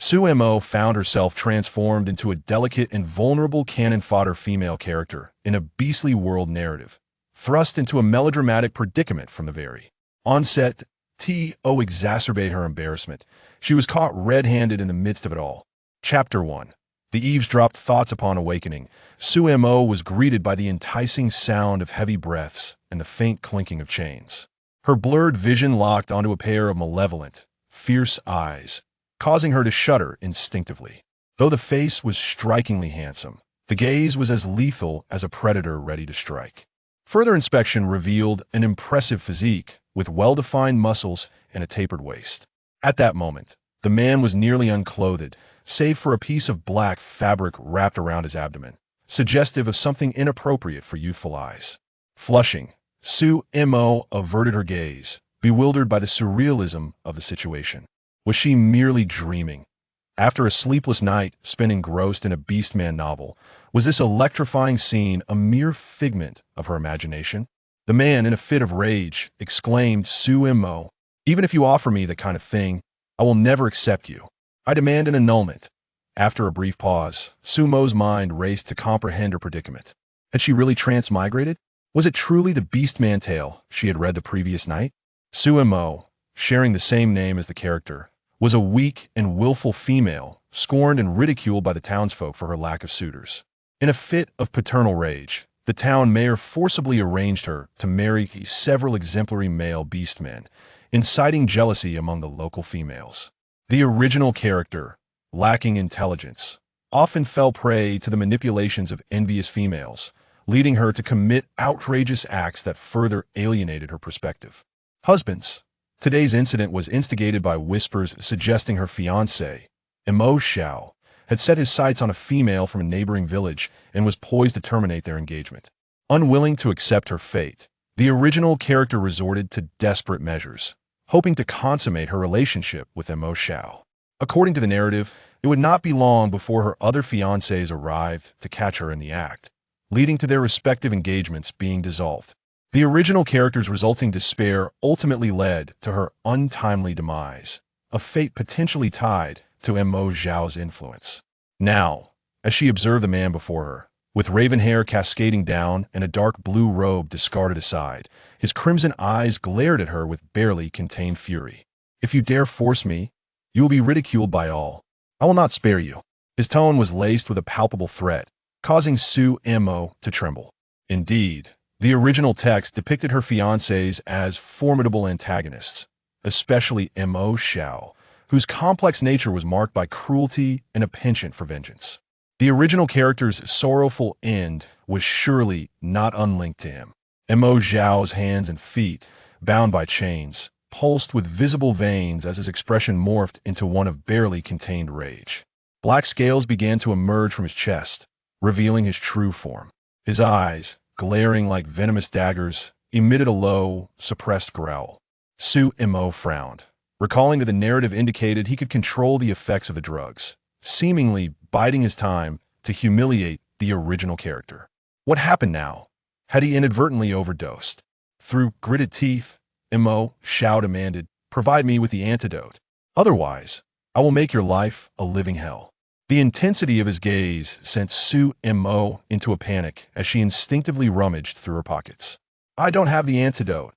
Su Mo found herself transformed into a delicate and vulnerable cannon fodder female character in a beastly world narrative, thrust into a melodramatic predicament from the very onset. To exacerbate her embarrassment, she was caught red-handed in the midst of it all. Chapter 1. The eavesdropped thoughts upon awakening. Su Mo was greeted by the enticing sound of heavy breaths and the faint clinking of chains. Her blurred vision locked onto a pair of malevolent, fierce eyes, causing her to shudder instinctively. Though the face was strikingly handsome, the gaze was as lethal as a predator ready to strike. Further inspection revealed an impressive physique with well-defined muscles and a tapered waist. At that moment, the man was nearly unclothed, save for a piece of black fabric wrapped around his abdomen, suggestive of something inappropriate for youthful eyes. Flushing, Su Mo averted her gaze, bewildered by the surrealism of the situation. Was she merely dreaming? After a sleepless night spent engrossed in a Beastman novel, was this electrifying scene a mere figment of her imagination? The man, in a fit of rage, exclaimed, "Su Mo, even if you offer me that kind of thing, I will never accept you. I demand an annulment." After a brief pause, Su Mo's mind raced to comprehend her predicament. Had she really transmigrated? Was it truly the Beastman tale she had read the previous night? Su Mo, sharing the same name as the character, was a weak and willful female, scorned and ridiculed by the townsfolk for her lack of suitors. In a fit of paternal rage, the town mayor forcibly arranged her to marry several exemplary male beastmen, inciting jealousy among the local females. The original character, lacking intelligence, often fell prey to the manipulations of envious females, leading her to commit outrageous acts that further alienated her perspective. Husbands. Today's incident was instigated by whispers suggesting her fiancé, Mo Xiao, had set his sights on a female from a neighboring village and was poised to terminate their engagement. Unwilling to accept her fate, the original character resorted to desperate measures, hoping to consummate her relationship with Mo Xiao. According to the narrative, it would not be long before her other fiancés arrived to catch her in the act, leading to their respective engagements being dissolved. The original character's resulting despair ultimately led to her untimely demise, a fate potentially tied to Mo Xiao's influence. Now, as she observed the man before her, with raven hair cascading down and a dark blue robe discarded aside, his crimson eyes glared at her with barely contained fury. "If you dare force me, you will be ridiculed by all. I will not spare you." His tone was laced with a palpable threat, causing Su Mo to tremble. Indeed, the original text depicted her fiancés as formidable antagonists, especially Mo Xiao, whose complex nature was marked by cruelty and a penchant for vengeance. The original character's sorrowful end was surely not unlinked to him. Mo Xiao's hands and feet, bound by chains, pulsed with visible veins as his expression morphed into one of barely contained rage. Black scales began to emerge from his chest, revealing his true form. His eyes, glaring like venomous daggers, emitted a low, suppressed growl. Su Mo frowned, recalling that the narrative indicated he could control the effects of the drugs, seemingly biding his time to humiliate the original character. What happened now? Had he inadvertently overdosed? Through gritted teeth, Mo Xiao demanded, "Provide me with the antidote. Otherwise, I will make your life a living hell." The intensity of his gaze sent Su Mo into a panic as she instinctively rummaged through her pockets. "I don't have the antidote."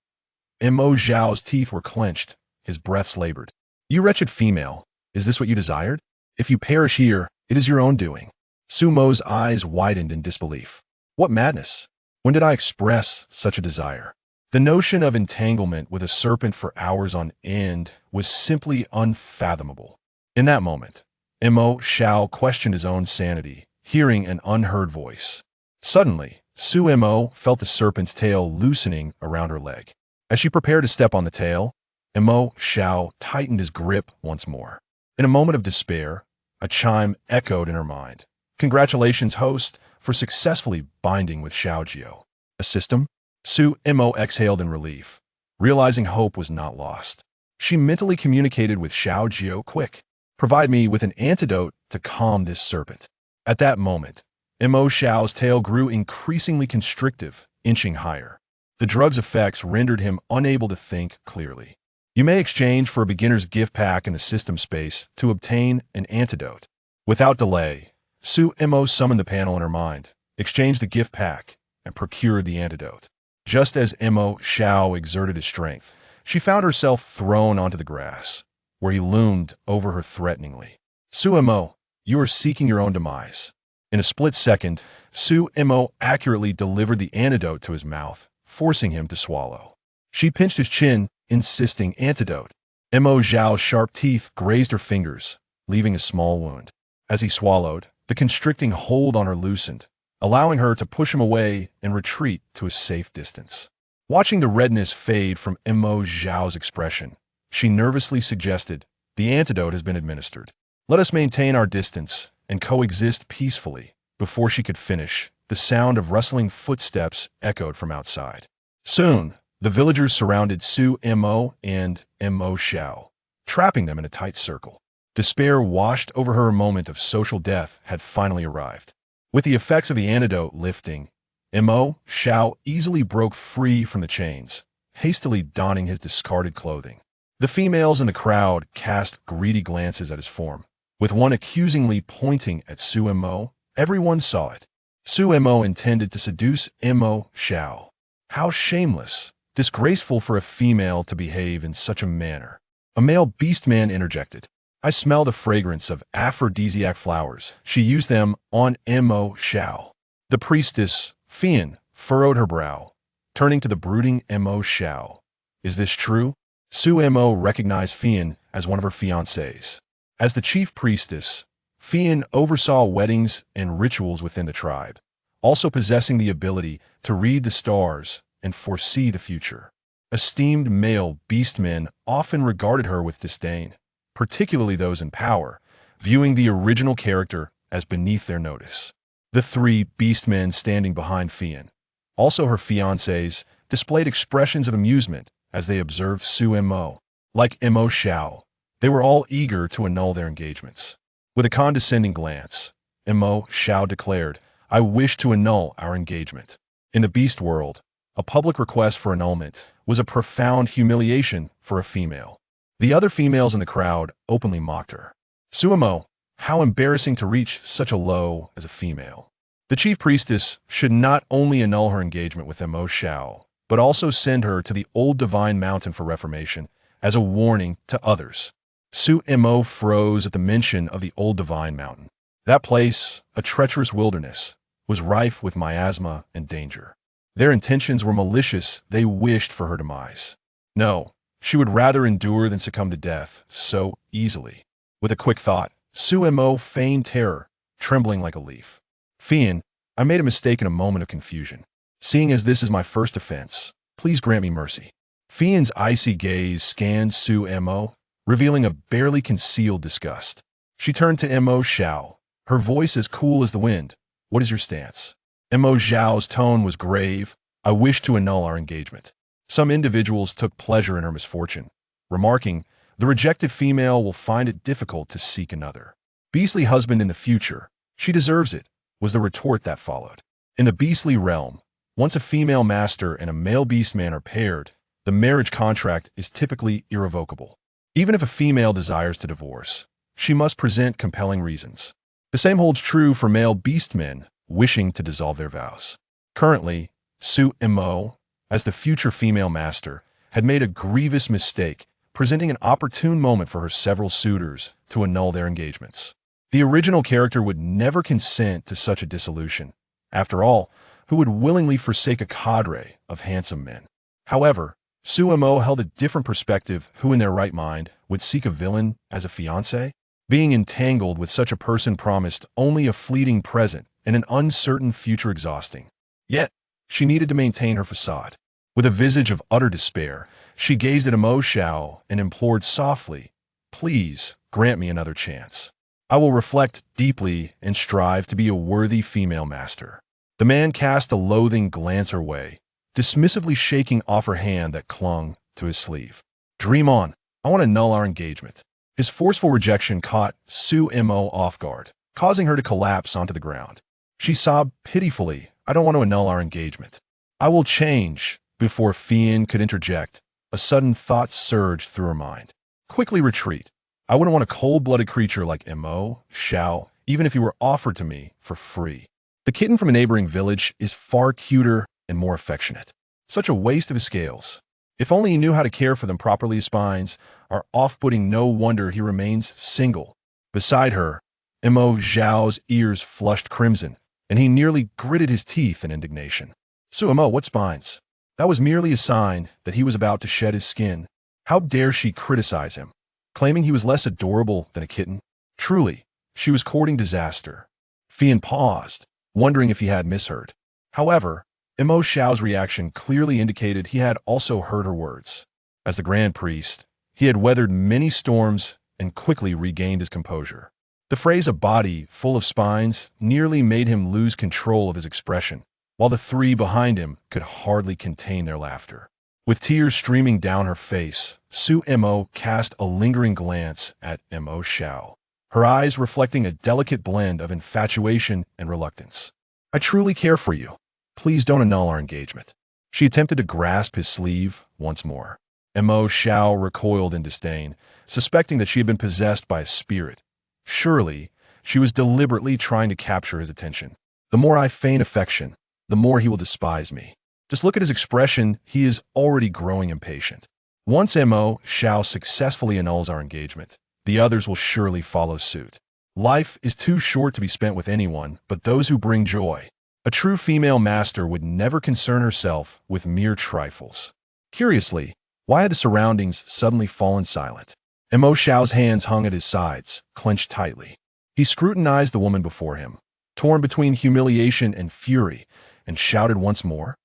Mo Xiao's teeth were clenched, his breaths labored. "You wretched female, is this what you desired? If you perish here, it is your own doing." Su Mo's eyes widened in disbelief. What madness! When did I express such a desire? The notion of entanglement with a serpent for hours on end was simply unfathomable. In that moment, Mo Xiao questioned his own sanity, hearing an unheard voice. Suddenly, Su Mo felt the serpent's tail loosening around her leg. As she prepared to step on the tail, Mo Xiao tightened his grip once more. In a moment of despair, a chime echoed in her mind. "Congratulations, host, for successfully binding with Xiaojiao." A system? Su Mo exhaled in relief, realizing hope was not lost. She mentally communicated with Xiaojiao, "Quick, provide me with an antidote to calm this serpent." At that moment, Mo Xiao's tail grew increasingly constrictive, inching higher. The drug's effects rendered him unable to think clearly. You may exchange for a beginner's gift pack in the system space to obtain an antidote. Without delay, Su Mo summoned the panel in her mind, exchanged the gift pack, and procured the antidote. Just as Mo Xiao exerted his strength, she found herself thrown onto the grass, where he loomed over her threateningly. Su Mo, you are seeking your own demise. In a split second, Su Mo accurately delivered the antidote to his mouth, forcing him to swallow. She pinched his chin, insisting antidote. Mo Xiao's sharp teeth grazed her fingers, leaving a small wound. As he swallowed, the constricting hold on her loosened, allowing her to push him away and retreat to a safe distance. Watching the redness fade from Mo Xiao's expression, she nervously suggested, "The antidote has been administered. Let us maintain our distance and coexist peacefully." Before she could finish, the sound of rustling footsteps echoed from outside. Soon, the villagers surrounded Su Mo and Mo Xiao, trapping them in a tight circle. Despair washed over her. A moment of social death had finally arrived. With the effects of the antidote lifting, Mo Xiao easily broke free from the chains, hastily donning his discarded clothing. The females in the crowd cast greedy glances at his form, with one accusingly pointing at Su Mo. Everyone saw it. Su Mo intended to seduce Mo Xiao. How shameless, disgraceful for a female to behave in such a manner. A male beastman interjected. I smell the fragrance of aphrodisiac flowers. She used them on Mo Xiao. The priestess, Fian, furrowed her brow, turning to the brooding Mo Xiao. Is this true? Su Mo recognized Fian as one of her fiancés. As the chief priestess, Fian oversaw weddings and rituals within the tribe, also possessing the ability to read the stars and foresee the future. Esteemed male beastmen often regarded her with disdain, particularly those in power, viewing the original character as beneath their notice. The three beastmen standing behind Fian, also her fiancés, displayed expressions of amusement as they observed Su Mo. Like Mo Xiao, they were all eager to annul their engagements. With a condescending glance, Mo Xiao declared, I wish to annul our engagement. In the beast world, a public request for annulment was a profound humiliation for a female. The other females in the crowd openly mocked her. Su Mo, how embarrassing to reach such a low as a female. The chief priestess should not only annul her engagement with Mo Xiao, but also send her to the old divine mountain for reformation as a warning to others. Su Mo froze at the mention of the old divine mountain. That place, a treacherous wilderness, was rife with miasma and danger. Their intentions were malicious. They wished for her demise. No, she would rather endure than succumb to death so easily. With a quick thought, Su Mo feigned terror, trembling like a leaf. Fian, I made a mistake in a moment of confusion. Seeing as this is my first offense, please grant me mercy. Fian's icy gaze scanned Su Mo, revealing a barely concealed disgust. She turned to Mo Xiao, her voice as cool as the wind. What is your stance? Mo Xiao's tone was grave. I wish to annul our engagement. Some individuals took pleasure in her misfortune, remarking, the rejected female will find it difficult to seek another. Beastly husband in the future, she deserves it, was the retort that followed. In the beastly realm, once a female master and a male beastman are paired, the marriage contract is typically irrevocable. Even if a female desires to divorce, she must present compelling reasons. The same holds true for male beastmen wishing to dissolve their vows. Currently, Su Mo, as the future female master, had made a grievous mistake, presenting an opportune moment for her several suitors to annul their engagements. The original character would never consent to such a dissolution. After all, who would willingly forsake a cadre of handsome men? However, Su Mo held a different perspective. Who in their right mind would seek a villain as a fiancé? Being entangled with such a person promised only a fleeting present and an uncertain future exhausting. Yet, she needed to maintain her facade. With a visage of utter despair, she gazed at Mo Xiao and implored softly, please grant me another chance. I will reflect deeply and strive to be a worthy female master. The man cast a loathing glance her way, dismissively shaking off her hand that clung to his sleeve. Dream on. I want to annul our engagement. His forceful rejection caught Su Mo off guard, causing her to collapse onto the ground. She sobbed pitifully, I don't want to annul our engagement. I will change. Before Fian could interject, A sudden thought surged through her mind. Quickly retreat. I wouldn't want a cold-blooded creature like Mo, Xiao, even if he were offered to me for free. The kitten from a neighboring village is far cuter and more affectionate. Such a waste of his scales. If only he knew how to care for them properly. His spines are off-putting. No wonder he remains single. Beside her, Mo Zhao's ears flushed crimson, and he nearly gritted his teeth in indignation. Mo, what spines? That was merely a sign that he was about to shed his skin. How dare she criticize him, claiming he was less adorable than a kitten? Truly, she was courting disaster. Fian paused, wondering if he had misheard. However, Mo Xiao's reaction clearly indicated he had also heard her words. As the Grand Priest, he had weathered many storms and quickly regained his composure. The phrase "a body full of spines" nearly made him lose control of his expression, while the three behind him could hardly contain their laughter. With tears streaming down her face, Mo cast a lingering glance at Mo Xiao, her eyes reflecting a delicate blend of infatuation and reluctance. I truly care for you. Please don't annul our engagement. She attempted to grasp his sleeve once more. Mo Xiao recoiled in disdain, suspecting that she had been possessed by a spirit. Surely, she was deliberately trying to capture his attention. The more I feign affection, the more he will despise me. Just look at his expression. He is already growing impatient. Once Mo Xiao successfully annuls our engagement, the others will surely follow suit. Life is too short to be spent with anyone but those who bring joy. A true female master would never concern herself with mere trifles. Curiously, why had the surroundings suddenly fallen silent? Mo Xiao's hands hung at his sides, clenched tightly. He scrutinized the woman before him, torn between humiliation and fury, and shouted once more,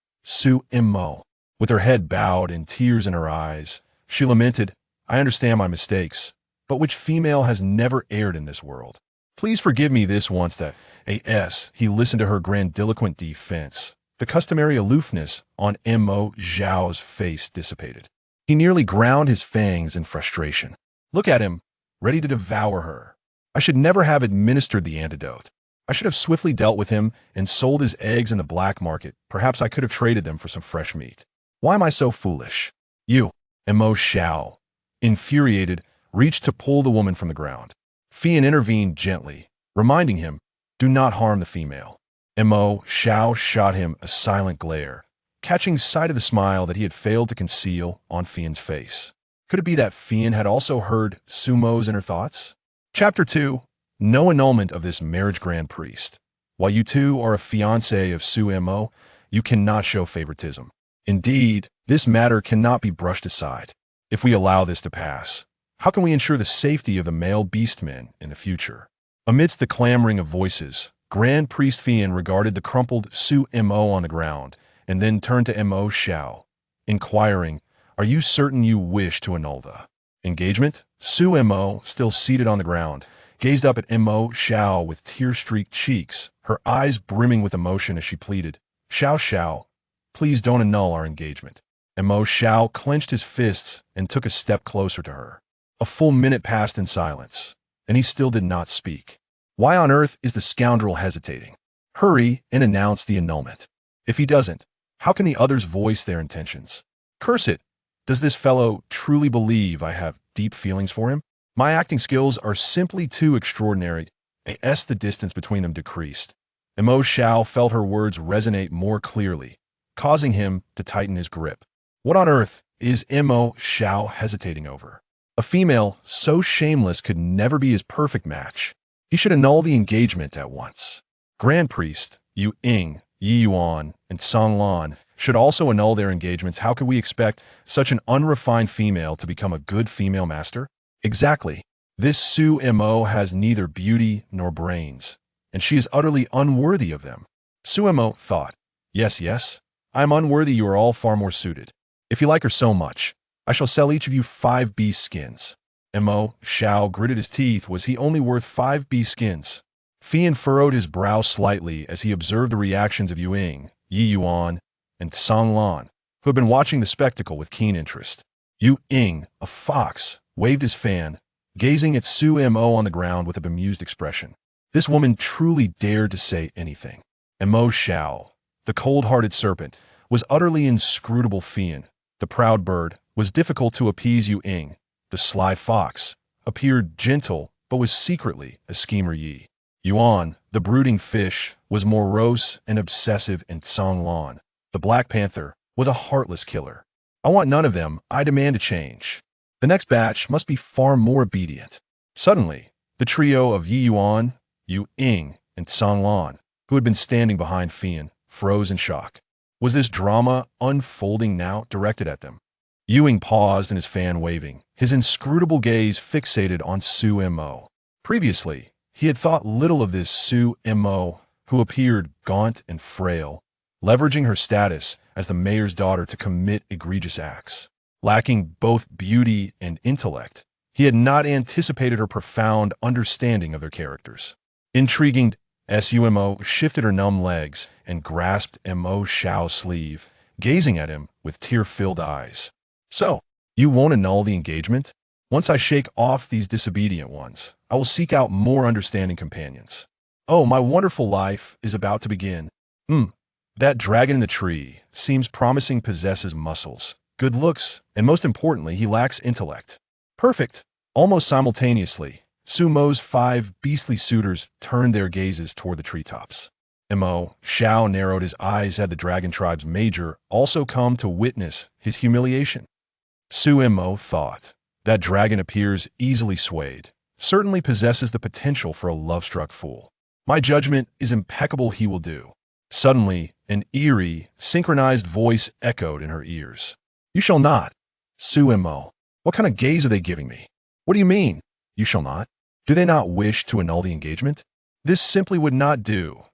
Mo. With her head bowed and tears in her eyes, she lamented, I understand my mistakes, but which female has never erred in this world? Please forgive me this once that he listened to her grandiloquent defense. The customary aloofness on Mo Zhao's face dissipated. He nearly ground his fangs in frustration. Look at him, ready to devour her. I should never have administered the antidote. I should have swiftly dealt with him and sold his eggs in the black market. Perhaps I could have traded them for some fresh meat. Why am I so foolish? You, Mo Xiao, infuriated, reached to pull the woman from the ground. Fian intervened gently, reminding him, do not harm the female. Mo Xiao shot him a silent glare, catching sight of the smile that he had failed to conceal on Fian's face. Could it be that Fian had also heard Mo's inner thoughts? Chapter 2. No annulment of this marriage. Grand Priest. While you two are a fiancé of Mo, you cannot show favoritism. Indeed, this matter cannot be brushed aside. If we allow this to pass, how can we ensure the safety of the male beastmen in the future? Amidst the clamoring of voices, Grand Priest Fian regarded the crumpled Mo on the ground, and then turned to Mo Xiao, inquiring, are you certain you wish to annul the engagement? Mo, still seated on the ground, gazed up at Mo Xiao with tear-streaked cheeks, her eyes brimming with emotion as she pleaded, Xiao, please don't annul our engagement. Mo Xiao clenched his fists and took a step closer to her. A full minute passed in silence, and he still did not speak. Why on earth is the scoundrel hesitating? Hurry and announce the annulment. If he doesn't, how can the others voice their intentions? Curse it! Does this fellow truly believe I have deep feelings for him? My acting skills are simply too extraordinary. The distance between them decreased. Mo Xiao felt her words resonate more clearly, causing him to tighten his grip. What on earth is Mo Xiao hesitating over? A female so shameless could never be his perfect match. He should annul the engagement at once. Grand Priest, Yu Ying, Yi Yuan, and Song Lan should also annul their engagements. How could we expect such an unrefined female to become a good female master? Exactly. This Mo has neither beauty nor brains, and she is utterly unworthy of them. Mo thought, yes, I am unworthy. You are all far more suited. If you like her so much, I shall sell each of you 5 beast skins. Mo Xiao gritted his teeth. Was he only worth 5 beast skins? Fian furrowed his brow slightly as he observed the reactions of Yu Ying, Yi Yuan, and Song Lan, who had been watching the spectacle with keen interest. Yu Ying, a fox, waved his fan, gazing at Mo on the ground with a bemused expression. This woman truly dared to say anything. Mo Xiao, the cold-hearted serpent, was utterly inscrutable. Fian, the proud bird, was difficult to appease Yu Ying. The sly fox appeared gentle, but was secretly a schemer. Yuan, the brooding fish, was morose and obsessive, and Songlan, the black panther, was a heartless killer. I want none of them. I demand a change. The next batch must be far more obedient. Suddenly, the trio of Yi Yuan, Yu Ying, and Songlan, who had been standing behind Fian, froze in shock. Was this drama unfolding now directed at them? Yu Ying paused in his fan waving, his inscrutable gaze fixated on Su Mo. Previously, he had thought little of this Su Mo, who appeared gaunt and frail, leveraging her status as the mayor's daughter to commit egregious acts. Lacking both beauty and intellect, he had not anticipated her profound understanding of their characters. Intriguing, Sumo shifted her numb legs and grasped Mo Xiao's sleeve, gazing at him with tear-filled eyes. So, you won't annul the engagement? Once I shake off these disobedient ones, I will seek out more understanding companions. Oh, my wonderful life is about to begin. That dragon in the tree seems promising, possesses muscles, good looks, and most importantly, he lacks intellect. Perfect. Almost simultaneously, Sumo's 5 beastly suitors turned their gazes toward the treetops. Mo Xiao narrowed his eyes at the dragon tribe's major also come to witness his humiliation. Su Mo thought, that dragon appears easily swayed, certainly possesses the potential for a love-struck fool. My judgment is impeccable, he will do. Suddenly, an eerie, synchronized voice echoed in her ears. You shall not. Su Mo, what kind of gaze are they giving me? What do you mean? You shall not? Do they not wish to annul the engagement? This simply would not do.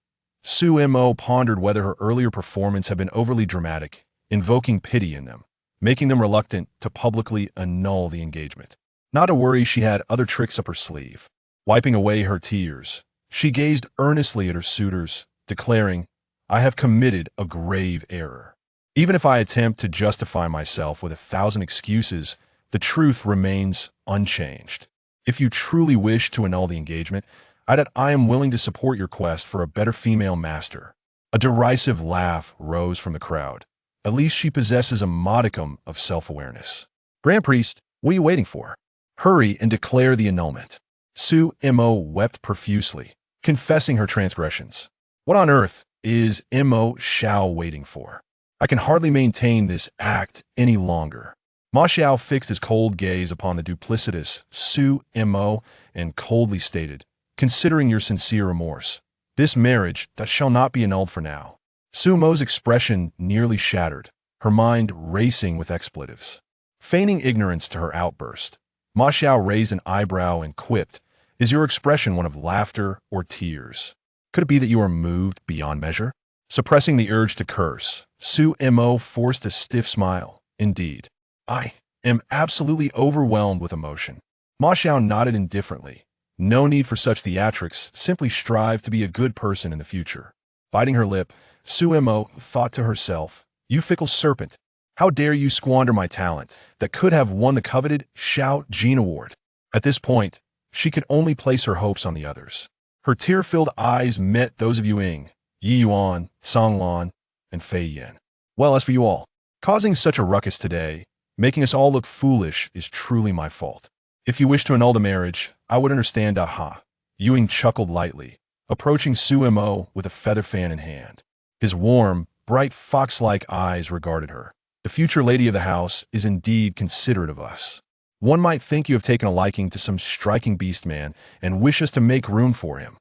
Su Mo pondered whether her earlier performance had been overly dramatic, invoking pity in them, making them reluctant to publicly annul the engagement. Not to worry, she had other tricks up her sleeve. Wiping away her tears, she gazed earnestly at her suitors, declaring, I have committed a grave error. Even if I attempt to justify myself with 1,000 excuses, the truth remains unchanged. If you truly wish to annul the engagement, I am willing to support your quest for a better female master. A derisive laugh rose from the crowd. At least she possesses a modicum of self-awareness. Grand Priest, what are you waiting for? Hurry and declare the annulment. Su Mo wept profusely, confessing her transgressions. What on earth is Mo Xiao waiting for? I can hardly maintain this act any longer. Ma Xiao fixed his cold gaze upon the duplicitous Su Mo and coldly stated, considering your sincere remorse, this marriage that shall not be annulled for now. Su Mo's expression nearly shattered, her mind racing with expletives. Feigning ignorance to her outburst, Ma Xiao raised an eyebrow and quipped, is your expression one of laughter or tears? Could it be that you are moved beyond measure? Suppressing the urge to curse, Su Mo forced a stiff smile. Indeed, I am absolutely overwhelmed with emotion. Ma Xiao nodded indifferently. No need for such theatrics, simply strive to be a good person in the future. Biting her lip, Su Mo thought to herself, you fickle serpent, how dare you squander my talent that could have won the coveted Xiao Jin Award. At this point, she could only place her hopes on the others. Her tear-filled eyes met those of Yu Ying, Yi Yuan, Songlan, and Fei Yan. Well, as for you all, causing such a ruckus today, making us all look foolish is truly my fault. If you wish to annul the marriage, I would understand, aha. Yu Ying chuckled lightly, approaching Su Mo with a feather fan in hand. His warm, bright fox-like eyes regarded her. The future lady of the house is indeed considerate of us. One might think you have taken a liking to some striking beast man and wish us to make room for him.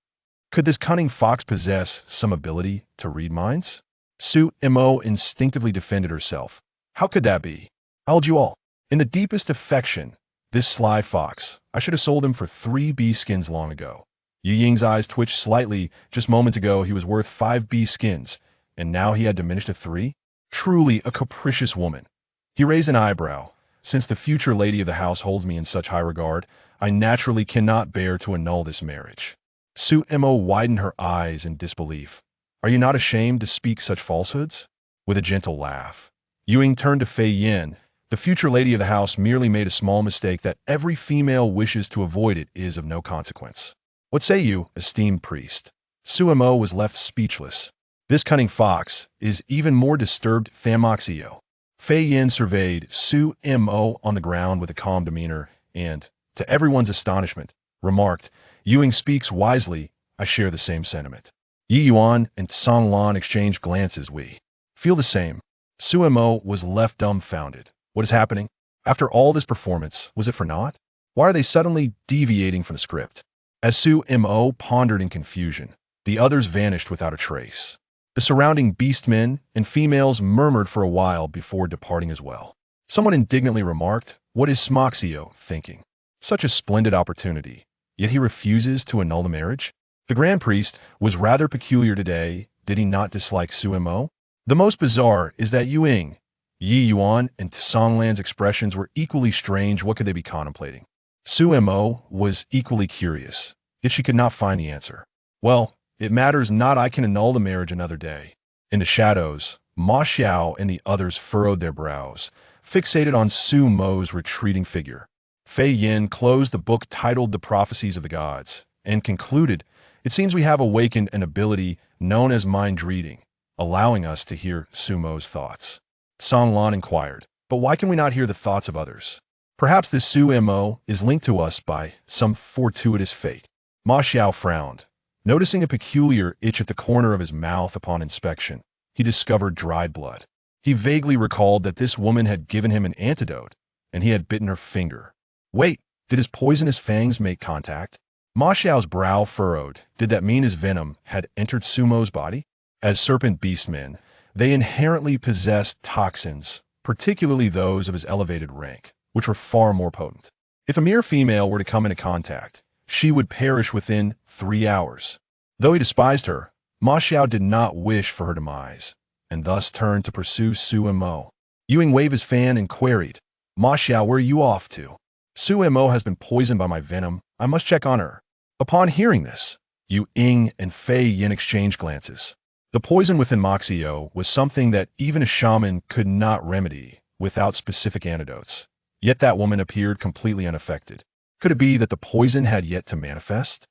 Could this cunning fox possess some ability to read minds? Su Mo instinctively defended herself. How could that be? I held you all in the deepest affection. This sly fox, I should have sold him for 3 Beastkins long ago. Yu Ying's eyes twitched slightly. Just moments ago, he was worth 5 Beastkins, and now he had diminished to 3? Truly a capricious woman. He raised an eyebrow. Since the future lady of the house holds me in such high regard, I naturally cannot bear to annul this marriage. Su Mo widened her eyes in disbelief. Are you not ashamed to speak such falsehoods? With a gentle laugh, Yu Ying turned to Fei Yan. The future lady of the house merely made a small mistake that every female wishes to avoid. It is of no consequence. What say you, esteemed priest? Su Mo was left speechless. This cunning fox is even more disturbed. Famoxio. Fei Yin surveyed Su Mo on the ground with a calm demeanor and, to everyone's astonishment, remarked, Ewing speaks wisely. I share the same sentiment. Yi Yuan and Song Lan exchanged glances. We feel the same. Su Mo was left dumbfounded. What is happening? After all this performance, was it for naught? Why are they suddenly deviating from the script? As Su Mo pondered in confusion, the others vanished without a trace. The surrounding beastmen and females murmured for a while before departing as well. Someone indignantly remarked, What is Smoxio thinking? Such a splendid opportunity, yet he refuses to annul the marriage? The Grand Priest was rather peculiar today. Did he not dislike Su Mo? The most bizarre is that Yi Yuan and Songlan's expressions were equally strange. What could they be contemplating? Su Mo was equally curious, yet she could not find the answer. Well, it matters not. I can annul the marriage another day. In the shadows, Ma Xiao and the others furrowed their brows, fixated on Su Mo's retreating figure. Fei Yin closed the book titled The Prophecies of the Gods and concluded, It seems we have awakened an ability known as mind reading, allowing us to hear Su Mo's thoughts. Song Lan inquired, But why can we not hear the thoughts of others? Perhaps this Su Mo is linked to us by some fortuitous fate. Ma Xiao frowned. Noticing a peculiar itch at the corner of his mouth upon inspection, he discovered dried blood. He vaguely recalled that this woman had given him an antidote, and he had bitten her finger. Wait, did his poisonous fangs make contact? Ma Xiao's brow furrowed. Did that mean his venom had entered Su Mo's body? As serpent beastmen, they inherently possessed toxins, particularly those of his elevated rank, which were far more potent. If a mere female were to come into contact, she would perish within 3 hours. Though he despised her, Ma Xiao did not wish for her demise, and thus turned to pursue Su Mo. Ewing waved his fan and queried, Ma Xiao, where are you off to? Su Mo has been poisoned by my venom. I must check on her. Upon hearing this, Yu Ying and Fei Yin exchanged glances. The poison within Moxio was something that even a shaman could not remedy without specific antidotes. Yet that woman appeared completely unaffected. Could it be that the poison had yet to manifest?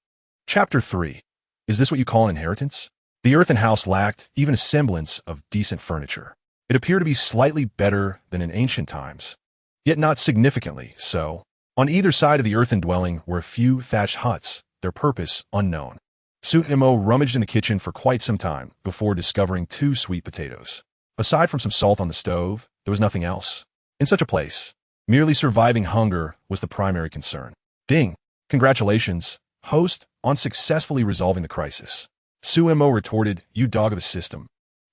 Chapter 3. Is this what you call an inheritance? The earthen house lacked even a semblance of decent furniture. It appeared to be slightly better than in ancient times, yet not significantly so. On either side of the earthen dwelling were a few thatched huts, their purpose unknown. Su Mo rummaged in the kitchen for quite some time before discovering 2 sweet potatoes. Aside from some salt on the stove, there was nothing else. In such a place, merely surviving hunger was the primary concern. Ding! Congratulations, host, on successfully resolving the crisis. Su Mo retorted, You dog of the system.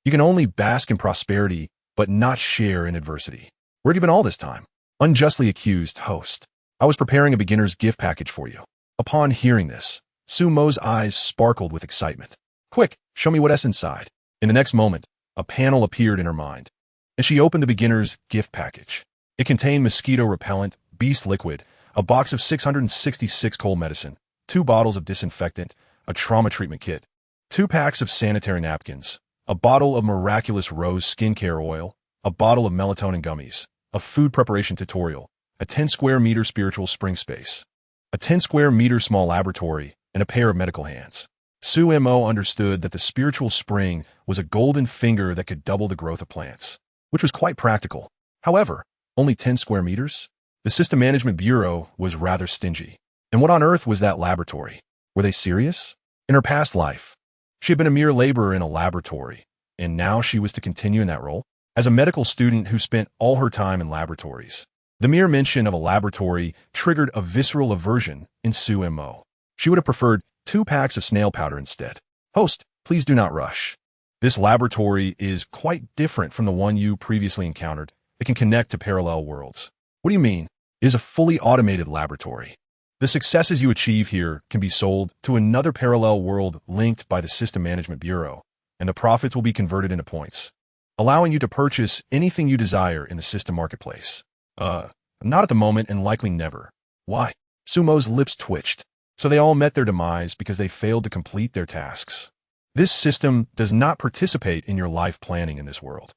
You can only bask in prosperity, but not share in adversity. Where have you been all this time? Unjustly accused host. I was preparing a beginner's gift package for you. Upon hearing this, Su Mo's eyes sparkled with excitement. Quick, show me what's inside. In the next moment, a panel appeared in her mind, and she opened the beginner's gift package. It contained mosquito repellent, beast liquid, a box of 666 cold medicine, 2 bottles of disinfectant, a trauma treatment kit, 2 packs of sanitary napkins, a bottle of miraculous rose skincare oil, a bottle of melatonin gummies, a food preparation tutorial, a 10 square meter spiritual spring space, a 10 square meter small laboratory, and a pair of medical hands. Su Mo understood that the spiritual spring was a golden finger that could double the growth of plants, which was quite practical. However, only 10 square meters? The System Management Bureau was rather stingy. And what on earth was that laboratory? Were they serious? In her past life, she had been a mere laborer in a laboratory, and now she was to continue in that role? As a medical student who spent all her time in laboratories, the mere mention of a laboratory triggered a visceral aversion in Su Mo. She would have preferred 2 packs of snail powder instead. Host, please do not rush. This laboratory is quite different from the one you previously encountered. It can connect to parallel worlds. What do you mean? It is a fully automated laboratory. The successes you achieve here can be sold to another parallel world linked by the System Management Bureau, and the profits will be converted into points, allowing you to purchase anything you desire in the system marketplace. Not at the moment and likely never. Why? Su Mo's lips twitched. So they all met their demise because they failed to complete their tasks. This system does not participate in your life planning in this world.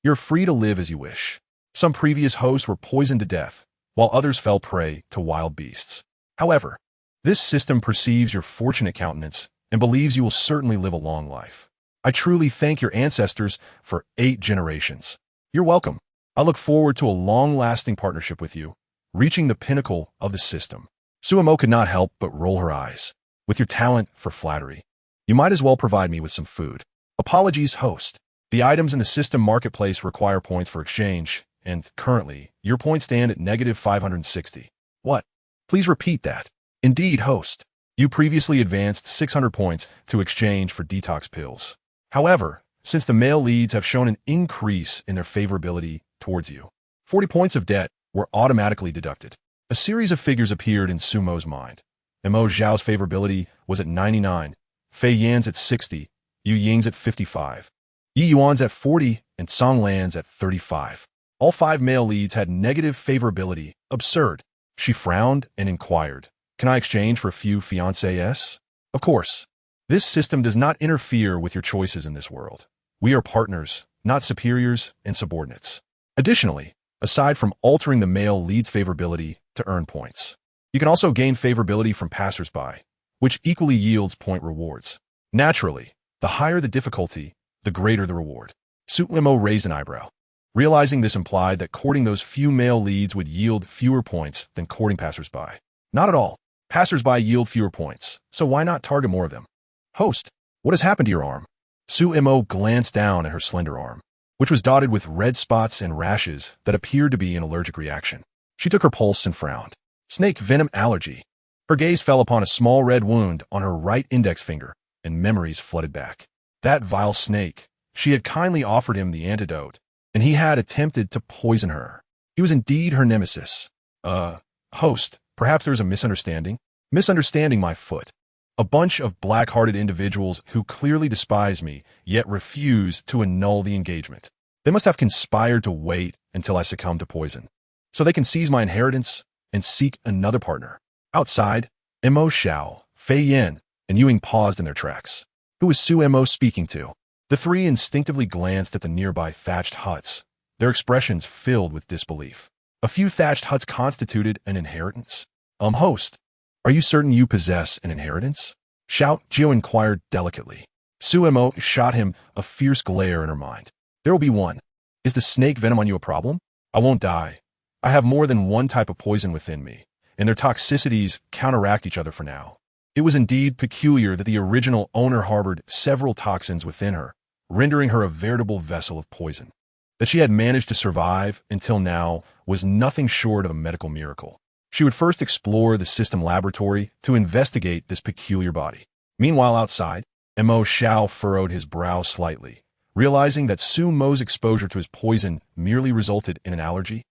You're free to live as you wish. Some previous hosts were poisoned to death, while others fell prey to wild beasts. However, this system perceives your fortunate countenance and believes you will certainly live a long life. I truly thank your ancestors for 8 generations. You're welcome. I look forward to a long-lasting partnership with you, reaching the pinnacle of the system. Suemo could not help but roll her eyes. With your talent for flattery, you might as well provide me with some food. Apologies, host. The items in the system marketplace require points for exchange, and currently, your points stand at negative 560. What? Please repeat that. Indeed, host. You previously advanced 600 points to exchange for detox pills. However, since the male leads have shown an increase in their favorability towards you, 40 points of debt were automatically deducted. A series of figures appeared in Sumo's mind. Mo Zhao's favorability was at 99, Fei Yan's at 60, Yu Ying's at 55, Yi Yuan's at 40, and Song Lan's at 35. All 5 male leads had negative favorability. Absurd. She frowned and inquired, "Can I exchange for a few fiancés?" Of course. This system does not interfere with your choices in this world. We are partners, not superiors and subordinates. Additionally, aside from altering the male lead's favorability to earn points, you can also gain favorability from passersby, which equally yields point rewards. Naturally, the higher the difficulty, the greater the reward. Sutlimo raised an eyebrow. Realizing this implied that courting those few male leads would yield fewer points than courting passersby. Not at all. Passersby yield fewer points, so why not target more of them? Host, what has happened to your arm? Suimo glanced down at her slender arm, which was dotted with red spots and rashes that appeared to be an allergic reaction. She took her pulse and frowned. Snake venom allergy. Her gaze fell upon a small red wound on her right index finger, and memories flooded back. That vile snake. She had kindly offered him the antidote, and he had attempted to poison her. He was indeed her nemesis. Host, perhaps there's a misunderstanding? Misunderstanding my foot. A bunch of black-hearted individuals who clearly despise me, yet refuse to annul the engagement. They must have conspired to wait until I succumb to poison, so they can seize my inheritance and seek another partner. Outside, Mo Xiao, Fei Yan, and Yuing paused in their tracks. Who was Suemo speaking to? The 3 instinctively glanced at the nearby thatched huts, their expressions filled with disbelief. A few thatched huts constituted an inheritance? Host, are you certain you possess an inheritance? Xiao Jiu inquired delicately. Suemo shot him a fierce glare in her mind. There will be one. Is the snake venom on you a problem? I won't die. I have more than one type of poison within me, and their toxicities counteract each other for now. It was indeed peculiar that the original owner harbored several toxins within her, rendering her a veritable vessel of poison. That she had managed to survive until now was nothing short of a medical miracle. She would first explore the system laboratory to investigate this peculiar body. Meanwhile, outside, Mo Xiao furrowed his brow slightly, realizing that Su Mo's exposure to his poison merely resulted in an allergy.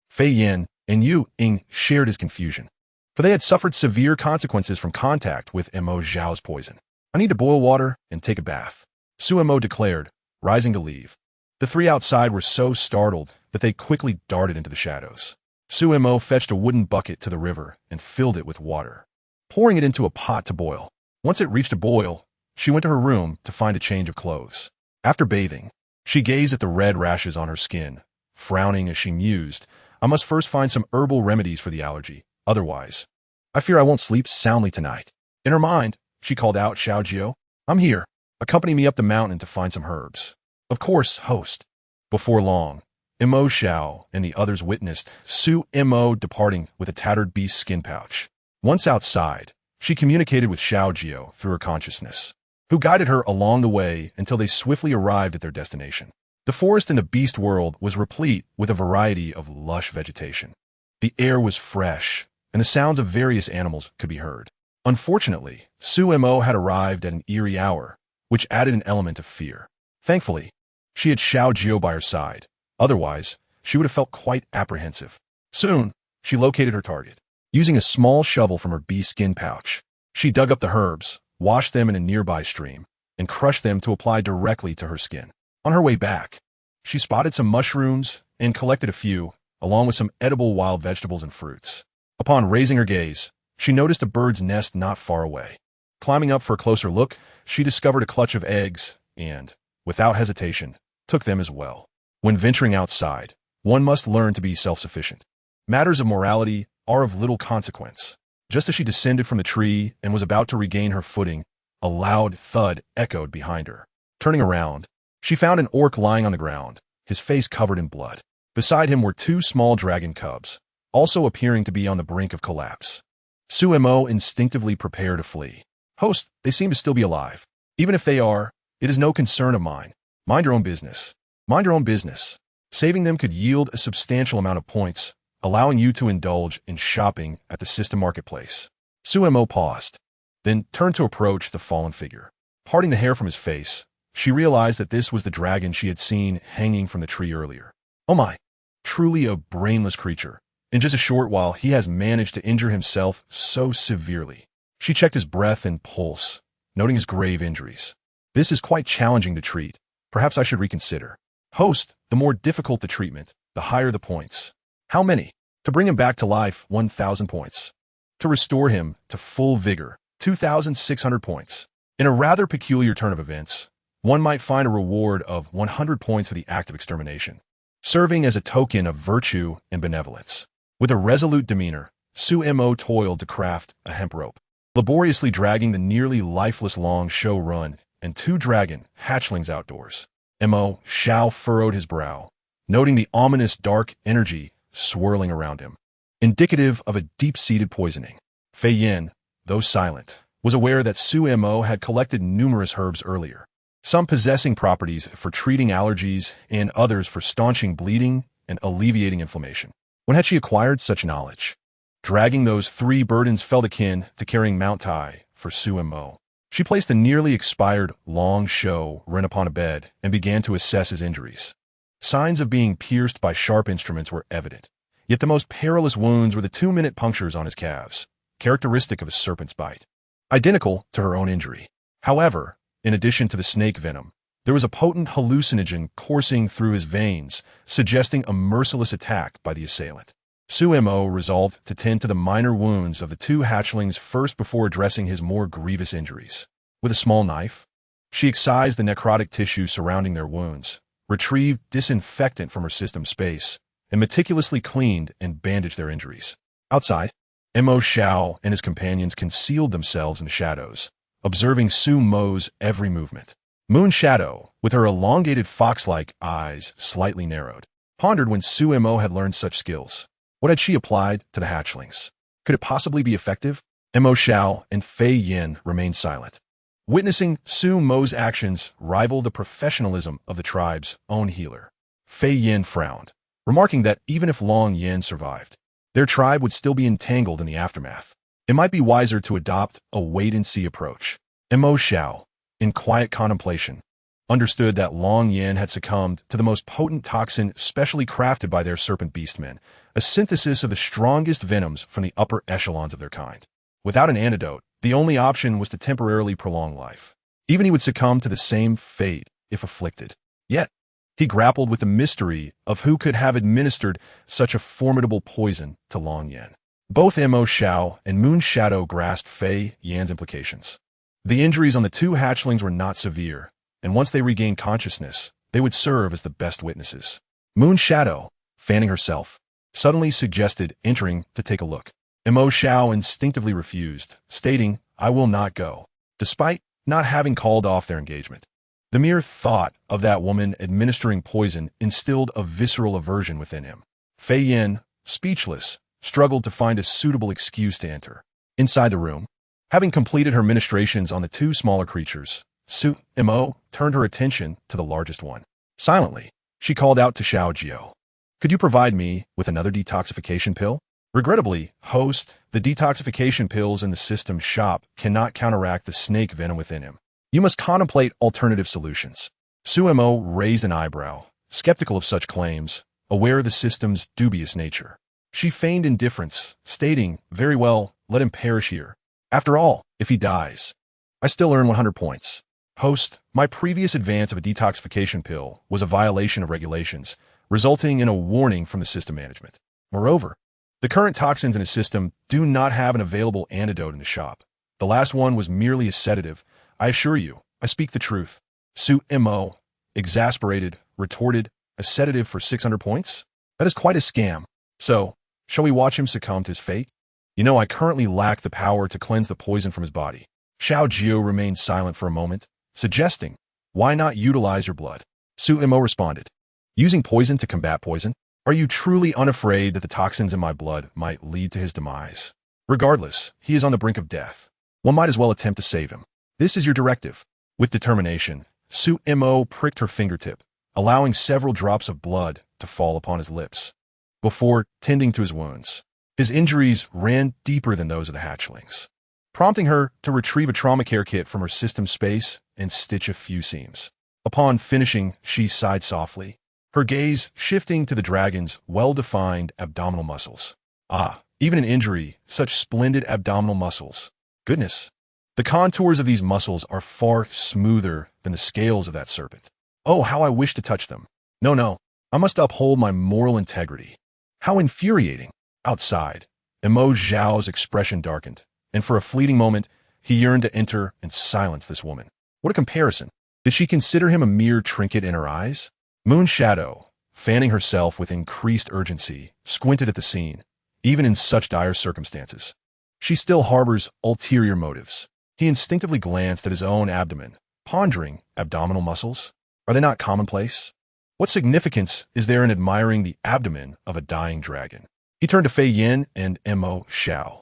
Fei Yan and Yu Ying shared his confusion, for they had suffered severe consequences from contact with Mo Xiao's poison. I need to boil water and take a bath, Suemo declared, rising to leave. The 3 outside were so startled that they quickly darted into the shadows. Suemo fetched a wooden bucket to the river and filled it with water, pouring it into a pot to boil. Once it reached a boil, she went to her room to find a change of clothes. After bathing, she gazed at the red rashes on her skin, frowning as she mused, I must first find some herbal remedies for the allergy, otherwise, I fear I won't sleep soundly tonight. In her mind, she called out, Xiao Jiu, I'm here. Accompany me up the mountain to find some herbs. Of course, host. Before long, Mo Xiao and the others witnessed Suemo departing with a tattered beast skin pouch. Once outside, she communicated with Xiao Jiu through her consciousness, who guided her along the way until they swiftly arrived at their destination. The forest in the beast world was replete with a variety of lush vegetation. The air was fresh, and the sounds of various animals could be heard. Unfortunately, Suemo had arrived at an eerie hour, which added an element of fear. Thankfully, she had Xiao Jiu by her side. Otherwise, she would have felt quite apprehensive. Soon, she located her target. Using a small shovel from her beastskin pouch, she dug up the herbs, washed them in a nearby stream, and crushed them to apply directly to her skin. On her way back, she spotted some mushrooms and collected a few, along with some edible wild vegetables and fruits. Upon raising her gaze, she noticed a bird's nest not far away. Climbing up for a closer look, she discovered a clutch of eggs and, without hesitation, took them as well. When venturing outside, one must learn to be self-sufficient. Matters of morality are of little consequence. Just as she descended from the tree and was about to regain her footing, a loud thud echoed behind her. Turning around, she found an orc lying on the ground, his face covered in blood. Beside him were two small dragon cubs, also appearing to be on the brink of collapse. Suemo instinctively prepared to flee. Host, they seem to still be alive. Even if they are, it is no concern of mine. Mind your own business. Mind your own business. Saving them could yield a substantial amount of points, allowing you to indulge in shopping at the system marketplace. Suemo paused, then turned to approach the fallen figure. Parting the hair from his face, she realized that this was the dragon she had seen hanging from the tree earlier. Oh my! Truly a brainless creature. In just a short while, he has managed to injure himself so severely. She checked his breath and pulse, noting his grave injuries. This is quite challenging to treat. Perhaps I should reconsider. Host, the more difficult the treatment, the higher the points. How many? To bring him back to life, 1,000 points. To restore him to full vigor, 2,600 points. In a rather peculiar turn of events, one might find a reward of 100 points for the act of extermination, serving as a token of virtue and benevolence. With a resolute demeanor, Suemo toiled to craft a hemp rope, laboriously dragging the nearly lifeless Long Shou Run and two dragon hatchlings outdoors. Mo Shao furrowed his brow, noting the ominous dark energy swirling around him, indicative of a deep-seated poisoning. Fei Yin, though silent, was aware that Suemo had collected numerous herbs earlier, some possessing properties for treating allergies and others for staunching bleeding and alleviating inflammation. When had she acquired such knowledge? Dragging those three burdens felt akin to carrying Mount Tai for Suemo. She placed the nearly expired Long Shou Run upon a bed and began to assess his injuries. Signs of being pierced by sharp instruments were evident, yet the most perilous wounds were the 2-minute punctures on his calves, characteristic of a serpent's bite, identical to her own injury. However, in addition to the snake venom, there was a potent hallucinogen coursing through his veins, suggesting a merciless attack by the assailant. Suemo resolved to tend to the minor wounds of the two hatchlings first before addressing his more grievous injuries. With a small knife, she excised the necrotic tissue surrounding their wounds, retrieved disinfectant from her system space, and meticulously cleaned and bandaged their injuries. Outside, Mo Shao and his companions concealed themselves in the shadows, observing Suemo's every movement. Moon Shadow, with her elongated fox-like eyes slightly narrowed, pondered when Suemo had learned such skills. What had she applied to the hatchlings? Could it possibly be effective? Mo Shao and Fei Yin remained silent, witnessing Suemo's actions rival the professionalism of the tribe's own healer. Fei Yin frowned, remarking that even if Long Yin survived, their tribe would still be entangled in the aftermath. It might be wiser to adopt a wait-and-see approach. Mo Shao, in quiet contemplation, understood that Long Yin had succumbed to the most potent toxin specially crafted by their serpent beastmen, a synthesis of the strongest venoms from the upper echelons of their kind. Without an antidote, the only option was to temporarily prolong life. Even he would succumb to the same fate if afflicted. Yet, he grappled with the mystery of who could have administered such a formidable poison to Long Yin. Both Mo Shao and Moon Shadow grasped Fei Yin's implications. The injuries on the two hatchlings were not severe, and once they regained consciousness, they would serve as the best witnesses. Moon Shadow, fanning herself, suddenly suggested entering to take a look. Mo Shao instinctively refused, stating, "I will not go," despite not having called off their engagement. The mere thought of that woman administering poison instilled a visceral aversion within him. Fei Yin, speechless, struggled to find a suitable excuse to enter. Inside the room, having completed her ministrations on the two smaller creatures, Suemo turned her attention to the largest one. Silently, she called out to Xiao Jiao. "Could you provide me with another detoxification pill?" Regrettably, host, the detoxification pills in the system shop cannot counteract the snake venom within him. You must contemplate alternative solutions. Suemo raised an eyebrow, skeptical of such claims, aware of the system's dubious nature. She feigned indifference, stating, "Very well, let him perish here. After all, if he dies, I still earn 100 points. Host, my previous advance of a detoxification pill was a violation of regulations, resulting in a warning from the system management. Moreover, the current toxins in his system do not have an available antidote in the shop. The last one was merely a sedative. I assure you, I speak the truth." Suemo, exasperated, retorted, "A sedative for 600 points? That is quite a scam. So, shall we watch him succumb to his fate? You know I currently lack the power to cleanse the poison from his body." Xiao Jiao remained silent for a moment, suggesting, "Why not utilize your blood?" Suemo responded, "Using poison to combat poison? Are you truly unafraid that the toxins in my blood might lead to his demise? Regardless, he is on the brink of death. One might as well attempt to save him. This is your directive. With determination, Su Mo pricked her fingertip, allowing several drops of blood to fall upon his lips. Before tending to his wounds, his injuries ran deeper than those of the hatchlings, prompting her to retrieve a trauma care kit from her system space and stitch a few seams. Upon finishing, she sighed softly, her gaze shifting to the dragon's well-defined abdominal muscles. Ah, even in injury, such splendid abdominal muscles. Goodness, the contours of these muscles are far smoother than the scales of that serpent. Oh, how I wish to touch them. No, I must uphold my moral integrity. How infuriating. Outside, Mo Zhao's expression darkened, and for a fleeting moment, he yearned to enter and silence this woman. What a comparison. Did she consider him a mere trinket in her eyes? Moon Shadow, fanning herself with increased urgency, squinted at the scene, even in such dire circumstances. She still harbors ulterior motives. He instinctively glanced at his own abdomen, pondering abdominal muscles. Are they not commonplace? What significance is there in admiring the abdomen of a dying dragon? He turned to Fei Yin and Mo Xiao,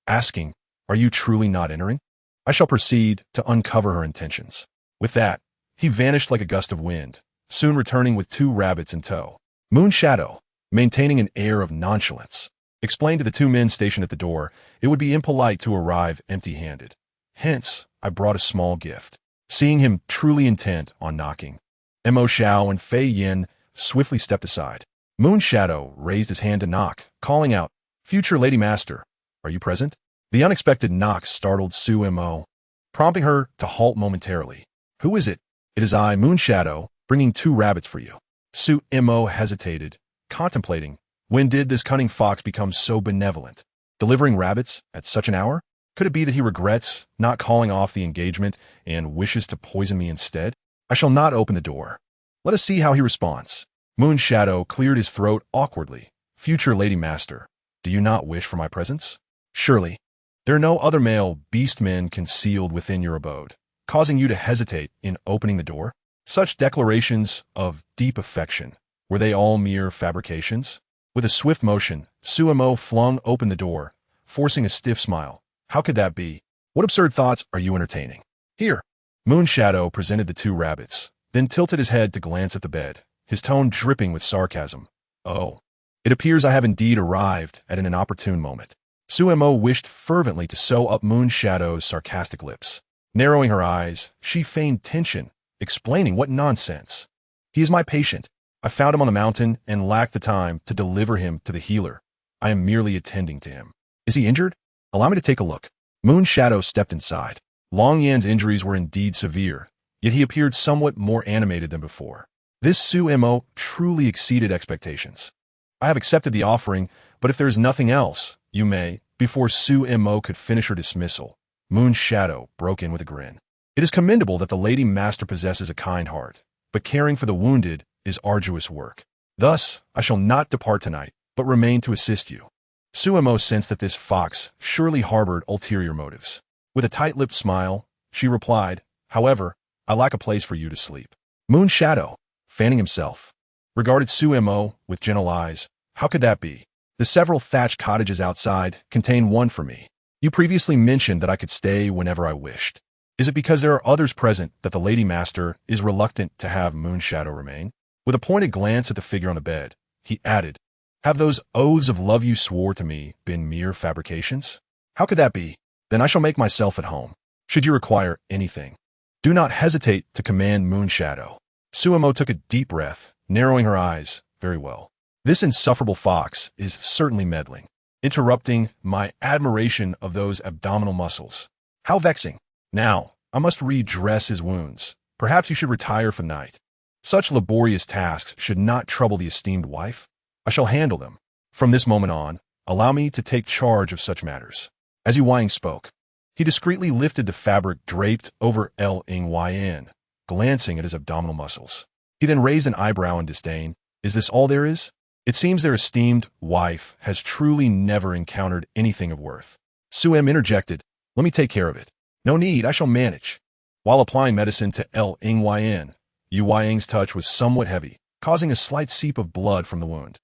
asking, "Are you truly not entering?" I shall proceed to uncover her intentions. With that, he vanished like a gust of wind, soon returning with 2 rabbits in tow. Moon Shadow, maintaining an air of nonchalance, explained to the 2 men stationed at the door it would be impolite to arrive empty-handed. Hence, I brought a small gift. Seeing him truly intent on knocking, Mo Xiao and Fei Yin swiftly stepped aside. Moon Shadow raised his hand to knock, calling out, "Future Lady Master, are you present?" The unexpected knock startled Su Mo, prompting her to halt momentarily. "Who is it?" "It is I, Moon Shadow, bringing 2 rabbits for you." Su Mo hesitated, contemplating, when did this cunning fox become so benevolent? Delivering rabbits at such an hour? Could it be that he regrets not calling off the engagement and wishes to poison me instead? I shall not open the door. Let us see how he responds. Moon Shadow cleared his throat awkwardly. "Future Lady Master, do you not wish for my presence? Surely, there are no other male beastmen concealed within your abode, causing you to hesitate in opening the door? Such declarations of deep affection, were they all mere fabrications?" With a swift motion, Su Mo flung open the door, forcing a stiff smile. "How could that be? What absurd thoughts are you entertaining? Here." Moon Shadow presented the 2 rabbits, then tilted his head to glance at the bed, his tone dripping with sarcasm. "Oh, it appears I have indeed arrived at an inopportune moment." Su Mo wished fervently to sew up Moon Shadow's sarcastic lips. Narrowing her eyes, she feigned tension, explaining what nonsense. "He is my patient. I found him on the mountain and lacked the time to deliver him to the healer. I am merely attending to him. Is he injured? Allow me to take a look." Moon Shadow stepped inside. Long Yan's injuries were indeed severe, yet he appeared somewhat more animated than before. This Su Mo truly exceeded expectations. "I have accepted the offering, but if there is nothing else, you may." Before Su Mo could finish her dismissal, Moon Shadow broke in with a grin. "It is commendable that the Lady Master possesses a kind heart, but caring for the wounded is arduous work. Thus, I shall not depart tonight, but remain to assist you." Su Mo sensed that this fox surely harbored ulterior motives. With a tight-lipped smile, she replied, "However, I lack a place for you to sleep." Moon Shadow, fanning himself, regarded Su Mo with gentle eyes. "How could that be? The several thatched cottages outside contain one for me. You previously mentioned that I could stay whenever I wished. Is it because there are others present that the Lady Master is reluctant to have Moon Shadow remain?" With a pointed glance at the figure on the bed, he added, "Have those oaths of love you swore to me been mere fabrications? How could that be? Then I shall make myself at home. Should you require anything, do not hesitate to command Moon Shadow." Su Mo took a deep breath, narrowing her eyes. "Very well. This insufferable fox is certainly meddling, interrupting my admiration of those abdominal muscles. How vexing. Now, I must redress his wounds. Perhaps you should retire for the night. Such laborious tasks should not trouble the esteemed wife. I shall handle them. From this moment on, allow me to take charge of such matters." As Yu Wang spoke, he discreetly lifted the fabric draped over Ling, glancing at his abdominal muscles. He then raised an eyebrow in disdain. "Is this all there is? It seems their esteemed wife has truly never encountered anything of worth." Su M interjected, "Let me take care of it." "No need, I shall manage." While applying medicine to Ling, Yu Wang's touch was somewhat heavy, causing a slight seep of blood from the wound.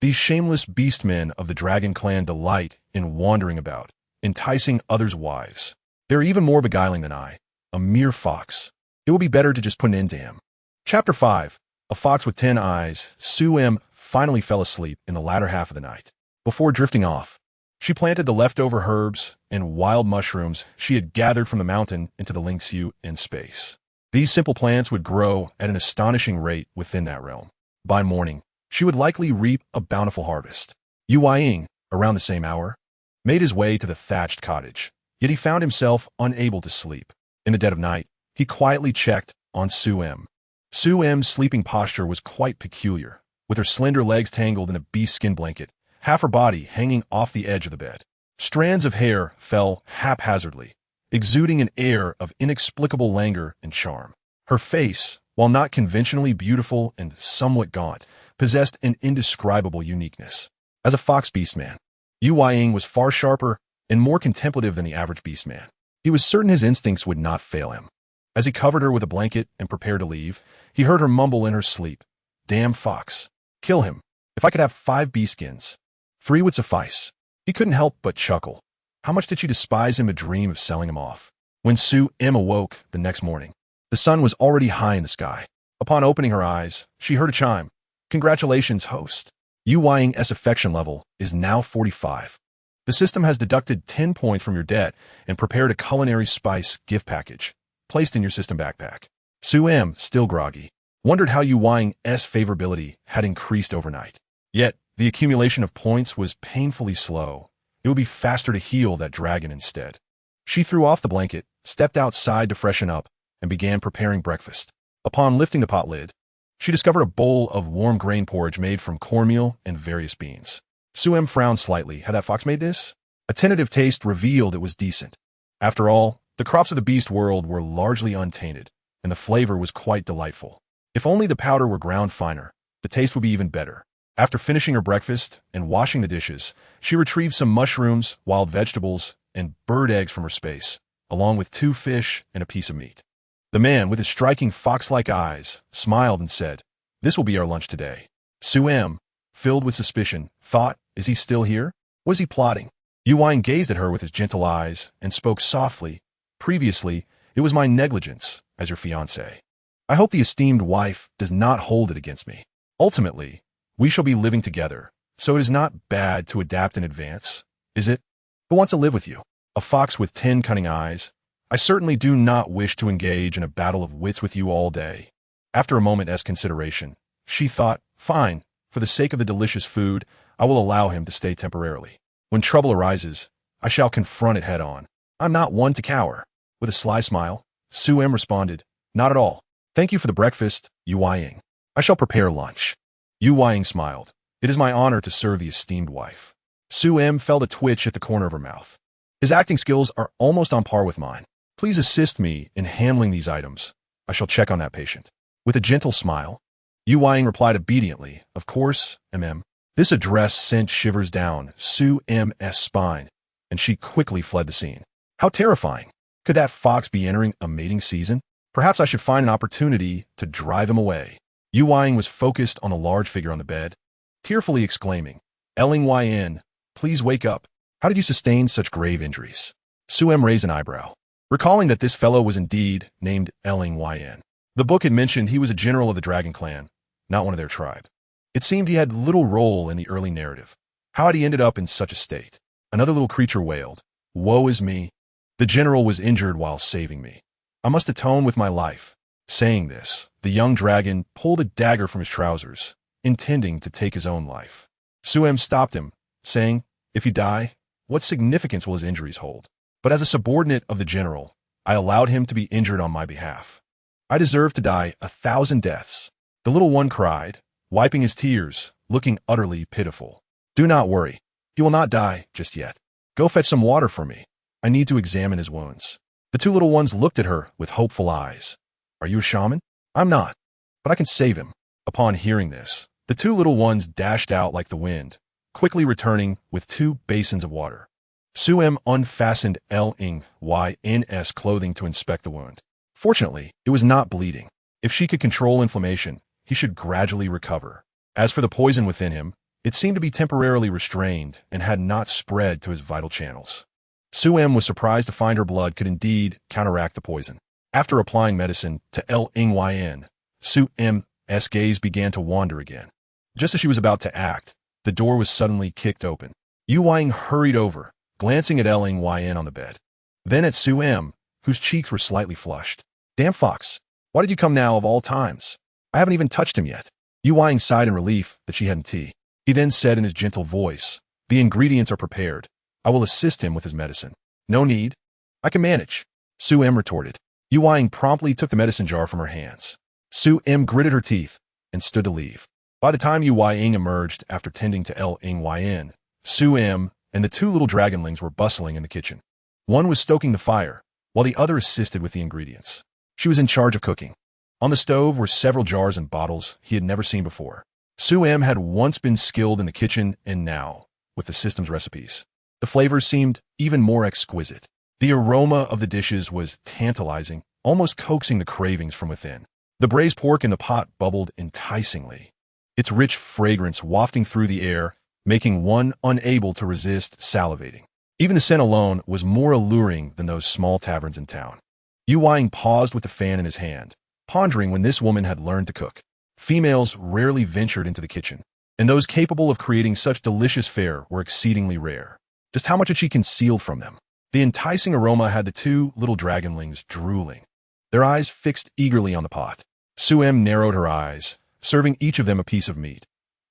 These shameless beastmen of the dragon clan delight in wandering about, enticing others' wives. They're even more beguiling than I, a mere fox. It will be better to just put an end to him. Chapter 5. A Fox with 10 Eyes. Sue M. finally fell asleep in the latter half of the night. Before drifting off, she planted the leftover herbs and wild mushrooms she had gathered from the mountain into the Lynx U in space. These simple plants would grow at an astonishing rate within that realm. By morning, she would likely reap a bountiful harvest. Yu Ying, around the same hour, made his way to the thatched cottage, yet he found himself unable to sleep. In the dead of night, he quietly checked on Sue M. Sue M's sleeping posture was quite peculiar, with her slender legs tangled in a beastskin blanket, half her body hanging off the edge of the bed. Strands of hair fell haphazardly, exuding an air of inexplicable languor and charm. Her face, while not conventionally beautiful and somewhat gaunt, possessed an indescribable uniqueness. As a fox beastman, Yu Ying was far sharper and more contemplative than the average beastman. He was certain his instincts would not fail him. As he covered her with a blanket and prepared to leave, he heard her mumble in her sleep, "Damn fox. Kill him. If I could have 5 beastskins, 3 would suffice." He couldn't help but chuckle. How much did she despise him to dream of selling him off? When Sue M. awoke the next morning, the sun was already high in the sky. Upon opening her eyes, she heard a chime. "Congratulations, host. Yu Ying's affection level is now 45. The system has deducted 10 points from your debt and prepared a culinary spice gift package, placed in your system backpack." Sue M., still groggy, wondered how Yu Ying's favorability had increased overnight. Yet, the accumulation of points was painfully slow. It would be faster to heal that dragon instead. She threw off the blanket, stepped outside to freshen up, and began preparing breakfast. Upon lifting the pot lid, she discovered a bowl of warm grain porridge made from cornmeal and various beans. Sue M. frowned slightly. Had that fox made this? A tentative taste revealed it was decent. After all, the crops of the beast world were largely untainted, and the flavor was quite delightful. If only the powder were ground finer, the taste would be even better. After finishing her breakfast and washing the dishes, she retrieved some mushrooms, wild vegetables, and bird eggs from her space, along with 2 fish and a piece of meat. The man, with his striking fox-like eyes, smiled and said, "This will be our lunch today." Sue M., filled with suspicion, thought, "Is he still here? Was he plotting?" Yu Ying gazed at her with his gentle eyes and spoke softly. "Previously, it was my negligence as your fiancé. I hope the esteemed wife does not hold it against me. Ultimately, we shall be living together, so it is not bad to adapt in advance, is it? Who wants to live with you? A fox with 10 cunning eyes? I certainly do not wish to engage in a battle of wits with you all day." After a moment's consideration, she thought, "Fine, for the sake of the delicious food, I will allow him to stay temporarily. When trouble arises, I shall confront it head on. I'm not one to cower." With a sly smile, Sue M. responded, "Not at all. Thank you for the breakfast, Yu Ying. I shall prepare lunch." Yu Ying smiled. "It is my honor to serve the esteemed wife." Sue M. felt a twitch at the corner of her mouth. "His acting skills are almost on par with mine. Please assist me in handling these items. I shall check on that patient." With a gentle smile, Yu Ying replied obediently, "Of course, MM." This address sent shivers down Sue M.'s spine, and she quickly fled the scene. How terrifying. Could that fox be entering a mating season? Perhaps I should find an opportunity to drive him away. Yu Ying was focused on the large figure on the bed, tearfully exclaiming, "Ling Yin, please wake up. How did you sustain such grave injuries?" Sue M. raised an eyebrow, recalling that this fellow was indeed named Ling Yin. The book had mentioned he was a general of the Dragon Clan, not one of their tribe. It seemed he had little role in the early narrative. How had he ended up in such a state? Another little creature wailed, "Woe is me. The general was injured while saving me. I must atone with my life." Saying this, the young dragon pulled a dagger from his trousers, intending to take his own life. Sue M. stopped him, saying, "If you die, what significance will his injuries hold? But as a subordinate of the general, I allowed him to be injured on my behalf. I deserve to die 1,000 deaths." The little one cried, wiping his tears, looking utterly pitiful. "Do not worry. He will not die just yet. Go fetch some water for me. I need to examine his wounds." The 2 little ones looked at her with hopeful eyes. "Are you a shaman?" "I'm not, but I can save him." Upon hearing this, the 2 little ones dashed out like the wind, quickly returning with 2 basins of water. Sue M. unfastened Ling Yin's clothing to inspect the wound. Fortunately, it was not bleeding. If she could control inflammation, he should gradually recover. As for the poison within him, It seemed to be temporarily restrained and had not spread to his vital channels. Su M was surprised to find her blood could indeed counteract the poison. After applying medicine to Lyn, Su M's gaze began to wander again. Just as she was about to act, the door was suddenly kicked open. Yu Wang hurried over, glancing at Lyn on the bed. Then at Su M, whose cheeks were slightly flushed. Damn fox, why did you come now of all times? I haven't even touched him yet. Yu Wang sighed in relief that she hadn't tea. He then said in his gentle voice, the ingredients are prepared. I will assist him with his medicine. No need. I can manage. Su M retorted. Yu Wang promptly took the medicine jar from her hands. Su M gritted her teeth and stood to leave. By the time Yu Wang emerged after tending to Lyn, Su M and the two little dragonlings were bustling in the kitchen. One was stoking the fire, while the other assisted with the ingredients. She was in charge of cooking. On the stove were several jars and bottles he had never seen before. Su M had once been skilled in the kitchen and now, with the system's recipes, the flavors seemed even more exquisite. The aroma of the dishes was tantalizing, almost coaxing the cravings from within. The braised pork in the pot bubbled enticingly, its rich fragrance wafting through the air, making one unable to resist salivating. Even the scent alone was more alluring than those small taverns in town. Yu Wang paused with the fan in his hand, pondering when this woman had learned to cook. Females rarely ventured into the kitchen, and those capable of creating such delicious fare were exceedingly rare. Just how much had she concealed from them? The enticing aroma had the two little dragonlings drooling, their eyes fixed eagerly on the pot. Su M narrowed her eyes, serving each of them a piece of meat.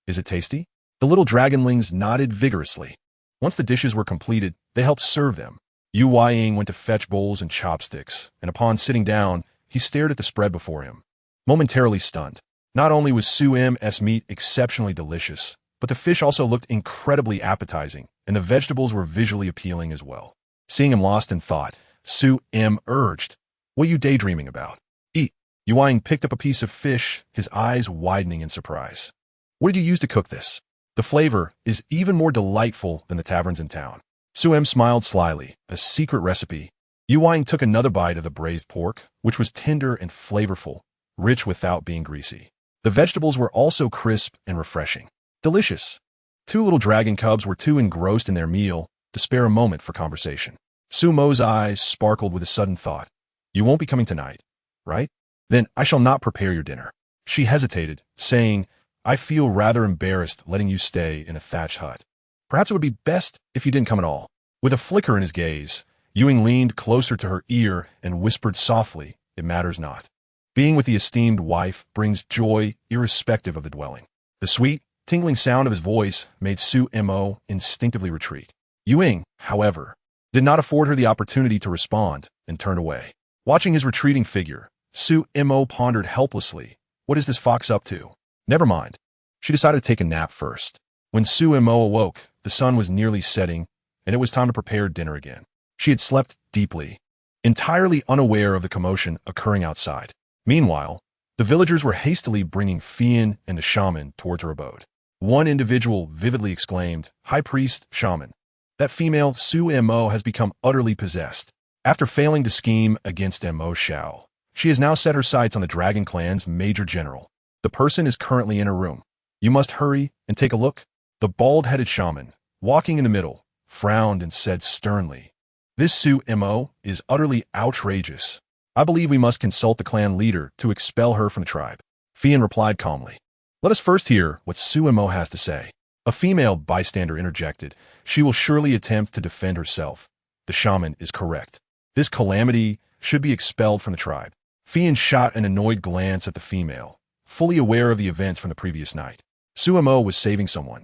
Is it tasty? The little dragonlings nodded vigorously. Once the dishes were completed, they helped serve them. Yu Wang went to fetch bowls and chopsticks, and upon sitting down, he stared at the spread before him, momentarily stunned. Not only was Su M's meat exceptionally delicious, but the fish also looked incredibly appetizing, and the vegetables were visually appealing as well. Seeing him lost in thought, Su M urged, What are you daydreaming about? Eat. Yu Wang picked up a piece of fish, his eyes widening in surprise. What did you use to cook this? The flavor is even more delightful than the taverns in town. Su M smiled slyly, a secret recipe. Yu Wang took another bite of the braised pork, which was tender and flavorful, rich without being greasy. The vegetables were also crisp and refreshing. Delicious. Two little dragon cubs were too engrossed in their meal to spare a moment for conversation. Su Mo's eyes sparkled with a sudden thought. You won't be coming tonight, right? Then I shall not prepare your dinner. She hesitated, saying, I feel rather embarrassed letting you stay in a thatched hut. Perhaps it would be best if you didn't come at all. With a flicker in his gaze, Ewing leaned closer to her ear and whispered softly, It matters not. Being with the esteemed wife brings joy irrespective of the dwelling. The sweet, tingling sound of his voice made Su Mo instinctively retreat. Ewing, however, did not afford her the opportunity to respond and turned away. Watching his retreating figure, Su Mo pondered helplessly, What is this fox up to? Never mind. She decided to take a nap first. When Su Mo awoke, the sun was nearly setting, and it was time to prepare dinner again. She had slept deeply, entirely unaware of the commotion occurring outside. Meanwhile, the villagers were hastily bringing Fian and the shaman towards her abode. One individual vividly exclaimed, High Priest, Shaman. That female Su Mo has become utterly possessed. After failing to scheme against Mo Shao, she has now set her sights on the Dragon Clan's Major General. The person is currently in her room. You must hurry and take a look. The bald-headed shaman, walking in the middle, frowned and said sternly, This Su Mo is utterly outrageous. I believe we must consult the clan leader to expel her from the tribe. Fian replied calmly. Let us first hear what Su Mo has to say. A female bystander interjected. She will surely attempt to defend herself. The shaman is correct. This calamity should be expelled from the tribe. Fian shot an annoyed glance at the female, fully aware of the events from the previous night. Su Mo was saving someone,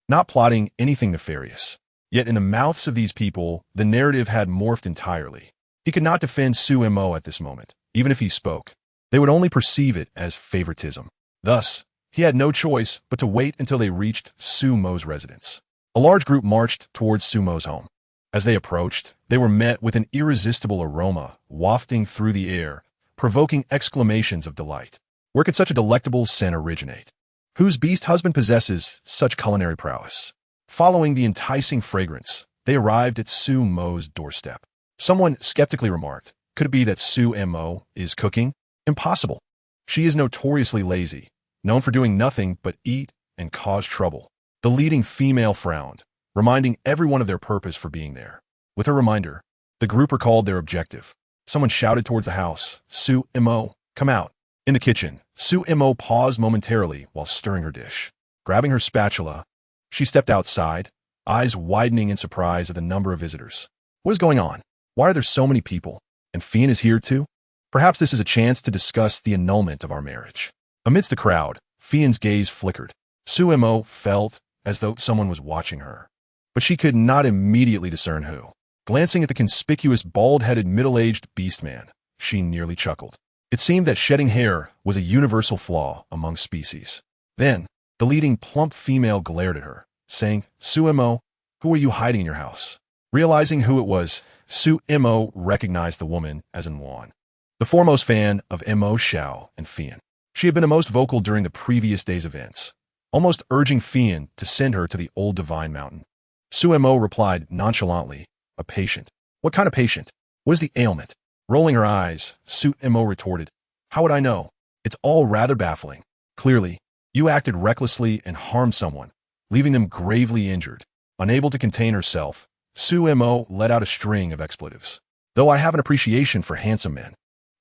not plotting anything nefarious. Yet in the mouths of these people, the narrative had morphed entirely. He could not defend Su Mo at this moment, even if he spoke. They would only perceive it as favoritism. Thus, he had no choice but to wait until they reached Su Mo's residence. A large group marched towards Su Mo's home. As they approached, they were met with an irresistible aroma wafting through the air, provoking exclamations of delight. Where could such a delectable scent originate? Whose beast husband possesses such culinary prowess? Following the enticing fragrance, they arrived at Su Mo's doorstep. Someone skeptically remarked, Could it be that Su Mo is cooking? Impossible. She is notoriously lazy, known for doing nothing but eat and cause trouble. The leading female frowned, reminding everyone of their purpose for being there. With her reminder, the group recalled their objective. Someone shouted towards the house, "Su Mo, come out." In the kitchen, Su Mo paused momentarily while stirring her dish. Grabbing her spatula, she stepped outside, eyes widening in surprise at the number of visitors. What is going on? Why are there so many people? And Fian is here too? Perhaps this is a chance to discuss the annulment of our marriage. Amidst the crowd, Fian's gaze flickered. Su Mo felt as though someone was watching her, but she could not immediately discern who. Glancing at the conspicuous bald-headed middle-aged beast man, she nearly chuckled. It seemed that shedding hair was a universal flaw among species. Then, the leading plump female glared at her, saying, "Su Mo, who are you hiding in your house?" Realizing who it was, Su Mo recognized the woman as Anwan, the foremost fan of Mo Xiao and Fian. She had been the most vocal during the previous day's events, almost urging Fian to send her to the old divine mountain. Su Mo replied nonchalantly, "A patient." "What kind of patient? What is the ailment?" Rolling her eyes, Su Mo retorted, "How would I know? It's all rather baffling. Clearly, you acted recklessly and harmed someone, leaving them gravely injured." Unable to contain herself, Su Mo let out a string of expletives. "Though I have an appreciation for handsome men,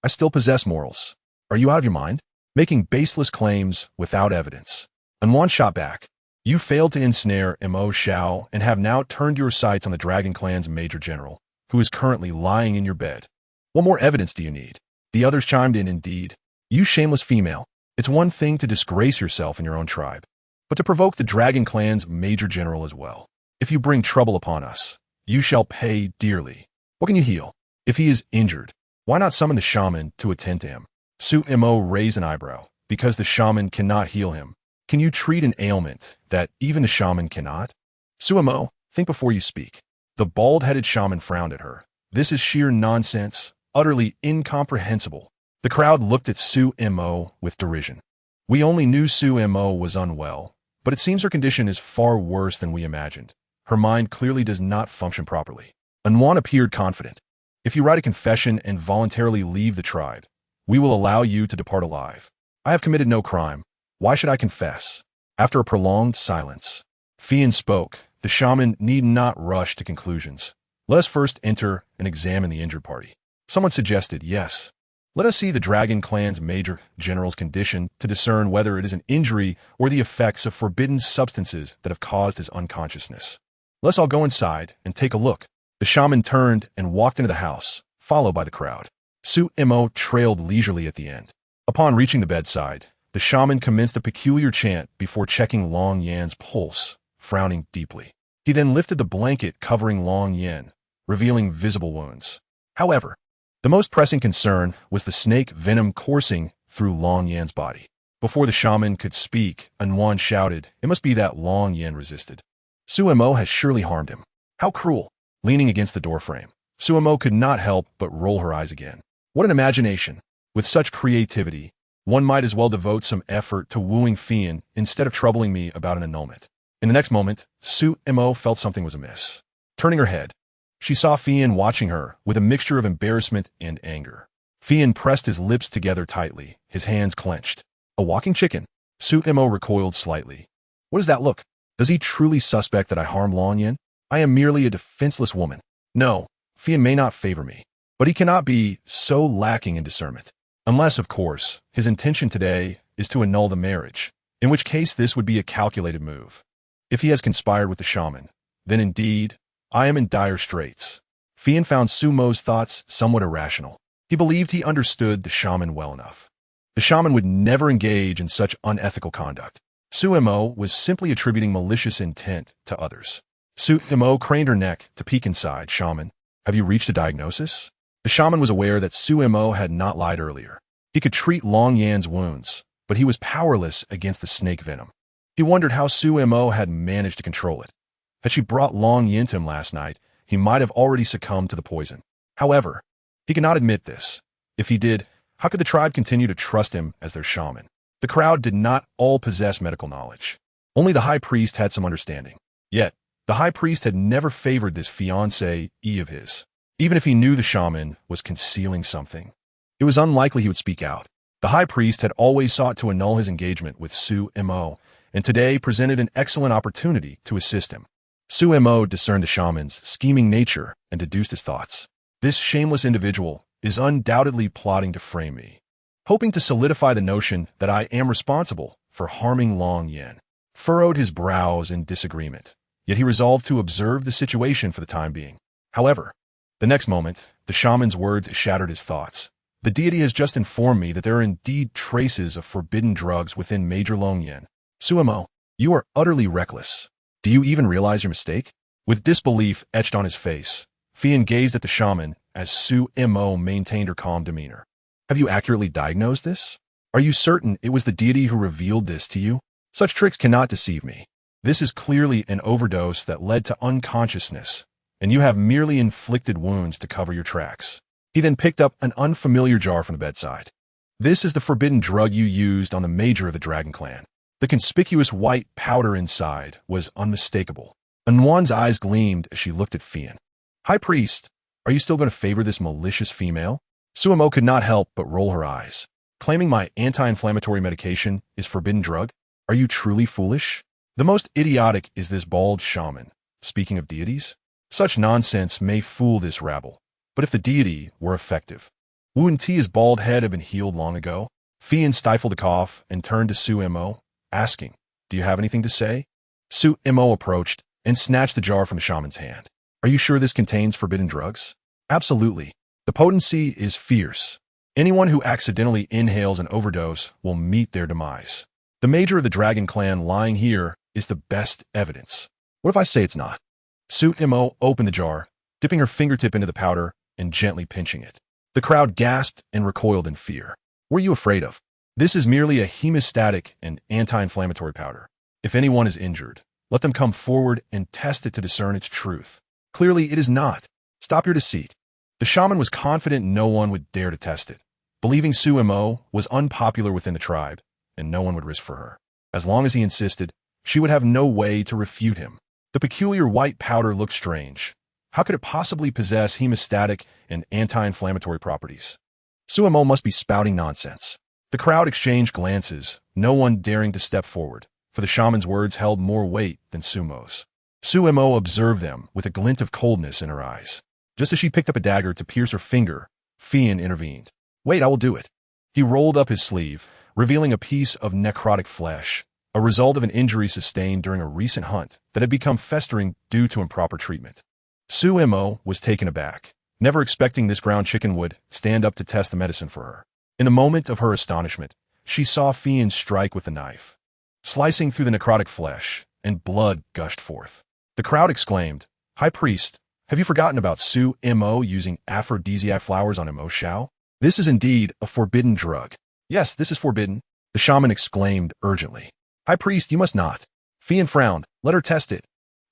I still possess morals. Are you out of your mind? Making baseless claims without evidence." Anwan shot back. "You failed to ensnare Mo Xiao and have now turned your sights on the Dragon Clan's Major General, who is currently lying in your bed. What more evidence do you need?" The others chimed in, "Indeed. You shameless female. It's one thing to disgrace yourself in your own tribe, but to provoke the Dragon Clan's Major General as well. If you bring trouble upon us, you shall pay dearly. What can you heal? If he is injured, why not summon the shaman to attend to him?" Su Mo raised an eyebrow. "Because the shaman cannot heal him, can you treat an ailment that even the shaman cannot?" "Su Mo, think before you speak." The bald-headed shaman frowned at her. "This is sheer nonsense, utterly incomprehensible." The crowd looked at Su Mo with derision. "We only knew Su Mo was unwell, but it seems her condition is far worse than we imagined. Her mind clearly does not function properly." Anwan appeared confident. "If you write a confession and voluntarily leave the tribe, we will allow you to depart alive. I have committed no crime. Why should I confess?" After a prolonged silence, Fian spoke. "The shaman need not rush to conclusions. Let us first enter and examine the injured party." Someone suggested, "Yes. Let us see the Dragon Clan's Major General's condition to discern whether it is an injury or the effects of forbidden substances that have caused his unconsciousness. Let's all go inside and take a look." The shaman turned and walked into the house, followed by the crowd. Su Mo trailed leisurely at the end. Upon reaching the bedside, the shaman commenced a peculiar chant before checking Long Yan's pulse, frowning deeply. He then lifted the blanket covering Long Yan, revealing visible wounds. However, the most pressing concern was the snake venom coursing through Long Yan's body. Before the shaman could speak, Anwan shouted, "It must be that Long Yan resisted. Su Mo has surely harmed him. How cruel!" Leaning against the doorframe, Su Mo could not help but roll her eyes again. What an imagination! With such creativity, one might as well devote some effort to wooing Fian instead of troubling me about an annulment. In the next moment, Su Mo felt something was amiss. Turning her head, she saw Fian watching her with a mixture of embarrassment and anger. Fian pressed his lips together tightly, his hands clenched. "A walking chicken?" Su Mo recoiled slightly. "What does that look? Does he truly suspect that I harmed Long Yan? I am merely a defenseless woman. No, Fian may not favor me, but he cannot be so lacking in discernment. Unless, of course, his intention today is to annul the marriage, in which case this would be a calculated move. If he has conspired with the shaman, then indeed, I am in dire straits." Fian found Su Mo's thoughts somewhat irrational. He believed he understood the shaman well enough. The shaman would never engage in such unethical conduct. Su Mo was simply attributing malicious intent to others. Su Mo craned her neck to peek inside. "Shaman, have you reached a diagnosis?" The shaman was aware that Su Mo had not lied earlier. He could treat Long Yan's wounds, but he was powerless against the snake venom. He wondered how Su Mo had managed to control it. Had she brought Long Yan to him last night, he might have already succumbed to the poison. However, he could not admit this. If he did, how could the tribe continue to trust him as their shaman? The crowd did not all possess medical knowledge. Only the high priest had some understanding. Yet, the high priest had never favored this fiancé of his. Even if he knew the shaman was concealing something, it was unlikely he would speak out. The high priest had always sought to annul his engagement with Su Mo, and today presented an excellent opportunity to assist him. Su Mo discerned the shaman's scheming nature and deduced his thoughts. This shameless individual is undoubtedly plotting to frame me, hoping to solidify the notion that I am responsible for harming Long Yen. Furrowed his brows in disagreement, yet he resolved to observe the situation for the time being. However, the next moment, the shaman's words shattered his thoughts. The deity has just informed me that there are indeed traces of forbidden drugs within Major Long Yen. Su Mo, you are utterly reckless. Do you even realize your mistake? With disbelief etched on his face, Fian gazed at the shaman as Su Mo maintained her calm demeanor. Have you accurately diagnosed this? Are you certain it was the deity who revealed this to you? Such tricks cannot deceive me. This is clearly an overdose that led to unconsciousness, and you have merely inflicted wounds to cover your tracks. He then picked up an unfamiliar jar from the bedside. This is the forbidden drug you used on the major of the Dragon Clan. The conspicuous white powder inside was unmistakable. Anwan's eyes gleamed as she looked at Fian. High Priest, are you still going to favor this malicious female? Su Mo could not help but roll her eyes. Claiming my anti-inflammatory medication is forbidden drug? Are you truly foolish? The most idiotic is this bald shaman. Speaking of deities, such nonsense may fool this rabble. But if the deity were effective, wouldn't his bald head have been healed long ago? Fian stifled a cough and turned to Su Mo, asking, do you have anything to say? Su Mo approached and snatched the jar from the shaman's hand. Are you sure this contains forbidden drugs? Absolutely. The potency is fierce. Anyone who accidentally inhales an overdose will meet their demise. The major of the Dragon Clan lying here is the best evidence. What if I say it's not? Su Mo opened the jar, dipping her fingertip into the powder and gently pinching it. The crowd gasped and recoiled in fear. What are you afraid of? This is merely a hemostatic and anti-inflammatory powder. If anyone is injured, let them come forward and test it to discern its truth. Clearly, it is not. Stop your deceit. The shaman was confident no one would dare to test it, believing Su Mo was unpopular within the tribe, and no one would risk for her. As long as he insisted, she would have no way to refute him. The peculiar white powder looked strange. How could it possibly possess hemostatic and anti-inflammatory properties? Su Mo must be spouting nonsense. The crowd exchanged glances, no one daring to step forward, for the shaman's words held more weight than Su Mo's. Su Mo observed them with a glint of coldness in her eyes. Just as she picked up a dagger to pierce her finger, Fian intervened. Wait, I will do it. He rolled up his sleeve, revealing a piece of necrotic flesh, a result of an injury sustained during a recent hunt that had become festering due to improper treatment. Su Mo was taken aback, never expecting this ground chicken would stand up to test the medicine for her. In a moment of her astonishment, she saw Fian strike with the knife, slicing through the necrotic flesh, and blood gushed forth. The crowd exclaimed, High Priest, have you forgotten about Su Mo using aphrodisiac flowers on Mo Shao? This is indeed a forbidden drug. Yes, this is forbidden, the shaman exclaimed urgently. High Priest, you must not. Fian frowned. Let her test it.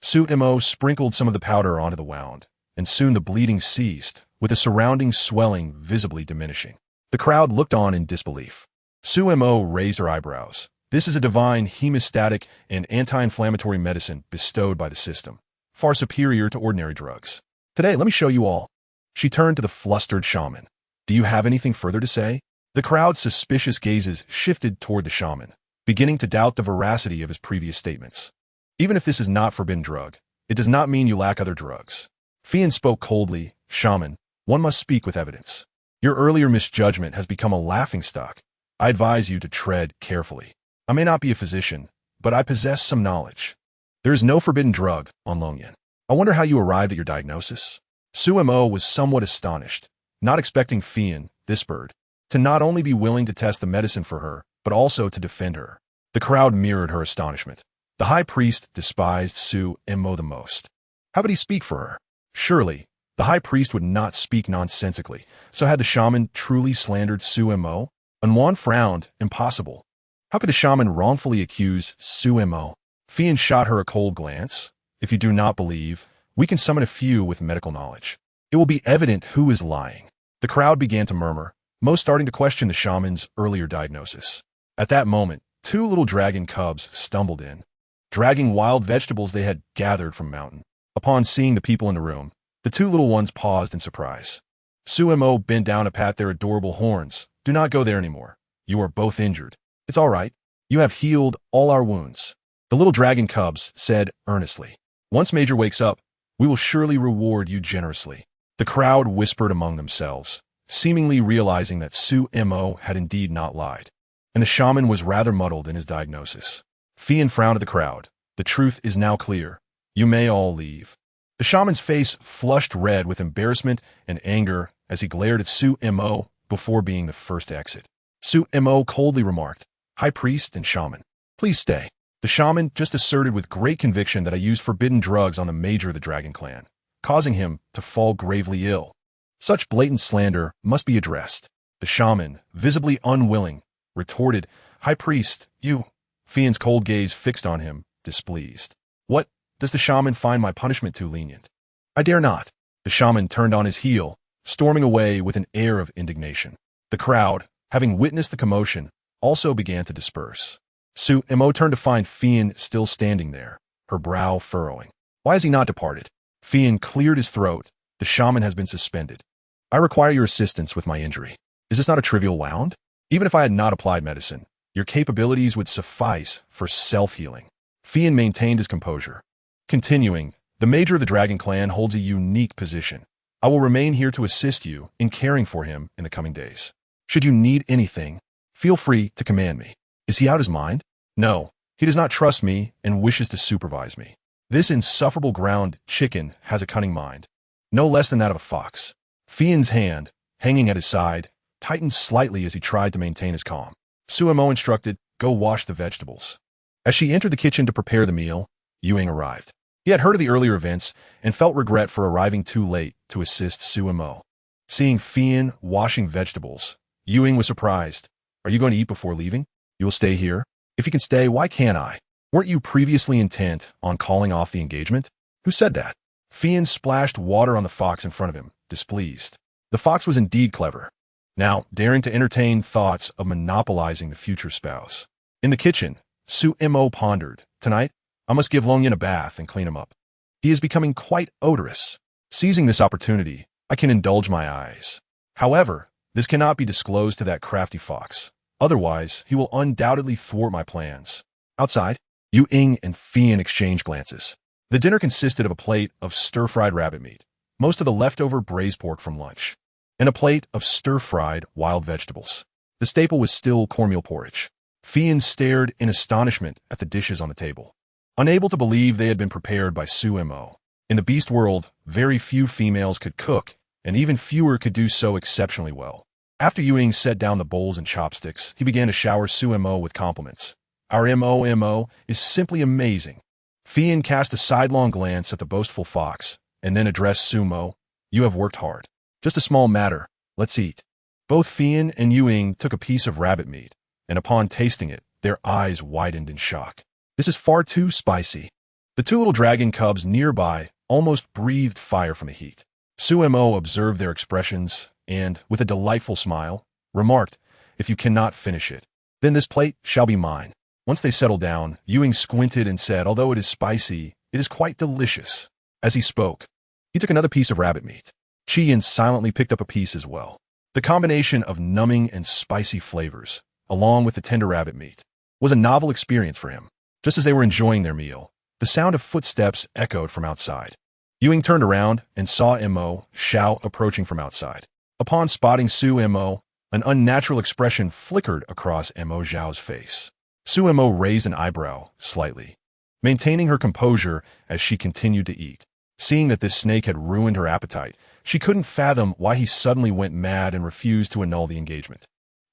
Su Mo sprinkled some of the powder onto the wound, and soon the bleeding ceased, with the surrounding swelling visibly diminishing. The crowd looked on in disbelief. Su Mo raised her eyebrows. This is a divine hemostatic and anti-inflammatory medicine bestowed by the system, far superior to ordinary drugs. Today, let me show you all. She turned to the flustered shaman. Do you have anything further to say? The crowd's suspicious gazes shifted toward the shaman, beginning to doubt the veracity of his previous statements. Even if this is not forbidden drug, it does not mean you lack other drugs. Fian spoke coldly. Shaman, one must speak with evidence. Your earlier misjudgment has become a laughingstock. I advise you to tread carefully. I may not be a physician, but I possess some knowledge. There is no forbidden drug on Long Yen. I wonder how you arrived at your diagnosis. Su Mo was somewhat astonished, not expecting Fian, this bird, to not only be willing to test the medicine for her, but also to defend her. The crowd mirrored her astonishment. The high priest despised Su Mo the most. How could he speak for her? Surely, the high priest would not speak nonsensically. So had the shaman truly slandered Su Mo? Anwan frowned. Impossible. How could a shaman wrongfully accuse Su Mo? Fian shot her a cold glance. If you do not believe, we can summon a few with medical knowledge. It will be evident who is lying. The crowd began to murmur, most starting to question the shaman's earlier diagnosis. At that moment, 2 little dragon cubs stumbled in, dragging wild vegetables they had gathered from mountain. Upon seeing the people in the room, the 2 little ones paused in surprise. Su Mo bent down to pat their adorable horns. Do not go there anymore. You are both injured. It's all right. You have healed all our wounds. The little dragon cubs said earnestly. Once Major wakes up, we will surely reward you generously. The crowd whispered among themselves, seemingly realizing that Su-mo had indeed not lied. And the shaman was rather muddled in his diagnosis. Fian frowned at the crowd. The truth is now clear. You may all leave. The shaman's face flushed red with embarrassment and anger as he glared at Su-mo before being the first to exit. Su-mo coldly remarked, High Priest and Shaman, please stay. The shaman just asserted with great conviction that I used forbidden drugs on the major of the Dragon Clan, causing him to fall gravely ill. Such blatant slander must be addressed. The shaman, visibly unwilling, retorted, High Priest, you. Fian's cold gaze fixed on him, displeased. What? Does the shaman find my punishment too lenient? I dare not. The shaman turned on his heel, storming away with an air of indignation. The crowd, having witnessed the commotion, also began to disperse. Su-mo turned to find Fian still standing there, her brow furrowing. Why has he not departed? Fian cleared his throat. The shaman has been suspended. I require your assistance with my injury. Is this not a trivial wound? Even if I had not applied medicine, your capabilities would suffice for self-healing. Fian maintained his composure. Continuing, the major of the Dragon Clan holds a unique position. I will remain here to assist you in caring for him in the coming days. Should you need anything, feel free to command me. Is he out his mind? No, he does not trust me and wishes to supervise me. This insufferable ground chicken has a cunning mind, no less than that of a fox. Fian's hand, hanging at his side, tightened slightly as he tried to maintain his calm. Su-mo instructed, go wash the vegetables. As she entered the kitchen to prepare the meal, Yuing arrived. He had heard of the earlier events and felt regret for arriving too late to assist Su-mo. Seeing Fian washing vegetables, Yuing was surprised. Are you going to eat before leaving? You will stay here? If you can stay, why can't I? Weren't you previously intent on calling off the engagement? Who said that? Fian splashed water on the fox in front of him, displeased. The fox was indeed clever, now daring to entertain thoughts of monopolizing the future spouse. In the kitchen, Su-mo pondered. Tonight, I must give Longyan a bath and clean him up. He is becoming quite odorous. Seizing this opportunity, I can indulge my eyes. However, this cannot be disclosed to that crafty fox. Otherwise, he will undoubtedly thwart my plans. Outside, Yuing and Fian exchanged glances. The dinner consisted of a plate of stir-fried rabbit meat, most of the leftover braised pork from lunch, and a plate of stir-fried wild vegetables. The staple was still cornmeal porridge. Fian stared in astonishment at the dishes on the table, unable to believe they had been prepared by Su-mo. In the beast world, very few females could cook, and even fewer could do so exceptionally well. After Yuing set down the bowls and chopsticks, he began to shower Su-mo with compliments. Our mo is simply amazing. Fian cast a sidelong glance at the boastful fox, and then addressed Su-mo. You have worked hard. Just a small matter. Let's eat. Both Fian and Yuing took a piece of rabbit meat, and upon tasting it, their eyes widened in shock. This is far too spicy. The two little dragon cubs nearby almost breathed fire from the heat. Su-mo observed their expressions and, with a delightful smile, remarked, If you cannot finish it, then this plate shall be mine. Once they settled down, Yuing squinted and said, Although it is spicy, it is quite delicious. As he spoke, he took another piece of rabbit meat. Qian silently picked up a piece as well. The combination of numbing and spicy flavors, along with the tender rabbit meat, was a novel experience for him. Just as they were enjoying their meal, the sound of footsteps echoed from outside. Yuing turned around and saw Mo Xiao approaching from outside. Upon spotting Su-mo, an unnatural expression flickered across Mo Xiao's face. Su-mo raised an eyebrow slightly, maintaining her composure as she continued to eat. Seeing that this snake had ruined her appetite, she couldn't fathom why he suddenly went mad and refused to annul the engagement.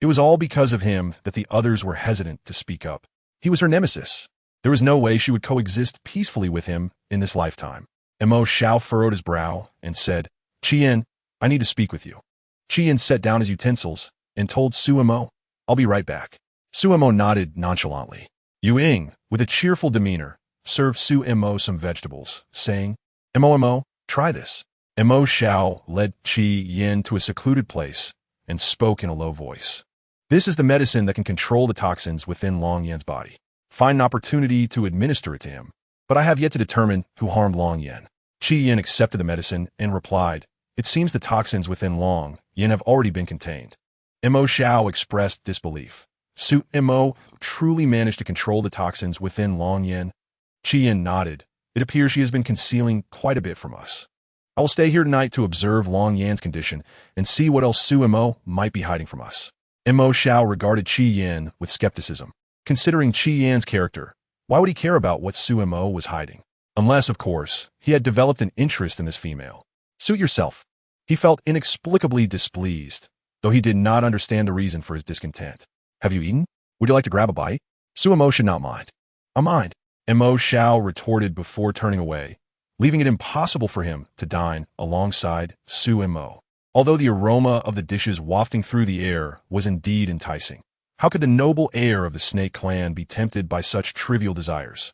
It was all because of him that the others were hesitant to speak up. He was her nemesis. There was no way she would coexist peacefully with him in this lifetime. Mo Xiao furrowed his brow and said, Qian, I need to speak with you. Qian set down his utensils and told Su-mo, I'll be right back. Su-mo nodded nonchalantly. Yuing, with a cheerful demeanor, served Su-mo some vegetables, saying, Mo, try this. Mo Xiao led Qian to a secluded place and spoke in a low voice. This is the medicine that can control the toxins within Longyan's body. Find an opportunity to administer it to him, but I have yet to determine who harmed Longyan. Qian accepted the medicine and replied, It seems the toxins within Longyan have already been contained. Mo Xiao expressed disbelief. Su Mo truly managed to control the toxins within Long Yin. Qi Yin nodded. It appears she has been concealing quite a bit from us. I will stay here tonight to observe Long Yan's condition and see what else Su Mo might be hiding from us. Mo Xiao regarded Qi Yin with skepticism. Considering Qi Yan's character, why would he care about what Su Mo was hiding? Unless, of course, he had developed an interest in this female. Suit yourself. He felt inexplicably displeased, though he did not understand the reason for his discontent. Have you eaten? Would you like to grab a bite? Su Mo should not mind. I mind. Mo Xiao retorted before turning away, leaving it impossible for him to dine alongside Su Mo. Although the aroma of the dishes wafting through the air was indeed enticing, how could the noble heir of the Snake clan be tempted by such trivial desires?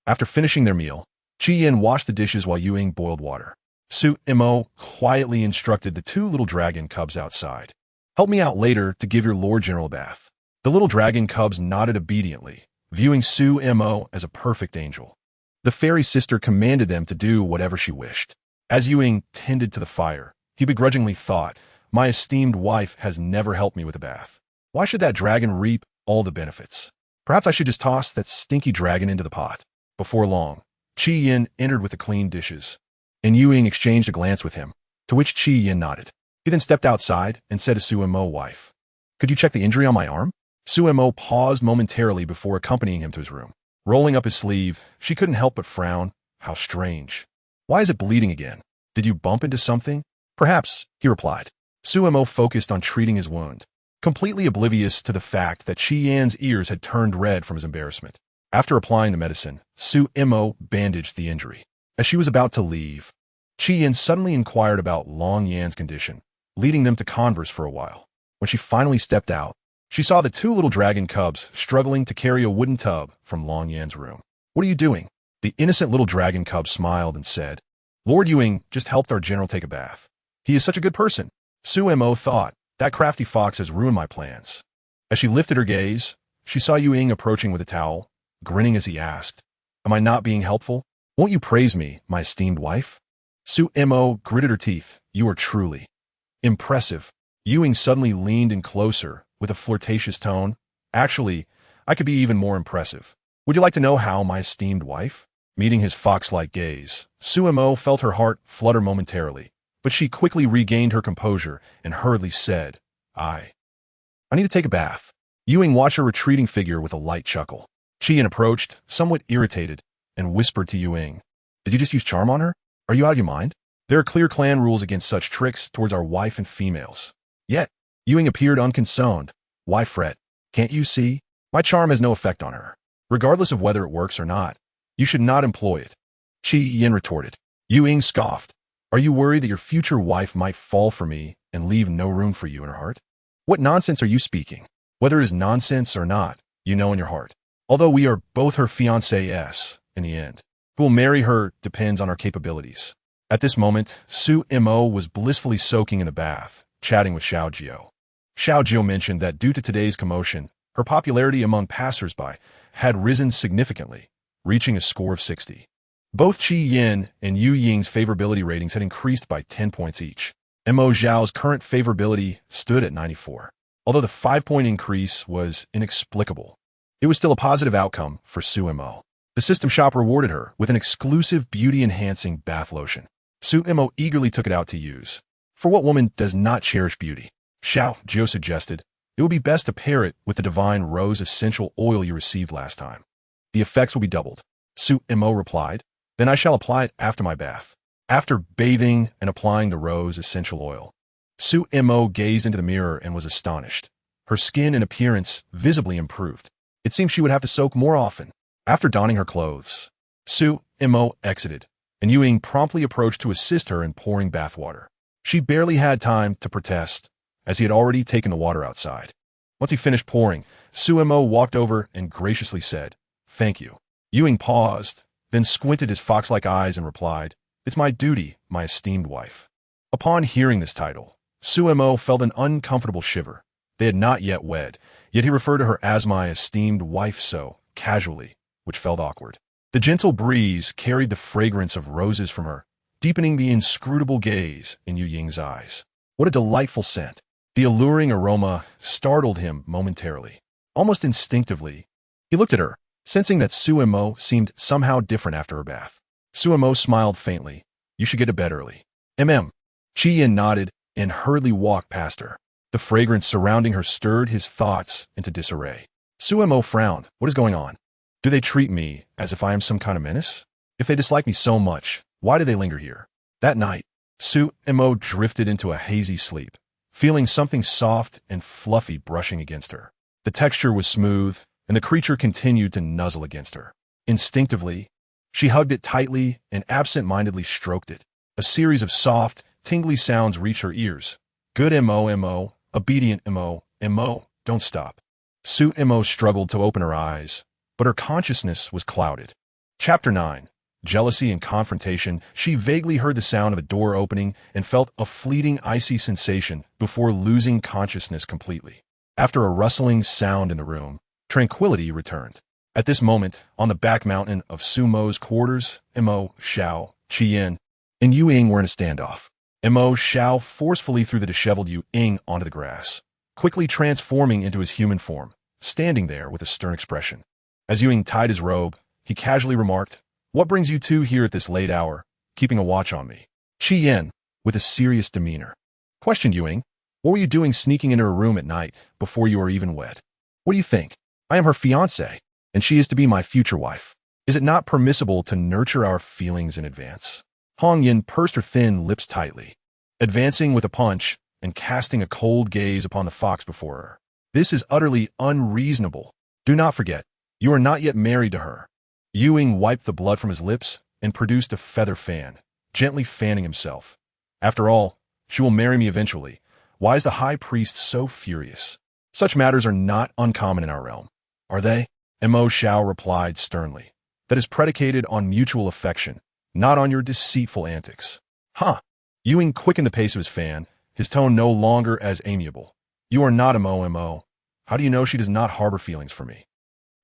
After finishing their meal, Qi Yin washed the dishes while Ying boiled water. Su Mo quietly instructed the two little dragon cubs outside. Help me out later to give your Lord General a bath. The little dragon cubs nodded obediently, viewing Su Mo as a perfect angel. The fairy sister commanded them to do whatever she wished. As Ying tended to the fire, he begrudgingly thought, my esteemed wife has never helped me with a bath. Why should that dragon reap all the benefits? Perhaps I should just toss that stinky dragon into the pot. Before long, Qi Yin entered with the clean dishes, and Ying exchanged a glance with him, to which Qi Yin nodded. He then stepped outside and said to Su Mo's wife, could you check the injury on my arm? Su Mo paused momentarily before accompanying him to his room. Rolling up his sleeve, she couldn't help but frown. How strange. Why is it bleeding again? Did you bump into something? Perhaps, he replied. Su Mo focused on treating his wound, completely oblivious to the fact that Qi Yan's ears had turned red from his embarrassment. After applying the medicine, Su Mo bandaged the injury. As she was about to leave, Qi Yin suddenly inquired about Long Yan's condition, leading them to converse for a while. When she finally stepped out, she saw the two little dragon cubs struggling to carry a wooden tub from Long Yan's room. What are you doing? The innocent little dragon cub smiled and said, Lord Ying just helped our general take a bath. He is such a good person. Su Mo thought, that crafty fox has ruined my plans. As she lifted her gaze, she saw Ying approaching with a towel, grinning as he asked, am I not being helpful? Won't you praise me, my esteemed wife? Su Mo gritted her teeth. You are truly impressive. Ying suddenly leaned in closer with a flirtatious tone. Actually, I could be even more impressive. Would you like to know how, my esteemed wife? Meeting his fox-like gaze, Su Mo felt her heart flutter momentarily, but she quickly regained her composure and hurriedly said, I need to take a bath. Ying watched her retreating figure with a light chuckle. Qi Yin approached, somewhat irritated, and whispered to Ying, did you just use charm on her? Are you out of your mind? There are clear clan rules against such tricks towards our wife and females. Yet, Ying appeared unconcerned. Why fret? Can't you see? My charm has no effect on her. Regardless of whether it works or not, you should not employ it. Qi Yin retorted. Ying scoffed. Are you worried that your future wife might fall for me and leave no room for you in her heart? What nonsense are you speaking? Whether it is nonsense or not, you know in your heart. Although we are both her fiancés in the end, who will marry her depends on our capabilities. At this moment, Su Mo was blissfully soaking in the bath, chatting with Xiao Jiao. Xiao Jiao mentioned that due to today's commotion, her popularity among passersby had risen significantly, reaching a score of 60. Both Qi Yin and Yu Ying's favorability ratings had increased by 10 points each. Mo Zhao's current favorability stood at 94. Although the 5-point increase was inexplicable, it was still a positive outcome for Su Mo. The system shop rewarded her with an exclusive beauty-enhancing bath lotion. Su Mo eagerly took it out to use. For what woman does not cherish beauty? Xiao Jiao suggested, it would be best to pair it with the divine rose essential oil you received last time. The effects will be doubled. Su Mo replied, then I shall apply it after my bath. After bathing and applying the rose essential oil, Su Mo gazed into the mirror and was astonished. Her skin and appearance visibly improved. It seemed she would have to soak more often. After donning her clothes, Su Mo exited, and Ying promptly approached to assist her in pouring bath water. She barely had time to protest, as he had already taken the water outside. Once he finished pouring, Su Mo walked over and graciously said, thank you. Ying paused, then squinted his fox-like eyes and replied, it's my duty, my esteemed wife. Upon hearing this title, Su Mo felt an uncomfortable shiver. They had not yet wed, yet he referred to her as my esteemed wife so casually, which felt awkward. The gentle breeze carried the fragrance of roses from her, deepening the inscrutable gaze in Yu Ying's eyes. What a delightful scent! The alluring aroma startled him momentarily. Almost instinctively, he looked at her, sensing that Suemo seemed somehow different after her bath. Suemo smiled faintly. You should get to bed early. Chi-Yin nodded and hurriedly walked past her. The fragrance surrounding her stirred his thoughts into disarray. Suemo frowned. What is going on? Do they treat me as if I am some kind of menace? If they dislike me so much, why do they linger here? That night, Suemo drifted into a hazy sleep, feeling something soft and fluffy brushing against her. The texture was smooth, and the creature continued to nuzzle against her. Instinctively, she hugged it tightly and absent-mindedly stroked it. A series of soft, tingly sounds reached her ears. Good mo, obedient mo, don't stop. Suemo struggled to open her eyes, but her consciousness was clouded. Chapter 9. Jealousy and confrontation. She vaguely heard the sound of a door opening and felt a fleeting icy sensation before losing consciousness completely. After a rustling sound in the room, tranquility returned. At this moment, on the back mountain of Sumo's quarters, Mo, Xiao, Chi-Yin, and Yu Ying were in a standoff. Mo Xiao forcefully threw the disheveled Yu Ying onto the grass, quickly transforming into his human form, standing there with a stern expression. As Yu Ying tied his robe, he casually remarked, "What brings you two here at this late hour, keeping a watch on me?" Chi-Yin, with a serious demeanor, questioned Yu Ying, "What were you doing sneaking into her room at night before you were even wed? What do you think? I am her fiancé, and she is to be my future wife. Is it not permissible to nurture our feelings in advance?" Hong Yin pursed her thin lips tightly, advancing with a punch and casting a cold gaze upon the fox before her. "This is utterly unreasonable. Do not forget, you are not yet married to her." Yu Ying wiped the blood from his lips and produced a feather fan, gently fanning himself. "After all, she will marry me eventually. Why is the high priest so furious? Such matters are not uncommon in our realm, are they?" Mo Xiao replied sternly. "That is predicated on mutual affection, not on your deceitful antics." "Huh." Yu Ying quickened the pace of his fan, his tone no longer as amiable. "You are not a Mo. How do you know she does not harbor feelings for me?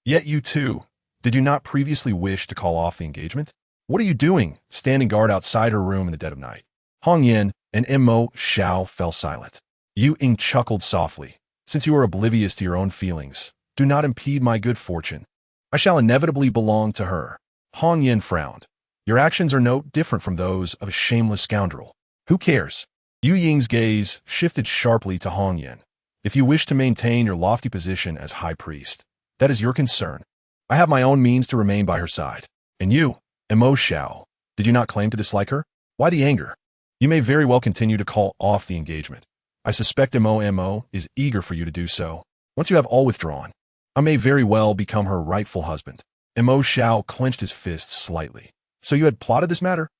Yet you too. Did you not previously wish to call off the engagement? What are you doing, standing guard outside her room in the dead of night?" Hong Yin and Mo Xiao fell silent. Yu Ying chuckled softly. "Since you are oblivious to your own feelings, do not impede my good fortune. I shall inevitably belong to her." Hong Yin frowned. "Your actions are no different from those of a shameless scoundrel. Who cares?" Yu Ying's gaze shifted sharply to Hong Yin. "If you wish to maintain your lofty position as high priest, that is your concern. I have my own means to remain by her side. And you, Mo Xiao, did you not claim to dislike her? Why the anger? You may very well continue to call off the engagement. I suspect Mo is eager for you to do so. Once you have all withdrawn, I may very well become her rightful husband." Mo Xiao clenched his fists slightly. "So you had plotted this matter?"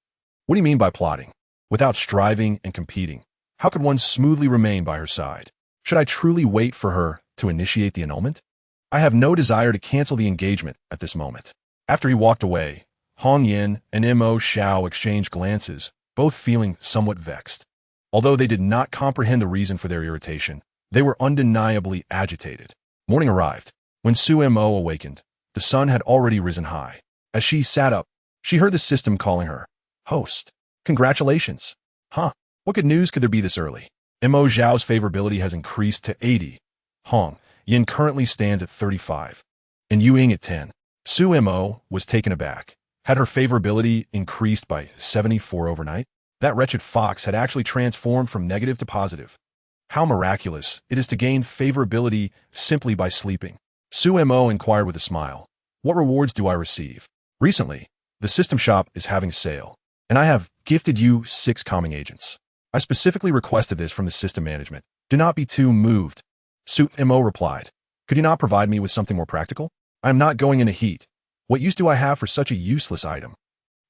"What do you mean by plotting? Without striving and competing, how could one smoothly remain by her side? Should I truly wait for her to initiate the annulment? I have no desire to cancel the engagement at this moment." After he walked away, Hong Yin and Mo Xiao exchanged glances, both feeling somewhat vexed. Although they did not comprehend the reason for their irritation, they were undeniably agitated. Morning arrived. When Suemo awakened, the sun had already risen high. As she sat up, she heard the system calling her, "Host, congratulations." "Huh, what good news could there be this early?" Mo Zhao's favorability has increased to 80. Hong Yin currently stands at 35, and Yu Ying at 10. Suemo was taken aback. Had her favorability increased by 74 overnight? That wretched fox had actually transformed from negative to positive. How miraculous it is to gain favorability simply by sleeping. Suemo inquired with a smile. "What rewards do I receive?" "Recently, the system shop is having a sale, and I have gifted you 6 calming agents. I specifically requested this from the system management. Do not be too moved." Suemo replied. "Could you not provide me with something more practical? I am not going into heat. What use do I have for such a useless item?"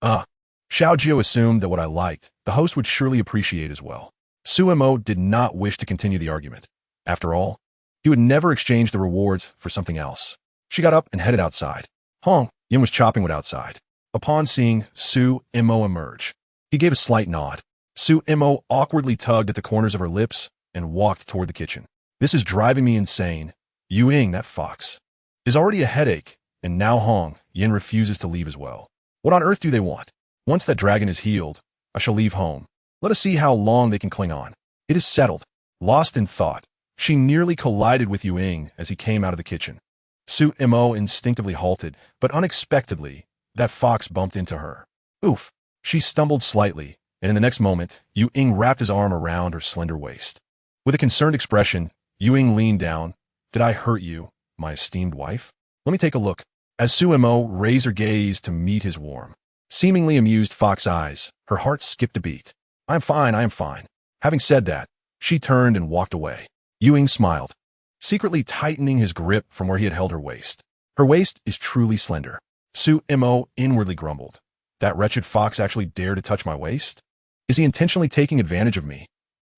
Xiao Jiu assumed that what I liked, the host would surely appreciate as well. Suemo did not wish to continue the argument. After all, he would never exchange the rewards for something else. She got up and headed outside. Hong Yin was chopping wood outside. Upon seeing Suemo emerge, he gave a slight nod. Suemo awkwardly tugged at the corners of her lips and walked toward the kitchen. "This is driving me insane. Yu Ying, that fox, is already a headache, and now Hong Yin refuses to leave as well. What on earth do they want? Once that dragon is healed, I shall leave home. Let us see how long they can cling on." It is settled. Lost in thought, She nearly collided with Ying as he came out of the kitchen. Su Mo instinctively halted, but unexpectedly, that fox bumped into her. Oof! She stumbled slightly, and in the next moment, Ying wrapped his arm around her slender waist. With a concerned expression, Ying leaned down. Did I hurt you, my esteemed wife? Let me take a look. As Su Mo raised her gaze to meet his warm, seemingly amused fox eyes, her heart skipped a beat. I am fine. Having said that, she turned and walked away. Ying smiled, secretly tightening his grip from where he had held her waist. Her waist is truly slender. Su Mo inwardly grumbled. That wretched fox actually dared to touch my waist? Is he intentionally taking advantage of me?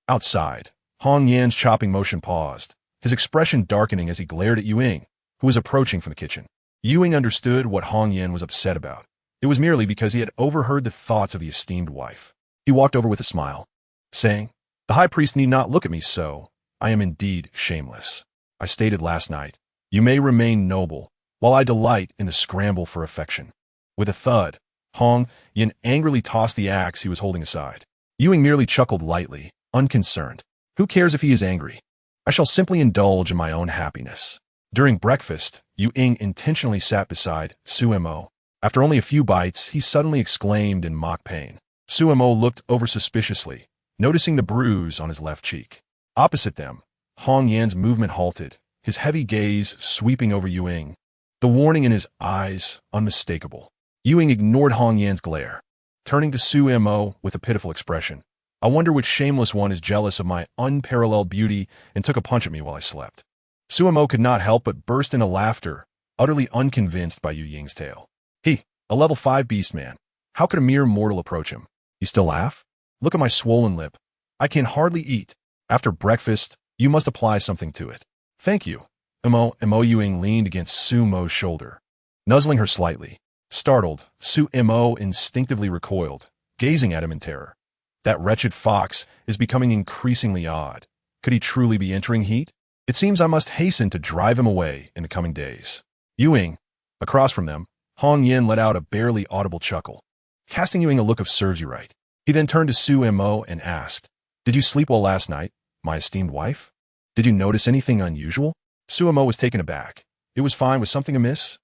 Outside, Hong Yan's chopping motion paused, his expression darkening as he glared at Ying, who was approaching from the kitchen. Ying understood what Hong Yan was upset about. It was merely because he had overheard the thoughts of the esteemed wife. He walked over with a smile, saying, The high priest need not look at me so. I am indeed shameless. I stated last night, you may remain noble, while I delight in the scramble for affection. With a thud, Hong Yan angrily tossed the axe he was holding aside. Ying merely chuckled lightly, unconcerned. Who cares if he is angry? I shall simply indulge in my own happiness. During breakfast, Ying intentionally sat beside Su Mo. After only a few bites, he suddenly exclaimed in mock pain. Su Mo looked over suspiciously, noticing the bruise on his left cheek. Opposite them, Hong Yan's movement halted, his heavy gaze sweeping over Ying. The warning in his eyes unmistakable. Ying ignored Hong Yan's glare, turning to Su Mo with a pitiful expression. I wonder which shameless one is jealous of my unparalleled beauty and took a punch at me while I slept. Su Mo could not help but burst into laughter, utterly unconvinced by Ying's tale. He, a level 5 beast man. How could a mere mortal approach him? You still laugh? Look at my swollen lip. I can hardly eat. After breakfast, you must apply something to it. Thank you. Mo Ying leaned against Su Mo's shoulder, nuzzling her slightly. Startled, Su Mo instinctively recoiled, gazing at him in terror. That wretched fox is becoming increasingly odd. Could he truly be entering heat? It seems I must hasten to drive him away in the coming days. Ying, across from them, Hong Yan let out a barely audible chuckle, casting Ying a look of serves you right. He then turned to Su Mo and asked, Did you sleep well last night, my esteemed wife? Did you notice anything unusual? Su Mo was taken aback. It was fine. Was something amiss?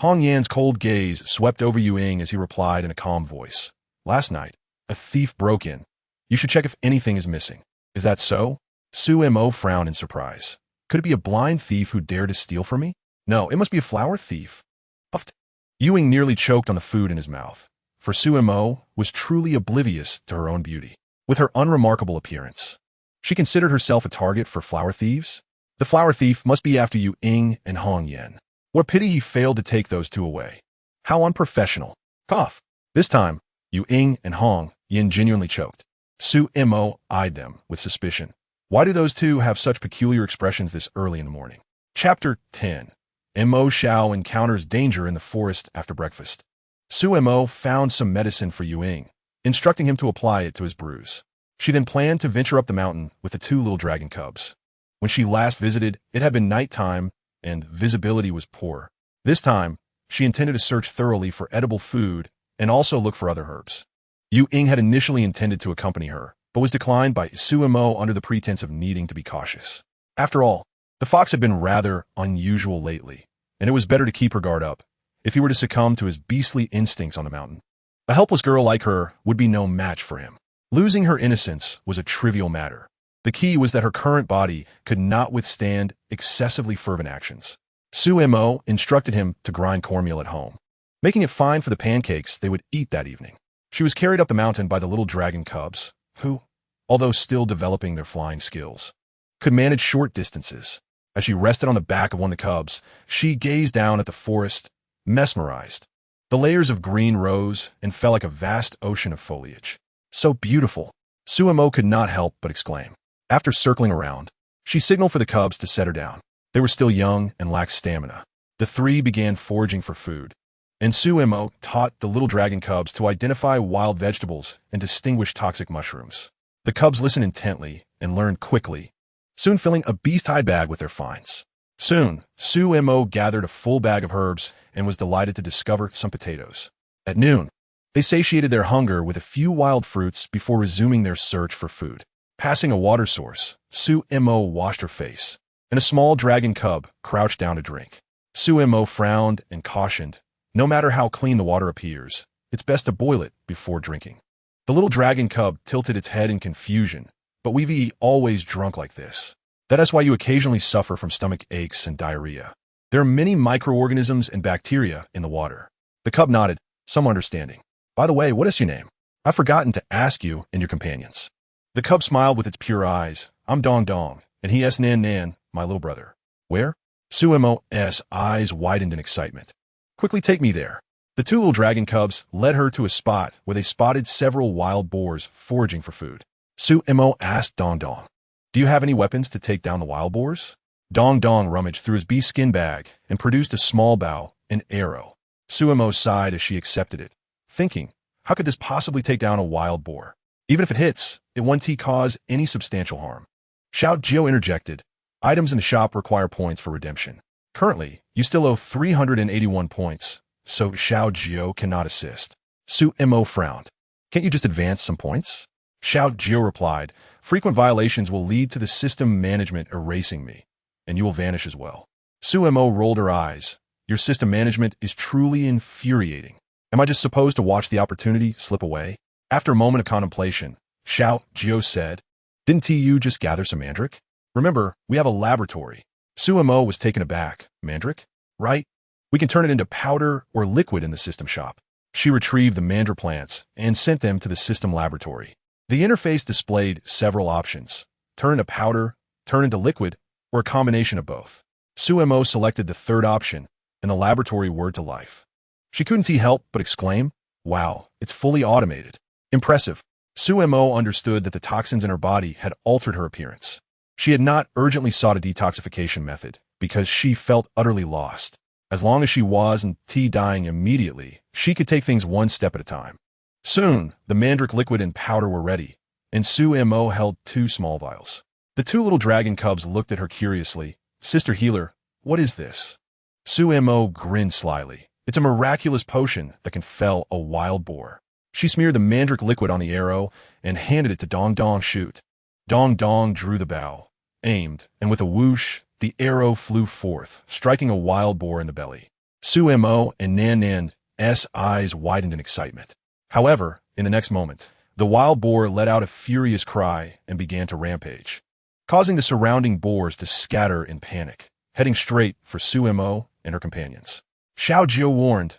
Hong Yan's cold gaze swept over Ying as he replied in a calm voice. Last night, a thief broke in. You should check if anything is missing. Is that so? Su Mo frowned in surprise. Could it be a blind thief who dared to steal from me? No, it must be a flower thief. Puffed. Ying nearly choked on the food in his mouth, for Su Mo was truly oblivious to her own beauty. With her unremarkable appearance, she considered herself a target for flower thieves. The flower thief must be after Ying and Hong Yan. What pity he failed to take those two away. How unprofessional. Cough. This time, Ying and Hong Yan genuinely choked. Su Mo eyed them with suspicion. Why do those two have such peculiar expressions this early in the morning? Chapter 10. Mo Xiao encounters danger in the forest after breakfast. Su Mo found some medicine for Ying, instructing him to apply it to his bruise. She then planned to venture up the mountain with the 2 little dragon cubs. When she last visited, it had been nighttime and visibility was poor. This time, she intended to search thoroughly for edible food and also look for other herbs. Ying had initially intended to accompany her, but was declined by Su Mo under the pretense of needing to be cautious. After all, the fox had been rather unusual lately, and it was better to keep her guard up if he were to succumb to his beastly instincts on the mountain. A helpless girl like her would be no match for him. Losing her innocence was a trivial matter. The key was that her current body could not withstand excessively fervent actions. Su Mo instructed him to grind cornmeal at home, making it fine for the pancakes they would eat that evening. She was carried up the mountain by the little dragon cubs, who, although still developing their flying skills, could manage short distances. As she rested on the back of one of the cubs, she gazed down at the forest, mesmerized. The layers of green rose and fell like a vast ocean of foliage. So beautiful! Su Mo could not help but exclaim. After circling around, she signaled for the cubs to set her down. They were still young and lacked stamina. The 3 began foraging for food, and Su Mo taught the little dragon cubs to identify wild vegetables and distinguish toxic mushrooms. The cubs listened intently and learned quickly, soon filling a beast-hide bag with their finds. Soon, Su Mo gathered a full bag of herbs and was delighted to discover some potatoes. At noon, they satiated their hunger with a few wild fruits before resuming their search for food. Passing a water source, Su Mo washed her face, and a small dragon cub crouched down to drink. Su Mo frowned and cautioned, no matter how clean the water appears, it's best to boil it before drinking. The little dragon cub tilted its head in confusion, but we've always drunk like this. That is why you occasionally suffer from stomach aches and diarrhea. There are many microorganisms and bacteria in the water. The cub nodded, some understanding. By the way, what is your name? I've forgotten to ask you and your companions. The cub smiled with its pure eyes. I'm Dong Dong, and he is Nan Nan, my little brother. Where? Su Mo's eyes widened in excitement. Quickly take me there. The two little dragon cubs led her to a spot where they spotted several wild boars foraging for food. Su Mo asked Dong Dong, do you have any weapons to take down the wild boars? Dong Dong rummaged through his beastskin bag and produced a small bow, an arrow. Su Mo sighed as she accepted it, thinking, how could this possibly take down a wild boar? Even if it hits, it won't cause any substantial harm. Xiao Jiao interjected, items in the shop require points for redemption. Currently, you still owe 381 points, so Xiao Jiao cannot assist. Su Mo frowned. Can't you just advance some points? Xiao Jiao replied, frequent violations will lead to the system management erasing me, and you will vanish as well. Su Mo rolled her eyes. Your system management is truly infuriating. Am I just supposed to watch the opportunity slip away? After a moment of contemplation, Xiao Jiao said, didn't you just gather some mandrake? Remember, we have a laboratory. Su Mo was taken aback. Mandrake? Right? We can turn it into powder or liquid in the system shop. She retrieved the mandrake plants and sent them to the system laboratory. The interface displayed several options. Turn into powder, turn into liquid, or a combination of both. Su Mo selected the third option, and the laboratory whirred to life. She couldn't help but exclaim, wow, it's fully automated. Impressive. Su Mo understood that the toxins in her body had altered her appearance. She had not urgently sought a detoxification method because she felt utterly lost. As long as she wasn't dying immediately, she could take things one step at a time. Soon, the mandrake liquid and powder were ready, and Su Mo held 2 small vials. The 2 little dragon cubs looked at her curiously. Sister Healer, what is this? Su Mo grinned slyly. It's a miraculous potion that can fell a wild boar. She smeared the mandrake liquid on the arrow and handed it to Dong Dong. Shoot. Dong Dong drew the bow, aimed, and with a whoosh, the arrow flew forth, striking a wild boar in the belly. Su Mo and Nan Nan's eyes widened in excitement. However, in the next moment, the wild boar let out a furious cry and began to rampage, causing the surrounding boars to scatter in panic, heading straight for Su Mo and her companions. Xiao Jiao warned,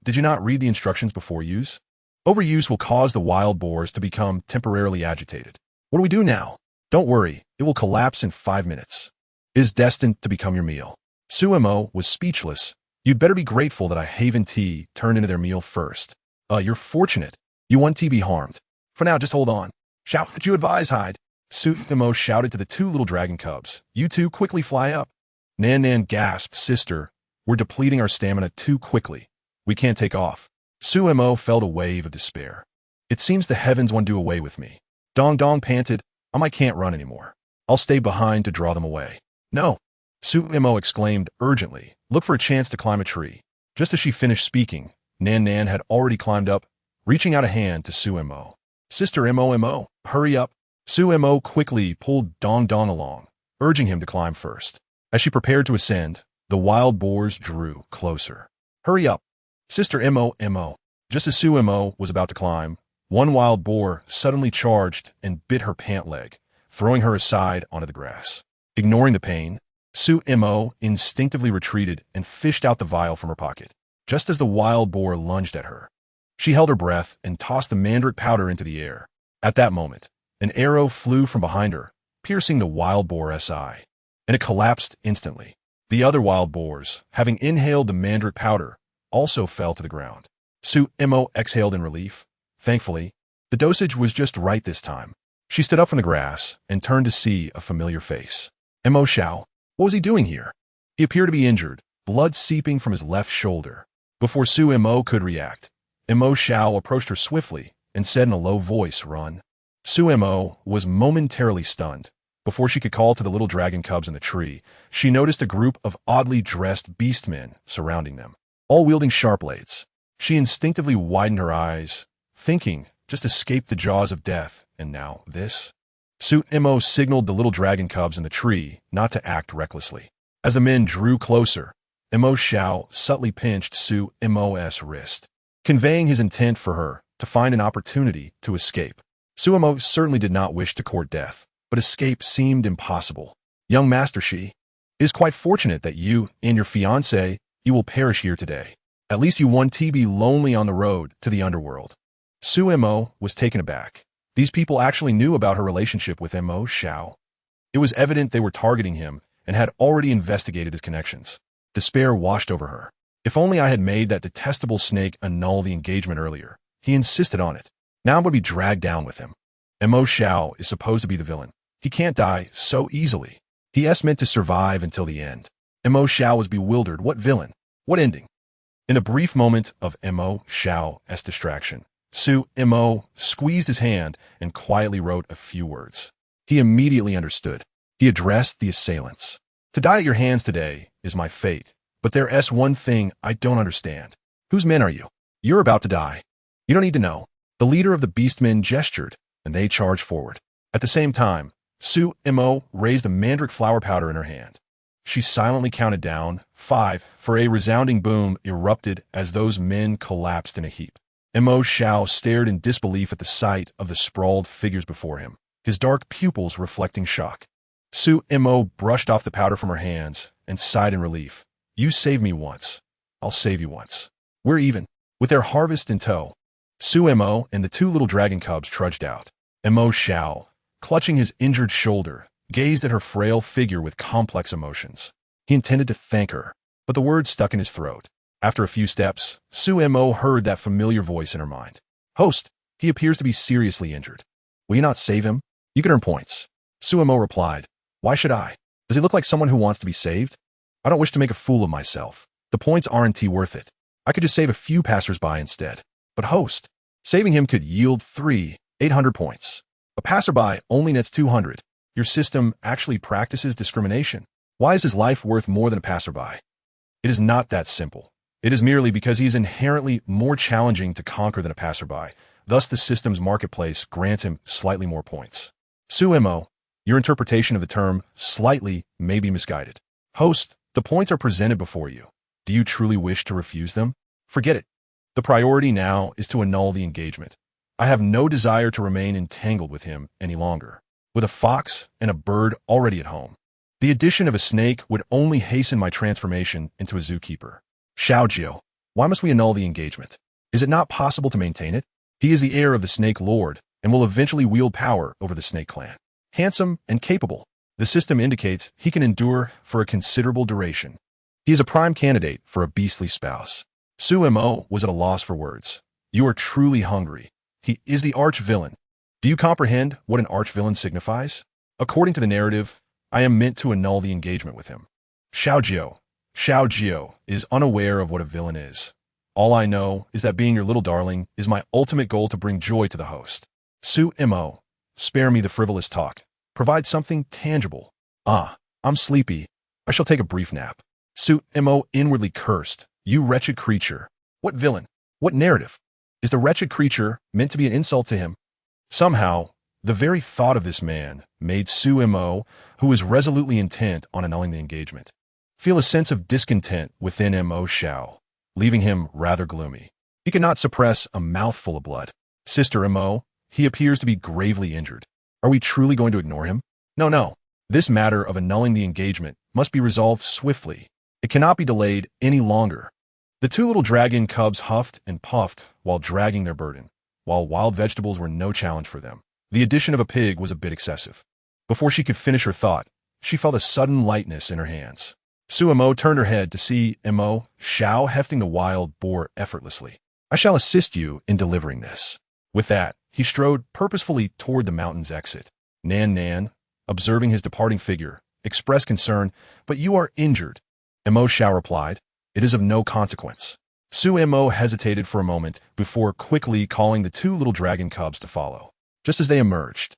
did you not read the instructions before use? Overuse will cause the wild boars to become temporarily agitated. What do we do now? Don't worry, it will collapse in 5 minutes. It is destined to become your meal. Su Mo was speechless. You'd better be grateful that I haven tea turned into their meal first. You're fortunate. You won't be harmed. For now, just hold on. Shout that you advise, hide. Su Mo shouted to the 2 little dragon cubs. You 2 quickly fly up. Nan Nan gasped, sister, we're depleting our stamina too quickly. We can't take off. Su Mo felt a wave of despair. It seems the heavens want to do away with me. Dong Dong panted, I can't run anymore. I'll stay behind to draw them away. No. Su Mo exclaimed urgently, look for a chance to climb a tree. Just as she finished speaking, Nan Nan had already climbed up, reaching out a hand to Su Mo. Sister Mo, hurry up. Su Mo quickly pulled Dong Dong along, urging him to climb first. As she prepared to ascend, the wild boars drew closer. Hurry up. Sister Mo. Just as Su Mo was about to climb, one wild boar suddenly charged and bit her pant leg, throwing her aside onto the grass. Ignoring the pain, Su Mo instinctively retreated and fished out the vial from her pocket, just as the wild boar lunged at her. She held her breath and tossed the mandrake powder into the air. At that moment, an arrow flew from behind her, piercing the wild boar's eye, and it collapsed instantly. The other wild boars, having inhaled the mandrake powder, also fell to the ground. Su Mo exhaled in relief. Thankfully, the dosage was just right this time. She stood up from the grass and turned to see a familiar face. Mo Xiao, what was he doing here? He appeared to be injured, blood seeping from his left shoulder. Before Su Mo could react, Mo Xiao approached her swiftly and said in a low voice, run. Su Mo was momentarily stunned. Before she could call to the little dragon cubs in the tree, she noticed a group of oddly dressed beastmen surrounding them, all wielding sharp blades. She instinctively widened her eyes, thinking, just escaped the jaws of death, and now this? Su Mo signaled the little dragon cubs in the tree not to act recklessly. As the men drew closer, Mo Xiao subtly pinched Su Mo's wrist, conveying his intent for her to find an opportunity to escape. Su Mo certainly did not wish to court death, but escape seemed impossible. Young master, she is quite fortunate that you and your fiancé, you will perish here today. At least you won't be lonely on the road to the underworld. Su Mo was taken aback. These people actually knew about her relationship with Mo Xiao. It was evident they were targeting him and had already investigated his connections. Despair washed over her. If only I had made that detestable snake annul the engagement earlier. He insisted on it. Now I'm going to be dragged down with him. Mo Xiao is supposed to be the villain. He can't die so easily. He is meant to survive until the end. Mo Xiao was bewildered. What villain? What ending? In the brief moment of Mo Xiao's distraction, Su Mo squeezed his hand and quietly wrote a few words. He immediately understood. He addressed the assailants. To die at your hands today is my fate, but there's one thing I don't understand. Whose men are you? You're about to die. You don't need to know. The leader of the Beastmen gestured, and they charged forward. At the same time, Su Mo raised a mandrake flower powder in her hand. She silently counted down 5, for a resounding boom erupted as those men collapsed in a heap. Mo Xiao stared in disbelief at the sight of the sprawled figures before him, his dark pupils reflecting shock. Su Mo brushed off the powder from her hands and sighed in relief. You saved me once. I'll save you once. We're even. With their harvest in tow, Su Mo and the 2 little dragon cubs trudged out. Mo Xiao, clutching his injured shoulder, gazed at her frail figure with complex emotions. He intended to thank her, but the words stuck in his throat. After a few steps, Su Mo heard that familiar voice in her mind. Host, he appears to be seriously injured. Will you not save him? You can earn points. Su Mo replied. Why should I? Does he look like someone who wants to be saved? I don't wish to make a fool of myself. The points aren't worth it. I could just save a few passersby instead. But host, saving him could yield 800 points. A passerby only nets 200. Your system actually practices discrimination. Why is his life worth more than a passerby? It is not that simple. It is merely because he is inherently more challenging to conquer than a passerby. Thus, the system's marketplace grants him slightly more points. Su Mo, your interpretation of the term slightly may be misguided. Host, the points are presented before you. Do you truly wish to refuse them? Forget it. The priority now is to annul the engagement. I have no desire to remain entangled with him any longer. With a fox and a bird already at home, the addition of a snake would only hasten my transformation into a zookeeper. Xiaojiu, why must we annul the engagement? Is it not possible to maintain it? He is the heir of the Snake Lord and will eventually wield power over the Snake Clan. Handsome and capable, the system indicates he can endure for a considerable duration. He is a prime candidate for a beastly spouse. Su Mo was at a loss for words. You are truly hungry. He is the arch-villain. Do you comprehend what an arch-villain signifies? According to the narrative, I am meant to annul the engagement with him. Xiaojiu is unaware of what a villain is. All I know is that being your little darling is my ultimate goal to bring joy to the host. Su Mo, spare me the frivolous talk. Provide something tangible. I'm sleepy. I shall take a brief nap. Su Mo inwardly cursed. You wretched creature. What villain? What narrative? Is the wretched creature meant to be an insult to him? Somehow, the very thought of this man made Su Mo, who was resolutely intent on annulling the engagement, feel a sense of discontent within Mo Xiao, leaving him rather gloomy. He could not suppress a mouthful of blood. Sister Mo, he appears to be gravely injured. Are we truly going to ignore him? No. This matter of annulling the engagement must be resolved swiftly. It cannot be delayed any longer. The 2 little dragon cubs huffed and puffed while dragging their burden, while wild vegetables were no challenge for them. The addition of a pig was a bit excessive. Before she could finish her thought, she felt a sudden lightness in her hands. Su Mo turned her head to see Mo Xiao hefting the wild boar effortlessly. I shall assist you in delivering this. With that, he strode purposefully toward the mountain's exit. Nan, observing his departing figure, expressed concern, but you are injured. Mo Xiao replied, it is of no consequence. Su Mo hesitated for a moment before quickly calling the 2 little dragon cubs to follow. Just as they emerged,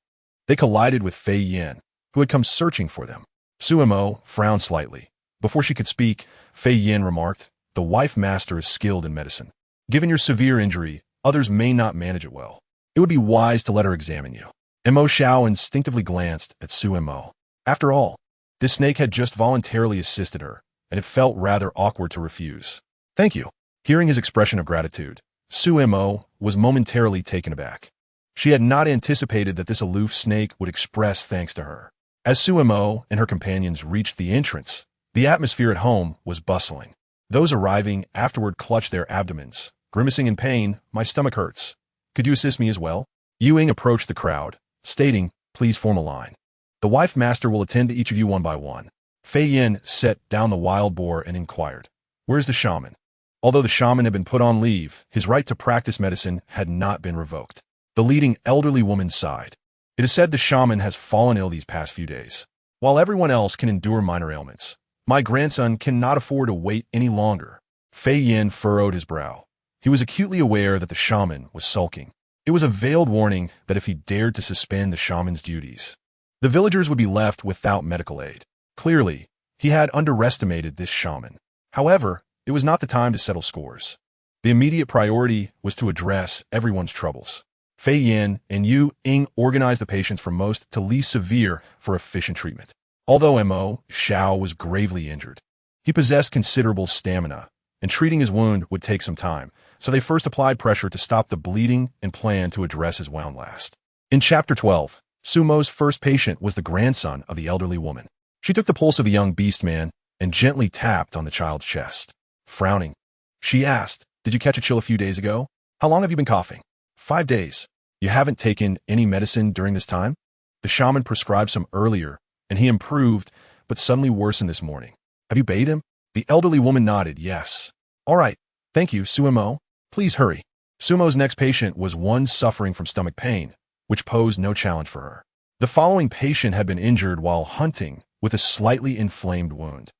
they collided with Fei Yan, who had come searching for them. Su Mo frowned slightly. Before she could speak, Fei Yan remarked, the wife master is skilled in medicine. Given your severe injury, others may not manage it well. It would be wise to let her examine you. Mo Xiao instinctively glanced at Su Mo. After all, this snake had just voluntarily assisted her, and it felt rather awkward to refuse. Thank you. Hearing his expression of gratitude, Su Mo was momentarily taken aback. She had not anticipated that this aloof snake would express thanks to her. As Su Mo and her companions reached the entrance, the atmosphere at home was bustling. Those arriving afterward clutched their abdomens, grimacing in pain. My stomach hurts. Could you assist me as well? Ying approached the crowd, stating, please form a line. The wife master will attend to each of you one by one. Fei Yin set down the wild boar and inquired, where's the shaman? Although the shaman had been put on leave, his right to practice medicine had not been revoked. The leading elderly woman sighed. It is said the shaman has fallen ill these past few days. While everyone else can endure minor ailments, my grandson cannot afford to wait any longer. Fei Yin furrowed his brow. He was acutely aware that the shaman was sulking. It was a veiled warning that if he dared to suspend the shaman's duties, the villagers would be left without medical aid. Clearly, he had underestimated this shaman. However, it was not the time to settle scores. The immediate priority was to address everyone's troubles. Fei Yin and Ying organized the patients from most to least severe for efficient treatment. Although Mo Xiao was gravely injured, he possessed considerable stamina, and treating his wound would take some time, so they first applied pressure to stop the bleeding and planned to address his wound last. In Chapter 12, Sumo's first patient was the grandson of the elderly woman. She took the pulse of the young beastman and gently tapped on the child's chest. Frowning, she asked, did you catch a chill a few days ago? How long have you been coughing? 5 days. You haven't taken any medicine during this time? The shaman prescribed some earlier, and he improved, but suddenly worsened this morning. Have you bathed him? The elderly woman nodded, yes. All right, thank you, Sumo. Please hurry. Sumo's next patient was one suffering from stomach pain, which posed no challenge for her. The following patient had been injured while hunting with a slightly inflamed wound.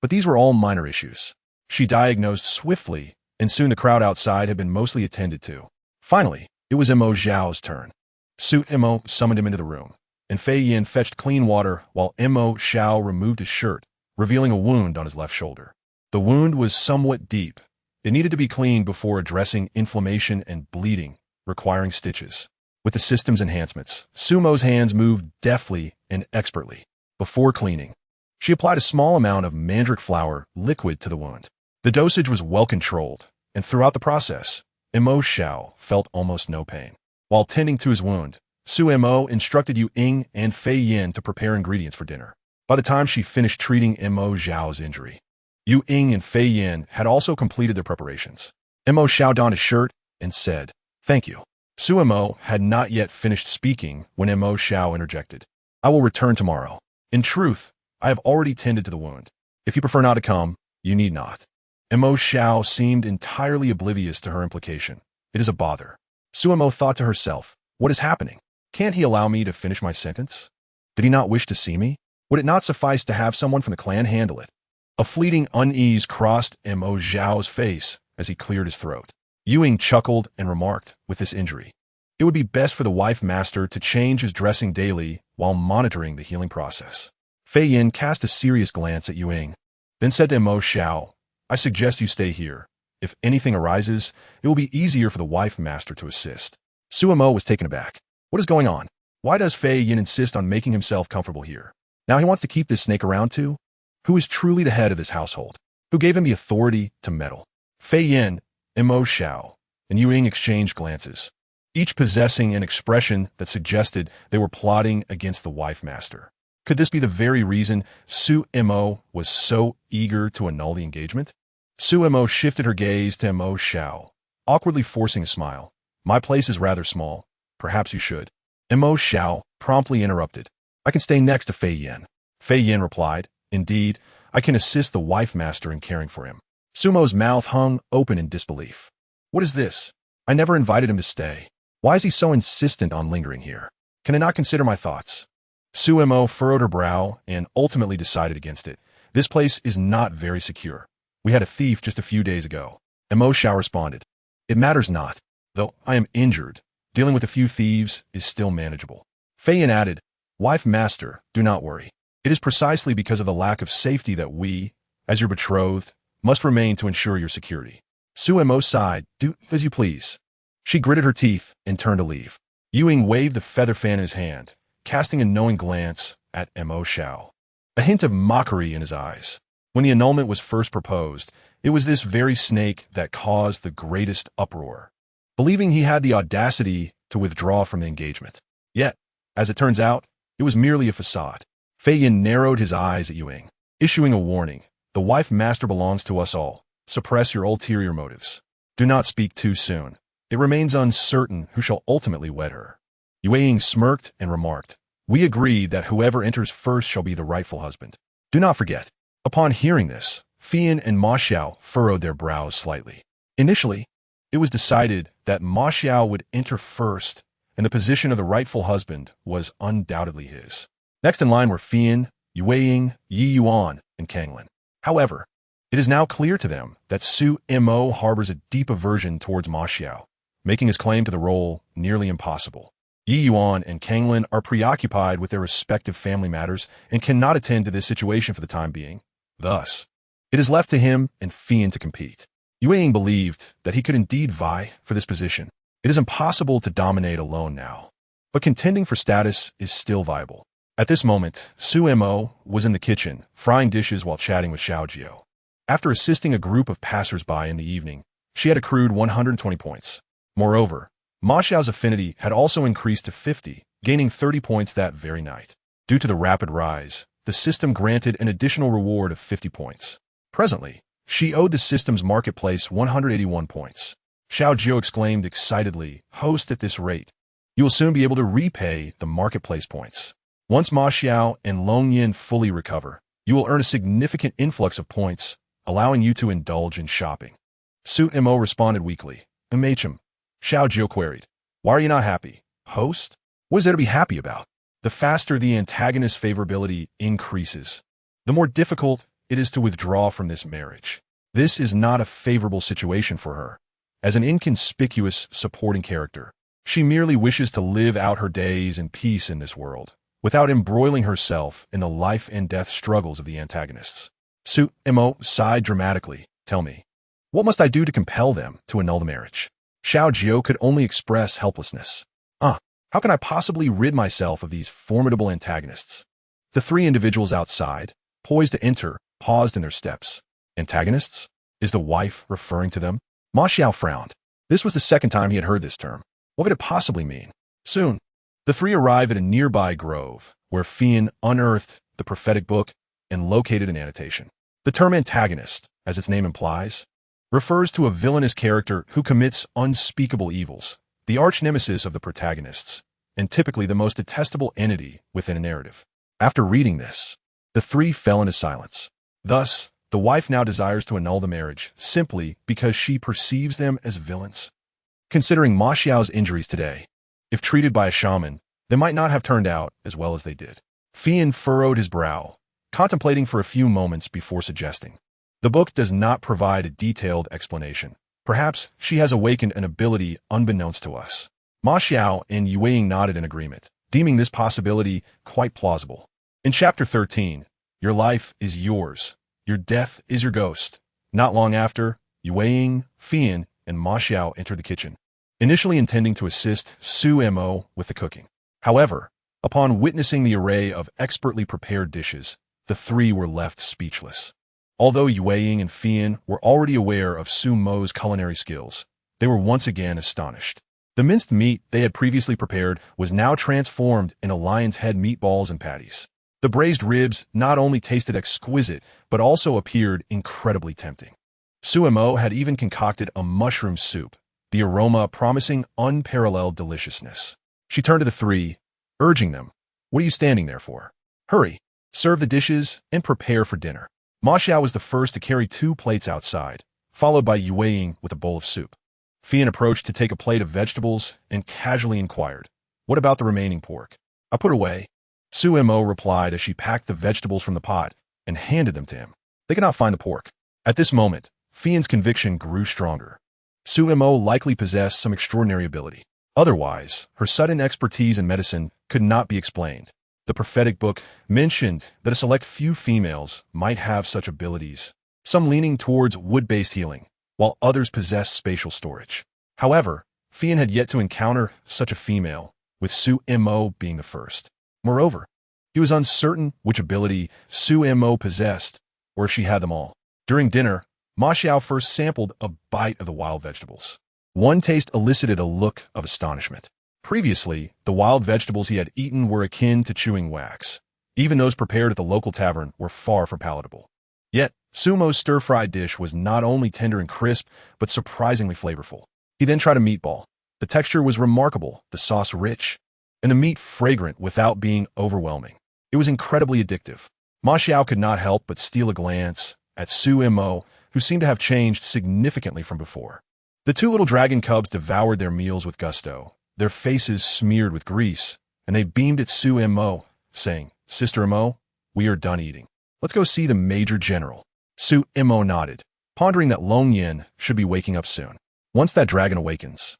But these were all minor issues. She diagnosed swiftly, and soon the crowd outside had been mostly attended to. Finally, it was Mo Xiao's turn. Su Mo summoned him into the room, and Fei Yin fetched clean water while Mo Xiao removed his shirt, revealing a wound on his left shoulder. The wound was somewhat deep. It needed to be cleaned before addressing inflammation and bleeding, requiring stitches. With the system's enhancements, Sumo's hands moved deftly and expertly. Before cleaning, she applied a small amount of mandrake flower liquid to the wound. The dosage was well controlled, and throughout the process, Mo Xiao felt almost no pain. While tending to his wound, Su Mo instructed Ying and Fei Yin to prepare ingredients for dinner. By the time she finished treating Mo Xiao's injury, Ying and Fei Yin had also completed their preparations. Mo Xiao donned his shirt and said, thank you. Su Mo had not yet finished speaking when Mo Xiao interjected. I will return tomorrow. In truth, I have already tended to the wound. If you prefer not to come, you need not. Mo Xiao seemed entirely oblivious to her implication. It is a bother. Su Mo thought to herself, what is happening? Can't he allow me to finish my sentence? Did he not wish to see me? Would it not suffice to have someone from the clan handle it? A fleeting unease crossed Mo Xiao's face as he cleared his throat. Ying chuckled and remarked, with this injury, it would be best for the wife master to change his dressing daily while monitoring the healing process. Fei Yin cast a serious glance at Ying, then said to Mo Xiao, I suggest you stay here. If anything arises, it will be easier for the wife master to assist. Su Mo was taken aback. What is going on? Why does Fei Yin insist on making himself comfortable here? Now he wants to keep this snake around too? Who is truly the head of this household? Who gave him the authority to meddle? Fei Yin, Mo Xiao, and Ying exchanged glances, each possessing an expression that suggested they were plotting against the wife master. Could this be the very reason Su Mo was so eager to annul the engagement? Su Mo shifted her gaze to Mo Xiao, awkwardly forcing a smile. My place is rather small. Perhaps you should. Mo Xiao promptly interrupted. I can stay next to Fei Yin. Fei Yin replied, indeed, I can assist the wife master in caring for him. Sumo's mouth hung open in disbelief. What is this? I never invited him to stay. Why is he so insistent on lingering here? Can I not consider my thoughts? Su Mo furrowed her brow and ultimately decided against it. This place is not very secure. We had a thief just a few days ago. Mo Xiao responded. It matters not. Though I am injured, dealing with a few thieves is still manageable. Fei Yin added, Wife master, do not worry. It is precisely because of the lack of safety that we, as your betrothed, must remain to ensure your security. Su Mo sighed, do as you please. She gritted her teeth and turned to leave. Ewing waved the feather fan in his hand, casting a knowing glance at Mo Xiao, a hint of mockery in his eyes. When the annulment was first proposed, it was this very snake that caused the greatest uproar, believing he had the audacity to withdraw from the engagement. Yet, as it turns out, it was merely a facade. Fei Yin narrowed his eyes at Ewing, issuing a warning. The wife master belongs to us all. Suppress your ulterior motives. Do not speak too soon. It remains uncertain who shall ultimately wed her. Ewing smirked and remarked, we agree that whoever enters first shall be the rightful husband. Do not forget. Upon hearing this, Fian and Ma Xiao furrowed their brows slightly. Initially, it was decided that Ma Xiao would enter first, and the position of the rightful husband was undoubtedly his. Next in line were Fian, Yueying, Yi Yuan, and Kanglin. However, it is now clear to them that Su Mo harbors a deep aversion towards Ma Xiao, making his claim to the role nearly impossible. Yi Yuan and Kanglin are preoccupied with their respective family matters and cannot attend to this situation for the time being. Thus, it is left to him and Fian to compete. Yueying believed that he could indeed vie for this position. It is impossible to dominate alone now, but contending for status is still viable. At this moment, Su Mo was in the kitchen, frying dishes while chatting with Xiao Jiao. After assisting a group of passers-by in the evening, she had accrued 120 points. Moreover, Ma Xiao's affinity had also increased to 50, gaining 30 points that very night. Due to the rapid rise, the system granted an additional reward of 50 points. Presently, she owed the system's marketplace 181 points. Xiao Jiao exclaimed excitedly, host, at this rate, you will soon be able to repay the marketplace points. Once Ma Xiao and Long Yin fully recover, you will earn a significant influx of points, allowing you to indulge in shopping. Su Mo responded weakly. MHM. Xiao Jiao queried, why are you not happy? Host? What is there to be happy about? The faster the antagonist's favorability increases, the more difficult it is to withdraw from this marriage. This is not a favorable situation for her. As an inconspicuous supporting character, she merely wishes to live out her days in peace in this world, without embroiling herself in the life and death struggles of the antagonists. Su Mo sighed dramatically. Tell me, what must I do to compel them to annul the marriage? Xiao Jiao could only express helplessness. How can I possibly rid myself of these formidable antagonists? The three individuals outside, poised to enter, paused in their steps. Antagonists? Is the wife referring to them? Ma Xiao frowned. This was the second time he had heard this term. What could it possibly mean? Soon, the three arrive at a nearby grove, where Fian unearthed the prophetic book and located an annotation. The term antagonist, as its name implies, refers to a villainous character who commits unspeakable evils, the arch-nemesis of the protagonists, and typically the most detestable entity within a narrative. After reading this, the three fell into silence. Thus, the wife now desires to annul the marriage simply because she perceives them as villains. Considering Ma Xiao's injuries today, if treated by a shaman, they might not have turned out as well as they did. Fian furrowed his brow, contemplating for a few moments before suggesting. The book does not provide a detailed explanation. Perhaps she has awakened an ability unbeknownst to us. Ma Xiao and Yueying nodded in agreement, deeming this possibility quite plausible. In Chapter 13, your life is yours. Your death is your ghost. Not long after, Yueying, Fian, and Ma Xiao entered the kitchen, initially intending to assist Su Mo with the cooking. However, upon witnessing the array of expertly prepared dishes, the three were left speechless. Although Yueying and Fian were already aware of Su Mo's culinary skills, they were once again astonished. The minced meat they had previously prepared was now transformed into lion's head meatballs and patties. The braised ribs not only tasted exquisite, but also appeared incredibly tempting. Su Mo had even concocted a mushroom soup, the aroma promising unparalleled deliciousness. She turned to the three, urging them, what are you standing there for? Hurry, serve the dishes and prepare for dinner. Ma Xiao was the first to carry 2 plates outside, followed by Yueying with a bowl of soup. Fian approached to take a plate of vegetables and casually inquired, what about the remaining pork? I put away. Su Mo replied as she packed the vegetables from the pot and handed them to him. They could not find the pork. At this moment, Fian's conviction grew stronger. Su Mo likely possessed some extraordinary ability. Otherwise, her sudden expertise in medicine could not be explained. The prophetic book mentioned that a select few females might have such abilities, some leaning towards wood-based healing, while others possess spatial storage. However, Fian had yet to encounter such a female, with Su Mo being the first. Moreover, he was uncertain which ability Su Mo possessed, or if she had them all. During dinner, Ma Xiao first sampled a bite of the wild vegetables. One taste elicited a look of astonishment. Previously, the wild vegetables he had eaten were akin to chewing wax. Even those prepared at the local tavern were far from palatable. Yet, Sumo's stir-fried dish was not only tender and crisp, but surprisingly flavorful. He then tried a meatball. The texture was remarkable, the sauce rich, and the meat fragrant without being overwhelming. It was incredibly addictive. Ma Xiao could not help but steal a glance at Su Mo, who seemed to have changed significantly from before. The two little dragon cubs devoured their meals with gusto, their faces smeared with grease, and they beamed at Su Mo, saying, "Sister Mo, we are done eating. Let's go see the Major General." Su Mo nodded, pondering that Long Yin should be waking up soon. Once that dragon awakens,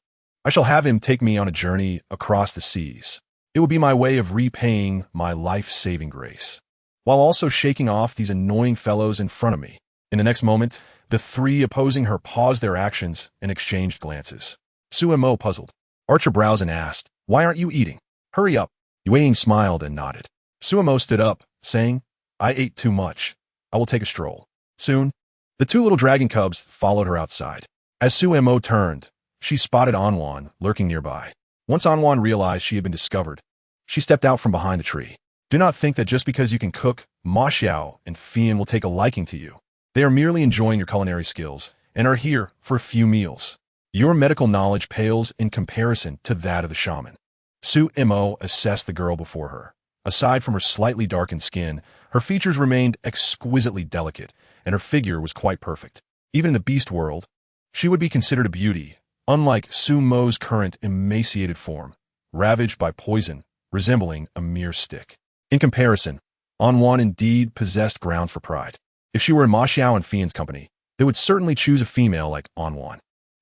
I shall have him take me on a journey across the seas. It will be my way of repaying my life-saving grace, while also shaking off these annoying fellows in front of me. In the next moment, the three opposing her paused their actions and exchanged glances. Su Mo puzzled, arched her brows and asked, "Why aren't you eating? Hurry up." Yue Ying smiled and nodded. Su Mo stood up, saying, "I ate too much. I will take a stroll." Soon, the two little dragon cubs followed her outside. As Su Mo turned, she spotted Anwan lurking nearby. Once Anwan realized she had been discovered, she stepped out from behind a tree. Do not think that just because you can cook, Ma Xiao and Fian will take a liking to you. They are merely enjoying your culinary skills and are here for a few meals. Your medical knowledge pales in comparison to that of the shaman. Su Mo assessed the girl before her. Aside from her slightly darkened skin, her features remained exquisitely delicate, and her figure was quite perfect. Even in the beast world, she would be considered a beauty, unlike Su Mo's current emaciated form, ravaged by poison, resembling a mere stick. In comparison, Anwan indeed possessed grounds for pride. If she were in Ma Xiao and Fian's company, they would certainly choose a female like Anwan.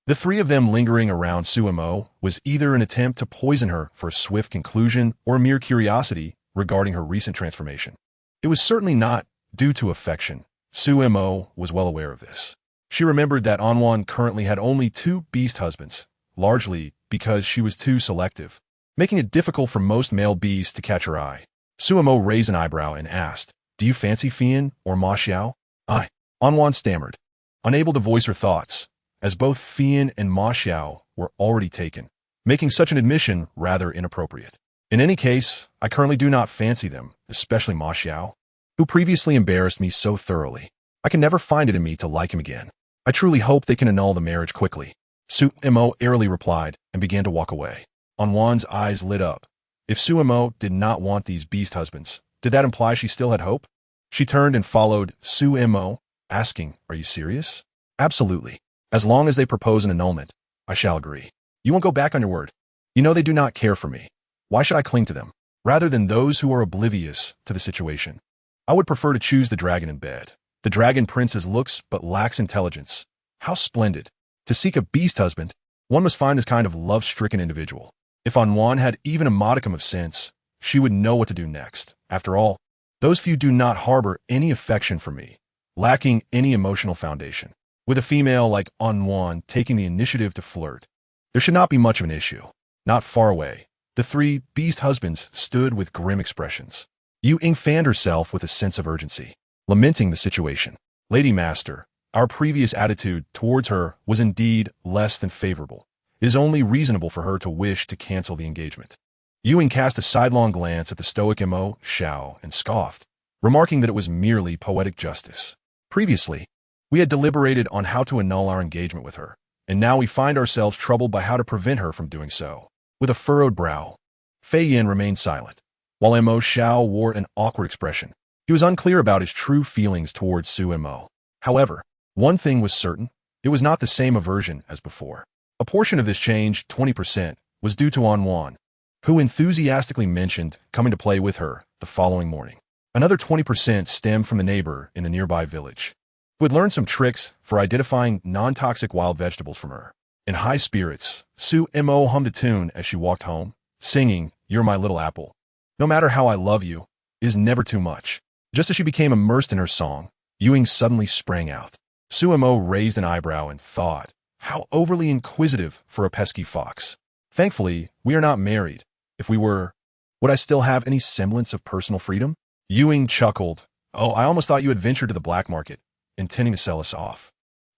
The three of them lingering around Su Mo was either an attempt to poison her for a swift conclusion or a mere curiosity regarding her recent transformation. It was certainly not due to affection. Su Mo was well aware of this. She remembered that Anwan currently had only 2 beast husbands, largely because she was too selective, making it difficult for most male beasts to catch her eye. Su Mo raised an eyebrow and asked, "Do you fancy Fian or Ma Xiao?" "I." Anwan stammered, unable to voice her thoughts, as both Fian and Ma Xiao were already taken, making such an admission rather inappropriate. "In any case, I currently do not fancy them, especially Ma Xiao, who previously embarrassed me so thoroughly. I can never find it in me to like him again. I truly hope they can annul the marriage quickly." Su Mo airily replied and began to walk away. Anwan's eyes lit up. If Su Mo did not want these beast husbands, did that imply she still had hope? She turned and followed Su Mo, asking, "Are you serious?" "Absolutely. As long as they propose an annulment, I shall agree." "You won't go back on your word. You know they do not care for me. Why should I cling to them, rather than those who are oblivious to the situation? I would prefer to choose the dragon in bed. The dragon prince's looks but lacks intelligence. How splendid. To seek a beast husband, one must find this kind of love-stricken individual. If Anwan had even a modicum of sense, she would know what to do next. After all, those few do not harbor any affection for me, lacking any emotional foundation. With a female like Anwan taking the initiative to flirt, there should not be much of an issue. Not far away, the 3 beast husbands stood with grim expressions. Yue Ying fanned herself with a sense of urgency, lamenting the situation. "Lady Master, our previous attitude towards her was indeed less than favorable. It is only reasonable for her to wish to cancel the engagement." Yue Ying cast a sidelong glance at the stoic Ma Xiao and scoffed, remarking that it was merely poetic justice. "Previously, we had deliberated on how to annul our engagement with her, and now we find ourselves troubled by how to prevent her from doing so." With a furrowed brow, Fei Yin remained silent, while Ma Xiao wore an awkward expression. He was unclear about his true feelings towards Su Mo. However, one thing was certain, it was not the same aversion as before. A portion of this change, 20%, was due to Anwan, who enthusiastically mentioned coming to play with her the following morning. Another 20% stemmed from the neighbor in the nearby village, who had learned some tricks for identifying non-toxic wild vegetables from her. In high spirits, Su Mo hummed a tune as she walked home, singing, "You're my little apple. No matter how I love you, it is never too much." Just as she became immersed in her song, Yue Ying suddenly sprang out. Su Mo raised an eyebrow and thought, how overly inquisitive for a pesky fox. "Thankfully, we are not married. If we were, would I still have any semblance of personal freedom? Ewing chuckled. Oh, I almost thought you had ventured to the black market, intending to sell us off.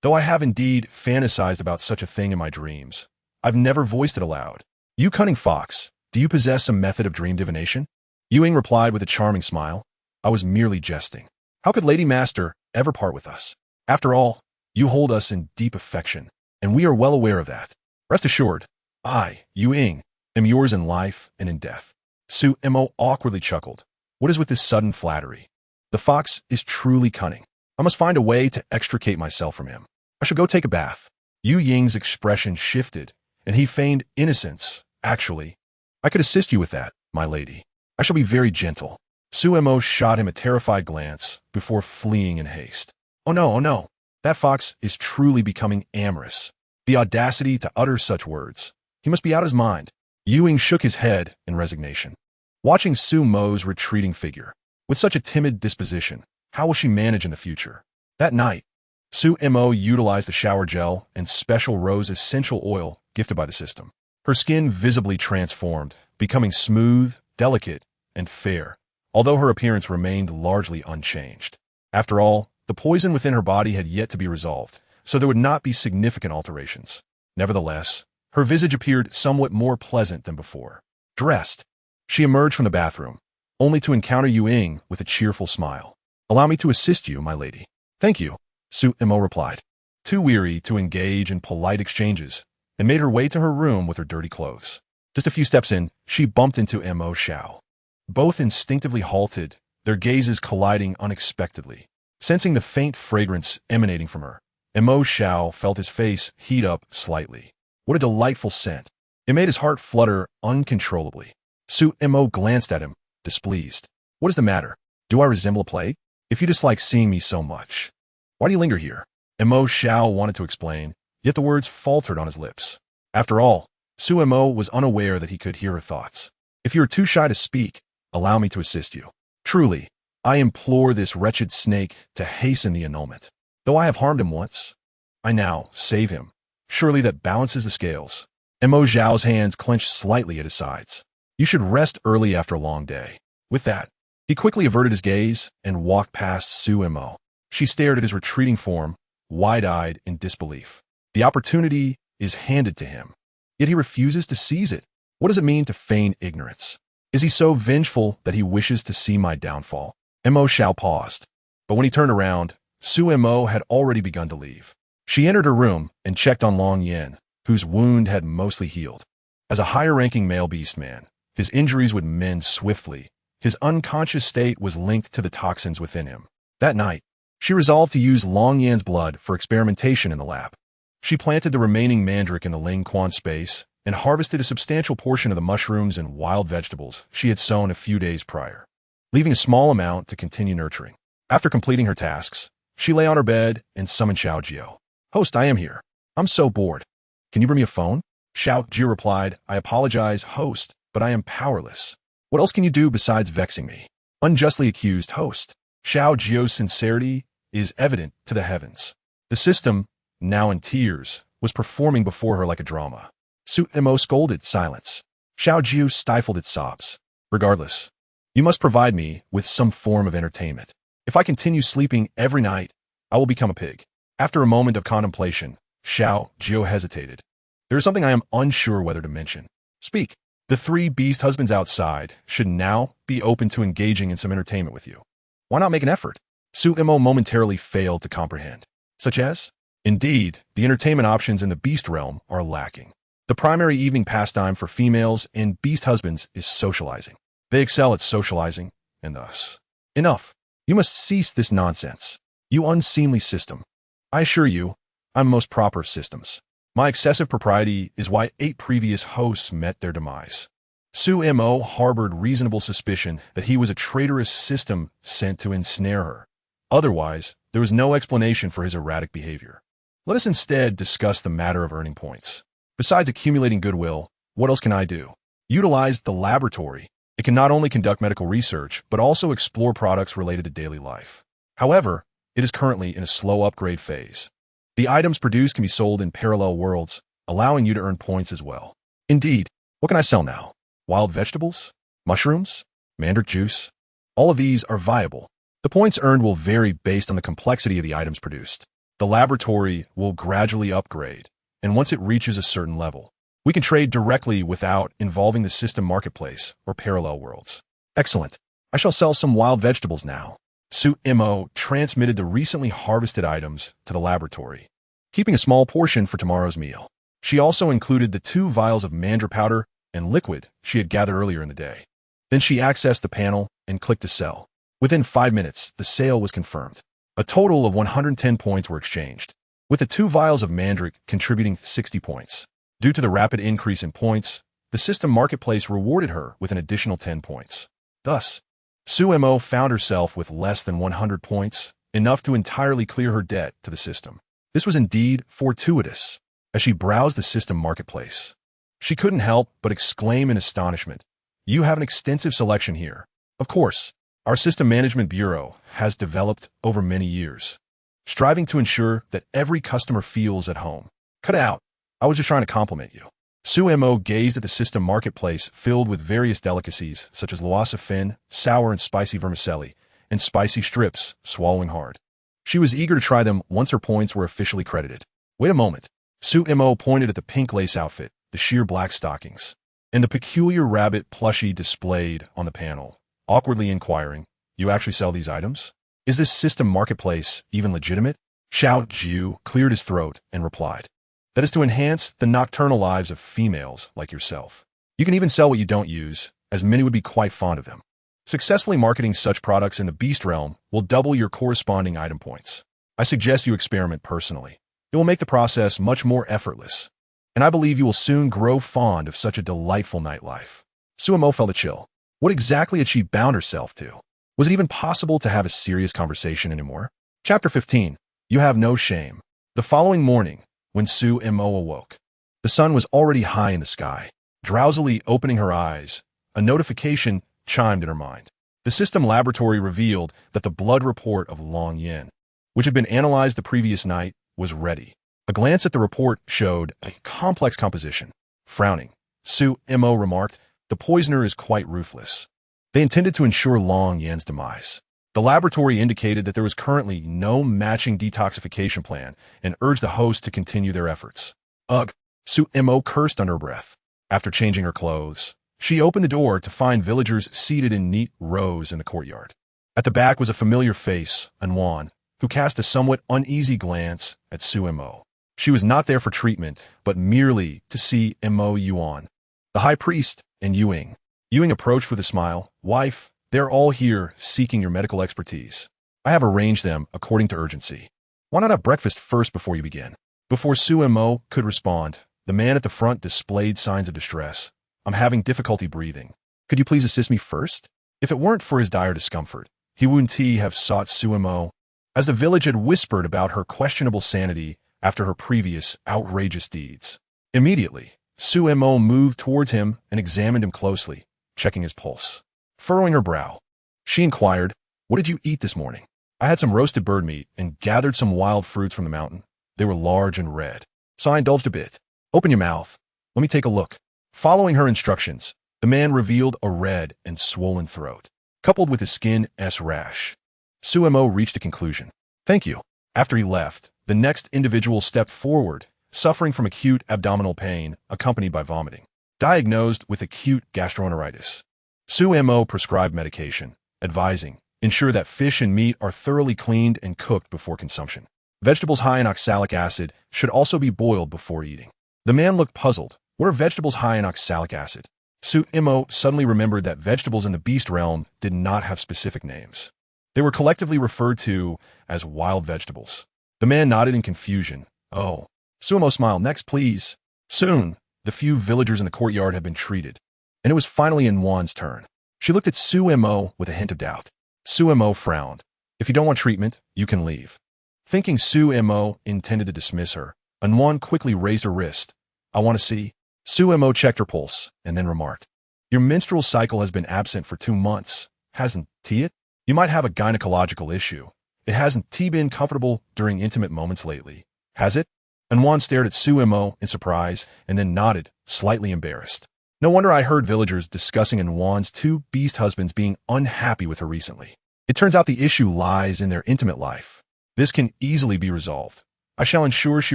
Though I have indeed fantasized about such a thing in my dreams, I've never voiced it aloud. You cunning fox, do you possess some method of dream divination? Ewing replied with a charming smile. I was merely jesting. How could Lady Master ever part with us? After all, you hold us in deep affection, and we are well aware of that. Rest assured, I, Ewing, am yours in life and in death. Su Mo awkwardly chuckled. What is with this sudden flattery? The fox is truly cunning. I must find a way to extricate myself from him. I shall go take a bath. Yu Ying's expression shifted, and he feigned innocence. Actually, I could assist you with that, my lady. I shall be very gentle. Su Mo shot him a terrified glance before fleeing in haste. Oh no, oh no. That fox is truly becoming amorous. The audacity to utter such words. He must be out of his mind. Ewing shook his head in resignation. Watching Su Mo's retreating figure, with such a timid disposition, how will she manage in the future? That night, Su Mo utilized the shower gel and special rose essential oil gifted by the system. Her skin visibly transformed, becoming smooth, delicate, and fair, although her appearance remained largely unchanged. After all, the poison within her body had yet to be resolved, so there would not be significant alterations. Nevertheless, her visage appeared somewhat more pleasant than before. Dressed, she emerged from the bathroom, only to encounter Ewing with a cheerful smile. Allow me to assist you, my lady. Thank you, Su Mo replied, too weary to engage in polite exchanges, and made her way to her room with her dirty clothes. Just a few steps in, she bumped into Mo Xiao. Both instinctively halted, their gazes colliding unexpectedly. Sensing the faint fragrance emanating from her, Mo Xiao felt his face heat up slightly. What a delightful scent. It made his heart flutter uncontrollably. Su Mo glanced at him, displeased. What is the matter? Do I resemble a plague? If you dislike seeing me so much, why do you linger here? Mo Xiao wanted to explain, yet the words faltered on his lips. After all, Su Mo was unaware that he could hear her thoughts. If you are too shy to speak, allow me to assist you. Truly, I implore this wretched snake to hasten the annulment. Though I have harmed him once, I now save him. Surely that balances the scales. Mo Xiao's hands clenched slightly at his sides. You should rest early after a long day. With that, he quickly averted his gaze and walked past Su Mo. She stared at his retreating form, wide-eyed in disbelief. The opportunity is handed to him, yet he refuses to seize it. What does it mean to feign ignorance? Is he so vengeful that he wishes to see my downfall? Mo Xiao paused, but when he turned around, Su Mo had already begun to leave. She entered her room and checked on Long Yen, whose wound had mostly healed. As a higher-ranking male beastman, his injuries would mend swiftly. His unconscious state was linked to the toxins within him. That night, she resolved to use Long Yan's blood for experimentation in the lab. She planted the remaining mandrake in the Ling Quan space and harvested a substantial portion of the mushrooms and wild vegetables she had sown a few days prior, leaving a small amount to continue nurturing. After completing her tasks, she lay on her bed and summoned Xiao Jiao. Host, I am here. I'm so bored. Can you bring me a phone? Xiao Jiao replied, I apologize, host, but I am powerless. What else can you do besides vexing me? Unjustly accused host. Xiao Jiao's sincerity is evident to the heavens. The system, now in tears, was performing before her like a drama. Su Mo scolded silence. Xiao Jiao stifled its sobs. Regardless, you must provide me with some form of entertainment. If I continue sleeping every night, I will become a pig. After a moment of contemplation, Xiao Jiao hesitated. There is something I am unsure whether to mention. Speak. The three beast husbands outside should now be open to engaging in some entertainment with you. Why not make an effort? Su Mo momentarily failed to comprehend. Such as? Indeed, the entertainment options in the beast realm are lacking. The primary evening pastime for females and beast husbands is socializing. They excel at socializing, and thus. Enough. You must cease this nonsense. You unseemly system. I assure you, I'm most proper of systems. My excessive propriety is why 8 previous hosts met their demise. Su Mo harbored reasonable suspicion that he was a traitorous system sent to ensnare her. Otherwise, there was no explanation for his erratic behavior. Let us instead discuss the matter of earning points. Besides accumulating goodwill, what else can I do? Utilize the laboratory. It can not only conduct medical research, but also explore products related to daily life. However, it is currently in a slow upgrade phase. The items produced can be sold in parallel worlds, allowing you to earn points as well. Indeed, what can I sell now? wild vegetables, mushrooms, mandrake juice. All of these are viable. The points earned will vary based on the complexity of the items produced. The laboratory will gradually upgrade, and once it reaches a certain level, we can trade directly without involving the system marketplace or parallel worlds. Excellent. I shall sell some wild vegetables now. Su Mo transmitted the recently harvested items to the laboratory, keeping a small portion for tomorrow's meal. She also included the 2 vials of mandra powder and liquid she had gathered earlier in the day. Then she accessed the panel and clicked to sell. Within 5 minutes, the sale was confirmed. A total of 110 points were exchanged, with the 2 vials of mandrake contributing 60 points. Due to the rapid increase in points, the system marketplace rewarded her with an additional 10 points. Thus, Su Mo found herself with less than 100 points, enough to entirely clear her debt to the system. This was indeed fortuitous. As she browsed the system marketplace, she couldn't help but exclaim in astonishment, "You have an extensive selection here. Of course, our System Management Bureau has developed over many years, striving to ensure that every customer feels at home." Cut it out. I was just trying to compliment you. Su Mo gazed at the system marketplace filled with various delicacies such as loasa fin, sour and spicy vermicelli, and spicy strips, swallowing hard. She was eager to try them once her points were officially credited. Wait a moment. Su Mo pointed at the pink lace outfit, the sheer black stockings, and the peculiar rabbit plushie displayed on the panel, awkwardly inquiring, "You actually sell these items? Is this system marketplace even legitimate?" Xiao Jiu cleared his throat and replied, "That is to enhance the nocturnal lives of females like yourself. You can even sell what you don't use, as many would be quite fond of them. Successfully marketing such products in the beast realm will double your corresponding item points. I suggest you experiment personally. It will make the process much more effortless, and I believe you will soon grow fond of such a delightful nightlife." Su Mo felt a chill. What exactly had she bound herself to? Was it even possible to have a serious conversation anymore? Chapter 15. You have no shame. The following morning, when Su Mo awoke, the sun was already high in the sky. Drowsily opening her eyes, a notification chimed in her mind. The system laboratory revealed that the blood report of Long Yin, which had been analyzed the previous night, was ready. A glance at the report showed a complex composition. Frowning, Su Mo remarked, "The poisoner is quite ruthless." They intended to ensure Long Yin's demise. The laboratory indicated that there was currently no matching detoxification plan and urged the host to continue their efforts. Ugh, Su Mo cursed under her breath. After changing her clothes, she opened the door to find villagers seated in neat rows in the courtyard. At the back was a familiar face, Anwan, who cast a somewhat uneasy glance at Su Mo. She was not there for treatment, but merely to see Mo Yuan, the high priest, and Yuing. Yuing approached with a smile. "Wife, they're all here seeking your medical expertise. I have arranged them according to urgency. Why not have breakfast first before you begin?" Before Su Mo could respond, the man at the front displayed signs of distress. "I'm having difficulty breathing. Could you please assist me first?" If it weren't for his dire discomfort, he wouldn't have sought Su Mo, as the village had whispered about her questionable sanity after her previous outrageous deeds. Immediately, Su Mo moved towards him and examined him closely, checking his pulse. Furrowing her brow, she inquired, "What did you eat this morning?" "I had some roasted bird meat and gathered some wild fruits from the mountain. They were large and red, so I indulged a bit." "Open your mouth. Let me take a look." Following her instructions, the man revealed a red and swollen throat, coupled with his skin's rash. Su Mo reached a conclusion. "Thank you." After he left, the next individual stepped forward, suffering from acute abdominal pain accompanied by vomiting, diagnosed with acute gastroenteritis. Su Mo prescribed medication, advising, ensure that fish and meat are thoroughly cleaned and cooked before consumption. Vegetables high in oxalic acid should also be boiled before eating. The man looked puzzled. What are vegetables high in oxalic acid? Su Mo suddenly remembered that vegetables in the beast realm did not have specific names. They were collectively referred to as wild vegetables. The man nodded in confusion. "Oh." Su Mo smiled. "Next, please." Soon, the few villagers in the courtyard had been treated, and it was finally Anwan's turn. She looked at Su Mo with a hint of doubt. Su Mo frowned. "If you don't want treatment, you can leave." Thinking Su Mo intended to dismiss her, Anwan quickly raised her wrist. "I want to see." Su Mo checked her pulse, and then remarked, "Your menstrual cycle has been absent for 2 months, hasn't it? You might have a gynecological issue. It hasn't been comfortable during intimate moments lately, has it?" Anwan stared at Su Mo in surprise, and then nodded, slightly embarrassed. No wonder I heard villagers discussing Anwan's two beast husbands being unhappy with her recently. It turns out the issue lies in their intimate life. This can easily be resolved. I shall ensure she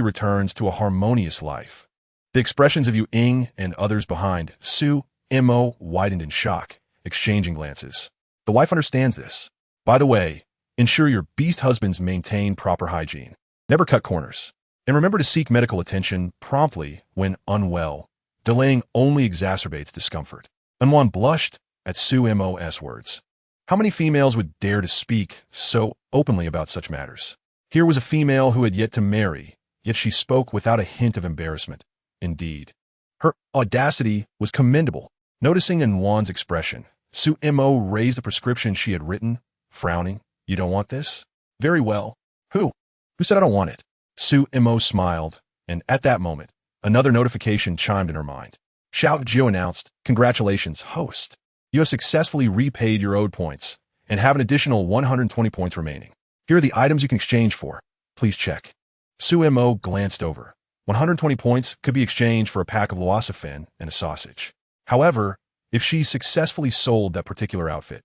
returns to a harmonious life. The expressions of Yu Ying and others behind Su Mo widened in shock, exchanging glances. The wife understands this. By the way, ensure your beast husbands maintain proper hygiene. Never cut corners. And remember to seek medical attention promptly when unwell. Delaying only exacerbates discomfort. Anwan blushed at Su Mo's words. How many females would dare to speak so openly about such matters? Here was a female who had yet to marry, yet she spoke without a hint of embarrassment. Indeed, her audacity was commendable. Noticing Anwan's expression, Su Mo raised the prescription she had written, frowning. You don't want this? Very well. Who? Who said I don't want it? Su Mo smiled, and at that moment, another notification chimed in her mind. Xiao Jiu announced, Congratulations, host. You have successfully repaid your owed points, and have an additional 120 points remaining. Here are the items you can exchange for. Please check. Su Mo glanced over. 120 points could be exchanged for a pack of luosafen and a sausage. However, if she successfully sold that particular outfit,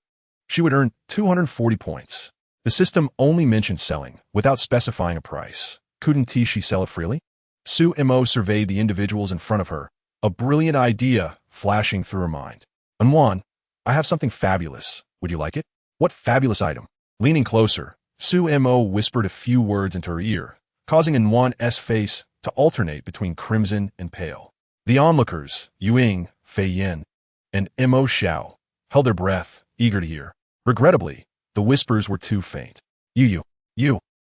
she would earn 240 points. The system only mentioned selling, without specifying a price. Couldn't she sell it freely? Su Mo surveyed the individuals in front of her, a brilliant idea flashing through her mind. Anwan, I have something fabulous. Would you like it? What fabulous item? Leaning closer, Su Mo whispered a few words into her ear, causing Anwan's face to alternate between crimson and pale. The onlookers, Yu Ying, Fei Yin, and Mo Xiao, held their breath, eager to hear. Regrettably, the whispers were too faint. You,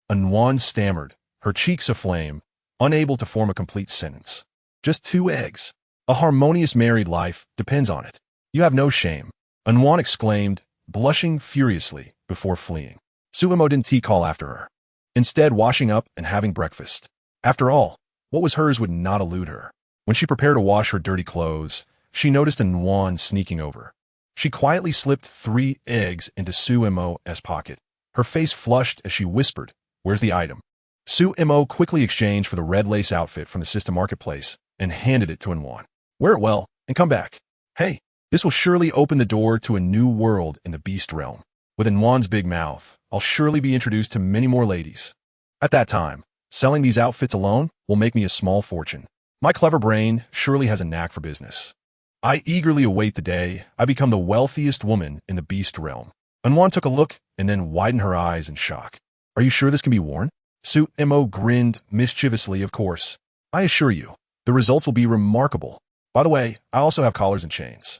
Anwan stammered, her cheeks aflame, unable to form a complete sentence. Just 2 eggs. A harmonious married life depends on it. You have no shame. Anwan exclaimed, blushing furiously before fleeing. Su Mo didn't call after her. Instead, washing up and having breakfast. After all, what was hers would not elude her. When she prepared to wash her dirty clothes, she noticed Anwan sneaking over. She quietly slipped 3 eggs into Su Mo's pocket. Her face flushed as she whispered, Where's the item? Su Mo quickly exchanged for the red lace outfit from the system marketplace and handed it to Anwan. Wear it well and come back. Hey, this will surely open the door to a new world in the beast realm. With Anwan's big mouth, I'll surely be introduced to many more ladies. At that time, selling these outfits alone will make me a small fortune. My clever brain surely has a knack for business. I eagerly await the day I become the wealthiest woman in the beast realm. Anwan took a look and then widened her eyes in shock. Are you sure this can be worn? Su Mo grinned mischievously, of course. I assure you, the results will be remarkable. By the way, I also have collars and chains.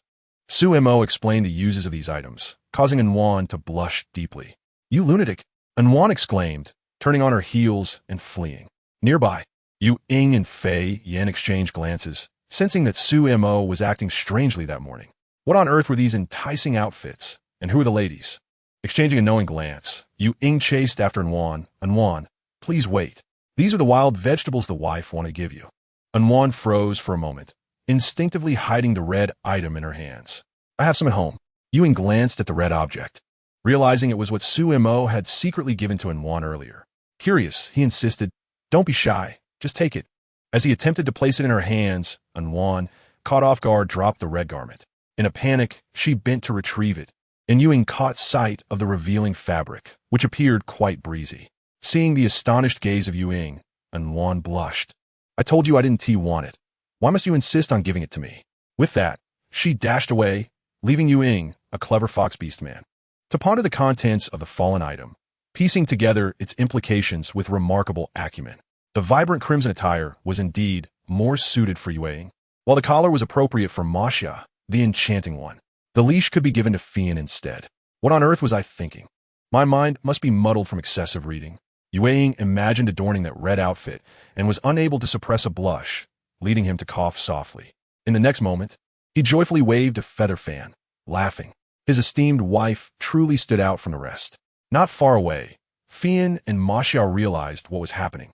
Su Mo explained the uses of these items, causing Anwan to blush deeply. You lunatic! Anwan exclaimed, turning on her heels and fleeing. Nearby, Yu Ying and Fei Yin exchanged glances, sensing that Su Mo was acting strangely that morning. What on earth were these enticing outfits, and who were the ladies? Exchanging a knowing glance, Yu Ying chased after Anwan. Anwan, please wait. These are the wild vegetables the wife want to give you. Anwan froze for a moment, instinctively hiding the red item in her hands. I have some at home. Yu Ying glanced at the red object, realizing it was what Su Mo had secretly given to Anwan earlier. Curious, he insisted, Don't be shy, just take it. As he attempted to place it in her hands, Anwan, caught off guard, dropped the red garment. In a panic, she bent to retrieve it, and Yu Ying caught sight of the revealing fabric, which appeared quite breezy. Seeing the astonished gaze of Yu Ying, Anwan blushed. I told you I didn't want it. Why must you insist on giving it to me? With that, she dashed away, leaving Yu Ying, a clever fox beast man, to ponder the contents of the fallen item, piecing together its implications with remarkable acumen. The vibrant crimson attire was indeed more suited for Yu Ying, while the collar was appropriate for Masha, the enchanting one. The leash could be given to Fian instead. What on earth was I thinking? My mind must be muddled from excessive reading. Yu Ying imagined adorning that red outfit and was unable to suppress a blush, leading him to cough softly. In the next moment, he joyfully waved a feather fan, laughing. His esteemed wife truly stood out from the rest. Not far away, Fian and Masha realized what was happening,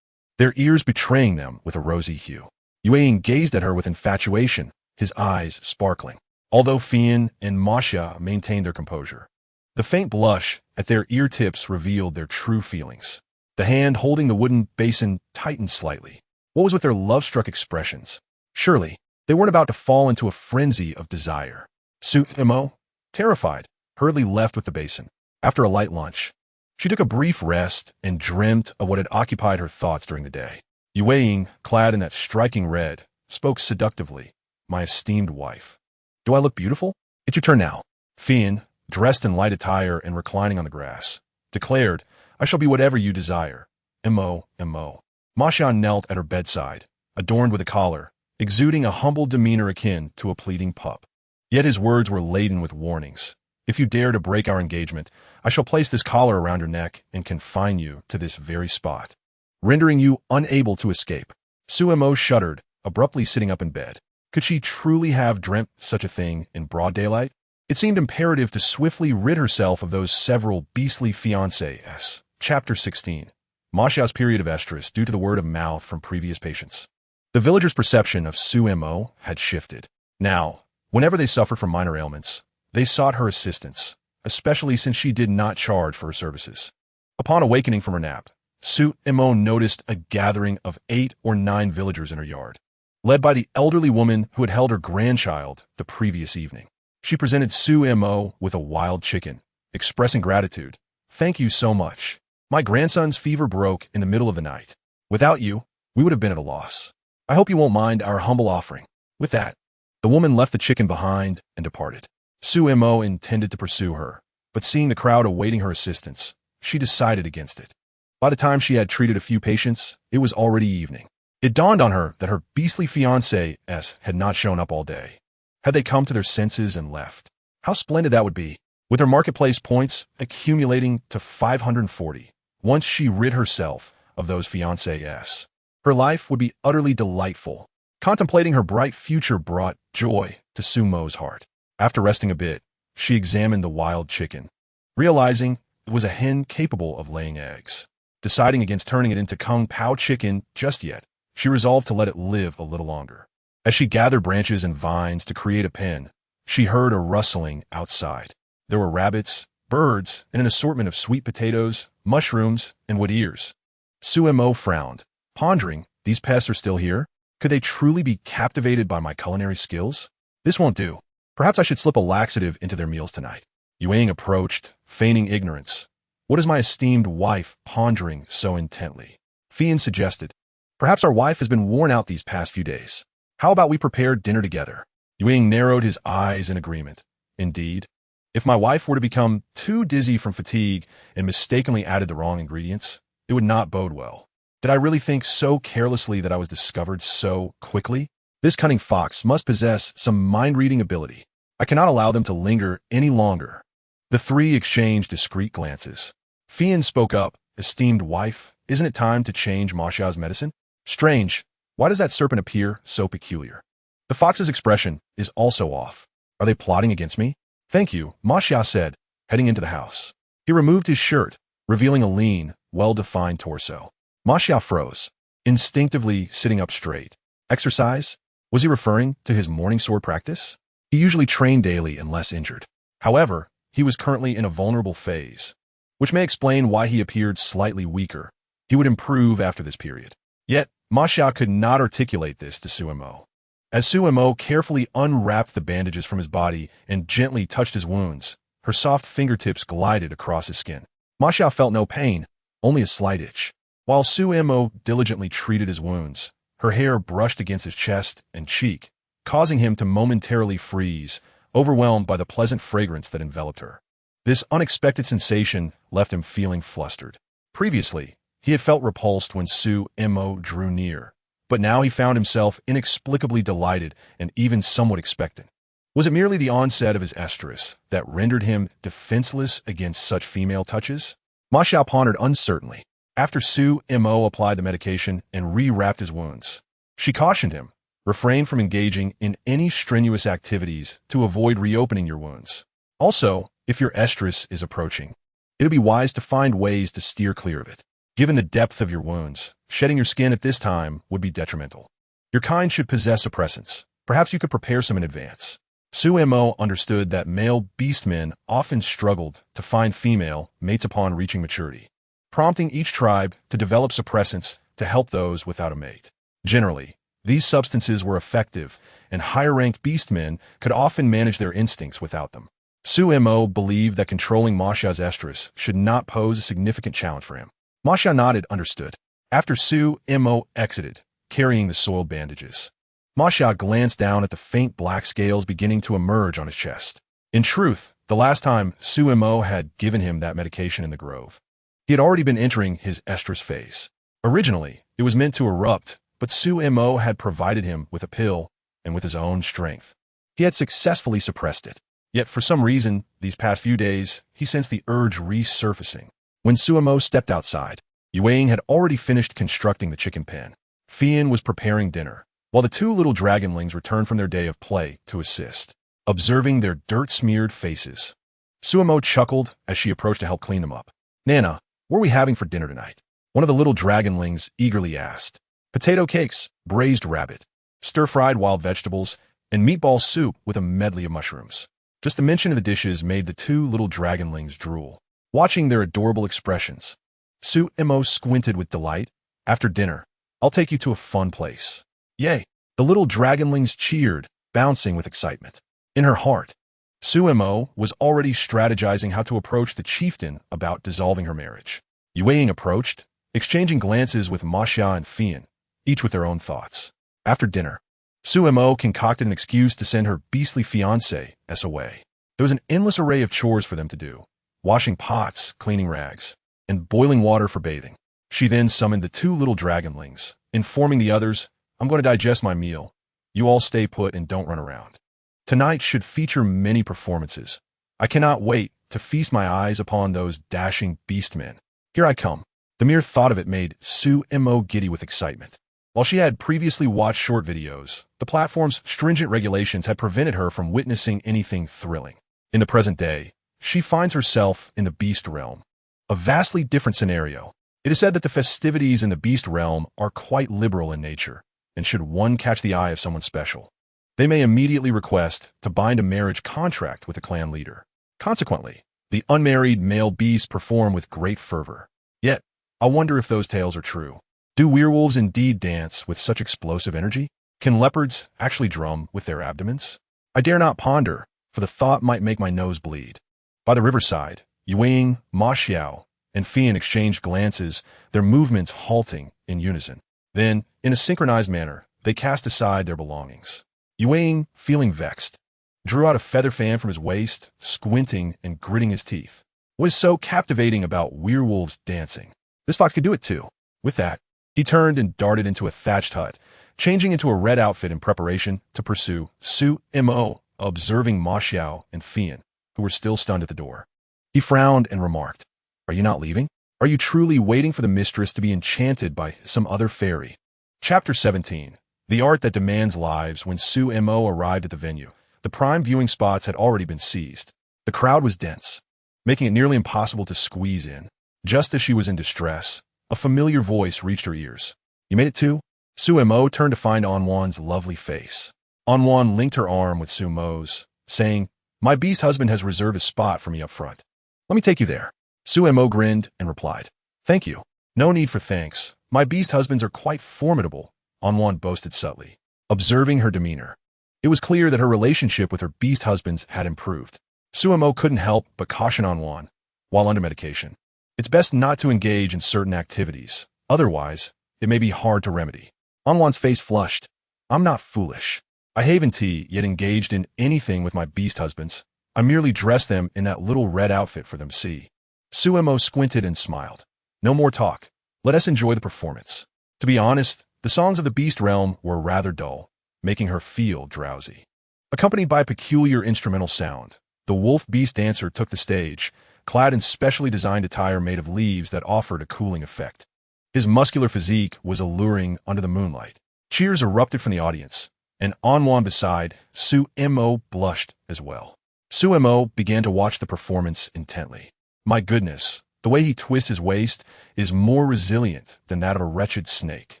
their ears betraying them with a rosy hue. Yu Ying gazed at her with infatuation, his eyes sparkling. Although Fian and Masha maintained their composure, the faint blush at their ear tips revealed their true feelings. The hand holding the wooden basin tightened slightly. What was with their love-struck expressions? Surely, They weren't about to fall into a frenzy of desire. Sumo, terrified, hurriedly left with the basin. After a light lunch, she took a brief rest and dreamt of what had occupied her thoughts during the day. Yue, clad in that striking red, spoke seductively. My esteemed wife. Do I look beautiful? It's your turn now. Fian, dressed in light attire and reclining on the grass, declared, I shall be whatever you desire. Mo. Ma Xiao knelt at her bedside, adorned with a collar, exuding a humble demeanor akin to a pleading pup. Yet his words were laden with warnings. If you dare to break our engagement, I shall place this collar around your neck and confine you to this very spot, rendering you unable to escape. Sumo shuddered, abruptly sitting up in bed. Could she truly have dreamt such a thing in broad daylight? It seemed imperative to swiftly rid herself of those several beastly fiancés. Chapter 16. Ma Xiao's period of estrus due to the word of mouth from previous patients. The villagers' perception of Sumo had shifted. Now, whenever they suffered from minor ailments, they sought her assistance, especially since she did not charge for her services. Upon awakening from her nap, Sumo noticed a gathering of 8 or 9 villagers in her yard, led by the elderly woman who had held her grandchild the previous evening. She presented Sumo with a wild chicken, expressing gratitude. Thank you so much. My grandson's fever broke in the middle of the night. Without you, we would have been at a loss. I hope you won't mind our humble offering. With that, the woman left the chicken behind and departed. Sumo intended to pursue her, but seeing the crowd awaiting her assistance, she decided against it. By the time she had treated a few patients, it was already evening. It dawned on her that her beastly fiancé had not shown up all day. Had they come to their senses and left? How splendid that would be, with her marketplace points accumulating to 540. Once she rid herself of those fiancés, her life would be utterly delightful. Contemplating her bright future brought joy to Sumo's heart. After resting a bit, she examined the wild chicken, realizing it was a hen capable of laying eggs. Deciding against turning it into Kung Pao chicken just yet, she resolved to let it live a little longer. As she gathered branches and vines to create a pen, she heard a rustling outside. There were rabbits, birds, and an assortment of sweet potatoes, mushrooms, and wood ears. Sumo frowned, pondering, these pests are still here? Could they truly be captivated by my culinary skills? This won't do. Perhaps I should slip a laxative into their meals tonight. Yue approached, feigning ignorance. What is my esteemed wife pondering so intently? Fian suggested. Perhaps our wife has been worn out these past few days. How about we prepare dinner together? Yue narrowed his eyes in agreement. Indeed, if my wife were to become too dizzy from fatigue and mistakenly added the wrong ingredients, it would not bode well. Did I really think so carelessly that I was discovered so quickly? This cunning fox must possess some mind-reading ability. I cannot allow them to linger any longer. The three exchanged discreet glances. Fian spoke up. Esteemed wife, isn't it time to change Ma Xiao's medicine? Strange. Why does that serpent appear so peculiar? The fox's expression is also off. Are they plotting against me? Thank you, Ma Xiao said, heading into the house. He removed his shirt, revealing a lean, well-defined torso. Ma Xiao froze, instinctively sitting up straight. Exercise? Was he referring to his morning sword practice? He usually trained daily unless injured. However, he was currently in a vulnerable phase, which may explain why he appeared slightly weaker. He would improve after this period. Yet, Ma Xiao could not articulate this to Sumo. As Sumo carefully unwrapped the bandages from his body and gently touched his wounds, her soft fingertips glided across his skin. Ma Xiao felt no pain, only a slight itch. While Sumo diligently treated his wounds, her hair brushed against his chest and cheek, causing him to momentarily freeze, overwhelmed by the pleasant fragrance that enveloped her. This unexpected sensation left him feeling flustered. Previously, he had felt repulsed when Sumo drew near, but now he found himself inexplicably delighted and even somewhat expectant. Was it merely the onset of his estrus that rendered him defenseless against such female touches? Ma Xiao pondered uncertainly. After Sumo applied the medication and rewrapped his wounds, she cautioned him, refrain from engaging in any strenuous activities to avoid reopening your wounds. Also, if your estrus is approaching, it would be wise to find ways to steer clear of it. Given the depth of your wounds, shedding your skin at this time would be detrimental. Your kind should possess suppressants. Perhaps you could prepare some in advance. Sumo understood that male beastmen often struggled to find female mates upon reaching maturity, prompting each tribe to develop suppressants to help those without a mate. Generally, These substances were effective, and higher-ranked beastmen could often manage their instincts without them. Su Mo believed that controlling Ma Xiao's estrus should not pose a significant challenge for him. Ma Xiao nodded, understood. After Su Mo exited, carrying the soiled bandages, Ma Xiao glanced down at the faint black scales beginning to emerge on his chest. In truth, the last time Su Mo had given him that medication in the grove, he had already been entering his estrus phase. Originally, it was meant to erupt, but Su Mo had provided him with a pill, and with his own strength, he had successfully suppressed it. Yet for some reason, these past few days, he sensed the urge resurfacing. When Su Mo stepped outside, Yueying had already finished constructing the chicken pen. Fian was preparing dinner, while the two little dragonlings returned from their day of play to assist, observing their dirt-smeared faces. Su Mo chuckled as she approached to help clean them up. "Nana, what are we having for dinner tonight?" One of the little dragonlings eagerly asked. "Potato cakes, braised rabbit, stir-fried wild vegetables, and meatball soup with a medley of mushrooms." Just the mention of the dishes made the two little dragonlings drool. Watching their adorable expressions, Su Mo squinted with delight. "After dinner, I'll take you to a fun place." "Yay!" The little dragonlings cheered, bouncing with excitement. In her heart, Su Mo was already strategizing how to approach the chieftain about dissolving her marriage. Yueying approached, exchanging glances with Ma Xia and Fian, each with their own thoughts. After dinner, Su Mo concocted an excuse to send her beastly fiancé away. There was an endless array of chores for them to do, washing pots, cleaning rags, and boiling water for bathing. She then summoned the two little dragonlings, informing the others, "I'm going to digest my meal. You all stay put and don't run around. Tonight should feature many performances. I cannot wait to feast my eyes upon those dashing beastmen. Here I come." The mere thought of it made Su Mo giddy with excitement. While she had previously watched short videos, the platform's stringent regulations had prevented her from witnessing anything thrilling. In the present day, she finds herself in the beast realm. A vastly different scenario. It is said that the festivities in the beast realm are quite liberal in nature, and should one catch the eye of someone special, they may immediately request to bind a marriage contract with a clan leader. Consequently, the unmarried male beasts perform with great fervor. Yet, I wonder if those tales are true. Do werewolves indeed dance with such explosive energy? Can leopards actually drum with their abdomens? I dare not ponder, for the thought might make my nose bleed. By the riverside, Yueying, Ma Xiao, and Fian exchanged glances, their movements halting in unison. Then, in a synchronized manner, they cast aside their belongings. Yueying, feeling vexed, drew out a feather fan from his waist, squinting and gritting his teeth. What is so captivating about werewolves dancing? This fox could do it too. With that, he turned and darted into a thatched hut, changing into a red outfit in preparation to pursue Su Mo, observing Ma Xiao and Fian, who were still stunned at the door. He frowned and remarked, "Are you not leaving? Are you truly waiting for the mistress to be enchanted by some other fairy?" Chapter 17. The art that demands lives. When Su Mo arrived at the venue, the prime viewing spots had already been seized. The crowd was dense, making it nearly impossible to squeeze in. Just as she was in distress, a familiar voice reached her ears. "You made it too?" Su Mo turned to find Anwan's lovely face. Anwan linked her arm with Su Mo's, saying, "My beast husband has reserved a spot for me up front. Let me take you there." Su Mo grinned and replied, "Thank you. No need for thanks. My beast husbands are quite formidable," Anwan boasted subtly, observing her demeanor. It was clear that her relationship with her beast husbands had improved. Su Mo couldn't help but caution Anwan, while under medication, it's best not to engage in certain activities, otherwise it may be hard to remedy. Anwan's face flushed. "I'm not foolish. I haven't yet engaged in anything with my beast husbands. I merely dressed them in that little red outfit for them to see." Su Mo squinted and smiled. "No more talk. Let us enjoy the performance." To be honest, the songs of the beast realm were rather dull, making her feel drowsy. Accompanied by a peculiar instrumental sound, the wolf beast dancer took the stage, clad in specially designed attire made of leaves that offered a cooling effect. His muscular physique was alluring under the moonlight. Cheers erupted from the audience, and Anwan beside Su Mo blushed as well. Su Mo began to watch the performance intently. My goodness, the way he twists his waist is more resilient than that of a wretched snake.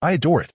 I adore it.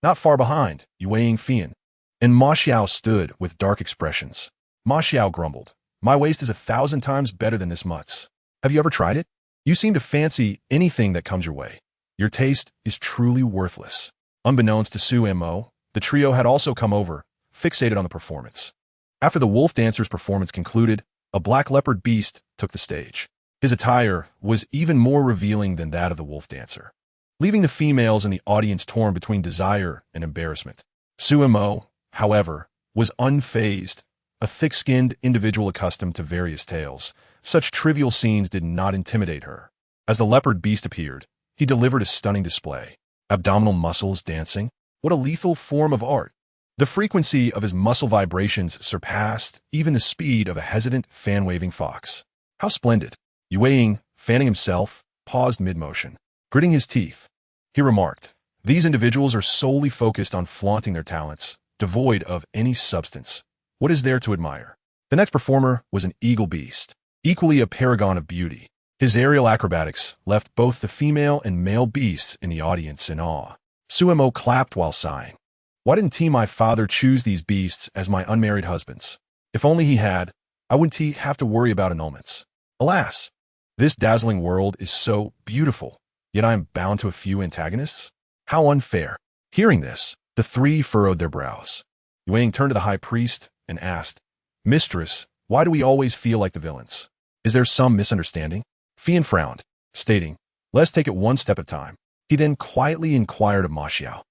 Not far behind, Yueying Fian and Ma Xiao stood with dark expressions. Ma Xiao grumbled, "My waist is 1,000 times better than this mutt's. Have you ever tried it? You seem to fancy anything that comes your way. Your taste is truly worthless." Unbeknownst to Su Mo, The trio had also come over, fixated on the performance. After the wolf dancer's performance concluded, a black leopard beast took the stage. His attire was even more revealing than that of the wolf dancer, leaving the females in the audience torn between desire and embarrassment. Suemo, however, was unfazed, a thick-skinned individual accustomed to various tales. Such trivial scenes did not intimidate her. As the leopard beast appeared, he delivered a stunning display. Abdominal muscles dancing. What a lethal form of art. The frequency of his muscle vibrations surpassed even the speed of a hesitant, fan-waving fox. How splendid. Yue, fanning himself, paused mid-motion. Gritting his teeth, he remarked, "These individuals are solely focused on flaunting their talents, devoid of any substance. What is there to admire?" The next performer was an eagle beast, equally a paragon of beauty. His aerial acrobatics left both the female and male beasts in the audience in awe. Suemo clapped while sighing. Why didn't my father choose these beasts as my unmarried husbands? If only he had, I wouldn't have to worry about annulments. Alas, this dazzling world is so beautiful, yet I am bound to a few antagonists? How unfair. Hearing this, the three furrowed their brows. Yue turned to the high priest and asked, "Mistress, why do we always feel like the villains? Is there some misunderstanding?" Fian frowned, stating, "Let's take it one step at a time." He then quietly inquired of Ma Xiao,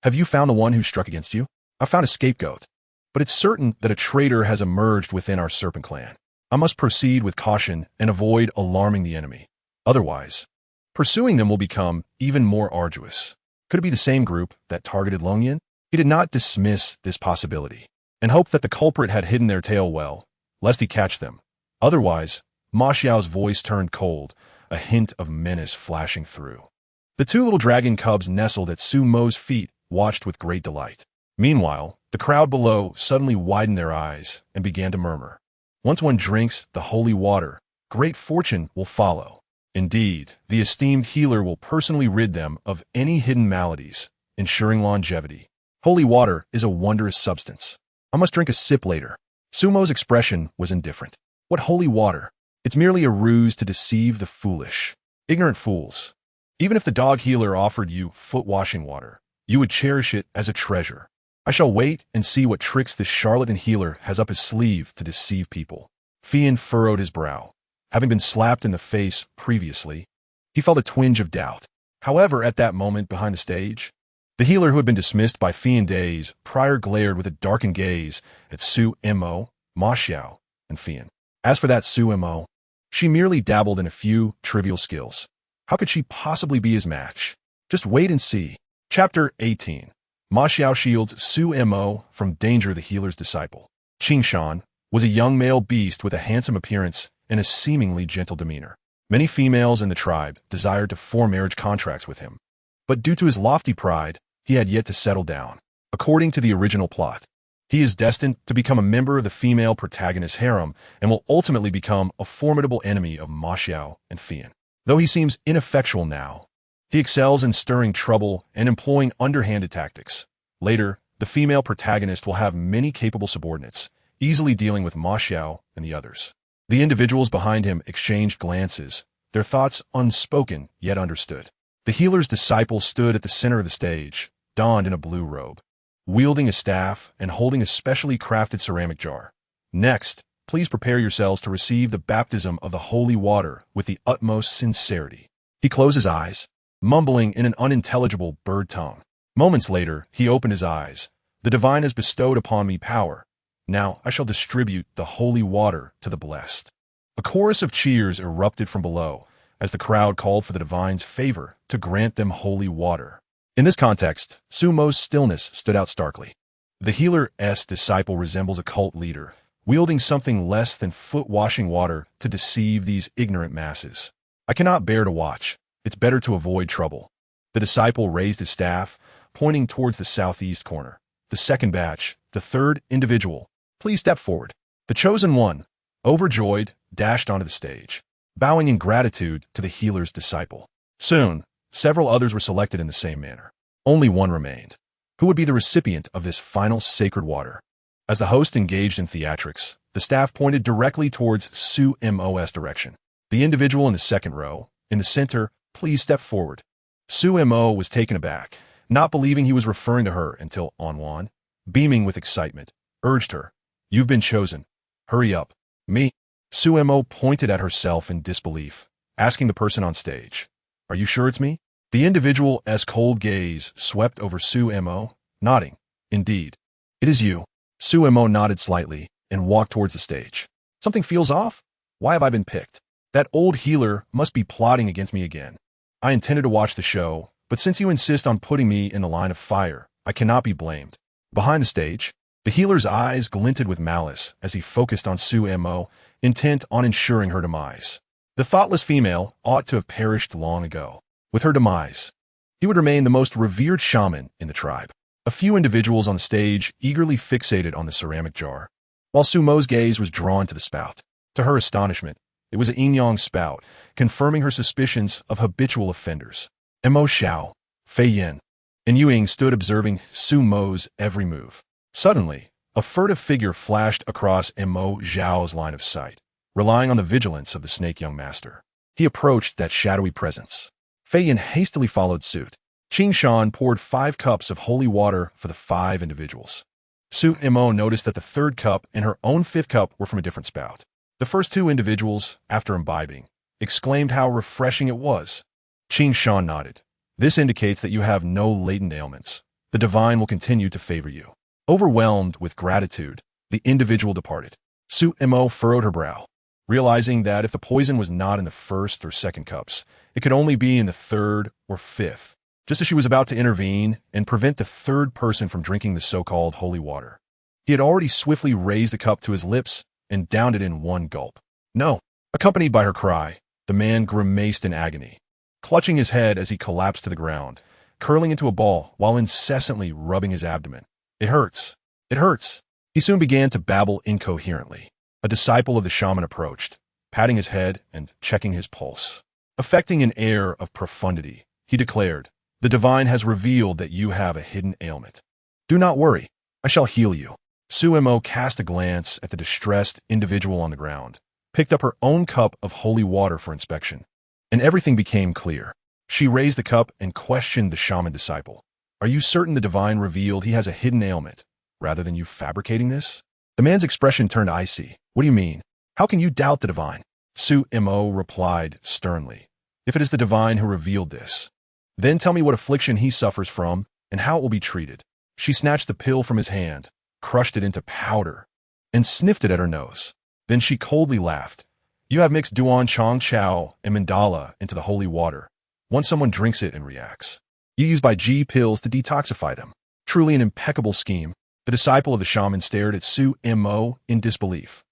"Have you found the one who struck against you?" "I found a scapegoat, but it's certain that a traitor has emerged within our serpent clan. I must proceed with caution and avoid alarming the enemy. Otherwise, pursuing them will become even more arduous." Could it be the same group that targeted Longyan? He did not dismiss this possibility, and hoped that the culprit had hidden their tail well, lest he catch them. Otherwise, Ma Xiao's voice turned cold, a hint of menace flashing through. The two little dragon cubs nestled at Su Mo's feet watched with great delight. Meanwhile, the crowd below suddenly widened their eyes and began to murmur. Once one drinks the holy water, great fortune will follow. Indeed, the esteemed healer will personally rid them of any hidden maladies, ensuring longevity. Holy water is a wondrous substance. I must drink a sip later. Sumo's expression was indifferent. What holy water? It's merely a ruse to deceive the foolish. Ignorant fools. Even if the dog healer offered you foot-washing water, you would cherish it as a treasure. I shall wait and see what tricks this charlatan healer has up his sleeve to deceive people. Fian furrowed his brow. Having been slapped in the face previously, he felt a twinge of doubt. However, at that moment behind the stage, the healer who had been dismissed by Fian days prior glared with a darkened gaze at Suemo, Ma Xiao, and Fian. As for that Suemo, she merely dabbled in a few trivial skills. How could she possibly be his match? Just wait and see. Chapter 18. Ma Xiao shields Suemo from danger. The healer's disciple, Qingshan, was a young male beast with a handsome appearance and a seemingly gentle demeanor. Many females in the tribe desired to form marriage contracts with him, but due to his lofty pride, he had yet to settle down. According to the original plot, he is destined to become a member of the female protagonist's harem and will ultimately become a formidable enemy of Ma Xiao and Fian. Though he seems ineffectual now, he excels in stirring trouble and employing underhanded tactics. Later, the female protagonist will have many capable subordinates, easily dealing with Ma Xiao and the others. The individuals behind him exchanged glances, their thoughts unspoken yet understood. The healer's disciple stood at the center of the stage, donned in a blue robe, wielding a staff and holding a specially crafted ceramic jar. Next, please prepare yourselves to receive the baptism of the holy water with the utmost sincerity. He closed his eyes, mumbling in an unintelligible bird tongue. Moments later, he opened his eyes. The divine has bestowed upon me power. Now I shall distribute the holy water to the blessed. A chorus of cheers erupted from below as the crowd called for the divine's favor to grant them holy water. In this context, Sumo's stillness stood out starkly. The healer's disciple resembles a cult leader, wielding something less than foot-washing water to deceive these ignorant masses. I cannot bear to watch. It's better to avoid trouble. The disciple raised his staff, pointing towards the southeast corner. The second batch, the third individual, please step forward. The chosen one, overjoyed, dashed onto the stage, bowing in gratitude to the healer's disciple. Soon, several others were selected in the same manner. Only one remained. Who would be the recipient of this final sacred water? As the host engaged in theatrics, the staff pointed directly towards Sumo's direction. The individual in the second row, in the center, please step forward. Sumo was taken aback, not believing he was referring to her until Onwan, beaming with excitement, urged her. You've been chosen. Hurry up. Me? Suemo pointed at herself in disbelief, asking the person on stage. Are you sure it's me? The individual's cold gaze swept over Suemo, nodding. Indeed. It is you. Suemo nodded slightly and walked towards the stage. Something feels off? Why have I been picked? That old healer must be plotting against me again. I intended to watch the show, but since you insist on putting me in the line of fire, I cannot be blamed. Behind the stage, the healer's eyes glinted with malice as he focused on Suemo, intent on ensuring her demise. The thoughtless female ought to have perished long ago. With her demise, he would remain the most revered shaman in the tribe. A few individuals on the stage eagerly fixated on the ceramic jar, while Sumo's gaze was drawn to the spout. To her astonishment, it was a yin-yang spout, confirming her suspicions of habitual offenders. Mo Xiao, Fei Yin, and Yuing stood observing Sumo's every move. Suddenly, a furtive figure flashed across Mo Xiao's line of sight, relying on the vigilance of the snake young master. He approached that shadowy presence. Fei Yin hastily followed suit. Qing Shan poured 5 cups of holy water for the 5 individuals. Su Mo noticed that the 3rd cup and her own 5th cup were from a different spout. The first 2 individuals, after imbibing, exclaimed how refreshing it was. Qing Shan nodded. This indicates that you have no latent ailments. The divine will continue to favor you. Overwhelmed with gratitude, the individual departed. Su Mo furrowed her brow, realizing that if the poison was not in the 1st or 2nd cups, it could only be in the 3rd or 5th. Just as she was about to intervene and prevent the 3rd person from drinking the so-called holy water, he had already swiftly raised the cup to his lips and downed it in one gulp. No! Accompanied by her cry, the man grimaced in agony, clutching his head as he collapsed to the ground, curling into a ball while incessantly rubbing his abdomen. It hurts. It hurts. He soon began to babble incoherently. A disciple of the shaman approached, patting his head and checking his pulse. Affecting an air of profundity, he declared, The divine has revealed that you have a hidden ailment. Do not worry. I shall heal you. Suemo cast a glance at the distressed individual on the ground, picked up her own cup of holy water for inspection, and everything became clear. She raised the cup and questioned the shaman disciple. Are you certain the divine revealed he has a hidden ailment, rather than you fabricating this? The man's expression turned icy. What do you mean? How can you doubt the divine? Suemo replied sternly. If it is the divine who revealed this, then tell me what affliction he suffers from and how it will be treated. She snatched the pill from his hand, crushed it into powder, and sniffed it at her nose. Then she coldly laughed. You have mixed Duan Chong Chao and Mandala into the holy water. Once someone drinks it and reacts, you use by G pills to detoxify them. Truly an impeccable scheme. The disciple of the shaman stared at Suemo in disbelief.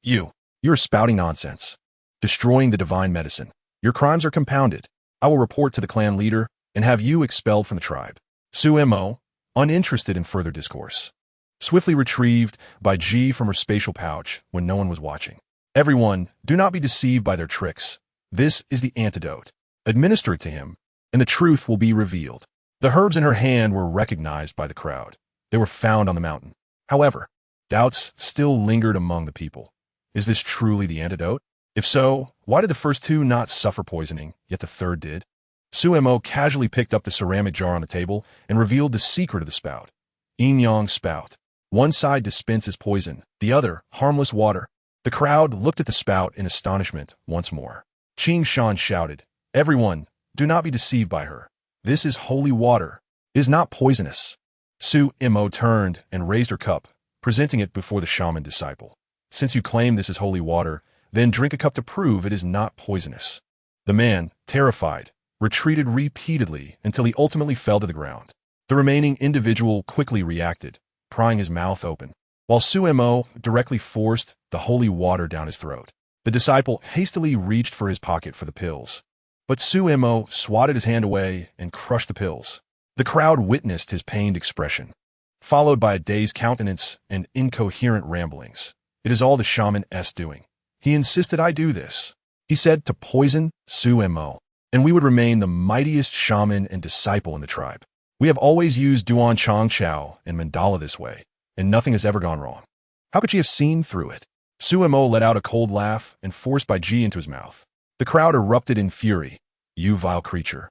You're spouting nonsense, destroying the divine medicine. Your crimes are compounded. I will report to the clan leader and have you expelled from the tribe. Suemo, uninterested in further discourse, swiftly retrieved by G from her spatial pouch when no one was watching. Everyone, do not be deceived by their tricks. This is the antidote. Administer it to him, and the truth will be revealed. The herbs in her hand were recognized by the crowd. They were found on the mountain. However, doubts still lingered among the people. Is this truly the antidote? If so, why did the first 2 not suffer poisoning, yet the 3rd did? Suemo casually picked up the ceramic jar on the table and revealed the secret of the spout. Yin-yang spout. One side dispenses poison, the other, harmless water. The crowd looked at the spout in astonishment once more. Qing Shan shouted, Everyone, do not be deceived by her. This is holy water. It is not poisonous. Suemo turned and raised her cup, presenting it before the shaman disciple. Since you claim this is holy water, then drink a cup to prove it is not poisonous. The man, terrified, retreated repeatedly until he ultimately fell to the ground. The remaining individual quickly reacted, prying his mouth open, while Suemo directly forced the holy water down his throat. The disciple hastily reached for his pocket for the pills, but Suemo swatted his hand away and crushed the pills. The crowd witnessed his pained expression, followed by a dazed countenance and incoherent ramblings. It is all the shaman's doing. He insisted I do this. He said to poison Suemo, and we would remain the mightiest shaman and disciple in the tribe. We have always used Duan Chong Chao and Mandala this way, and nothing has ever gone wrong. How could she have seen through it? Suemo let out a cold laugh and forced Bai Ji into his mouth. The crowd erupted in fury. You vile creature.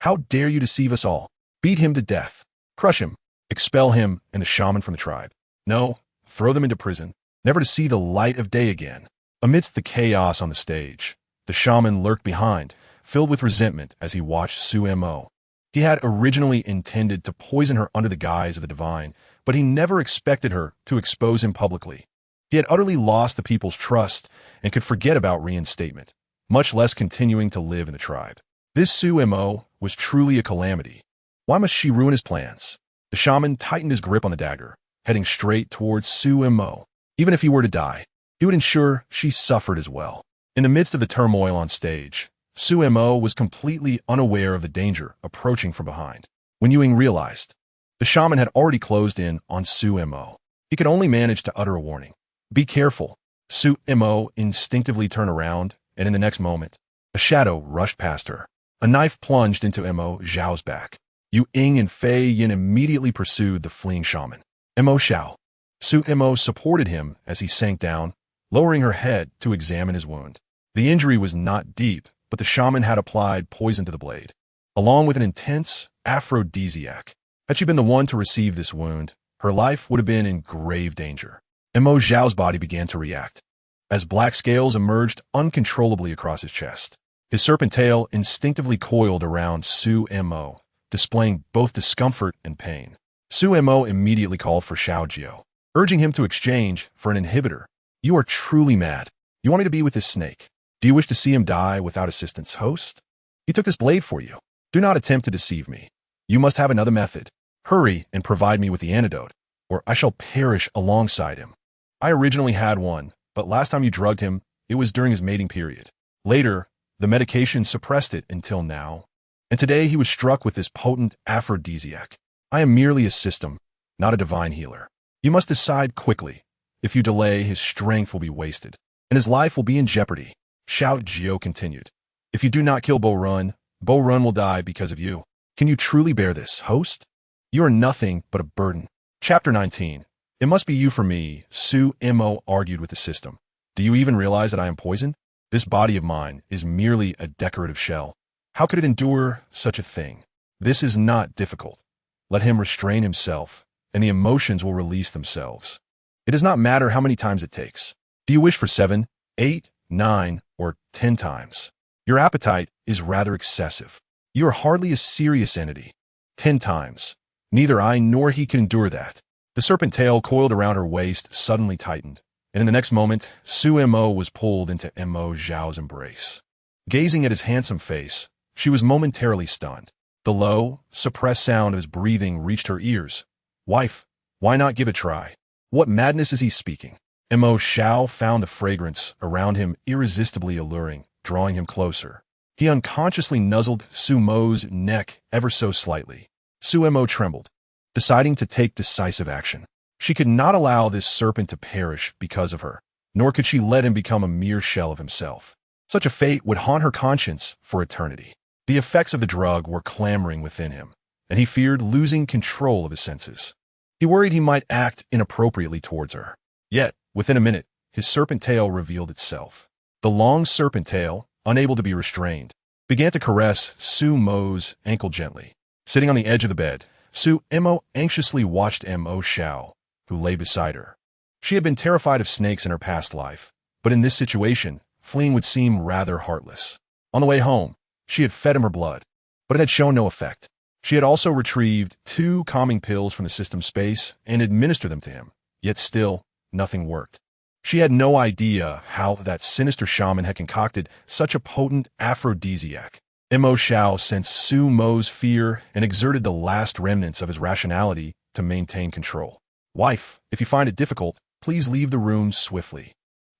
How dare you deceive us all? Beat him to death. Crush him. Expel him and the shaman from the tribe. No, throw them into prison, never to see the light of day again. Amidst the chaos on the stage, the shaman lurked behind, filled with resentment as he watched Su-mo. He had originally intended to poison her under the guise of the divine, but he never expected her to expose him publicly. He had utterly lost the people's trust and could forget about reinstatement, much less continuing to live in the tribe. This Su-mo was truly a calamity. Why must she ruin his plans? The shaman tightened his grip on the dagger, heading straight towards Su-mo. Even if he were to die, he would ensure she suffered as well. In the midst of the turmoil on stage, Su-mo was completely unaware of the danger approaching from behind. When Ewing realized, the shaman had already closed in on Su-mo. He could only manage to utter a warning. Be careful. Su-mo instinctively turned around, and in the next moment, a shadow rushed past her. A knife plunged into Mo Zhao's back. Yu-ing and Fei Yin immediately pursued the fleeing shaman. Mo Zhao. Su-mo supported him as he sank down, lowering her head to examine his wound. The injury was not deep, but the shaman had applied poison to the blade, along with an intense aphrodisiac. Had she been the one to receive this wound, her life would have been in grave danger. Mo Zhao's body began to react, as black scales emerged uncontrollably across his chest. His serpent tail instinctively coiled around Su-mo, displaying both discomfort and pain. Su-mo immediately called for Xiao Jiao, urging him to exchange for an inhibitor. You are truly mad. You want me to be with this snake? Do you wish to see him die without assistance, host? He took this blade for you. Do not attempt to deceive me. You must have another method. Hurry and provide me with the antidote, or I shall perish alongside him. I originally had one, but last time you drugged him, it was during his mating period. Later, the medication suppressed it until now. And today he was struck with this potent aphrodisiac. I am merely a system, not a divine healer. You must decide quickly. If you delay, his strength will be wasted, and his life will be in jeopardy. Xiao Jiao continued. If you do not kill Bo Run will die because of you. Can you truly bear this, host? You are nothing but a burden. Chapter 19. It must be you for me, Su-mo argued with the system. Do you even realize that I am poison? This body of mine is merely a decorative shell. How could it endure such a thing? This is not difficult. Let him restrain himself, and the emotions will release themselves. It does not matter how many times it takes. Do you wish for 7, 8, 9, or 10 times? Your appetite is rather excessive. You are hardly a serious entity. 10 times. Neither I nor he can endure that. The serpent tail coiled around her waist suddenly tightened, and in the next moment, Su-mo was pulled into Mo Zhao's embrace. Gazing at his handsome face, she was momentarily stunned. The low, suppressed sound of his breathing reached her ears. Wife, why not give it a try? What madness is he speaking? Mo Zhao found the fragrance around him irresistibly alluring, drawing him closer. He unconsciously nuzzled Su-mo's neck ever so slightly. Su-mo trembled, deciding to take decisive action. She could not allow this serpent to perish because of her, nor could she let him become a mere shell of himself. Such a fate would haunt her conscience for eternity. The effects of the drug were clamoring within him, and he feared losing control of his senses. He worried he might act inappropriately towards her. Yet, within a minute, his serpent tail revealed itself. The long serpent tail, unable to be restrained, began to caress Su-mo's ankle gently. Sitting on the edge of the bed, Su-mo anxiously watched Mo Zhao, who lay beside her. She had been terrified of snakes in her past life, but in this situation, fleeing would seem rather heartless. On the way home, she had fed him her blood, but it had shown no effect. She had also retrieved 2 calming pills from the system space and administered them to him, yet still, nothing worked. She had no idea how that sinister shaman had concocted such a potent aphrodisiac. Mo Zhao sensed Su-mo's fear and exerted the last remnants of his rationality to maintain control. Wife, if you find it difficult, please leave the room swiftly.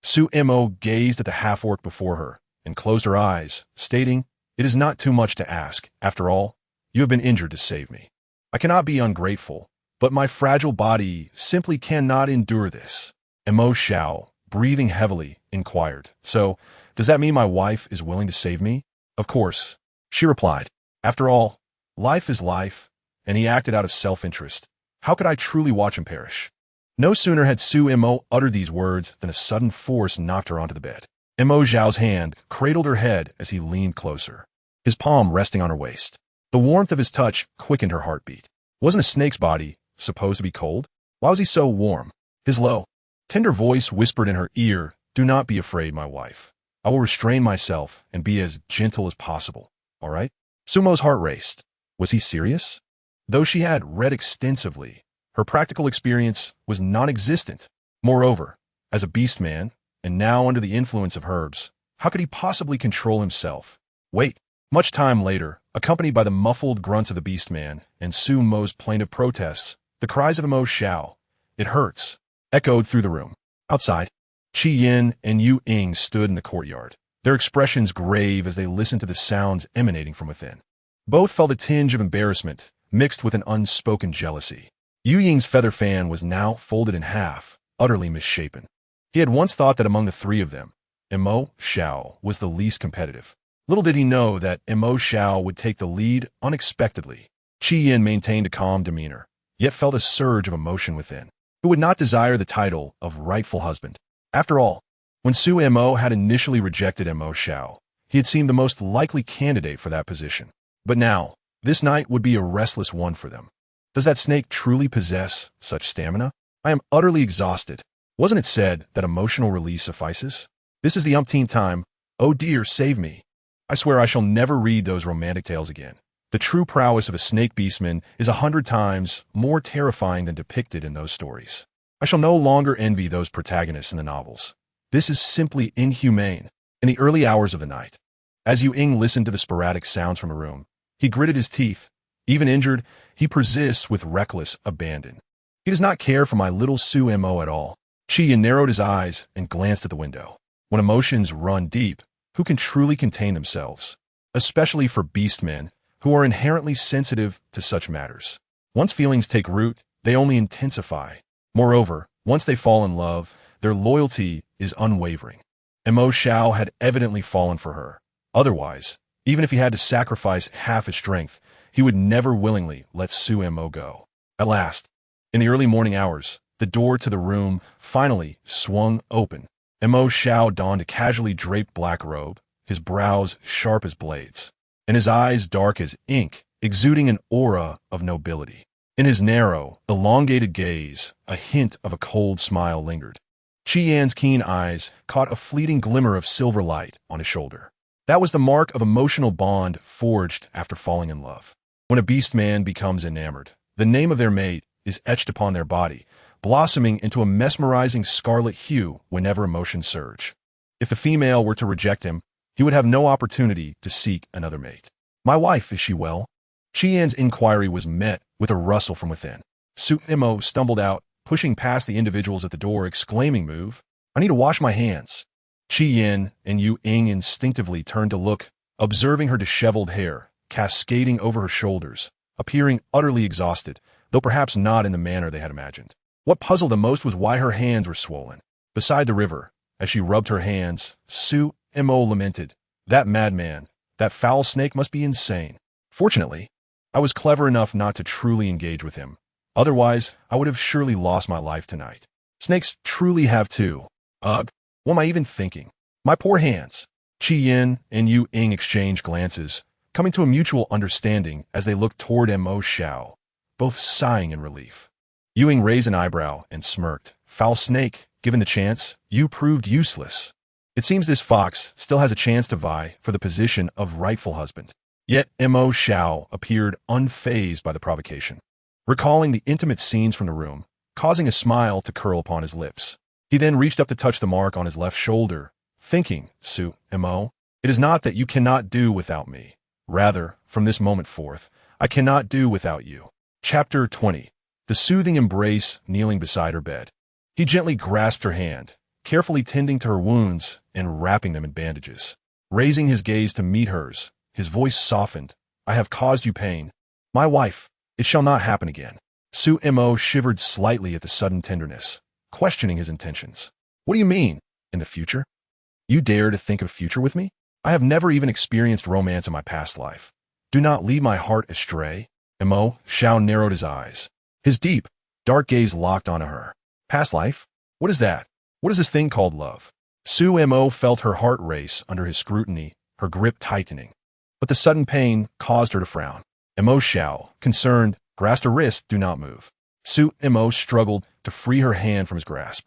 Su-mo gazed at the half-orc before her and closed her eyes, stating, It is not too much to ask. After all, you have been injured to save me. I cannot be ungrateful, but my fragile body simply cannot endure this. Mo Zhao, breathing heavily, inquired, So, does that mean my wife is willing to save me? Of course, she replied. After all, life is life, and he acted out of self-interest. How could I truly watch him perish? No sooner had Su-mo uttered these words than a sudden force knocked her onto the bed. Mo Zhao's hand cradled her head as he leaned closer, his palm resting on her waist. The warmth of his touch quickened her heartbeat. Wasn't a snake's body supposed to be cold? Why was he so warm? His low, tender voice whispered in her ear, "Do not be afraid, my wife. I will restrain myself and be as gentle as possible, all right?" Sumo's heart raced. Was he serious? Though she had read extensively, her practical experience was non-existent. Moreover, as a beast man, and now under the influence of herbs, how could he possibly control himself? Wait. Much time later, accompanied by the muffled grunts of the beast man and Sumo's plaintive protests, the cries of Mo Xiao, "It hurts," echoed through the room. Outside, Qi Yin and Yu Ying stood in the courtyard, their expressions grave as they listened to the sounds emanating from within. Both felt a tinge of embarrassment, mixed with an unspoken jealousy. Yu Ying's feather fan was now folded in half, utterly misshapen. He had once thought that among the three of them, Mo Xiao was the least competitive. Little did he know that Mo Xiao would take the lead unexpectedly. Qi Yin maintained a calm demeanor, yet felt a surge of emotion within. Who would not desire the title of rightful husband? After all, when Su Mo had initially rejected Mo Xiao, he had seemed the most likely candidate for that position. But now, this night would be a restless one for them. Does that snake truly possess such stamina? I am utterly exhausted. Wasn't it said that emotional release suffices? This is the umpteenth time. Oh dear, save me. I swear I shall never read those romantic tales again. The true prowess of a snake beastman is 100 times more terrifying than depicted in those stories. I shall no longer envy those protagonists in the novels. This is simply inhumane. In the early hours of the night, as Yu Ying listened to the sporadic sounds from the room, he gritted his teeth. Even injured, he persists with reckless abandon. He does not care for my little Su Mo at all. Qi Yin narrowed his eyes and glanced at the window. When emotions run deep, who can truly contain themselves? Especially for beastmen, who are inherently sensitive to such matters. Once feelings take root, they only intensify. Moreover, once they fall in love, their loyalty is unwavering. Mo Xiao had evidently fallen for her. Otherwise, even if he had to sacrifice half his strength, he would never willingly let Su Mo go. At last, in the early morning hours, the door to the room finally swung open. Mo Xiao donned a casually draped black robe, his brows sharp as blades, and his eyes dark as ink, exuding an aura of nobility. In his narrow, elongated gaze, a hint of a cold smile lingered. Qi Yan's keen eyes caught a fleeting glimmer of silver light on his shoulder. That was the mark of emotional bond forged after falling in love. When a beastman becomes enamored, the name of their mate is etched upon their body, blossoming into a mesmerizing scarlet hue whenever emotions surge. If the female were to reject him, he would have no opportunity to seek another mate. "My wife, is she well?" Qi Yan's inquiry was met with a rustle from within. Su Mo stumbled out, pushing past the individuals at the door, exclaiming, "Move! I need to wash my hands." Qi Yin and Yu Ying instinctively turned to look, observing her disheveled hair, cascading over her shoulders, appearing utterly exhausted, though perhaps not in the manner they had imagined. What puzzled them most was why her hands were swollen. Beside the river, as she rubbed her hands, Su Mo lamented, "That madman, that foul snake must be insane. Fortunately, I was clever enough not to truly engage with him. Otherwise, I would have surely lost my life tonight. Snakes truly have two. Ugh, what am I even thinking? My poor hands." Qi Yin and Yu Ying exchanged glances, coming to a mutual understanding as they looked toward Mo Xiao, both sighing in relief. Yu Ying raised an eyebrow and smirked. "Foul snake, given the chance, you proved useless. It seems this fox still has a chance to vie for the position of rightful husband." Yet Mo Xiao appeared unfazed by the provocation, recalling the intimate scenes from the room, causing a smile to curl upon his lips. He then reached up to touch the mark on his left shoulder, thinking, "Su Mo, it is not that you cannot do without me. Rather, from this moment forth, I cannot do without you." Chapter 20. The soothing embrace kneeling beside her bed. He gently grasped her hand, carefully tending to her wounds and wrapping them in bandages. Raising his gaze to meet hers, his voice softened. "I have caused you pain. My wife, it shall not happen again." Su Mo shivered slightly at the sudden tenderness, questioning his intentions. "What do you mean, in the future? You dare to think of future with me? I have never even experienced romance in my past life. Do not lead my heart astray." Mo Xiao narrowed his eyes. His deep, dark gaze locked onto her. "Past life? What is that? What is this thing called love?" Su Mo felt her heart race under his scrutiny, her grip tightening. But the sudden pain caused her to frown. Mo Xiao, concerned, grasped her wrist. Do not move. Su Mo struggled to free her hand from his grasp.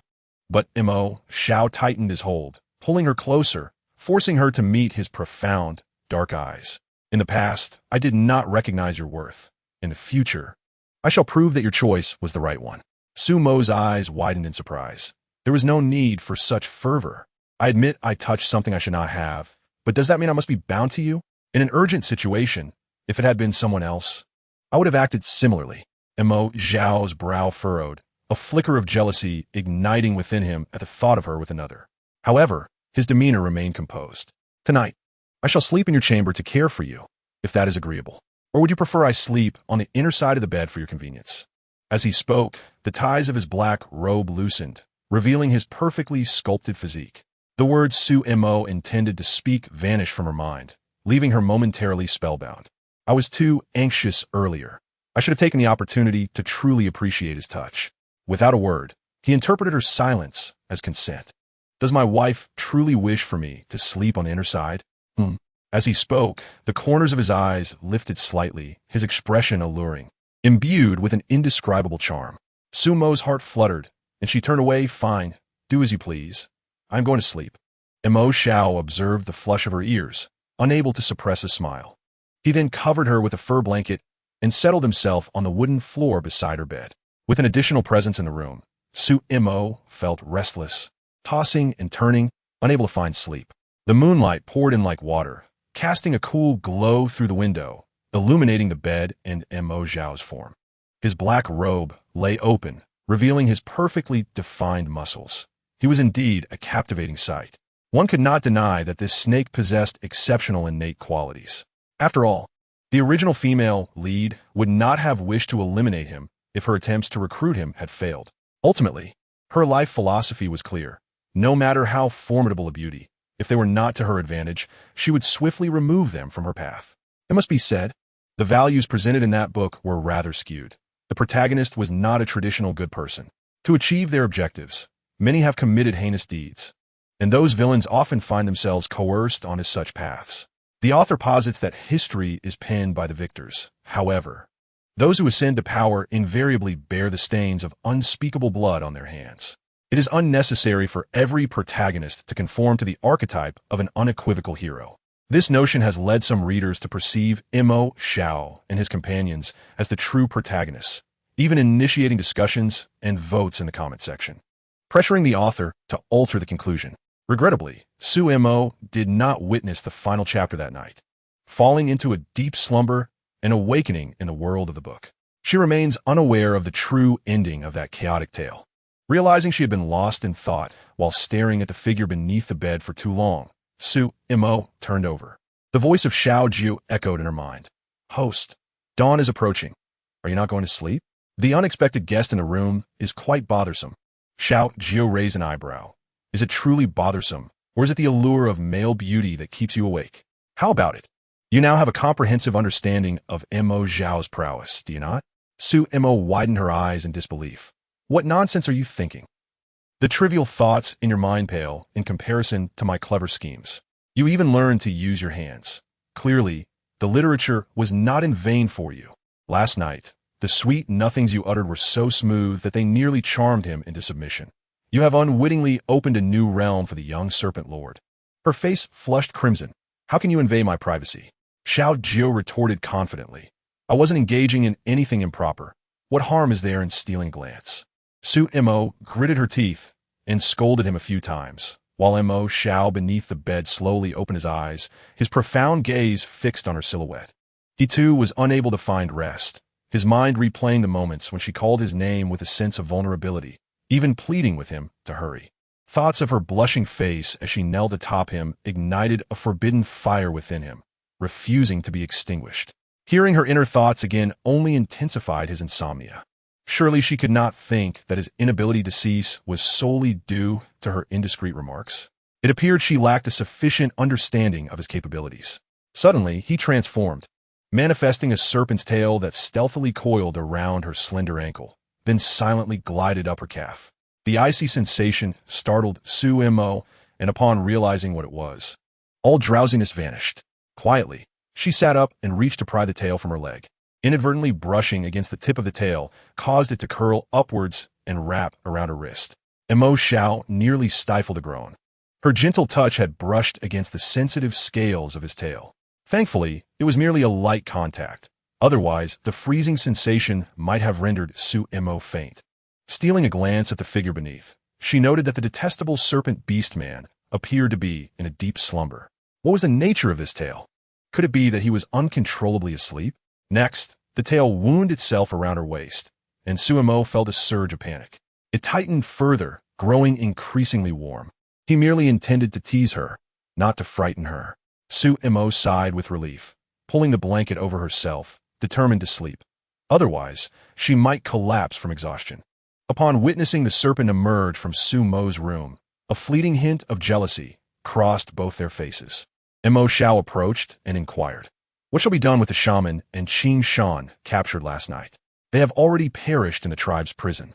But Mo Xiao tightened his hold, pulling her closer, forcing her to meet his profound, dark eyes. In the past, I did not recognize your worth. In the future, I shall prove that your choice was the right one. Su Mo's eyes widened in surprise. There was no need for such fervor. I admit I touched something I should not have, but does that mean I must be bound to you? In an urgent situation, if it had been someone else, I would have acted similarly. Mo Xiao's brow furrowed, a flicker of jealousy igniting within him at the thought of her with another. However, his demeanor remained composed. Tonight, I shall sleep in your chamber to care for you, if that is agreeable. Or would you prefer I sleep on the inner side of the bed for your convenience? As he spoke, the ties of his black robe loosened, revealing his perfectly sculpted physique. The words Su Mo intended to speak vanished from her mind, leaving her momentarily spellbound. I was too anxious earlier. I should have taken the opportunity to truly appreciate his touch. Without a word, he interpreted her silence as consent. Does my wife truly wish for me to sleep on the inner side? As he spoke, the corners of his eyes lifted slightly, his expression alluring, imbued with an indescribable charm. Su Mo's heart fluttered, and she turned away. Fine, do as you please. I'm going to sleep. Mo Xiao observed the flush of her ears, unable to suppress a smile. He then covered her with a fur blanket and settled himself on the wooden floor beside her bed. With an additional presence in the room, Su Mo felt restless, tossing and turning, unable to find sleep. The moonlight poured in like water, casting a cool glow through the window, illuminating the bed and Mo Xiao's form. His black robe lay open, revealing his perfectly defined muscles. He was indeed a captivating sight. One could not deny that this snake possessed exceptional innate qualities. After all, the original female lead would not have wished to eliminate him if her attempts to recruit him had failed. Ultimately, her life philosophy was clear. No matter how formidable a beauty, if they were not to her advantage, she would swiftly remove them from her path. It must be said, the values presented in that book were rather skewed. The protagonist was not a traditional good person. To achieve their objectives, many have committed heinous deeds, and those villains often find themselves coerced onto such paths. The author posits that history is penned by the victors. However, those who ascend to power invariably bear the stains of unspeakable blood on their hands. It is unnecessary for every protagonist to conform to the archetype of an unequivocal hero. This notion has led some readers to perceive Mo Xiao and his companions as the true protagonists, even initiating discussions and votes in the comment section, pressuring the author to alter the conclusion. Regrettably, Su Mo did not witness the final chapter that night, falling into a deep slumber and awakening in the world of the book. She remains unaware of the true ending of that chaotic tale. Realizing she had been lost in thought while staring at the figure beneath the bed for too long, Su Mo turned over. The voice of Xiao Jiu echoed in her mind. Host, dawn is approaching. Are you not going to sleep? The unexpected guest in the room is quite bothersome. Xiao Jiu raised an eyebrow. Is it truly bothersome, or is it the allure of male beauty that keeps you awake? How about it? You now have a comprehensive understanding of Mo Xiao's prowess, do you not? Su Mo widened her eyes in disbelief. What nonsense are you thinking? The trivial thoughts in your mind pale in comparison to my clever schemes. You even learned to use your hands. Clearly, the literature was not in vain for you. Last night, the sweet nothings you uttered were so smooth that they nearly charmed him into submission. You have unwittingly opened a new realm for the young serpent lord. Her face flushed crimson. How can you invade my privacy? Xiao Jiu retorted confidently. I wasn't engaging in anything improper. What harm is there in stealing a glance? Su Mo gritted her teeth and scolded him a few times, while Mo Xiao beneath the bed slowly opened his eyes, his profound gaze fixed on her silhouette. He too was unable to find rest, his mind replaying the moments when she called his name with a sense of vulnerability, even pleading with him to hurry. Thoughts of her blushing face as she knelt atop him ignited a forbidden fire within him, refusing to be extinguished. Hearing her inner thoughts again only intensified his insomnia. Surely she could not think that his inability to cease was solely due to her indiscreet remarks. It appeared she lacked a sufficient understanding of his capabilities. Suddenly, he transformed, manifesting a serpent's tail that stealthily coiled around her slender ankle, then silently glided up her calf. The icy sensation startled Su Mo, and upon realizing what it was, all drowsiness vanished. Quietly, she sat up and reached to pry the tail from her leg. Inadvertently brushing against the tip of the tail caused it to curl upwards and wrap around her wrist. Mo Xiao nearly stifled a groan. Her gentle touch had brushed against the sensitive scales of his tail. Thankfully, it was merely a light contact. Otherwise, the freezing sensation might have rendered Su Mo faint. Stealing a glance at the figure beneath, she noted that the detestable serpent beast man appeared to be in a deep slumber. What was the nature of this tale? Could it be that he was uncontrollably asleep? Next, the tail wound itself around her waist, and Su Mo felt a surge of panic. It tightened further, growing increasingly warm. He merely intended to tease her, not to frighten her. Su Mo sighed with relief, pulling the blanket over herself, determined to sleep. Otherwise, she might collapse from exhaustion. Upon witnessing the serpent emerge from Su Mo's room, a fleeting hint of jealousy crossed both their faces. Mo Xiao approached and inquired, "What shall be done with the shaman and Qin Shan captured last night? They have already perished in the tribe's prison,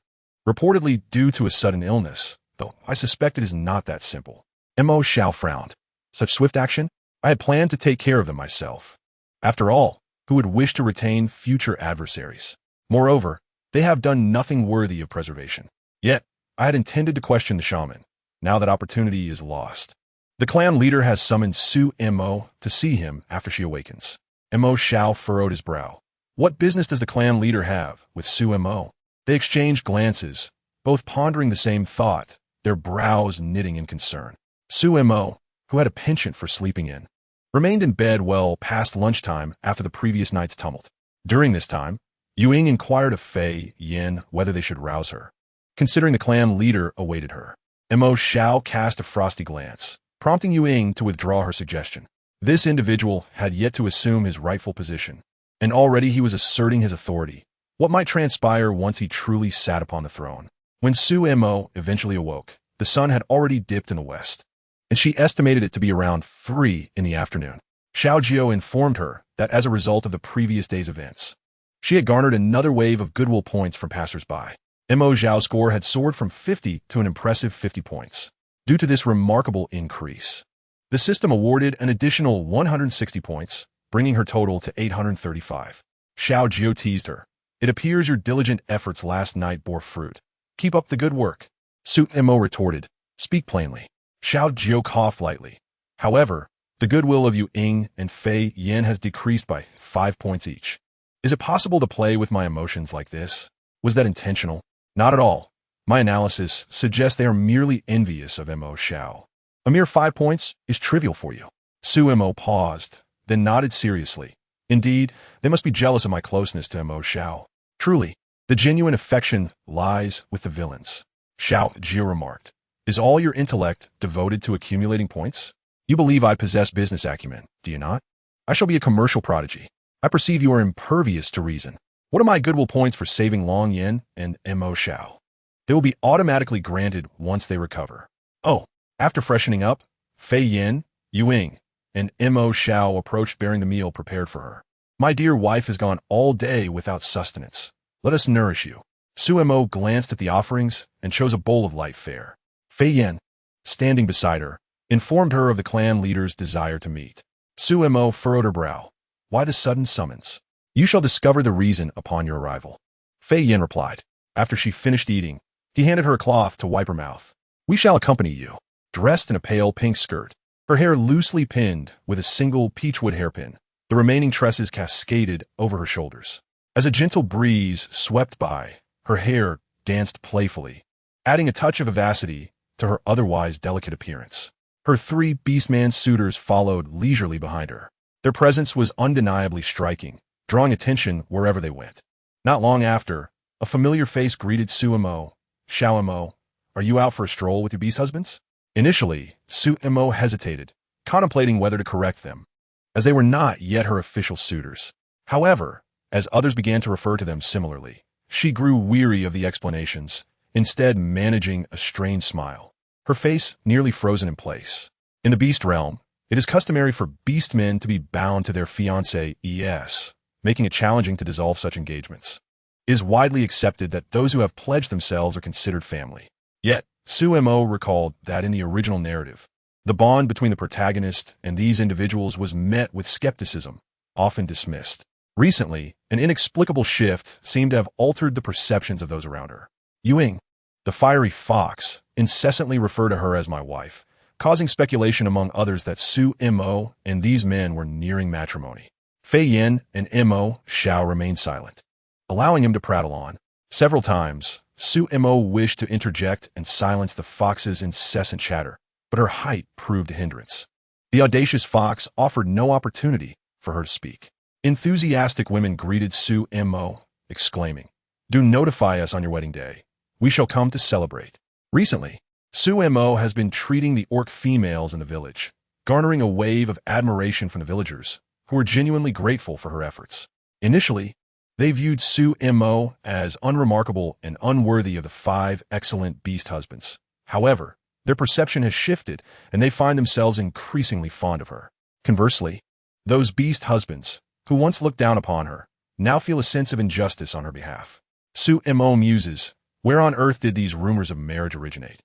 reportedly due to a sudden illness, though I suspect it is not that simple." Mo Xiao frowned. "Such swift action? I had planned to take care of them myself. After all, who would wish to retain future adversaries? Moreover, they have done nothing worthy of preservation. Yet, I had intended to question the shaman. Now that opportunity is lost. The clan leader has summoned Su Mo to see him after she awakens." Mo Xiao furrowed his brow. What business does the clan leader have with Su Mo? They exchanged glances, both pondering the same thought, their brows knitting in concern. Su Mo, who had a penchant for sleeping in, remained in bed well past lunchtime after the previous night's tumult. During this time, Ying inquired of Fei Yin whether they should rouse her, considering the clan leader awaited her. Mo Xiao cast a frosty glance, prompting Ying to withdraw her suggestion. This individual had yet to assume his rightful position, and already he was asserting his authority. What might transpire once he truly sat upon the throne? When Su Mo eventually awoke, the sun had already dipped in the west, and she estimated it to be around 3 in the afternoon. Xiao Jiao informed her that as a result of the previous day's events, she had garnered another wave of goodwill points from passers-by. Mo Xiao's score had soared from 50 to an impressive 50 points. Due to this remarkable increase, the system awarded an additional 160 points, bringing her total to 835. Xiao Jiao teased her. "It appears your diligent efforts last night bore fruit. Keep up the good work." Su Mo retorted, "Speak plainly." Xiao Jiao coughed lightly. "However, the goodwill of Ying and Fei Yin has decreased by 5 points each. Is it possible to play with my emotions like this? Was that intentional?" "Not at all. My analysis suggests they are merely envious of Mo Xiao. A mere 5 points is trivial for you." Su Mo paused, then nodded seriously. "Indeed, they must be jealous of my closeness to Mo Xiao. Truly, the genuine affection lies with the villains." Xiao Jiao remarked, "Is all your intellect devoted to accumulating points? You believe I possess business acumen, do you not? I shall be a commercial prodigy. I perceive you are impervious to reason. What are my goodwill points for saving Long Yin and Mo Xiao? They will be automatically granted once they recover." Oh, after freshening up, Fei Yin, Ying, and Mo Xiao approached bearing the meal prepared for her. "My dear wife has gone all day without sustenance. Let us nourish you." Su Mo glanced at the offerings and chose a bowl of light fare. Fei Yin, standing beside her, informed her of the clan leader's desire to meet. Su Mo furrowed her brow. "Why the sudden summons?" "You shall discover the reason upon your arrival." Fei Yin replied. After she finished eating, he handed her a cloth to wipe her mouth. "We shall accompany you." Dressed in a pale pink skirt, her hair loosely pinned with a single peachwood hairpin, the remaining tresses cascaded over her shoulders. As a gentle breeze swept by, her hair danced playfully, adding a touch of vivacity to her otherwise delicate appearance. Her 3 beastman suitors followed leisurely behind her. Their presence was undeniably striking, drawing attention wherever they went. Not long after, a familiar face greeted Su Mo. "Xiao Mo, are you out for a stroll with your beast husbands?" Initially, Su Mo hesitated, contemplating whether to correct them, as they were not yet her official suitors. However, as others began to refer to them similarly, she grew weary of the explanations, instead managing a strained smile, her face nearly frozen in place. In the beast realm, it is customary for beastmen to be bound to their fiancé, making it challenging to dissolve such engagements. It is widely accepted that those who have pledged themselves are considered family. Yet, Su Mo recalled that in the original narrative, the bond between the protagonist and these individuals was met with skepticism, often dismissed. Recently, an inexplicable shift seemed to have altered the perceptions of those around her. Yuing, the fiery fox, incessantly referred to her as my wife, causing speculation among others that Su Mo and these men were nearing matrimony. Fei Yin and Mo Xiao remained silent, allowing him to prattle on. Several times, Su Mo wished to interject and silence the fox's incessant chatter, but her height proved a hindrance. The audacious fox offered no opportunity for her to speak. Enthusiastic women greeted Su Mo, exclaiming, "Do notify us on your wedding day. We shall come to celebrate." Recently, Su Mo has been treating the orc females in the village, garnering a wave of admiration from the villagers, who were genuinely grateful for her efforts. Initially, they viewed Su Mo as unremarkable and unworthy of the 5 excellent beast husbands. However, their perception has shifted, and they find themselves increasingly fond of her. Conversely, those beast husbands, who once looked down upon her, now feel a sense of injustice on her behalf. Su Mo muses, "Where on earth did these rumors of marriage originate?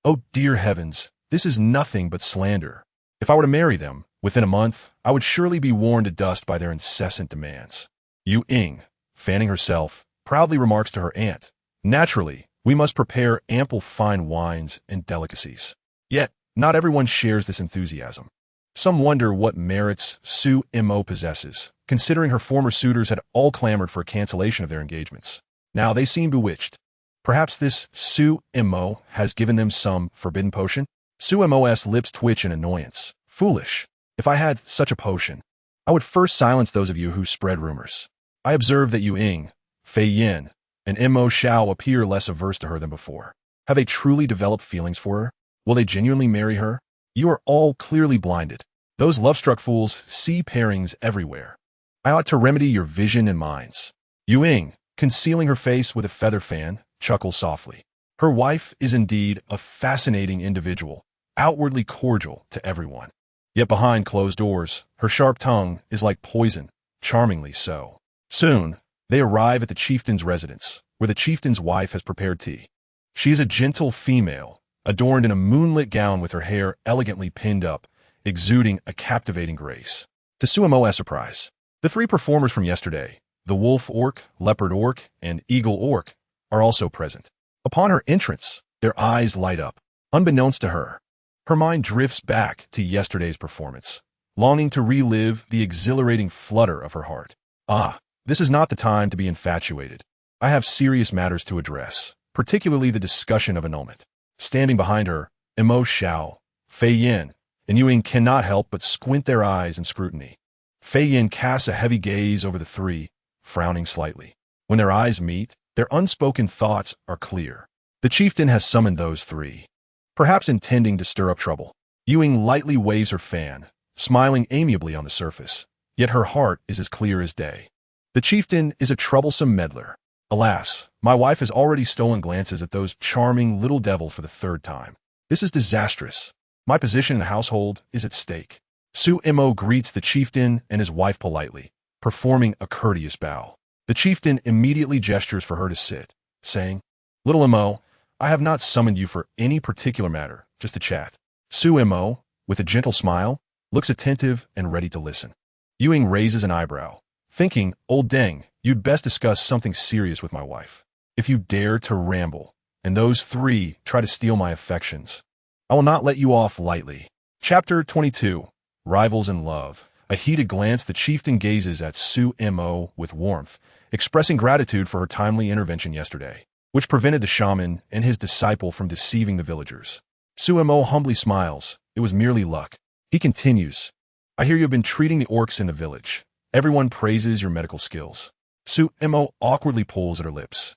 Oh dear heavens, this is nothing but slander. If I were to marry them, within a month, I would surely be worn to dust by their incessant demands." Yu Ying, fanning herself, proudly remarks to her aunt, "Naturally, we must prepare ample fine wines and delicacies." Yet, not everyone shares this enthusiasm. Some wonder what merits Su Mo possesses, considering her former suitors had all clamored for a cancellation of their engagements. Now they seem bewitched. Perhaps this Su Mo has given them some forbidden potion? Su Mo's lips twitch in annoyance. "Foolish. If I had such a potion, I would first silence those of you who spread rumors." I observe that Yu Ying, Fei Yin, and Mo Xiao appear less averse to her than before. Have they truly developed feelings for her? Will they genuinely marry her? You are all clearly blinded. Those love-struck fools see pairings everywhere. I ought to remedy your vision and minds. Yu Ying, concealing her face with a feather fan, chuckles softly. Her wife is indeed a fascinating individual, outwardly cordial to everyone. Yet behind closed doors, her sharp tongue is like poison, charmingly so. Soon, they arrive at the chieftain's residence, where the chieftain's wife has prepared tea. She is a gentle female, adorned in a moonlit gown with her hair elegantly pinned up, exuding a captivating grace. To Su Mo's surprise, the 3 performers from yesterday, the wolf orc, leopard orc, and eagle orc, are also present. Upon her entrance, their eyes light up. Unbeknownst to her, her mind drifts back to yesterday's performance, longing to relive the exhilarating flutter of her heart. Ah, this is not the time to be infatuated. I have serious matters to address, particularly the discussion of annulment. Standing behind her, Mo Xiao, Fei Yin, and Yu Ying cannot help but squint their eyes in scrutiny. Fei Yin casts a heavy gaze over the 3, frowning slightly. When their eyes meet, their unspoken thoughts are clear. The chieftain has summoned those 3, perhaps intending to stir up trouble. Yu Ying lightly waves her fan, smiling amiably on the surface, yet her heart is as clear as day. The chieftain is a troublesome meddler. Alas, my wife has already stolen glances at those charming little devils for the 3rd time. This is disastrous. My position in the household is at stake. Su Mo greets the chieftain and his wife politely, performing a courteous bow. The chieftain immediately gestures for her to sit, saying, "Little Mo, I have not summoned you for any particular matter, just to chat." Su Mo, with a gentle smile, looks attentive and ready to listen. Yu Ying raises an eyebrow, thinking, "Old Deng, you'd best discuss something serious with my wife. If you dare to ramble, and those 3 try to steal my affections, I will not let you off lightly." Chapter 22. Rivals in Love. A heated glance, the chieftain gazes at Su Mo with warmth, expressing gratitude for her timely intervention yesterday, which prevented the shaman and his disciple from deceiving the villagers. Su Mo humbly smiles. It was merely luck. He continues, "I hear you have been treating the orcs in the village. Everyone praises your medical skills." Su Mo awkwardly pulls at her lips.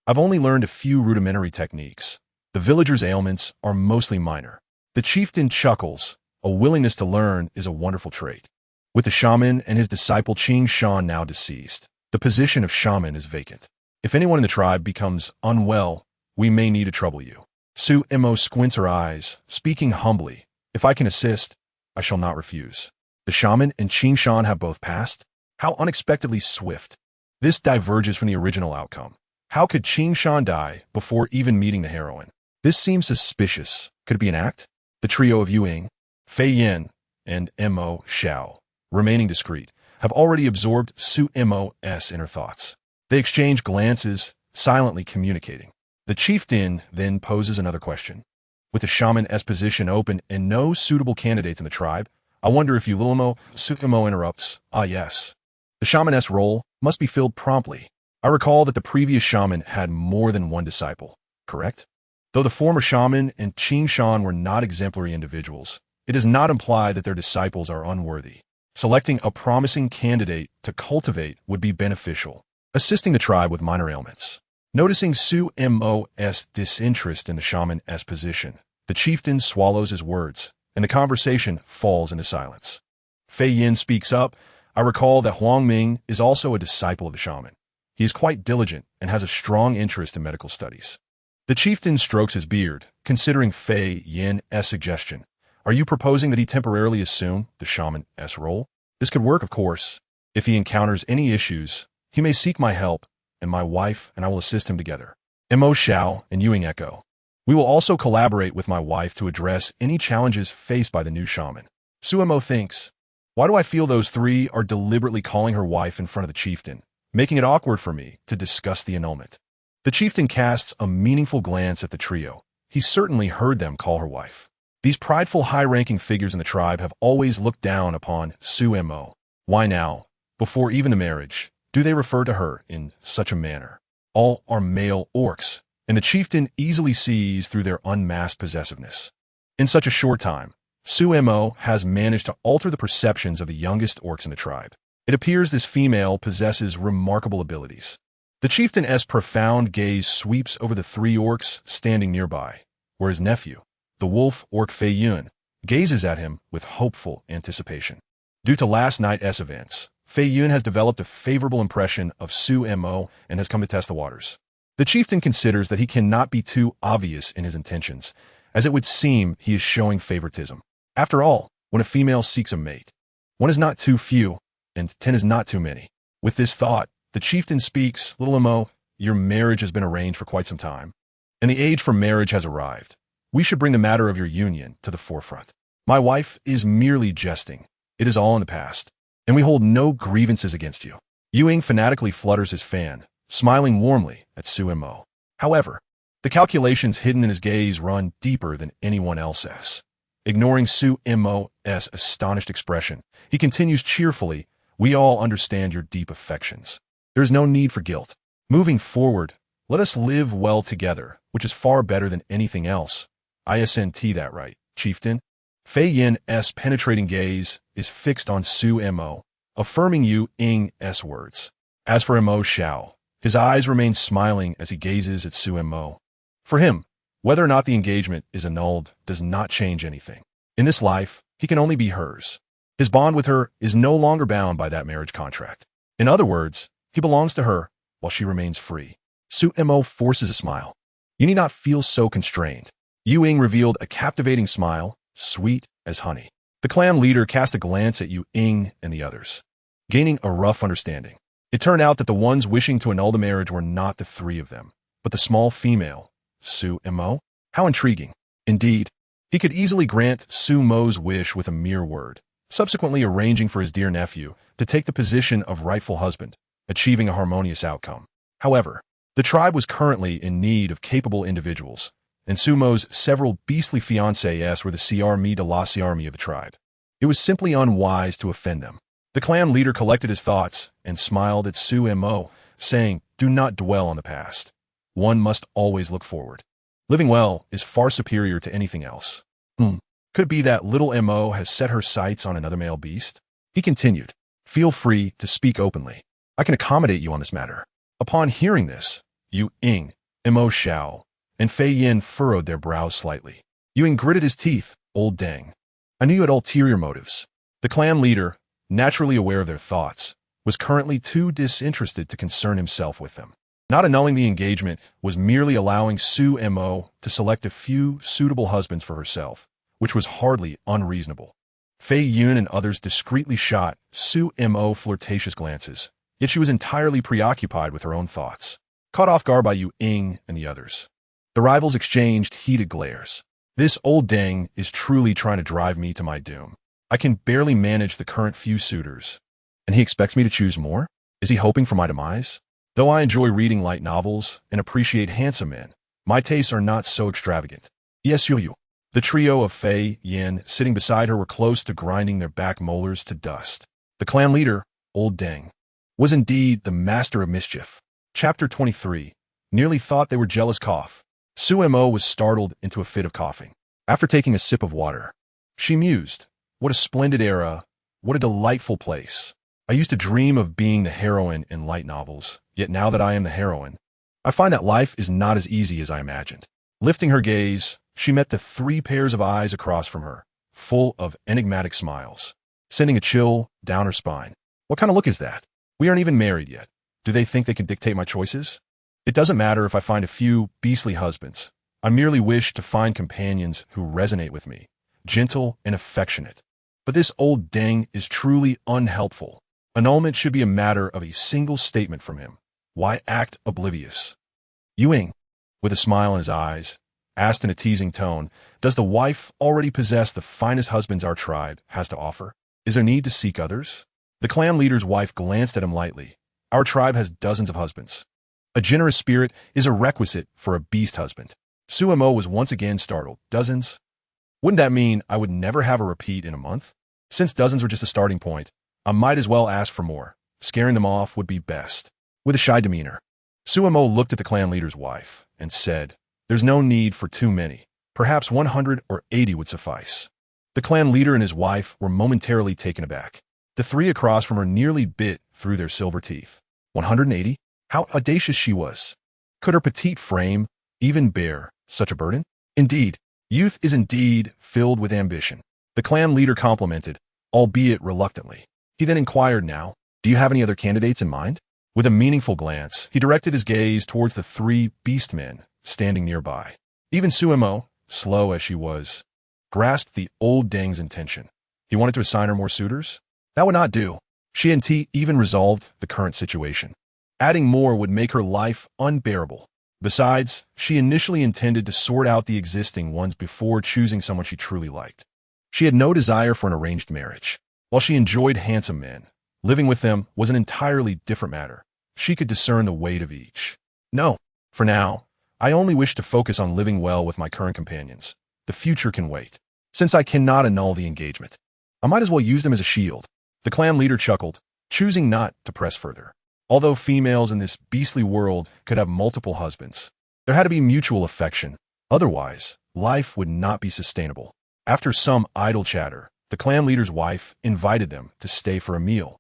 "I've only learned a few rudimentary techniques. The villagers' ailments are mostly minor." The chieftain chuckles. A willingness to learn is a wonderful trait. With the shaman and his disciple Qing Shan now deceased, the position of shaman is vacant. If anyone in the tribe becomes unwell, we may need to trouble you. Su Mo squints her eyes, speaking humbly. "If I can assist, I shall not refuse." The shaman and Qing Shan have both passed? How unexpectedly swift. This diverges from the original outcome. How could Qing Shan die before even meeting the heroine? This seems suspicious. Could it be an act? The trio of Yu Ying, Fei Yin, and Mo Xiao, remaining discreet, have already absorbed Su Mo's inner thoughts. They exchange glances, silently communicating. The chieftain then poses another question. With the shaman's position open and no suitable candidates in the tribe, I wonder if you Lilimo Sumo interrupts. Ah yes. The shaman's role must be filled promptly. I recall that the previous shaman had more than one disciple, correct? Though the former shaman and Qing Shan were not exemplary individuals, it does not imply that their disciples are unworthy. Selecting a promising candidate to cultivate would be beneficial, assisting the tribe with minor ailments. Noticing Su Mo's disinterest in the shaman's position, the chieftain swallows his words, and the conversation falls into silence. Fei Yin speaks up. I recall that Huang Ming is also a disciple of the shaman. He is quite diligent and has a strong interest in medical studies. The chieftain strokes his beard, considering Fei Yin's suggestion. Are you proposing that he temporarily assume the shaman's role? This could work, of course. If he encounters any issues, he may seek my help, and my wife and I will assist him together. Mo Xiao and Yuing echo. We will also collaborate with my wife to address any challenges faced by the new shaman. Suemo thinks, why do I feel those three are deliberately calling her wife in front of the chieftain, making it awkward for me to discuss the annulment? The chieftain casts a meaningful glance at the trio. He certainly heard them call her wife. These prideful high-ranking figures in the tribe have always looked down upon Suemo. Why now, before even the marriage, do they refer to her in such a manner? All are male orcs, and the chieftain easily sees through their unmasked possessiveness. In such a short time, Suemo has managed to alter the perceptions of the youngest orcs in the tribe. It appears this female possesses remarkable abilities. The chieftain's profound gaze sweeps over the three orcs standing nearby, where his nephew, the wolf orc Fei Yun, gazes at him with hopeful anticipation. Due to last night's events, Fei Yun has developed a favorable impression of Suemo and has come to test the waters. The chieftain considers that he cannot be too obvious in his intentions, as it would seem he is showing favoritism. After all, when a female seeks a mate, 1 is not too few, and 10 is not too many. With this thought, the chieftain speaks, Little Mo, your marriage has been arranged for quite some time, and the age for marriage has arrived. We should bring the matter of your union to the forefront. My wife is merely jesting. It is all in the past, and we hold no grievances against you. Yuing fanatically flutters his fan, smiling warmly at Suemo. However, the calculations hidden in his gaze run deeper than anyone else's. Ignoring Suemo's astonished expression, he continues cheerfully, we all understand your deep affections. There is no need for guilt. Moving forward, let us live well together, which is far better than anything else. Isn't that right, chieftain? Fei Yin's penetrating gaze is fixed on Suemo, affirming Yuing's words. As for Mo Xiao, his eyes remain smiling as he gazes at Suemo. For him, whether or not the engagement is annulled does not change anything. In this life, he can only be hers. His bond with her is no longer bound by that marriage contract. In other words, he belongs to her while she remains free. Suemo forces a smile. You need not feel so constrained. Yuing revealed a captivating smile, sweet as honey. The clan leader cast a glance at Yuing and the others, gaining a rough understanding. It turned out that the ones wishing to annul the marriage were not the three of them, but the small female, Suemo. How intriguing. Indeed, he could easily grant Sumo's wish with a mere word, subsequently arranging for his dear nephew to take the position of rightful husband, achieving a harmonious outcome. However, the tribe was currently in need of capable individuals, and Sumo's several beastly fiancés were the Ciarmi de la Ciarmi of the tribe. It was simply unwise to offend them. The clan leader collected his thoughts and smiled at Suemo, saying, do not dwell on the past. One must always look forward. Living well is far superior to anything else. Could it be that little Mo has set her sights on another male beast? He continued, feel free to speak openly. I can accommodate you on this matter. Upon hearing this, Yuing, Mo Xiao, and Fei Yin furrowed their brows slightly. Yuing gritted his teeth, old dang. I knew you had ulterior motives. The clan leader, naturally aware of their thoughts, was currently too disinterested to concern himself with them. Not annulling the engagement was merely allowing Suemo to select a few suitable husbands for herself, which was hardly unreasonable. Fei Yun and others discreetly shot Suemo flirtatious glances, yet she was entirely preoccupied with her own thoughts, caught off guard by Yuing and the others. The rivals exchanged heated glares. This old dang is truly trying to drive me to my doom. I can barely manage the current few suitors. And he expects me to choose more? Is he hoping for my demise? Though I enjoy reading light novels and appreciate handsome men, my tastes are not so extravagant. Yes, you. The trio of Fei Yin sitting beside her were close to grinding their back molars to dust. The clan leader, Old Deng, was indeed the master of mischief. Chapter 23. Nearly thought they were jealous cough. Su Mo was startled into a fit of coughing. After taking a sip of water, she mused, what a splendid era, what a delightful place. I used to dream of being the heroine in light novels, yet now that I am the heroine, I find that life is not as easy as I imagined. Lifting her gaze, she met the 3 pairs of eyes across from her, full of enigmatic smiles, sending a chill down her spine. What kind of look is that? We aren't even married yet. Do they think they can dictate my choices? It doesn't matter if I find a few beastly husbands. I merely wish to find companions who resonate with me, gentle and affectionate. But this Old Deng is truly unhelpful. Annulment should be a matter of a single statement from him. Why act oblivious? Yuing, with a smile in his eyes, asked in a teasing tone, does the wife already possess the finest husbands our tribe has to offer? Is there need to seek others? The clan leader's wife glanced at him lightly. Our tribe has dozens of husbands. A generous spirit is a requisite for a beast husband. Su Mo was once again startled. Dozens? Wouldn't that mean I would never have a repeat in a month? Since dozens were just a starting point, I might as well ask for more. Scaring them off would be best. With a shy demeanor, Su Mo looked at the clan leader's wife and said, there's no need for too many. Perhaps 100 or 80 would suffice. The clan leader and his wife were momentarily taken aback. The 3 across from her nearly bit through their silver teeth. 180? How audacious she was. Could her petite frame even bear such a burden? Indeed, youth is indeed filled with ambition. The clan leader complimented, albeit reluctantly. He then inquired now, do you have any other candidates in mind? With a meaningful glance, he directed his gaze towards the 3 beast men standing nearby. Even Su Mo, slow as she was, grasped the Old Deng's intention. He wanted to assign her more suitors? That would not do. She and T even resolved the current situation. Adding more would make her life unbearable. Besides, she initially intended to sort out the existing ones before choosing someone she truly liked. She had no desire for an arranged marriage. While she enjoyed handsome men, living with them was an entirely different matter. She could discern the weight of each. No, for now, I only wish to focus on living well with my current companions. The future can wait. Since I cannot annul the engagement, I might as well use them as a shield. The clan leader chuckled, choosing not to press further. Although females in this beastly world could have multiple husbands, there had to be mutual affection. Otherwise, life would not be sustainable. After some idle chatter, the clan leader's wife invited them to stay for a meal,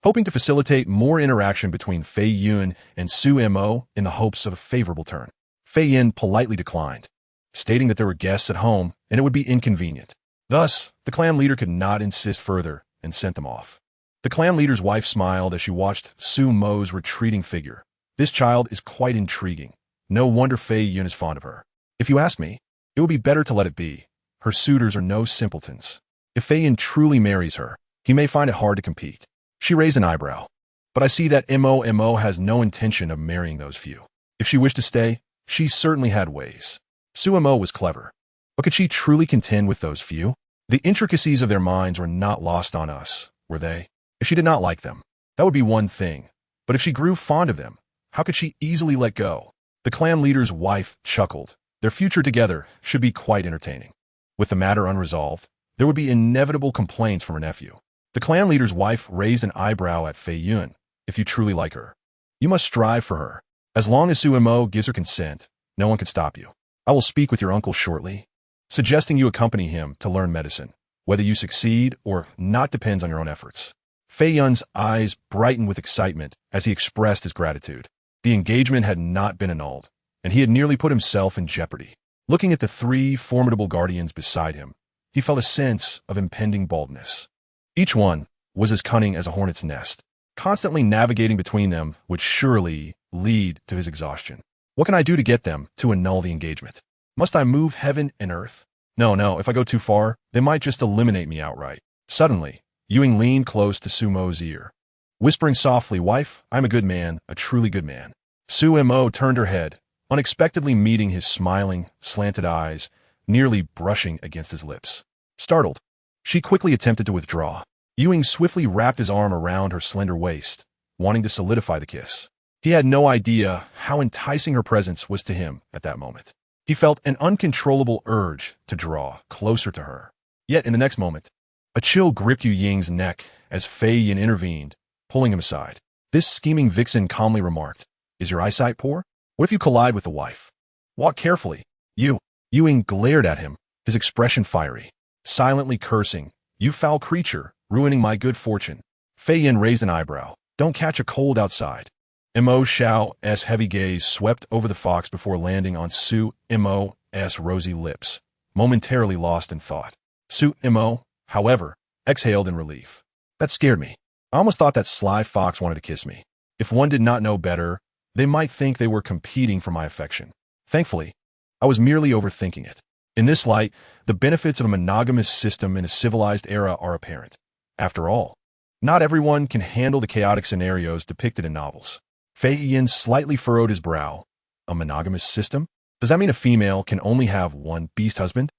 hoping to facilitate more interaction between Fei Yun and Su Mo in the hopes of a favorable turn. Fei Yin politely declined, stating that there were guests at home and it would be inconvenient. Thus, the clan leader could not insist further and sent them off. The clan leader's wife smiled as she watched Su Mo's retreating figure. This child is quite intriguing. No wonder Fei Yun is fond of her. If you ask me, it would be better to let it be. Her suitors are no simpletons. If Fei Yun truly marries her, he may find it hard to compete. She raised an eyebrow. But I see that Mo has no intention of marrying those few. If she wished to stay, she certainly had ways. Su Mo was clever. But could she truly contend with those few? The intricacies of their minds were not lost on us, were they? If she did not like them, that would be one thing. But if she grew fond of them, how could she easily let go? The clan leader's wife chuckled. Their future together should be quite entertaining. With the matter unresolved, there would be inevitable complaints from her nephew. The clan leader's wife raised an eyebrow at Fei Yun. If you truly like her, you must strive for her. As long as Su Mo gives her consent, no one can stop you. I will speak with your uncle shortly, suggesting you accompany him to learn medicine. Whether you succeed or not depends on your own efforts. Fei Yun's eyes brightened with excitement as he expressed his gratitude. The engagement had not been annulled, and he had nearly put himself in jeopardy. Looking at the 3 formidable guardians beside him, he felt a sense of impending baldness. Each one was as cunning as a hornet's nest. Constantly navigating between them would surely lead to his exhaustion. What can I do to get them to annul the engagement? Must I move heaven and earth? No, if I go too far, they might just eliminate me outright. Suddenly, Ewing leaned close to Su Mo's ear, whispering softly, wife, I'm a good man, a truly good man. Su Mo turned her head, unexpectedly meeting his smiling, slanted eyes, nearly brushing against his lips. Startled, she quickly attempted to withdraw. Ewing swiftly wrapped his arm around her slender waist, wanting to solidify the kiss. He had no idea how enticing her presence was to him at that moment. He felt an uncontrollable urge to draw closer to her. Yet in the next moment, a chill gripped Ewing's neck as Fei Yin intervened, pulling him aside. This scheming vixen calmly remarked, "Is your eyesight poor? What if you collide with the wife? Walk carefully." Ewing glared at him, his expression fiery, silently cursing, "You foul creature, ruining my good fortune." Fei Yin raised an eyebrow. "Don't catch a cold outside." Mo Xiao's heavy gaze swept over the fox before landing on Su Mo's rosy lips, momentarily lost in thought. Su Mo, however, exhaled in relief. "That scared me. I almost thought that sly fox wanted to kiss me. If one did not know better, they might think they were competing for my affection. Thankfully, I was merely overthinking it." In this light, the benefits of a monogamous system in a civilized era are apparent. After all, not everyone can handle the chaotic scenarios depicted in novels. Fei Yin slightly furrowed his brow. A monogamous system? Does that mean a female can only have one beast husband?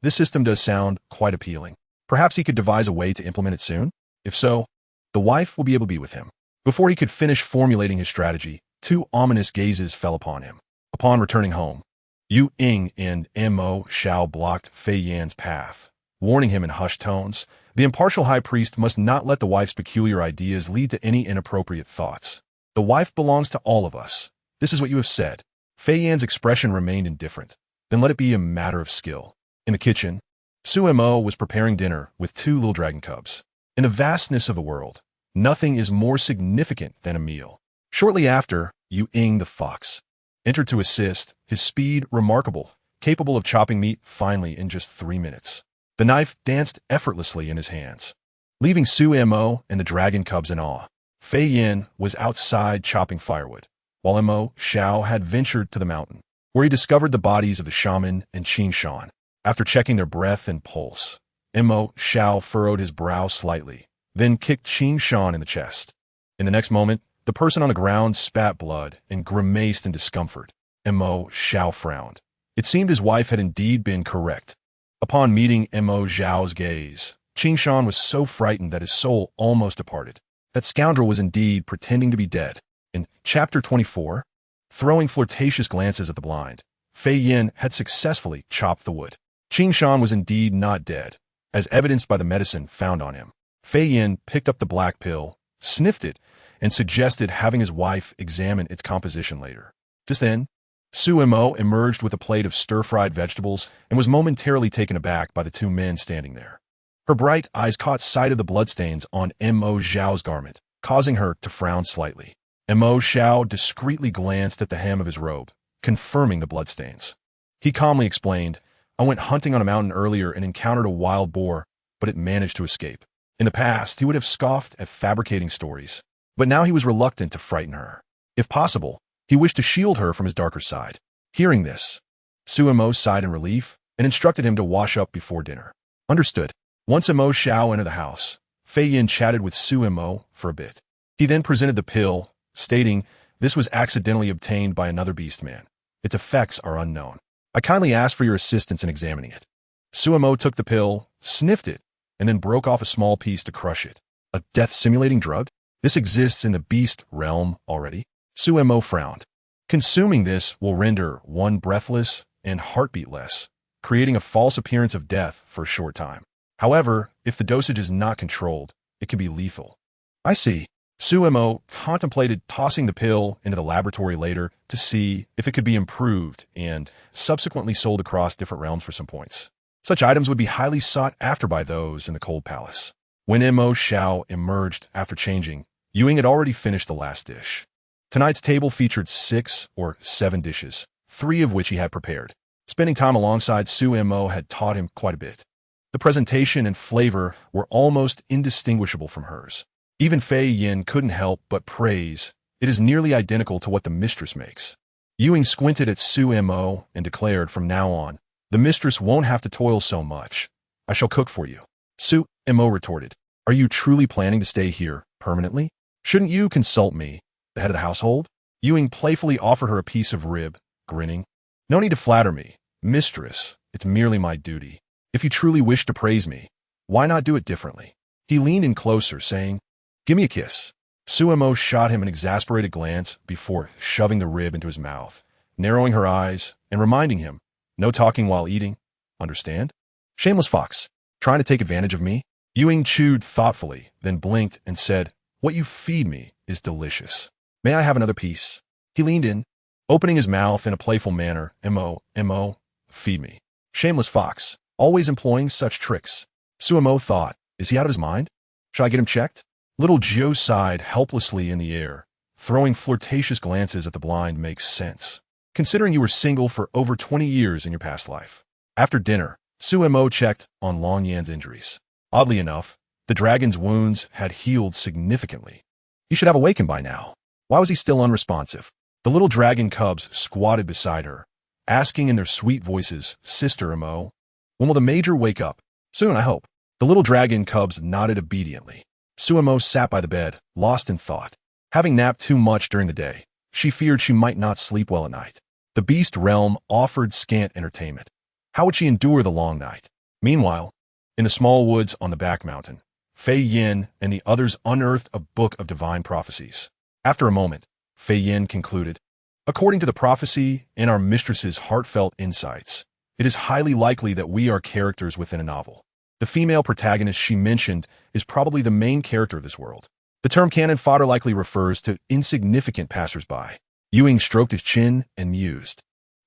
This system does sound quite appealing. Perhaps he could devise a way to implement it soon? If so, the wife will be able to be with him. Before he could finish formulating his strategy, two ominous gazes fell upon him. Upon returning home, Ewing and Mo Xiao blocked Fei Yan's path, warning him in hushed tones, "The impartial high priest must not let the wife's peculiar ideas lead to any inappropriate thoughts. The wife belongs to all of us. This is what you have said." Fei Yan's expression remained indifferent. "Then let it be a matter of skill." In the kitchen, Su Mo was preparing dinner with two little dragon cubs. In the vastness of the world, nothing is more significant than a meal. Shortly after, Ewing the fox entered to assist, his speed remarkable, capable of chopping meat finely in just 3 minutes. The knife danced effortlessly in his hands, leaving Su Mo and the dragon cubs in awe. Fei Yin was outside chopping firewood, while Mo Xiao had ventured to the mountain, where he discovered the bodies of the shaman and Qin Shan. After checking their breath and pulse, Mo Xiao furrowed his brow slightly, then kicked Qin Shan in the chest. In the next moment, the person on the ground spat blood and grimaced in discomfort. Mo Xiao frowned. It seemed his wife had indeed been correct. Upon meeting Mo Xiao's gaze, Qin Shan was so frightened that his soul almost departed. That scoundrel was indeed pretending to be dead. In Chapter 24, throwing flirtatious glances at the blind, Fei Yin had successfully chopped the wood. Qin Shan was indeed not dead, as evidenced by the medicine found on him. Fei Yin picked up the black pill, sniffed it, and suggested having his wife examine its composition later. Just then, Su Mo emerged with a plate of stir-fried vegetables and was momentarily taken aback by the two men standing there. Her bright eyes caught sight of the bloodstains on Mo Xiao's garment, causing her to frown slightly. Mo Xiao discreetly glanced at the hem of his robe, confirming the bloodstains. He calmly explained, "I went hunting on a mountain earlier and encountered a wild boar, but it managed to escape." In the past, he would have scoffed at fabricating stories, but now he was reluctant to frighten her. If possible, he wished to shield her from his darker side. Hearing this, Su Mo sighed in relief and instructed him to wash up before dinner. Understood. Once Mo Xiao entered the house, Fei Yin chatted with Su Mo for a bit. He then presented the pill, stating, "This was accidentally obtained by another beast man. Its effects are unknown. I kindly ask for your assistance in examining it." Su Mo took the pill, sniffed it, and then broke off a small piece to crush it. A death-simulating drug? This exists in the beast realm already? Su Mo frowned. Consuming this will render one breathless and heartbeatless, creating a false appearance of death for a short time. However, if the dosage is not controlled, it can be lethal. I see. Su Mo contemplated tossing the pill into the laboratory later to see if it could be improved and subsequently sold across different realms for some points. Such items would be highly sought after by those in the Cold Palace. When Mo Xiao emerged after changing, Ewing had already finished the last dish. Tonight's table featured 6 or 7 dishes, 3 of which he had prepared. Spending time alongside Su Mo had taught him quite a bit. The presentation and flavor were almost indistinguishable from hers. Even Fei Yin couldn't help but praise, "It is nearly identical to what the mistress makes." Ewing squinted at Su Mo and declared, "From now on, the mistress won't have to toil so much. I shall cook for you." Su Mo retorted, "Are you truly planning to stay here permanently? Shouldn't you consult me, the head of the household?" Ewing playfully offered her a piece of rib, grinning. "No need to flatter me, mistress. It's merely my duty. If you truly wish to praise me, why not do it differently?" He leaned in closer, saying, "Give me a kiss." Suemo shot him an exasperated glance before shoving the rib into his mouth, narrowing her eyes and reminding him, "No talking while eating. Understand?" "Shameless fox. Trying to take advantage of me?" Ewing chewed thoughtfully, then blinked and said, "What you feed me is delicious. May I have another piece?" He leaned in, opening his mouth in a playful manner. M.O., feed me. Shameless fox, always employing such tricks. Suemo thought, is he out of his mind? Shall I get him checked? Little Joe sighed helplessly in the air, throwing flirtatious glances at the blind. Makes sense, considering you were single for over 20 years in your past life. After dinner, Suemo checked on Long Yan's injuries. Oddly enough, the dragon's wounds had healed significantly. He should have awakened by now. Why was he still unresponsive? The little dragon cubs squatted beside her, asking in their sweet voices, "Sister Mo, when will the major wake up?" "Soon, I hope." The little dragon cubs nodded obediently. Suemo sat by the bed, lost in thought. Having napped too much during the day, she feared she might not sleep well at night. The beast realm offered scant entertainment. How would she endure the long night? Meanwhile, in the small woods on the back mountain, Fei Yin and the others unearthed a book of divine prophecies. After a moment, Fei Yin concluded, "According to the prophecy and our mistress's heartfelt insights, it is highly likely that we are characters within a novel. The female protagonist she mentioned is probably the main character of this world. The term cannon fodder likely refers to insignificant passersby." Ewing stroked his chin and mused.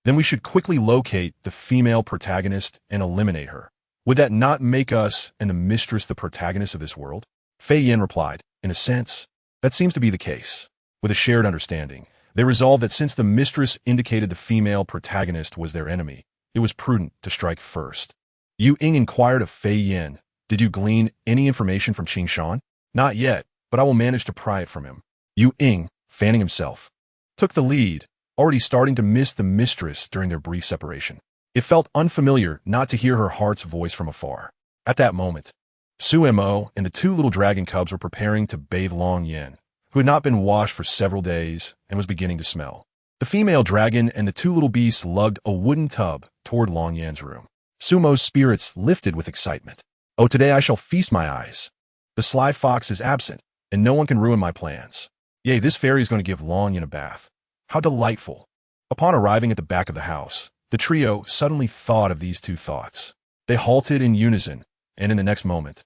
"Then we should quickly locate the female protagonist and eliminate her. Would that not make us and the mistress the protagonists of this world?" Fei Yin replied, "In a sense, that seems to be the case." With a shared understanding, they resolved that since the mistress indicated the female protagonist was their enemy, it was prudent to strike first. Yu Ying inquired of Fei Yin, "Did you glean any information from Qing Shan?" "Not yet, but I will manage to pry it from him." Yu Ying, fanning himself, took the lead, already starting to miss the mistress during their brief separation. It felt unfamiliar not to hear her heart's voice from afar. At that moment, Suemo and the two little dragon cubs were preparing to bathe Long Yan, who had not been washed for several days and was beginning to smell. The female dragon and the two little beasts lugged a wooden tub toward Long Yan's room. Sumo's spirits lifted with excitement. "Oh, today I shall feast my eyes. The sly fox is absent, and no one can ruin my plans. Yea, this fairy is going to give Long Yan a bath. How delightful." Upon arriving at the back of the house, the trio suddenly thought of these two thoughts. They halted in unison, and in the next moment,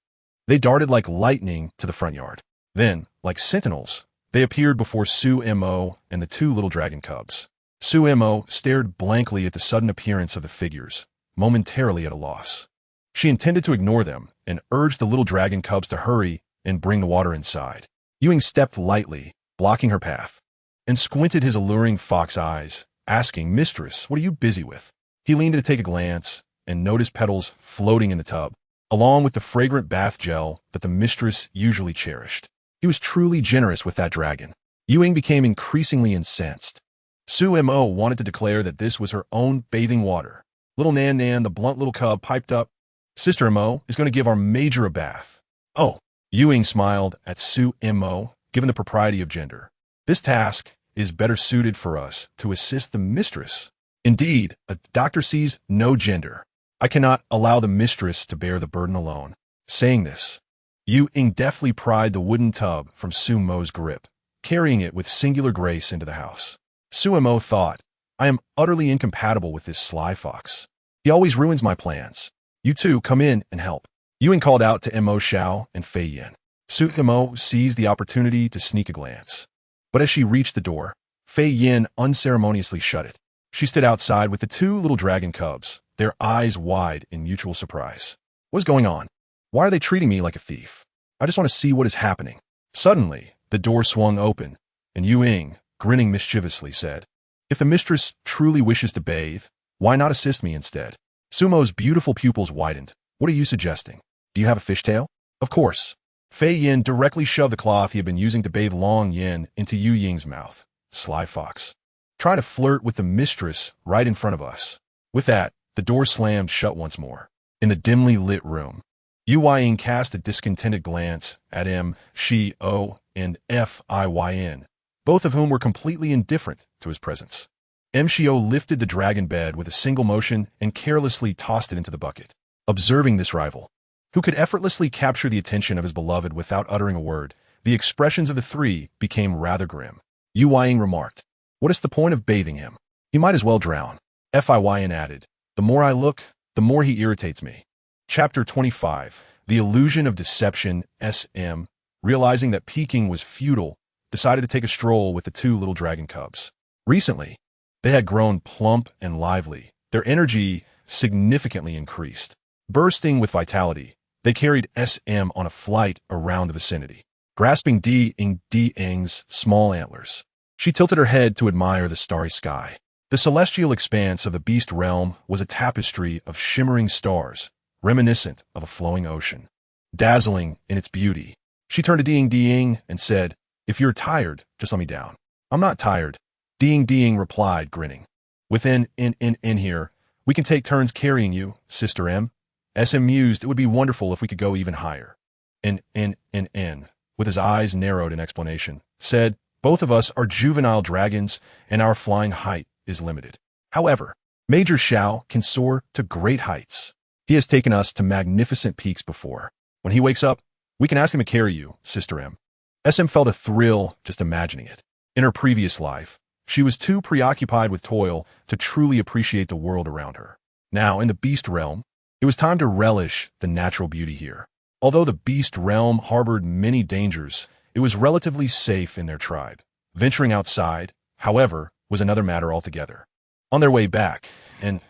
they darted like lightning to the front yard. Then, like sentinels, they appeared before Suemo and the two little dragon cubs. Suemo stared blankly at the sudden appearance of the figures, momentarily at a loss. She intended to ignore them and urged the little dragon cubs to hurry and bring the water inside. Ewing stepped lightly, blocking her path, and squinted his alluring fox eyes, asking, "Mistress, what are you busy with?" He leaned to take a glance and noticed petals floating in the tub, along with the fragrant bath gel that the mistress usually cherished. He was truly generous with that dragon. Ewing became increasingly incensed. Suemo wanted to declare that this was her own bathing water. Little Nan Nan, the blunt little cub, piped up, "Sister Mo is going to give our major a bath." "Oh," Ewing smiled at Suemo, given the propriety of gender. "This task is better suited for us to assist the mistress. Indeed, a doctor sees no gender. I cannot allow the mistress to bear the burden alone." Saying this, Ewing deftly pried the wooden tub from Sumo's grip, carrying it with singular grace into the house. Suemo thought, "I am utterly incompatible with this sly fox. He always ruins my plans. You two come in and help." Ewing called out to Mo Xiao and Fei Yin. Suemo seized the opportunity to sneak a glance. But as she reached the door, Fei Yin unceremoniously shut it. She stood outside with the two little dragon cubs, their eyes wide in mutual surprise. "What's going on? Why are they treating me like a thief? I just want to see what is happening." Suddenly, the door swung open, and Ewing, grinning mischievously, said, "If the mistress truly wishes to bathe, why not assist me instead?" Sumo's beautiful pupils widened. "What are you suggesting? Do you have a fishtail?" "Of course." Fei Yin directly shoved the cloth he had been using to bathe Long Yan into Yu Ying's mouth. "Sly fox. Trying to flirt with the mistress right in front of us." With that, the door slammed shut once more. In the dimly lit room, Yu Ying cast a discontented glance at Shio and Fiyn, both of whom were completely indifferent to his presence. Shio lifted the dragon bed with a single motion and carelessly tossed it into the bucket. Observing this rival, who could effortlessly capture the attention of his beloved without uttering a word. The expressions of the three became rather grim. Yu Ying remarked, "What is the point of bathing him? He might as well drown." Fiyn added, "The more I look, the more he irritates me." Chapter 25. The Illusion of Deception. SM, realizing that peeking was futile, decided to take a stroll with the two little dragon cubs. Recently, they had grown plump and lively. Their energy significantly increased. Bursting with vitality, they carried SM on a flight around the vicinity, grasping Ding's small antlers. She tilted her head to admire the starry sky. The celestial expanse of the beast realm was a tapestry of shimmering stars, reminiscent of a flowing ocean. Dazzling in its beauty, she turned to Ding and said, "If you're tired, just let me down." "I'm not tired," Ding replied, grinning. "Within in here, we can take turns carrying you, Sister M." SM mused, "It would be wonderful if we could go even higher." With his eyes narrowed in explanation, said, "Both of us are juvenile dragons, and our flying height is limited. However, Major Shao can soar to great heights. He has taken us to magnificent peaks before. When he wakes up, we can ask him to carry you, Sister M." SM felt a thrill just imagining it. In her previous life, she was too preoccupied with toil to truly appreciate the world around her. Now, in the beast realm, it was time to relish the natural beauty here. Although the beast realm harbored many dangers, it was relatively safe in their tribe. Venturing outside, however, was another matter altogether. On their way back, and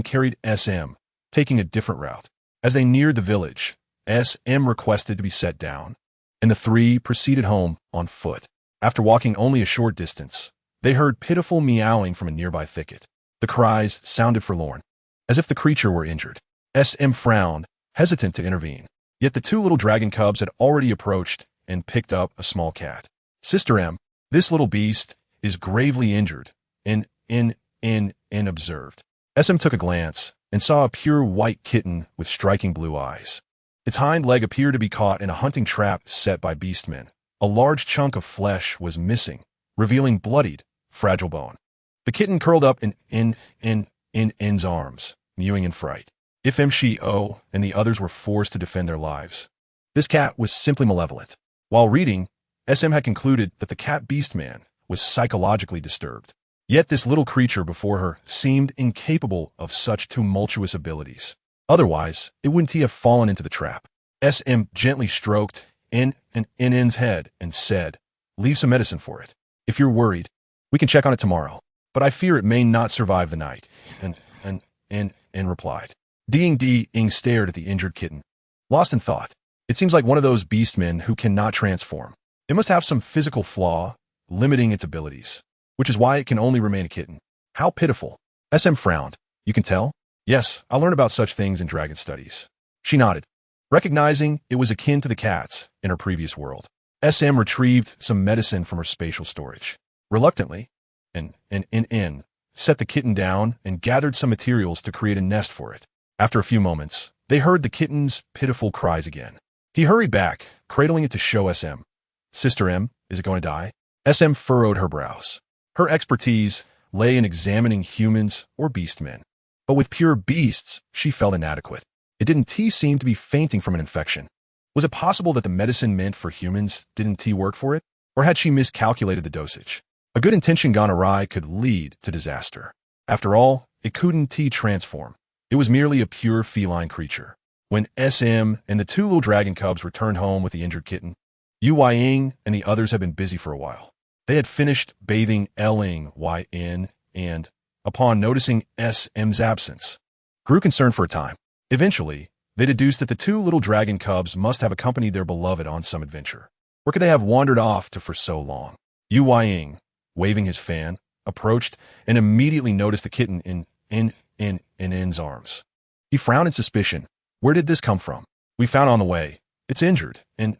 carried SM, taking a different route. As they neared the village, SM requested to be set down, and the three proceeded home on foot. After walking only a short distance, they heard pitiful meowing from a nearby thicket. The cries sounded forlorn, as if the creature were injured. SM frowned, hesitant to intervene. Yet the two little dragon cubs had already approached and picked up a small cat. "Sister M, this little beast is gravely injured," observed. SM took a glance and saw a pure white kitten with striking blue eyes. Its hind leg appeared to be caught in a hunting trap set by beastmen. A large chunk of flesh was missing, revealing bloodied, fragile bone. The kitten curled up in N's arms, mewing in fright. She and the others were forced to defend their lives. This cat was simply malevolent. While reading, SM had concluded that the cat beastman was psychologically disturbed. Yet this little creature before her seemed incapable of such tumultuous abilities. Otherwise, it wouldn't he have fallen into the trap. SM gently stroked N's head and said, "Leave some medicine for it. If you're worried, we can check on it tomorrow, but I fear it may not survive the night." N replied. Ding stared at the injured kitten, lost in thought. It seems like one of those beastmen who cannot transform. It must have some physical flaw, limiting its abilities, which is why it can only remain a kitten. How pitiful. SM frowned. "You can tell?" "Yes, I'll learn about such things in dragon studies." She nodded, recognizing it was akin to the cats in her previous world. SM retrieved some medicine from her spatial storage. Reluctantly, N set the kitten down and gathered some materials to create a nest for it. After a few moments, they heard the kitten's pitiful cries again. He hurried back, cradling it to show SM. "Sister M, is it going to die?" SM furrowed her brows. Her expertise lay in examining humans or beastmen. But with pure beasts, she felt inadequate. It didn't seem to be fainting from an infection. Was it possible that the medicine meant for humans didn't work for it? Or had she miscalculated the dosage? A good intention gone awry could lead to disaster. After all, it couldn't transform. It was merely a pure feline creature. When SM and the two little dragon cubs returned home with the injured kitten, Yu Ying and the others had been busy for a while. They had finished bathing Yin and, upon noticing SM's absence, grew concerned for a time. Eventually, they deduced that the two little dragon cubs must have accompanied their beloved on some adventure. Where could they have wandered off to for so long? Yu Ying, waving his fan, approached and immediately noticed the kitten in N's arms. He frowned in suspicion. "Where did this come from?" "We found it on the way. It's injured," N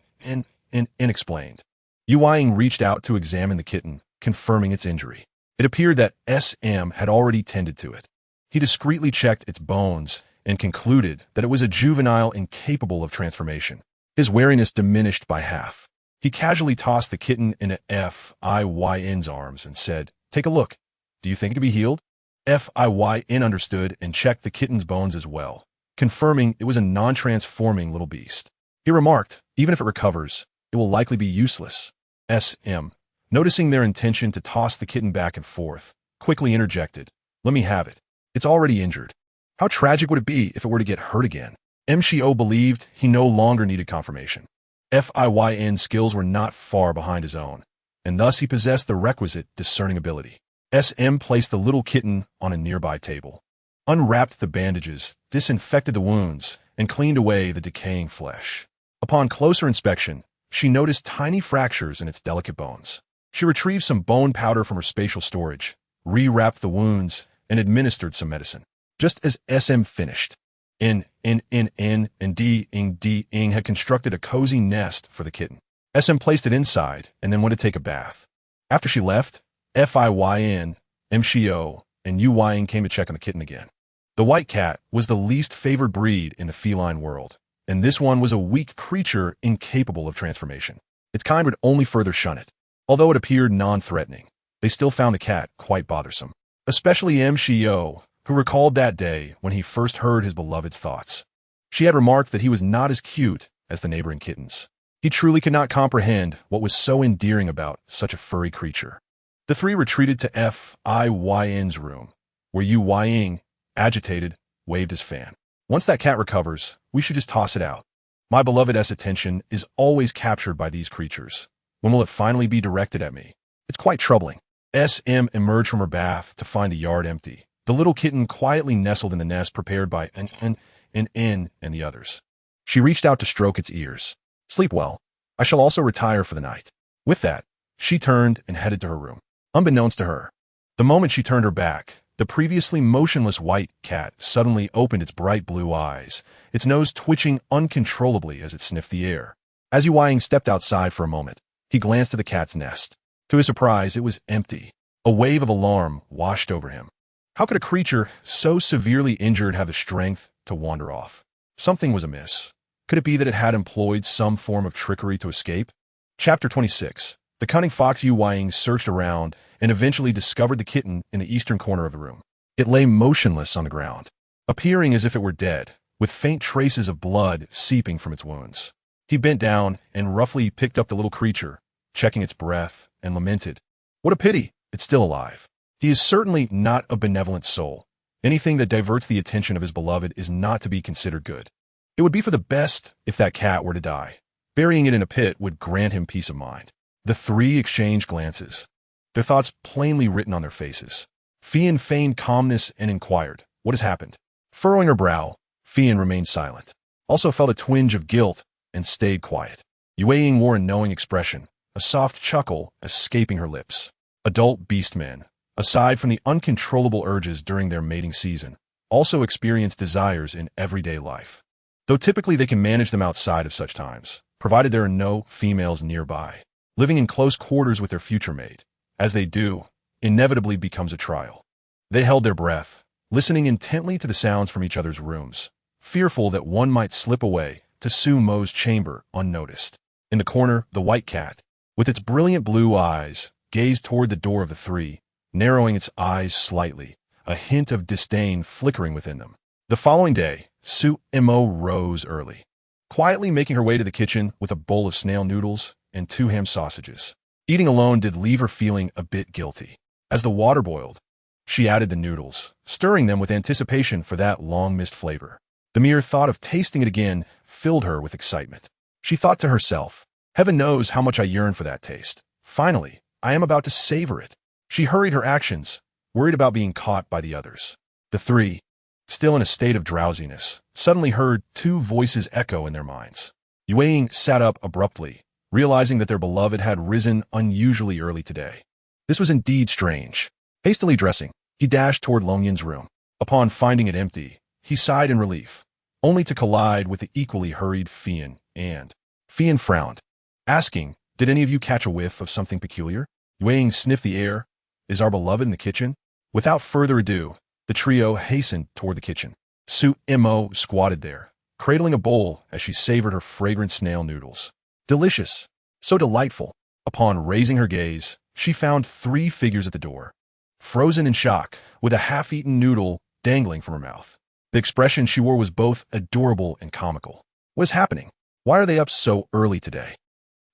explained. Yu Ying reached out to examine the kitten, confirming its injury. It appeared that SM had already tended to it. He discreetly checked its bones and concluded that it was a juvenile incapable of transformation. His wariness diminished by half. He casually tossed the kitten into Fiyin's arms and said, "Take a look. Do you think it can be healed?" Fiyn understood and checked the kitten's bones as well. confirming it was a non-transforming little beast. He remarked, even if it recovers, it will likely be useless. SM, noticing their intention to toss the kitten back and forth, quickly interjected, "Let me have it. It's already injured. How tragic would it be if it were to get hurt again?" MCO believed he no longer needed confirmation. FIYN skills were not far behind his own, and thus he possessed the requisite discerning ability. SM placed the little kitten on a nearby table, unwrapped the bandages, disinfected the wounds, and cleaned away the decaying flesh. Upon closer inspection, she noticed tiny fractures in its delicate bones. She retrieved some bone powder from her spatial storage, rewrapped the wounds, and administered some medicine. Just as SM finished, and D had constructed a cozy nest for the kitten. SM placed it inside and then went to take a bath. After she left, FIYN, MCO, and UYN came to check on the kitten again. The white cat was the least favored breed in the feline world, and this one was a weak creature incapable of transformation. Its kind would only further shun it. Although it appeared non-threatening, they still found the cat quite bothersome, especially MCO, who recalled that day when he first heard his beloved's thoughts. She had remarked that he was not as cute as the neighboring kittens. He truly could not comprehend what was so endearing about such a furry creature. The three retreated to FIYN's room, where UYN, agitated, waved his fan. "Once that cat recovers, we should just toss it out. My beloved's attention is always captured by these creatures. When will it finally be directed at me? It's quite troubling." SM emerged from her bath to find the yard empty. The little kitten quietly nestled in the nest prepared by N and the others. She reached out to stroke its ears. "Sleep well. I shall also retire for the night." With that, she turned and headed to her room. Unbeknownst to her, the moment she turned her back, the previously motionless white cat suddenly opened its bright blue eyes, its nose twitching uncontrollably as it sniffed the air. As Yuang stepped outside for a moment, he glanced at the cat's nest. To his surprise, it was empty. A wave of alarm washed over him. How could a creature so severely injured have the strength to wander off? Something was amiss. Could it be that it had employed some form of trickery to escape? Chapter 26. The cunning fox Yuang searched around and eventually discovered the kitten in the eastern corner of the room. It lay motionless on the ground, appearing as if it were dead, with faint traces of blood seeping from its wounds. He bent down and roughly picked up the little creature, checking its breath, and lamented, "What a pity, it's still alive." He is certainly not a benevolent soul. Anything that diverts the attention of his beloved is not to be considered good. It would be for the best if that cat were to die. Burying it in a pit would grant him peace of mind. The three exchanged glances, their thoughts plainly written on their faces. Fian feigned calmness and inquired, "What has happened?" Furrowing her brow, Fian remained silent, also felt a twinge of guilt, and stayed quiet. Yueying wore a knowing expression, a soft chuckle escaping her lips. Adult beastmen, aside from the uncontrollable urges during their mating season, also experience desires in everyday life. Though typically they can manage them outside of such times, provided there are no females nearby. Living in close quarters with their future mate, as they do, inevitably becomes a trial. They held their breath, listening intently to the sounds from each other's rooms, fearful that one might slip away to Su Mo's chamber unnoticed. In the corner, the white cat, with its brilliant blue eyes, gazed toward the door of the three, narrowing its eyes slightly, a hint of disdain flickering within them. The following day, Su Mo rose early, quietly making her way to the kitchen with a bowl of snail noodles and 2 ham sausages. Eating alone did leave her feeling a bit guilty. As the water boiled, she added the noodles, stirring them with anticipation for that long-missed flavor. The mere thought of tasting it again filled her with excitement. She thought to herself, "Heaven knows how much I yearn for that taste. Finally, I am about to savor it." She hurried her actions, worried about being caught by the others. The three, still in a state of drowsiness, suddenly heard 2 voices echo in their minds. Yueying sat up abruptly, realizing that their beloved had risen unusually early today. This was indeed strange. Hastily dressing, he dashed toward Longyin's room. Upon finding it empty, he sighed in relief, only to collide with the equally hurried Fian, and Fian frowned, asking, "Did any of you catch a whiff of something peculiar?" Yueying sniffed the air. "Is our beloved in the kitchen?" Without further ado, the trio hastened toward the kitchen. Su Mo squatted there, cradling a bowl as she savored her fragrant snail noodles. Delicious. So delightful. Upon raising her gaze, she found 3 figures at the door, frozen in shock, with a half-eaten noodle dangling from her mouth. The expression she wore was both adorable and comical. What is happening? Why are they up so early today?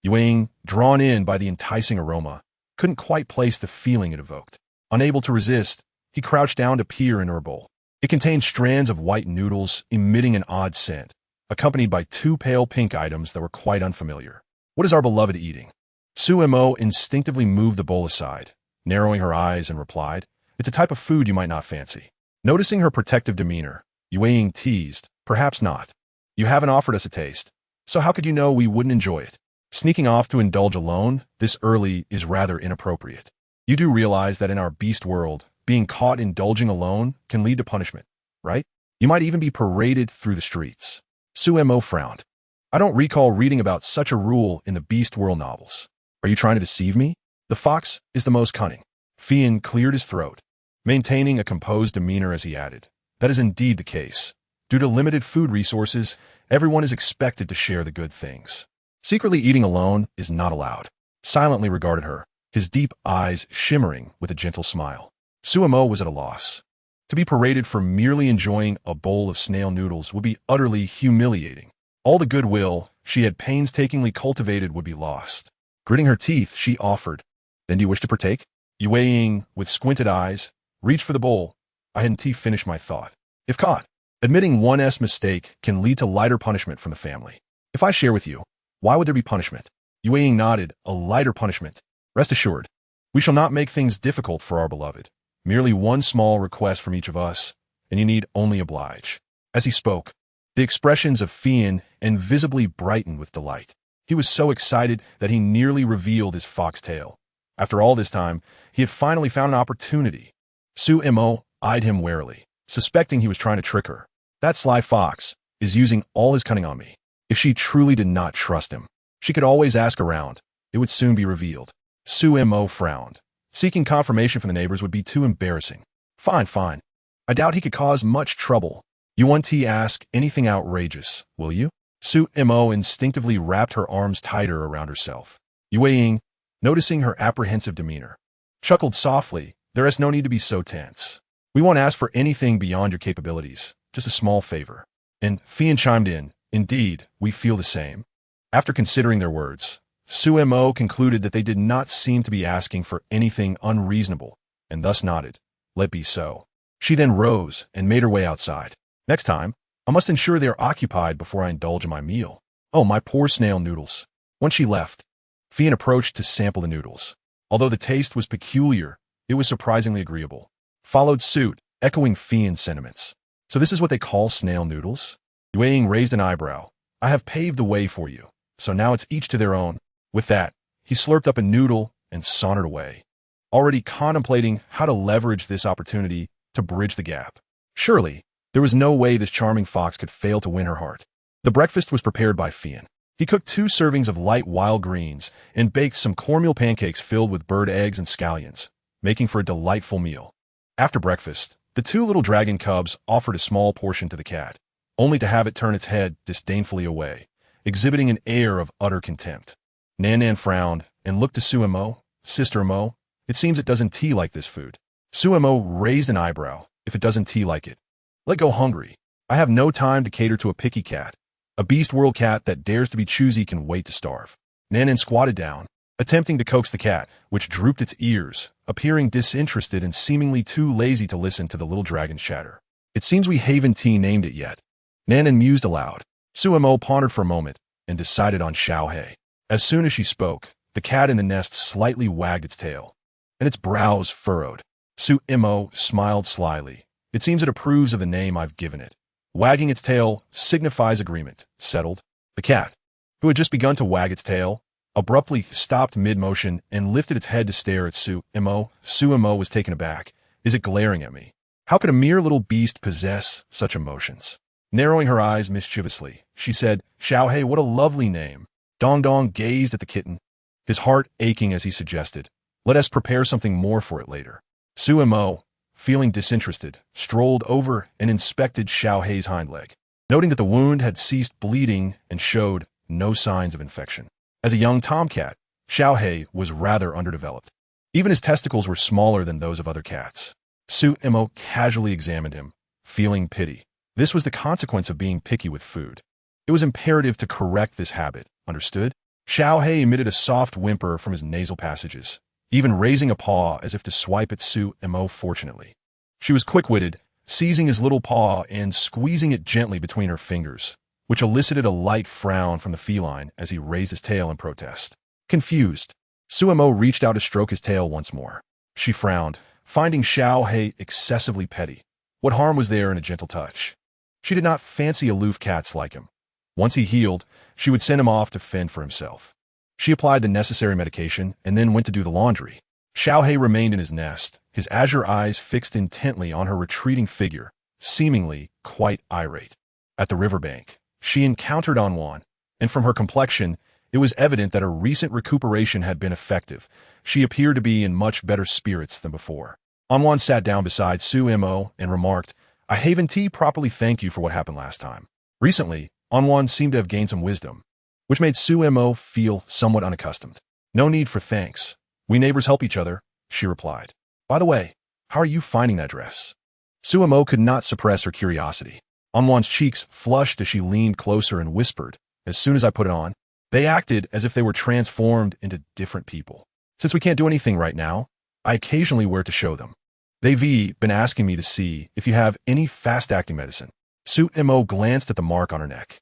Yue, drawn in by the enticing aroma, couldn't quite place the feeling it evoked. Unable to resist, he crouched down to peer into her bowl. It contained strands of white noodles emitting an odd scent, accompanied by two pale pink items that were quite unfamiliar. What is our beloved eating? Su Mo instinctively moved the bowl aside, narrowing her eyes and replied, "It's a type of food you might not fancy." Noticing her protective demeanor, Yue teased, "Perhaps not. You haven't offered us a taste, so how could you know we wouldn't enjoy it? Sneaking off to indulge alone this early is rather inappropriate. You do realize that in our beast world, being caught indulging alone can lead to punishment, right? You might even be paraded through the streets." Su Mo frowned. "I don't recall reading about such a rule in the beast world novels. Are you trying to deceive me? The fox is the most cunning." Fian cleared his throat, maintaining a composed demeanor as he added, "That is indeed the case. Due to limited food resources, everyone is expected to share the good things. Secretly eating alone is not allowed." Silently regarded her, his deep eyes shimmering with a gentle smile. Su Mo was at a loss. To be paraded for merely enjoying a bowl of snail noodles would be utterly humiliating. All the goodwill she had painstakingly cultivated would be lost. Gritting her teeth, she offered, "Then do you wish to partake?" Yue, with squinted eyes, reached for the bowl. "I hadn't finished my thought. If caught, admitting one's mistake can lead to lighter punishment from the family. If I share with you, why would there be punishment?" Yue nodded, "A lighter punishment. Rest assured, we shall not make things difficult for our beloved. Merely one small request from each of us, and you need only oblige." As he spoke, the expressions of Fian visibly brightened with delight. He was so excited that he nearly revealed his fox tail. After all this time, he had finally found an opportunity. Su Mo eyed him warily, suspecting he was trying to trick her. That sly fox is using all his cunning on me. If she truly did not trust him, she could always ask around. It would soon be revealed. Su Mo frowned. Seeking confirmation from the neighbors would be too embarrassing. Fine. I doubt he could cause much trouble. You won't ask anything outrageous, will you?" Su Mo instinctively wrapped her arms tighter around herself. Yue, noticing her apprehensive demeanor, chuckled softly. "There is no need to be so tense. We won't ask for anything beyond your capabilities, just a small favor." And Fian chimed in, "Indeed, we feel the same." After considering their words, Su Mo concluded that they did not seem to be asking for anything unreasonable, and thus nodded, "Let be so." She then rose and made her way outside. "Next time, I must ensure they are occupied before I indulge in my meal. Oh, my poor snail noodles." Once she left, Fian approached to sample the noodles. Although the taste was peculiar, it was surprisingly agreeable. Followed suit, echoing Fian's sentiments. "So this is what they call snail noodles?" Yue raised an eyebrow. "I have paved the way for you, so now it's each to their own." With that, he slurped up a noodle and sauntered away, already contemplating how to leverage this opportunity to bridge the gap. Surely, there was no way this charming fox could fail to win her heart. The breakfast was prepared by Fian. He cooked 2 servings of light wild greens and baked some cornmeal pancakes filled with bird eggs and scallions, making for a delightful meal. After breakfast, the 2 little dragon cubs offered a small portion to the cat, only to have it turn its head disdainfully away, exhibiting an air of utter contempt. Nan frowned and looked to Su Mo. "Sister Mo, it seems it doesn't like this food." Su Mo raised an eyebrow. "If it doesn't like it, let go hungry. I have no time to cater to a picky cat. A beast world cat that dares to be choosy can wait to starve." Nan squatted down, attempting to coax the cat, which drooped its ears, appearing disinterested and seemingly too lazy to listen to the little dragon's chatter. "It seems we haven't named it yet." Nan mused aloud. Su Mo pondered for a moment and decided on Xiaohei. As soon as she spoke, the cat in the nest slightly wagged its tail, and its brows furrowed. Su Mo smiled slyly. "It seems it approves of the name I've given it." Wagging its tail signifies agreement. Settled. The cat, who had just begun to wag its tail, abruptly stopped mid-motion and lifted its head to stare at Su Mo. Su Mo was taken aback. "Is it glaring at me? How could a mere little beast possess such emotions?" Narrowing her eyes mischievously, she said, "Xiaohei, what a lovely name." Dong Dong gazed at the kitten, his heart aching as he suggested, "Let us prepare something more for it later." Su Mo, feeling disinterested, strolled over and inspected Xiaohei's hind leg, noting that the wound had ceased bleeding and showed no signs of infection. As a young tomcat, Xiaohei was rather underdeveloped. Even his testicles were smaller than those of other cats. Su Mo casually examined him, feeling pity. This was the consequence of being picky with food. It was imperative to correct this habit, understood? Xiao He emitted a soft whimper from his nasal passages, even raising a paw as if to swipe at Su Mo fortunately. She was quick-witted, seizing his little paw and squeezing it gently between her fingers, which elicited a light frown from the feline as he raised his tail in protest. Confused, Su Mo reached out to stroke his tail once more. She frowned, finding Xiao He excessively petty. What harm was there in a gentle touch? She did not fancy aloof cats like him. Once he healed, she would send him off to fend for himself. She applied the necessary medication and then went to do the laundry. Xiao He remained in his nest, his azure eyes fixed intently on her retreating figure, seemingly quite irate. At the riverbank, she encountered Anwan, and from her complexion, it was evident that her recent recuperation had been effective. She appeared to be in much better spirits than before. Anwan sat down beside Su Mo and remarked, "I haven't properly thank you for what happened last time." Recently, Anwan seemed to have gained some wisdom, which made Su Mo feel somewhat unaccustomed. "No need for thanks. We neighbors help each other," she replied. "By the way, how are you finding that dress?" Su Mo could not suppress her curiosity. Anwan's cheeks flushed as she leaned closer and whispered, "As soon as I put it on, they acted as if they were transformed into different people. Since we can't do anything right now, I occasionally wear it to show them. They've been asking me to see if you have any fast-acting medicine." Su Mo glanced at the mark on her neck,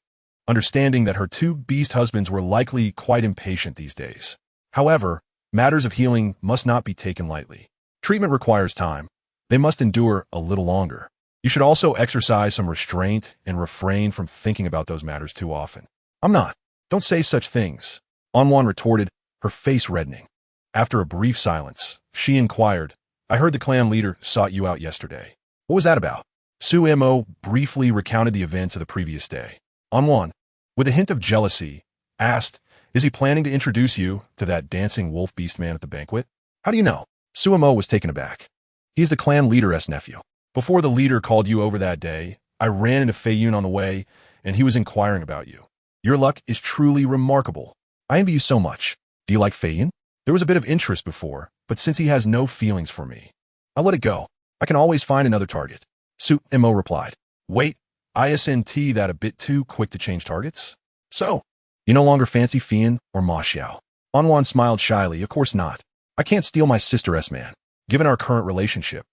understanding that her two beast husbands were likely quite impatient these days. However, matters of healing must not be taken lightly. Treatment requires time. They must endure a little longer. You should also exercise some restraint and refrain from thinking about those matters too often. "I'm not. Don't say such things," Anwan retorted, her face reddening. After a brief silence, she inquired, "I heard the clan leader sought you out yesterday. What was that about?" Su Mo briefly recounted the events of the previous day. Anwan, with a hint of jealousy, asked, "Is he planning to introduce you to that dancing wolf beast man at the banquet?" "How do you know?" Su Mo was taken aback. "He is the clan leader's nephew. Before the leader called you over that day, I ran into Fei Yun on the way, and he was inquiring about you. Your luck is truly remarkable. I envy you so much. Do you like Fei Yun?" "There was a bit of interest before, but since he has no feelings for me, I'll let it go. I can always find another target." Su Mo replied. "Wait, isn't that a bit too quick to change targets? So, you no longer fancy Fian or Ma Xiao?" Anwan smiled shyly. "Of course not. I can't steal my sister's man. Given our current relationship,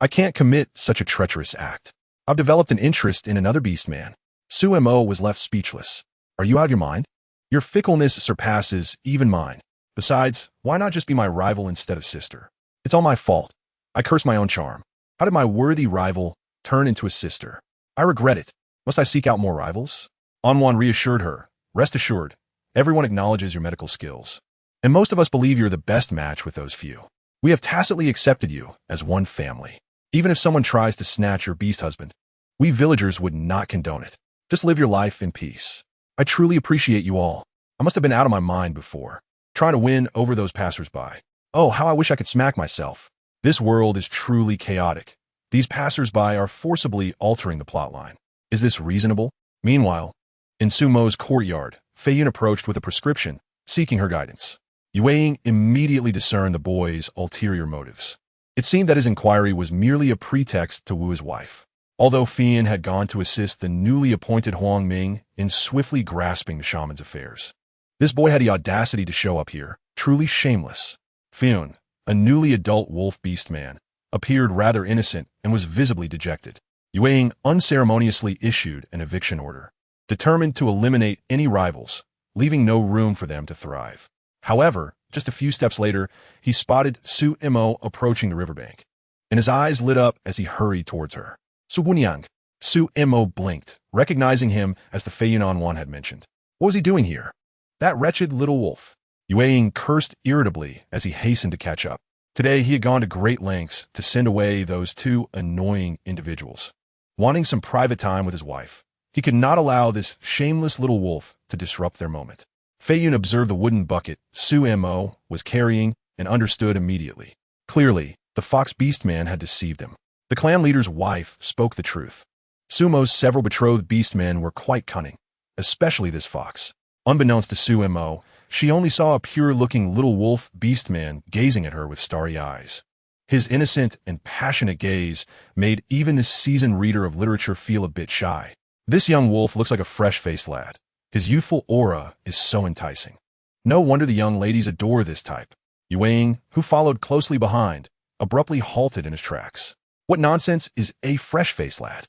I can't commit such a treacherous act. I've developed an interest in another beast man." Su Mo was left speechless. "Are you out of your mind? Your fickleness surpasses even mine. Besides, why not just be my rival instead of sister? It's all my fault. I curse my own charm. How did my worthy rival turn into a sister? I regret it. Must I seek out more rivals?" Anwan reassured her, "Rest assured, everyone acknowledges your medical skills, and most of us believe you're the best match with those few. We have tacitly accepted you as one family. Even if someone tries to snatch your beast husband, we villagers would not condone it. Just live your life in peace. I truly appreciate you all. I must have been out of my mind before, trying to win over those passers-by. Oh, how I wish I could smack myself. This world is truly chaotic. These passers-by are forcibly altering the plotline. Is this reasonable?" Meanwhile, in Su Mo's courtyard, Fei Yun approached with a prescription, seeking her guidance. Yue immediately discerned the boy's ulterior motives. It seemed that his inquiry was merely a pretext to woo his wife, although Fian had gone to assist the newly appointed Huang Ming in swiftly grasping the shaman's affairs. This boy had the audacity to show up here, truly shameless. Fian, a newly adult wolf beast man, appeared rather innocent and was visibly dejected. Yue unceremoniously issued an eviction order, determined to eliminate any rivals, leaving no room for them to thrive. However, just a few steps later, he spotted Su Mo approaching the riverbank, and his eyes lit up as he hurried towards her. "Su Bunyang." Su Mo blinked, recognizing him as the Fei Yun Anwan had mentioned. What was he doing here? That wretched little wolf. Yue cursed irritably as he hastened to catch up. Today he had gone to great lengths to send away those two annoying individuals. Wanting some private time with his wife, he could not allow this shameless little wolf to disrupt their moment. Fei Yun observed the wooden bucket Su Mo was carrying and understood immediately. Clearly, the fox beast man had deceived him. The clan leader's wife spoke the truth. Su Mo's several betrothed beast men were quite cunning, especially this fox. Unbeknownst to Su Mo, she only saw a pure-looking little wolf beast man gazing at her with starry eyes. His innocent and passionate gaze made even the seasoned reader of literature feel a bit shy. This young wolf looks like a fresh-faced lad. His youthful aura is so enticing. No wonder the young ladies adore this type. Yue, who followed closely behind, abruptly halted in his tracks. What nonsense is a fresh-faced lad?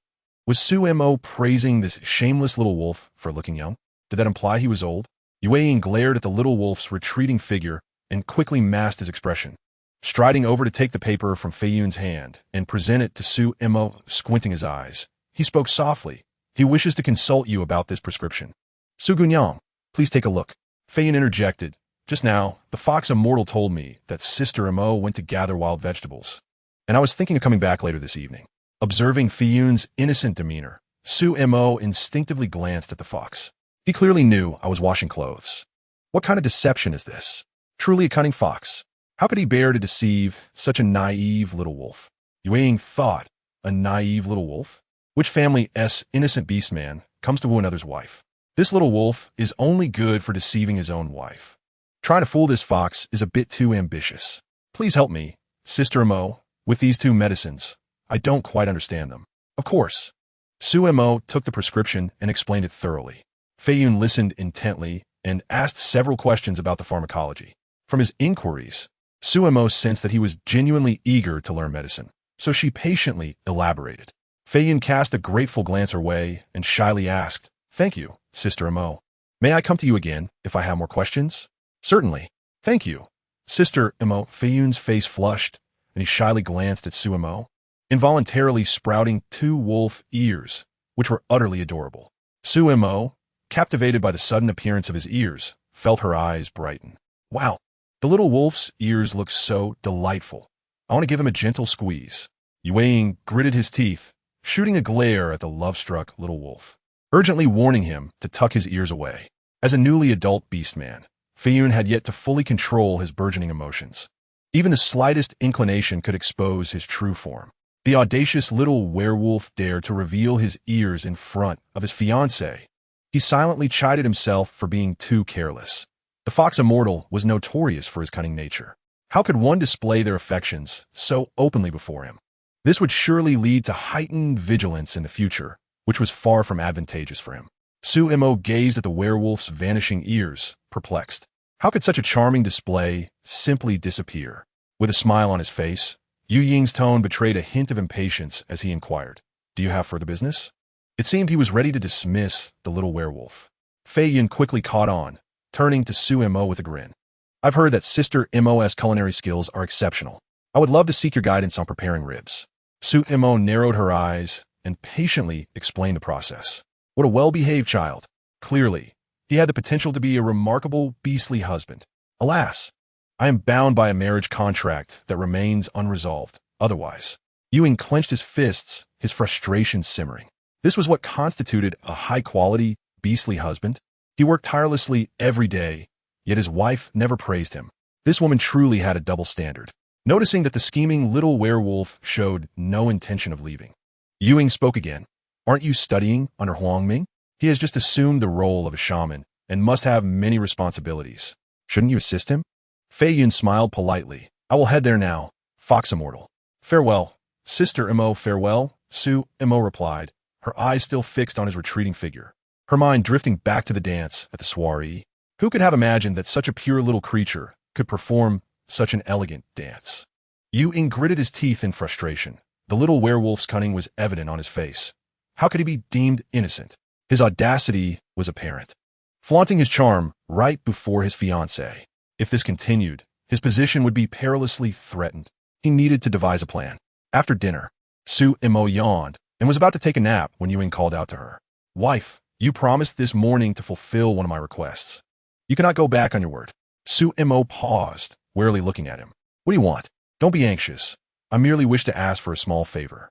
Was Su Mo praising this shameless little wolf for looking young? Did that imply he was old? Yue glared at the little wolf's retreating figure and quickly masked his expression. Striding over to take the paper from Fei Yun's hand and present it to Su Mo, squinting his eyes, he spoke softly. He wishes to consult you about this prescription. Su Gunyang, please take a look. Fei Yun interjected. Just now, the fox immortal told me that Sister Mo went to gather wild vegetables, and I was thinking of coming back later this evening. Observing Fei Yun's innocent demeanor, Su Mo instinctively glanced at the fox. He clearly knew I was washing clothes. What kind of deception is this? Truly a cunning fox. How could he bear to deceive such a naive little wolf? Yue thought, a naive little wolf? Which family's innocent beastman comes to woo another's wife? This little wolf is only good for deceiving his own wife. Trying to fool this fox is a bit too ambitious. Please help me, Sister Mo, with these two medicines. I don't quite understand them. Of course. Su Mo took the prescription and explained it thoroughly. Fei Yun listened intently and asked several questions about the pharmacology. From his inquiries, Su Mo sensed that he was genuinely eager to learn medicine, so she patiently elaborated. Fei Yun cast a grateful glance her way and shyly asked, "Thank you, Sister Mo. May I come to you again if I have more questions?" "Certainly. Thank you, Sister Mo." Fei Yun's face flushed, and he shyly glanced at Su Mo, involuntarily sprouting two wolf ears, which were utterly adorable. Su Mo, captivated by the sudden appearance of his ears, felt her eyes brighten. Wow, the little wolf's ears look so delightful. I want to give him a gentle squeeze. Yue gritted his teeth, shooting a glare at the love-struck little wolf, urgently warning him to tuck his ears away. As a newly adult beastman, Fei Yun had yet to fully control his burgeoning emotions. Even the slightest inclination could expose his true form. The audacious little werewolf dared to reveal his ears in front of his fiancé. He silently chided himself for being too careless. The fox immortal was notorious for his cunning nature. How could one display their affections so openly before him? This would surely lead to heightened vigilance in the future, which was far from advantageous for him. Su Mo gazed at the werewolf's vanishing ears, perplexed. How could such a charming display simply disappear? With a smile on his face, Yu Ying's tone betrayed a hint of impatience as he inquired, "Do you have further business?" It seemed he was ready to dismiss the little werewolf. Fei Yun quickly caught on, turning to Su Mo with a grin. "I've heard that Sister Mo's culinary skills are exceptional. I would love to seek your guidance on preparing ribs." Su Mo narrowed her eyes and patiently explained the process. What a well-behaved child. Clearly, he had the potential to be a remarkable beastly husband. Alas, I am bound by a marriage contract that remains unresolved. Otherwise, Ewing clenched his fists, his frustration simmering. This was what constituted a high-quality, beastly husband. He worked tirelessly every day, yet his wife never praised him. This woman truly had a double standard. Noticing that the scheming little werewolf showed no intention of leaving, Ewing spoke again. "Aren't you studying under Huang Ming? He has just assumed the role of a shaman and must have many responsibilities. Shouldn't you assist him?" Fei Yun smiled politely. "I will head there now, Fox Immortal." "Farewell, Sister Mo." "Farewell," Su Mo replied, her eyes still fixed on his retreating figure, her mind drifting back to the dance at the soiree. Who could have imagined that such a pure little creature could perform such an elegant dance? Yu Ying gritted his teeth in frustration. The little werewolf's cunning was evident on his face. How could he be deemed innocent? His audacity was apparent, flaunting his charm right before his fiancée. If this continued, his position would be perilously threatened. He needed to devise a plan. After dinner, Su Mo yawned and was about to take a nap when Ewing called out to her. "Wife, you promised this morning to fulfill one of my requests. You cannot go back on your word." Su Mo paused, warily looking at him. "What do you want?" "Don't be anxious. I merely wish to ask for a small favor."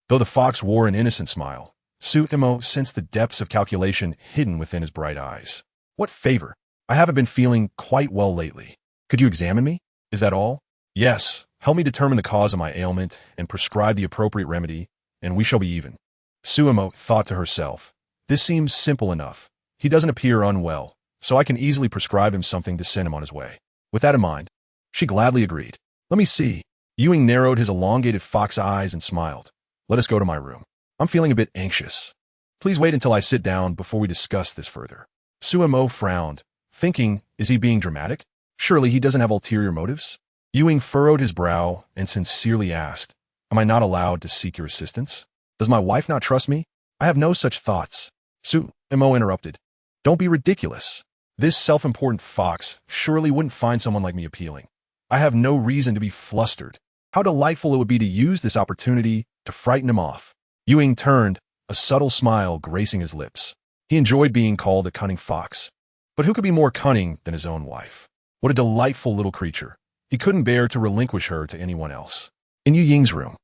Though the fox wore an innocent smile, Su Mo sensed the depths of calculation hidden within his bright eyes. "What favor?" "I haven't been feeling quite well lately. Could you examine me? Is that all?" "Yes. Help me determine the cause of my ailment and prescribe the appropriate remedy, and we shall be even." Su Mo thought to herself, "This seems simple enough. He doesn't appear unwell, so I can easily prescribe him something to send him on his way." With that in mind, she gladly agreed. "Let me see." Ewing narrowed his elongated fox eyes and smiled. Let us go to my room. I'm feeling a bit anxious. Please wait until I sit down before we discuss this further. Sumo frowned, thinking, is he being dramatic? Surely he doesn't have ulterior motives? Ewing furrowed his brow and sincerely asked, am I not allowed to seek your assistance? Does my wife not trust me? I have no such thoughts. Sumo interrupted. Don't be ridiculous. This self-important fox surely wouldn't find someone like me appealing. I have no reason to be flustered. How delightful it would be to use this opportunity to frighten him off. Ewing turned, a subtle smile gracing his lips. He enjoyed being called a cunning fox. But who could be more cunning than his own wife? What a delightful little creature. He couldn't bear to relinquish her to anyone else. In Yu Ying's room,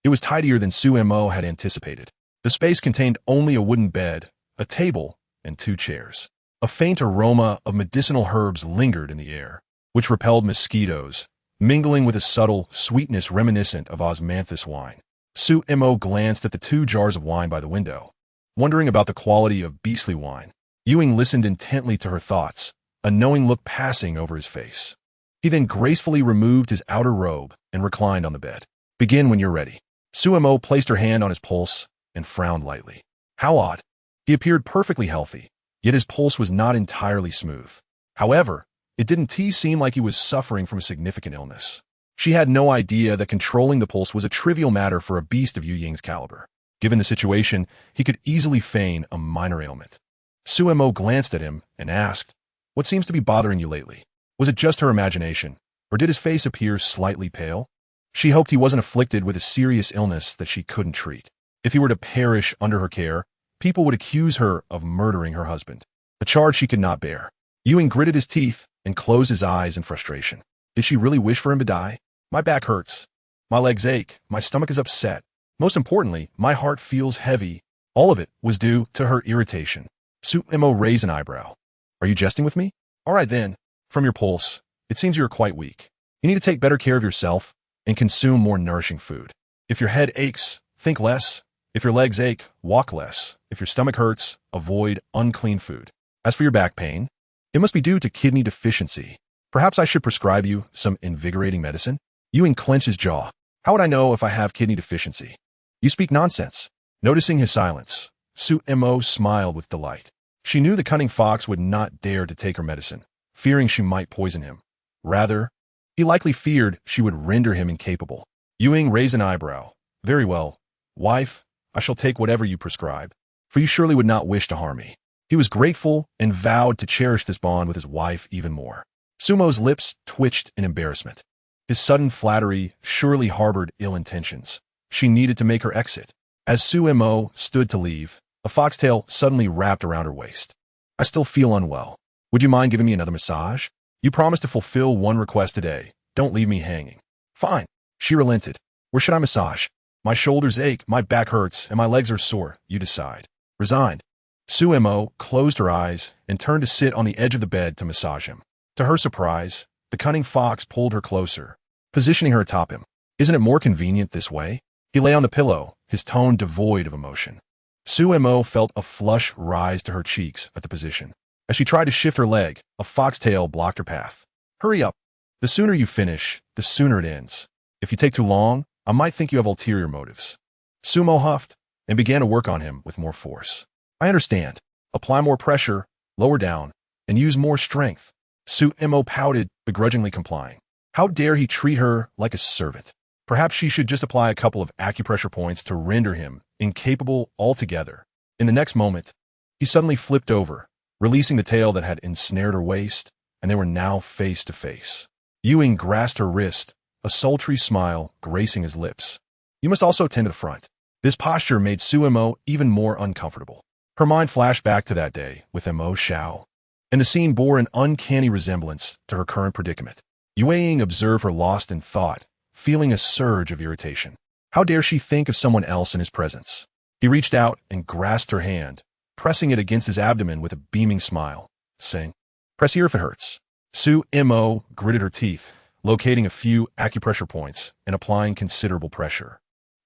it was tidier than Sumo had anticipated. The space contained only a wooden bed, a table, and 2 chairs. A faint aroma of medicinal herbs lingered in the air, which repelled mosquitoes, mingling with a subtle sweetness reminiscent of osmanthus wine. Sumo glanced at the 2 jars of wine by the window, wondering about the quality of beastly wine. Ewing listened intently to her thoughts, a knowing look passing over his face. He then gracefully removed his outer robe and reclined on the bed. Begin when you're ready. Sumo placed her hand on his pulse and frowned lightly. How odd. He appeared perfectly healthy, yet his pulse was not entirely smooth. However, it didn't seem like he was suffering from a significant illness. She had no idea that controlling the pulse was a trivial matter for a beast of Yu Ying's caliber. Given the situation, he could easily feign a minor ailment. Sumo glanced at him and asked, what seems to be bothering you lately? Was it just her imagination, or did his face appear slightly pale? She hoped he wasn't afflicted with a serious illness that she couldn't treat. If he were to perish under her care, people would accuse her of murdering her husband, a charge she could not bear. Ewing gritted his teeth and closed his eyes in frustration. Did she really wish for him to die? My back hurts. My legs ache. My stomach is upset. Most importantly, my heart feels heavy. All of it was due to her irritation. Sumo raised an eyebrow. Are you jesting with me? All right then. From your pulse, it seems you're quite weak. You need to take better care of yourself and consume more nourishing food. If your head aches, think less. If your legs ache, walk less. If your stomach hurts, avoid unclean food. As for your back pain, it must be due to kidney deficiency. Perhaps I should prescribe you some invigorating medicine? Ewing clenched his jaw. How would I know if I have kidney deficiency? You speak nonsense. Noticing his silence, Sumo smiled with delight. She knew the cunning fox would not dare to take her medicine, fearing she might poison him. Rather, he likely feared she would render him incapable. Ewing raised an eyebrow. Very well, wife, I shall take whatever you prescribe, for you surely would not wish to harm me. He was grateful and vowed to cherish this bond with his wife even more. Sumo's lips twitched in embarrassment. His sudden flattery surely harbored ill intentions. She needed to make her exit. As Sumo stood to leave, a foxtail suddenly wrapped around her waist. I still feel unwell. Would you mind giving me another massage? You promised to fulfill one request today. Don't leave me hanging. Fine. She relented. Where should I massage? My shoulders ache, my back hurts, and my legs are sore. You decide. Resigned. Sumo closed her eyes and turned to sit on the edge of the bed to massage him. To her surprise, the cunning fox pulled her closer, positioning her atop him. Isn't it more convenient this way? He lay on the pillow, his tone devoid of emotion. Sumo felt a flush rise to her cheeks at the position. As she tried to shift her leg, a foxtail blocked her path. Hurry up. The sooner you finish, the sooner it ends. If you take too long, I might think you have ulterior motives. Sumo huffed and began to work on him with more force. I understand. Apply more pressure, lower down, and use more strength. Sumo pouted, begrudgingly complying. How dare he treat her like a servant? Perhaps she should just apply a couple of acupressure points to render him incapable altogether. In the next moment, he suddenly flipped over, releasing the tail that had ensnared her waist, and they were now face to face. Ewing grasped her wrist, a sultry smile gracing his lips. You must also tend to the front. This posture made Sumo even more uncomfortable. Her mind flashed back to that day with Mo Xiao, and the scene bore an uncanny resemblance to her current predicament. Ying observed her lost in thought, feeling a surge of irritation. How dare she think of someone else in his presence? He reached out and grasped her hand, pressing it against his abdomen with a beaming smile, saying, Press here if it hurts. Sumo gritted her teeth, locating a few acupressure points and applying considerable pressure.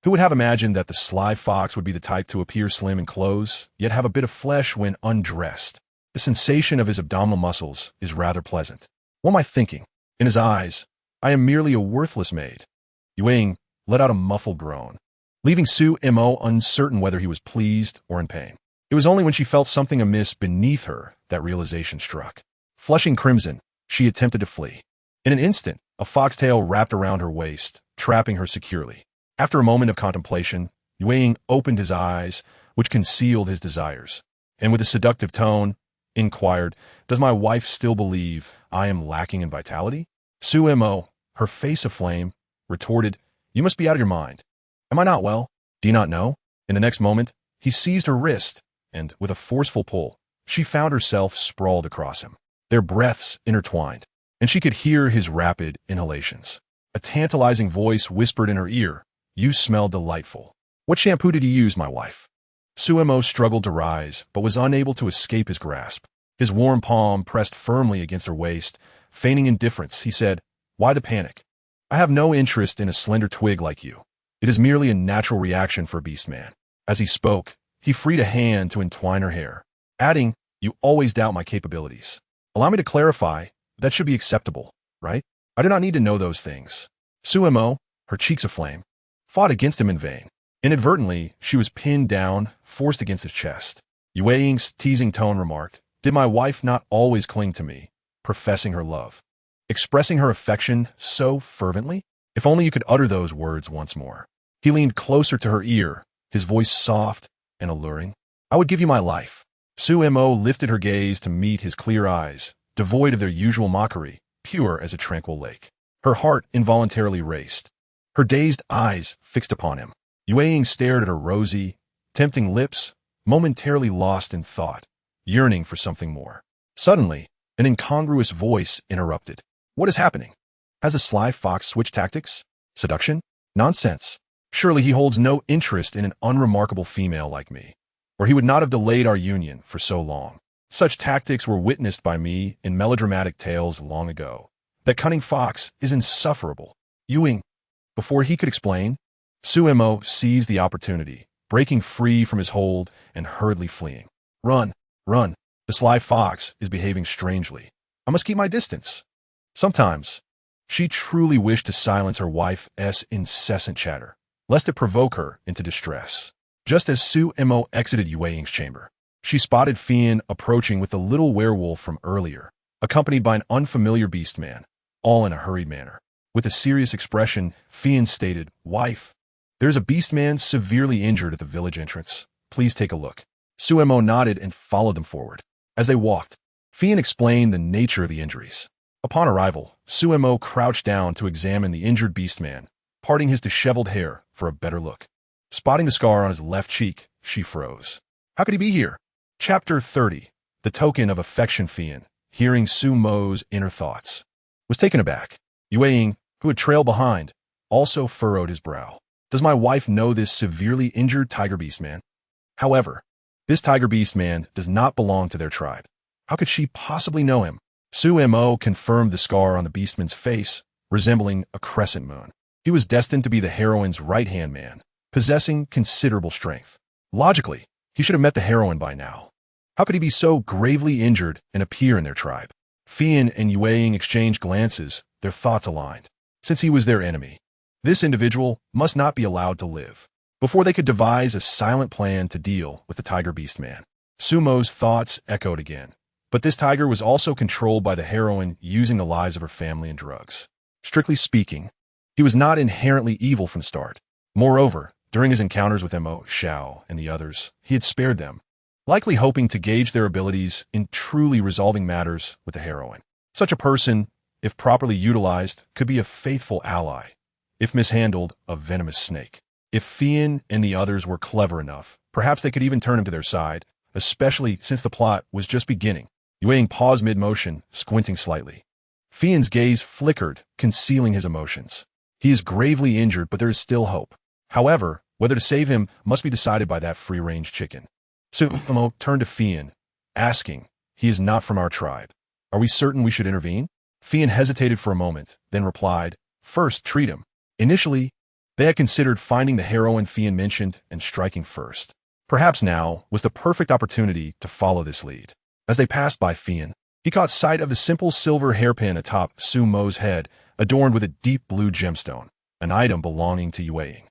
Who would have imagined that the sly fox would be the type to appear slim in clothes, yet have a bit of flesh when undressed? The sensation of his abdominal muscles is rather pleasant. What am I thinking? In his eyes, I am merely a worthless maid. Yue let out a muffled groan, leaving Su Mo uncertain whether he was pleased or in pain. It was only when she felt something amiss beneath her that realization struck. Flushing crimson, she attempted to flee. In an instant, a foxtail wrapped around her waist, trapping her securely. After a moment of contemplation, Yue opened his eyes, which concealed his desires, and with a seductive tone, inquired, "Does my wife still believe I am lacking in vitality?" Su Mo, her face aflame, retorted, "You must be out of your mind. Am I not well? Do you not know?" In the next moment, he seized her wrist, and, with a forceful pull, she found herself sprawled across him. Their breaths intertwined, and she could hear his rapid inhalations. A tantalizing voice whispered in her ear, "You smell delightful. What shampoo did you use, my wife?" Su Mo struggled to rise, but was unable to escape his grasp. His warm palm pressed firmly against her waist. Feigning indifference, he said, "Why the panic? I have no interest in a slender twig like you. It is merely a natural reaction for a beast man." As he spoke, he freed a hand to entwine her hair, adding, "You always doubt my capabilities. Allow me to clarify, that should be acceptable, right? I do not need to know those things." Su Mo, her cheeks aflame, fought against him in vain. Inadvertently, she was pinned down, forced against his chest. Yue Ying's teasing tone remarked, "Did my wife not always cling to me, professing her love, expressing her affection so fervently? If only you could utter those words once more." He leaned closer to her ear, his voice soft and alluring. "I would give you my life." Su Mo lifted her gaze to meet his clear eyes, devoid of their usual mockery, pure as a tranquil lake. Her heart involuntarily raced, her dazed eyes fixed upon him. Yue Ying stared at her rosy, tempting lips, momentarily lost in thought, yearning for something more. Suddenly, an incongruous voice interrupted. "What is happening? Has the sly fox switched tactics? Seduction? Nonsense. Surely he holds no interest in an unremarkable female like me, or he would not have delayed our union for so long. Such tactics were witnessed by me in melodramatic tales long ago. That cunning fox is insufferable." Yue, before he could explain, Su Mo seized the opportunity, breaking free from his hold and hurriedly fleeing. "Run, run. The sly fox is behaving strangely. I must keep my distance." Sometimes, she truly wished to silence her wife's incessant chatter, lest it provoke her into distress. Just as Su Mo exited Yue Ying's chamber, she spotted Fian approaching with the little werewolf from earlier, accompanied by an unfamiliar beast man, all in a hurried manner. With a serious expression, Fian stated, "Wife, there's a beast man severely injured at the village entrance. Please take a look." Su Mo nodded and followed them forward. As they walked, Fian explained the nature of the injuries. Upon arrival, Su Mo crouched down to examine the injured beast man, parting his disheveled hair for a better look. Spotting the scar on his left cheek, she froze. How could he be here? Chapter 30. The token of affection. Fian, hearing Su Mo's inner thoughts, was taken aback. Yue Ying, who had trailed behind, also furrowed his brow. Does my wife know this severely injured tiger beast man? However, this tiger beast man does not belong to their tribe. How could she possibly know him? Su Mo confirmed the scar on the beastman's face, resembling a crescent moon. He was destined to be the heroine's right-hand man, possessing considerable strength. Logically, he should have met the heroine by now. How could he be so gravely injured and appear in their tribe? Fian and Yue Ying exchanged glances, their thoughts aligned. Since he was their enemy, this individual must not be allowed to live. Before they could devise a silent plan to deal with the tiger beast man, Su Mo's thoughts echoed again. But this tiger was also controlled by the heroine using the lives of her family and drugs. Strictly speaking, he was not inherently evil from the start. Moreover, during his encounters with Mo, Xiao, and the others, he had spared them, likely hoping to gauge their abilities in truly resolving matters with the heroine. Such a person, if properly utilized, could be a faithful ally. If mishandled, a venomous snake. If Fian and the others were clever enough, perhaps they could even turn him to their side, especially since the plot was just beginning. Yue Ying paused mid-motion, squinting slightly. Fian's gaze flickered, concealing his emotions. He is gravely injured, but there is still hope. However, whether to save him must be decided by that free-range chicken. Su Mo turned to Fian, asking, "He is not from our tribe. Are we certain we should intervene?" Fian hesitated for a moment, then replied, "First, treat him." Initially, they had considered finding the heroine Fian mentioned and striking first. Perhaps now was the perfect opportunity to follow this lead. As they passed by Fian, he caught sight of the simple silver hairpin atop Su Mo's head, adorned with a deep blue gemstone. an item belonging to Yue.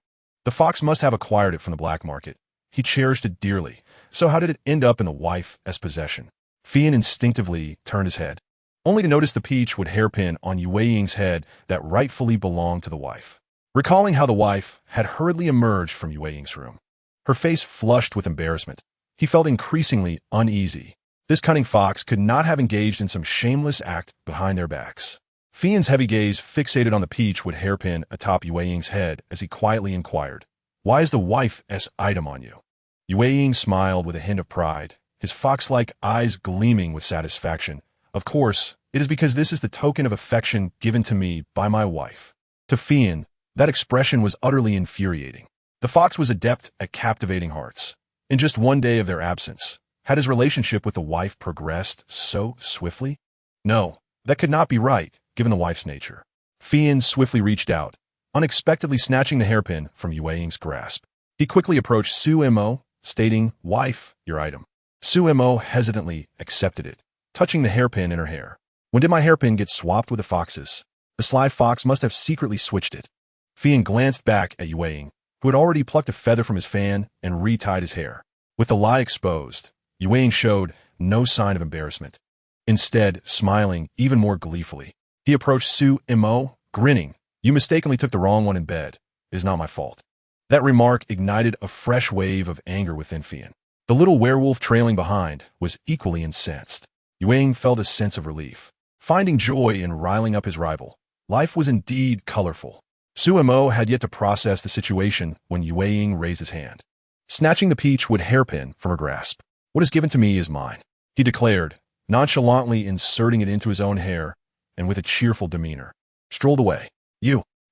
The fox must have acquired it from the black market. He cherished it dearly. So how did it end up in the wife's possession? Fian instinctively turned his head, only to notice the peach with hairpin on Ying's head that rightfully belonged to the wife. Recalling how the wife had hurriedly emerged from Ying's room, her face flushed with embarrassment, he felt increasingly uneasy. This cunning fox could not have engaged in some shameless act behind their backs. Fian's heavy gaze fixated on the peach with hairpin atop Ying's head as he quietly inquired, "Why is the wife's item on you?" Ying smiled with a hint of pride, his fox-like eyes gleaming with satisfaction. "Of course, it is because this is the token of affection given to me by my wife." To Fian, that expression was utterly infuriating. The fox was adept at captivating hearts. In just one day of their absence, had his relationship with the wife progressed so swiftly? No, that could not be right, given the wife's nature. Fian swiftly reached out, unexpectedly snatching the hairpin from Ying's grasp. He quickly approached Su Mo, stating, "Wife, your item." Su Mo hesitantly accepted it, touching the hairpin in her hair. "When did my hairpin get swapped with the fox's? The sly fox must have secretly switched it." Fian glanced back at Yue, who had already plucked a feather from his fan and retied his hair. With the lie exposed, Yue showed no sign of embarrassment. Instead, smiling even more gleefully, he approached Su Mo, grinning. "You mistakenly took the wrong one in bed. It is not my fault." That remark ignited a fresh wave of anger within Fian. The little werewolf trailing behind was equally incensed. Yue felt a sense of relief. Finding joy in riling up his rival, life was indeed colorful. Su Mo had yet to process the situation when Yue raised his hand, snatching the peach wood hairpin from her grasp. "What is given to me is mine," he declared, nonchalantly inserting it into his own hair, and with a cheerful demeanor, strolled away.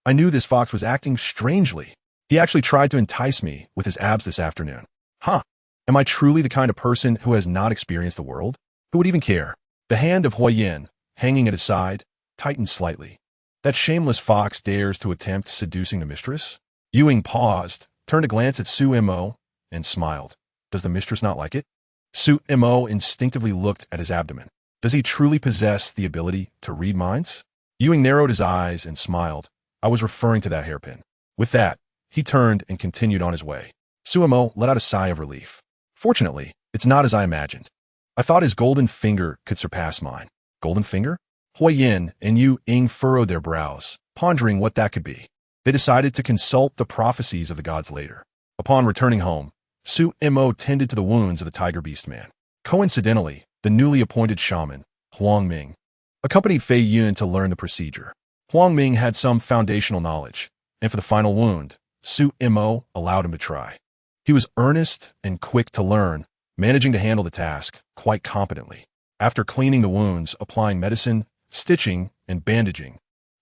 I knew this fox was acting strangely. He actually tried to entice me with his abs this afternoon. Huh. Am I truly the kind of person who has not experienced the world? Who would even care? The hand of Huayin, hanging at his side, tightened slightly. That shameless fox dares to attempt seducing the mistress? Ewing paused, turned a glance at Su Mo, and smiled. Does the mistress not like it? Su Mo instinctively looked at his abdomen. Does he truly possess the ability to read minds? Ewing narrowed his eyes and smiled. I was referring to that hairpin. With that, he turned and continued on his way. Su Mo let out a sigh of relief. Fortunately, it's not as I imagined. I thought his golden finger could surpass mine. Golden finger? Huayin and Yu Ying furrowed their brows, pondering what that could be. They decided to consult the prophecies of the gods later. Upon returning home, Su Mo tended to the wounds of the tiger beast man. Coincidentally, the newly appointed shaman, Huang Ming, accompanied Fei Yun to learn the procedure. Huang Ming had some foundational knowledge, and for the final wound, Su Mo allowed him to try. He was earnest and quick to learn, managing to handle the task quite competently. After cleaning the wounds, applying medicine, stitching, and bandaging,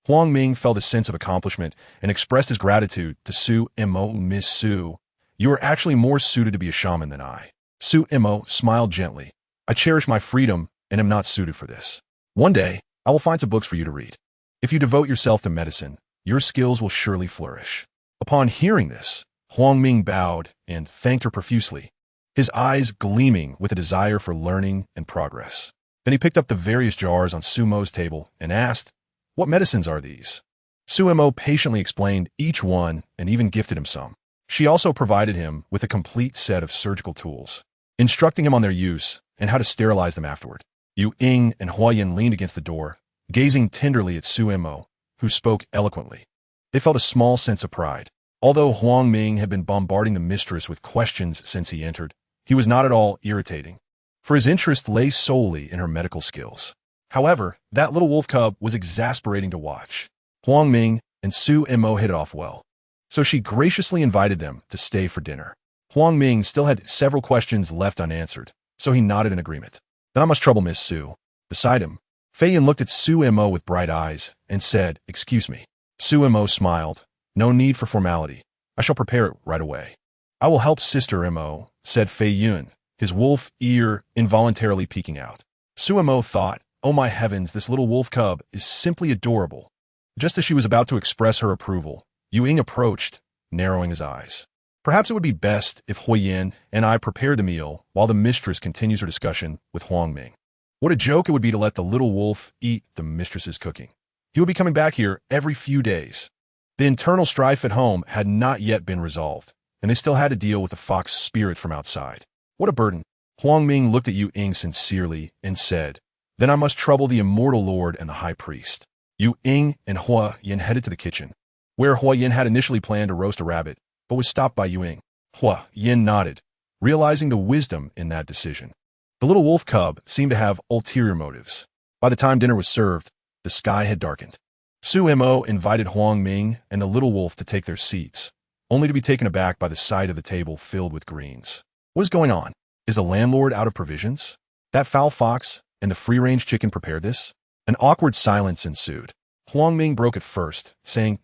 Huang Ming felt a sense of accomplishment and expressed his gratitude to Su Mo. "Miss Su, you are actually more suited to be a shaman than I." Su Mo smiled gently. "I cherish my freedom and am not suited for this. One day, I will find some books for you to read. If you devote yourself to medicine, your skills will surely flourish." Upon hearing this, Huang Ming bowed and thanked her profusely, his eyes gleaming with a desire for learning and progress. Then he picked up the various jars on Su Mo's table and asked, "What medicines are these?" Su Mo patiently explained each one and even gifted him some. She also provided him with a complete set of surgical tools, instructing him on their use and how to sterilize them afterward. Yu Ying and Huayin leaned against the door, gazing tenderly at Su Mo, who spoke eloquently. They felt a small sense of pride. Although Huang Ming had been bombarding the mistress with questions since he entered, he was not at all irritating, for his interest lay solely in her medical skills. However, that little wolf cub was exasperating to watch. Huang Ming and Su Mo hit it off well, so she graciously invited them to stay for dinner. Huang Ming still had several questions left unanswered, so he nodded in agreement. "Then I must trouble Miss Su." Beside him, Fei Yin looked at Su Mo with bright eyes and said, "Excuse me." Su Mo smiled. "No need for formality. I shall prepare it right away." "I will help Sister Mo," said Fei Yun, his wolf ear involuntarily peeking out. Su Mo thought, "Oh my heavens, this little wolf cub is simply adorable." Just as she was about to express her approval, Yu Ying approached, narrowing his eyes. "Perhaps it would be best if Huayin and I prepare the meal while the mistress continues her discussion with Huang Ming." What a joke it would be to let the little wolf eat the mistress's cooking. He would be coming back here every few days. The internal strife at home had not yet been resolved, and they still had to deal with the fox spirit from outside. What a burden. Huang Ming looked at Yu Ying sincerely and said, "Then I must trouble the immortal lord and the high priest." Yu Ying and Hua Yin headed to the kitchen, where Hua Yin had initially planned to roast a rabbit, but was stopped by Yu Ying. Hua Yin nodded, realizing the wisdom in that decision. The little wolf cub seemed to have ulterior motives. By the time dinner was served, the sky had darkened. Su Mo invited Huang Ming and the little wolf to take their seats, only to be taken aback by the sight of the table filled with greens. What is going on? Is the landlord out of provisions? That foul fox and the free-range chicken prepared this? An awkward silence ensued. Huang Ming broke it first, saying,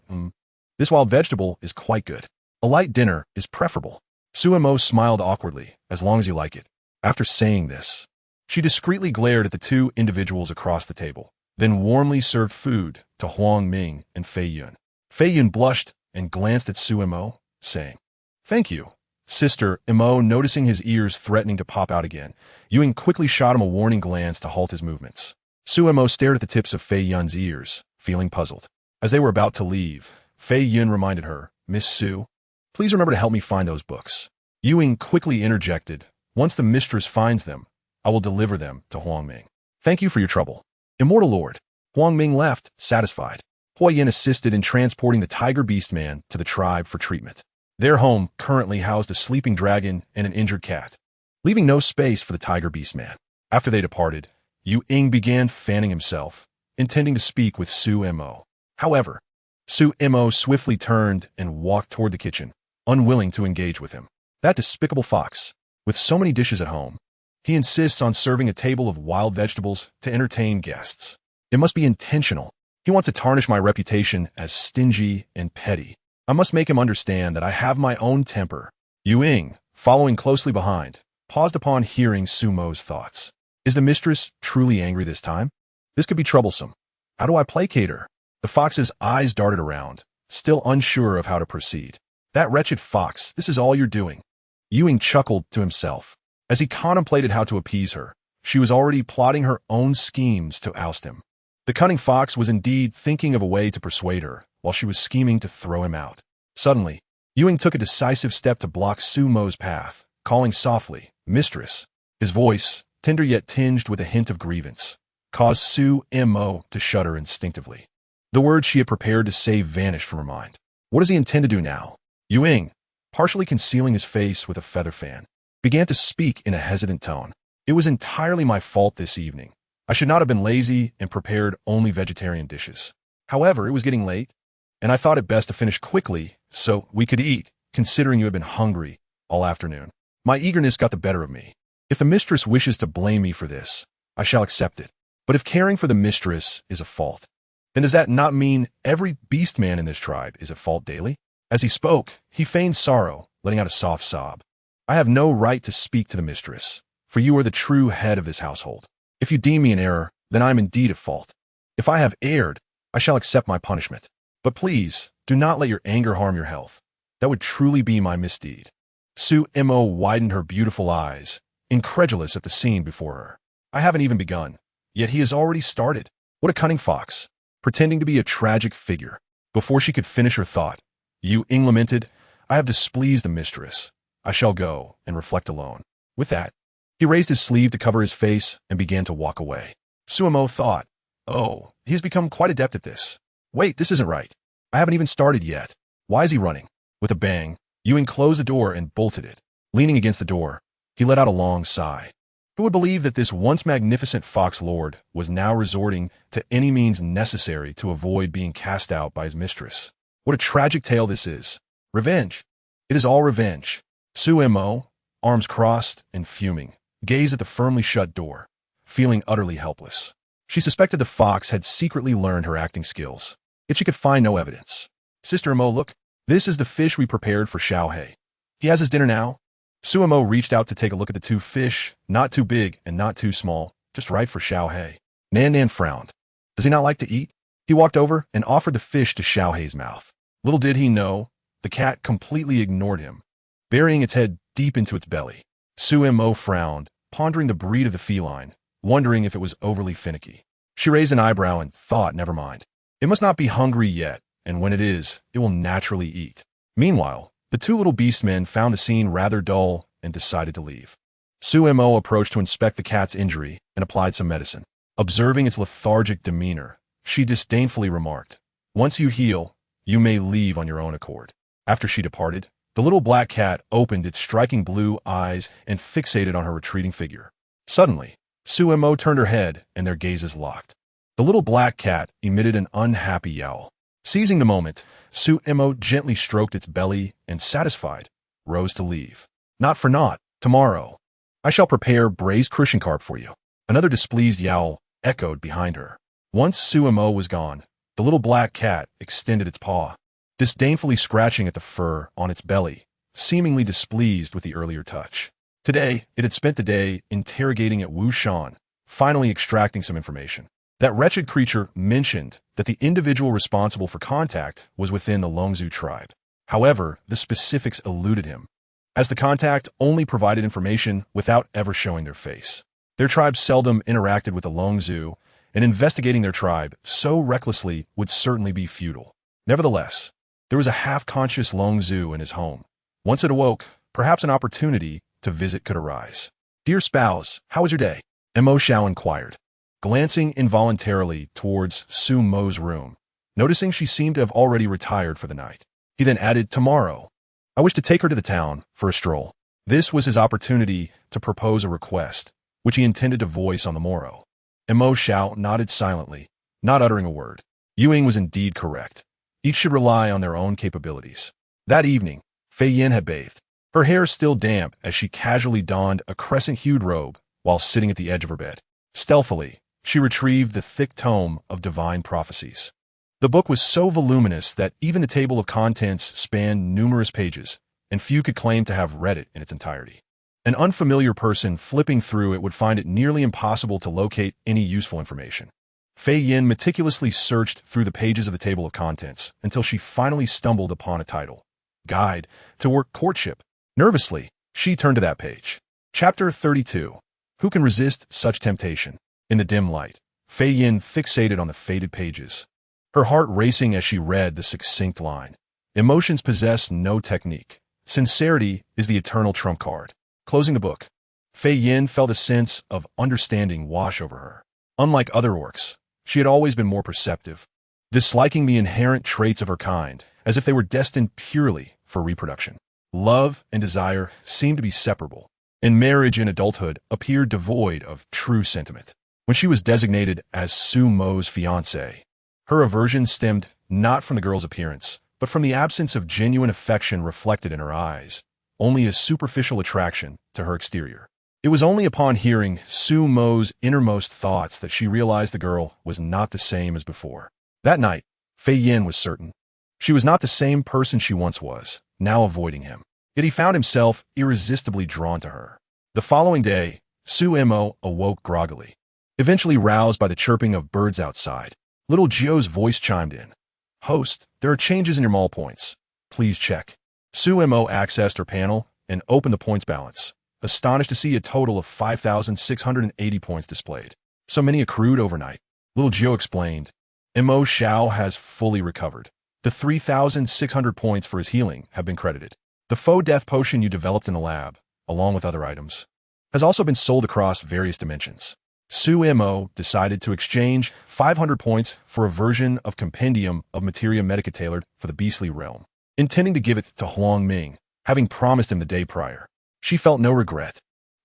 "This wild vegetable is quite good. A light dinner is preferable." Su Mo smiled awkwardly, "As long as you like it." After saying this, she discreetly glared at the two individuals across the table, then warmly served food to Huang Ming and Fei Yun. Fei Yun blushed and glanced at Su Mo, saying, "Thank you, Sister." Mo, noticing his ears threatening to pop out again, Yu Ying quickly shot him a warning glance to halt his movements. Su Mo stared at the tips of Fei Yun's ears, feeling puzzled. As they were about to leave, Fei Yun reminded her, "Miss Su, please remember to help me find those books." Yu Ying quickly interjected, "Once the mistress finds them, I will deliver them to Huang Ming." "Thank you for your trouble, Immortal Lord." Huang Ming left, satisfied. Hua Yin assisted in transporting the tiger beast man to the tribe for treatment. Their home currently housed a sleeping dragon and an injured cat, leaving no space for the tiger beast man. After they departed, Yu Ying began fanning himself, intending to speak with Su Mo. However, Su Mo swiftly turned and walked toward the kitchen, unwilling to engage with him. That despicable fox, with so many dishes at home, he insists on serving a table of wild vegetables to entertain guests. It must be intentional. He wants to tarnish my reputation as stingy and petty. I must make him understand that I have my own temper. Yu Ying, following closely behind, paused upon hearing Su Mo's thoughts. Is the mistress truly angry this time? This could be troublesome. How do I placate her? The fox's eyes darted around, still unsure of how to proceed. That wretched fox, this is all you're doing. Yu Ying chuckled to himself. As he contemplated how to appease her, she was already plotting her own schemes to oust him. The cunning fox was indeed thinking of a way to persuade her, while she was scheming to throw him out. Suddenly, Yu Ying took a decisive step to block Su Mo's path, calling softly, "Mistress." His voice, tender yet tinged with a hint of grievance, caused Su Mo to shudder instinctively. The words she had prepared to say vanished from her mind. What does he intend to do now? Yu Ying, partially concealing his face with a feather fan, began to speak in a hesitant tone. "It was entirely my fault this evening. I should not have been lazy and prepared only vegetarian dishes. However, it was getting late, and I thought it best to finish quickly so we could eat, considering you had been hungry all afternoon. My eagerness got the better of me. If the mistress wishes to blame me for this, I shall accept it. But if caring for the mistress is a fault, then does that not mean every beast man in this tribe is at fault daily?" As he spoke, he feigned sorrow, letting out a soft sob. "I have no right to speak to the mistress, for you are the true head of this household. If you deem me in error, then I am indeed at fault. If I have erred, I shall accept my punishment. But please, do not let your anger harm your health. That would truly be my misdeed." Su Mo widened her beautiful eyes, incredulous at the scene before her. "I haven't even begun, yet he has already started. What a cunning fox, pretending to be a tragic figure." Before she could finish her thought, Yu Ying lamented, "I have displeased the mistress. I shall go and reflect alone." With that, he raised his sleeve to cover his face and began to walk away. Su Mo thought, "Oh, he has become quite adept at this. Wait, this isn't right. I haven't even started yet. Why is he running?" With a bang, Yu Ying closed the door and bolted it. Leaning against the door, he let out a long sigh. Who would believe that this once magnificent fox lord was now resorting to any means necessary to avoid being cast out by his mistress? What a tragic tale this is. Revenge. It is all revenge. Su Mo, arms crossed and fuming, gazed at the firmly shut door, feeling utterly helpless. She suspected the fox had secretly learned her acting skills, yet she could find no evidence. "Sister Mo, look. This is the fish we prepared for Xiao He. He has his dinner now." Su Mo reached out to take a look at the two fish, not too big and not too small, just right for Xiao He. Nan Nan frowned. Does he not like to eat? He walked over and offered the fish to Xiao He's mouth. Little did he know, the cat completely ignored him, burying its head deep into its belly. Su Mo frowned, pondering the breed of the feline, wondering if it was overly finicky. She raised an eyebrow and thought, never mind. It must not be hungry yet, and when it is, it will naturally eat. Meanwhile, the two little beastmen found the scene rather dull and decided to leave. Sumo approached to inspect the cat's injury and applied some medicine. Observing its lethargic demeanor, she disdainfully remarked, "Once you heal, you may leave on your own accord." After she departed, the little black cat opened its striking blue eyes and fixated on her retreating figure. Suddenly, Sumo turned her head and their gazes locked. The little black cat emitted an unhappy yowl. Seizing the moment, Sumo gently stroked its belly and, satisfied, rose to leave. "Not for naught, tomorrow. I shall prepare braised crucian carp for you." Another displeased yowl echoed behind her. Once Sumo was gone, the little black cat extended its paw, disdainfully scratching at the fur on its belly, seemingly displeased with the earlier touch. Today, it had spent the day interrogating at Wu Shan, finally extracting some information. That wretched creature mentioned that the individual responsible for contact was within the Longzhu tribe. However, the specifics eluded him, as the contact only provided information without ever showing their face. Their tribe seldom interacted with the Longzhu, and investigating their tribe so recklessly would certainly be futile. Nevertheless, there was a half-conscious Longzhu in his home. Once it awoke, perhaps an opportunity to visit could arise. "Dear spouse, how was your day?" Mo Xiao inquired, glancing involuntarily towards Sumo's room, noticing she seemed to have already retired for the night. He then added, "Tomorrow, I wish to take her to the town for a stroll." This was his opportunity to propose a request, which he intended to voice on the morrow. Mo Xiao nodded silently, not uttering a word. Ying was indeed correct. Each should rely on their own capabilities. That evening, Fei Yin had bathed, her hair still damp as she casually donned a crescent-hued robe while sitting at the edge of her bed. Stealthily, she retrieved the thick tome of divine prophecies. The book was so voluminous that even the table of contents spanned numerous pages, and few could claim to have read it in its entirety. An unfamiliar person flipping through it would find it nearly impossible to locate any useful information. Fei Yin meticulously searched through the pages of the table of contents until she finally stumbled upon a title: Guide to Work Courtship. Nervously, she turned to that page. Chapter 32. Who can resist such temptation? In the dim light, Fei Yin fixated on the faded pages, her heart racing as she read the succinct line. Emotions possess no technique. Sincerity is the eternal trump card. Closing the book, Fei Yin felt a sense of understanding wash over her. Unlike other orcs, she had always been more perceptive, disliking the inherent traits of her kind, as if they were destined purely for reproduction. Love and desire seemed to be separable, and marriage in adulthood appeared devoid of true sentiment. When she was designated as Sumo's fiancé, her aversion stemmed not from the girl's appearance, but from the absence of genuine affection reflected in her eyes, only a superficial attraction to her exterior. It was only upon hearing Sumo's innermost thoughts that she realized the girl was not the same as before. That night, Fei Yin was certain. She was not the same person she once was, now avoiding him. Yet he found himself irresistibly drawn to her. The following day, Sumo awoke groggily, eventually roused by the chirping of birds outside. Little Gio's voice chimed in. "Host, there are changes in your mall points. Please check." Sumo accessed her panel and opened the points balance, astonished to see a total of 5,680 points displayed. "So many accrued overnight," Little Gio explained. Mo Xiao has fully recovered. The 3,600 points for his healing have been credited. The faux death potion you developed in the lab, along with other items, has also been sold across various dimensions. Sumo decided to exchange 500 points for a version of Compendium of Materia Medica tailored for the beastly realm, intending to give it to Huang Ming, having promised him the day prior. She felt no regret.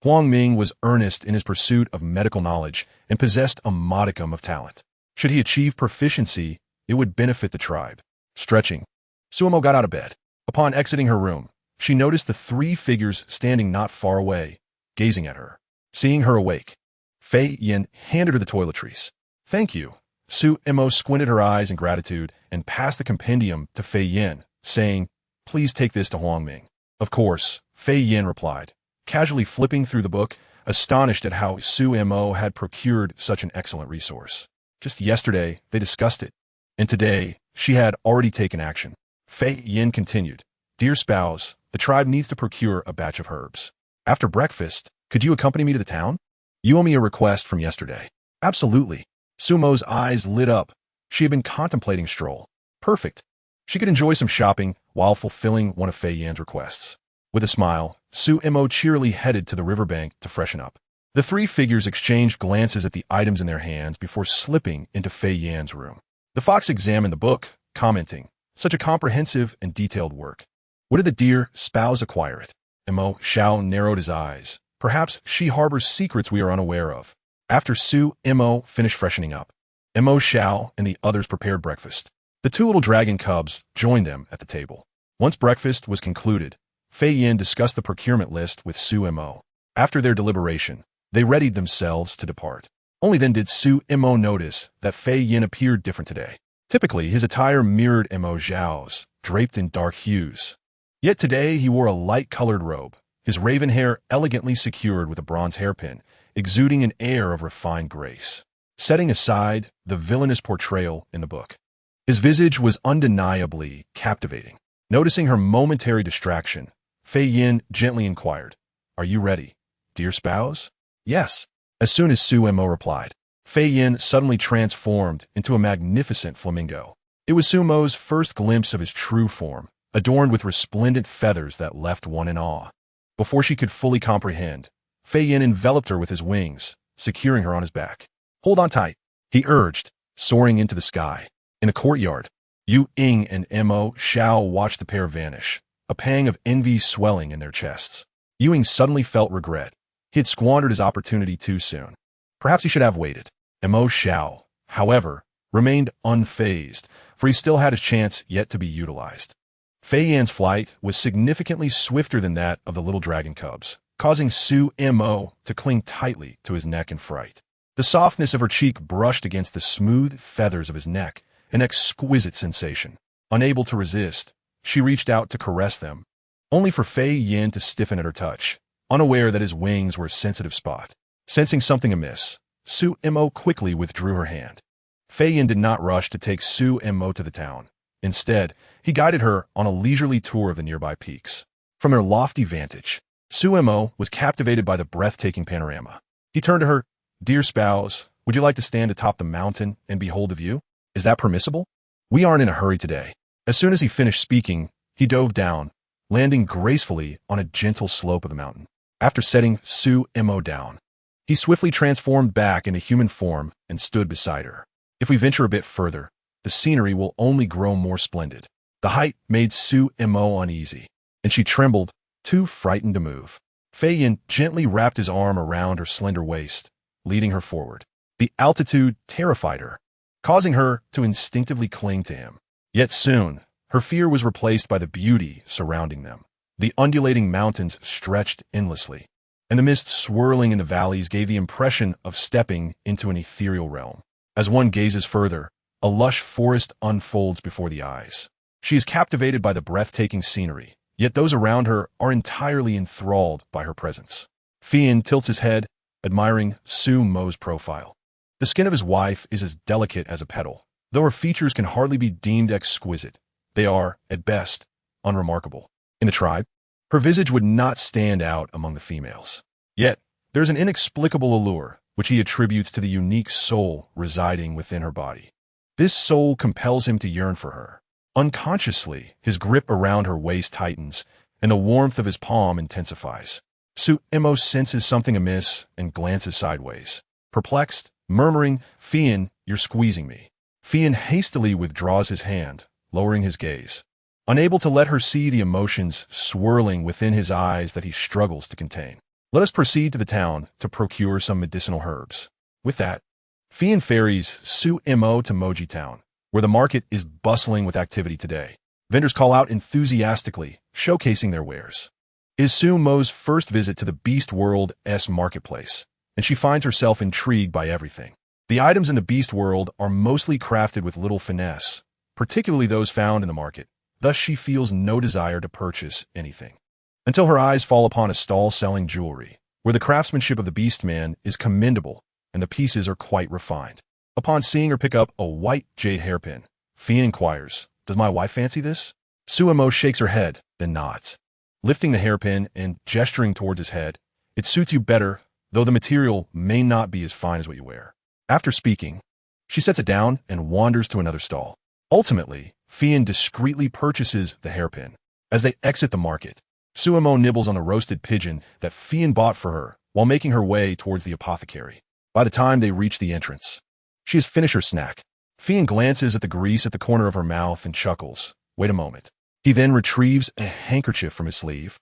Huang Ming was earnest in his pursuit of medical knowledge and possessed a modicum of talent. Should he achieve proficiency, it would benefit the tribe. Stretching, Sumo got out of bed. Upon exiting her room, she noticed the three figures standing not far away, gazing at her. Seeing her awake, Fei Yin handed her the toiletries. "Thank you." Sumo squinted her eyes in gratitude and passed the compendium to Fei Yin, saying, "Please take this to Huang Ming." "Of course," Fei Yin replied, casually flipping through the book, astonished at how Sumo had procured such an excellent resource. Just yesterday, they discussed it, and today, she had already taken action. Fei Yin continued, "Dear spouse, the tribe needs to procure a batch of herbs. After breakfast, could you accompany me to the town? You owe me a request from yesterday." "Absolutely." Sumo's eyes lit up. She had been contemplating a stroll. "Perfect. She could enjoy some shopping while fulfilling one of Fei Yan's requests. With a smile, Su Imo cheerily headed to the riverbank to freshen up. The three figures exchanged glances at the items in their hands before slipping into Fei Yan's room. The fox examined the book, commenting, "Such a comprehensive and detailed work. Where did the dear spouse acquire it?" Imo Xiao narrowed his eyes. Perhaps she harbors secrets we are unaware of. After Su Imo finished freshening up, Imo Xiao and the others prepared breakfast. The two little dragon cubs joined them at the table. Once breakfast was concluded, Fei Yan discussed the procurement list with Su Imo. After their deliberation, they readied themselves to depart. Only then did Su Imo notice that Fei Yan appeared different today. Typically, his attire mirrored Imo Xiao's, draped in dark hues. Yet today he wore a light-colored robe, his raven hair elegantly secured with a bronze hairpin, exuding an air of refined grace. Setting aside the villainous portrayal in the book, his visage was undeniably captivating. Noticing her momentary distraction, Fei Yan gently inquired, "Are you ready, dear spouse?" "Yes." As soon as Su Imo replied, Fei Yan suddenly transformed into a magnificent flamingo. It was Su Mo's first glimpse of his true form, adorned with resplendent feathers that left one in awe. Before she could fully comprehend, Fei Yan enveloped her with his wings, securing her on his back. "Hold on tight," he urged, soaring into the sky. In a courtyard, Yu Ying and Imo Xiao watched the pair vanish, a pang of envy swelling in their chests. Yu Ying suddenly felt regret. He had squandered his opportunity too soon. Perhaps he should have waited. Imo Xiao, however, remained unfazed, for he still had his chance yet to be utilized. Fei Yan's flight was significantly swifter than that of the little dragon cubs, causing Su Imo to cling tightly to his neck in fright. The softness of her cheek brushed against the smooth feathers of his neck, an exquisite sensation. Unable to resist, she reached out to caress them, only for Fei Yan to stiffen at her touch, unaware that his wings were a sensitive spot. Sensing something amiss, Su Imo quickly withdrew her hand. Fei Yan did not rush to take Su Imo to the town. Instead, he guided her on a leisurely tour of the nearby peaks. From their lofty vantage, Su Imo was captivated by the breathtaking panorama. He turned to her, "Dear spouse, would you like to stand atop the mountain and behold the view? Is that permissible? We aren't in a hurry today." As soon as he finished speaking, he dove down, landing gracefully on a gentle slope of the mountain. After setting Su Imo down, he swiftly transformed back into human form and stood beside her. If we venture a bit further, the scenery will only grow more splendid. The height made Su Imo uneasy, and she trembled, too frightened to move. Fei Yan gently wrapped his arm around her slender waist, leading her forward. The altitude terrified her, causing her to instinctively cling to him. Yet soon, her fear was replaced by the beauty surrounding them. The undulating mountains stretched endlessly, and the mist swirling in the valleys gave the impression of stepping into an ethereal realm. As one gazes further, a lush forest unfolds before the eyes. She is captivated by the breathtaking scenery, yet those around her are entirely enthralled by her presence. Fei Yan tilts his head, admiring Su Mo's profile. The skin of his wife is as delicate as a petal. Though her features can hardly be deemed exquisite, they are, at best, unremarkable. In the tribe, her visage would not stand out among the females. Yet, there is an inexplicable allure, which he attributes to the unique soul residing within her body. This soul compels him to yearn for her. Unconsciously, his grip around her waist tightens, and the warmth of his palm intensifies. Su Imo senses something amiss and glances sideways. Perplexed, murmuring, "Fei Yan, you're squeezing me." Fei Yan hastily withdraws his hand, lowering his gaze, unable to let her see the emotions swirling within his eyes that he struggles to contain. "Let us proceed to the town to procure some medicinal herbs." With that, Fei Yan ferries Su Imo to Moji Town, where the market is bustling with activity today. Vendors call out enthusiastically, showcasing their wares. It is Su Mo's first visit to the Beast World's marketplace, and she finds herself intrigued by everything. The items in the Beast World are mostly crafted with little finesse, particularly those found in the market. Thus, she feels no desire to purchase anything, until her eyes fall upon a stall selling jewelry, where the craftsmanship of the Beastman is commendable and the pieces are quite refined. Upon seeing her pick up a white jade hairpin, Fei Yan inquires, "Does my wife fancy this?" Su Imo shakes her head, then nods. Lifting the hairpin and gesturing towards his head, "It suits you better, though the material may not be as fine as what you wear." After speaking, she sets it down and wanders to another stall. Ultimately, Fian discreetly purchases the hairpin. As they exit the market, Suemo nibbles on a roasted pigeon that Fian bought for her while making her way towards the apothecary. By the time they reach the entrance, she has finished her snack. Fian glances at the grease at the corner of her mouth and chuckles. Wait a moment. He then retrieves a handkerchief from his sleeve,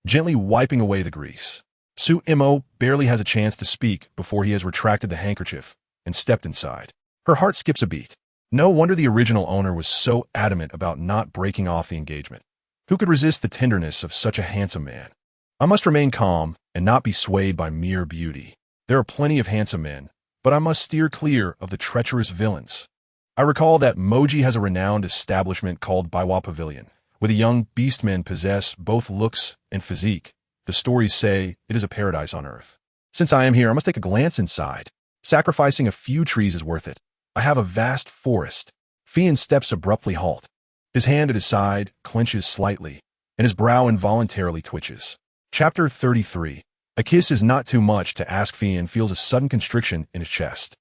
gently wiping away the grease. Suemo barely has a chance to speak before he has retracted the handkerchief and stepped inside. Her heart skips a beat. No wonder the original owner was so adamant about not breaking off the engagement. Who could resist the tenderness of such a handsome man? I must remain calm and not be swayed by mere beauty. There are plenty of handsome men, but I must steer clear of the treacherous villains. I recall that Moji has a renowned establishment called Baiwa Pavilion, where the young beastmen possess both looks and physique. The stories say it is a paradise on earth. Since I am here, I must take a glance inside. Sacrificing a few trees is worth it. I have a vast forest. Fian steps abruptly halt. His hand at his side clenches slightly, and his brow involuntarily twitches. Chapter 33. A kiss is not too much to ask. Fian feels a sudden constriction in his chest.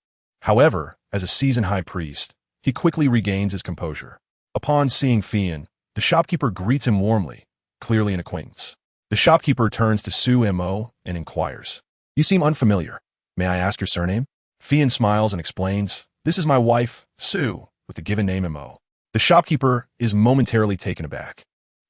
However, as a seasoned high priest, he quickly regains his composure. Upon seeing Fian, the shopkeeper greets him warmly, clearly an acquaintance. The shopkeeper turns to Suemo and inquires, "You seem unfamiliar. May I ask your surname?" Fian smiles and explains, "This is my wife, Su, with the given name Mo." The shopkeeper is momentarily taken aback,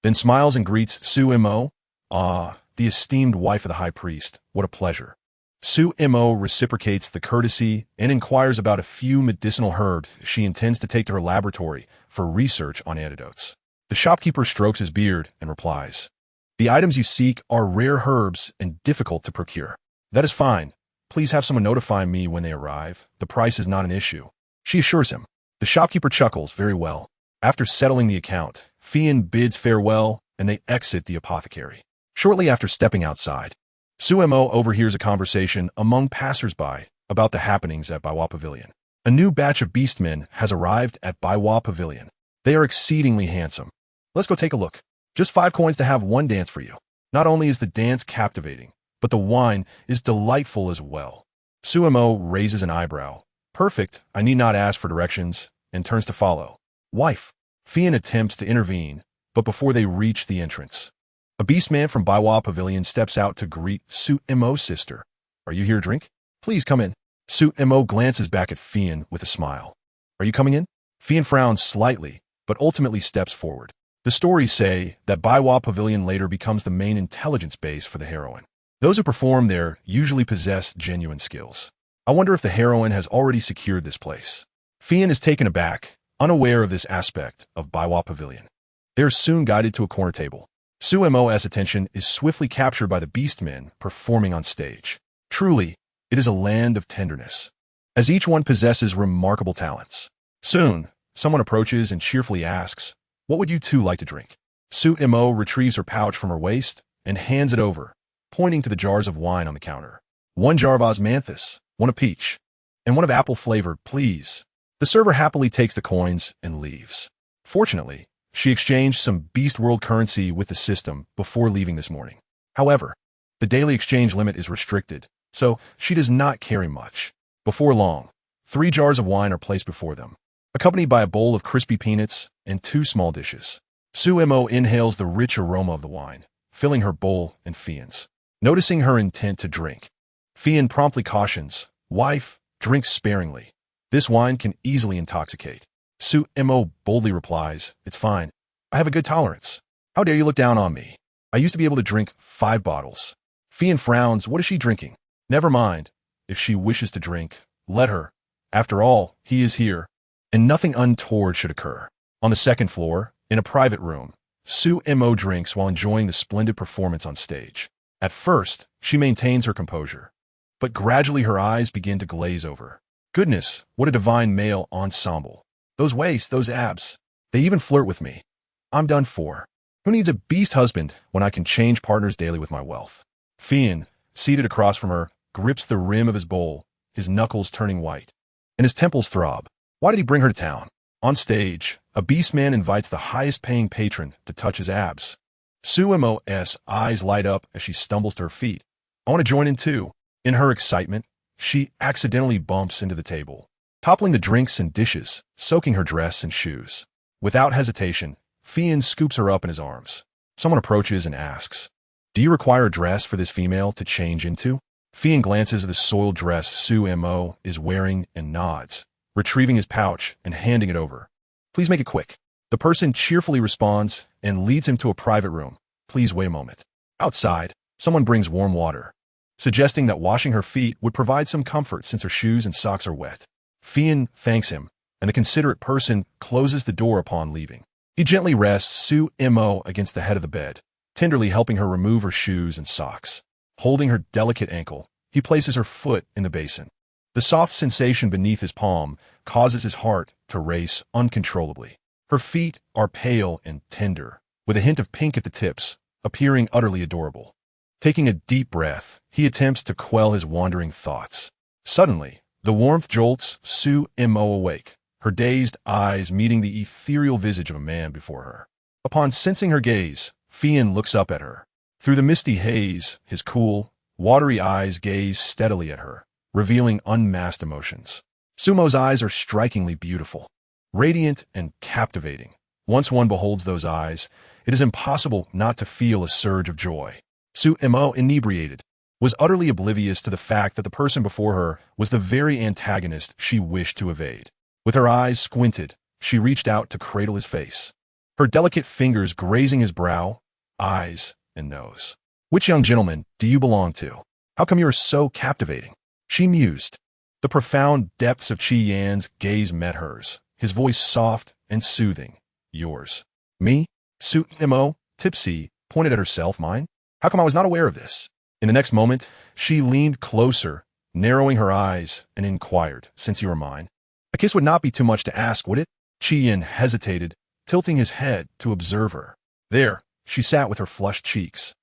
then smiles and greets Suemo. "Ah, the esteemed wife of the high priest. What a pleasure." Suemo reciprocates the courtesy and inquires about a few medicinal herbs she intends to take to her laboratory for research on antidotes. The shopkeeper strokes his beard and replies, "The items you seek are rare herbs and difficult to procure." "That is fine. Please have someone notify me when they arrive. The price is not an issue," she assures him. The shopkeeper chuckles. "Very well." After settling the account, Fian bids farewell and they exit the apothecary. Shortly after stepping outside, Suemo overhears a conversation among passers-by about the happenings at Baiwa Pavilion. A new batch of beastmen has arrived at Baiwa Pavilion. They are exceedingly handsome. "Let's go take a look. Just 5 coins to have one dance for you." Not only is the dance captivating, but the wine is delightful as well. Suemo raises an eyebrow. "Perfect, I need not ask for directions," and turns to follow. "Wife." Fian attempts to intervene, but before they reach the entrance, a beastman from Baiwa Pavilion steps out to greet Suemo's sister. "Are you here to drink? Please come in." Suemo glances back at Fian with a smile. "Are you coming in?" Fian frowns slightly, but ultimately steps forward. The stories say that Baiwa Pavilion later becomes the main intelligence base for the heroine. Those who perform there usually possess genuine skills. I wonder if the heroine has already secured this place. Fian is taken aback, unaware of this aspect of Baiwa Pavilion. They are soon guided to a corner table. Suemo's attention is swiftly captured by the beastmen performing on stage. Truly, it is a land of tenderness, as each one possesses remarkable talents. Soon, someone approaches and cheerfully asks, "What would you two like to drink?" Suemo retrieves her pouch from her waist and hands it over, pointing to the jars of wine on the counter. "1 jar of osmanthus, 1 of peach, and 1 of apple flavored, please." The server happily takes the coins and leaves. Fortunately, she exchanged some Beast World currency with the system before leaving this morning. However, the daily exchange limit is restricted, so she does not carry much. Before long, 3 jars of wine are placed before them, accompanied by a bowl of crispy peanuts and 2 small dishes. Suemo inhales the rich aroma of the wine, filling her bowl and Fian's. Noticing her intent to drink, Fian promptly cautions, "Wife, drink sparingly. This wine can easily intoxicate." Suemo boldly replies, "It's fine. I have a good tolerance. How dare you look down on me? I used to be able to drink 5 bottles. Fian frowns. What is she drinking? Never mind. If she wishes to drink, let her. After all, he is here, and nothing untoward should occur. On the 2nd floor, in a private room, Suemo drinks while enjoying the splendid performance on stage. At first, she maintains her composure, but gradually her eyes begin to glaze over. Goodness, what a divine male ensemble. Those waists, those abs. They even flirt with me. I'm done for. Who needs a beast husband when I can change partners daily with my wealth? Fian, seated across from her, grips the rim of his bowl, his knuckles turning white, and his temples throb. Why did he bring her to town? On stage, a beastman invites the highest-paying patron to touch his abs. Suemo's eyes light up as she stumbles to her feet. I want to join in too. In her excitement, she accidentally bumps into the table, toppling the drinks and dishes, soaking her dress and shoes. Without hesitation, Fian scoops her up in his arms. Someone approaches and asks, "Do you require a dress for this female to change into?" Fian glances at the soiled dress Su Mo is wearing and nods, retrieving his pouch and handing it over. "Please make it quick." The person cheerfully responds and leads him to a private room. "Please wait a moment." Outside, someone brings warm water, suggesting that washing her feet would provide some comfort since her shoes and socks are wet. Fian thanks him, and the considerate person closes the door upon leaving. He gently rests Su Mo against the head of the bed, tenderly helping her remove her shoes and socks. Holding her delicate ankle, he places her foot in the basin. The soft sensation beneath his palm causes his heart to race uncontrollably. Her feet are pale and tender, with a hint of pink at the tips, appearing utterly adorable. Taking a deep breath, he attempts to quell his wandering thoughts. Suddenly, the warmth jolts Su Mo awake, her dazed eyes meeting the ethereal visage of a man before her. Upon sensing her gaze, Fian looks up at her. Through the misty haze, his cool, watery eyes gaze steadily at her, revealing unmasked emotions. Sumo's eyes are strikingly beautiful, radiant and captivating. Once one beholds those eyes, it is impossible not to feel a surge of joy. Su Mo, inebriated, was utterly oblivious to the fact that the person before her was the very antagonist she wished to evade. With her eyes squinted, she reached out to cradle his face, her delicate fingers grazing his brow, eyes, and nose. "Which young gentleman do you belong to? How come you are so captivating?" she mused. The profound depths of Qi Yan's gaze met hers, his voice soft and soothing. "Yours." "Me?" Su Mo, tipsy, pointed at herself. "Mine? How come I was not aware of this?" In the next moment, she leaned closer, narrowing her eyes, and inquired, "Since you are mine, a kiss would not be too much to ask, would it?" Qi Yan hesitated, tilting his head to observe her. There, she sat with her flushed cheeks,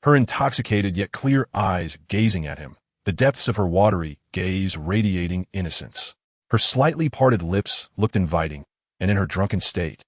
her intoxicated yet clear eyes gazing at him, the depths of her watery gaze radiating innocence. Her slightly parted lips looked inviting, and in her drunken state,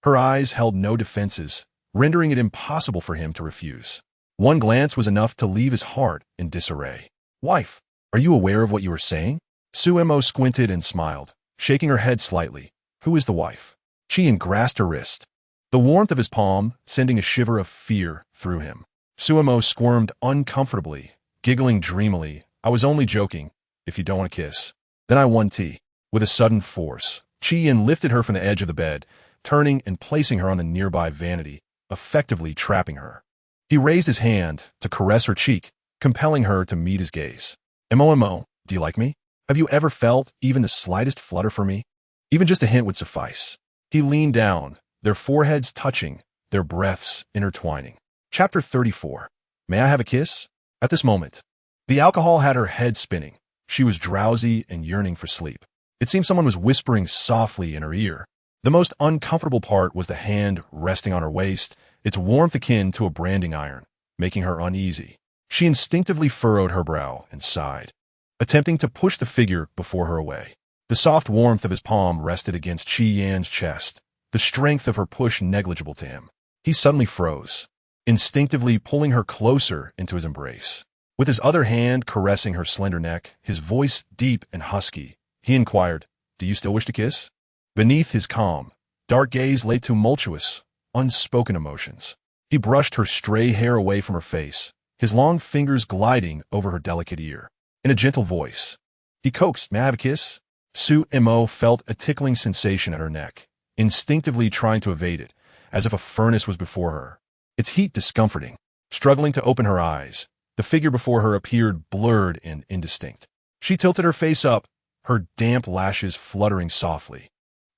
her eyes held no defenses, rendering it impossible for him to refuse. One glance was enough to leave his heart in disarray. "Wife, are you aware of what you are saying?" Su Mo squinted and smiled, shaking her head slightly. "Who is the wife?" Qi Yan grasped her wrist, the warmth of his palm sending a shiver of fear through him. Su Mo squirmed uncomfortably, giggling dreamily. "I was only joking, if you don't want a kiss." "Then I won tea." With a sudden force, Qi Yan lifted her from the edge of the bed, turning and placing her on the nearby vanity, effectively trapping her. He raised his hand to caress her cheek, compelling her to meet his gaze. "Mo, do you like me? Have you ever felt even the slightest flutter for me? Even just a hint would suffice." He leaned down, their foreheads touching, their breaths intertwining. Chapter 34. "May I have a kiss?" At this moment, the alcohol had her head spinning. She was drowsy and yearning for sleep. It seemed someone was whispering softly in her ear. The most uncomfortable part was the hand resting on her waist, its warmth akin to a branding iron, making her uneasy. She instinctively furrowed her brow and sighed, attempting to push the figure before her away. The soft warmth of his palm rested against Qi Yan's chest, the strength of her push negligible to him. He suddenly froze, instinctively pulling her closer into his embrace. With his other hand caressing her slender neck, his voice deep and husky, he inquired, "Do you still wish to kiss?" Beneath his calm, dark gaze lay tumultuous, unspoken emotions. He brushed her stray hair away from her face, his long fingers gliding over her delicate ear. In a gentle voice, he coaxed, "May I have a kiss?" Su Mo felt a tickling sensation at her neck, instinctively trying to evade it, as if a furnace was before her, its heat discomforting. Struggling to open her eyes, the figure before her appeared blurred and indistinct. She tilted her face up, her damp lashes fluttering softly,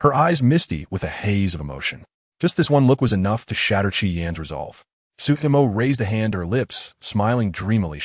her eyes misty with a haze of emotion. Just this one look was enough to shatter Qi Yan's resolve. Su Mo raised a hand to her lips, smiling dreamily.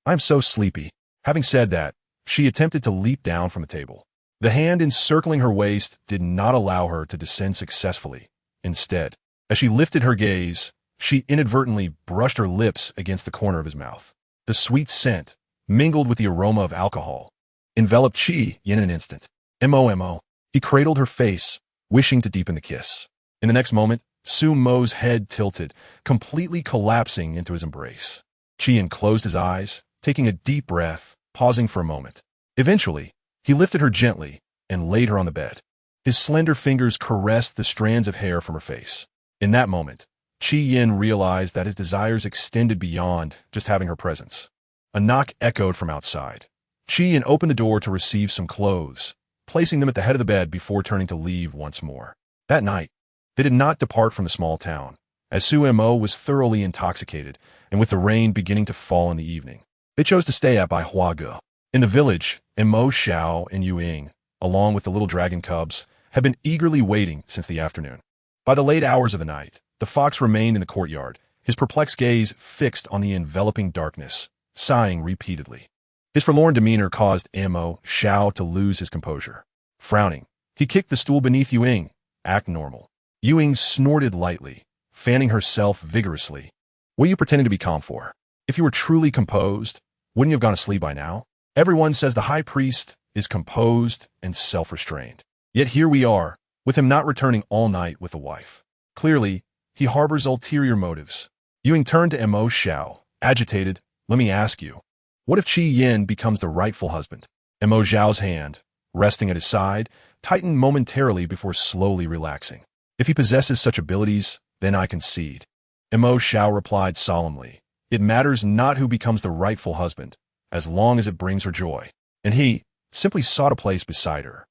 "I am so sleepy." Having said that, she attempted to leap down from the table. The hand encircling her waist did not allow her to descend successfully. Instead, as she lifted her gaze, she inadvertently brushed her lips against the corner of his mouth. The sweet scent, mingled with the aroma of alcohol, enveloped Qi Yan in an instant. Mo. He cradled her face, wishing to deepen the kiss. In the next moment, Su Mo's head tilted, completely collapsing into his embrace. Qi Yan closed his eyes, taking a deep breath, pausing for a moment. Eventually, he lifted her gently and laid her on the bed. His slender fingers caressed the strands of hair from her face. In that moment, Qi Yin realized that his desires extended beyond just having her presence. A knock echoed from outside. Qi Yin opened the door to receive some clothes, placing them at the head of the bed before turning to leave once more. That night, they did not depart from the small town, as Su Mo was thoroughly intoxicated, and with the rain beginning to fall in the evening. They chose to stay at Bai Huage. In the village, Mo, Xiao, and Yu Ying, along with the little dragon cubs, had been eagerly waiting since the afternoon. By the late hours of the night, the fox remained in the courtyard, his perplexed gaze fixed on the enveloping darkness, sighing repeatedly. His forlorn demeanor caused Mo, Xiao to lose his composure. Frowning, he kicked the stool beneath Yu Ying. Act normal. Yu Ying snorted lightly, fanning herself vigorously. What are you pretending to be calm for? If you were truly composed, wouldn't you have gone to sleep by now? Everyone says the high priest is composed and self-restrained. Yet here we are, with him not returning all night with a wife. Clearly, he harbors ulterior motives. Yu Ying turned to Mo Xiao, agitated. Let me ask you, what if Qi Yin becomes the rightful husband? Mo Xiao's hand, resting at his side, tightened momentarily before slowly relaxing. If he possesses such abilities, then I concede. Mo Xiao replied solemnly. It matters not who becomes the rightful husband, as long as it brings her joy. And he simply sought a place beside her.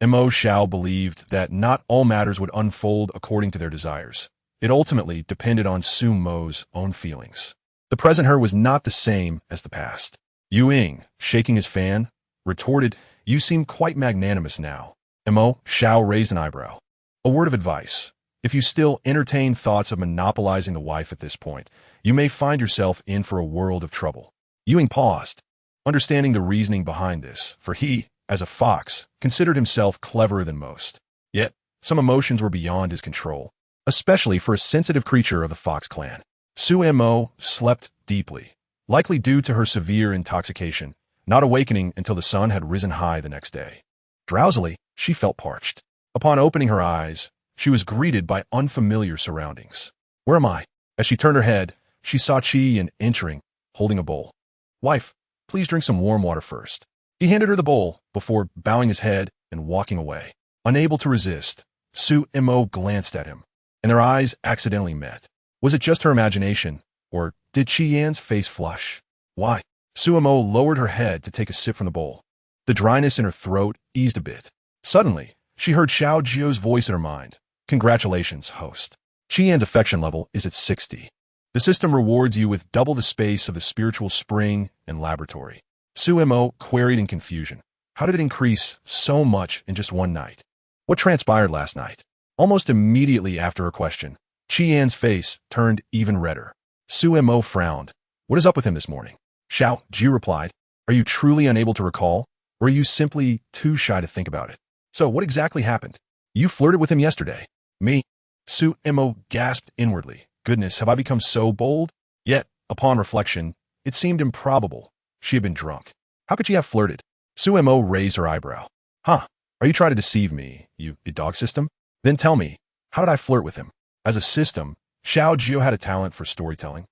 Mo Xiao believed that not all matters would unfold according to their desires. It ultimately depended on Su Mo's own feelings. The present her was not the same as the past. Yu Ying, shaking his fan, retorted, You seem quite magnanimous now. Mo Xiao raised an eyebrow. A word of advice. If you still entertain thoughts of monopolizing the wife at this point, you may find yourself in for a world of trouble. Yu Ying paused, understanding the reasoning behind this, for he, as a fox, considered himself cleverer than most. Yet, some emotions were beyond his control, especially for a sensitive creature of the fox clan. Su Mo slept deeply, likely due to her severe intoxication, not awakening until the sun had risen high the next day. Drowsily, she felt parched. Upon opening her eyes, she was greeted by unfamiliar surroundings. Where am I? As she turned her head, she saw Qi Yin entering, holding a bowl. Wife, please drink some warm water first. He handed her the bowl before bowing his head and walking away. Unable to resist, Su Mo glanced at him, and their eyes accidentally met. Was it just her imagination, or did Qi Yin's face flush? Why? Su Mo lowered her head to take a sip from the bowl. The dryness in her throat eased a bit. Suddenly, she heard Xiao Jio's voice in her mind. Congratulations, host. Qi Yin's affection level is at 60. The system rewards you with double the space of the spiritual spring and laboratory. Su Mo queried in confusion. How did it increase so much in just one night? What transpired last night? Almost immediately after her question, Qi Yin's face turned even redder. Su Mo frowned. What is up with him this morning? Xiao Ji replied. Are you truly unable to recall, or are you simply too shy to think about it? So what exactly happened? You flirted with him yesterday. Me? Su Mo gasped inwardly. Goodness, have I become so bold? Yet, upon reflection, it seemed improbable. She had been drunk. How could she have flirted? Su Mo raised her eyebrow. Huh, are you trying to deceive me, you dog system? Then tell me, how did I flirt with him? As a system, Xiao Jio had a talent for storytelling,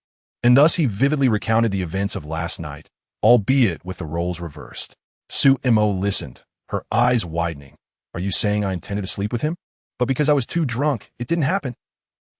and thus he vividly recounted the events of last night, albeit with the roles reversed. Su Mo listened, her eyes widening. Are you saying I intended to sleep with him? But because I was too drunk, it didn't happen.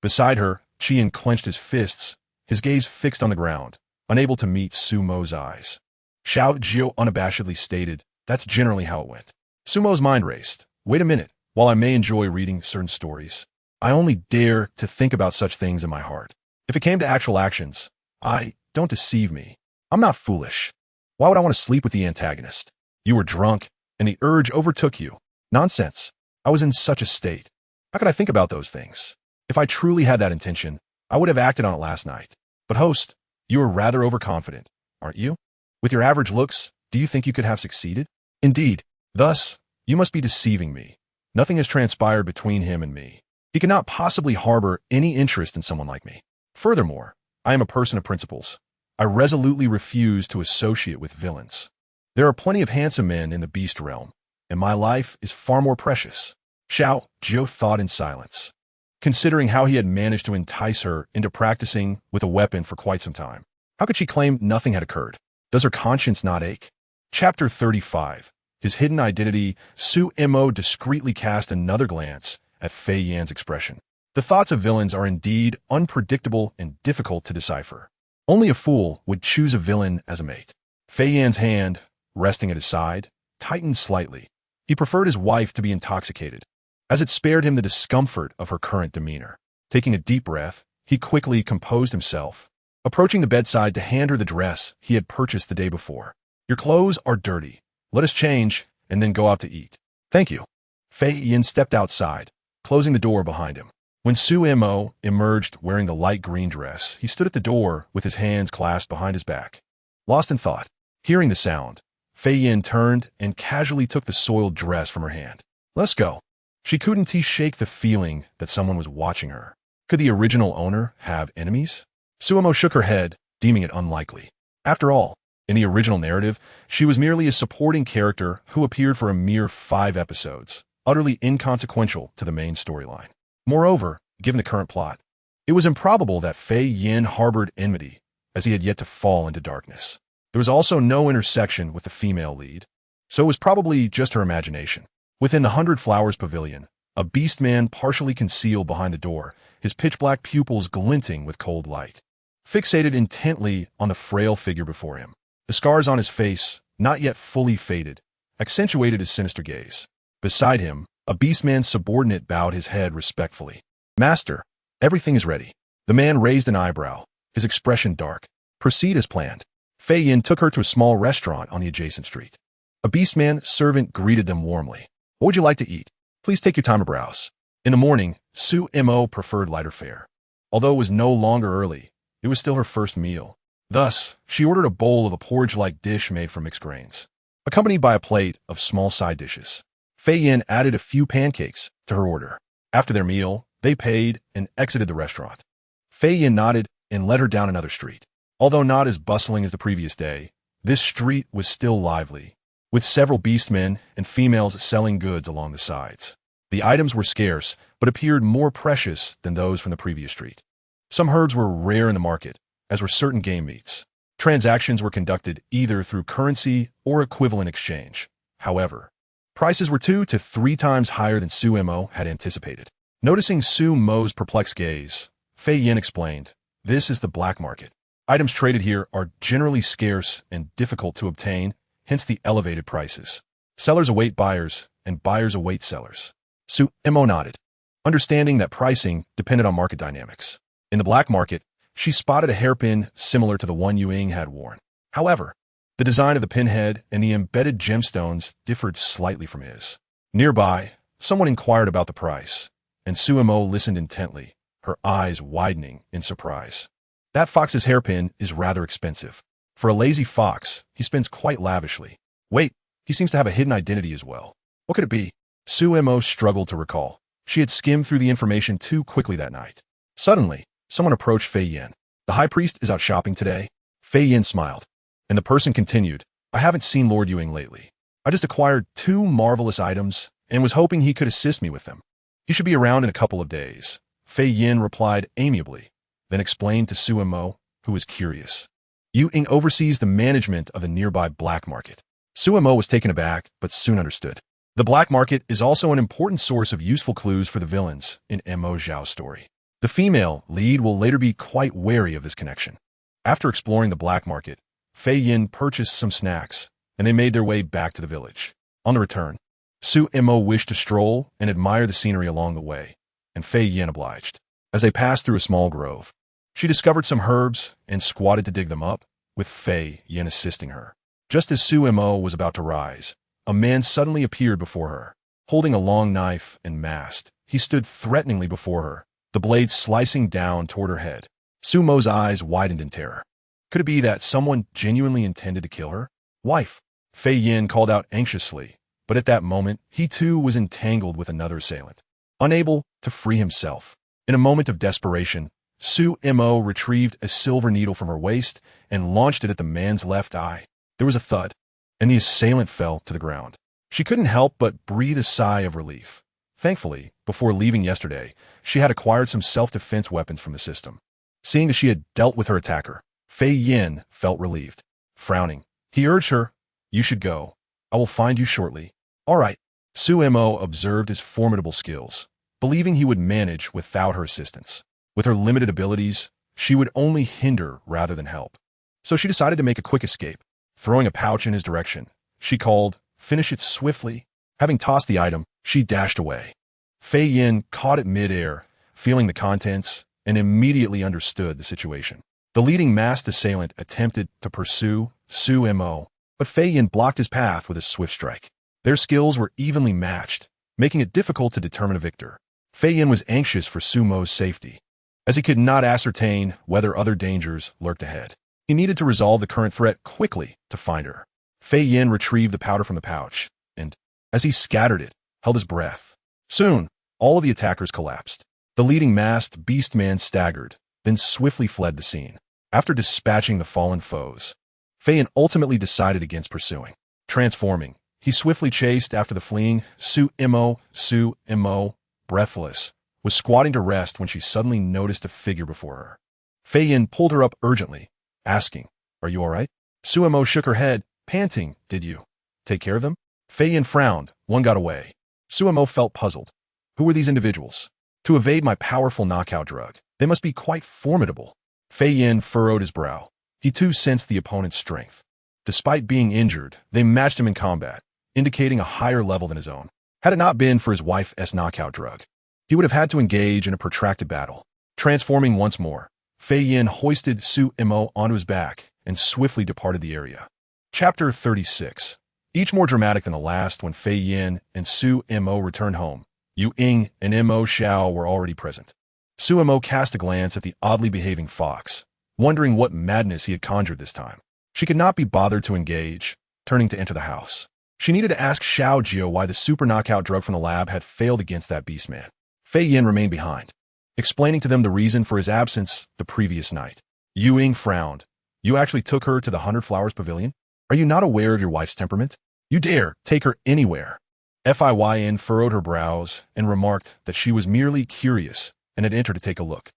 Beside her, Qi Yin clenched his fists, his gaze fixed on the ground, unable to meet Su Mo's eyes. Xiao Jio unabashedly stated, that's generally how it went. Su Mo's mind raced. Wait a minute, while I may enjoy reading certain stories, I only dare to think about such things in my heart. If it came to actual actions, don't deceive me. I'm not foolish. Why would I want to sleep with the antagonist? You were drunk, and the urge overtook you. Nonsense. I was in such a state. How could I think about those things? If I truly had that intention, I would have acted on it last night. But host, you are rather overconfident, aren't you? With your average looks, do you think you could have succeeded? Indeed. Thus, you must be deceiving me. Nothing has transpired between him and me. He cannot possibly harbor any interest in someone like me. Furthermore, I am a person of principles. I resolutely refuse to associate with villains. There are plenty of handsome men in the beast realm, and my life is far more precious. Xiao Jio thought in silence, considering how he had managed to entice her into practicing with a weapon for quite some time. How could she claim nothing had occurred? Does her conscience not ache? Chapter 35. His hidden identity, Su Mo discreetly cast another glance at Fei Yan's expression. The thoughts of villains are indeed unpredictable and difficult to decipher. Only a fool would choose a villain as a mate. Fei Yan's hand, resting at his side, tightened slightly. He preferred his wife to be intoxicated, as it spared him the discomfort of her current demeanor. Taking a deep breath, he quickly composed himself, approaching the bedside to hand her the dress he had purchased the day before. "Your clothes are dirty. Let us change, and then go out to eat." "Thank you." Fei Yan stepped outside, closing the door behind him. When Su Mo emerged wearing the light green dress, he stood at the door with his hands clasped behind his back, lost in thought. Hearing the sound, Fei Yan turned and casually took the soiled dress from her hand. "Let's go." She couldn't shake the feeling that someone was watching her. Could the original owner have enemies? Su Mo shook her head, deeming it unlikely. After all, in the original narrative, she was merely a supporting character who appeared for a mere 5 episodes, utterly inconsequential to the main storyline. Moreover, given the current plot, it was improbable that Fei Yan harbored enmity, as he had yet to fall into darkness. There was also no intersection with the female lead, so it was probably just her imagination. Within the 100 Flowers Pavilion, a beastman partially concealed behind the door, his pitch-black pupils glinting with cold light, fixated intently on the frail figure before him. The scars on his face, not yet fully faded, accentuated his sinister gaze. Beside him, a beastman's subordinate bowed his head respectfully. "Master, everything is ready." The man raised an eyebrow, his expression dark. "Proceed as planned." Fei Yan took her to a small restaurant on the adjacent street. A beastman servant greeted them warmly. "What would you like to eat? Please take your time to browse." In the morning, Su Mo preferred lighter fare. Although it was no longer early, it was still her first meal. Thus, she ordered a bowl of a porridge-like dish made from mixed grains, accompanied by a plate of small side dishes. Fei Yan added a few pancakes to her order. After their meal, they paid and exited the restaurant. Fei Yan nodded and led her down another street. Although not as bustling as the previous day, this street was still lively, with several beastmen and females selling goods along the sides. The items were scarce, but appeared more precious than those from the previous street. Some herbs were rare in the market, as were certain game meats. Transactions were conducted either through currency or equivalent exchange. However, prices were 2 to 3 times higher than Su Mo had anticipated. Noticing Su Mo's perplexed gaze, Fei Yan explained, "This is the black market. Items traded here are generally scarce and difficult to obtain, hence the elevated prices. Sellers await buyers, and buyers await sellers." Su Mo nodded, understanding that pricing depended on market dynamics. In the black market, she spotted a hairpin similar to the one Ying had worn. However, the design of the pinhead and the embedded gemstones differed slightly from his. Nearby, someone inquired about the price, and Su Mo listened intently, her eyes widening in surprise. "That fox's hairpin is rather expensive. For a lazy fox, he spends quite lavishly. Wait, he seems to have a hidden identity as well. What could it be?" Su Mo struggled to recall. She had skimmed through the information too quickly that night. Suddenly, someone approached Fei Yan. "The high priest is out shopping today?" Fei Yan smiled, and the person continued, "I haven't seen Lord Ying lately. I just acquired 2 marvelous items and was hoping he could assist me with them. He should be around in a couple of days." Fei Yan replied amiably, then explained to Su Mo, who was curious. "Ying oversees the management of the nearby black market." Su Mo was taken aback, but soon understood. The black market is also an important source of useful clues for the villains in Mo Zhao's story. The female lead will later be quite wary of this connection. After exploring the black market, Fei Yan purchased some snacks, and they made their way back to the village. On the return, Su Mo wished to stroll and admire the scenery along the way, and Fei Yan obliged. As they passed through a small grove, she discovered some herbs and squatted to dig them up, with Fei Yan assisting her. Just as Su Mo was about to rise, a man suddenly appeared before her. Holding a long knife and masked, he stood threateningly before her, the blade slicing down toward her head. Su Mo's eyes widened in terror. Could it be that someone genuinely intended to kill her? "Wife," Fei Yan called out anxiously, but at that moment, he too was entangled with another assailant, unable to free himself. In a moment of desperation, Su Mo retrieved a silver needle from her waist and launched it at the man's left eye. There was a thud, and the assailant fell to the ground. She couldn't help but breathe a sigh of relief. Thankfully, before leaving yesterday, she had acquired some self-defense weapons from the system. Seeing that she had dealt with her attacker, Fei Yan felt relieved. Frowning, he urged her, "You should go. I will find you shortly. All right. Su Mo observed his formidable skills, believing he would manage without her assistance. With her limited abilities, she would only hinder rather than help. So she decided to make a quick escape. Throwing a pouch in his direction, she called, "Finish it swiftly." Having tossed the item, she dashed away. Fei Yin caught it mid-air, feeling the contents, and immediately understood the situation. The leading masked assailant attempted to pursue Su Mo, but Fei Yin blocked his path with a swift strike. Their skills were evenly matched, making it difficult to determine a victor. Fei Yin was anxious for Su Mo's safety, as he could not ascertain whether other dangers lurked ahead. He needed to resolve the current threat quickly to find her. Fei Yin retrieved the powder from the pouch, and, as he scattered it, held his breath. Soon, all of the attackers collapsed. The leading masked beastman staggered, then swiftly fled the scene. After dispatching the fallen foes, Fei Yin ultimately decided against pursuing. Transforming, he swiftly chased after the fleeing Su Mo. Su Mo, breathless, was squatting to rest when she suddenly noticed a figure before her. Fei Yin pulled her up urgently, asking, "Are you all right?" Su Mo shook her head, panting, "Did you take care of them?" Fei Yin frowned. "One got away." Su Mo felt puzzled. "Who were these individuals? To evade my powerful knockout drug, they must be quite formidable." Fei Yin furrowed his brow. He too sensed the opponent's strength. Despite being injured, they matched him in combat, indicating a higher level than his own. Had it not been for his wife's knockout drug, he would have had to engage in a protracted battle. Transforming once more, Fei Yin hoisted Su Mo onto his back and swiftly departed the area. Chapter 36. Each more dramatic than the last. When Fei Yin and Su Mo returned home, Yu Ying and Mo Xiao were already present. Su Mo cast a glance at the oddly behaving fox, wondering what madness he had conjured this time. She could not be bothered to engage, turning to enter the house. She needed to ask Xiao Jio why the super knockout drug from the lab had failed against that beastman. Fei Yin remained behind, explaining to them the reason for his absence the previous night. Yu Ying frowned. "You actually took her to the 100 Flowers Pavilion? Are you not aware of your wife's temperament? You dare take her anywhere." Fyin furrowed her brows and remarked that she was merely curious and had entered to take a look.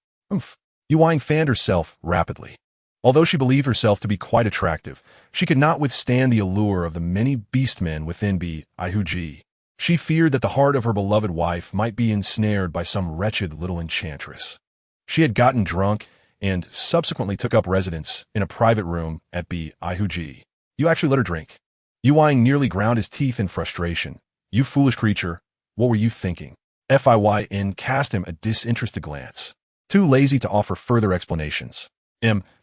Yu Ying fanned herself rapidly. Although she believed herself to be quite attractive, she could not withstand the allure of the many beastmen within Bihuji. She feared that the heart of her beloved wife might be ensnared by some wretched little enchantress. She had gotten drunk and subsequently took up residence in a private room at Bihuji. "You actually let her drink." Yu Ying nearly ground his teeth in frustration. "You foolish creature, what were you thinking?" Fyin cast him a disinterested glance, too lazy to offer further explanations.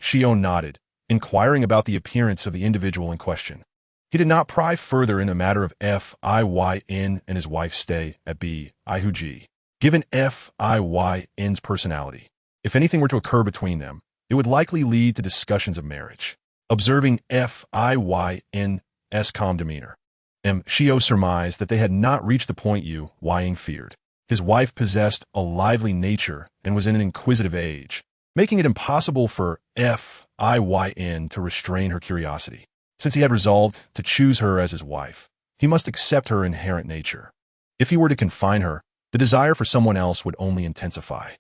Shio nodded, inquiring about the appearance of the individual in question. He did not pry further in the matter of Fyin and his wife's stay at Bihuji. Given Fyin's personality, if anything were to occur between them, it would likely lead to discussions of marriage. Observing Fyin's calm demeanor, Shio surmised that they had not reached the point Yu Ying feared. His wife possessed a lively nature and was in an inquisitive age, making it impossible for Fyin to restrain her curiosity. Since he had resolved to choose her as his wife, he must accept her inherent nature. If he were to confine her, the desire for someone else would only intensify.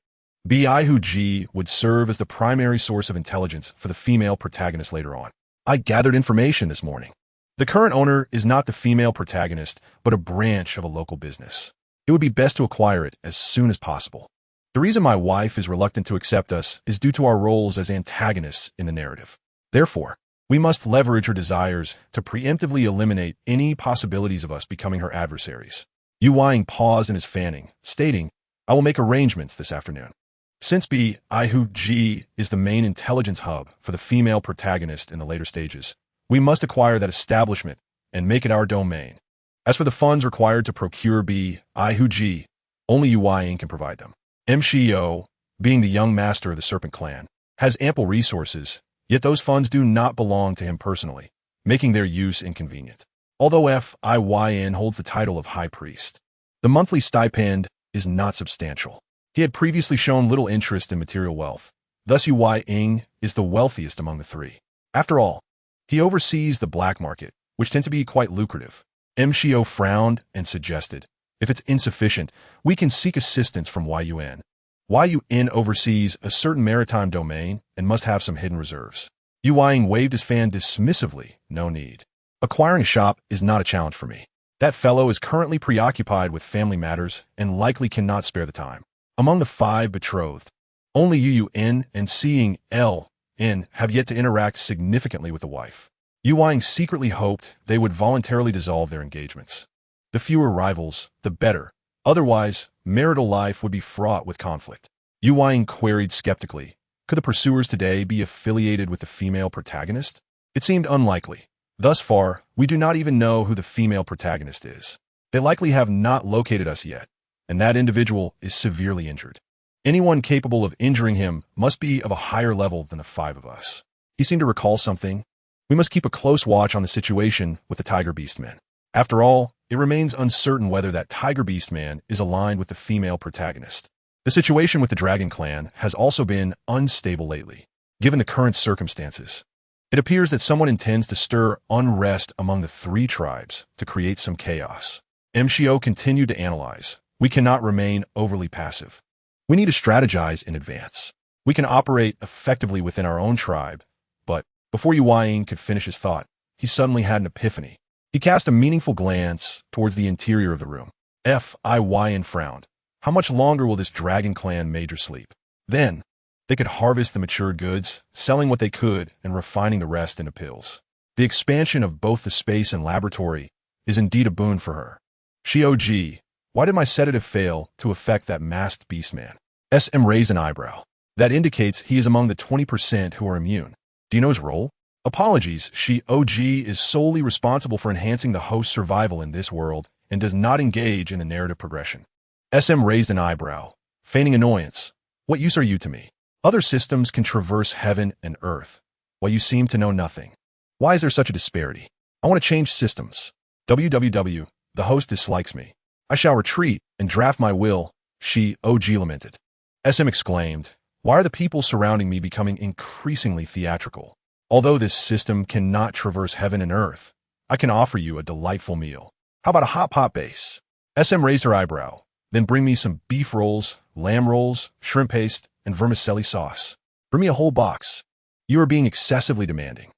Bihuji would serve as the primary source of intelligence for the female protagonist later on. "I gathered information this morning. The current owner is not the female protagonist, but a branch of a local business. It would be best to acquire it as soon as possible. The reason my wife is reluctant to accept us is due to our roles as antagonists in the narrative. Therefore, we must leverage her desires to preemptively eliminate any possibilities of us becoming her adversaries." Yu Ying paused in his fanning, stating, "I will make arrangements this afternoon. Since Bihuji is the main intelligence hub for the female protagonist in the later stages, we must acquire that establishment and make it our domain. As for the funds required to procure Bihuji, only Yu Ying can provide them. Shio, being the young master of the Serpent Clan, has ample resources, yet those funds do not belong to him personally, making their use inconvenient. Although Fyin holds the title of High Priest, the monthly stipend is not substantial. He had previously shown little interest in material wealth, thus Yu Ying is the wealthiest among the three. After all, he oversees the black market, which tends to be quite lucrative." Shio frowned and suggested, "If it's insufficient, we can seek assistance from Yun. Yun oversees a certain maritime domain and must have some hidden reserves." Yu Ying waved his fan dismissively. "No need. Acquiring a shop is not a challenge for me. That fellow is currently preoccupied with family matters and likely cannot spare the time. Among the 5 betrothed, only Yun and Seeing L.N. have yet to interact significantly with the wife. Yu secretly hoped they would voluntarily dissolve their engagements. The fewer rivals, the better. Otherwise, marital life would be fraught with conflict. Yu queried skeptically, could the pursuers today be affiliated with the female protagonist? It seemed unlikely. Thus far, we do not even know who the female protagonist is. They likely have not located us yet, and that individual is severely injured. Anyone capable of injuring him must be of a higher level than the 5 of us. He seemed to recall something. We must keep a close watch on the situation with the Tiger Beastman. After all, it remains uncertain whether that Tiger Beastman is aligned with the female protagonist. The situation with the Dragon Clan has also been unstable lately, given the current circumstances. It appears that someone intends to stir unrest among the 3 tribes to create some chaos. MCO continued to analyze. We cannot remain overly passive. We need to strategize in advance. We can operate effectively within our own tribe, but before Yu could finish his thought, he suddenly had an epiphany. He cast a meaningful glance towards the interior of the room. Fiyn frowned. How much longer will this Dragon Clan major sleep? Then, they could harvest the matured goods, selling what they could and refining the rest into pills. The expansion of both the space and laboratory is indeed a boon for her. OG, why did my sedative fail to affect that masked beastman? SM raised an eyebrow. That indicates he is among the 20% who are immune. Do you know his role? Apologies, OG is solely responsible for enhancing the host's survival in this world and does not engage in the narrative progression. SM raised an eyebrow, feigning annoyance. What use are you to me? Other systems can traverse heaven and earth, while you seem to know nothing. Why is there such a disparity? I want to change systems. WWW, the host dislikes me. I shall retreat and draft my will, OG lamented. SM exclaimed, why are the people surrounding me becoming increasingly theatrical? Although this system cannot traverse heaven and earth, I can offer you a delightful meal. How about a hot pot base? SM raised her eyebrow. Then bring me some beef rolls, lamb rolls, shrimp paste, and vermicelli sauce. Bring me a whole box. You are being excessively demanding.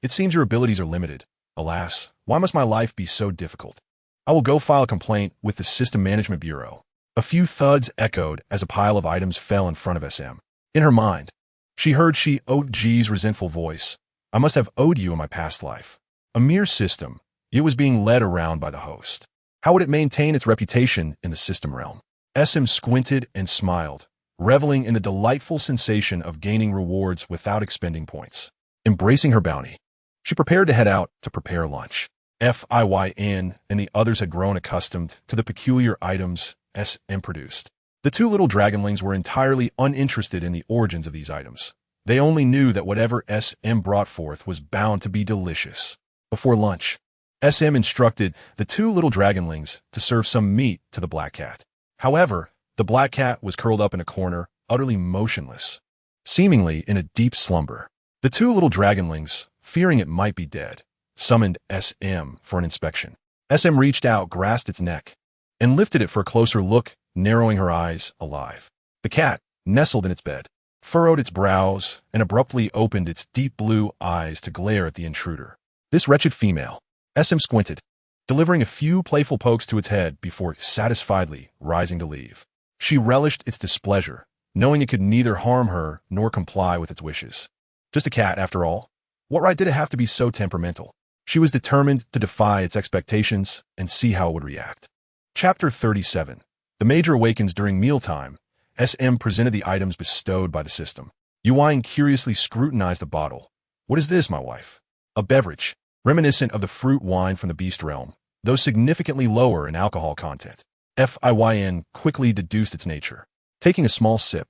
It seems your abilities are limited. Alas, why must my life be so difficult? I will go file a complaint with the System Management Bureau. A few thuds echoed as a pile of items fell in front of SM. In her mind, she heard OG's resentful voice. I must have owed you in my past life. A mere system, it was being led around by the host. How would it maintain its reputation in the system realm? SM squinted and smiled, reveling in the delightful sensation of gaining rewards without expending points. Embracing her bounty, she prepared to head out to prepare lunch. Fiyn and the others had grown accustomed to the peculiar items SM produced. The 2 little dragonlings were entirely uninterested in the origins of these items. They only knew that whatever SM brought forth was bound to be delicious. Before lunch, SM instructed the 2 little dragonlings to serve some meat to the black cat. However, the black cat was curled up in a corner, utterly motionless, seemingly in a deep slumber. The 2 little dragonlings, fearing it might be dead, summoned SM for an inspection. SM reached out, grasped its neck, and lifted it for a closer look, narrowing her eyes, alive. The cat, nestled in its bed, furrowed its brows and abruptly opened its deep blue eyes to glare at the intruder. This wretched female. SM squinted, delivering a few playful pokes to its head before satisfiedly rising to leave. She relished its displeasure, knowing it could neither harm her nor comply with its wishes. Just a cat, after all. What right did it have to be so temperamental? She was determined to defy its expectations and see how it would react. Chapter 37. The Major awakens during mealtime. SM presented the items bestowed by the system. Yu curiously scrutinized the bottle. What is this, my wife? A beverage, reminiscent of the fruit wine from the beast realm, though significantly lower in alcohol content. Fiyn quickly deduced its nature. Taking a small sip,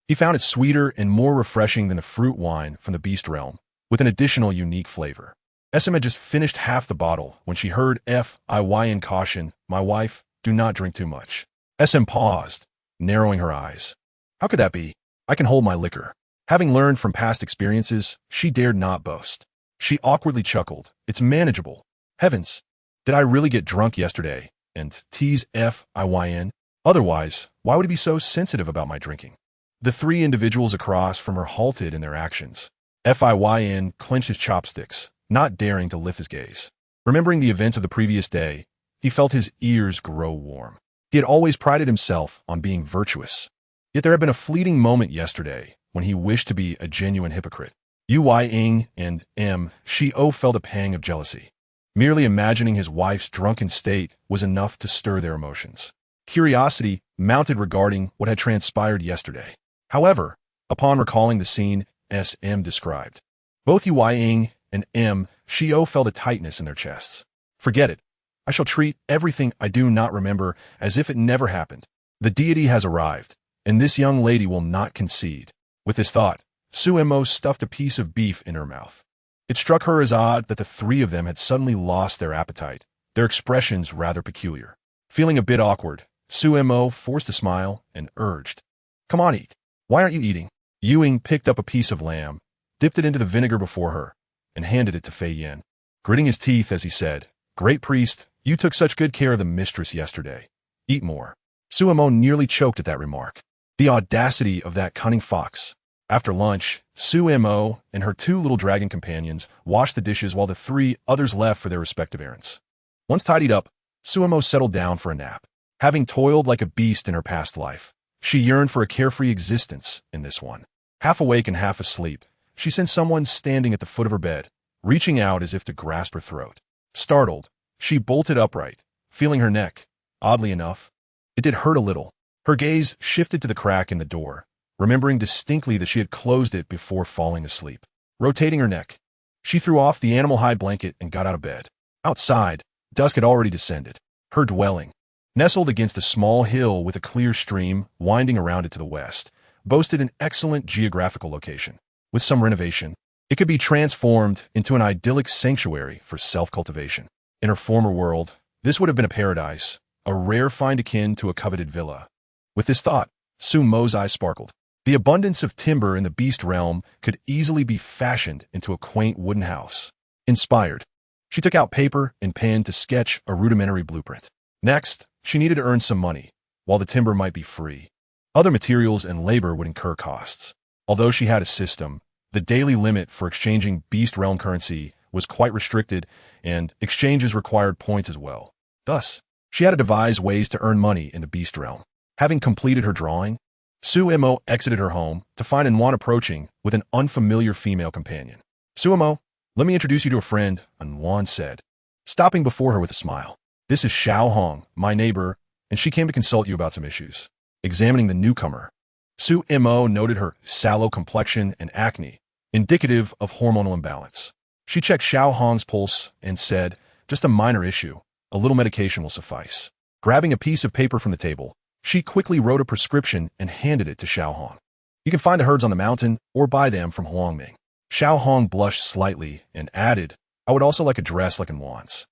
he found it sweeter and more refreshing than the fruit wine from the beast realm, with an additional unique flavor. SM had just finished half the bottle when she heard Fiyn caution, my wife, do not drink too much. SM paused, narrowing her eyes. How could that be? I can hold my liquor. Having learned from past experiences, she dared not boast. She awkwardly chuckled. It's manageable. Heavens, did I really get drunk yesterday? And tease Fiyn? Otherwise, why would he be so sensitive about my drinking? The 3 individuals across from her halted in their actions. Fiyn clenched his chopsticks, not daring to lift his gaze. Remembering the events of the previous day, he felt his ears grow warm. He had always prided himself on being virtuous. Yet there had been a fleeting moment yesterday when he wished to be a genuine hypocrite. Yu-Ying and M. Shi-O felt a pang of jealousy. Merely imagining his wife's drunken state was enough to stir their emotions. Curiosity mounted regarding what had transpired yesterday. However, upon recalling the scene S.M. described, both Yu-Ying and M. Shi-O felt a tightness in their chests. Forget it. I shall treat everything I do not remember as if it never happened. The deity has arrived, and this young lady will not concede. With this thought, Su-Mo stuffed a piece of beef in her mouth. It struck her as odd that the three of them had suddenly lost their appetite, their expressions rather peculiar. Feeling a bit awkward, Su-Mo forced a smile and urged, "Come on, eat. Why aren't you eating?" Ewing picked up a piece of lamb, dipped it into the vinegar before her, and handed it to Fei Yin, gritting his teeth as he said, "Great priest, you took such good care of the mistress yesterday. Eat more." Su-Mo nearly choked at that remark. The audacity of that cunning fox. After lunch, Su-Mo and her two little dragon companions washed the dishes while the three others left for their respective errands. Once tidied up, Su-Mo settled down for a nap. Having toiled like a beast in her past life, she yearned for a carefree existence in this one. Half awake and half asleep, she sensed someone standing at the foot of her bed, reaching out as if to grasp her throat. Startled, she bolted upright, feeling her neck. Oddly enough, it did hurt a little. Her gaze shifted to the crack in the door, remembering distinctly that she had closed it before falling asleep. Rotating her neck, she threw off the animal hide blanket and got out of bed. Outside, dusk had already descended. Her dwelling, nestled against a small hill with a clear stream winding around it to the west, boasted an excellent geographical location. With some renovation, it could be transformed into an idyllic sanctuary for self-cultivation. In her former world, this would have been a paradise, a rare find akin to a coveted villa. With this thought, Su-Mo's eyes sparkled. The abundance of timber in the beast realm could easily be fashioned into a quaint wooden house. Inspired, she took out paper and pen to sketch a rudimentary blueprint. Next, she needed to earn some money. While the timber might be free, other materials and labor would incur costs. Although she had a system, the daily limit for exchanging beast realm currency was quite restricted, and exchanges required points as well. Thus, she had to devise ways to earn money in the beast realm. Having completed her drawing, Su-Mo exited her home to find Anwan approaching with an unfamiliar female companion. "Su-Mo, let me introduce you to a friend," Anwan said, stopping before her with a smile. "This is Xiao Hong, my neighbor, and she came to consult you about some issues." Examining the newcomer, Su-Mo noted her sallow complexion and acne, indicative of hormonal imbalance. She checked Xiao Hong's pulse and said, "Just a minor issue. A little medication will suffice." Grabbing a piece of paper from the table, she quickly wrote a prescription and handed it to Xiao Hong. "You can find the herds on the mountain or buy them from Huangming." Xiao Hong blushed slightly and added, "I would also like a dress like Anwan's."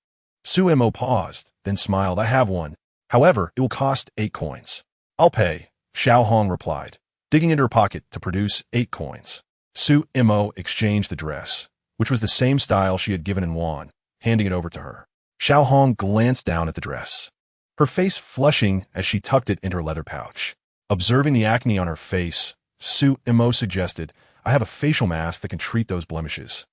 Su-Mo paused, then smiled, "I have one. However, it will cost 8 coins. "I'll pay," Xiao Hong replied, digging into her pocket to produce 8 coins. Su-Mo exchanged the dress, which was the same style she had given Anwan, handing it over to her. Xiao Hong glanced down at the dress, her face flushing as she tucked it into her leather pouch. Observing the acne on her face, Su-Mo suggested, "I have a facial mask that can treat those blemishes.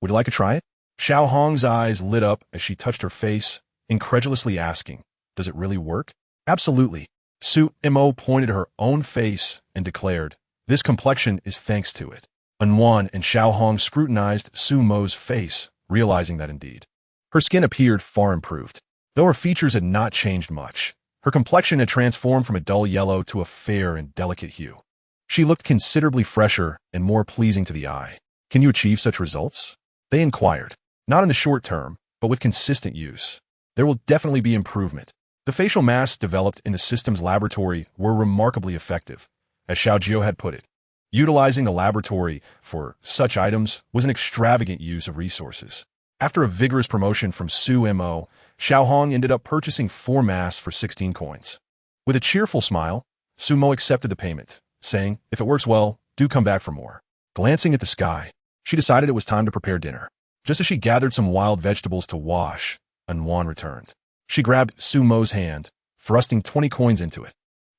Would you like to try it?" Xiao Hong's eyes lit up as she touched her face, incredulously asking, "Does it really work?" "Absolutely." Su-Mo pointed to her own face and declared, "This complexion is thanks to it." Anwan and Xiao Hong scrutinized Su-Mo's face, realizing that indeed her skin appeared far improved. Though her features had not changed much, her complexion had transformed from a dull yellow to a fair and delicate hue. She looked considerably fresher and more pleasing to the eye. "Can you achieve such results?" they inquired. "Not in the short term, but with consistent use. There will definitely be improvement." The facial masks developed in the system's laboratory were remarkably effective, as Xiao Jiao had put it. Utilizing the laboratory for such items was an extravagant use of resources. After a vigorous promotion from Su-Mo, Xiao Hong ended up purchasing 4 masks for 16 coins. With a cheerful smile, Su-Mo accepted the payment, saying, "If it works well, do come back for more." Glancing at the sky, she decided it was time to prepare dinner. Just as she gathered some wild vegetables to wash, Anwan returned. She grabbed Su-Mo's hand, thrusting 20 coins into it.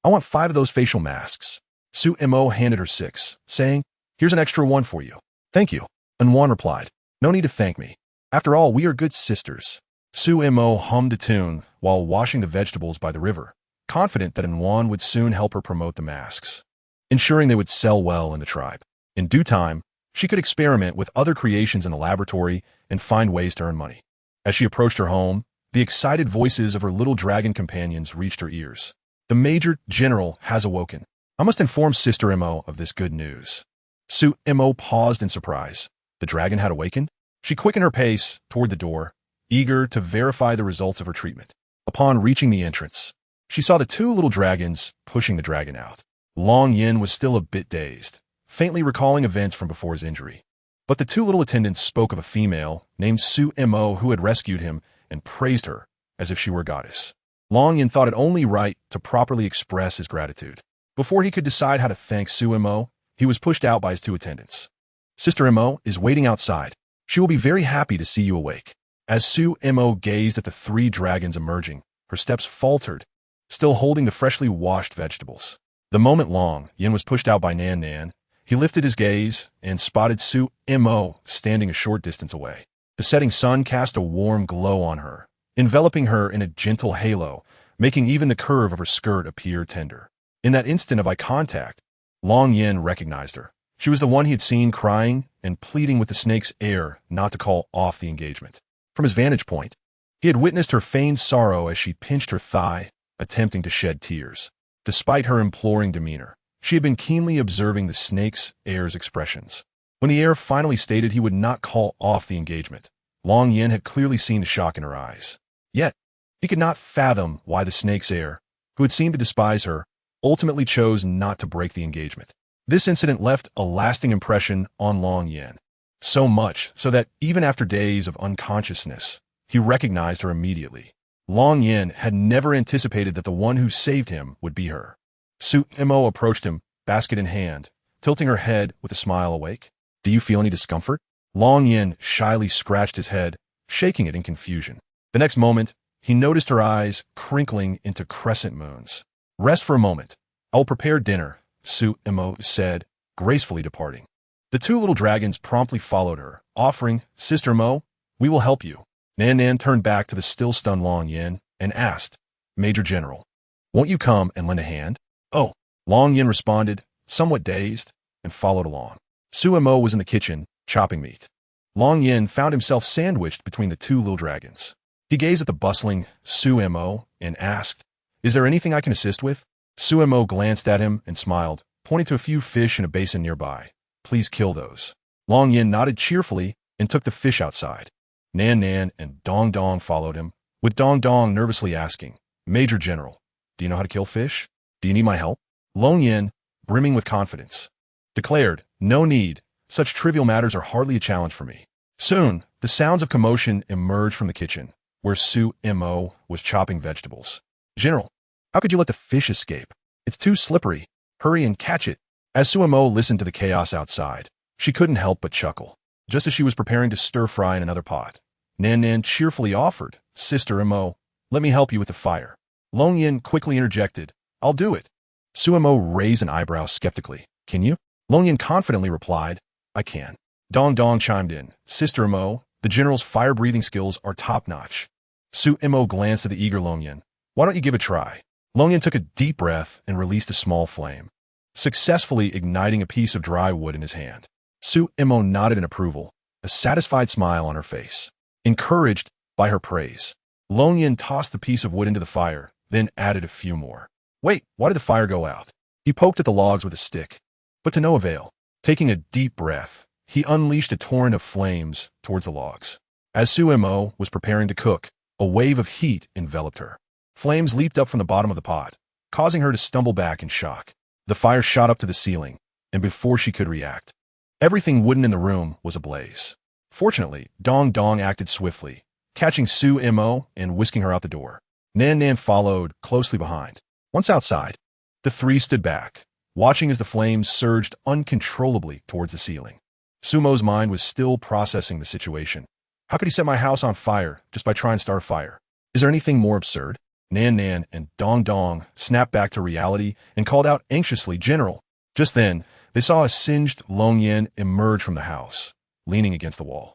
"I want 5 of those facial masks." Su-Mo handed her 6, saying, "Here's an extra one for you." "Thank you," Anwan replied. "No need to thank me. After all, we are good sisters. Su Mo hummed a tune while washing the vegetables by the river, confident that Nguyen would soon help her promote the masks, ensuring they would sell well in the tribe. In due time, she could experiment with other creations in the laboratory and find ways to earn money. As she approached her home, the excited voices of her little dragon companions reached her ears. The Major General has awoken. I must inform Sister Mo of this good news. Su Mo paused in surprise. The dragon had awakened? She quickened her pace toward the door, eager to verify the results of her treatment. Upon reaching the entrance, she saw the two little dragons pushing the dragon out. Long Yin was still a bit dazed, faintly recalling events from before his injury. But the two little attendants spoke of a female named Su Mo who had rescued him and praised her as if she were a goddess. Long Yin thought it only right to properly express his gratitude. Before he could decide how to thank Su Mo, he was pushed out by his two attendants. Sister Mo is waiting outside. She will be very happy to see you awake. As Su Mo gazed at the three dragons emerging, her steps faltered, still holding the freshly washed vegetables. The moment Long Yin was pushed out by Nan Nan, he lifted his gaze and spotted Su Mo standing a short distance away. The setting sun cast a warm glow on her, enveloping her in a gentle halo, making even the curve of her skirt appear tender. In that instant of eye contact, Long Yin recognized her. She was the one he had seen crying and pleading with the snake's heir not to call off the engagement. From his vantage point, he had witnessed her feigned sorrow as she pinched her thigh, attempting to shed tears. Despite her imploring demeanor, she had been keenly observing the snake's heir's expressions. When the heir finally stated he would not call off the engagement, Long Yin had clearly seen the shock in her eyes. Yet, he could not fathom why the snake's heir, who had seemed to despise her, ultimately chose not to break the engagement. This incident left a lasting impression on Long Yin, so much so that even after days of unconsciousness, he recognized her immediately. Long Yin had never anticipated that the one who saved him would be her. Su Mo approached him, basket in hand, tilting her head with a smile awake. Do you feel any discomfort? Long Yin shyly scratched his head, shaking it in confusion. The next moment, he noticed her eyes crinkling into crescent moons. Rest for a moment. I will prepare dinner, Su Mo said, gracefully departing. The two little dragons promptly followed her, offering, Sister Mo, we will help you. Nan Nan turned back to the still-stunned Long Yin and asked, Major General, won't you come and lend a hand? Oh, Long Yin responded, somewhat dazed, and followed along. Su Mo was in the kitchen, chopping meat. Long Yin found himself sandwiched between the two little dragons. He gazed at the bustling Su Mo and asked, Is there anything I can assist with? Su Mo glanced at him and smiled, pointing to a few fish in a basin nearby. Please kill those. Long Yin nodded cheerfully and took the fish outside. Nan Nan and Dong Dong followed him, with Dong Dong nervously asking, Major General, do you know how to kill fish? Do you need my help? Long Yin, brimming with confidence, declared, No need. Such trivial matters are hardly a challenge for me. Soon, the sounds of commotion emerged from the kitchen, where Su Mo was chopping vegetables. General, how could you let the fish escape? It's too slippery. Hurry and catch it. As Su Mo listened to the chaos outside, she couldn't help but chuckle. Just as she was preparing to stir-fry in another pot, Nan Nan cheerfully offered, Sister Mo, let me help you with the fire. Long Yin quickly interjected, I'll do it. Su Mo raised an eyebrow skeptically. Can you? Long Yin confidently replied, I can. Dong Dong chimed in, Sister Mo, the general's fire-breathing skills are top-notch. Su Mo glanced at the eager Long Yin. Why don't you give it a try? Long Yin took a deep breath and released a small flame, successfully igniting a piece of dry wood in his hand. Su Mo nodded in approval, a satisfied smile on her face. Encouraged by her praise, Long Yin tossed the piece of wood into the fire, then added a few more. Wait, why did the fire go out? He poked at the logs with a stick, but to no avail. Taking a deep breath, he unleashed a torrent of flames towards the logs. As Su Mo was preparing to cook, a wave of heat enveloped her. Flames leaped up from the bottom of the pot, causing her to stumble back in shock. The fire shot up to the ceiling, and before she could react, everything wooden in the room was ablaze. Fortunately, Dong Dong acted swiftly, catching Su Mo and whisking her out the door. Nan Nan followed closely behind. Once outside, the three stood back, watching as the flames surged uncontrollably towards the ceiling. Sumo's mind was still processing the situation. How could he set my house on fire just by trying to start a fire? Is there anything more absurd? Nan Nan and Dong Dong snapped back to reality and called out anxiously, General. Just then, they saw a singed Long Yin emerge from the house, leaning against the wall.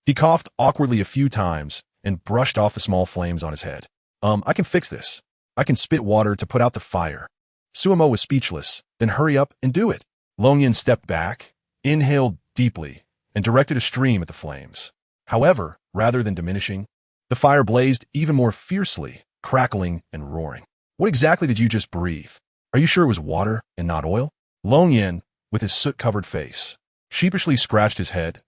He coughed awkwardly a few times and brushed off the small flames on his head. I can fix this. I can spit water to put out the fire. Suemo was speechless. Then hurry up and do it. Longyin stepped back, inhaled deeply, and directed a stream at the flames. However, rather than diminishing, the fire blazed even more fiercely, crackling and roaring. What exactly did you just breathe? Are you sure it was water and not oil? Longyin, with his soot-covered face, sheepishly scratched his head.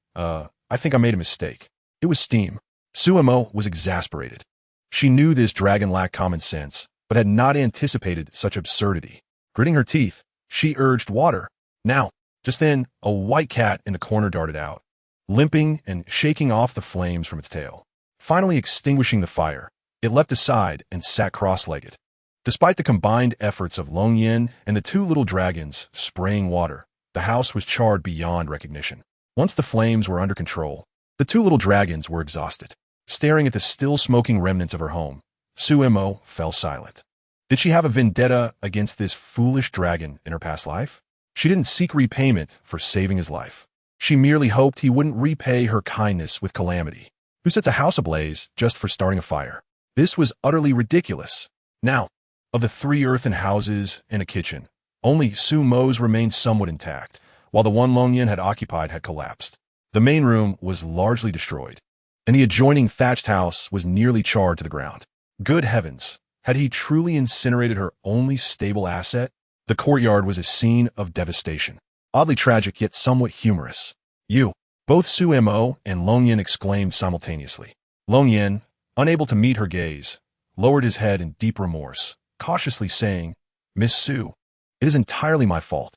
I think I made a mistake. It was steam. Suemo was exasperated. She knew this dragon lacked common sense, but had not anticipated such absurdity. Gritting her teeth, she urged water. Now, just then, a white cat in the corner darted out, limping and shaking off the flames from its tail. Finally extinguishing the fire, it leapt aside and sat cross-legged. Despite the combined efforts of Longyin and the two little dragons spraying water, the house was charred beyond recognition. Once the flames were under control, the two little dragons were exhausted. Staring at the still smoking remnants of her home, Suemo fell silent. Did she have a vendetta against this foolish dragon in her past life? She didn't seek repayment for saving his life. She merely hoped he wouldn't repay her kindness with calamity. Who sets a house ablaze just for starting a fire? This was utterly ridiculous. Now, of the 3 earthen houses and a kitchen, only Suemo's remained somewhat intact, while the one Longyin had occupied had collapsed. The main room was largely destroyed, and the adjoining thatched house was nearly charred to the ground. Good heavens, had he truly incinerated her only stable asset? The courtyard was a scene of devastation. Oddly tragic, yet somewhat humorous. You! Both Suemo and Longyin exclaimed simultaneously. Longyin, unable to meet her gaze, lowered his head in deep remorse, cautiously saying, Miss Su, it is entirely my fault.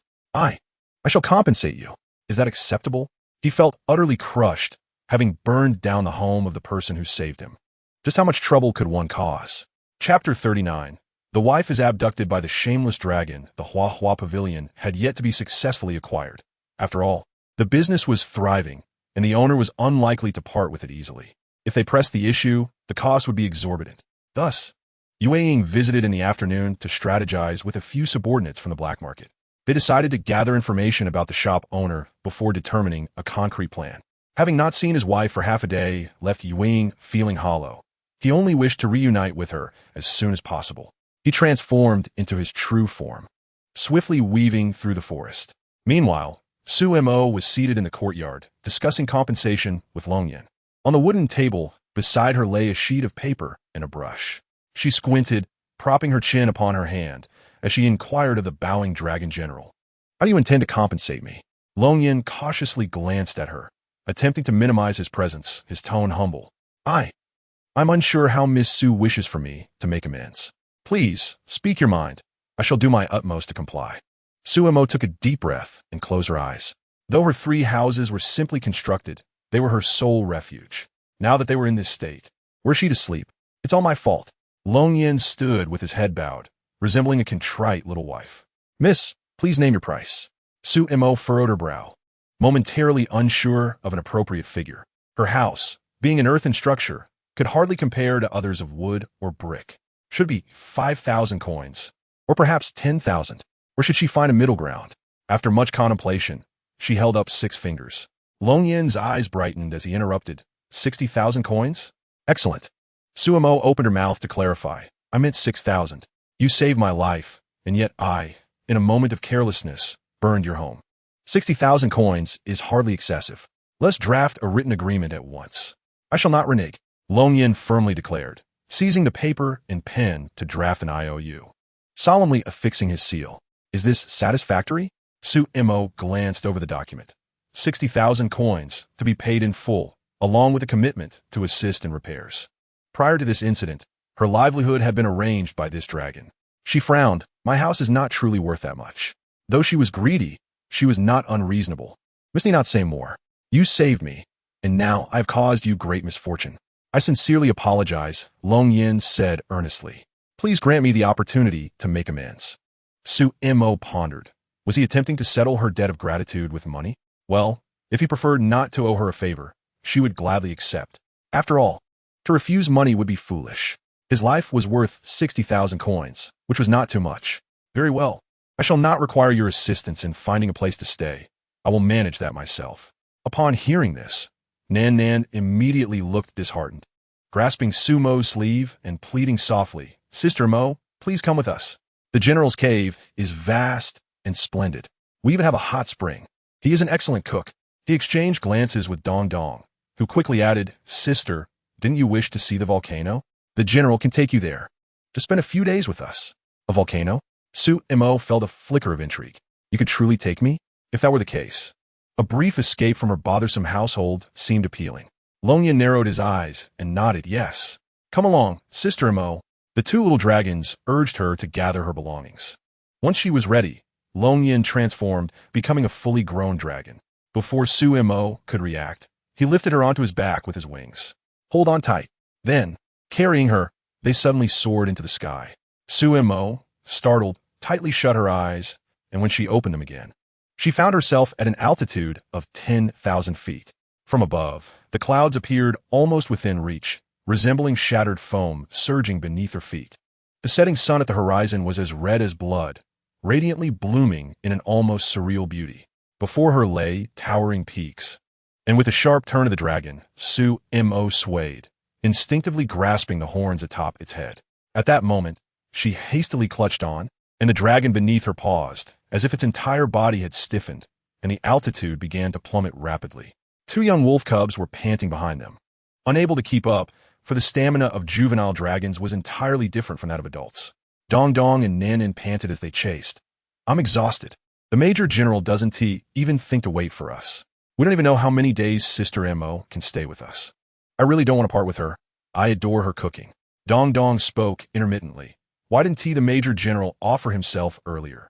I shall compensate you. Is that acceptable? He felt utterly crushed, having burned down the home of the person who saved him. Just how much trouble could one cause? Chapter 39. The wife is abducted by the shameless dragon. The Hua Hua Pavilion had yet to be successfully acquired. After all, the business was thriving, and the owner was unlikely to part with it easily. If they pressed the issue, the cost would be exorbitant. Thus, Yue Ying visited in the afternoon to strategize with a few subordinates from the black market. They decided to gather information about the shop owner before determining a concrete plan. Having not seen his wife for half a day left Yue Ying feeling hollow. He only wished to reunite with her as soon as possible. He transformed into his true form, swiftly weaving through the forest. Meanwhile, Suemo was seated in the courtyard, discussing compensation with Longyin. On the wooden table, beside her lay a sheet of paper and a brush. She squinted, propping her chin upon her hand, as she inquired of the bowing dragon general. How do you intend to compensate me? Longyin cautiously glanced at her, attempting to minimize his presence, his tone humble. I'm unsure how Miss Su wishes for me to make amends. Please, speak your mind. I shall do my utmost to comply. Suemo took a deep breath and closed her eyes. Though her 3 houses were simply constructed, they were her sole refuge. Now that they were in this state, were she to sleep? It's all my fault. Longyin stood with his head bowed, resembling a contrite little wife. Miss, please name your price. Suemo furrowed her brow, momentarily unsure of an appropriate figure. Her house, being an earthen structure, could hardly compare to others of wood or brick. Should be 5,000 coins, or perhaps 10,000, or should she find a middle ground? After much contemplation, she held up 6 fingers. Longyin's eyes brightened as he interrupted. 60,000 coins? Excellent. Suemo opened her mouth to clarify. I meant 6,000. You saved my life, and yet I, in a moment of carelessness, burned your home. 60,000 coins is hardly excessive. Let's draft a written agreement at once. I shall not renege, Longyin firmly declared, seizing the paper and pen to draft an IOU, solemnly affixing his seal. Is this satisfactory? Suemo glanced over the document. 60,000 coins to be paid in full, along with a commitment to assist in repairs. Prior to this incident, her livelihood had been arranged by this dragon. She frowned. My house is not truly worth that much. Though she was greedy, she was not unreasonable. Must not say more. You saved me, and now I have caused you great misfortune. I sincerely apologize, Longyin said earnestly. Please grant me the opportunity to make amends. Suemo pondered. Was he attempting to settle her debt of gratitude with money? Well, if he preferred not to owe her a favor, she would gladly accept. After all, to refuse money would be foolish. His life was worth 60,000 coins, which was not too much. Very well. I shall not require your assistance in finding a place to stay. I will manage that myself. Upon hearing this, Nan Nan immediately looked disheartened, grasping Su Mo's sleeve and pleading softly, "Sister Mo, please come with us. The general's cave is vast and splendid. We even have a hot spring. He is an excellent cook." He exchanged glances with Dong Dong, who quickly added, "Sister, didn't you wish to see the volcano? The general can take you there to spend a few days with us." "A volcano?" Su Mo felt a flicker of intrigue. "You could truly take me? If that were the case." A brief escape from her bothersome household seemed appealing. Longyan narrowed his eyes and nodded yes. "Come along, Sister Mo." The two little dragons urged her to gather her belongings. Once she was ready, Longyan transformed, becoming a fully grown dragon. Before Su Mo could react, he lifted her onto his back with his wings. "Hold on tight." Then, carrying her, they suddenly soared into the sky. Su Mo, startled, tightly shut her eyes, and when she opened them again, she found herself at an altitude of 10,000 feet. From above, the clouds appeared almost within reach, resembling shattered foam surging beneath her feet. The setting sun at the horizon was as red as blood, radiantly blooming in an almost surreal beauty. Before her lay towering peaks, and with a sharp turn of the dragon, Su Mo swayed, instinctively grasping the horns atop its head. At that moment, she hastily clutched on, and the dragon beneath her paused, as if its entire body had stiffened, and the altitude began to plummet rapidly. Two young wolf cubs were panting behind them, unable to keep up, for the stamina of juvenile dragons was entirely different from that of adults. Dong Dong and Nan Nan panted as they chased. "I'm exhausted. The Major General doesn't even think to wait for us. We don't even know how many days Sister Mo can stay with us. I really don't want to part with her. I adore her cooking." Dong Dong spoke intermittently. "Why didn't the Major General offer himself earlier?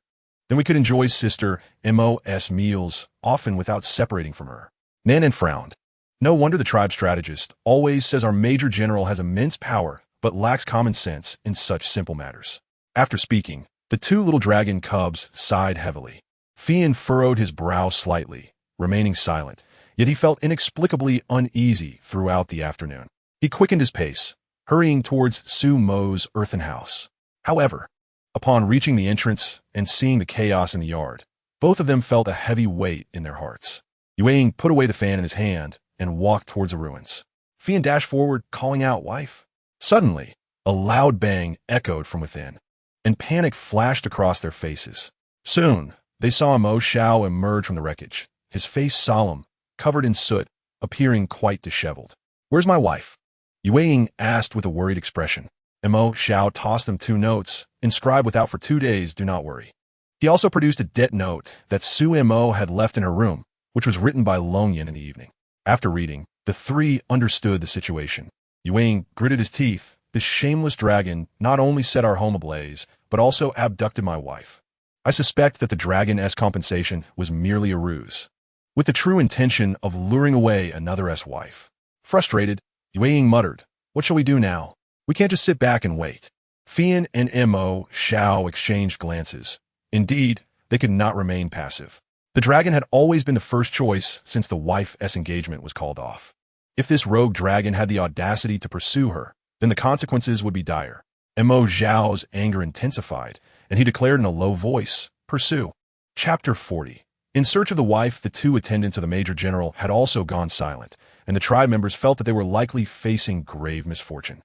Then we could enjoy Sister Mo's meals, often without separating from her." Nan Nan frowned. No wonder the tribe strategist always says our Major General has immense power but lacks common sense in such simple matters. After speaking, the two little dragon cubs sighed heavily. Fian furrowed his brow slightly, remaining silent, yet he felt inexplicably uneasy throughout the afternoon. He quickened his pace, hurrying towards Su Mo's earthen house. However, upon reaching the entrance and seeing the chaos in the yard, both of them felt a heavy weight in their hearts. Yueying put away the fan in his hand and walked towards the ruins. Fian dashed forward, calling out, "Wife!" Suddenly, a loud bang echoed from within, and panic flashed across their faces. Soon, they saw Mo Xiao emerge from the wreckage, his face solemn, covered in soot, appearing quite disheveled. "Where's my wife?" Yueying asked with a worried expression. Mo Xiao tossed them 2 notes, inscribed without for 2 days, "Do not worry." He also produced a debt note that Su Mo had left in her room, which was written by Longyan in the evening. After reading, the 3 understood the situation. Yueying gritted his teeth. "This shameless dragon not only set our home ablaze, but also abducted my wife. I suspect that the dragon's compensation was merely a ruse, with the true intention of luring away another's wife." Frustrated, Yueying muttered, "What shall we do now? We can't just sit back and wait." Fian and Mo Xiao exchanged glances. Indeed, they could not remain passive. The dragon had always been the first choice since the wife's engagement was called off. If this rogue dragon had the audacity to pursue her, then the consequences would be dire. Mo Xiao's anger intensified, and he declared in a low voice, "Pursue." Chapter 40. In search of the wife, the 2 attendants of the Major General had also gone silent, and the tribe members felt that they were likely facing grave misfortune.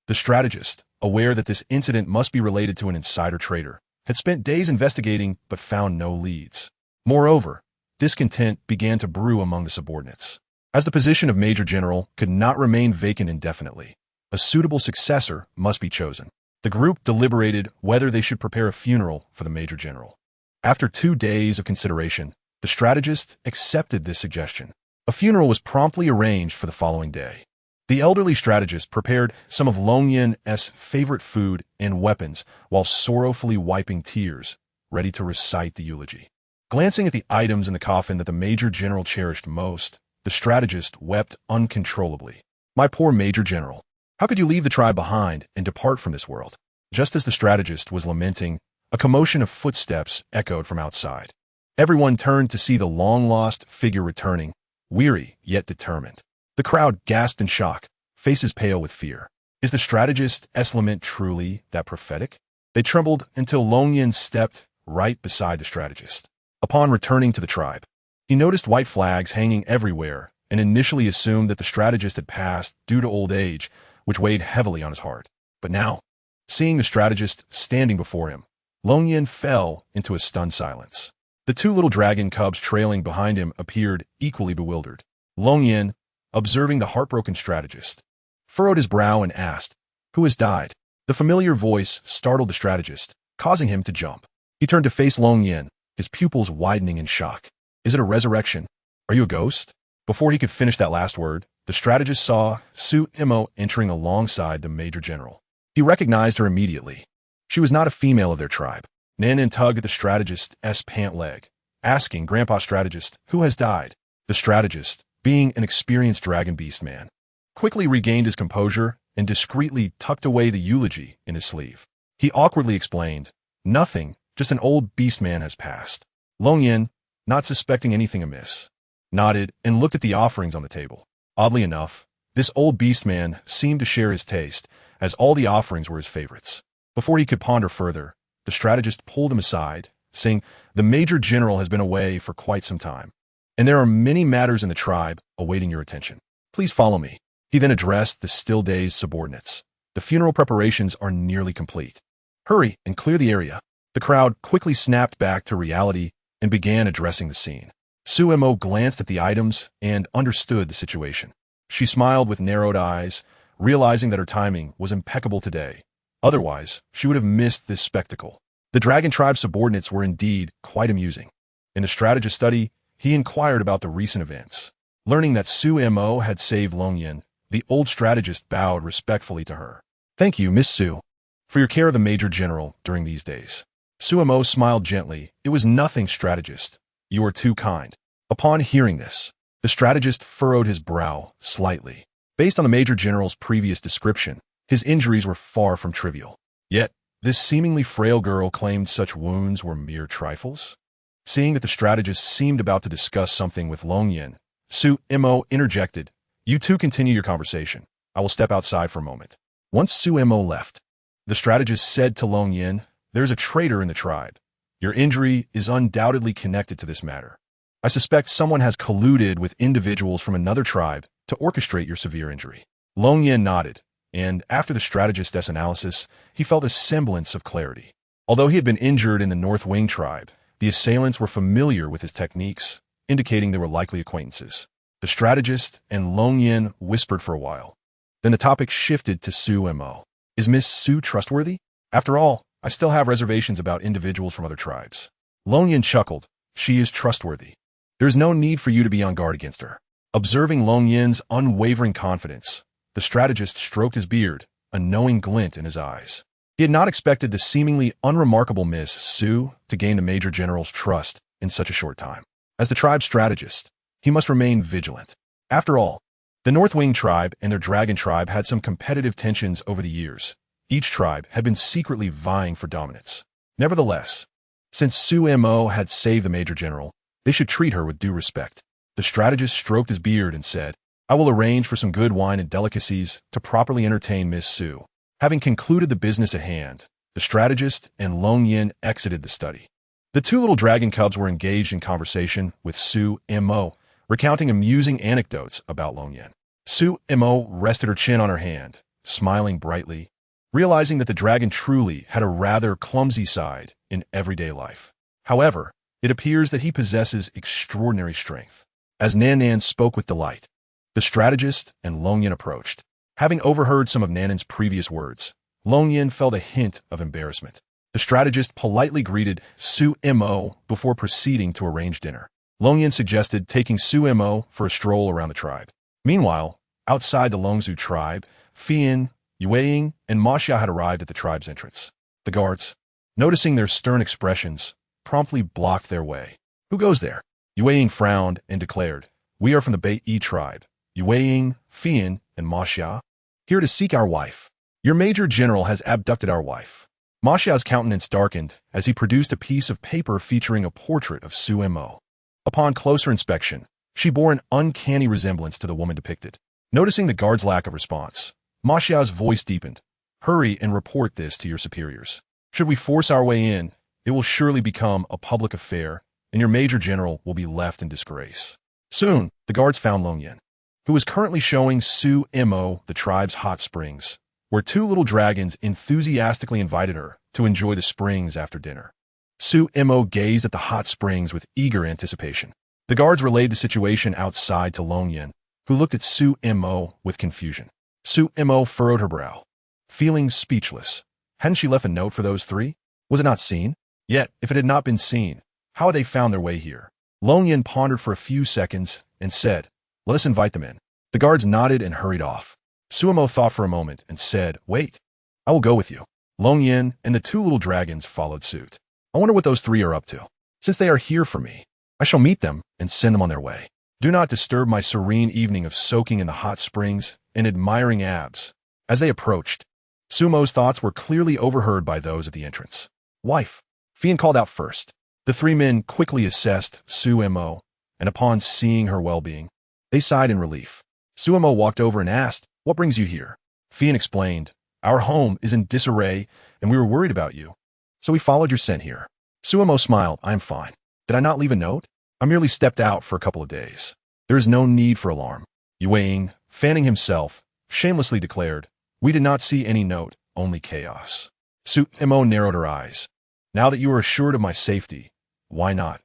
The strategist, aware that this incident must be related to an insider trader, had spent days investigating but found no leads. Moreover, discontent began to brew among the subordinates. As the position of Major General could not remain vacant indefinitely, a suitable successor must be chosen. The group deliberated whether they should prepare a funeral for the Major General. After 2 days of consideration, the strategist accepted this suggestion. A funeral was promptly arranged for the following day. The elderly strategist prepared some of Longyan's favorite food and weapons while sorrowfully wiping tears, ready to recite the eulogy. Glancing at the items in the coffin that the Major General cherished most, the strategist wept uncontrollably. "My poor Major General, how could you leave the tribe behind and depart from this world?" Just as the strategist was lamenting, a commotion of footsteps echoed from outside. Everyone turned to see the long-lost figure returning, weary yet determined. The crowd gasped in shock, faces pale with fear. Is the strategist's lament truly that prophetic? They trembled until Longyan stepped right beside the strategist. Upon returning to the tribe, he noticed white flags hanging everywhere and initially assumed that the strategist had passed due to old age, which weighed heavily on his heart. But now, seeing the strategist standing before him, Long Yin fell into a stunned silence. The two little dragon cubs trailing behind him appeared equally bewildered. Long Yin, observing the heartbroken strategist, furrowed his brow and asked, "Who has died?" The familiar voice startled the strategist, causing him to jump. He turned to face Long Yin, his pupils widening in shock. "Is it a resurrection? Are you a ghost?" Before he could finish that last word, the strategist saw Su Imo entering alongside the Major General. He recognized her immediately. She was not a female of their tribe. Nan tugged at the strategist's pant leg, asking Grandpa Strategist, "Who has died?" The strategist, being an experienced dragon beast man, quickly regained his composure and discreetly tucked away the eulogy in his sleeve. He awkwardly explained, "Nothing, just an old beast man has passed." Long Yin, not suspecting anything amiss, nodded and looked at the offerings on the table. Oddly enough, this old beast man seemed to share his taste, as all the offerings were his favorites. Before he could ponder further, the strategist pulled him aside, saying, "The Major General has been away for quite some time, and there are many matters in the tribe awaiting your attention. Please follow me." He then addressed the still-dazed subordinates. "The funeral preparations are nearly complete. Hurry and clear the area." The crowd quickly snapped back to reality and began addressing the scene. Su Imo glanced at the items and understood the situation. She smiled with narrowed eyes, realizing that her timing was impeccable today. Otherwise, she would have missed this spectacle. The Dragon Tribe subordinates were indeed quite amusing. In the strategist study, he inquired about the recent events. Learning that Su Imo had saved Long Yin, the old strategist bowed respectfully to her. "Thank you, Miss Su, for your care of the Major General during these days." Su Imo smiled gently. "It was nothing, strategist. You are too kind." Upon hearing this, the strategist furrowed his brow slightly. Based on the Major General's previous description, his injuries were far from trivial. Yet, this seemingly frail girl claimed such wounds were mere trifles. Seeing that the strategist seemed about to discuss something with Long Yin, Su Imo interjected, "You two continue your conversation. I will step outside for a moment." Once Su Imo left, the strategist said to Long Yin, "There's a traitor in the tribe. Your injury is undoubtedly connected to this matter. I suspect someone has colluded with individuals from another tribe to orchestrate your severe injury." Long Yin nodded, and after the strategist's analysis, he felt a semblance of clarity. Although he had been injured in the North Wing tribe, the assailants were familiar with his techniques, indicating they were likely acquaintances. The strategist and Long Yin whispered for a while. Then the topic shifted to Su Imo. "Is Miss Su trustworthy? After all, I still have reservations about individuals from other tribes." Long Yin chuckled. "She is trustworthy. There is no need for you to be on guard against her." Observing Long Yin's unwavering confidence, the strategist stroked his beard, a knowing glint in his eyes. He had not expected the seemingly unremarkable Miss Su to gain the Major General's trust in such a short time. As the tribe's strategist, he must remain vigilant. After all, the North Wing tribe and their Dragon tribe had some competitive tensions over the years. Each tribe had been secretly vying for dominance. Nevertheless, since Su Imo had saved the Major General, they should treat her with due respect. The strategist stroked his beard and said, "I will arrange for some good wine and delicacies to properly entertain Miss Su." Having concluded the business at hand, the strategist and Long Yin exited the study. The two little dragon cubs were engaged in conversation with Su Imo, recounting amusing anecdotes about Long Yin. Su Imo rested her chin on her hand, smiling brightly, realizing that the dragon truly had a rather clumsy side in everyday life. However, it appears that he possesses extraordinary strength. As Nan spoke with delight, the strategist and Long Yin approached. Having overheard some of Nan's previous words, Long Yin felt a hint of embarrassment. The strategist politely greeted Su Imo before proceeding to arrange dinner. Long Yin suggested taking Su Imo for a stroll around the tribe. Meanwhile, outside the Longzhu tribe, Fian, Yueying, and Maxia had arrived at the tribe's entrance. The guards, noticing their stern expressions, promptly blocked their way. "Who goes there?" Yueying frowned and declared, "We are from the Bai tribe. Yueying, Fian, and Maxia, here to seek our wife. Your Major General has abducted our wife." Maxia's countenance darkened as he produced a piece of paper featuring a portrait of Su Imo. Upon closer inspection, she bore an uncanny resemblance to the woman depicted. Noticing the guard's lack of response, Maxia's voice deepened. "Hurry and report this to your superiors. Should we force our way in, it will surely become a public affair, and your Major General will be left in disgrace." Soon, the guards found Long Yin, who was currently showing Su Mo the tribe's hot springs, where two little dragons enthusiastically invited her to enjoy the springs after dinner. Su Mo gazed at the hot springs with eager anticipation. The guards relayed the situation outside to Long Yin, who looked at Su Mo with confusion. Su Mo furrowed her brow, feeling speechless. Hadn't she left a note for those three? Was it not seen? Yet, if it had not been seen, how had they found their way here? Long Yin pondered for a few seconds and said, "Let us invite them in." The guards nodded and hurried off. Su Mo thought for a moment and said, "Wait, I will go with you." Long Yin and the two little dragons followed suit. I wonder what those three are up to. Since they are here for me, I shall meet them and send them on their way. Do not disturb my serene evening of soaking in the hot springs and admiring abs. As they approached, Su Mo's thoughts were clearly overheard by those at the entrance. "Wife," Fian called out first. The three men quickly assessed Su Mo, and upon seeing her well-being, they sighed in relief. Su Mo walked over and asked, "What brings you here?" Fian explained, "Our home is in disarray, and we were worried about you, so we followed your scent here." Su Mo smiled, "I am fine. Did I not leave a note? I merely stepped out for a couple of days. There is no need for alarm." Yue Ying, fanning himself, shamelessly declared, "We did not see any note, only chaos." Su Mo narrowed her eyes. "Now that you are assured of my safety, why not?"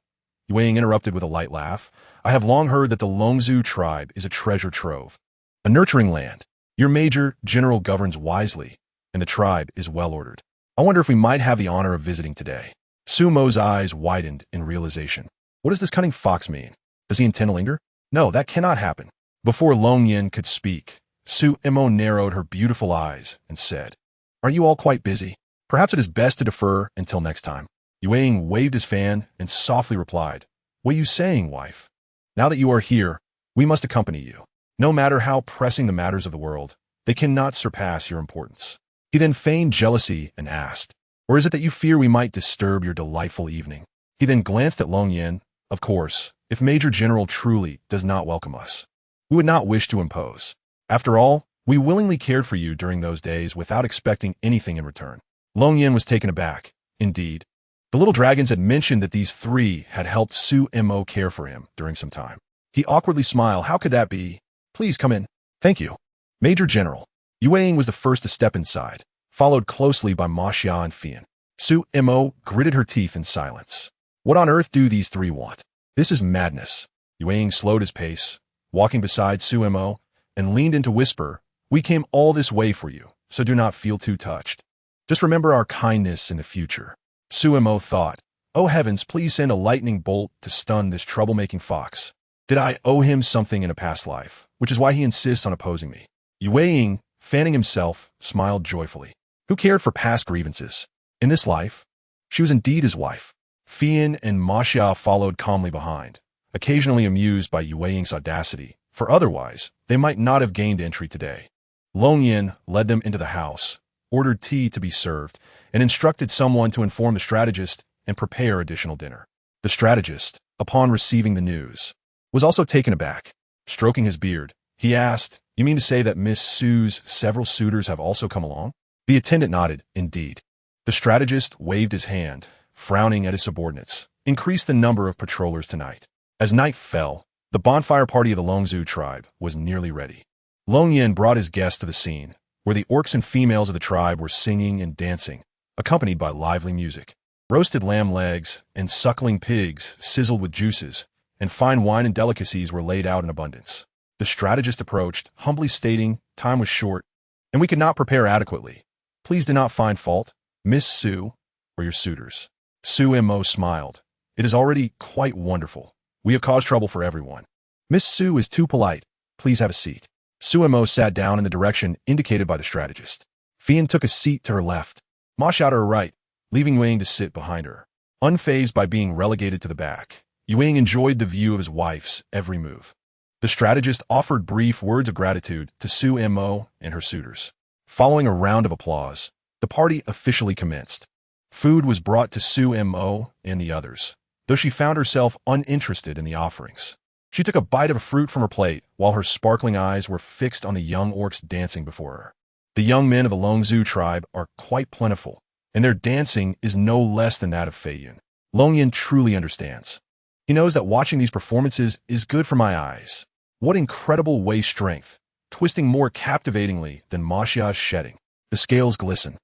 Yue Ying interrupted with a light laugh. "I have long heard that the Longzhu tribe is a treasure trove, a nurturing land. Your major general governs wisely, and the tribe is well-ordered. I wonder if we might have the honor of visiting today." Su Mo's eyes widened in realization. What does this cunning fox mean? Does he intend to linger? No, that cannot happen. Before Long Yin could speak, Su Mo narrowed her beautiful eyes and said, "Are you all quite busy? Perhaps it is best to defer until next time." Yue Ying waved his fan and softly replied, "What are you saying, wife? Now that you are here, we must accompany you. No matter how pressing the matters of the world, they cannot surpass your importance." He then feigned jealousy and asked, "Or is it that you fear we might disturb your delightful evening?" He then glanced at Long Yin. "Of course, if Major General truly does not welcome us, we would not wish to impose. After all, we willingly cared for you during those days without expecting anything in return." Long Yin was taken aback. Indeed, the little dragons had mentioned that these three had helped Su Mo care for him during some time. He awkwardly smiled. "How could that be? Please come in." "Thank you, Major General." Yue Ying was the first to step inside, followed closely by Ma Xia and Fian. Su Mo gritted her teeth in silence. What on earth do these three want? This is madness. Yue Ying slowed his pace, walking beside Su Mo, and leaned in to whisper, "We came all this way for you, so do not feel too touched. Just remember our kindness in the future." Su Mo thought, "Oh heavens, please send a lightning bolt to stun this troublemaking fox. Did I owe him something in a past life, which is why he insists on opposing me?" Yue Ying, fanning himself, smiled joyfully. Who cared for past grievances? In this life, she was indeed his wife. Fian and Ma Xia followed calmly behind, occasionally amused by Yue Ying's audacity, for otherwise they might not have gained entry today. Long Yin led them into the house, ordered tea to be served, and instructed someone to inform the strategist and prepare additional dinner. The strategist, upon receiving the news, was also taken aback. Stroking his beard, he asked, "You mean to say that Miss Sue's several suitors have also come along?" The attendant nodded, "Indeed." The strategist waved his hand, frowning at his subordinates. "Increase the number of patrollers tonight." As night fell, the bonfire party of the Longzhu tribe was nearly ready. Long Yin brought his guests to the scene, where the orcs and females of the tribe were singing and dancing, accompanied by lively music. Roasted lamb legs and suckling pigs sizzled with juices, and fine wine and delicacies were laid out in abundance. The strategist approached, humbly stating, "Time was short, and we could not prepare adequately. Please do not find fault, Miss Su, or your suitors." Su Mo smiled. "It is already quite wonderful. We have caused trouble for everyone. Miss Su is too polite. Please have a seat." Su Mo sat down in the direction indicated by the strategist. Fian took a seat to her left, Ma Xia to her right, leaving Yue Ying to sit behind her. Unfazed by being relegated to the back, Yue Ying enjoyed the view of his wife's every move. The strategist offered brief words of gratitude to Su Mo and her suitors. Following a round of applause, the party officially commenced. Food was brought to Su Mo and the others, though she found herself uninterested in the offerings. She took a bite of a fruit from her plate, while her sparkling eyes were fixed on the young orcs dancing before her. The young men of the Longzhu tribe are quite plentiful, and their dancing is no less than that of Feiyun. Long Yin truly understands. He knows that watching these performances is good for my eyes. What incredible waist strength, twisting more captivatingly than Ma Xiao's shedding. The scales glisten.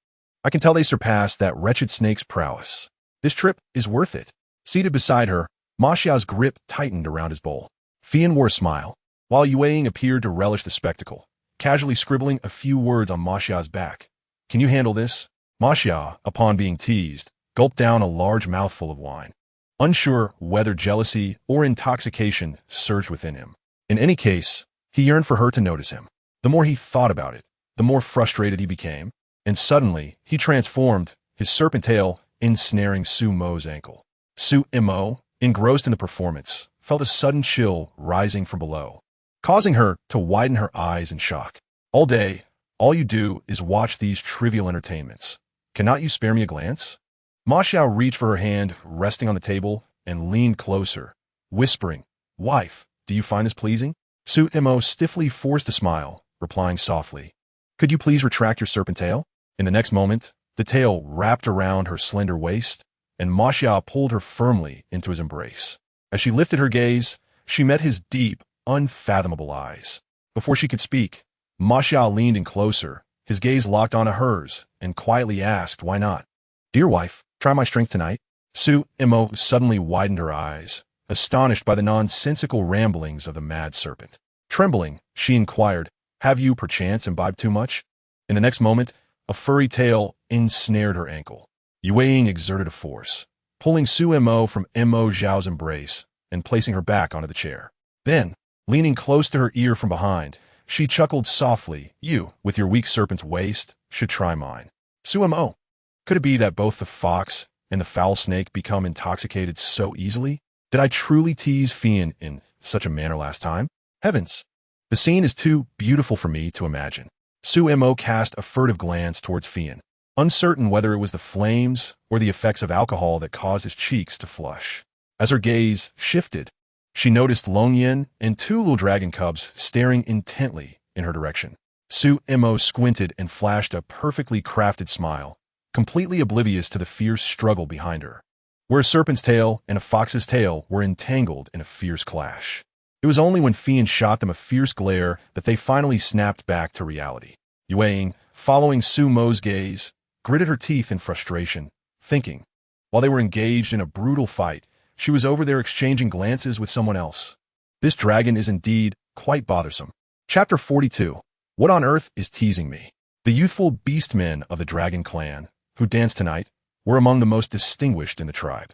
I can tell they surpassed that wretched snake's prowess. This trip is worth it. Seated beside her, Ma Xiao's grip tightened around his bowl. Fian wore a smile, while Yue appeared to relish the spectacle, casually scribbling a few words on Ma Xiao's back. Can you handle this? Ma Xiao, upon being teased, gulped down a large mouthful of wine. Unsure whether jealousy or intoxication surged within him. In any case, he yearned for her to notice him. The more he thought about it, the more frustrated he became, and suddenly he transformed, his serpent tail ensnaring Su Mo's ankle. Su Mo, engrossed in the performance, felt a sudden chill rising from below, causing her to widen her eyes in shock. All day, all you do is watch these trivial entertainments. Cannot you spare me a glance? Ma Xiao reached for her hand resting on the table and leaned closer, whispering, Wife, do you find this pleasing? Su Mo stiffly forced a smile, replying softly, Could you please retract your serpent tail? In the next moment, the tail wrapped around her slender waist, and Ma Xiao pulled her firmly into his embrace. As she lifted her gaze, she met his deep, unfathomable eyes. Before she could speak, Ma Xiao leaned in closer, his gaze locked onto hers, and quietly asked, Why not? Dear wife, try my strength tonight. Su Mo suddenly widened her eyes, astonished by the nonsensical ramblings of the mad serpent. Trembling, she inquired, Have you perchance imbibed too much? In the next moment, a furry tail ensnared her ankle. Yue exerted a force, pulling Su Mo from Mo Zhao's embrace and placing her back onto the chair. Then, leaning close to her ear from behind, she chuckled softly, You, with your weak serpent's waist, should try mine. Su Mo, could it be that both the fox and the foul snake become intoxicated so easily? Did I truly tease Fian in such a manner last time? Heavens! The scene is too beautiful for me to imagine. Su Mo cast a furtive glance towards Fian, uncertain whether it was the flames or the effects of alcohol that caused his cheeks to flush. As her gaze shifted, she noticed Long Yin and two little dragon cubs staring intently in her direction. Su Mo squinted and flashed a perfectly crafted smile, completely oblivious to the fierce struggle behind her, where a serpent's tail and a fox's tail were entangled in a fierce clash. It was only when Fian shot them a fierce glare that they finally snapped back to reality. Yue, following Su Mo's gaze, gritted her teeth in frustration, thinking, while they were engaged in a brutal fight, she was over there exchanging glances with someone else. This dragon is indeed quite bothersome. Chapter 42. What on earth is teasing me? The youthful beastmen of the dragon clan, who danced tonight, were among the most distinguished in the tribe.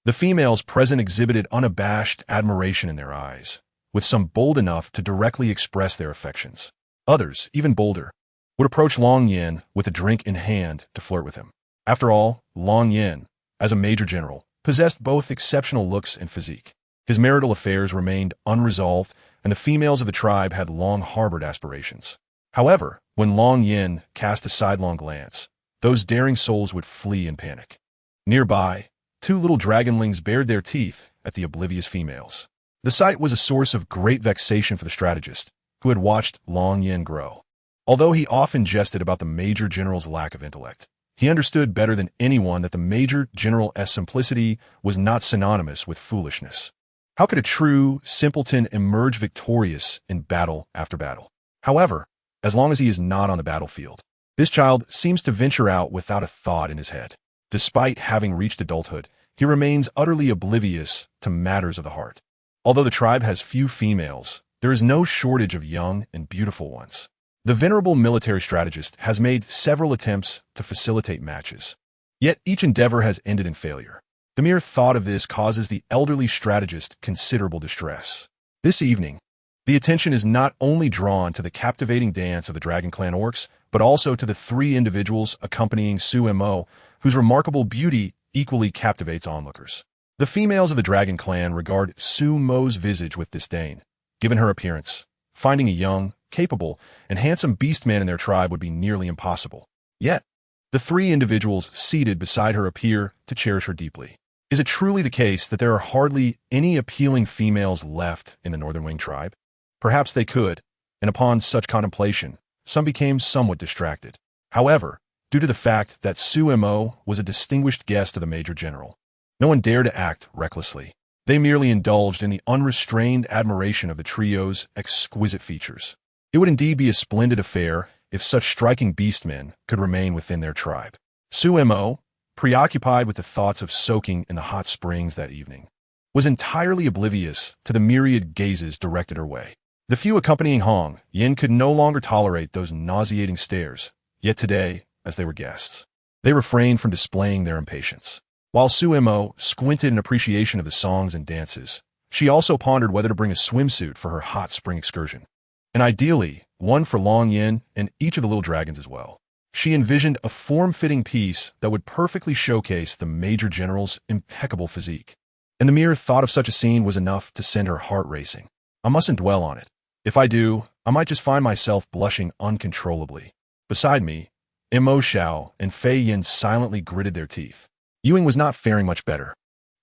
The females present exhibited unabashed admiration in their eyes, with some bold enough to directly express their affections. Others, even bolder, would approach Long Yin with a drink in hand to flirt with him. After all, Long Yin, as a major general, possessed both exceptional looks and physique. His marital affairs remained unresolved, and the females of the tribe had long harbored aspirations. However, when Long Yin cast a sidelong glance, those daring souls would flee in panic. Nearby, two little dragonlings bared their teeth at the oblivious females. The sight was a source of great vexation for the strategist, who had watched Long Yin grow. Although he often jested about the Major General's lack of intellect, he understood better than anyone that the Major General's simplicity was not synonymous with foolishness. How could a true simpleton emerge victorious in battle after battle? However, as long as he is not on the battlefield, this child seems to venture out without a thought in his head. Despite having reached adulthood, he remains utterly oblivious to matters of the heart. Although the tribe has few females, there is no shortage of young and beautiful ones. The venerable military strategist has made several attempts to facilitate matches. Yet each endeavor has ended in failure. The mere thought of this causes the elderly strategist considerable distress. This evening, the attention is not only drawn to the captivating dance of the Dragon Clan orcs, but also to the three individuals accompanying Su Mo, whose remarkable beauty equally captivates onlookers. The females of the Dragon Clan regard Su Mo's visage with disdain, given her appearance. Finding a young, capable, and handsome beastman in their tribe would be nearly impossible. Yet, the three individuals seated beside her appear to cherish her deeply. Is it truly the case that there are hardly any appealing females left in the Northern Wing tribe? Perhaps they could, and upon such contemplation, some became somewhat distracted. However, due to the fact that Su Mo was a distinguished guest of the Major General, no one dared to act recklessly. They merely indulged in the unrestrained admiration of the trio's exquisite features. It would indeed be a splendid affair if such striking beastmen could remain within their tribe. Sumo, preoccupied with the thoughts of soaking in the hot springs that evening, was entirely oblivious to the myriad gazes directed her way. The few accompanying Hong Yin could no longer tolerate those nauseating stares, yet today, as they were guests, they refrained from displaying their impatience. While Sumo squinted in appreciation of the songs and dances, she also pondered whether to bring a swimsuit for her hot spring excursion, and ideally, one for Long Yin and each of the little dragons as well. She envisioned a form-fitting piece that would perfectly showcase the Major General's impeccable physique, and the mere thought of such a scene was enough to send her heart racing. I mustn't dwell on it. If I do, I might just find myself blushing uncontrollably. Beside me, Mo Xiao and Fei Yin silently gritted their teeth. Ewing was not faring much better,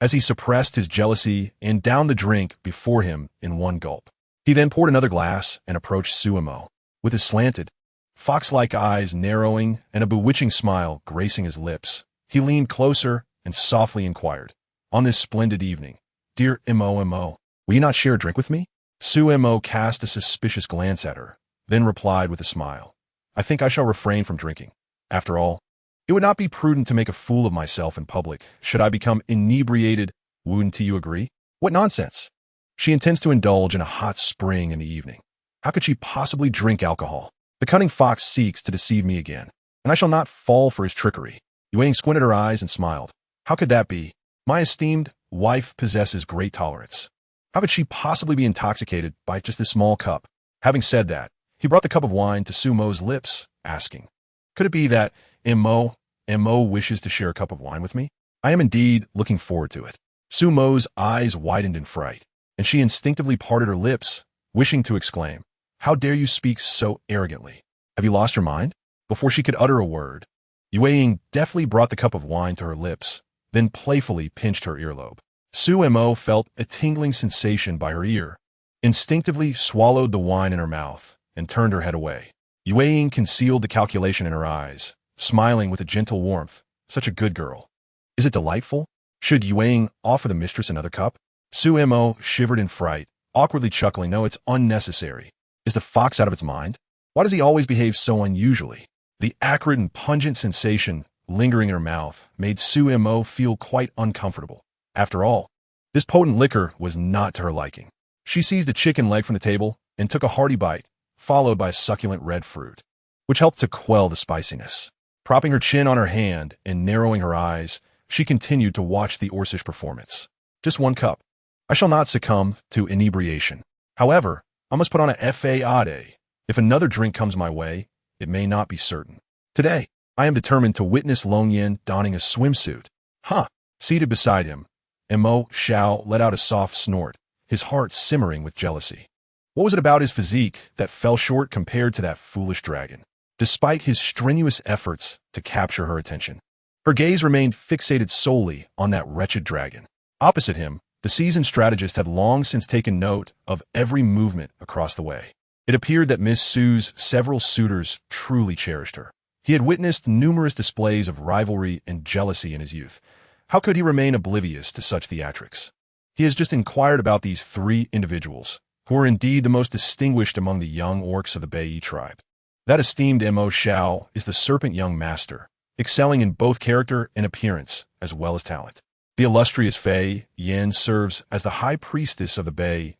as he suppressed his jealousy and downed the drink before him in one gulp. He then poured another glass and approached Sumo, with his slanted, fox-like eyes narrowing and a bewitching smile gracing his lips. He leaned closer and softly inquired, "On this splendid evening, dear Mo, will you not share a drink with me?" Sumo cast a suspicious glance at her, then replied with a smile, "I think I shall refrain from drinking. After all, it would not be prudent to make a fool of myself in public should I become inebriated. Wouldn't you agree?" "What nonsense! She intends to indulge in a hot spring in the evening. How could she possibly drink alcohol? The cunning fox seeks to deceive me again, and I shall not fall for his trickery." Yuang squinted her eyes and smiled. "How could that be? My esteemed wife possesses great tolerance. How could she possibly be intoxicated by just this small cup?" Having said that, he brought the cup of wine to Sumo's lips, asking, "Could it be that Mo wishes to share a cup of wine with me? I am indeed looking forward to it." Sumo's eyes widened in fright, and she instinctively parted her lips, wishing to exclaim, "How dare you speak so arrogantly? Have you lost your mind?" Before she could utter a word, Yue deftly brought the cup of wine to her lips, then playfully pinched her earlobe. Sumo felt a tingling sensation by her ear, instinctively swallowed the wine in her mouth, and turned her head away. Yue concealed the calculation in her eyes, smiling with a gentle warmth. Such a good girl. Is it delightful? Should Yue offer the mistress another cup? Sumo shivered in fright, awkwardly chuckling. "No, it's unnecessary. Is the fox out of its mind? Why does he always behave so unusually?" The acrid and pungent sensation lingering in her mouth made Sumo feel quite uncomfortable. After all, this potent liquor was not to her liking. She seized a chicken leg from the table and took a hearty bite, followed by a succulent red fruit, which helped to quell the spiciness. Propping her chin on her hand and narrowing her eyes, she continued to watch the Orsish performance. "Just one cup. I shall not succumb to inebriation. However, I must put on a fade. If another drink comes my way, it may not be certain. Today, I am determined to witness Long Yin donning a swimsuit." Seated beside him, Mo Xiao let out a soft snort, his heart simmering with jealousy. What was it about his physique that fell short compared to that foolish dragon? Despite his strenuous efforts to capture her attention, her gaze remained fixated solely on that wretched dragon. Opposite him, the seasoned strategist had long since taken note of every movement across the way. It appeared that Miss Sue's several suitors truly cherished her. He had witnessed numerous displays of rivalry and jealousy in his youth. How could he remain oblivious to such theatrics? He has just inquired about these three individuals, who are indeed the most distinguished among the young orcs of the Bai tribe. That esteemed Mo Xiao is the serpent young master, excelling in both character and appearance, as well as talent. The illustrious Fei Yin serves as the high priestess of the Bai,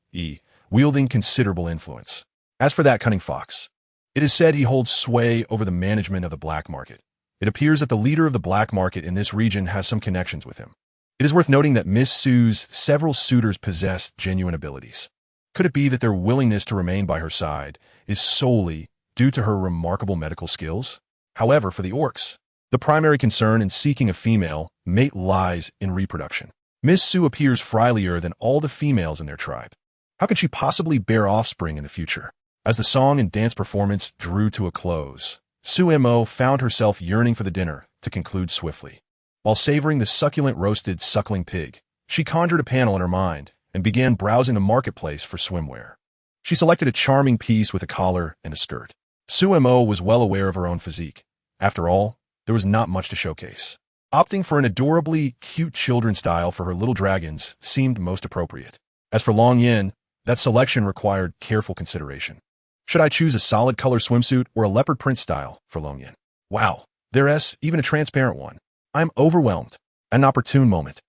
wielding considerable influence. As for that cunning fox, it is said he holds sway over the management of the black market. It appears that the leader of the black market in this region has some connections with him. It is worth noting that Miss Sue's several suitors possess genuine abilities. Could it be that their willingness to remain by her side is solely due to her remarkable medical skills? However, for the orcs, the primary concern in seeking a female mate lies in reproduction. Miss Sue appears frilier than all the females in their tribe. How could she possibly bear offspring in the future? As the song and dance performance drew to a close, Sumo found herself yearning for the dinner to conclude swiftly. While savoring the succulent roasted suckling pig, she conjured a panel in her mind and began browsing the marketplace for swimwear. She selected a charming piece with a collar and a skirt. Sumo was well aware of her own physique. After all, there was not much to showcase. Opting for an adorably cute children's style for her little dragons seemed most appropriate. As for Long Yin, that selection required careful consideration. Should I choose a solid color swimsuit or a leopard print style for Long Yin? Wow, there's even a transparent one. I'm overwhelmed. An opportune moment.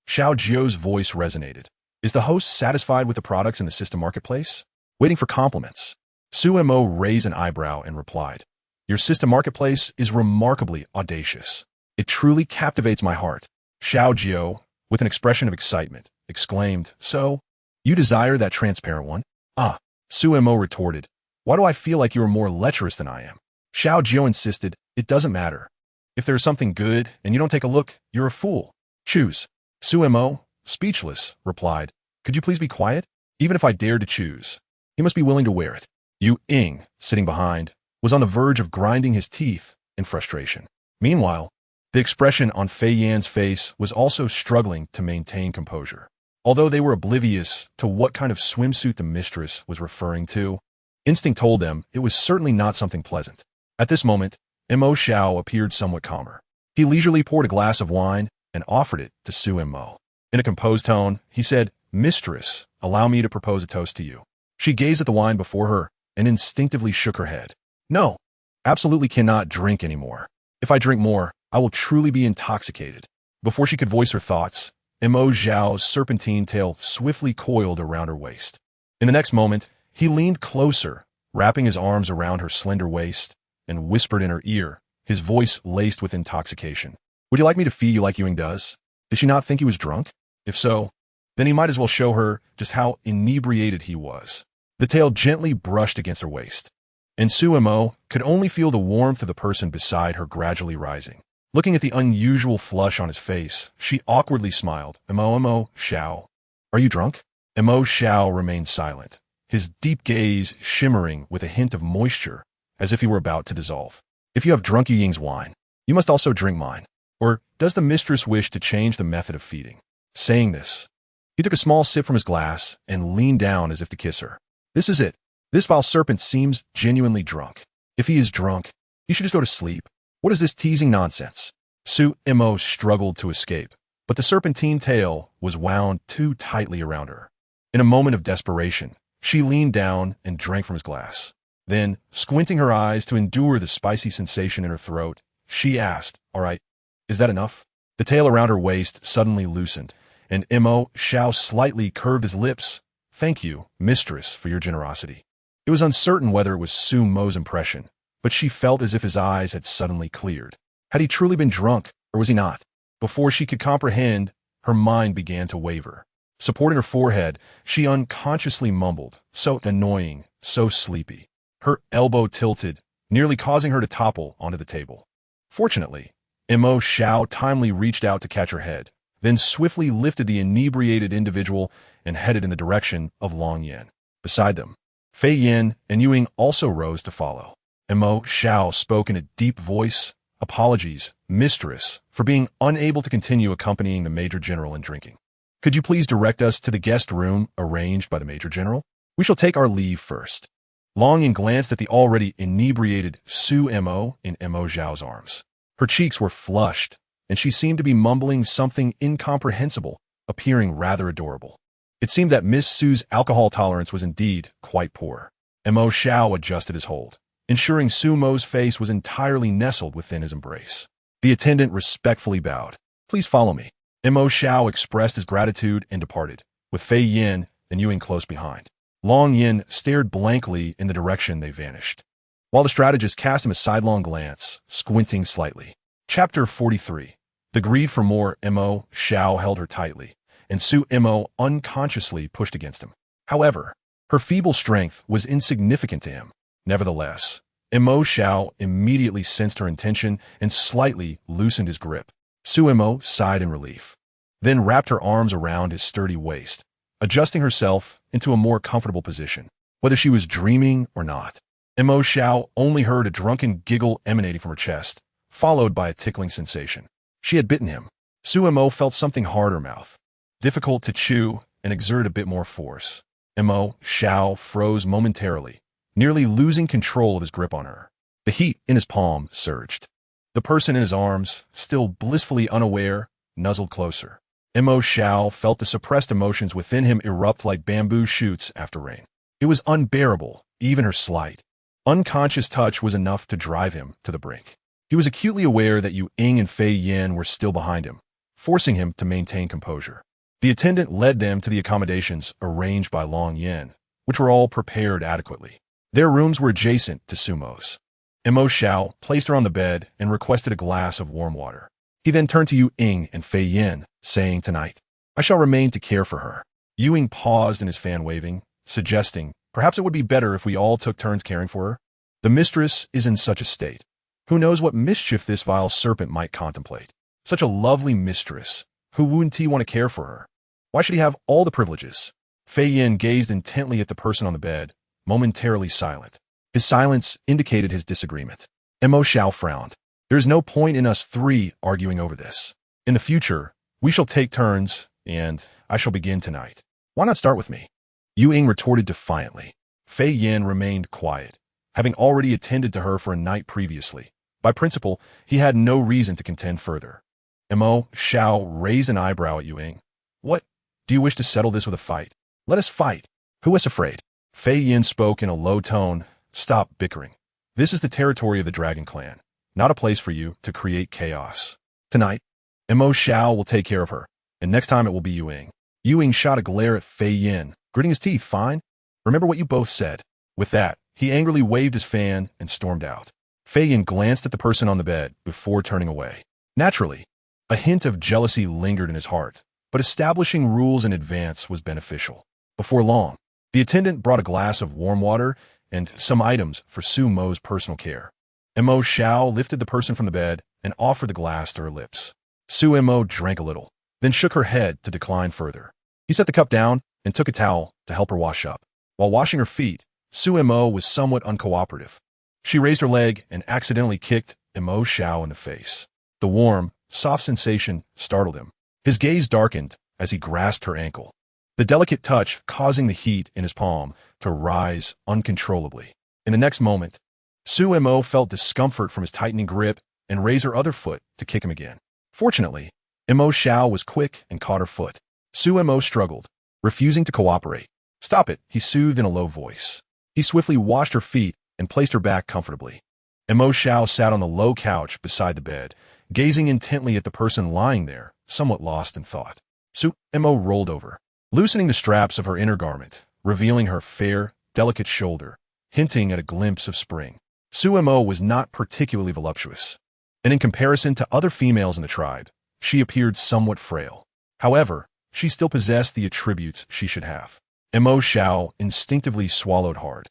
Xiao Jiu's voice resonated. Is the host satisfied with the products in the system marketplace? Waiting for compliments. Su Mo raised an eyebrow and replied, Your system marketplace is remarkably audacious. It truly captivates my heart. Xiao Jiu, with an expression of excitement, exclaimed, So, you desire that transparent one? Ah, Su Mo retorted, Why do I feel like you are more lecherous than I am? Xiao Jiu insisted, It doesn't matter. If there's something good and you don't take a look, you're a fool. Choose. Su Mo, speechless, replied, Could you please be quiet? Even if I dared to choose, he must be willing to wear it. Yu Ying, sitting behind, was on the verge of grinding his teeth in frustration. Meanwhile, the expression on Fei Yan's face was also struggling to maintain composure. Although they were oblivious to what kind of swimsuit the mistress was referring to, instinct told them it was certainly not something pleasant. At this moment, Mo Xiao appeared somewhat calmer. He leisurely poured a glass of wine and offered it to Su Mo. In a composed tone, he said, Mistress, allow me to propose a toast to you. She gazed at the wine before her and instinctively shook her head. No, absolutely cannot drink anymore. If I drink more, I will truly be intoxicated. Before she could voice her thoughts, Mo Xiao's serpentine tail swiftly coiled around her waist. In the next moment, he leaned closer, wrapping his arms around her slender waist, and whispered in her ear, his voice laced with intoxication. Would you like me to feed you like Ewing does? Did she not think he was drunk? If so, then he might as well show her just how inebriated he was. The tail gently brushed against her waist, and Su Mo could only feel the warmth of the person beside her gradually rising. Looking at the unusual flush on his face, she awkwardly smiled. Mo Xiao, are you drunk? Mo Xiao remained silent, his deep gaze shimmering with a hint of moisture, as if he were about to dissolve. If you have drunk Yu Ying's wine, you must also drink mine. Or does the mistress wish to change the method of feeding? Saying this, he took a small sip from his glass and leaned down as if to kiss her. This is it. This vile serpent seems genuinely drunk. If he is drunk, he should just go to sleep. What is this teasing nonsense? Su Mo struggled to escape, but the serpentine tail was wound too tightly around her. In a moment of desperation, she leaned down and drank from his glass. Then, squinting her eyes to endure the spicy sensation in her throat, she asked, All right, is that enough? The tail around her waist suddenly loosened, and Mo Xiao slightly curved his lips. Thank you, mistress, for your generosity. It was uncertain whether it was Su Mo's impression, but she felt as if his eyes had suddenly cleared. Had he truly been drunk, or was he not? Before she could comprehend, her mind began to waver. Supporting her forehead, she unconsciously mumbled, So annoying, so sleepy. Her elbow tilted, nearly causing her to topple onto the table. Fortunately, Mo Xiao timely reached out to catch her head, then swiftly lifted the inebriated individual and headed in the direction of Long Yin. Beside them, Fei Yin and Yu Ying also rose to follow. Mo Xiao spoke in a deep voice, Apologies, mistress, for being unable to continue accompanying the Major General in drinking. Could you please direct us to the guest room arranged by the Major General? We shall take our leave first. Long Yin glanced at the already inebriated Su Mo in Mo Xiao's arms. Her cheeks were flushed, and she seemed to be mumbling something incomprehensible, appearing rather adorable. It seemed that Miss Su's alcohol tolerance was indeed quite poor. Mo Xiao adjusted his hold, ensuring Su Mo's face was entirely nestled within his embrace. The attendant respectfully bowed. Please follow me. Mo Xiao expressed his gratitude and departed, with Fei Yin and Yu Ying close behind. Long Yin stared blankly in the direction they vanished, while the strategist cast him a sidelong glance, squinting slightly. Chapter 43. The greed for more. Mo Xiao held her tightly, and Su Mo unconsciously pushed against him. However, her feeble strength was insignificant to him. Nevertheless, Mo Xiao immediately sensed her intention and slightly loosened his grip. Su Mo sighed in relief, then wrapped her arms around his sturdy waist, adjusting herself into a more comfortable position. Whether she was dreaming or not, Mo Xiao only heard a drunken giggle emanating from her chest, followed by a tickling sensation. She had bitten him. Su Mo felt something hard in her mouth, difficult to chew, and exerted a bit more force. Mo Xiao froze momentarily, nearly losing control of his grip on her. The heat in his palm surged. The person in his arms, still blissfully unaware, nuzzled closer. Mo Xiao felt the suppressed emotions within him erupt like bamboo shoots after rain. It was unbearable, even her slight, unconscious touch was enough to drive him to the brink. He was acutely aware that Yu Ying and Fei Yin were still behind him, forcing him to maintain composure. The attendant led them to the accommodations arranged by Long Yin, which were all prepared adequately. Their rooms were adjacent to Sumo's. Mo Xiao placed her on the bed and requested a glass of warm water. He then turned to Yu Ying and Fei Yin, saying, "Tonight, I shall remain to care for her." Yu Ying paused in his fan waving, suggesting, "Perhaps it would be better if we all took turns caring for her. The mistress is in such a state. Who knows what mischief this vile serpent might contemplate? Such a lovely mistress. Who wouldn't he want to care for her? Why should he have all the privileges?" Fei Yin gazed intently at the person on the bed, momentarily silent. His silence indicated his disagreement. Mo Xiao frowned. "There is no point in us three arguing over this. In the future, we shall take turns, and I shall begin tonight. Why not start with me?" Yu Ying retorted defiantly. Fei Yin remained quiet, having already attended to her for a night previously. By principle, he had no reason to contend further. Mo Xiao raised an eyebrow at Yu Ying. "What? Do you wish to settle this with a fight? Let us fight. Who is afraid?" Fei Yin spoke in a low tone. "Stop bickering. This is the territory of the Dragon Clan, not a place for you to create chaos. Tonight, Mo Xiao will take care of her, and next time it will be Yu Ying." Yu Ying shot a glare at Fei Yin, gritting his teeth. "Fine. Remember what you both said." With that, he angrily waved his fan and stormed out. Fei Yin glanced at the person on the bed before turning away. Naturally, a hint of jealousy lingered in his heart, but establishing rules in advance was beneficial. Before long, the attendant brought a glass of warm water and some items for Su Mo's personal care. Mo Xiao lifted the person from the bed and offered the glass to her lips. Su Mo drank a little, then shook her head to decline further. He set the cup down and took a towel to help her wash up. While washing her feet, Su Mo was somewhat uncooperative. She raised her leg and accidentally kicked Mo Xiao in the face. The warm, soft sensation startled him. His gaze darkened as he grasped her ankle, the delicate touch causing the heat in his palm to rise uncontrollably. In the next moment, Su Mo felt discomfort from his tightening grip and raised her other foot to kick him again. Fortunately, Mo Xiao was quick and caught her foot. Su Mo struggled, refusing to cooperate. "Stop it," he soothed in a low voice. He swiftly washed her feet and placed her back comfortably. Mo Xiao sat on the low couch beside the bed, gazing intently at the person lying there, somewhat lost in thought. Su Mo rolled over, loosening the straps of her inner garment, revealing her fair, delicate shoulder, hinting at a glimpse of spring. Su Mo was not particularly voluptuous, and in comparison to other females in the tribe, she appeared somewhat frail. However, she still possessed the attributes she should have. Mo Xiao instinctively swallowed hard,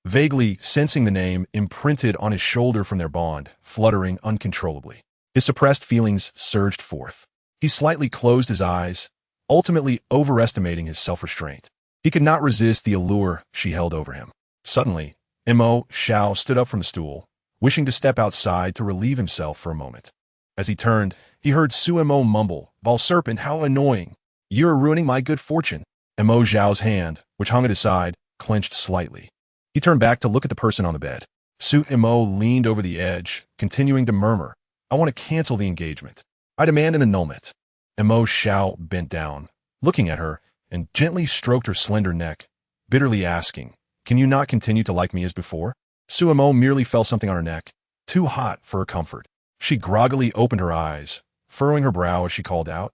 vaguely sensing the name imprinted on his shoulder from their bond, fluttering uncontrollably. His suppressed feelings surged forth. He slightly closed his eyes, ultimately overestimating his self-restraint. He could not resist the allure she held over him. Suddenly, Mo Xiao stood up from the stool, wishing to step outside to relieve himself for a moment. As he turned, he heard Su Mo mumble, "Ball serpent, how annoying. You're ruining my good fortune." Mo Xiao's hand, which hung at his side, clenched slightly. He turned back to look at the person on the bed. Su Mo leaned over the edge, continuing to murmur, "I want to cancel the engagement. I demand an annulment." Mo Xiao bent down, looking at her, and gently stroked her slender neck, bitterly asking, "Can you not continue to like me as before?" Su Mo merely felt something on her neck, too hot for her comfort. She groggily opened her eyes, furrowing her brow as she called out,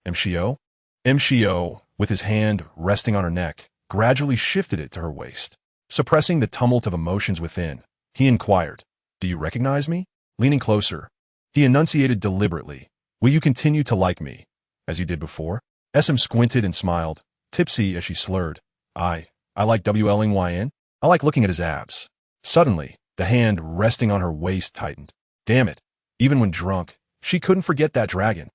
"Mshio?" Mshio, with his hand resting on her neck, gradually shifted it to her waist. Suppressing the tumult of emotions within, he inquired, "Do you recognize me?" Leaning closer, he enunciated deliberately, "Will you continue to like me, as you did before?" SM squinted and smiled, tipsy as she slurred, I like WLNYN. I like looking at his abs." Suddenly, the hand resting on her waist tightened. Damn it, even when drunk, she couldn't forget that dragon.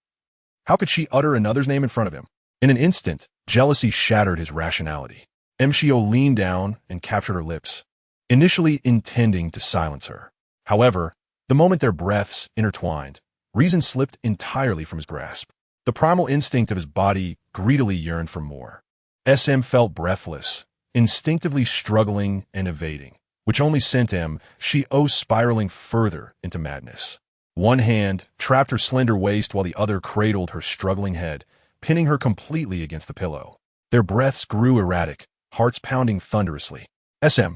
How could she utter another's name in front of him? In an instant, jealousy shattered his rationality. Mshio leaned down and captured her lips, initially intending to silence her. However, the moment their breaths intertwined, reason slipped entirely from his grasp. The primal instinct of his body greedily yearned for more. SM felt breathless, instinctively struggling and evading, which only sent Mshio spiraling further into madness. One hand trapped her slender waist while the other cradled her struggling head, pinning her completely against the pillow. Their breaths grew erratic, hearts pounding thunderously. SM,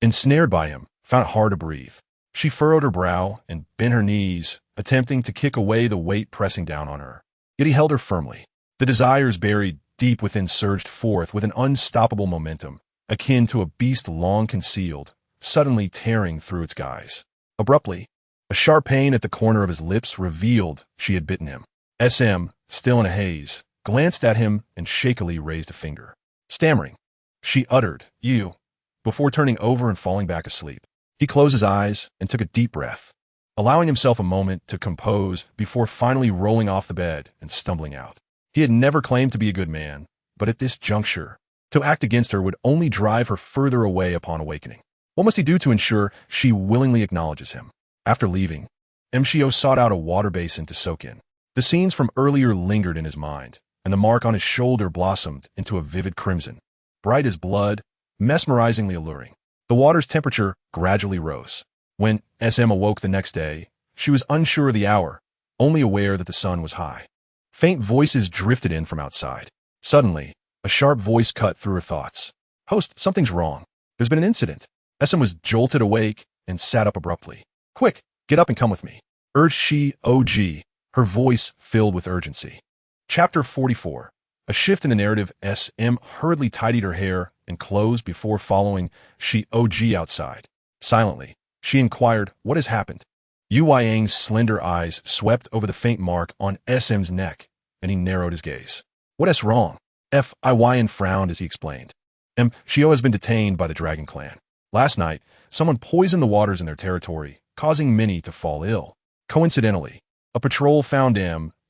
ensnared by him, found it hard to breathe. She furrowed her brow and bent her knees, attempting to kick away the weight pressing down on her. Yet he held her firmly. The desires buried deep within surged forth with an unstoppable momentum, akin to a beast long concealed, suddenly tearing through its guise. Abruptly, a sharp pain at the corner of his lips revealed she had bitten him. SM, still in a haze, glanced at him and shakily raised a finger. Stammering, she uttered, "You," before turning over and falling back asleep. He closed his eyes and took a deep breath, allowing himself a moment to compose before finally rolling off the bed and stumbling out. He had never claimed to be a good man, but at this juncture, to act against her would only drive her further away upon awakening. What must he do to ensure she willingly acknowledges him? After leaving, MCO sought out a water basin to soak in. The scenes from earlier lingered in his mind, and the mark on his shoulder blossomed into a vivid crimson, bright as blood, mesmerizingly alluring. The water's temperature gradually rose. When SM awoke the next day, she was unsure of the hour, only aware that the sun was high. Faint voices drifted in from outside. Suddenly, a sharp voice cut through her thoughts. "Host, something's wrong. There's been an incident." SM was jolted awake and sat up abruptly. "Quick, get up and come with me," urged she, OG, her voice filled with urgency. Chapter 44. A shift in the narrative. SM hurriedly tidied her hair and clothes before following she OG outside. Silently, she inquired, "What has happened?" Yu Yang's slender eyes swept over the faint mark on SM's neck, and he narrowed his gaze. "What's wrong?" Fiyn frowned as he explained. Shio has been detained by the Dragon Clan. Last night, someone poisoned the waters in their territory, causing many to fall ill. Coincidentally, a patrol found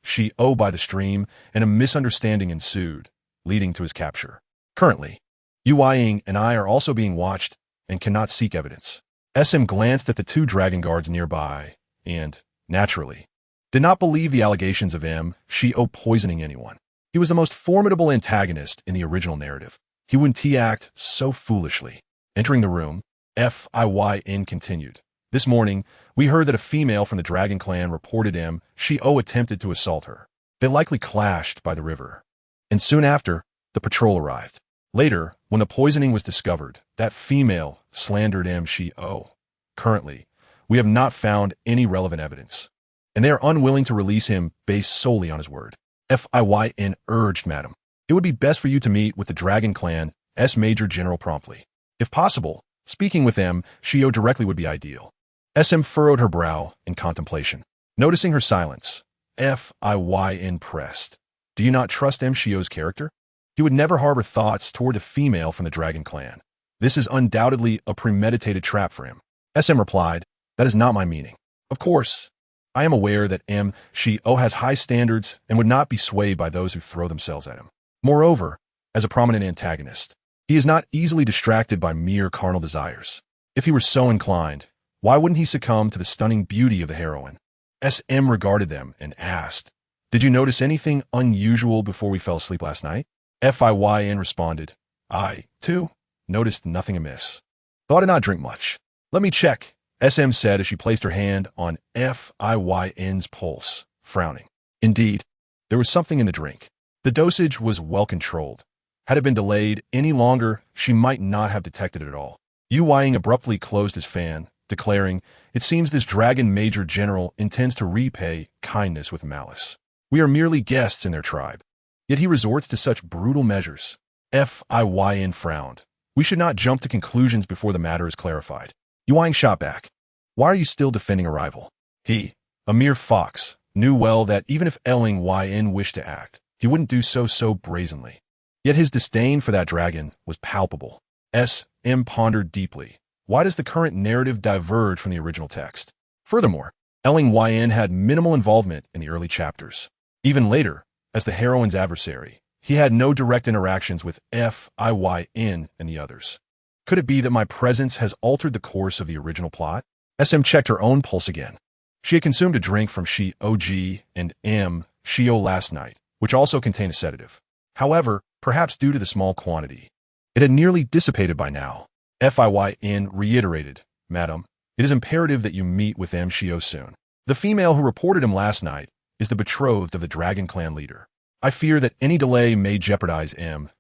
Shio by the stream, and a misunderstanding ensued, leading to his capture. Currently, Yu Yang and I are also being watched and cannot seek evidence. SM glanced at the two dragon guards nearby and, naturally, did not believe the allegations of Shio poisoning anyone. He was the most formidable antagonist in the original narrative. He wouldn't act so foolishly. Entering the room, Fiyn continued. "This morning, we heard that a female from the Dragon Clan reported Shio attempted to assault her. They likely clashed by the river. And soon after, the patrol arrived. Later, when the poisoning was discovered, that female slandered Shio. Currently, we have not found any relevant evidence, and they are unwilling to release him based solely on his word." Fiyn urged, "Madam, it would be best for you to meet with the Dragon Clan's Major General promptly. If possible, speaking with Shio directly would be ideal." SM furrowed her brow in contemplation. Noticing her silence, Fiyn pressed. "Do you not trust Shio's character? He would never harbor thoughts toward a female from the Dragon Clan. This is undoubtedly a premeditated trap for him." SM replied, "That is not my meaning. Of course, I am aware that Shio has high standards and would not be swayed by those who throw themselves at him. Moreover, as a prominent antagonist, he is not easily distracted by mere carnal desires. If he were so inclined, why wouldn't he succumb to the stunning beauty of the heroine?" SM regarded them and asked, "Did you notice anything unusual before we fell asleep last night?" Fiyn responded, "I, too, noticed nothing amiss. Though I did not drink much. Let me check," SM said as she placed her hand on Fiyn's pulse, frowning. Indeed, there was something in the drink. The dosage was well controlled. Had it been delayed any longer, she might not have detected it at all. Yu Yang abruptly closed his fan, declaring, "It seems this Dragon Major General intends to repay kindness with malice. We are merely guests in their tribe. Yet he resorts to such brutal measures." Fiyn frowned. "We should not jump to conclusions before the matter is clarified." Yu Yang shot back. "Why are you still defending a rival?" He, a mere fox, knew well that even if Yin wished to act, he wouldn't do so brazenly. Yet his disdain for that dragon was palpable. SM pondered deeply. Why does the current narrative diverge from the original text? Furthermore, Yin had minimal involvement in the early chapters. Even later, as the heroine's adversary, he had no direct interactions with Fiyn and the others. Could it be that my presence has altered the course of the original plot? SM checked her own pulse again. She had consumed a drink from OG and Shio last night, which also contained a sedative. However, perhaps due to the small quantity, it had nearly dissipated by now. Fiyn reiterated, "Madam, it is imperative that you meet with Shio soon." The female who reported him last night is the betrothed of the Dragon Clan leader. I fear that any delay may jeopardize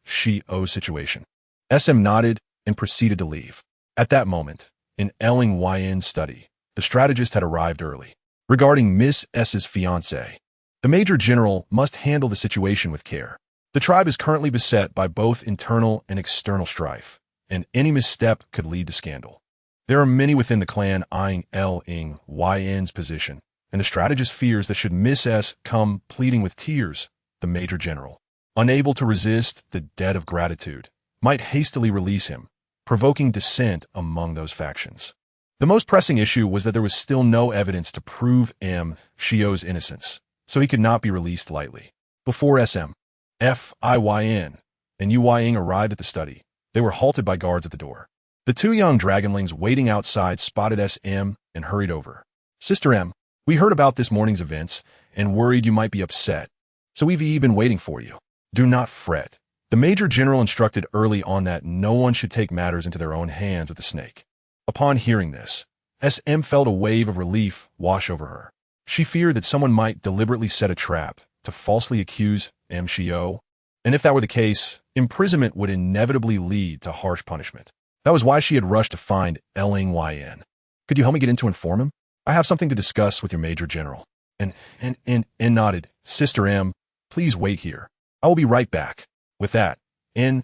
She-O's situation. SM nodded and proceeded to leave. At that moment, in Yn's study, the strategist had arrived early. Regarding Miss S's fiancé, the Major General must handle the situation with care. The tribe is currently beset by both internal and external strife, and any misstep could lead to scandal. There are many within the clan eyeing Yn's position, and the strategist fears that should Miss S come pleading with tears, the Major General, unable to resist the debt of gratitude, might hastily release him, provoking dissent among those factions. The most pressing issue was that there was still no evidence to prove She-O's innocence, so he could not be released lightly. Before Fiyn and Uying arrived at the study, they were halted by guards at the door. The two young dragonlings waiting outside spotted SM and hurried over. Sister M, we heard about this morning's events and worried you might be upset, so we've been waiting for you. Do not fret. The Major General instructed early on that no one should take matters into their own hands with the snake. Upon hearing this, SM felt a wave of relief wash over her. She feared that someone might deliberately set a trap to falsely accuse She-O, and if that were the case, imprisonment would inevitably lead to harsh punishment. That was why she had rushed to find Ling. Could you help me get in to inform him? I have something to discuss with your Major General. And nodded. Sister M, please wait here. I will be right back. With that, N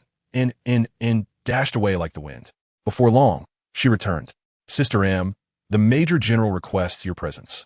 dashed away like the wind. Before long, she returned. Sister M, the Major General requests your presence.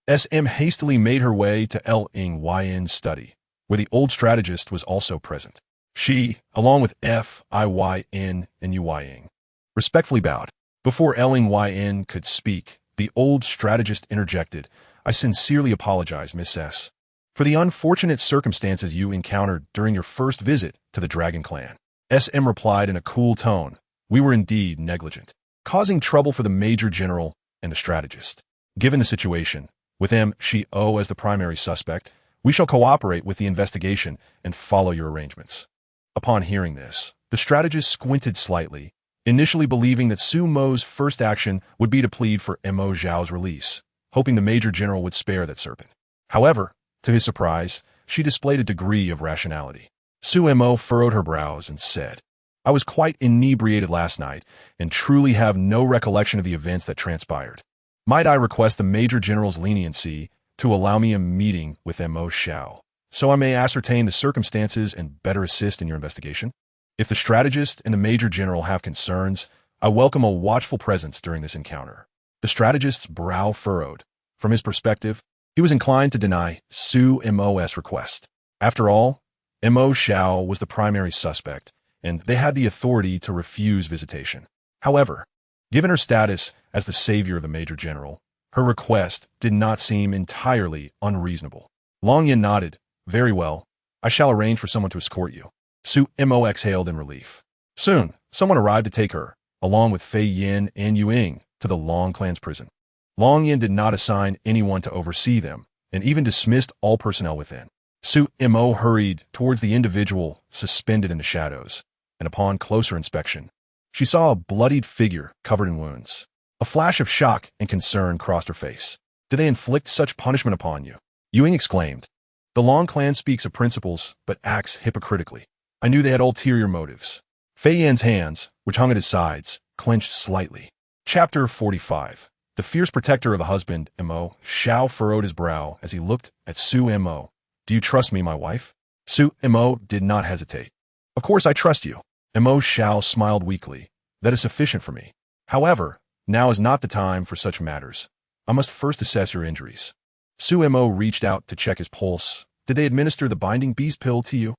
SM hastily made her way to Yn's study, where the old strategist was also present. She, along with Fiyn and Uying, respectfully bowed. Before Yn could speak, the old strategist interjected, I sincerely apologize, Miss S, for the unfortunate circumstances you encountered during your first visit to the Dragon Clan. SM replied in a cool tone, we were indeed negligent, causing trouble for the Major General and the strategist. Given the situation, with She-O as the primary suspect, we shall cooperate with the investigation and follow your arrangements. Upon hearing this, the strategist squinted slightly, initially believing that Su Mo's first action would be to plead for Mo Zhao's release, hoping the Major General would spare that serpent. However, to his surprise, she displayed a degree of rationality. Su Mo furrowed her brows and said, I was quite inebriated last night and truly have no recollection of the events that transpired. Might I request the Major General's leniency to allow me a meeting with Mo Zhao, so I may ascertain the circumstances and better assist in your investigation? If the strategist and the Major General have concerns, I welcome a watchful presence during this encounter. The strategist's brow furrowed. From his perspective, he was inclined to deny Su Mo's request. After all, Mo Zhao was the primary suspect, and they had the authority to refuse visitation. However, given her status as the savior of the Major General, her request did not seem entirely unreasonable. Long Yin nodded. Very well. I shall arrange for someone to escort you. Su Mo exhaled in relief. Soon, someone arrived to take her, along with Fei Yin and Uying, to the Long clan's prison. Long Yin did not assign anyone to oversee them, and even dismissed all personnel within. Su Mo hurried towards the individual suspended in the shadows, and upon closer inspection, she saw a bloodied figure covered in wounds. A flash of shock and concern crossed her face. Did they inflict such punishment upon you? Uying exclaimed. The Long clan speaks of principles, but acts hypocritically. I knew they had ulterior motives. Fei Yan's hands, which hung at his sides, clenched slightly. Chapter 45. The fierce protector of a husband, Mo Zhao furrowed his brow as he looked at Su Mo. Do you trust me, my wife? Su Mo did not hesitate. Of course I trust you. Mo Zhao smiled weakly. That is sufficient for me. However, now is not the time for such matters. I must first assess your injuries. Su Mo reached out to check his pulse. Did they administer the binding beast pill to you?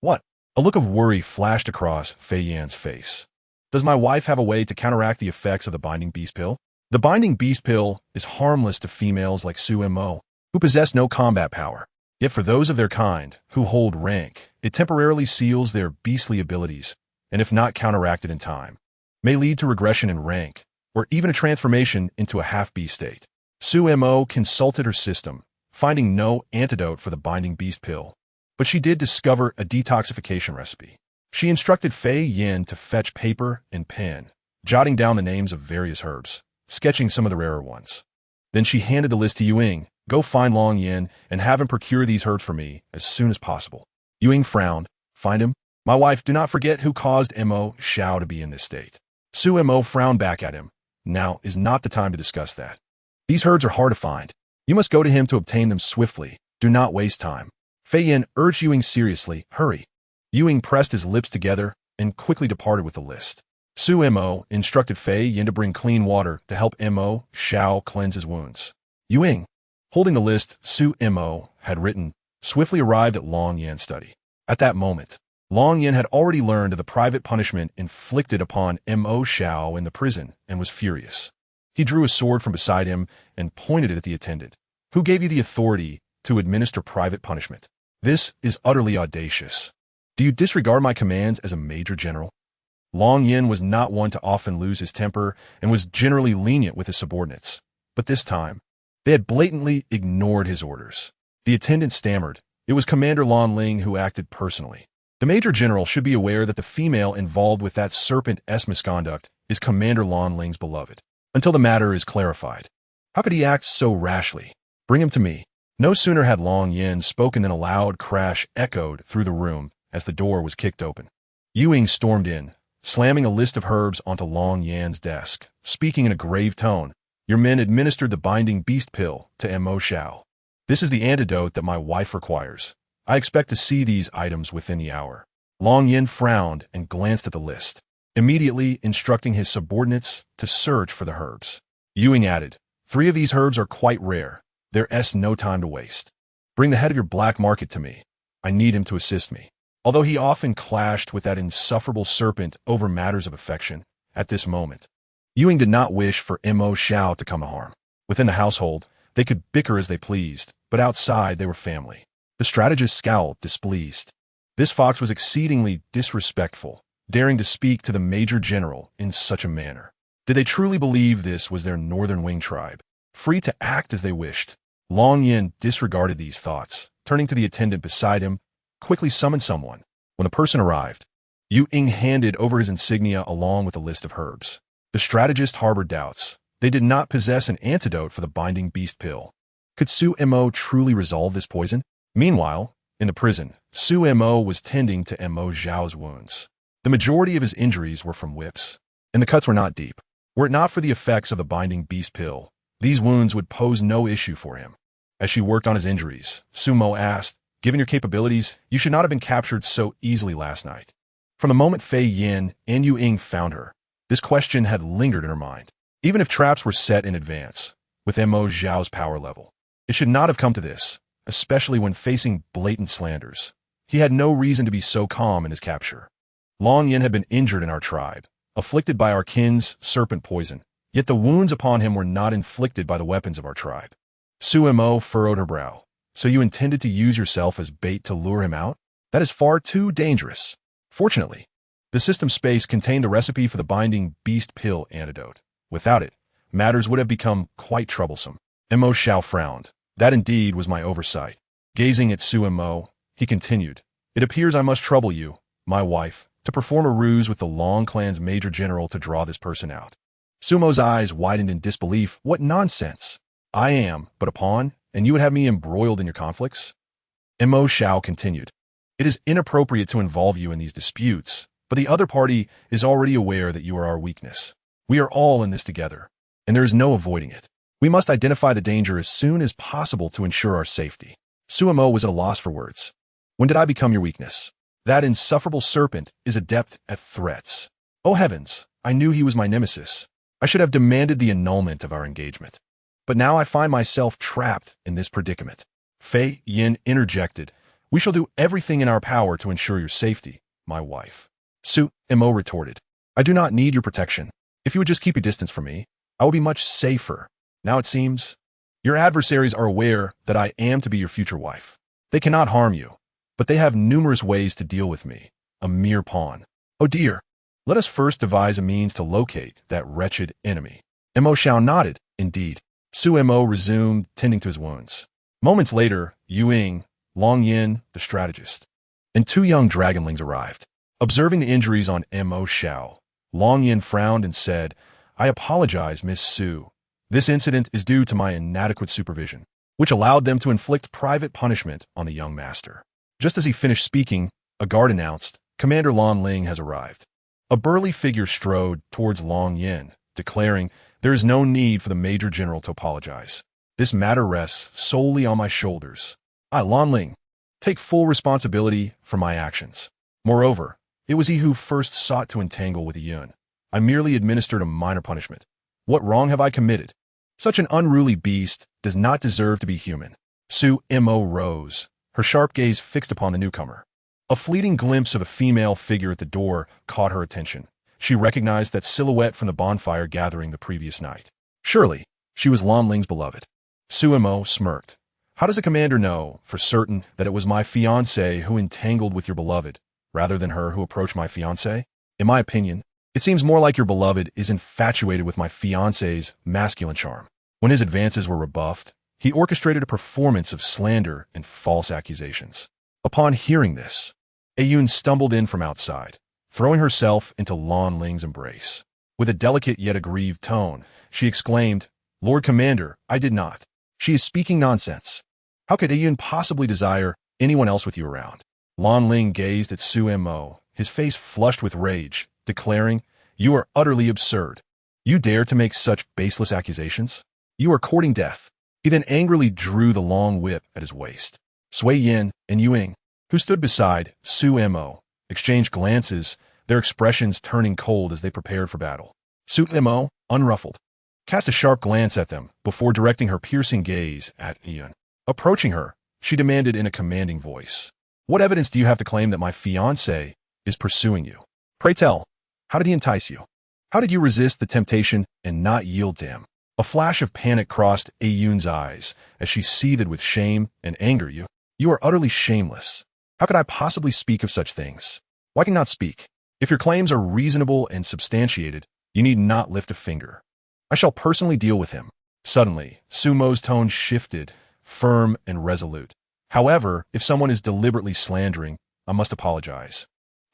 What? A look of worry flashed across Fei Yan's face. Does my wife have a way to counteract the effects of the binding beast pill? The binding beast pill is harmless to females like Su Mo, who possess no combat power. Yet for those of their kind, who hold rank, it temporarily seals their beastly abilities, and if not counteracted in time, may lead to regression in rank, or even a transformation into a half-beast state. Su Mo consulted her system, finding no antidote for the binding beast pill, but she did discover a detoxification recipe. She instructed Fei Yin to fetch paper and pen, jotting down the names of various herbs, sketching some of the rarer ones. Then she handed the list to Yuing. Go find Long Yin and have him procure these herbs for me as soon as possible. Yuing frowned. Find him? My wife, do not forget who caused Mo Xiao to be in this state. Su Mo frowned back at him. Now is not the time to discuss that. These herbs are hard to find. You must go to him to obtain them swiftly. Do not waste time. Fei Yin urged Yuing seriously. Hurry. Yuing pressed his lips together and quickly departed with the list. Su Mo instructed Fei Yin to bring clean water to help Mo Xiao cleanse his wounds. Yuing, holding the list Su Mo had written, swiftly arrived at Long Yin's study. At that moment, Long Yin had already learned of the private punishment inflicted upon Mo Xiao in the prison and was furious. He drew a sword from beside him and pointed it at the attendant. Who gave you the authority to administer private punishment? This is utterly audacious. Do you disregard my commands as a major general? Long Yin was not one to often lose his temper and was generally lenient with his subordinates. But this time, they had blatantly ignored his orders. The attendant stammered. It was Commander Lan Ling who acted personally. The Major General should be aware that the female involved with that serpent-esque misconduct is Commander Lan Ling's beloved, until the matter is clarified. How could he act so rashly? Bring him to me. No sooner had Long Yin spoken than a loud crash echoed through the room as the door was kicked open. Yuing stormed in, slamming a list of herbs onto Long Yin's desk, speaking in a grave tone. Your men administered the binding beast pill to Mo Xiao. This is the antidote that my wife requires. I expect to see these items within the hour. Long Yin frowned and glanced at the list, immediately instructing his subordinates to search for the herbs. Yuing added, 3 of these herbs are quite rare. There's no time to waste. Bring the head of your black market to me. I need him to assist me. Although he often clashed with that insufferable serpent over matters of affection, at this moment, Yuing did not wish for Mo Xiao to come to harm. Within the household, they could bicker as they pleased, but outside they were family. The strategist scowled, displeased. This fox was exceedingly disrespectful, daring to speak to the Major General in such a manner. Did they truly believe this was their Northern Wing tribe, free to act as they wished? Long Yin disregarded these thoughts, turning to the attendant beside him, quickly summoned someone. When the person arrived, Yuing handed over his insignia along with a list of herbs. The strategist harbored doubts. They did not possess an antidote for the binding beast pill. Could Su Mo truly resolve this poison? Meanwhile, in the prison, Su Mo was tending to Mo Xiao's wounds. The majority of his injuries were from whips, and the cuts were not deep. Were it not for the effects of the binding beast pill, these wounds would pose no issue for him. As she worked on his injuries, Su Mo asked, given your capabilities, you should not have been captured so easily last night. From the moment Fei Yin and Yuing found her, this question had lingered in her mind. Even if traps were set in advance, with Mo Xiao's power level, it should not have come to this, especially when facing blatant slanders. He had no reason to be so calm in his capture. Long Yin had been injured in our tribe, afflicted by our kin's serpent poison, yet the wounds upon him were not inflicted by the weapons of our tribe. Su Mo furrowed her brow. So you intended to use yourself as bait to lure him out? That is far too dangerous. Fortunately, the system space contained the recipe for the binding beast pill antidote. Without it, matters would have become quite troublesome. Mo Xiao frowned. That indeed was my oversight. Gazing at Su Mo, he continued, it appears I must trouble you, my wife, to perform a ruse with the Long clan's Major General to draw this person out. Su Mo's eyes widened in disbelief. What nonsense! I am but a pawn, and you would have me embroiled in your conflicts? Mo Xiao continued, it is inappropriate to involve you in these disputes, but the other party is already aware that you are our weakness. We are all in this together, and there is no avoiding it. We must identify the danger as soon as possible to ensure our safety. Su Mo was at a loss for words. When did I become your weakness? That insufferable serpent is adept at threats. Oh heavens, I knew he was my nemesis. I should have demanded the annulment of our engagement. But now I find myself trapped in this predicament. Fei Yin interjected, we shall do everything in our power to ensure your safety, my wife. Su Mo retorted, I do not need your protection. If you would just keep your distance from me, I will be much safer. Now it seems, your adversaries are aware that I am to be your future wife. They cannot harm you, but they have numerous ways to deal with me, a mere pawn. Oh dear, let us first devise a means to locate that wretched enemy. Mo Xiao nodded, indeed. Su Mo resumed tending to his wounds. Moments later, Yuing, Long Yin, the strategist, and 2 young dragonlings arrived. Observing the injuries on Mo Xiao, Long Yin frowned and said, I apologize, Miss Su. This incident is due to my inadequate supervision, which allowed them to inflict private punishment on the young master. Just as he finished speaking, a guard announced, Commander Lan Ling has arrived. A burly figure strode towards Long Yin, declaring, there is no need for the Major General to apologize. This matter rests solely on my shoulders. I, Lan Ling, take full responsibility for my actions. Moreover, it was he who first sought to entangle with Yun. I merely administered a minor punishment. What wrong have I committed? Such an unruly beast does not deserve to be human. Su Mo rose, her sharp gaze fixed upon the newcomer. A fleeting glimpse of a female figure at the door caught her attention. She recognized that silhouette from the bonfire gathering the previous night. Surely, she was Lan Ling's beloved. Su Mo smirked. How does the commander know for certain that it was my fiancé who entangled with your beloved, rather than her who approached my fiancé? In my opinion, it seems more like your beloved is infatuated with my fiancé's masculine charm. When his advances were rebuffed, he orchestrated a performance of slander and false accusations. Upon hearing this, Ayun stumbled in from outside, throwing herself into Lan Ling's embrace. With a delicate yet aggrieved tone, she exclaimed, Lord Commander, I did not. She is speaking nonsense. How could Ayun possibly desire anyone else with you around? Lan Ling gazed at Su Mo, his face flushed with rage, declaring, You are utterly absurd. You dare to make such baseless accusations? You are courting death. He then angrily drew the long whip at his waist. Sui Yin and Yuing, who stood beside Su Mo, exchanged glances, their expressions turning cold as they prepared for battle. Su Mo, unruffled, cast a sharp glance at them before directing her piercing gaze at Yun. Approaching her, she demanded in a commanding voice, What evidence do you have to claim that my fiancé is pursuing you? Pray tell, how did he entice you? How did you resist the temptation and not yield to him? A flash of panic crossed Ayun's eyes as she seethed with shame and anger. You are utterly shameless. How could I possibly speak of such things? Why can I not speak? If your claims are reasonable and substantiated, you need not lift a finger. I shall personally deal with him. Suddenly, Su Mo's tone shifted, firm and resolute. However, if someone is deliberately slandering, I must apologize.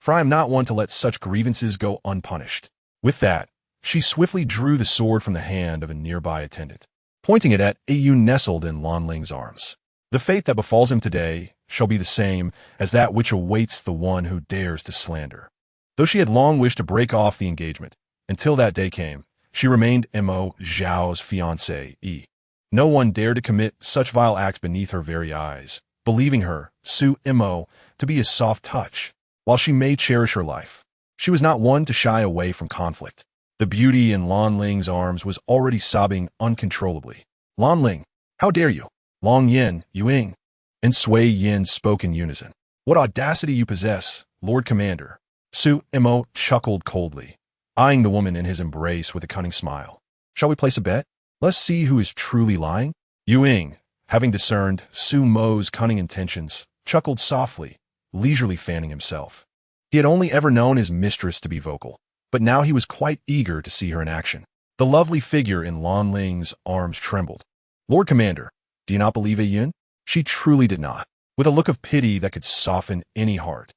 For I am not one to let such grievances go unpunished. With that, she swiftly drew the sword from the hand of a nearby attendant, pointing it at Ayun nestled in Lan Ling's arms. The fate that befalls him today shall be the same as that which awaits the one who dares to slander. Though she had long wished to break off the engagement, until that day came, she remained Mo Zhao's fiancée. No one dared to commit such vile acts beneath her very eyes, believing her, Su Mo, to be a soft touch. While she may cherish her life, she was not one to shy away from conflict. The beauty in Lan Ling's arms was already sobbing uncontrollably. Lan Ling, how dare you? Long Yin, Yuing, and Sui Yin spoke in unison. What audacity you possess, Lord Commander. Su Mo chuckled coldly, eyeing the woman in his embrace with a cunning smile. Shall we place a bet? Let's see who is truly lying. Yuing, having discerned Su Mo's cunning intentions, chuckled softly, leisurely fanning himself. He had only ever known his mistress to be vocal, but now he was quite eager to see her in action. The lovely figure in Lan Ling's arms trembled. Lord Commander, do you not believe Ayun? She truly did not, with a look of pity that could soften any heart.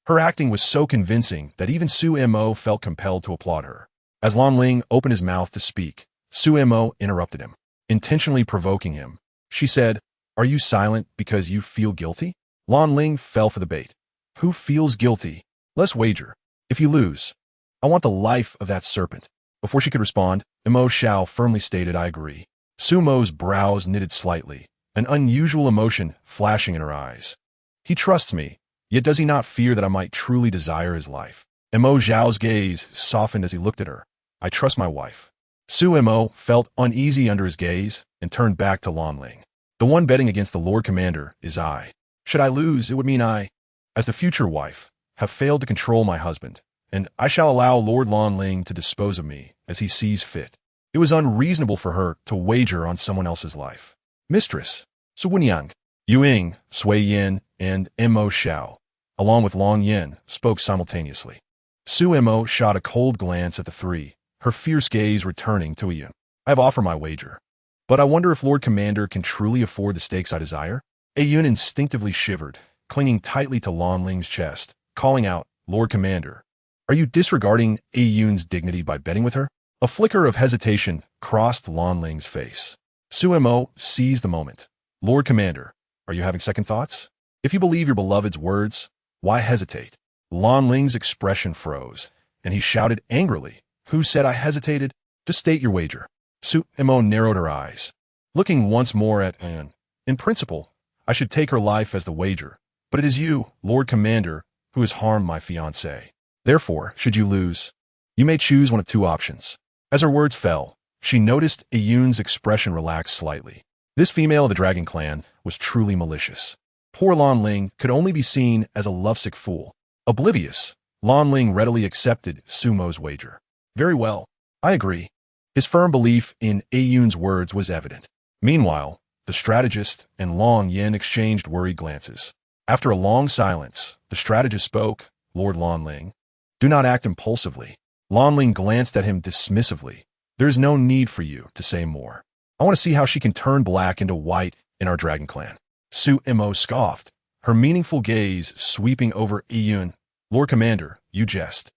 Her acting was so convincing that even Su Mo felt compelled to applaud her. As Lan Ling opened his mouth to speak, Su Mo interrupted him, intentionally provoking him. She said, Are you silent because you feel guilty? Lan Ling fell for the bait. Who feels guilty? Let's wager. If you lose, I want the life of that serpent. Before she could respond, Mo Xiao firmly stated, I agree. Su Mo's brows knitted slightly, an unusual emotion flashing in her eyes. He trusts me, yet does he not fear that I might truly desire his life? Mo Xiao's gaze softened as he looked at her. I trust my wife. Su Mo felt uneasy under his gaze and turned back to Lan Ling. The one betting against the Lord Commander is I. Should I lose, it would mean I, as the future wife, have failed to control my husband, and I shall allow Lord Lan Ling to dispose of me as he sees fit. It was unreasonable for her to wager on someone else's life. Mistress, Su Wenyang, Yuing, Sui Yin, and Mo Xiao, along with Long Yin, spoke simultaneously. Su Mo shot a cold glance at the three, her fierce gaze returning to Yun. I have offered my wager, but I wonder if Lord Commander can truly afford the stakes I desire? Ayun instinctively shivered, clinging tightly to Lan Ling's chest, calling out, Lord Commander, are you disregarding Ayun's dignity by betting with her? A flicker of hesitation crossed Lan Ling's face. Sumo seized the moment. Lord Commander, are you having second thoughts? If you believe your beloved's words, why hesitate? Lan Ling's expression froze, and he shouted angrily, Who said I hesitated? Just state your wager. Sumo narrowed her eyes, looking once more at Anne. In principle, I should take her life as the wager, but it is you, Lord Commander, who has harmed my fiancé. Therefore, should you lose, you may choose one of two options. As her words fell, she noticed Iyun's expression relax slightly. This female of the Dragon Clan was truly malicious. Poor Lan Ling could only be seen as a lovesick fool. Oblivious, Lan Ling readily accepted Sumo's wager. Very well, I agree. His firm belief in Iyun's words was evident. Meanwhile, the strategist and Long Yin exchanged worried glances. After a long silence, the strategist spoke, Lord Lan Ling. Do not act impulsively. Lan Ling glanced at him dismissively. There is no need for you to say more. I want to see how she can turn black into white in our Dragon Clan. Sumo scoffed, her meaningful gaze sweeping over Iyun. Lord Commander, you jest.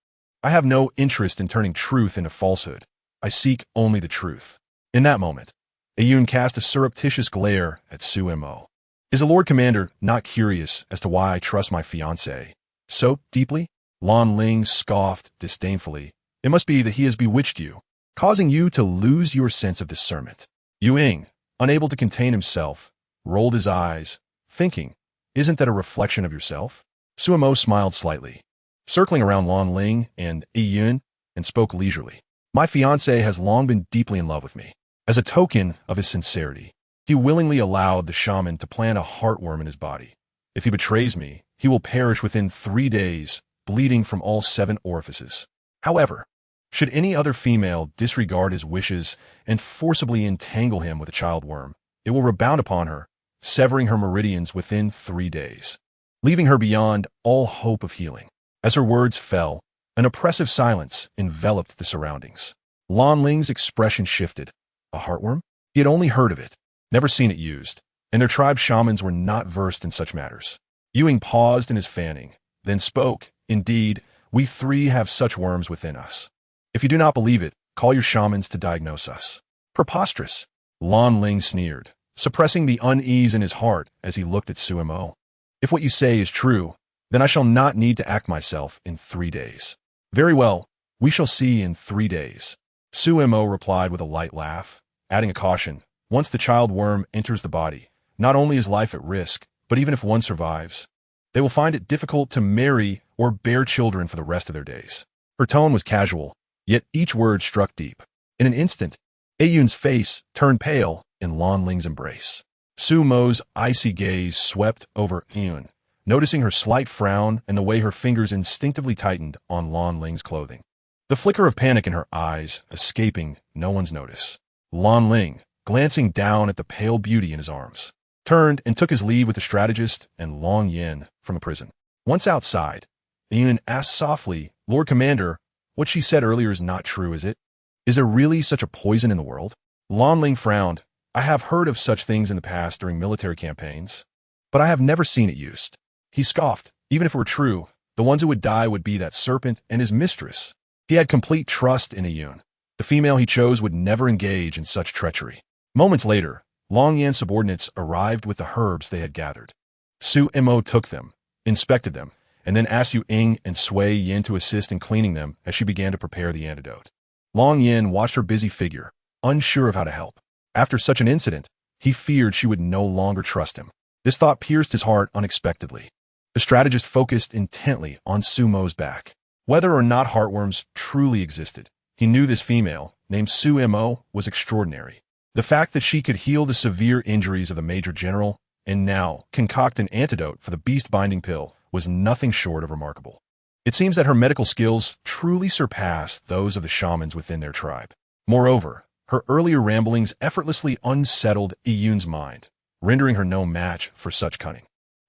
I have no interest in turning truth into falsehood. I seek only the truth. In that moment, Iyun cast a surreptitious glare at Sumo. Is the Lord Commander not curious as to why I trust my fiancé so deeply? Lan Ling scoffed disdainfully. It must be that he has bewitched you, causing you to lose your sense of discernment. Yu Ying, unable to contain himself, rolled his eyes, thinking, isn't that a reflection of yourself? Sumo smiled slightly, circling around Lan Ling and Iyun, and spoke leisurely. My fiancé has long been deeply in love with me. As a token of his sincerity, he willingly allowed the shaman to plant a heartworm in his body. If he betrays me, he will perish within 3 days, bleeding from all 7 orifices. However, should any other female disregard his wishes and forcibly entangle him with a child worm, it will rebound upon her, severing her meridians within 3 days, leaving her beyond all hope of healing. As her words fell, an oppressive silence enveloped the surroundings. Lan Ling's expression shifted. A heartworm? He had only heard of it, never seen it used, and their tribe shamans were not versed in such matters. Yu Ying paused in his fanning, then spoke, Indeed, we 3 have such worms within us. If you do not believe it, call your shamans to diagnose us. Preposterous, Lan Ling sneered, suppressing the unease in his heart as he looked at Sumo. If what you say is true, then I shall not need to act myself in 3 days. Very well, we shall see in 3 days. Sumo replied with a light laugh, adding a caution. Once the child worm enters the body, not only is life at risk, but even if one survives, they will find it difficult to marry or bear children for the rest of their days. Her tone was casual, yet each word struck deep. In an instant, Iyun's face turned pale in Lan Ling's embrace. Sumo's icy gaze swept over Iyun, noticing her slight frown and the way her fingers instinctively tightened on Lan Ling's clothing. The flicker of panic in her eyes escaping no one's notice. Lan Ling, glancing down at the pale beauty in his arms, turned and took his leave with the strategist and Long Yin from the prison. Once outside, Iyun asked softly, Lord Commander, what she said earlier is not true, is it? Is there really such a poison in the world? Lan Ling frowned. I have heard of such things in the past during military campaigns, but I have never seen it used. He scoffed. Even if it were true, the ones who would die would be that serpent and his mistress. He had complete trust in Iyun. The female he chose would never engage in such treachery. Moments later, Long Yan's subordinates arrived with the herbs they had gathered. Sumo took them, inspected them, and then asked Yu Ying and Sui Yin to assist in cleaning them as she began to prepare the antidote. Long Yin watched her busy figure, unsure of how to help. After such an incident, he feared she would no longer trust him. This thought pierced his heart unexpectedly. The strategist focused intently on Sumo's back. Whether or not heartworms truly existed, he knew this female, named Sumo, was extraordinary. The fact that she could heal the severe injuries of the Major General and now concoct an antidote for the beast-binding pill was nothing short of remarkable. It seems that her medical skills truly surpassed those of the shamans within their tribe. Moreover, her earlier ramblings effortlessly unsettled Iyun's mind, rendering her no match for such cunning.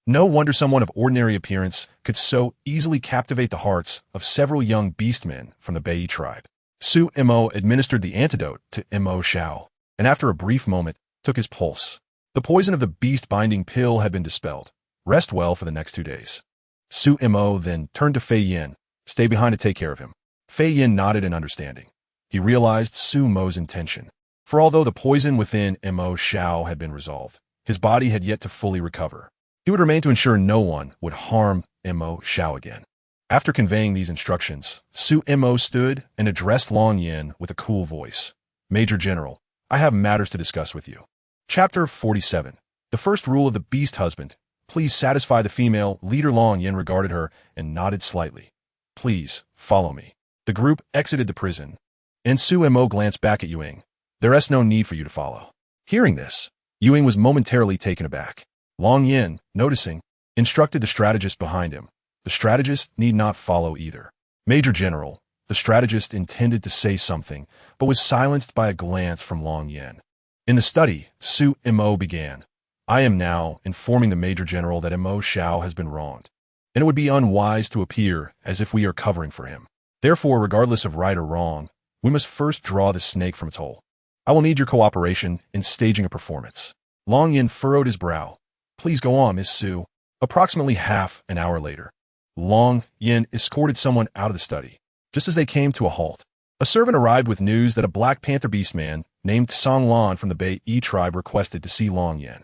No wonder someone of ordinary appearance could so easily captivate the hearts of several young beastmen from the Bai tribe. Sumo administered the antidote to Imo Xiao, and after a brief moment, took his pulse. The poison of the beast-binding pill had been dispelled. Rest well for the next 2 days. Sumo then turned to Fei Yin. Stay behind to take care of him. Fei Yin nodded in understanding. he realized Su Mo's intention. For although the poison within Mo Xiao had been resolved, his body had yet to fully recover. He would remain to ensure no one would harm Mo Xiao again. After conveying these instructions, Su Mo stood and addressed Long Yin with a cool voice. Major General, I have matters to discuss with you. Chapter 47. The first rule of the beast husband. Please satisfy the female. Leader Long Yin regarded her and nodded slightly. Please, follow me. The group exited the prison, and Su Mo glanced back at Yuing. There is no need for you to follow. Hearing this, Yuing was momentarily taken aback. Long Yin, noticing, instructed the strategist behind him. The strategist need not follow either. Major General, the strategist intended to say something, but was silenced by a glance from Long Yin. In the study, Su Mo began. I am now informing the Major General that Mo Xiao has been wronged, and it would be unwise to appear as if we are covering for him. Therefore, regardless of right or wrong, we must first draw the snake from its hole. I will need your cooperation in staging a performance. Long Yin furrowed his brow. Please go on, Miss Su. Approximately half an hour later, Long Yin escorted someone out of the study. Just as they came to a halt, a servant arrived with news that a Black Panther beastman named Song Lan from the Bai Yi tribe requested to see Long Yin.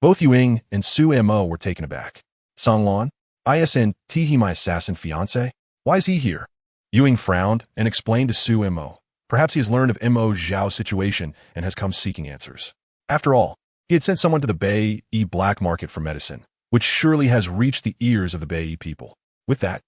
Both Yuing and Su Mo were taken aback. Song Lan? Isn't he my assassin fiancé? Why is he here? Yuing frowned and explained to Su Mo. Perhaps he has learned of Mo Xiao's situation and has come seeking answers. After all, he had sent someone to the Bai Yi black market for medicine, which surely has reached the ears of the Bai Yi people. With that,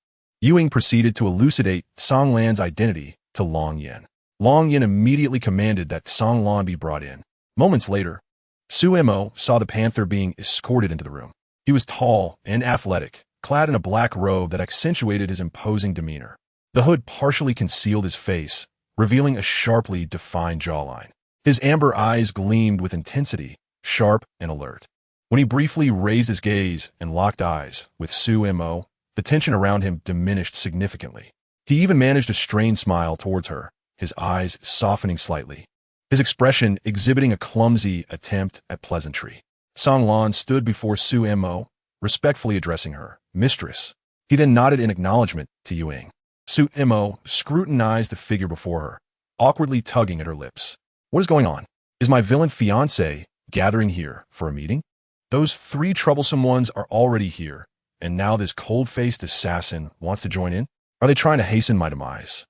Yuing proceeded to elucidate Song Lan's identity to Long Yin. Long Yin immediately commanded that Song Lan be brought in. Moments later, Su Mo saw the panther being escorted into the room. He was tall and athletic, clad in a black robe that accentuated his imposing demeanor. The hood partially concealed his face, revealing a sharply defined jawline. His amber eyes gleamed with intensity, sharp and alert. When he briefly raised his gaze and locked eyes with Su Mo, the tension around him diminished significantly. He even managed a strained smile towards her, his eyes softening slightly, his expression exhibiting a clumsy attempt at pleasantry. Song Lan stood before Su Mo, respectfully addressing her, Mistress. He then nodded in acknowledgement to Yuing. Su Mo scrutinized the figure before her, awkwardly tugging at her lips. What is going on? Is my villain fiancé gathering here for a meeting? Those three troublesome ones are already here, and now this cold-faced assassin wants to join in? Are they trying to hasten my demise?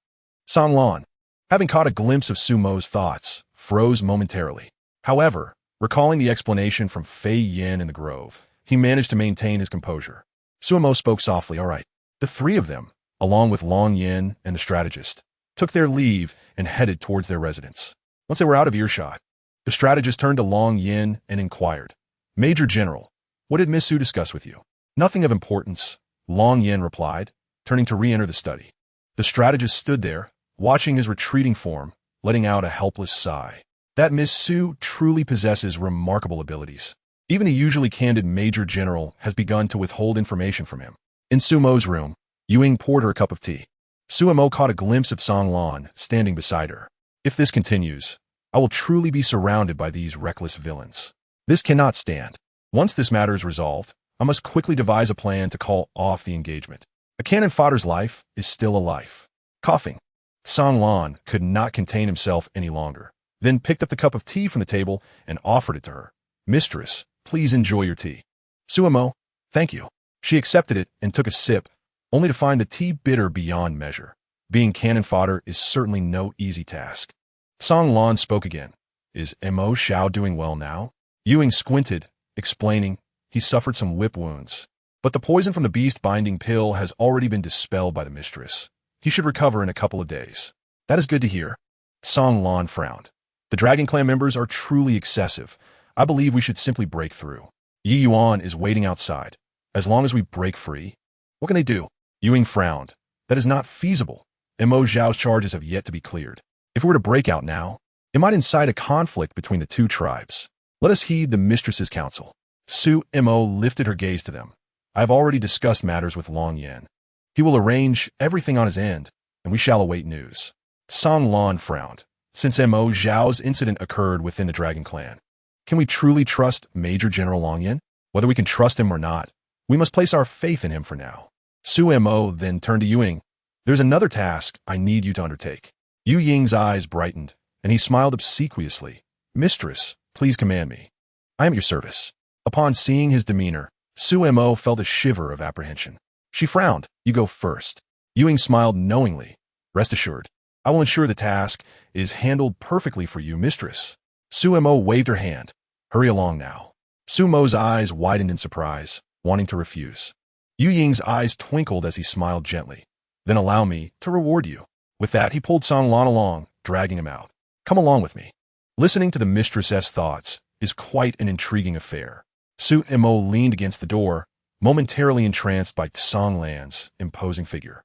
Song Lan, having caught a glimpse of Su Mo's thoughts, froze momentarily. However, recalling the explanation from Fei Yin in the grove, he managed to maintain his composure. Su Mo spoke softly, all right. The three of them, along with Long Yin and the strategist, took their leave and headed towards their residence. Once they were out of earshot, the strategist turned to Long Yin and inquired, Major General, what did Miss Su discuss with you? Nothing of importance, Long Yin replied, turning to re-enter the study. The strategist stood there, watching his retreating form, letting out a helpless sigh. That Miss Su truly possesses remarkable abilities. Even the usually candid Major General has begun to withhold information from him. In Su Mo's room, Yuing poured her a cup of tea. Su Mo caught a glimpse of Song Lan standing beside her. If this continues, I will truly be surrounded by these reckless villains. This cannot stand. Once this matter is resolved, I must quickly devise a plan to call off the engagement. A cannon fodder's life is still a life. Coughing, Song Lan could not contain himself any longer, then picked up the cup of tea from the table and offered it to her. Mistress, please enjoy your tea. Su Mo, thank you. She accepted it and took a sip, only to find the tea bitter beyond measure. Being cannon fodder is certainly no easy task. Song Lan spoke again. Is Mo Xiao doing well now? Yuing squinted, explaining, he suffered some whip wounds, but the poison from the beast binding pill has already been dispelled by the mistress. He should recover in a couple of days. That is good to hear. Song Lan frowned. The Dragon Clan members are truly excessive. I believe we should simply break through. Yi Yuan is waiting outside. As long as we break free, what can they do? Yuing frowned. That is not feasible. Mo Xiao's charges have yet to be cleared. If we were to break out now, it might incite a conflict between the two tribes. Let us heed the mistress's counsel. Su Mo lifted her gaze to them. I have already discussed matters with Long Yin. He will arrange everything on his end, and we shall await news. Song Lan frowned. Since Mo Xiao's incident occurred within the Dragon Clan, can we truly trust Major General Long Yin? Whether we can trust him or not, we must place our faith in him for now. Su Mo then turned to Yuing. There's another task I need you to undertake. Yu Ying's eyes brightened, and he smiled obsequiously. Mistress, please command me. I am at your service. Upon seeing his demeanor, Su Mo felt a shiver of apprehension. She frowned. You go first. Yu Ying smiled knowingly. Rest assured, I will ensure the task is handled perfectly for you, mistress. Su Mo waved her hand. Hurry along now. Su Mo's eyes widened in surprise, wanting to refuse. Yu Ying's eyes twinkled as he smiled gently. Then allow me to reward you. With that, he pulled Song Lan along, dragging him out. Come along with me. Listening to the mistress's thoughts is quite an intriguing affair. Su Mo leaned against the door, momentarily entranced by Song Lan's imposing figure.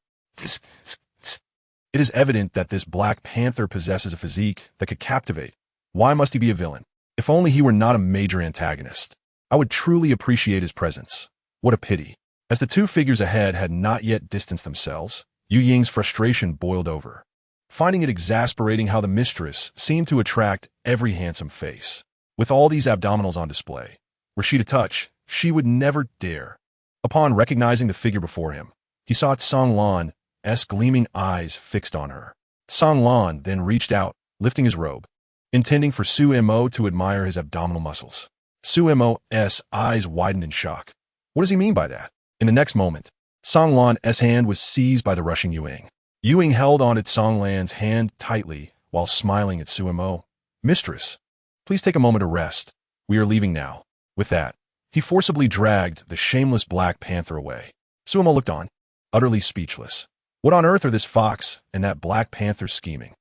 It is evident that this Black Panther possesses a physique that could captivate. Why must he be a villain? If only he were not a major antagonist. I would truly appreciate his presence. What a pity. As the two figures ahead had not yet distanced themselves, Yu Ying's frustration boiled over, finding it exasperating how the mistress seemed to attract every handsome face. With all these abdominals on display, were she to touch, she would never dare. Upon recognizing the figure before him, he saw Song Lan's gleaming eyes fixed on her. Song Lan then reached out, lifting his robe, intending for Su Mo to admire his abdominal muscles. Su Mo's eyes widened in shock. What does he mean by that? In the next moment, Song Lan's hand was seized by the rushing Yu Ying. Yu Ying held on to Song Lan's hand tightly while smiling at Su Mo. Mistress, please take a moment to rest. We are leaving now. With that, he forcibly dragged the shameless Black Panther away. Su Mo looked on, utterly speechless. What on earth are this fox and that Black Panther scheming?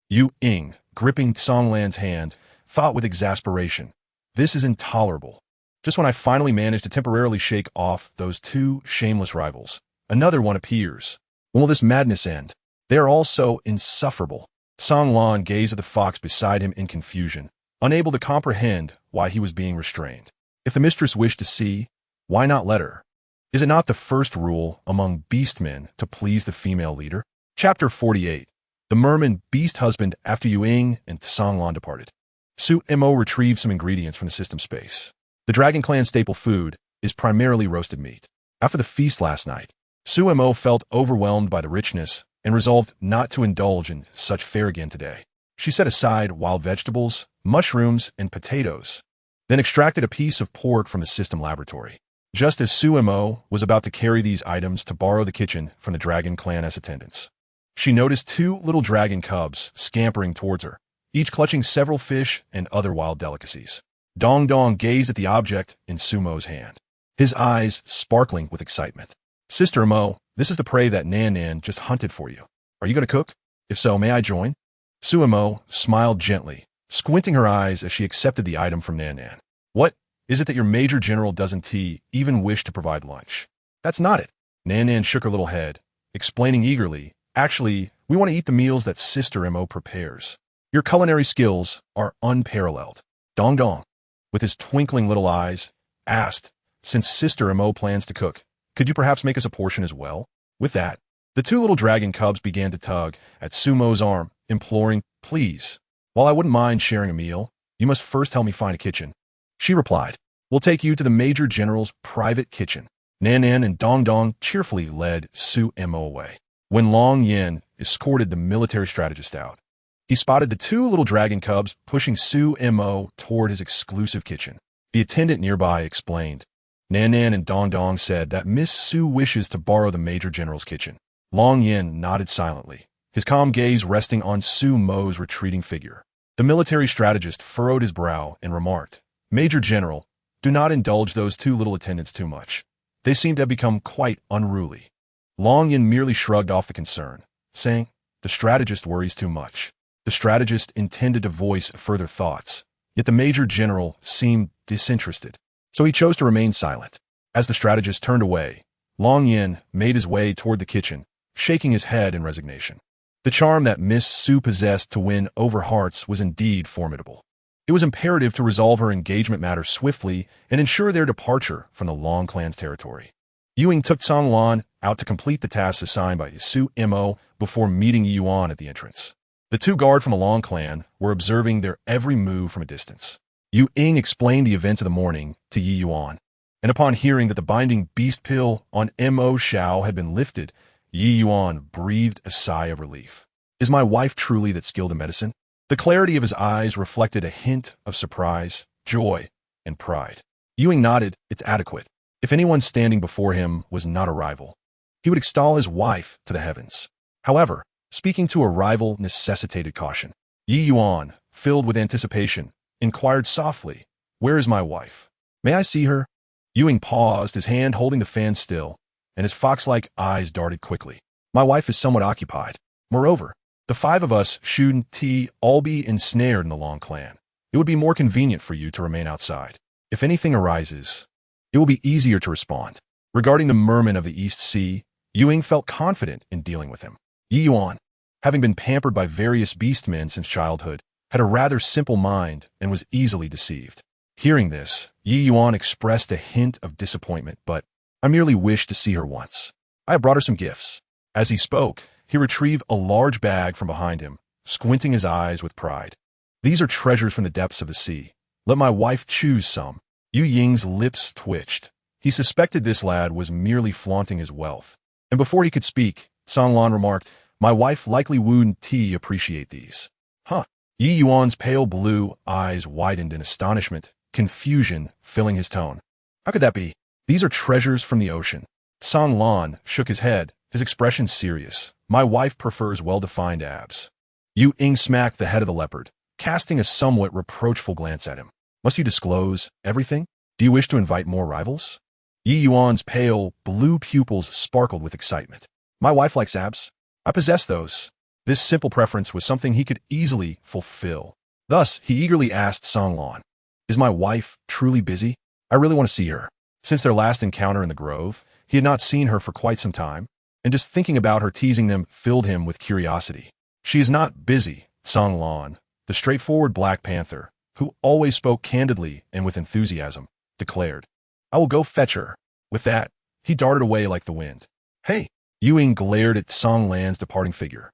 Yu Ying, gripping Song Lan's hand, thought with exasperation. This is intolerable. Just when I finally managed to temporarily shake off those two shameless rivals, another one appears. When will this madness end? They are all so insufferable. Song Lan gazed at the fox beside him in confusion, unable to comprehend why he was being restrained. If the mistress wished to see, why not let her? Is it not the first rule among beastmen to please the female leader? Chapter 48. The merman beast husband after Yu Ying and Song Lan departed. Su Mo retrieved some ingredients from the system space. The Dragon Clan staple food is primarily roasted meat. After the feast last night, Su Mo felt overwhelmed by the richness and resolved not to indulge in such fare again today. She set aside wild vegetables, mushrooms, and potatoes, then extracted a piece of pork from the system laboratory. Just as Su Mo was about to carry these items to borrow the kitchen from the Dragon Clan's attendants, she noticed two little dragon cubs scampering towards her, each clutching several fish and other wild delicacies. Dong Dong gazed at the object in Su Mo's hand, his eyes sparkling with excitement. Sister Mo, this is the prey that Nan Nan just hunted for you. Are you going to cook? If so, may I join? Su Mo smiled gently, squinting her eyes as she accepted the item from Nan Nan. What is it that your Major General doesn't even wish to provide lunch? That's not it. Nan Nan shook her little head, explaining eagerly, actually, we want to eat the meals that Sister Mo prepares. Your culinary skills are unparalleled. Dong Dong, with his twinkling little eyes, asked, since Sister Mo plans to cook, could you perhaps make us a portion as well? With that, the two little dragon cubs began to tug at Su Mo's arm, imploring, please, while I wouldn't mind sharing a meal, you must first help me find a kitchen. She replied, we'll take you to the Major General's private kitchen. Nan Nan and Dong Dong cheerfully led Su Mo away. When Long Yin escorted the military strategist out, he spotted the two little dragon cubs pushing Su Mo toward his exclusive kitchen. The attendant nearby explained. Nan Nan and Dong Dong said that Miss Su wishes to borrow the Major General's kitchen. Long Yin nodded silently, his calm gaze resting on Su Mo's retreating figure. The military strategist furrowed his brow and remarked, Major General, do not indulge those two little attendants too much. They seem to have become quite unruly. Long Yin merely shrugged off the concern, saying, the strategist worries too much. The strategist intended to voice further thoughts, yet the Major General seemed disinterested, so he chose to remain silent. As the strategist turned away, Long Yin made his way toward the kitchen, shaking his head in resignation. The charm that Miss Su possessed to win over hearts was indeed formidable. It was imperative to resolve her engagement matter swiftly and ensure their departure from the Long Clan's territory. Yu Ying took Song Lan out to complete the tasks assigned by Su Mo before meeting Yi Yuan at the entrance. The two guards from the Long Clan were observing their every move from a distance. Yu Ying explained the events of the morning to Yi Yuan, and upon hearing that the binding beast pill on Mo Shao had been lifted, Yi Yuan breathed a sigh of relief. Is my wife truly that skilled in medicine? The clarity of his eyes reflected a hint of surprise, joy, and pride. Ewing nodded. It's adequate. If anyone standing before him was not a rival, he would extol his wife to the heavens. However, speaking to a rival necessitated caution. Yi Yuan, filled with anticipation, inquired softly, "Where is my wife? May I see her?" Ewing paused, his hand holding the fan still, and his fox-like eyes darted quickly. "My wife is somewhat occupied. Moreover, the five of us shouldn't all be ensnared in the Long Clan. It would be more convenient for you to remain outside. If anything arises, it will be easier to respond." Regarding the merman of the East Sea, Ewing felt confident in dealing with him. Yi Yuan, having been pampered by various beastmen since childhood, had a rather simple mind and was easily deceived. Hearing this, Yi Yuan expressed a hint of disappointment, but "I merely wished to see her once. I have brought her some gifts." As he spoke, he retrieved a large bag from behind him, squinting his eyes with pride. "These are treasures from the depths of the sea. Let my wife choose some." Yu Ying's lips twitched. He suspected this lad was merely flaunting his wealth. And before he could speak, Song Lan remarked, "My wife likely wouldn't appreciate these." Huh. Yi Yuan's pale blue eyes widened in astonishment, confusion filling his tone. "How could that be? These are treasures from the ocean." Song Lan shook his head, his expression serious. "My wife prefers well-defined abs." Yu Ying smacked the head of the leopard, casting a somewhat reproachful glance at him. "Must you disclose everything? Do you wish to invite more rivals?" Yi Yuan's pale, blue pupils sparkled with excitement. "My wife likes abs. I possess those." This simple preference was something he could easily fulfill. Thus, he eagerly asked Song Lan, "Is my wife truly busy? I really want to see her." Since their last encounter in the grove, he had not seen her for quite some time, and just thinking about her teasing them filled him with curiosity. "She is not busy," Song Lan, the straightforward Black Panther, who always spoke candidly and with enthusiasm, declared. "I will go fetch her." With that, he darted away like the wind. "Hey!" Ewing glared at Song Lan's departing figure,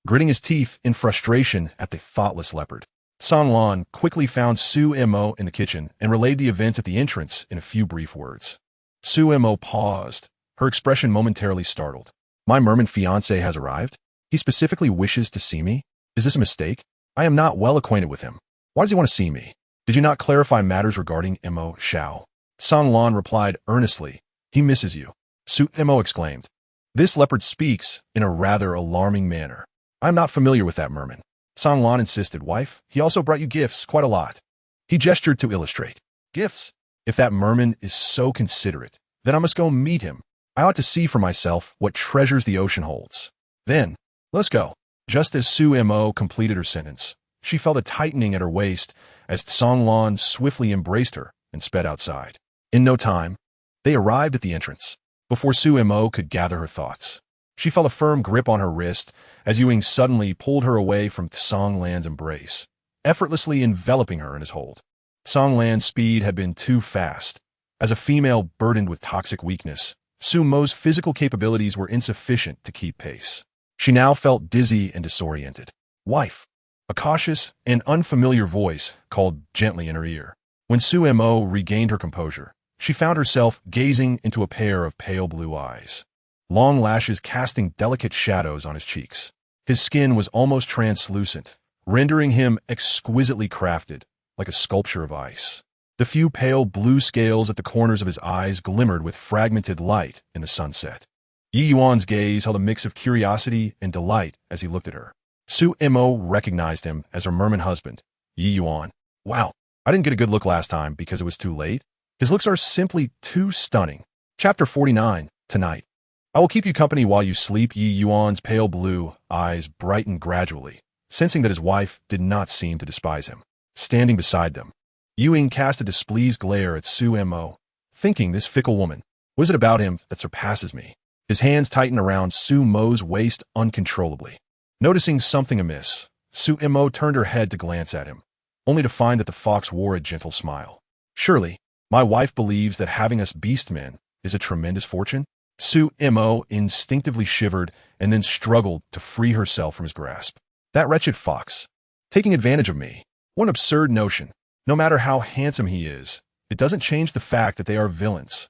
gritting his teeth in frustration at the thoughtless leopard. Song Lan quickly found Su Mo in the kitchen and relayed the events at the entrance in a few brief words. Su Mo paused, her expression momentarily startled. "My merman fiancé has arrived? He specifically wishes to see me? Is this a mistake? I am not well acquainted with him. Why does he want to see me? Did you not clarify matters regarding Mo Shao?" Song Lan replied earnestly, "He misses you." Su Mo exclaimed. "This leopard speaks in a rather alarming manner. I am not familiar with that merman." Song Lan insisted, "Wife, he also brought you gifts, quite a lot." He gestured to illustrate. "Gifts? If that merman is so considerate, then I must go meet him. I ought to see for myself what treasures the ocean holds. Then, let's go." Just as Su Mo completed her sentence, she felt a tightening at her waist as Song Lan swiftly embraced her and sped outside. In no time, they arrived at the entrance. Before Su Mo could gather her thoughts, she felt a firm grip on her wrist as Ewing suddenly pulled her away from Song Lan's embrace, effortlessly enveloping her in his hold. Song Lan's speed had been too fast. As a female burdened with toxic weakness, Su Mo's physical capabilities were insufficient to keep pace. She now felt dizzy and disoriented. "Wife!" A cautious and unfamiliar voice called gently in her ear. When Su Mo regained her composure, she found herself gazing into a pair of pale blue eyes, long lashes casting delicate shadows on his cheeks. His skin was almost translucent, rendering him exquisitely crafted, like a sculpture of ice. The few pale blue scales at the corners of his eyes glimmered with fragmented light in the sunset. Yi Yuan's gaze held a mix of curiosity and delight as he looked at her. Su Mo recognized him as her merman husband, Yi Yuan. "Wow, I didn't get a good look last time because it was too late. His looks are simply too stunning." Chapter 49, Tonight. "I will keep you company while you sleep." Yi Yuan's pale blue eyes brightened gradually, sensing that his wife did not seem to despise him. Standing beside them, Ewing cast a displeased glare at Su Mo, thinking, this fickle woman, what is it about him that surpasses me? His hands tightened around Su Mo's waist uncontrollably. Noticing something amiss, Su Mo turned her head to glance at him, only to find that the fox wore a gentle smile. "Surely, my wife believes that having us beastmen is a tremendous fortune?" Su Mo instinctively shivered and then struggled to free herself from his grasp. "That wretched fox, taking advantage of me. What an absurd notion. No matter how handsome he is, it doesn't change the fact that they are villains.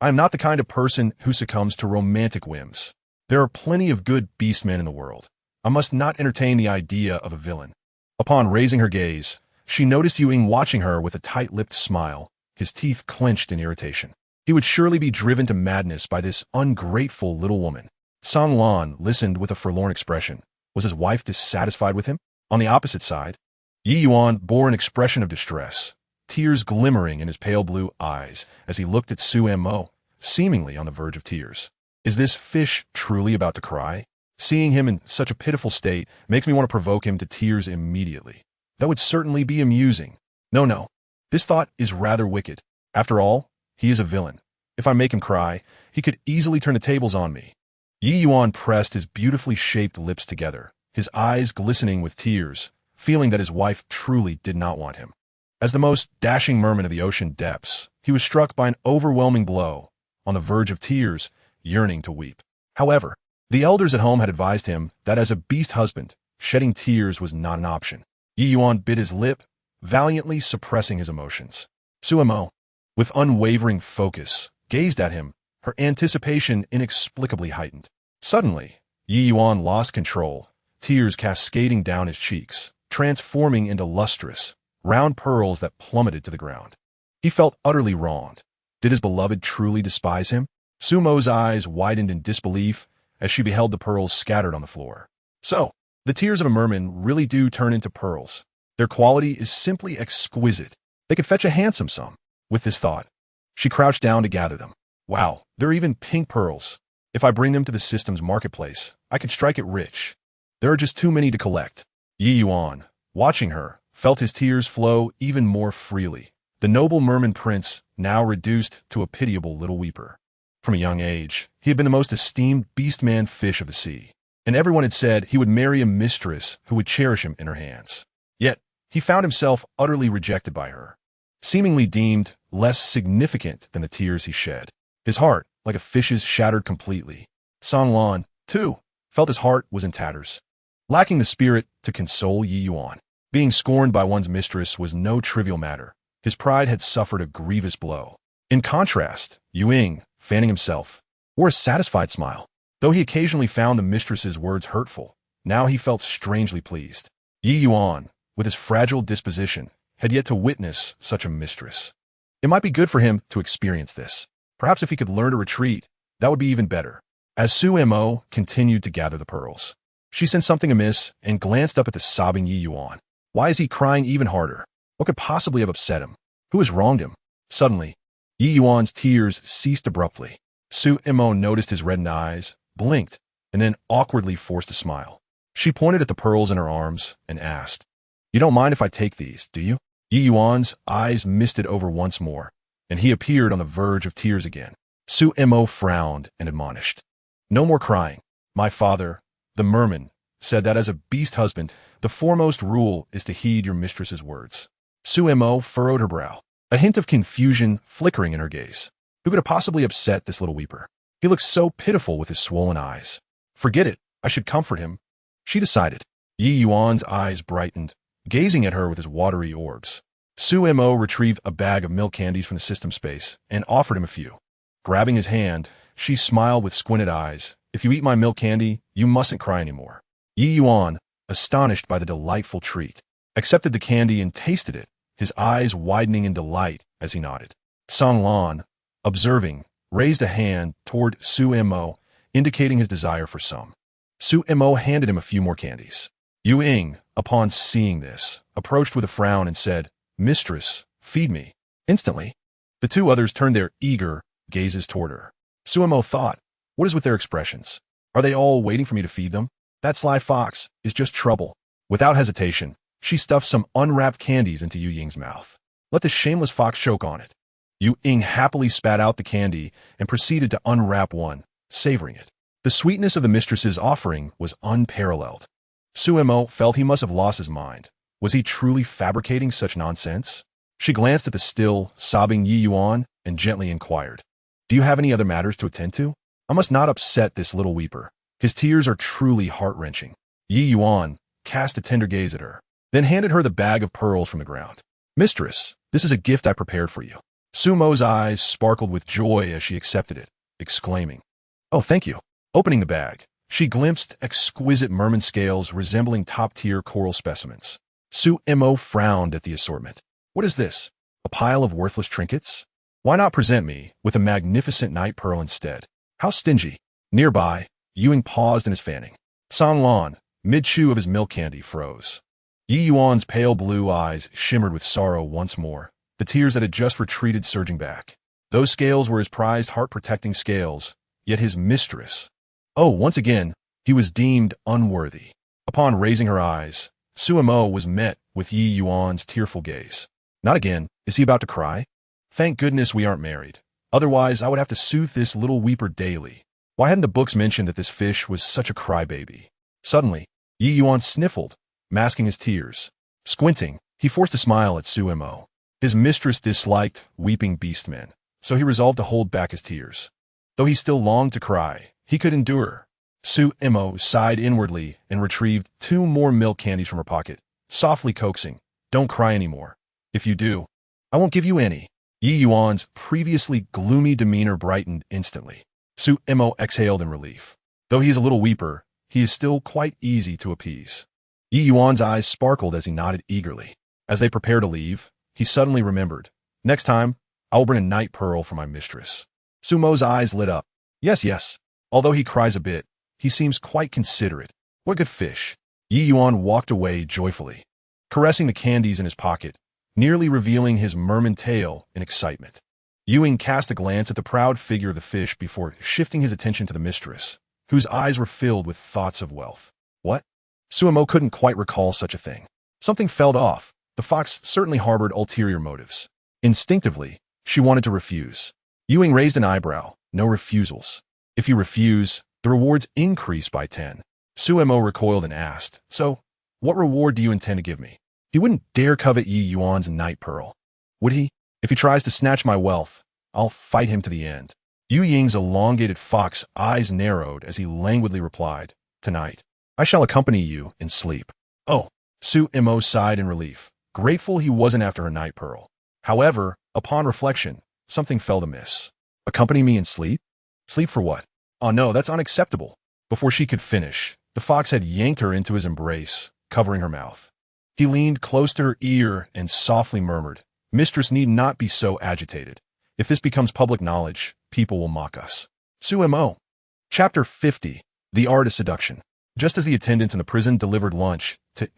I am not the kind of person who succumbs to romantic whims. There are plenty of good beastmen in the world. I must not entertain the idea of a villain. Upon raising her gaze, she noticed Yue watching her with a tight-lipped smile, his teeth clenched in irritation. He would surely be driven to madness by this ungrateful little woman. Song Lan listened with a forlorn expression. Was his wife dissatisfied with him? On the opposite side, Yi Yuan bore an expression of distress, tears glimmering in his pale blue eyes as he looked at Su Mo, seemingly on the verge of tears. Is this fish truly about to cry? Seeing him in such a pitiful state makes me want to provoke him to tears immediately. That would certainly be amusing. No. This thought is rather wicked. After all, he is a villain. If I make him cry, he could easily turn the tables on me. Yi Yuan pressed his beautifully shaped lips together, his eyes glistening with tears, feeling that his wife truly did not want him. As the most dashing merman of the ocean depths, he was struck by an overwhelming blow, on the verge of tears, yearning to weep. However, the elders at home had advised him that as a beast husband, shedding tears was not an option. Yi Yuan bit his lip, valiantly suppressing his emotions. Su Mo, with unwavering focus, gazed at him, her anticipation inexplicably heightened. Suddenly, Yi Yuan lost control, tears cascading down his cheeks, transforming into lustrous, round pearls that plummeted to the ground. He felt utterly wronged. Did his beloved truly despise him? Su Mo's eyes widened in disbelief as she beheld the pearls scattered on the floor. So, the tears of a merman really do turn into pearls. Their quality is simply exquisite. They could fetch a handsome sum. With this thought, she crouched down to gather them. Wow, there are even pink pearls. If I bring them to the system's marketplace, I could strike it rich. There are just too many to collect. Yi Yuan, watching her, felt his tears flow even more freely. The noble merman prince, now reduced to a pitiable little weeper. From a young age, he had been the most esteemed beastman fish of the sea, and everyone had said he would marry a mistress who would cherish him in her hands. Yet, he found himself utterly rejected by her, seemingly deemed less significant than the tears he shed. His heart, like a fish's, shattered completely. Song Lan, too, felt his heart was in tatters. Lacking the spirit to console Yi Yuan, being scorned by one's mistress was no trivial matter. His pride had suffered a grievous blow. In contrast, Yue, fanning himself, wore a satisfied smile. Though he occasionally found the mistress's words hurtful, now he felt strangely pleased. Yi Yuan, with his fragile disposition, had yet to witness such a mistress. It might be good for him to experience this. Perhaps if he could learn to retreat, that would be even better. As Su Mo continued to gather the pearls, she sensed something amiss and glanced up at the sobbing Yi Yuan. Why is he crying even harder? What could possibly have upset him? Who has wronged him? Suddenly, Yi Yuan's tears ceased abruptly. Su Mo noticed his reddened eyes, blinked, and then awkwardly forced a smile. She pointed at the pearls in her arms and asked, "You don't mind if I take these, do you?" Yi Yuan's eyes misted over once more, and he appeared on the verge of tears again. Su Mo frowned and admonished, "No more crying. My father, the merman, said that as a beast husband, the foremost rule is to heed your mistress's words." Su Mo furrowed her brow, a hint of confusion flickering in her gaze. Who could have possibly upset this little weeper? He looked so pitiful with his swollen eyes. Forget it, I should comfort him, she decided. Yi Yuan's eyes brightened, gazing at her with his watery orbs. Su Mo retrieved a bag of milk candies from the system space and offered him a few. Grabbing his hand, she smiled with squinted eyes. "If you eat my milk candy, you mustn't cry anymore." Yi Yuan, astonished by the delightful treat, accepted the candy and tasted it, his eyes widening in delight as he nodded. Song Lan, observing, raised a hand toward Su Mo, indicating his desire for some. Su Mo handed him a few more candies. Yue, upon seeing this, approached with a frown and said, "Mistress, feed me." Instantly, the two others turned their eager gazes toward her. Su Mo thought, what is with their expressions? Are they all waiting for me to feed them? That sly fox is just trouble. Without hesitation, she stuffed some unwrapped candies into Yu Ying's mouth. Let the shameless fox choke on it. Yu Ying happily spat out the candy and proceeded to unwrap one, savoring it. The sweetness of the mistress's offering was unparalleled. Su Mo felt he must have lost his mind. Was he truly fabricating such nonsense? She glanced at the still, sobbing Yi Yuan and gently inquired, "Do you have any other matters to attend to? I must not upset this little weeper. His tears are truly heart-wrenching." Yi Yuan cast a tender gaze at her, then handed her the bag of pearls from the ground. "Mistress, this is a gift I prepared for you." Su Mo's eyes sparkled with joy as she accepted it, exclaiming, "Oh, thank you." Opening the bag, She glimpsed exquisite merman scales resembling top-tier coral specimens. Su Mo frowned at the assortment. What is this? A pile of worthless trinkets? Why not present me with a magnificent night pearl instead? How stingy. Nearby, Ewing paused in his fanning. San Lan, mid-chew of his milk candy, froze. Yi Yuan's pale blue eyes shimmered with sorrow once more, the tears that had just retreated surging back. Those scales were his prized heart-protecting scales, yet his mistress. Oh, once again, he was deemed unworthy. Upon raising her eyes, Su Mo was met with Yi Yuan's tearful gaze. Not again. Is he about to cry? Thank goodness we aren't married. Otherwise, I would have to soothe this little weeper daily. Why hadn't the books mentioned that this fish was such a crybaby? Suddenly, Yi Yuan sniffled, masking his tears. Squinting, he forced a smile at Su Mo. His mistress disliked weeping beastmen, so he resolved to hold back his tears. Though he still longed to cry, he could endure. Su Mo sighed inwardly and retrieved 2 more milk candies from her pocket, softly coaxing, "Don't cry anymore. If you do, I won't give you any." Yi Yuan's previously gloomy demeanor brightened instantly. Su Mo exhaled in relief. Though he is a little weeper, he is still quite easy to appease. Yi Yuan's eyes sparkled as he nodded eagerly. As they prepared to leave, he suddenly remembered. Next time, I will bring a night pearl for my mistress. Su Mo's eyes lit up. Yes. Although he cries a bit, he seems quite considerate. What good fish. Yi Yuan walked away joyfully, caressing the candies in his pocket, nearly revealing his merman tail in excitement. Ewing cast a glance at the proud figure of the fish before shifting his attention to the mistress, whose eyes were filled with thoughts of wealth. What? Su Mo couldn't quite recall such a thing. Something felt off. The fox certainly harbored ulterior motives. Instinctively, she wanted to refuse. Ewing raised an eyebrow. No refusals. If you refuse, the rewards increase by 10. Su Mo recoiled and asked, "So, what reward do you intend to give me?" He wouldn't dare covet Yi Yuan's night pearl. Would he? If he tries to snatch my wealth, I'll fight him to the end. Yu Ying's elongated fox eyes narrowed as he languidly replied, "Tonight, I shall accompany you in sleep." Oh, Su Mo sighed in relief, grateful he wasn't after her night pearl. However, upon reflection, something felt amiss. Accompany me in sleep? Sleep for what? Oh no, that's unacceptable. Before she could finish, the fox had yanked her into his embrace, covering her mouth. He leaned close to her ear and softly murmured, "Mistress need not be so agitated. If this becomes public knowledge, people will mock us." Su Mo. Chapter 50. The Art of Seduction. Just as the attendants in the prison delivered lunch to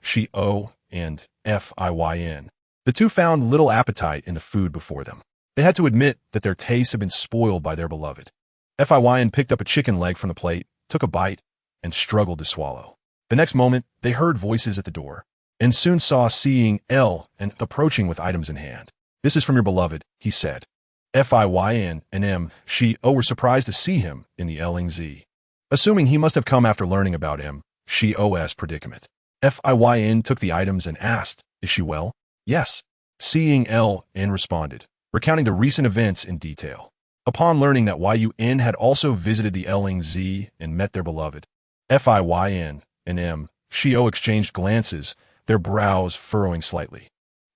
Shi-O and Fyin, the two found little appetite in the food before them. They had to admit that their tastes had been spoiled by their beloved. Fyin picked up a chicken leg from the plate, took a bite, and struggled to swallow. The next moment, they heard voices at the door, and soon saw Seeing L and approaching with items in hand. "This is from your beloved," he said. Fyin and Shi-O were surprised to see him in the Lingz, assuming he must have come after learning about Shi-O's predicament. Fyin took the items and asked, "Is she well?" "Yes." Seeing L responded, recounting the recent events in detail. Upon learning that Yun had also visited the Lingz and met their beloved, Fyin and Shi-O exchanged glances, their brows furrowing slightly.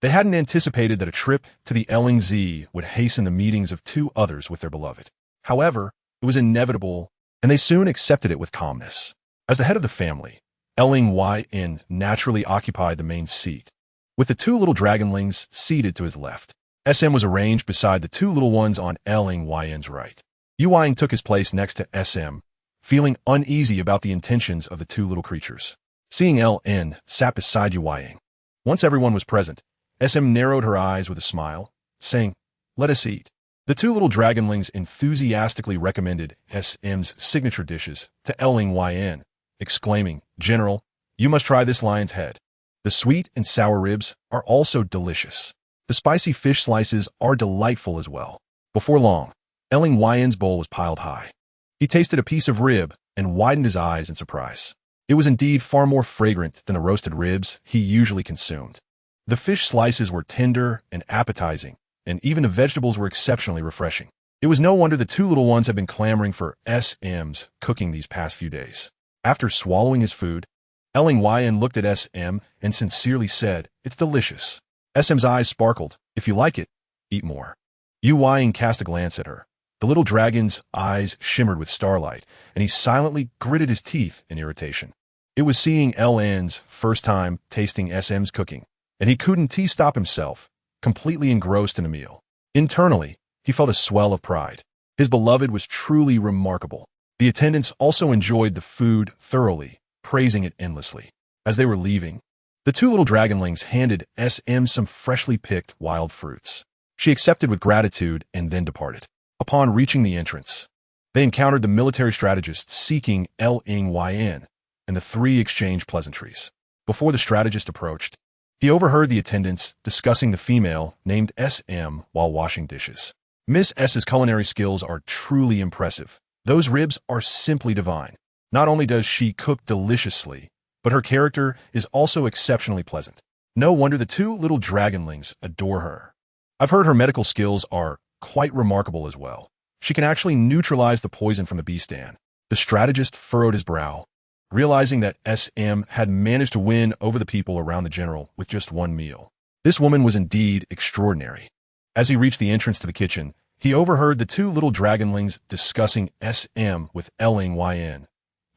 They hadn't anticipated that a trip to the Lingz would hasten the meetings of two others with their beloved. However, it was inevitable, and they soon accepted it with calmness. As the head of the family, Yun naturally occupied the main seat, with the two little dragonlings seated to his left. SM was arranged beside the two little ones on Yun's right. Ying took his place next to SM, feeling uneasy about the intentions of the two little creatures. Seeing Ln sat beside Ying. Once everyone was present, SM narrowed her eyes with a smile, saying, "Let us eat." The two little dragonlings enthusiastically recommended SM's signature dishes to Yun, exclaiming, "General, you must try this lion's head. The sweet and sour ribs are also delicious. The spicy fish slices are delightful as well." Before long, Yun's bowl was piled high. He tasted a piece of rib and widened his eyes in surprise. It was indeed far more fragrant than the roasted ribs he usually consumed. The fish slices were tender and appetizing, and even the vegetables were exceptionally refreshing. It was no wonder the two little ones had been clamoring for SM's cooking these past few days. After swallowing his food, Yun looked at SM and sincerely said, "It's delicious." SM's eyes sparkled. "If you like it, eat more." Ying cast a glance at her. The little dragon's eyes shimmered with starlight, and he silently gritted his teeth in irritation. It was seeing LN's first time tasting SM's cooking, and he couldn't stop himself, completely engrossed in the meal. Internally, he felt a swell of pride. His beloved was truly remarkable. The attendants also enjoyed the food thoroughly, praising it endlessly. As they were leaving, the two little dragonlings handed SM some freshly picked wild fruits. She accepted with gratitude and then departed. Upon reaching the entrance, they encountered the military strategist seeking Yin, and the three exchanged pleasantries. Before the strategist approached, he overheard the attendants discussing the female named SM while washing dishes. Miss S's culinary skills are truly impressive. Those ribs are simply divine. Not only does she cook deliciously, but her character is also exceptionally pleasant. No wonder the two little dragonlings adore her. I've heard her medical skills are quite remarkable as well. She can actually neutralize the poison from the Beastkin. The strategist furrowed his brow, realizing that SM had managed to win over the people around the general with just one meal. This woman was indeed extraordinary. As he reached the entrance to the kitchen, he overheard the two little dragonlings discussing SM with Yin.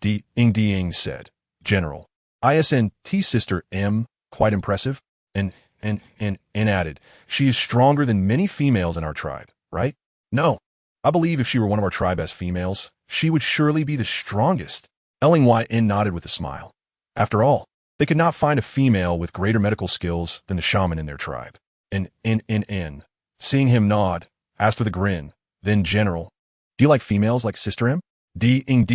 Ding said, "General, ISNT sister M, quite impressive," and added, "She is stronger than many females in our tribe, right?" "No, I believe if she were one of our tribe as females, she would surely be the strongest." Yin nodded with a smile. After all, they could not find a female with greater medical skills than the shaman in their tribe. And seeing him nod, asked with a grin, "Then, General, do you like females like Sister M?" Ding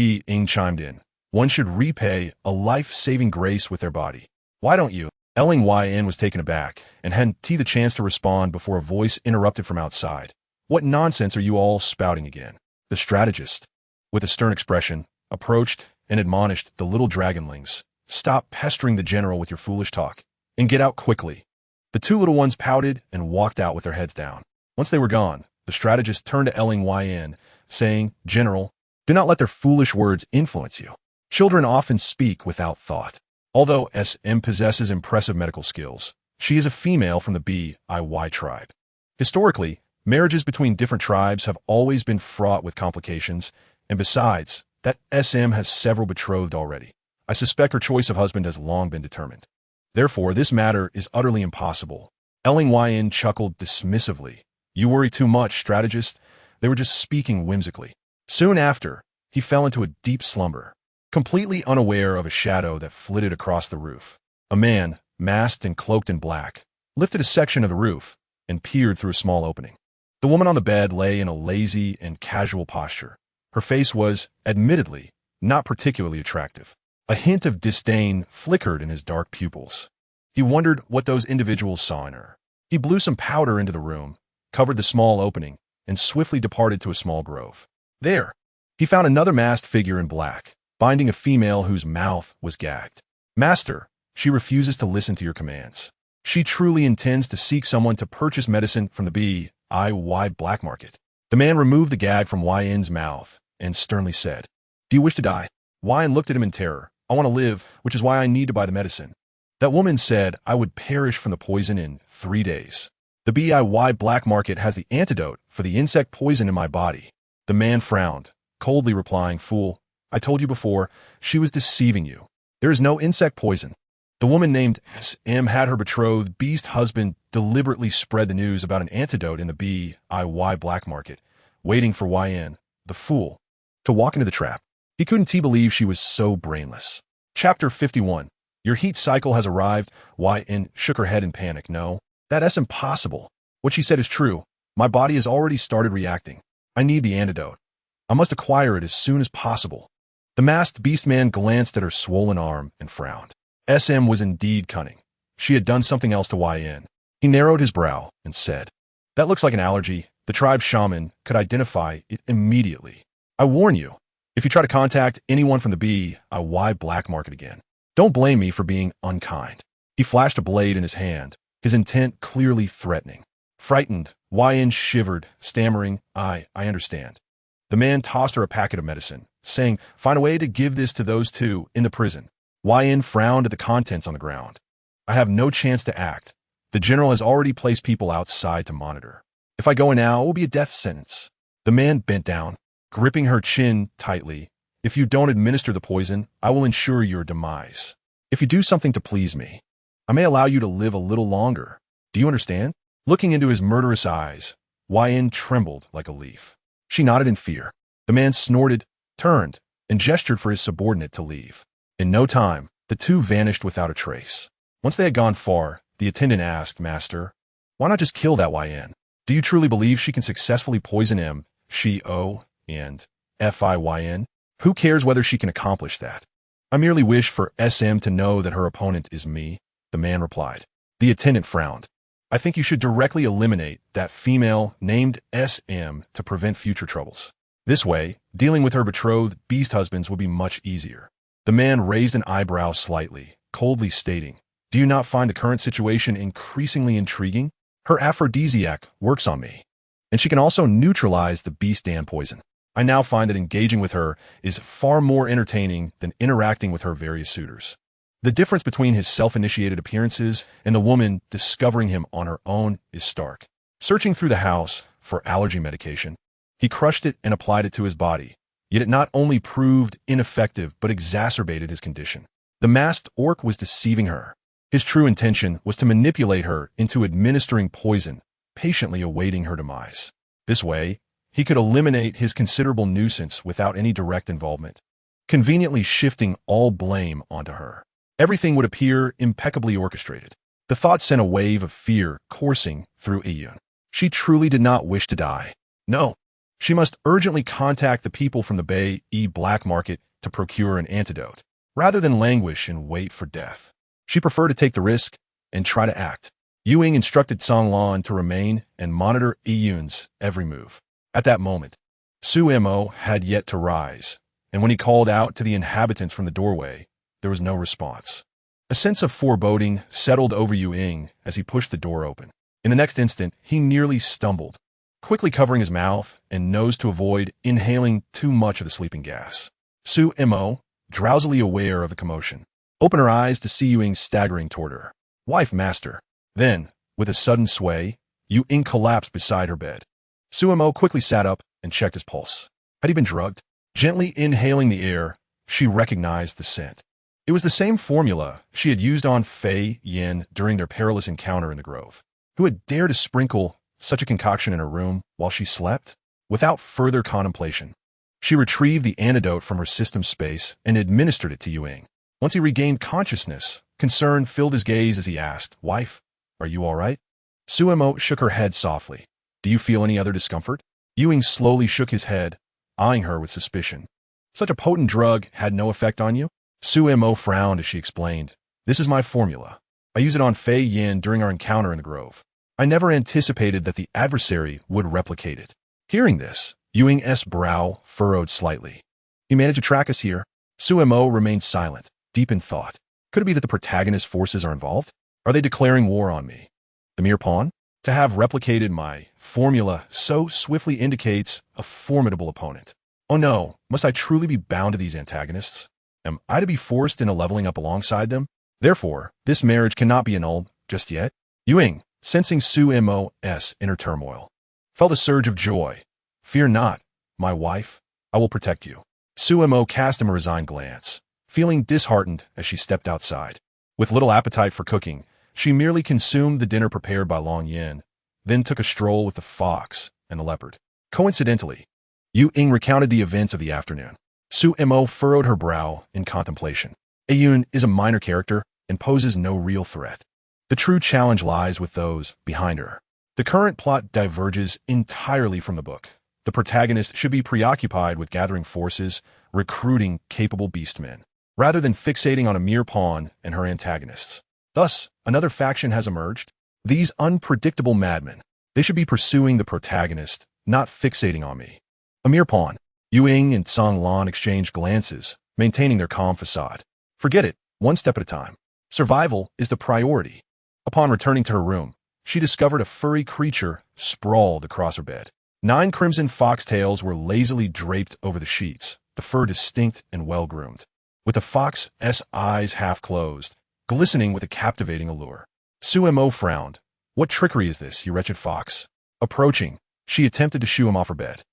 chimed in. "One should repay a life-saving grace with their body. Why don't you?" Yin was taken aback and hadn't the chance to respond before a voice interrupted from outside. "What nonsense are you all spouting again?" The strategist, with a stern expression, approached and admonished the little dragonlings. "Stop pestering the general with your foolish talk, and get out quickly." The two little ones pouted and walked out with their heads down. Once they were gone, the strategist turned to Yin, saying, "General, do not let their foolish words influence you. Children often speak without thought. Although SM possesses impressive medical skills, she is a female from the BIY tribe. Historically, marriages between different tribes have always been fraught with complications, and besides, that SM has several betrothed already. I suspect her choice of husband has long been determined. Therefore, this matter is utterly impossible." Yin chuckled dismissively. "You worry too much, strategist. They were just speaking whimsically." Soon after, he fell into a deep slumber, completely unaware of a shadow that flitted across the roof. A man, masked and cloaked in black, lifted a section of the roof and peered through a small opening. The woman on the bed lay in a lazy and casual posture. Her face was, admittedly, not particularly attractive. A hint of disdain flickered in his dark pupils. He wondered what those individuals saw in her. He blew some powder into the room, covered the small opening, and swiftly departed to a small grove. There, he found another masked figure in black, binding a female whose mouth was gagged. "Master, she refuses to listen to your commands. She truly intends to seek someone to purchase medicine from the BIY black market." The man removed the gag from Yin's mouth and sternly said, "Do you wish to die?" Yin looked at him in terror. "I want to live, which is why I need to buy the medicine." That woman said, "I would perish from the poison in 3 days. The BIY black market has the antidote for the insect poison in my body." The man frowned, coldly replying, "Fool, I told you before, she was deceiving you. There is no insect poison." The woman named SM had her betrothed beast husband deliberately spread the news about an antidote in the BIY black market, waiting for Yin, the fool, to walk into the trap. He couldn't believe she was so brainless. Chapter 51. Your heat cycle has arrived. Yin shook her head in panic. "No, that's impossible. What she said is true. My body has already started reacting. I need the antidote. I must acquire it as soon as possible." The masked beastman glanced at her swollen arm and frowned. SM was indeed cunning. She had done something else to Yin. He narrowed his brow and said, "That looks like an allergy. The tribe shaman could identify it immediately. I warn you, if you try to contact anyone from the BIY black market again, don't blame me for being unkind." He flashed a blade in his hand, his intent clearly threatening. Frightened, Yin shivered, stammering, I understand." The man tossed her a packet of medicine, saying, "Find a way to give this to those two in the prison." Yin frowned at the contents on the ground. "I have no chance to act. The general has already placed people outside to monitor. If I go in now, it will be a death sentence." The man bent down, gripping her chin tightly. If you don't administer the poison, I will ensure your demise. If you do something to please me, I may allow you to live a little longer. Do you understand? Looking into his murderous eyes, Yin trembled like a leaf. She nodded in fear. The man snorted, turned, and gestured for his subordinate to leave. In no time, the two vanished without a trace. Once they had gone far, the attendant asked, Master, why not just kill that Yin? Do you truly believe she can successfully poison him, she O, and FIYN? Who cares whether she can accomplish that? I merely wish for SM to know that her opponent is me, the man replied. The attendant frowned. I think you should directly eliminate that female named SM to prevent future troubles. This way, dealing with her betrothed beast husbands will be much easier. The man raised an eyebrow slightly, coldly stating, Do you not find the current situation increasingly intriguing? Her aphrodisiac works on me, and she can also neutralize the Beastkin poison. I now find that engaging with her is far more entertaining than interacting with her various suitors. The difference between his self-initiated appearances and the woman discovering him on her own is stark. Searching through the house for allergy medication, he crushed it and applied it to his body, yet it not only proved ineffective but exacerbated his condition. The masked orc was deceiving her. His true intention was to manipulate her into administering poison, patiently awaiting her demise. This way, he could eliminate his considerable nuisance without any direct involvement, conveniently shifting all blame onto her. Everything would appear impeccably orchestrated. The thought sent a wave of fear coursing through Iyun. She truly did not wish to die. No, she must urgently contact the people from the Bay black market to procure an antidote, rather than languish and wait for death. She preferred to take the risk and try to act. Yuing instructed Songlan to remain and monitor Iyun's every move. At that moment, Su Mo had yet to rise, and when he called out to the inhabitants from the doorway, there was no response. A sense of foreboding settled over Yuing as he pushed the door open. In the next instant, he nearly stumbled, quickly covering his mouth and nose to avoid inhaling too much of the sleeping gas. Su Mo, drowsily aware of the commotion, opened her eyes to see Yuing staggering toward her. Wife, master. Then, with a sudden sway, Yuing collapsed beside her bed. Su Mo quickly sat up and checked his pulse. Had he been drugged? Gently inhaling the air, she recognized the scent. It was the same formula she had used on Fei Yin during their perilous encounter in the grove. Who had dared to sprinkle such a concoction in her room while she slept? Without further contemplation, she retrieved the antidote from her system space and administered it to Yuing. Once he regained consciousness, concern filled his gaze as he asked, Wife, are you all right? Su Mo shook her head softly. Do you feel any other discomfort? Yuing slowly shook his head, eyeing her with suspicion. Such a potent drug had no effect on you? Su Mo frowned as she explained, This is my formula. I use it on Fei Yin during our encounter in the grove. I never anticipated that the adversary would replicate it. Hearing this, Yuing's brow furrowed slightly. He managed to track us here. Su Mo remained silent, deep in thought. Could it be that the protagonist's forces are involved? Are they declaring war on me? The mere pawn? To have replicated my formula so swiftly indicates a formidable opponent. Oh no, must I truly be bound to these antagonists? Am I to be forced into leveling up alongside them? Therefore, this marriage cannot be annulled just yet. Yuing, sensing Su Mo's inner turmoil, felt a surge of joy. Fear not, my wife. I will protect you. Su Mo cast him a resigned glance, feeling disheartened as she stepped outside. With little appetite for cooking, she merely consumed the dinner prepared by Long Yin, then took a stroll with the fox and the leopard. Coincidentally, Yuing recounted the events of the afternoon. Su Mo furrowed her brow in contemplation. Iyun is a minor character and poses no real threat. The true challenge lies with those behind her. The current plot diverges entirely from the book. The protagonist should be preoccupied with gathering forces, recruiting capable beastmen, rather than fixating on a mere pawn and her antagonists. Thus, another faction has emerged. These unpredictable madmen. They should be pursuing the protagonist, not fixating on me. A mere pawn. Yuing and Songlan exchanged glances, maintaining their calm facade. Forget it, one step at a time. Survival is the priority. Upon returning to her room, she discovered a furry creature sprawled across her bed. 9 crimson foxtails were lazily draped over the sheets, the fur distinct and well-groomed, with the fox's eyes half closed, glistening with a captivating allure. Su Mo frowned. What trickery is this, you wretched fox? Approaching, she attempted to shoo him off her bed.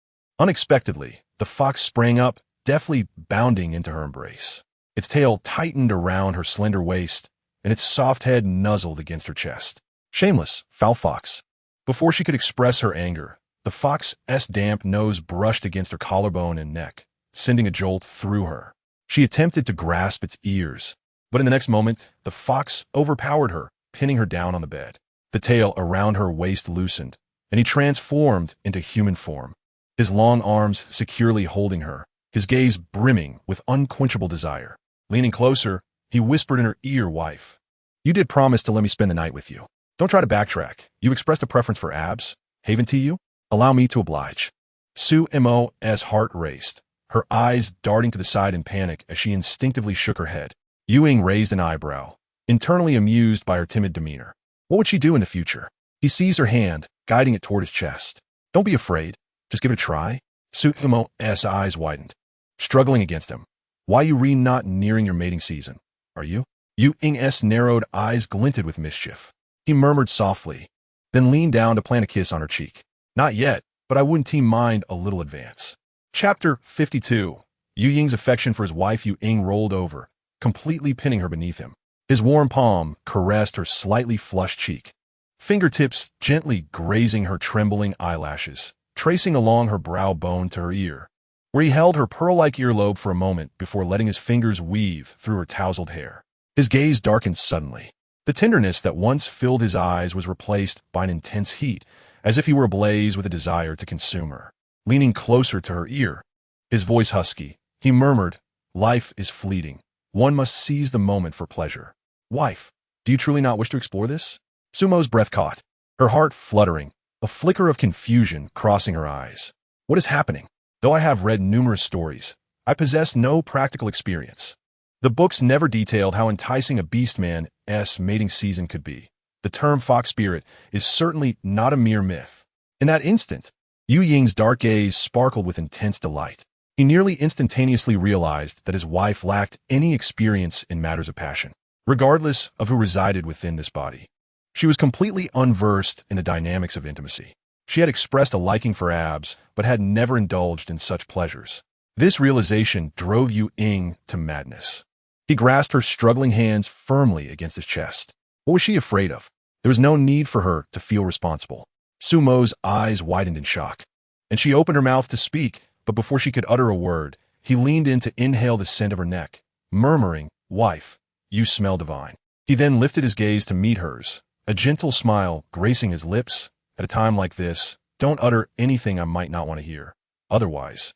Unexpectedly, the fox sprang up, deftly bounding into her embrace. Its tail tightened around her slender waist, and its soft head nuzzled against her chest. Shameless, foul fox. Before she could express her anger, the fox's damp nose brushed against her collarbone and neck, sending a jolt through her. She attempted to grasp its ears, but in the next moment, the fox overpowered her, pinning her down on the bed. The tail around her waist loosened, and he transformed into human form, his long arms securely holding her, his gaze brimming with unquenchable desire. Leaning closer, he whispered in her ear, "Wife, you did promise to let me spend the night with you. Don't try to backtrack. You expressed a preference for abs. Haven to you? Allow me to oblige." Sumo's heart raced, her eyes darting to the side in panic as she instinctively shook her head. Ying raised an eyebrow, internally amused by her timid demeanor. What would she do in the future? He seized her hand, guiding it toward his chest. "Don't be afraid. Just give it a try." Sumo's eyes widened, struggling against him. "Why you not nearing your mating season, are you?" Ying's narrowed eyes glinted with mischief. He murmured softly, then leaned down to plant a kiss on her cheek. "Not yet, but I wouldn't mind a little advance." Chapter 52. Ying's affection for his wife Ying rolled over, completely pinning her beneath him. His warm palm caressed her slightly flushed cheek, fingertips gently grazing her trembling eyelashes, tracing along her brow bone to her ear, where he held her pearl-like earlobe for a moment before letting his fingers weave through her tousled hair. His gaze darkened suddenly. The tenderness that once filled his eyes was replaced by an intense heat, as if he were ablaze with a desire to consume her. Leaning closer to her ear, his voice husky, he murmured, "Life is fleeting. One must seize the moment for pleasure. Wife, do you truly not wish to explore this?" Sumo's breath caught, her heart fluttering, a flicker of confusion crossing her eyes. "What is happening? Though I have read numerous stories, I possess no practical experience. The books never detailed how enticing a beastman's mating season could be. The term fox spirit is certainly not a mere myth." In that instant, Ying's dark gaze sparkled with intense delight. He nearly instantaneously realized that his wife lacked any experience in matters of passion, regardless of who resided within this body. She was completely unversed in the dynamics of intimacy. She had expressed a liking for abs, but had never indulged in such pleasures. This realization drove Ying to madness. He grasped her struggling hands firmly against his chest. What was she afraid of? There was no need for her to feel responsible. Sumo's eyes widened in shock, and she opened her mouth to speak, but before she could utter a word, he leaned in to inhale the scent of her neck, murmuring, "Wife, you smell divine." He then lifted his gaze to meet hers, a gentle smile gracing his lips. "At a time like this, don't utter anything I might not want to hear. Otherwise,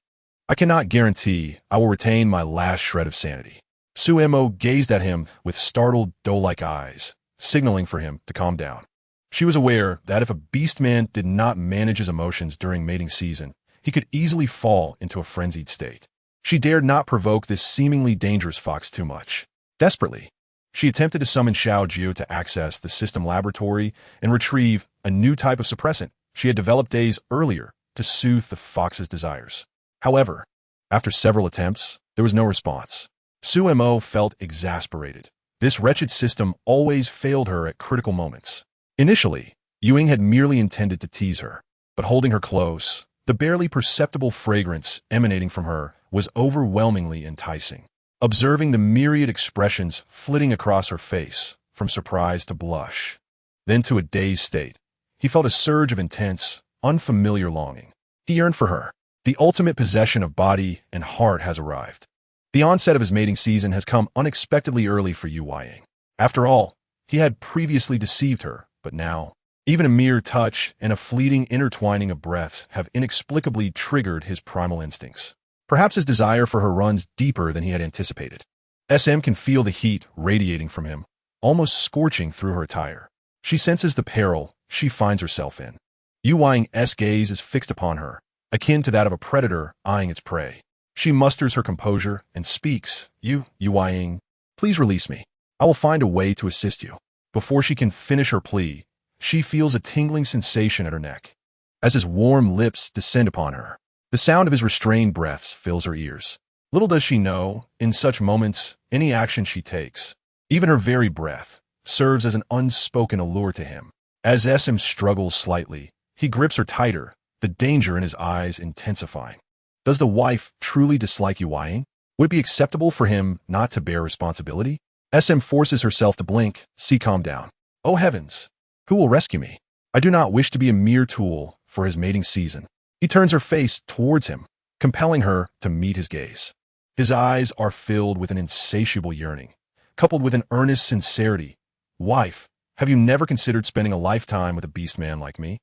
I cannot guarantee I will retain my last shred of sanity." Sumo gazed at him with startled, doe-like eyes, signaling for him to calm down. She was aware that if a beastman did not manage his emotions during mating season, he could easily fall into a frenzied state. She dared not provoke this seemingly dangerous fox too much. Desperately, she attempted to summon Xiao Jiu to access the system laboratory and retrieve a new type of suppressant she had developed days earlier to soothe the fox's desires. However, after several attempts, there was no response. Sumo felt exasperated. This wretched system always failed her at critical moments. Initially, Ying had merely intended to tease her, but holding her close, the barely perceptible fragrance emanating from her was overwhelmingly enticing. Observing the myriad expressions flitting across her face, from surprise to blush, then to a dazed state, he felt a surge of intense, unfamiliar longing. He yearned for her. The ultimate possession of body and heart has arrived. The onset of his mating season has come unexpectedly early for Ying. After all, he had previously deceived her, but now, even a mere touch and a fleeting intertwining of breaths have inexplicably triggered his primal instincts. Perhaps his desire for her runs deeper than he had anticipated. SM can feel the heat radiating from him, almost scorching through her attire. She senses the peril she finds herself in. Ying's gaze is fixed upon her, akin to that of a predator eyeing its prey. She musters her composure and speaks, Ying, please release me. I will find a way to assist you." Before she can finish her plea, she feels a tingling sensation at her neck. As his warm lips descend upon her, the sound of his restrained breaths fills her ears. Little does she know, in such moments, any action she takes, even her very breath, serves as an unspoken allure to him. As SM struggles slightly, he grips her tighter, the danger in his eyes intensifying. Does the wife truly dislike you lying? Would it be acceptable for him not to bear responsibility? SM forces herself to blink, calm down. Oh heavens! Who will rescue me? I do not wish to be a mere tool for his mating season. He turns her face towards him, compelling her to meet his gaze. His eyes are filled with an insatiable yearning, coupled with an earnest sincerity. Wife, have you never considered spending a lifetime with a beast man like me?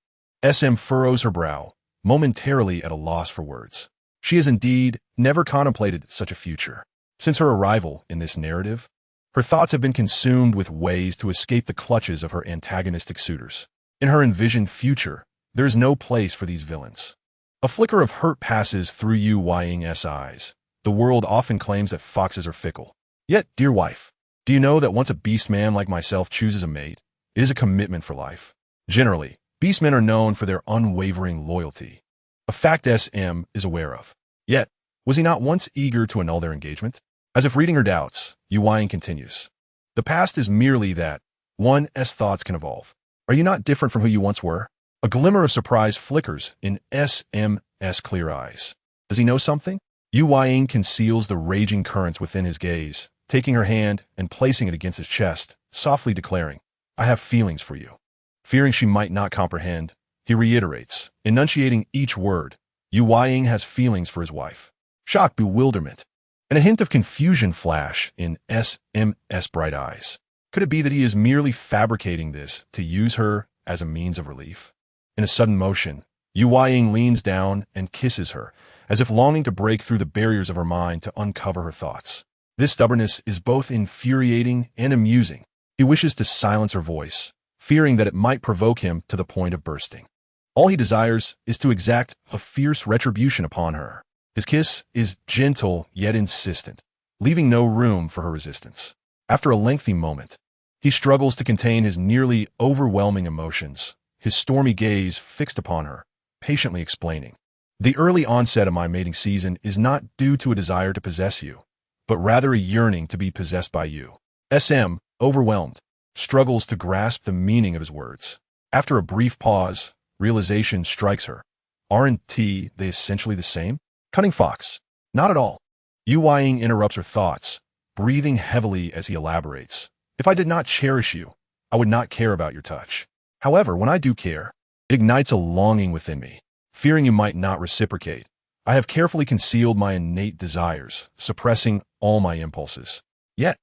SM furrows her brow, momentarily at a loss for words. She has indeed never contemplated such a future. Since her arrival in this narrative, her thoughts have been consumed with ways to escape the clutches of her antagonistic suitors. In her envisioned future, there is no place for these villains. A flicker of hurt passes through Yu Ying's eyes. The world often claims that foxes are fickle. Yet, dear wife, do you know that once a beast man like myself chooses a mate, it is a commitment for life? Generally, beastmen are known for their unwavering loyalty, a fact SM is aware of. Yet, was he not once eager to annul their engagement? As if reading her doubts, Yu Ying continues. The past is merely that. One's thoughts can evolve. Are you not different from who you once were? A glimmer of surprise flickers in SM's clear eyes. Does he know something? Yu Ying conceals the raging currents within his gaze, taking her hand and placing it against his chest, softly declaring, I have feelings for you. Fearing she might not comprehend, he reiterates, enunciating each word. Yu Ying has feelings for his wife. Shock, bewilderment, and a hint of confusion flash in SM's bright eyes. Could it be that he is merely fabricating this to use her as a means of relief? In a sudden motion, Yu Ying leans down and kisses her, as if longing to break through the barriers of her mind to uncover her thoughts. This stubbornness is both infuriating and amusing. He wishes to silence her voice, fearing that it might provoke him to the point of bursting. All he desires is to exact a fierce retribution upon her. His kiss is gentle yet insistent, leaving no room for her resistance. After a lengthy moment, he struggles to contain his nearly overwhelming emotions, his stormy gaze fixed upon her, patiently explaining. The early onset of my mating season is not due to a desire to possess you, but rather a yearning to be possessed by you. SM, overwhelmed, struggles to grasp the meaning of his words. After a brief pause, realization strikes her. Aren't they essentially the same? Cunning fox. Not at all. Yu Ying interrupts her thoughts, breathing heavily as he elaborates. If I did not cherish you, I would not care about your touch. However, when I do care, it ignites a longing within me. Fearing you might not reciprocate, I have carefully concealed my innate desires, suppressing all my impulses. Yet,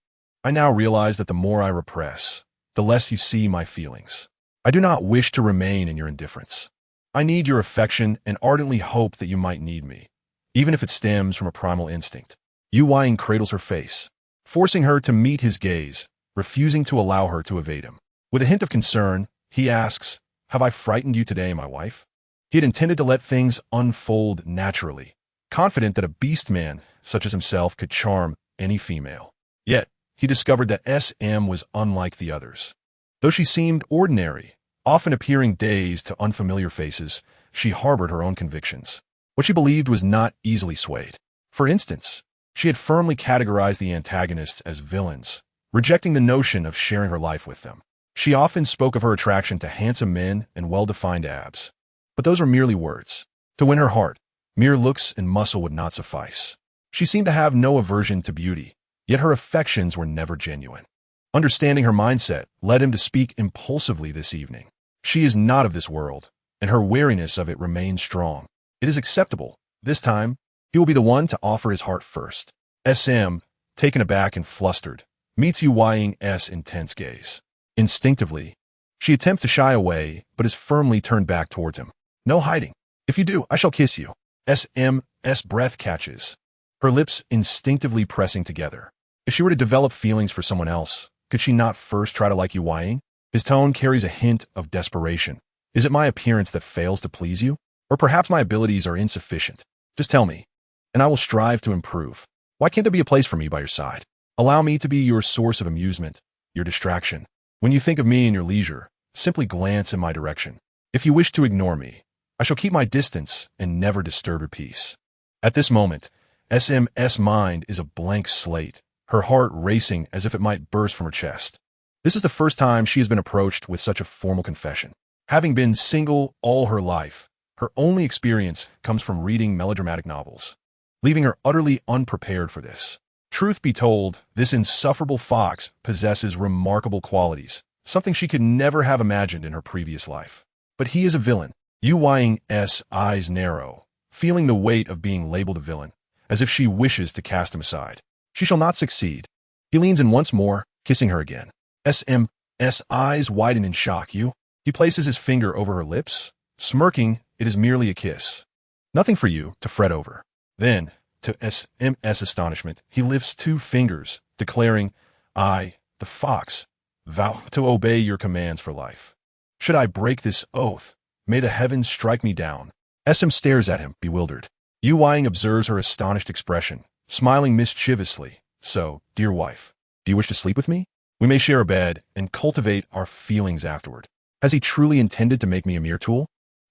I now realize that the more I repress, the less you see my feelings. I do not wish to remain in your indifference. I need your affection and ardently hope that you might need me, even if it stems from a primal instinct. Yu Ying cradles her face, forcing her to meet his gaze, refusing to allow her to evade him. With a hint of concern, he asks, Have I frightened you today, my wife? He had intended to let things unfold naturally, confident that a beast man such as himself could charm any female. Yet, he discovered that SM was unlike the others. Though she seemed ordinary, often appearing dazed to unfamiliar faces, she harbored her own convictions. What she believed was not easily swayed. For instance, she had firmly categorized the antagonists as villains, rejecting the notion of sharing her life with them. She often spoke of her attraction to handsome men and well-defined abs. But those were merely words. To win her heart, mere looks and muscle would not suffice. She seemed to have no aversion to beauty, yet her affections were never genuine. Understanding her mindset led him to speak impulsively this evening. She is not of this world, and her wariness of it remains strong. It is acceptable. This time, he will be the one to offer his heart first. SM, taken aback and flustered, meets Yu Ying's intense gaze. Instinctively, she attempts to shy away, but is firmly turned back towards him. No hiding. If you do, I shall kiss you. SM's breath catches, her lips instinctively pressing together. If she were to develop feelings for someone else, could she not first try to like Yu Ying? His tone carries a hint of desperation. Is it my appearance that fails to please you? Or perhaps my abilities are insufficient? Just tell me, and I will strive to improve. Why can't there be a place for me by your side? Allow me to be your source of amusement, your distraction. When you think of me in your leisure, simply glance in my direction. If you wish to ignore me, I shall keep my distance and never disturb your peace. At this moment, SM's mind is a blank slate, her heart racing as if it might burst from her chest. This is the first time she has been approached with such a formal confession. Having been single all her life, Her only experience comes from reading melodramatic novels, leaving her utterly unprepared for this. Truth be told, this insufferable fox possesses remarkable qualities, something she could never have imagined in her previous life. But he is a villain. Yu Ying's eyes narrow, feeling the weight of being labeled a villain, as if she wishes to cast him aside. She shall not succeed. He leans in once more, kissing her again. SM's eyes widen in shock. He places his finger over her lips, smirking. It is merely a kiss. Nothing for you to fret over. Then, to SM's astonishment, he lifts 2 fingers, declaring, I, the fox, vow to obey your commands for life. Should I break this oath, may the heavens strike me down. SM stares at him, bewildered. Yu Ying observes her astonished expression, smiling mischievously. So, dear wife, do you wish to sleep with me? We may share a bed and cultivate our feelings afterward. Has he truly intended to make me a mere tool?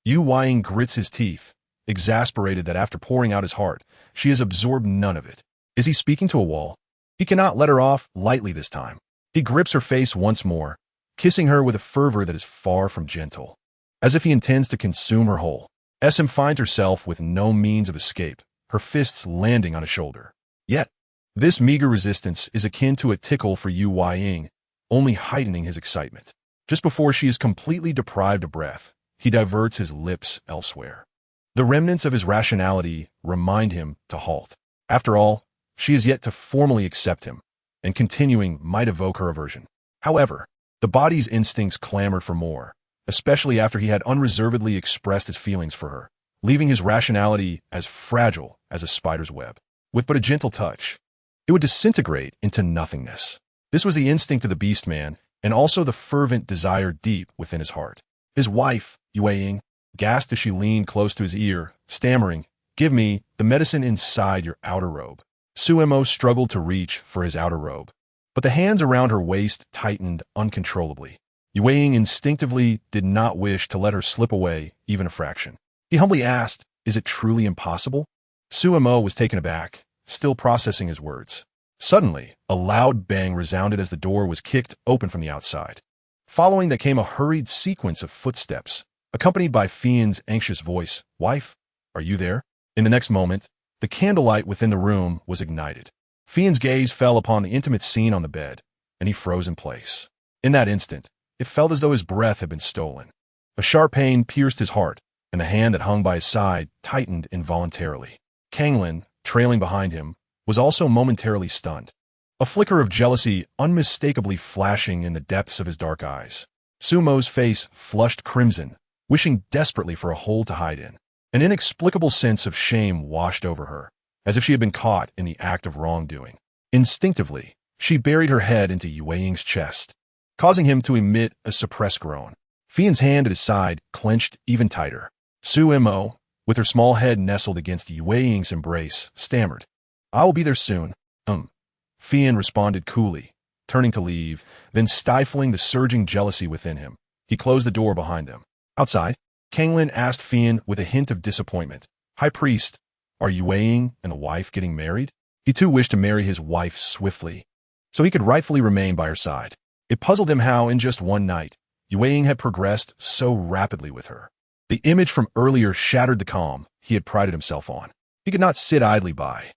Yu Ying grits his teeth, exasperated that after pouring out his heart, she has absorbed none of it. Is he speaking to a wall? He cannot let her off lightly this time. He grips her face once more, kissing her with a fervor that is far from gentle, as if he intends to consume her whole. SM finds herself with no means of escape, her fists landing on his shoulder. Yet, this meager resistance is akin to a tickle for Yu Ying, only heightening his excitement. Just before she is completely deprived of breath, he diverts his lips elsewhere. The remnants of his rationality remind him to halt. After all, she is yet to formally accept him, and continuing might evoke her aversion. However, the body's instincts clamored for more, especially after he had unreservedly expressed his feelings for her, leaving his rationality as fragile as a spider's web. With but a gentle touch, it would disintegrate into nothingness. This was the instinct of the beast man, and also the fervent desire deep within his heart. His wife, Yu Ying, gasped as she leaned close to his ear, stammering, Give me the medicine inside your outer robe. Suemo struggled to reach for his outer robe, but the hands around her waist tightened uncontrollably. Yu Ying instinctively did not wish to let her slip away even a fraction. He humbly asked, Is it truly impossible? Suemo was taken aback, still processing his words. Suddenly, a loud bang resounded as the door was kicked open from the outside. Following that came a hurried sequence of footsteps, accompanied by Fian's anxious voice, Wife, are you there? In the next moment, the candlelight within the room was ignited. Fian's gaze fell upon the intimate scene on the bed, and he froze in place. In that instant, it felt as though his breath had been stolen. A sharp pain pierced his heart, and the hand that hung by his side tightened involuntarily. Kanglin, trailing behind him, was also momentarily stunned, a flicker of jealousy unmistakably flashing in the depths of his dark eyes. Sumo's face flushed crimson, wishing desperately for a hole to hide in. An inexplicable sense of shame washed over her, as if she had been caught in the act of wrongdoing. Instinctively, she buried her head into Yu Ying's chest, causing him to emit a suppressed groan. Fian's hand at his side clenched even tighter. Suemo, with her small head nestled against Yu Ying's embrace, stammered, I will be there soon. Fian responded coolly, turning to leave, then stifling the surging jealousy within him. He closed the door behind them. Outside, Kanglin asked Fian with a hint of disappointment, High Priest, are Yu Ying and the wife getting married? He too wished to marry his wife swiftly, so he could rightfully remain by her side. It puzzled him how, in just one night, Yu Ying had progressed so rapidly with her. The image from earlier shattered the calm he had prided himself on. He could not sit idly by.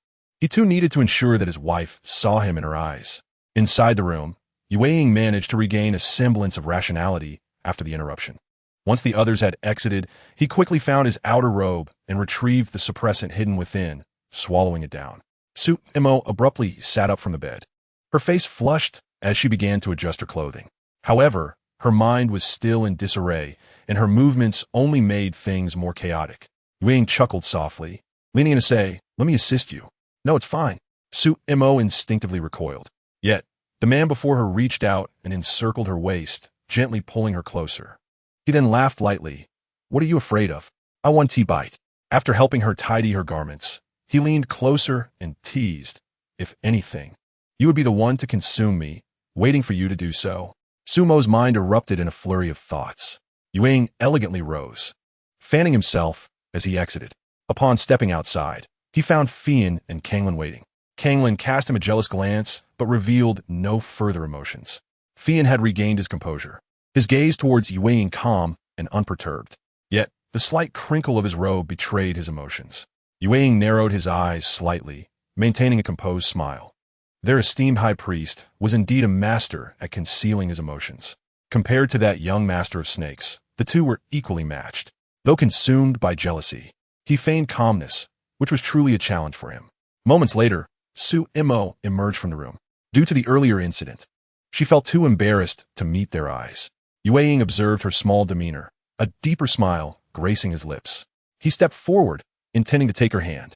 He too needed to ensure that his wife saw him in her eyes. Inside the room, Yu Ying managed to regain a semblance of rationality after the interruption. Once the others had exited, he quickly found his outer robe and retrieved the suppressant hidden within, swallowing it down. Suemo abruptly sat up from the bed. Her face flushed as she began to adjust her clothing. However, her mind was still in disarray, and her movements only made things more chaotic. Yu Ying chuckled softly, leaning in to say, Let me assist you. No, it's fine. Suemo instinctively recoiled. Yet, the man before her reached out and encircled her waist, gently pulling her closer. He then laughed lightly. What are you afraid of? I want tea bite. After helping her tidy her garments, he leaned closer and teased, If anything, you would be the one to consume me, waiting for you to do so. Sumo's mind erupted in a flurry of thoughts. Yu Ying elegantly rose, fanning himself as he exited. Upon stepping outside, he found Fian and Kanglin waiting. Kanglin cast him a jealous glance, but revealed no further emotions. Fian had regained his composure, his gaze towards Yu Ying calm and unperturbed. Yet, The slight crinkle of his robe betrayed his emotions. Yue narrowed his eyes slightly, maintaining a composed smile. Their esteemed high priest was indeed a master at concealing his emotions. Compared to that young master of snakes, the two were equally matched. Though consumed by jealousy, he feigned calmness, which was truly a challenge for him. Moments later, Su Imo emerged from the room. Due to the earlier incident, she felt too embarrassed to meet their eyes. Yue observed her small demeanor, a deeper smile gracing his lips. He stepped forward, intending to take her hand,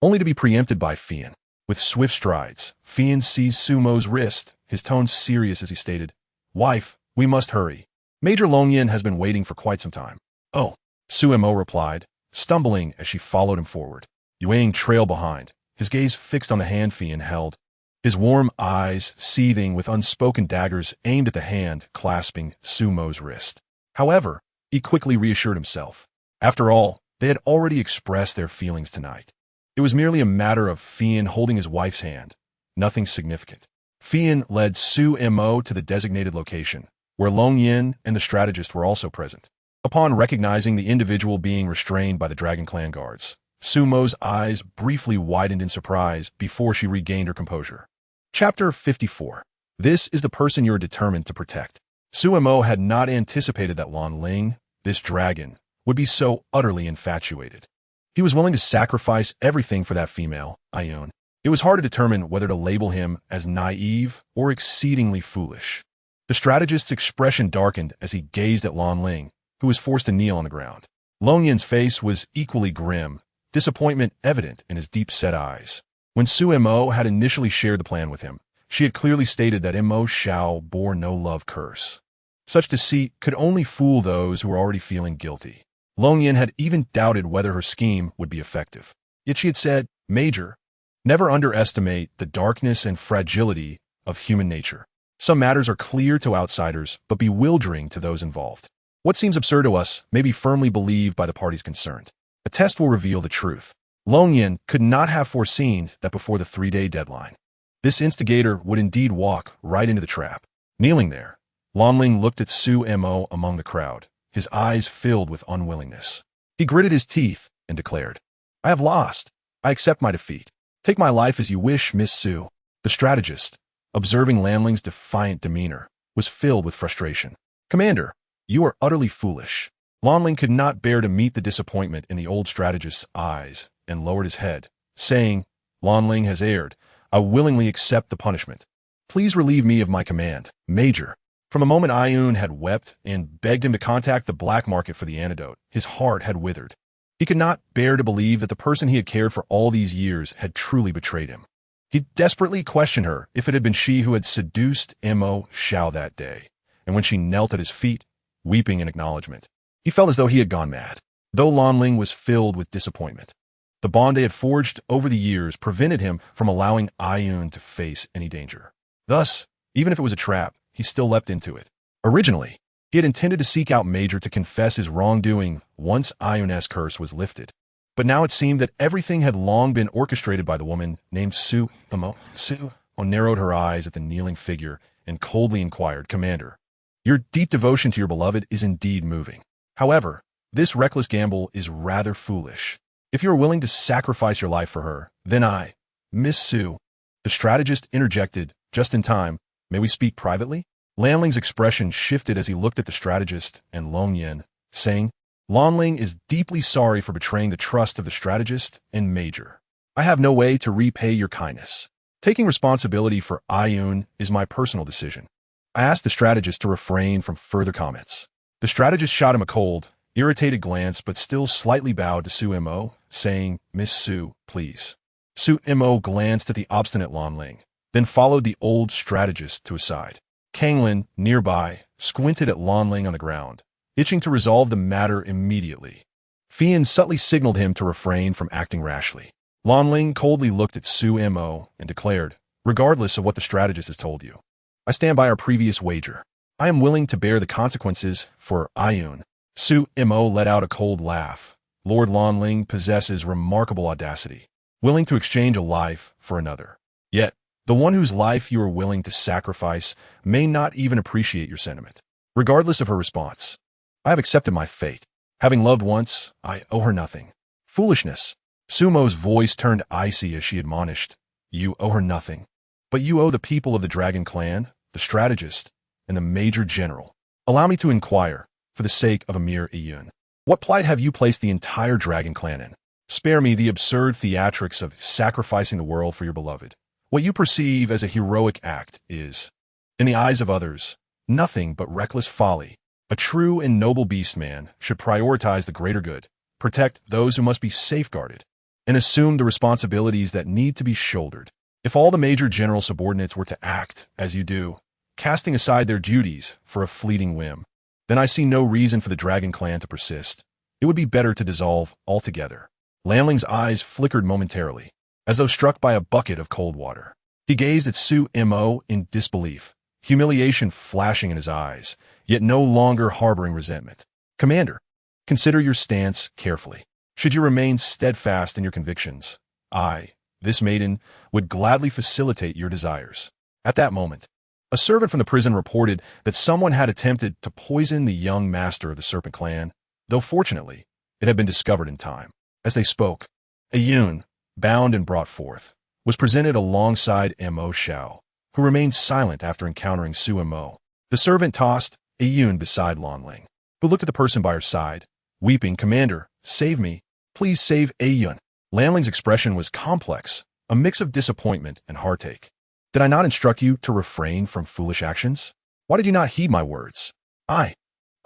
only to be preempted by Fian. With swift strides, Fian seized Sumo's wrist, his tone serious as he stated, "Wife, we must hurry. Major Longyin has been waiting for quite some time." "Oh," Sumo replied, stumbling as she followed him forward. Yue trailed behind, his gaze fixed on the hand Fian held, his warm eyes seething with unspoken daggers aimed at the hand clasping Sumo's wrist. However, he quickly reassured himself. After all, they had already expressed their feelings tonight. It was merely a matter of Fian holding his wife's hand, nothing significant. Fian led Su Mo to the designated location, where Longyin and the strategist were also present. Upon recognizing the individual being restrained by the Dragon Clan guards, Sumo's eyes briefly widened in surprise before she regained her composure. Chapter 54. This is the person you are determined to protect. Sumo had not anticipated that Ling, this dragon, would be so utterly infatuated. He was willing to sacrifice everything for that female, Ayun. It was hard to determine whether to label him as naive or exceedingly foolish. The strategist's expression darkened as he gazed at Ling, who was forced to kneel on the ground. Longyin's face was equally grim, disappointment evident in his deep-set eyes. When Su Mo had initially shared the plan with him, she had clearly stated that Mo Shao bore no love curse. Such deceit could only fool those who were already feeling guilty. Longyin had even doubted whether her scheme would be effective. Yet she had said, "Major, never underestimate the darkness and fragility of human nature. Some matters are clear to outsiders, but bewildering to those involved. What seems absurd to us may be firmly believed by the parties concerned. A test will reveal the truth." Longyin could not have foreseen that before the 3-day deadline, this instigator would indeed walk right into the trap. Kneeling there, Ling looked at Su Mo among the crowd, his eyes filled with unwillingness. He gritted his teeth and declared, "I have lost. I accept my defeat. Take my life as you wish, Miss Su." The strategist, observing Ling's defiant demeanor, was filled with frustration. "Commander, you are utterly foolish." Ling could not bear to meet the disappointment in the old strategist's eyes and lowered his head, saying, "Ling has erred. I willingly accept the punishment. Please relieve me of my command, Major." From the moment Ayun had wept and begged him to contact the black market for the antidote, his heart had withered. He could not bear to believe that the person he had cared for all these years had truly betrayed him. He desperately questioned her if it had been she who had seduced Mo Shao that day, and when she knelt at his feet, weeping in acknowledgement, he felt as though he had gone mad. Though Ling was filled with disappointment, the bond they had forged over the years prevented him from allowing Ayun to face any danger. Thus, even if it was a trap, he still leapt into it. Originally, he had intended to seek out Major to confess his wrongdoing once Ayun's curse was lifted. But now it seemed that everything had long been orchestrated by the woman named Su Mo. Su narrowed her eyes at the kneeling figure and coldly inquired, "Commander, your deep devotion to your beloved is indeed moving. However, this reckless gamble is rather foolish. If you are willing to sacrifice your life for her, then I, Miss Su." The strategist interjected, just in time, "May we speak privately?" Ling's expression shifted as he looked at the strategist and Longyin, saying, "Ling is deeply sorry for betraying the trust of the strategist and Major. I have no way to repay your kindness. Taking responsibility for Ayun is my personal decision." I asked the strategist to refrain from further comments. The strategist shot him a cold, irritated glance but still slightly bowed to Su Mo, saying, "Miss Su, please." Su Mo glanced at the obstinate Ling, then followed the old strategist to his side. Kanglin, nearby, squinted at Ling on the ground, itching to resolve the matter immediately. Fian subtly signaled him to refrain from acting rashly. Ling coldly looked at Su Mo and declared, "Regardless of what the strategist has told you, I stand by our previous wager. I am willing to bear the consequences for Ayun." Su Mo let out a cold laugh. Lord Ling possesses remarkable audacity, willing to exchange a life for another. Yet, the one whose life you are willing to sacrifice may not even appreciate your sentiment. Regardless of her response, I have accepted my fate. Having loved once, I owe her nothing. Foolishness. Sumo's voice turned icy as she admonished. You owe her nothing. But you owe the people of the Dragon Clan, the strategist, and the Major General. Allow me to inquire, for the sake of Emir Iyun. What plight have you placed the entire Dragon Clan in? Spare me the absurd theatrics of sacrificing the world for your beloved. What you perceive as a heroic act is, in the eyes of others, nothing but reckless folly. A true and noble beastman should prioritize the greater good, protect those who must be safeguarded, and assume the responsibilities that need to be shouldered. If all the Major General subordinates were to act as you do, casting aside their duties for a fleeting whim, then I see no reason for the Dragon Clan to persist. It would be better to dissolve altogether. Lanling's eyes flickered momentarily, as though struck by a bucket of cold water. He gazed at Sumo in disbelief, humiliation flashing in his eyes, yet no longer harboring resentment. Commander, consider your stance carefully. Should you remain steadfast in your convictions, I, this maiden, would gladly facilitate your desires. At that moment, a servant from the prison reported that someone had attempted to poison the young master of the Serpent Clan, though fortunately, it had been discovered in time. As they spoke, Iyun, bound and brought forth, was presented alongside Mo Xiao, who remained silent after encountering Sumo. The servant tossed Iyun beside Lanling, who looked at the person by her side, weeping, Commander, save me. Please save Iyun. Lanling's expression was complex, a mix of disappointment and heartache. Did I not instruct you to refrain from foolish actions? Why did you not heed my words? I.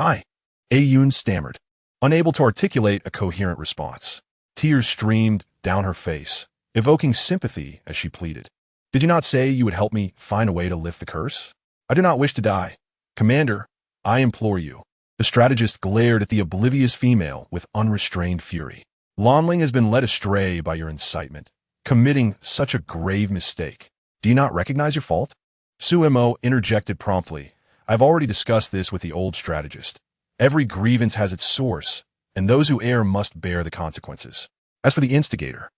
Iyun stammered, unable to articulate a coherent response. Tears streamed down her face, evoking sympathy as she pleaded. Did you not say you would help me find a way to lift the curse? I do not wish to die. Commander, I implore you. The strategist glared at the oblivious female with unrestrained fury. Lanling has been led astray by your incitement, committing such a grave mistake. Do you not recognize your fault? Sumo interjected promptly. I've already discussed this with the old strategist. Every grievance has its source, and those who err must bear the consequences. As for the instigator,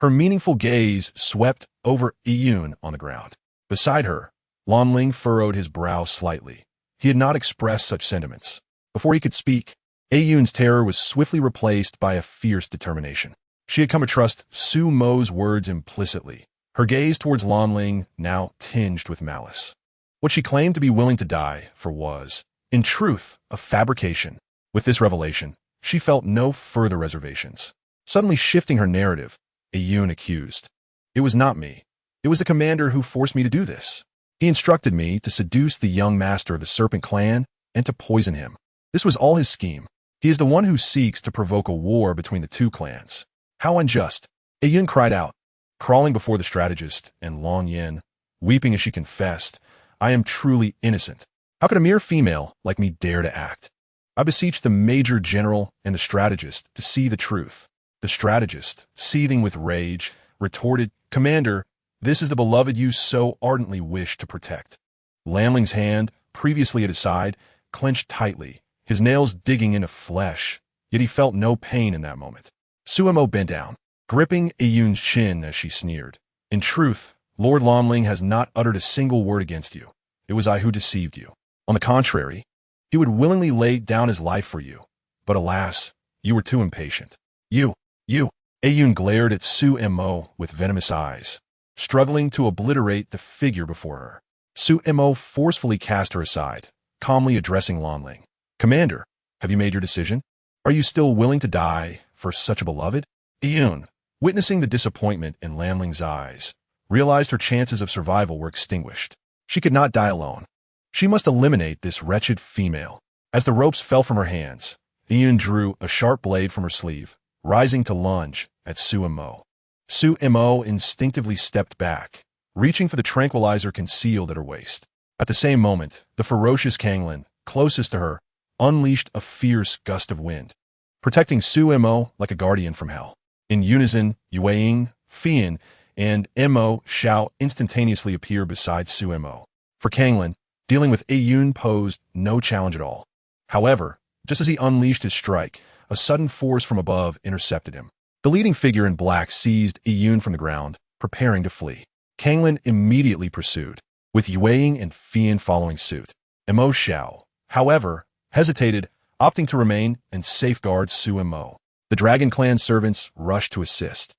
her meaningful gaze swept over Iyun on the ground. Beside her, Lanling furrowed his brow slightly. He had not expressed such sentiments. Before he could speak, Iyun's terror was swiftly replaced by a fierce determination. She had come to trust Sumo's words implicitly, her gaze towards Lanling now tinged with malice. What she claimed to be willing to die for was, in truth, a fabrication. With this revelation, she felt no further reservations. Suddenly shifting her narrative, Iyun accused. It was not me. It was the commander who forced me to do this. He instructed me to seduce the young master of the Serpent Clan and to poison him. This was all his scheme. He is the one who seeks to provoke a war between the two clans. How unjust! Iyun cried out, crawling before the strategist, and Long Yin, weeping as she confessed, I am truly innocent. How could a mere female like me dare to act? I beseech the Major General and the strategist to see the truth. The strategist, seething with rage, retorted, Commander, this is the beloved you so ardently wish to protect. Lanling's hand, previously at his side, clenched tightly, his nails digging into flesh, yet he felt no pain in that moment. Sumo bent down, gripping Iyun's chin as she sneered. In truth, Lord Lanling has not uttered a single word against you. It was I who deceived you. On the contrary, he would willingly lay down his life for you. But alas, you were too impatient. You. Iyun glared at Sumo with venomous eyes, struggling to obliterate the figure before her. Sumo forcefully cast her aside, calmly addressing Lanling. Commander, have you made your decision? Are you still willing to die for such a beloved? Iyun, witnessing the disappointment in Lanling's eyes, realized her chances of survival were extinguished. She could not die alone. She must eliminate this wretched female. As the ropes fell from her hands, Iyun drew a sharp blade from her sleeve, rising to lunge at Sumo. Sumo instinctively stepped back, reaching for the tranquilizer concealed at her waist. At the same moment, the ferocious Kanglin, closest to her, unleashed a fierce gust of wind, protecting Sumo like a guardian from hell. In unison, Yueying, Fian, and Mo Xiao instantaneously appear beside Sumo. For Kanglin, dealing with Iyun posed no challenge at all. However, just as he unleashed his strike, a sudden force from above intercepted him. The leading figure in black seized Iyun from the ground, preparing to flee. Kanglin immediately pursued, with Yueying and Fian following suit. Mo Xiao, however, hesitated, opting to remain and safeguard Su and Mo. The Dragon Clan servants rushed to assist.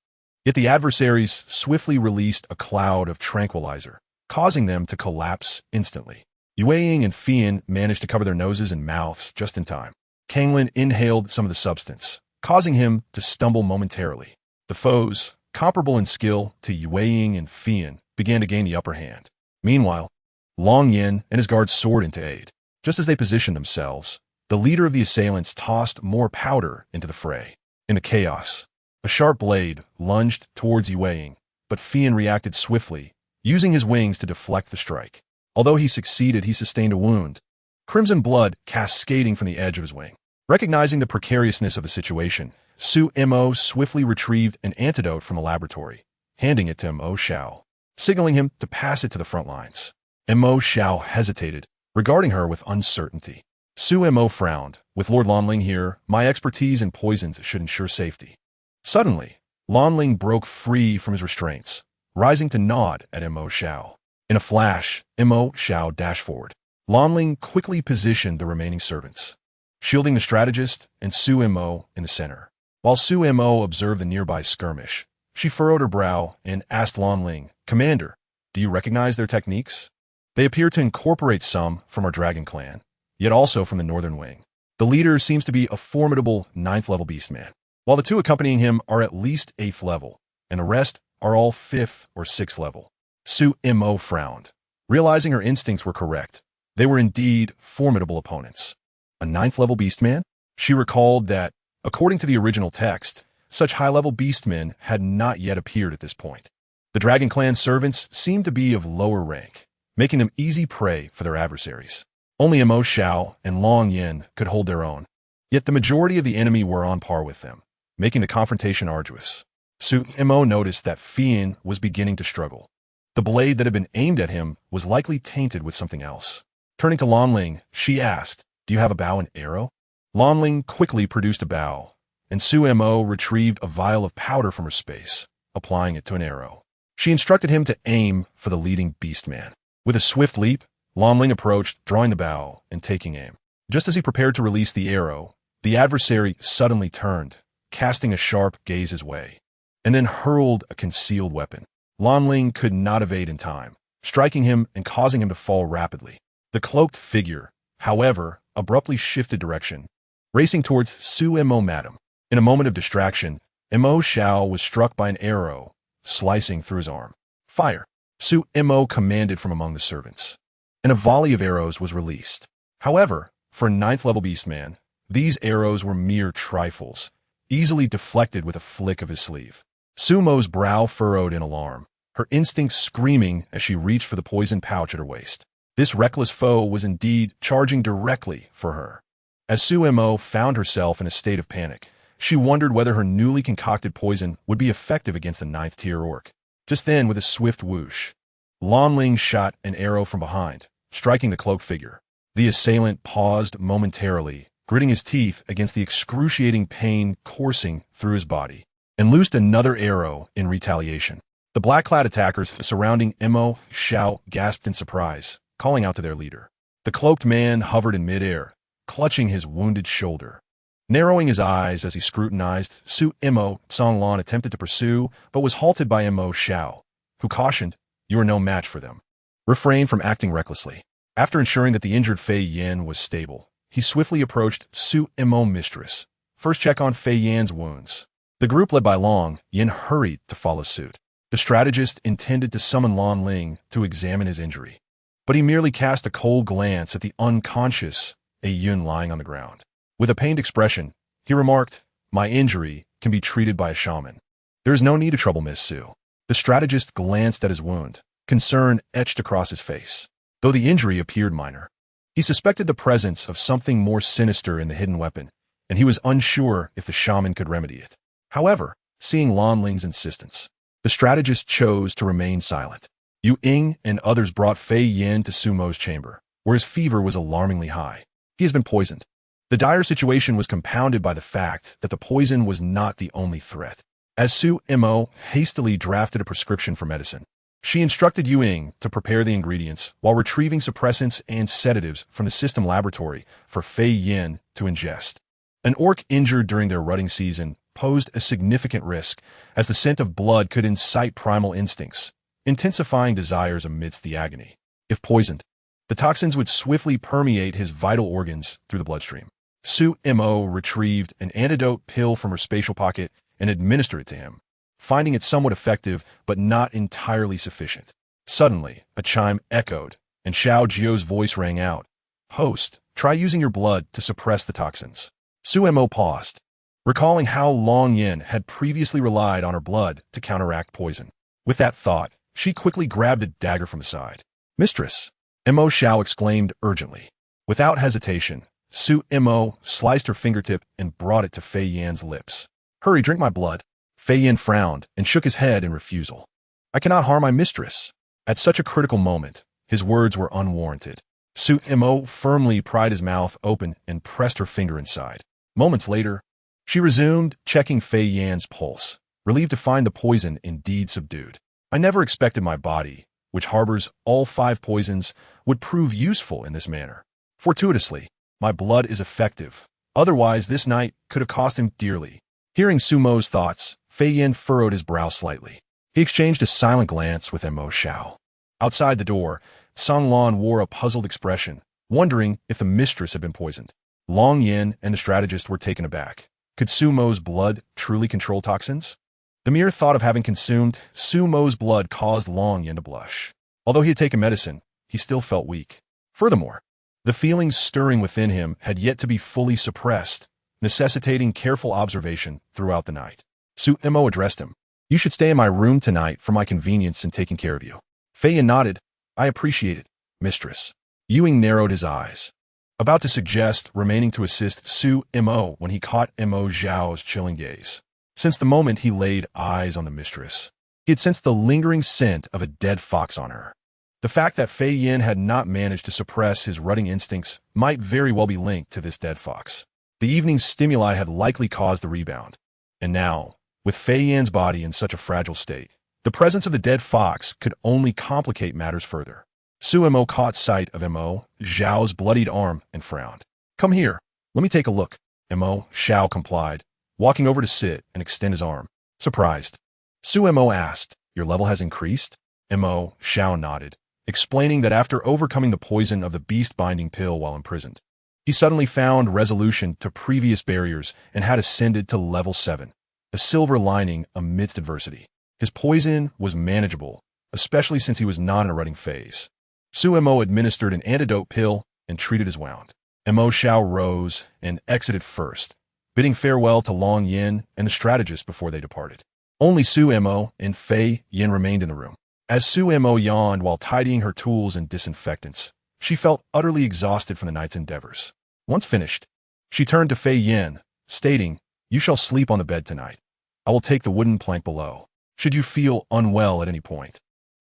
Yet the adversaries swiftly released a cloud of tranquilizer, causing them to collapse instantly. Yue and Fian managed to cover their noses and mouths just in time. Kanglin inhaled some of the substance, causing him to stumble momentarily. The foes, comparable in skill to Yue and Fian, began to gain the upper hand. Meanwhile, Long Yin and his guards soared into aid. Just as they positioned themselves, the leader of the assailants tossed more powder into the fray. In the chaos, a sharp blade lunged towards Yue, but Fian reacted swiftly, using his wings to deflect the strike. Although he succeeded, he sustained a wound, crimson blood cascading from the edge of his wing. Recognizing the precariousness of the situation, Su Mo swiftly retrieved an antidote from the laboratory, handing it to Mo Xiao, signaling him to pass it to the front lines. Mo Xiao hesitated, regarding her with uncertainty. Su Mo frowned. With Lord Lanling here, my expertise in poisons should ensure safety. Suddenly, Lanling broke free from his restraints, rising to nod at Mo Xiao. In a flash, Mo Xiao dashed forward. Lanling quickly positioned the remaining servants, shielding the strategist and Su Mo in the center. While Su Mo observed the nearby skirmish, she furrowed her brow and asked Lanling, "Commander, do you recognize their techniques? They appear to incorporate some from our Dragon Clan, yet also from the Northern Wing. The leader seems to be a formidable 9th-level beastman, while the two accompanying him are at least 8th level, and the rest are all 5th or 6th level." Su Mo frowned. Realizing her instincts were correct, they were indeed formidable opponents. A 9th-level beastman? She recalled that, according to the original text, such high-level beastmen had not yet appeared at this point. The Dragon Clan servants seemed to be of lower rank, making them easy prey for their adversaries. Only Mo Xiao and Long Yin could hold their own, yet the majority of the enemy were on par with them, making the confrontation arduous. Su Mo noticed that Fian was beginning to struggle. The blade that had been aimed at him was likely tainted with something else. Turning to Lanling, she asked, "Do you have a bow and arrow?" Lanling quickly produced a bow, and Su Mo retrieved a vial of powder from her space, applying it to an arrow. She instructed him to aim for the leading beastman. With a swift leap, Lanling approached, drawing the bow and taking aim. Just as he prepared to release the arrow, the adversary suddenly turned, casting a sharp gaze his way, and then hurled a concealed weapon. Lanling could not evade in time, striking him and causing him to fall rapidly. The cloaked figure, however, abruptly shifted direction, racing towards Su Mo Madam. In a moment of distraction, Mo Xiao was struck by an arrow, slicing through his arm. "Fire!" Su Mo commanded from among the servants, and a volley of arrows was released. However, for a 9th-level beastman, these arrows were mere trifles, easily deflected with a flick of his sleeve. Su Mo's brow furrowed in alarm, her instincts screaming as she reached for the poison pouch at her waist. This reckless foe was indeed charging directly for her. As Su Mo found herself in a state of panic, she wondered whether her newly concocted poison would be effective against the 9th-tier orc. Just then, with a swift whoosh, Lanling shot an arrow from behind, striking the cloaked figure. The assailant paused momentarily, gritting his teeth against the excruciating pain coursing through his body, and loosed another arrow in retaliation. The black-clad attackers surrounding Mo Xiao gasped in surprise, calling out to their leader. The cloaked man hovered in midair, clutching his wounded shoulder. Narrowing his eyes as he scrutinized, Su Mo Songlan attempted to pursue, but was halted by Mo Xiao, who cautioned, "You are no match for them. Refrain from acting recklessly." After ensuring that the injured Fei Yan was stable, he swiftly approached Su Mo Mistress. "First check on Fei Yan's wounds." The group led by Long Yin hurried to follow suit. The strategist intended to summon Lan Ling to examine his injury, but he merely cast a cold glance at the unconscious Yun lying on the ground. With a pained expression, he remarked, "My injury can be treated by a shaman. There is no need of trouble, Miss Su." The strategist glanced at his wound, concern etched across his face. Though the injury appeared minor, he suspected the presence of something more sinister in the hidden weapon, and he was unsure if the shaman could remedy it. However, seeing Lan Ling's insistence, the strategist chose to remain silent. Yu Ying and others brought Fei Yan to Su Mo's chamber, where his fever was alarmingly high. He has been poisoned. The dire situation was compounded by the fact that the poison was not the only threat. As Su Mo hastily drafted a prescription for medicine, She instructed Ying to prepare the ingredients while retrieving suppressants and sedatives from the system laboratory for Fei Yin to ingest. An orc injured during their rutting season posed a significant risk, as the scent of blood could incite primal instincts, intensifying desires amidst the agony. If poisoned, the toxins would swiftly permeate his vital organs through the bloodstream. Su Mo retrieved an antidote pill from her spatial pocket and administered it to him, finding it somewhat effective but not entirely sufficient. Suddenly, a chime echoed, and Xiao Jio's voice rang out. "Host, try using your blood to suppress the toxins." Su Mo paused, recalling how Long Yin had previously relied on her blood to counteract poison. With that thought, she quickly grabbed a dagger from the side. "Mistress!" Mo Xiao exclaimed urgently. Without hesitation, Su Mo sliced her fingertip and brought it to Fei Yan's lips. "Hurry, drink my blood." Fei Yan frowned and shook his head in refusal. "I cannot harm my mistress." At such a critical moment, his words were unwarranted. Su Mo firmly pried his mouth open and pressed her finger inside. Moments later, she resumed, checking Fei Yan's pulse, relieved to find the poison indeed subdued. "I never expected my body, which harbors all 5 poisons, would prove useful in this manner. Fortuitously, my blood is effective. Otherwise, this night could have cost him dearly." Hearing Su Mo's thoughts, Fei Yan furrowed his brow slightly. He exchanged a silent glance with Mo Xiao. Outside the door, Song Lan wore a puzzled expression, wondering if the mistress had been poisoned. Long Yin and the strategist were taken aback. Could Su Mo's blood truly control toxins? The mere thought of having consumed Su Mo's blood caused Long Yin to blush. Although he had taken medicine, he still felt weak. Furthermore, the feelings stirring within him had yet to be fully suppressed, necessitating careful observation throughout the night. Su Mo addressed him. "You should stay in my room tonight for my convenience in taking care of you." Fei Yan nodded. "I appreciate it, mistress." Ying narrowed his eyes, about to suggest remaining to assist Su Mo when he caught Mo Xiao's chilling gaze. Since the moment he laid eyes on the mistress, he had sensed the lingering scent of a dead fox on her. The fact that Fei Yan had not managed to suppress his rutting instincts might very well be linked to this dead fox. The evening's stimuli had likely caused the rebound. And now, with Fei Yan's body in such a fragile state, the presence of the dead fox could only complicate matters further. Su Mo caught sight of Mo Xiao's bloodied arm and frowned. "Come here, let me take a look." Mo Xiao complied, walking over to sit and extend his arm. Surprised, Su Mo asked, "Your level has increased?" Mo Xiao nodded, explaining that after overcoming the poison of the beast-binding pill while imprisoned, he suddenly found resolution to previous barriers and had ascended to level 7, a silver lining amidst adversity. His poison was manageable, especially since he was not in a rutting phase. Su Mo administered an antidote pill and treated his wound. Mo Xiao rose and exited first, bidding farewell to Long Yin and the strategist before they departed. Only Su Mo and Fei Yin remained in the room. As Su Mo yawned while tidying her tools and disinfectants, she felt utterly exhausted from the night's endeavors. Once finished, she turned to Fei Yin, stating, "You shall sleep on the bed tonight. I will take the wooden plank below. Should you feel unwell at any point,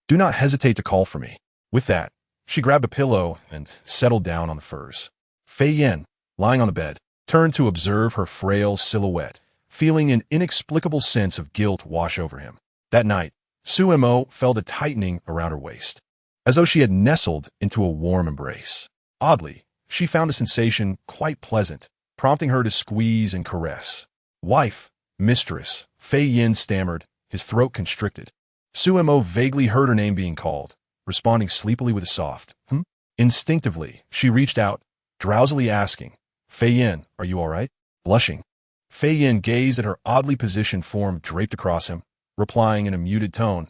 do not hesitate to call for me." With that, she grabbed a pillow and settled down on the furs. Fei Yin, lying on the bed, turned to observe her frail silhouette, feeling an inexplicable sense of guilt wash over him. That night, Su Mo felt a tightening around her waist, as though she had nestled into a warm embrace. Oddly, she found the sensation quite pleasant, prompting her to squeeze and caress. "Wife, mistress," Fei Yin stammered, his throat constricted. Su Mo vaguely heard her name being called, responding sleepily with a soft, "Hm?" Instinctively, she reached out, drowsily asking, "Fei Yin, are you all right?" Blushing, Fei Yin gazed at her oddly positioned form draped across him, replying in a muted tone,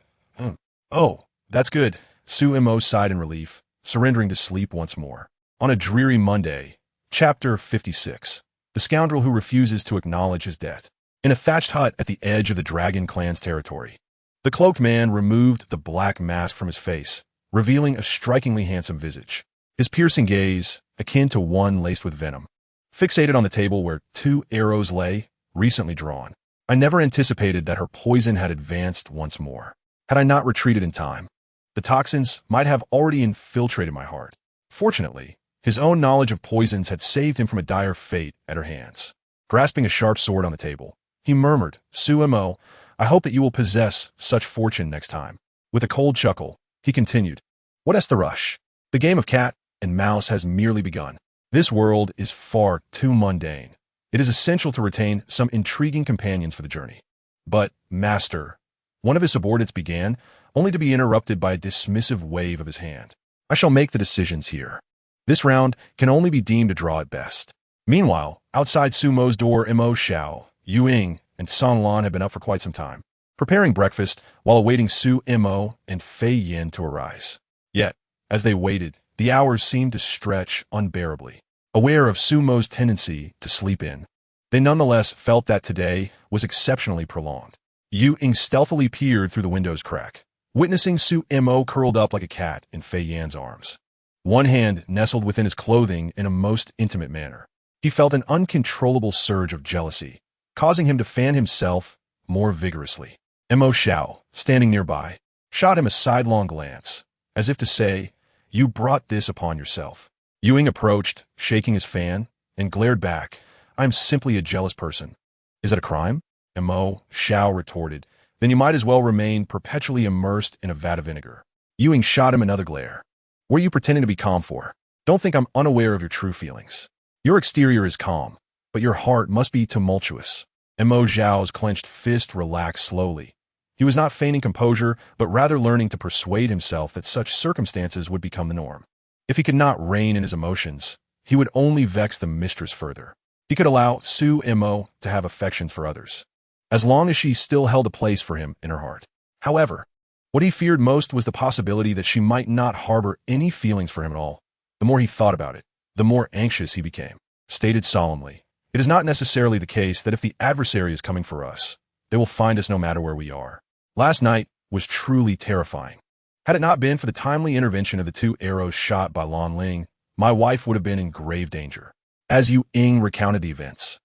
"Oh, that's good." Su Mo sighed in relief, surrendering to sleep once more. On a dreary Monday, Chapter 56, The Scoundrel Who Refuses to Acknowledge His Debt. In a thatched hut at the edge of the Dragon Clan's territory, the cloaked man removed the black mask from his face, revealing a strikingly handsome visage. His piercing gaze, akin to one laced with venom, fixated on the table where 2 arrows lay, recently drawn. I never anticipated that her poison had advanced once more. Had I not retreated in time, the toxins might have already infiltrated my heart. Fortunately, his own knowledge of poisons had saved him from a dire fate at her hands. Grasping a sharp sword on the table, he murmured, "Su Mo, I hope that you will possess such fortune next time." With a cold chuckle, he continued, "What's the rush? The game of cat and mouse has merely begun. This world is far too mundane. It is essential to retain some intriguing companions for the journey." "But, master," one of his subordinates began, only to be interrupted by a dismissive wave of his hand. "I shall make the decisions here. This round can only be deemed a draw at best." Meanwhile, outside Sumo's door, Mo Xiao, Yu Ying, and San Lan had been up for quite some time, preparing breakfast while awaiting Su Mo and Fei Yin to arise. Yet, as they waited, the hours seemed to stretch unbearably. Aware of Sumo's tendency to sleep in, they nonetheless felt that today was exceptionally prolonged. Yu Ying stealthily peered through the window's crack, witnessing Su Mo curled up like a cat in Fei Yan's arms. One hand nestled within his clothing in a most intimate manner. He felt an uncontrollable surge of jealousy, causing him to fan himself more vigorously. Mo Xiao, standing nearby, shot him a sidelong glance, as if to say, "You brought this upon yourself." Yu Ying approached, shaking his fan, and glared back, "I'm simply a jealous person." "Is it a crime?" Mo Xiao retorted, "Then you might as well remain perpetually immersed in a vat of vinegar." Yu Ying shot him another glare. "What are you pretending to be calm for? Don't think I'm unaware of your true feelings. Your exterior is calm, but your heart must be tumultuous." Mo Xiao's clenched fist relaxed slowly. He was not feigning composure, but rather learning to persuade himself that such circumstances would become the norm. If he could not rein in his emotions, he would only vex the mistress further. He could allow Su Mo to have affections for others, as long as she still held a place for him in her heart. However, what he feared most was the possibility that she might not harbor any feelings for him at all. The more he thought about it, the more anxious he became. Stated solemnly, it is not necessarily the case that if the adversary is coming for us, they will find us no matter where we are. Last night was truly terrifying. Had it not been for the timely intervention of the 2 arrows shot by Lan Ling, my wife would have been in grave danger. As Yu Ying recounted the events,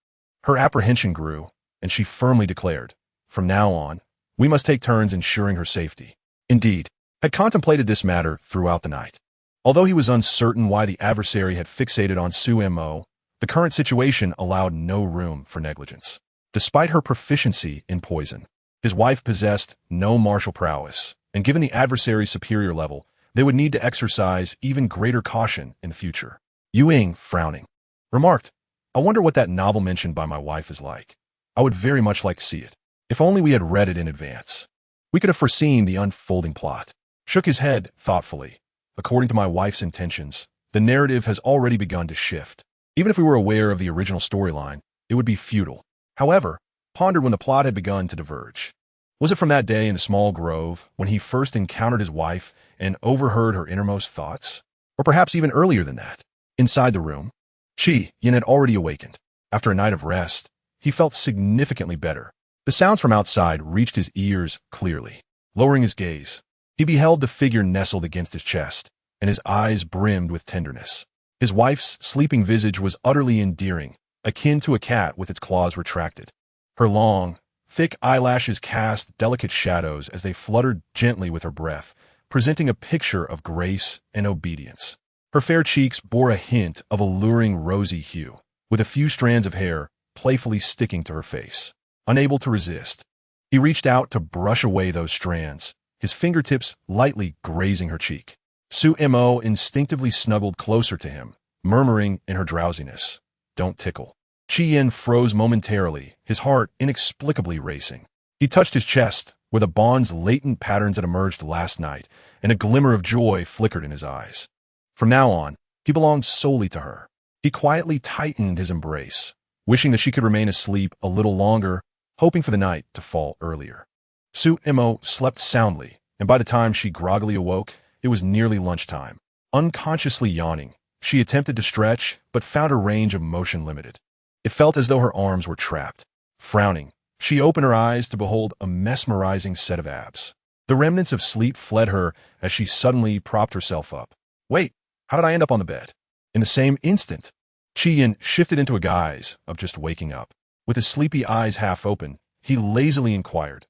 her apprehension grew, and she firmly declared, "From now on, we must take turns ensuring her safety." Indeed, had contemplated this matter throughout the night. Although he was uncertain why the adversary had fixated on Su Mo, the current situation allowed no room for negligence. Despite her proficiency in poison, his wife possessed no martial prowess, and given the adversary's superior level, they would need to exercise even greater caution in the future. Yu Ying, frowning, remarked, "I wonder what that novel mentioned by my wife is like. I would very much like to see it. If only we had read it in advance. We could have foreseen the unfolding plot." Shook his head thoughtfully. "According to my wife's intentions, the narrative has already begun to shift. Even if we were aware of the original storyline, it would be futile." However, pondered when the plot had begun to diverge. Was it from that day in the small grove when he first encountered his wife and overheard her innermost thoughts? Or perhaps even earlier than that? Inside the room, Qi Yin had already awakened. After a night of rest, he felt significantly better. The sounds from outside reached his ears clearly. Lowering his gaze, he beheld the figure nestled against his chest, and his eyes brimmed with tenderness. His wife's sleeping visage was utterly endearing, akin to a cat with its claws retracted. Her long, thick eyelashes cast delicate shadows as they fluttered gently with her breath, presenting a picture of grace and obedience. Her fair cheeks bore a hint of alluring rosy hue, with a few strands of hair playfully sticking to her face. Unable to resist, he reached out to brush away those strands, his fingertips lightly grazing her cheek. Su Mo instinctively snuggled closer to him, murmuring in her drowsiness, "Don't tickle." Qi Yin froze momentarily, his heart inexplicably racing. He touched his chest, where the bond's latent patterns had emerged last night, and a glimmer of joy flickered in his eyes. From now on, he belonged solely to her. He quietly tightened his embrace, wishing that she could remain asleep a little longer, hoping for the night to fall earlier. Su Mo slept soundly, and by the time she groggily awoke, it was nearly lunchtime. Unconsciously yawning, she attempted to stretch, but found her range of motion limited. It felt as though her arms were trapped. Frowning, she opened her eyes to behold a mesmerizing set of abs. The remnants of sleep fled her as she suddenly propped herself up. "Wait, how did I end up on the bed?" In the same instant, Qi Yin shifted into a guise of just waking up. With his sleepy eyes half open, he lazily inquired,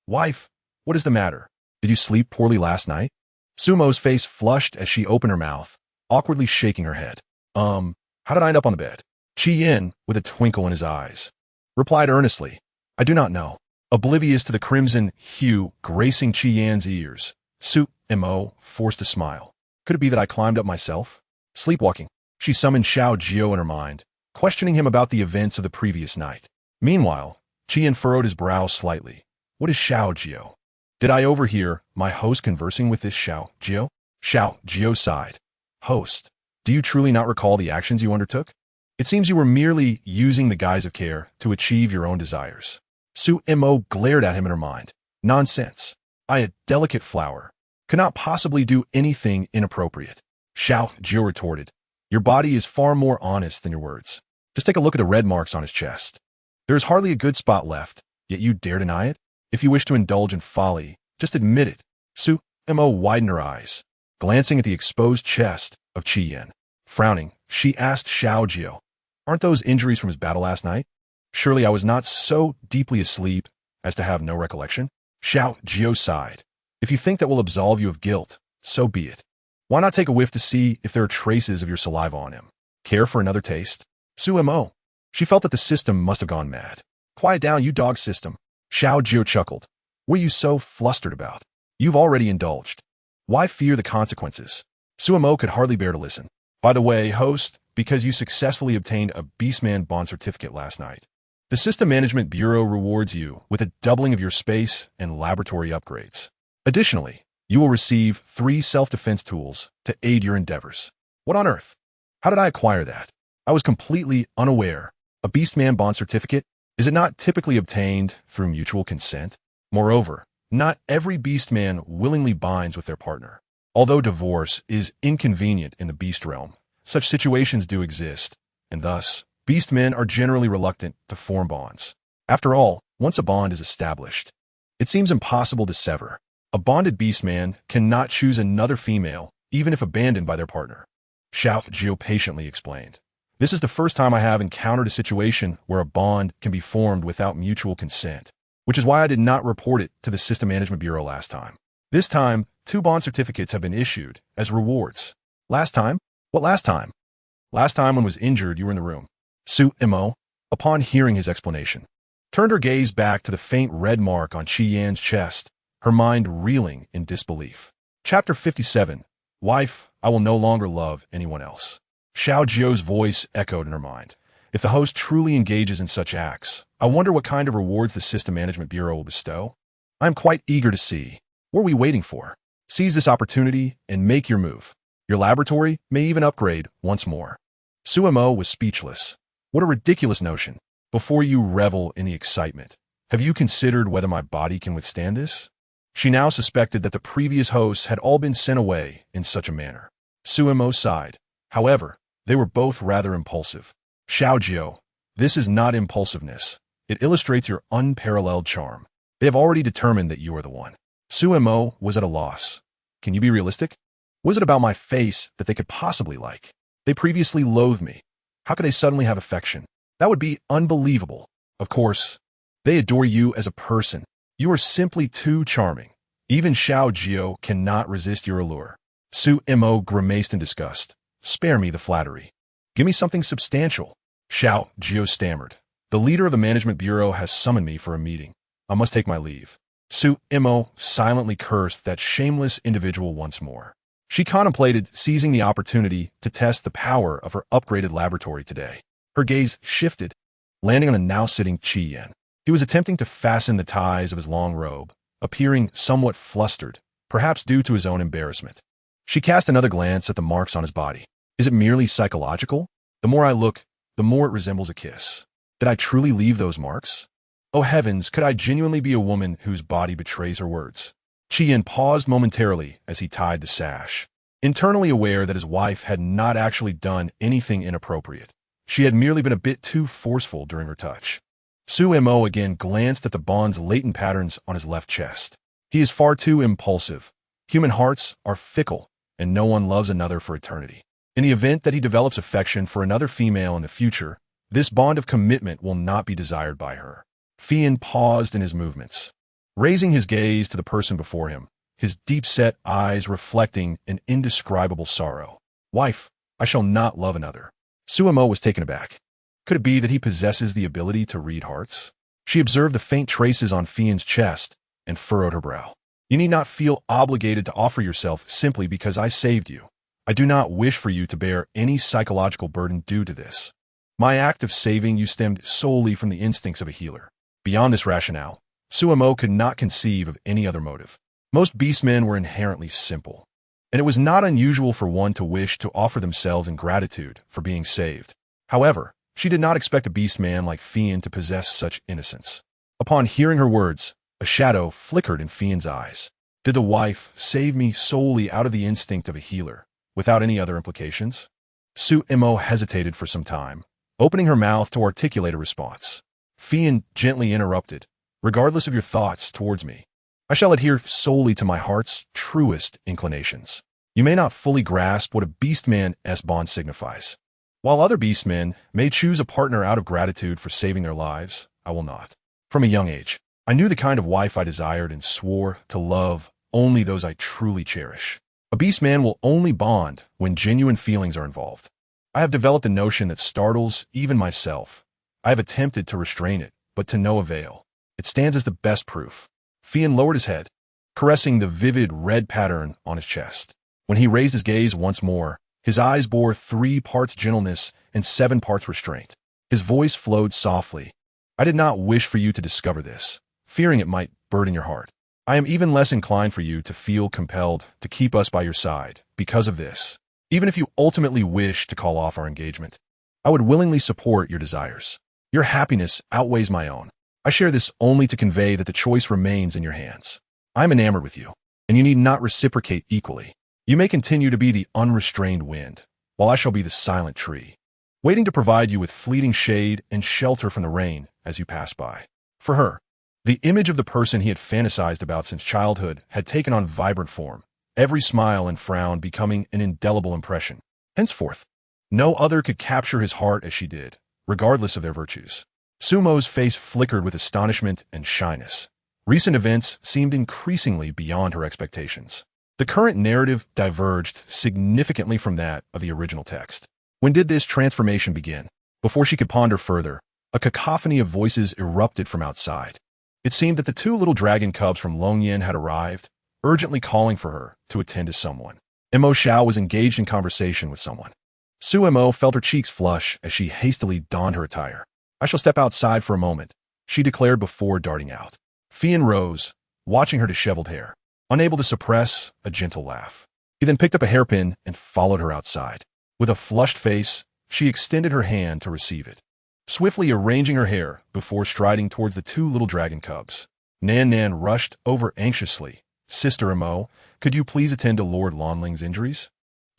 "Wife, what is the matter? Did you sleep poorly last night?" Sumo's face flushed as she opened her mouth, awkwardly shaking her head. How did I end up on the bed?" Qi Yin, with a twinkle in his eyes, replied earnestly, "I do not know." Oblivious to the crimson hue gracing Qi Yan's ears, Su-mo forced a smile. Could it be that I climbed up myself? Sleepwalking. She summoned Xiao Jiao in her mind, questioning him about the events of the previous night. Meanwhile, Qian furrowed his brow slightly. What is Xiao Jiao? Did I overhear my host conversing with this Xiao Jiao? Xiao Jiao sighed. Host, do you truly not recall the actions you undertook? It seems you were merely using the guise of care to achieve your own desires. Su-mo glared at him in her mind. Nonsense. I, a delicate flower, could not possibly do anything inappropriate. Xiao Jiao retorted. Your body is far more honest than your words. Just take a look at the red marks on his chest. There is hardly a good spot left, yet you dare deny it? If you wish to indulge in folly, just admit it. Su-mo widened her eyes, glancing at the exposed chest of Qian. Frowning, she asked Xiao Jiao, aren't those injuries from his battle last night? Surely I was not so deeply asleep as to have no recollection? Xiao Jiao sighed. If you think that will absolve you of guilt, so be it. Why not take a whiff to see if there are traces of your saliva on him? Care for another taste? Su-mo. She felt that the system must have gone mad. Quiet down, you dog system. Xiao Jiao chuckled. What are you so flustered about? You've already indulged. Why fear the consequences? Su-mo could hardly bear to listen. By the way, host, because you successfully obtained a Beastman bond certificate last night, the System Management Bureau rewards you with a doubling of your space and laboratory upgrades. Additionally, you will receive 3 self-defense tools to aid your endeavors. What on earth? How did I acquire that? I was completely unaware. A Beastman bond certificate? Is it not typically obtained through mutual consent? Moreover, not every Beastman willingly binds with their partner. Although divorce is inconvenient in the beast realm, such situations do exist, and thus, Beastmen are generally reluctant to form bonds. After all, once a bond is established, it seems impossible to sever. A bonded Beastman cannot choose another female, even if abandoned by their partner. Xiao Jiao patiently explained. This is the first time I have encountered a situation where a bond can be formed without mutual consent, which is why I did not report it to the System Management Bureau last time. This time, 2 bond certificates have been issued as rewards. Last time? What last time? Last time when was injured, you were in the room. Su-mo, upon hearing his explanation, turned her gaze back to the faint red mark on Qian's chest, her mind reeling in disbelief. Chapter 57. Wife, I will no longer love anyone else. Xiao Jiao's voice echoed in her mind. If the host truly engages in such acts, I wonder what kind of rewards the System Management Bureau will bestow. I am quite eager to see. What are we waiting for? Seize this opportunity and make your move. Your laboratory may even upgrade once more. Su-mo was speechless. What a ridiculous notion. Before you revel in the excitement, have you considered whether my body can withstand this? She now suspected that the previous hosts had all been sent away in such a manner. Su-mo sighed. However, they were both rather impulsive. Xiao Jiao, this is not impulsiveness. It illustrates your unparalleled charm. They have already determined that you are the one. Su-mo was at a loss. Can you be realistic? Was it about my face that they could possibly like? They previously loathed me. How could they suddenly have affection? That would be unbelievable. Of course, they adore you as a person. You are simply too charming. Even Xiao Jiao cannot resist your allure. Su-mo grimaced in disgust. Spare me the flattery. Give me something substantial. Xiao Jiao stammered. The leader of the Management Bureau has summoned me for a meeting. I must take my leave. Su-mo silently cursed that shameless individual once more. She contemplated seizing the opportunity to test the power of her upgraded laboratory today. Her gaze shifted, landing on the now-sitting Qian. He was attempting to fasten the ties of his long robe, appearing somewhat flustered, perhaps due to his own embarrassment. She cast another glance at the marks on his body. Is it merely psychological? The more I look, the more it resembles a kiss. Did I truly leave those marks? Oh heavens, could I genuinely be a woman whose body betrays her words? Qian paused momentarily as he tied the sash. Internally aware that his wife had not actually done anything inappropriate, she had merely been a bit too forceful during her touch. Su-mo again glanced at the bond's latent patterns on his left chest. He is far too impulsive. Human hearts are fickle, and no one loves another for eternity. In the event that he develops affection for another female in the future, this bond of commitment will not be desired by her. Fian paused in his movements, raising his gaze to the person before him, his deep-set eyes reflecting an indescribable sorrow. Wife, I shall not love another. Su-mo was taken aback. Could it be that he possesses the ability to read hearts? She observed the faint traces on Fian's chest and furrowed her brow. You need not feel obligated to offer yourself simply because I saved you. I do not wish for you to bear any psychological burden due to this. My act of saving you stemmed solely from the instincts of a healer. Beyond this rationale, Suemo could not conceive of any other motive. Most beastmen were inherently simple, and it was not unusual for one to wish to offer themselves in gratitude for being saved. However, she did not expect a beastman like Fian to possess such innocence. Upon hearing her words, a shadow flickered in Fian's eyes. Did the wife save me solely out of the instinct of a healer, without any other implications? Suemo hesitated for some time, opening her mouth to articulate a response. Fian gently interrupted. Regardless of your thoughts towards me, I shall adhere solely to my heart's truest inclinations. You may not fully grasp what a beastman's bond signifies. While other beastmen may choose a partner out of gratitude for saving their lives, I will not. From a young age, I knew the kind of wife I desired and swore to love only those I truly cherish. A beastman will only bond when genuine feelings are involved. I have developed a notion that startles even myself. I have attempted to restrain it, but to no avail. It stands as the best proof. Fian lowered his head, caressing the vivid red pattern on his chest. When he raised his gaze once more, his eyes bore 3 parts gentleness and 7 parts restraint. His voice flowed softly. I did not wish for you to discover this, fearing it might burden your heart. I am even less inclined for you to feel compelled to keep us by your side because of this. Even if you ultimately wish to call off our engagement, I would willingly support your desires. Your happiness outweighs my own. I share this only to convey that the choice remains in your hands. I am enamored with you, and you need not reciprocate equally. You may continue to be the unrestrained wind, while I shall be the silent tree, waiting to provide you with fleeting shade and shelter from the rain as you pass by. For her, the image of the person he had fantasized about since childhood had taken on vibrant form, every smile and frown becoming an indelible impression. Henceforth, no other could capture his heart as she did, regardless of their virtues. Sumo's face flickered with astonishment and shyness. Recent events seemed increasingly beyond her expectations. The current narrative diverged significantly from that of the original text. When did this transformation begin? Before she could ponder further, a cacophony of voices erupted from outside. It seemed that the 2 little dragon cubs from Longyan had arrived, urgently calling for her to attend to someone. Emo Xiao was engaged in conversation with someone. Suemo felt her cheeks flush as she hastily donned her attire. I shall step outside for a moment, she declared before darting out. Fian rose, watching her disheveled hair, unable to suppress a gentle laugh. He then picked up a hairpin and followed her outside. With a flushed face, she extended her hand to receive it, swiftly arranging her hair before striding towards the 2 little dragon cubs. Nan Nan rushed over anxiously. Sister Emo, could you please attend to Lord Lonling's injuries?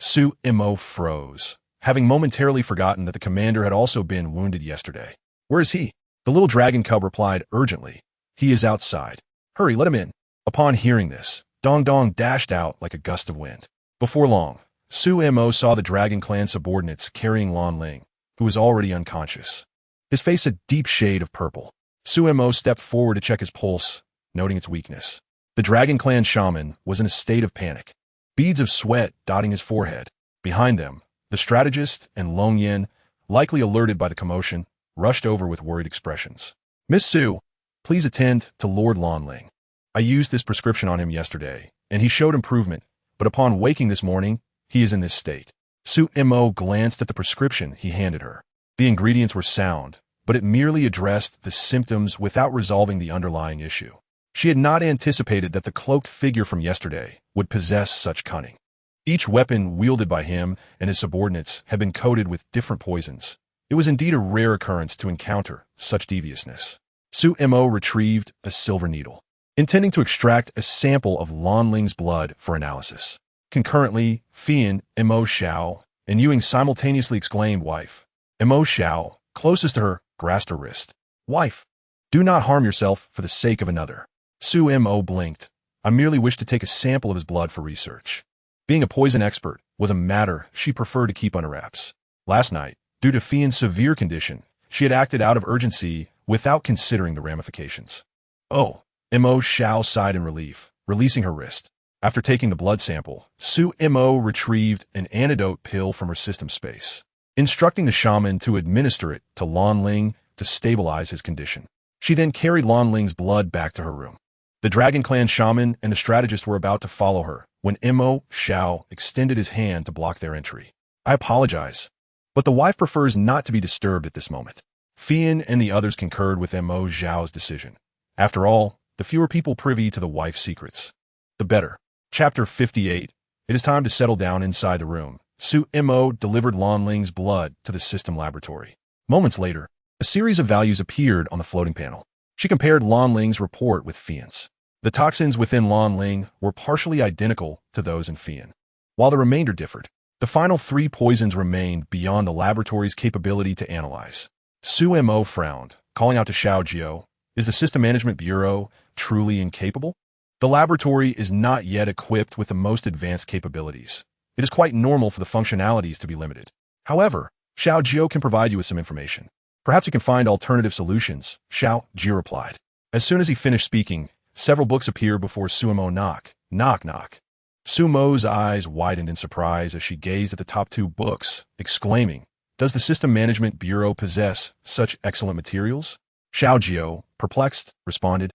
Suemo froze, having momentarily forgotten that the commander had also been wounded yesterday. Where is he? The little dragon cub replied urgently. He is outside. Hurry, let him in. Upon hearing this, Dong Dong dashed out like a gust of wind. Before long, Suemo saw the dragon clan subordinates carrying Lon Ling, who was already unconscious. His face a deep shade of purple. Suemo stepped forward to check his pulse, noting its weakness. The dragon clan shaman was in a state of panic, beads of sweat dotting his forehead. Behind them, the strategist and Longyan, likely alerted by the commotion, rushed over with worried expressions. Miss Su, please attend to Lord Lonling. I used this prescription on him yesterday, and he showed improvement, but upon waking this morning, he is in this state. Suemo glanced at the prescription he handed her. The ingredients were sound, but it merely addressed the symptoms without resolving the underlying issue. She had not anticipated that the cloaked figure from yesterday would possess such cunning. Each weapon wielded by him and his subordinates had been coated with different poisons. It was indeed a rare occurrence to encounter such deviousness. Suemo retrieved a silver needle, intending to extract a sample of Lon Ling's blood for analysis. Concurrently, Fian, Emo Xiao, and Ewing simultaneously exclaimed, "Wife." Emo Xiao, closest to her, grasped her wrist. "Wife, do not harm yourself for the sake of another." Suemo blinked. I merely wished to take a sample of his blood for research. Being a poison expert was a matter she preferred to keep under wraps. Last night, due to Fian's severe condition, she had acted out of urgency without considering the ramifications. Oh, Emo Xiao sighed in relief, releasing her wrist. After taking the blood sample, Suemo retrieved an antidote pill from her system space, instructing the shaman to administer it to Lon Ling to stabilize his condition. She then carried Lon Ling's blood back to her room. The Dragon Clan shaman and the strategist were about to follow her when Mo Xiao extended his hand to block their entry. I apologize, but the wife prefers not to be disturbed at this moment. Fian and the others concurred with Mo Xiao's decision. After all, the fewer people privy to the wife's secrets, the better. Chapter 58. It is time to settle down inside the room. Su Mo delivered Lan Ling's blood to the system laboratory. Moments later, a series of values appeared on the floating panel. She compared Lan Ling's report with Fian's. The toxins within Lan Ling were partially identical to those in Fian, while the remainder differed. The final 3 poisons remained beyond the laboratory's capability to analyze. Su Mo frowned, calling out to Xiao Jiao, "Is the System Management Bureau truly incapable? The laboratory is not yet equipped with the most advanced capabilities. It is quite normal for the functionalities to be limited. However, Xiao Jiao can provide you with some information. Perhaps you can find alternative solutions," Xiao Jiao replied. As soon as he finished speaking, several books appeared before Sumo. Knock, knock, knock. Sumo's eyes widened in surprise as she gazed at the top 2 books, exclaiming, "Does the System Management Bureau possess such excellent materials?" Xiao Jiao, perplexed, responded,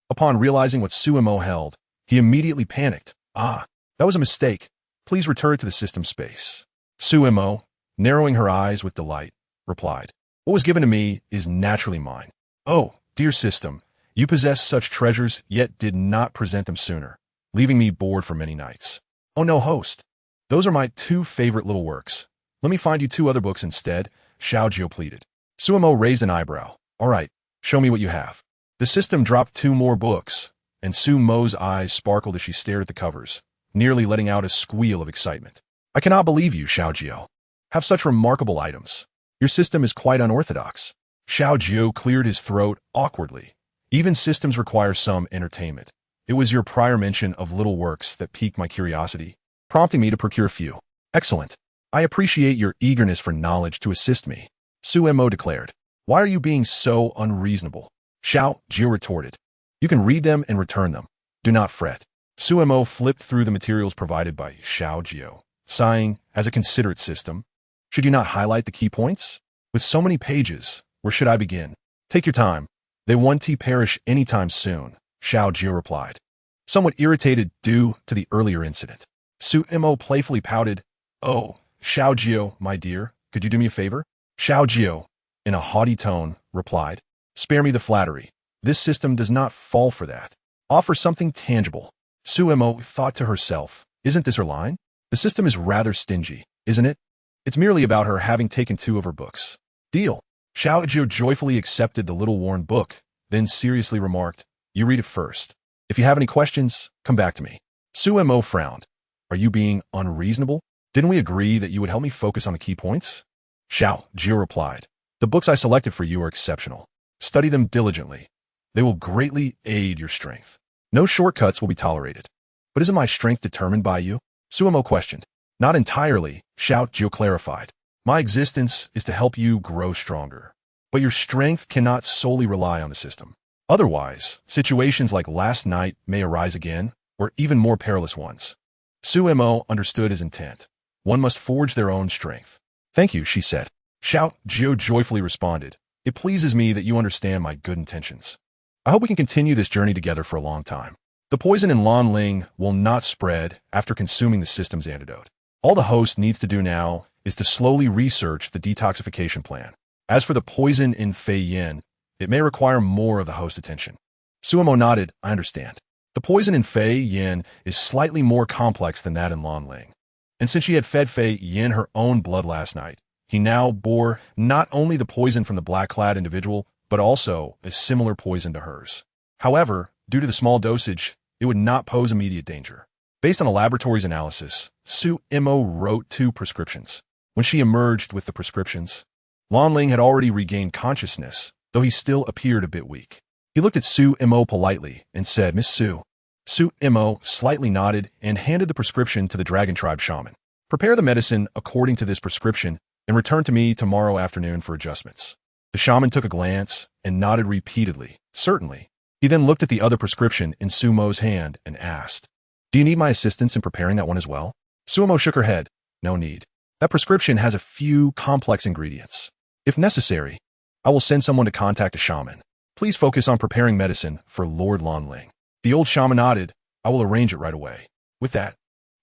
Upon realizing what Sumo held, he immediately panicked. "Ah, that was a mistake. Please return it to the system space." Sumo, narrowing her eyes with delight, replied, "What was given to me is naturally mine." "Oh, dear system, you possess such treasures yet did not present them sooner, leaving me bored for many nights." "Oh no, host. Those are my 2 favorite little works. Let me find you 2 other books instead," Xiao Jiao pleaded. Sumo raised an eyebrow. "All right, show me what you have." The system dropped 2 more books, and Sumo's eyes sparkled as she stared at the covers, nearly letting out a squeal of excitement. "I cannot believe you, Xiao Jiao. Have such remarkable items. Your system is quite unorthodox." Xiao Jiao cleared his throat awkwardly. "Even systems require some entertainment. It was your prior mention of little works that piqued my curiosity, prompting me to procure a few." "Excellent. I appreciate your eagerness for knowledge to assist me," Sumo declared. "Why are you being so unreasonable?" Xiao Jiao retorted. "You can read them and return them. Do not fret." Sumo flipped through the materials provided by Xiao Jiao, sighing, as a considerate system, "Should you not highlight the key points? With so many pages, where should I begin?" "Take your time. They won't perish anytime soon," Xiao Jiao replied, somewhat irritated due to the earlier incident. Sumo playfully pouted, "Oh, Xiao Jiao, my dear, could you do me a favor?" Xiao Jiao, in a haughty tone, replied, "Spare me the flattery. This system does not fall for that. Offer something tangible." Sumo thought to herself, "Isn't this her line? The system is rather stingy, isn't it? It's merely about her having taken 2 of her books. Deal." Xiao Jiao joyfully accepted the little worn book, then seriously remarked, "You read it first. If you have any questions, come back to me." Sumo frowned. "Are you being unreasonable? Didn't we agree that you would help me focus on the key points?" Xiao Jiao replied, "The books I selected for you are exceptional. Study them diligently. They will greatly aid your strength. No shortcuts will be tolerated." "But isn't my strength determined by you?" Sumo questioned. "Not entirely," Xiao Jiao clarified. "My existence is to help you grow stronger. But your strength cannot solely rely on the system. Otherwise, situations like last night may arise again, or even more perilous ones." Sumo understood his intent. One must forge their own strength. "Thank you," she said. Xiao Jiao joyfully responded, "It pleases me that you understand my good intentions. I hope we can continue this journey together for a long time. The poison in Lan Ling will not spread after consuming the system's antidote. All the host needs to do now is to slowly research the detoxification plan. As for the poison in Fei Yin, it may require more of the host's attention." Sumo nodded, "I understand. The poison in Fei Yin is slightly more complex than that in Lan Ling. And since she had fed Fei Yin her own blood last night, he now bore not only the poison from the black-clad individual, but also a similar poison to hers. However, due to the small dosage, it would not pose immediate danger." Based on the laboratory's analysis, Sumo wrote 2 prescriptions. When she emerged with the prescriptions, Lan Ling had already regained consciousness, though he still appeared a bit weak. He looked at Sumo politely and said, "Miss Su." Sumo slightly nodded and handed the prescription to the Dragon Tribe shaman. "Prepare the medicine according to this prescription and return to me tomorrow afternoon for adjustments." The shaman took a glance and nodded repeatedly, "Certainly." He then looked at the other prescription in Sumo's hand and asked, "Do you need my assistance in preparing that one as well?" Sumo shook her head. "No need. That prescription has a few complex ingredients. If necessary, I will send someone to contact a shaman. Please focus on preparing medicine for Lord Lan Ling." The old shaman nodded. I will arrange it right away. With that,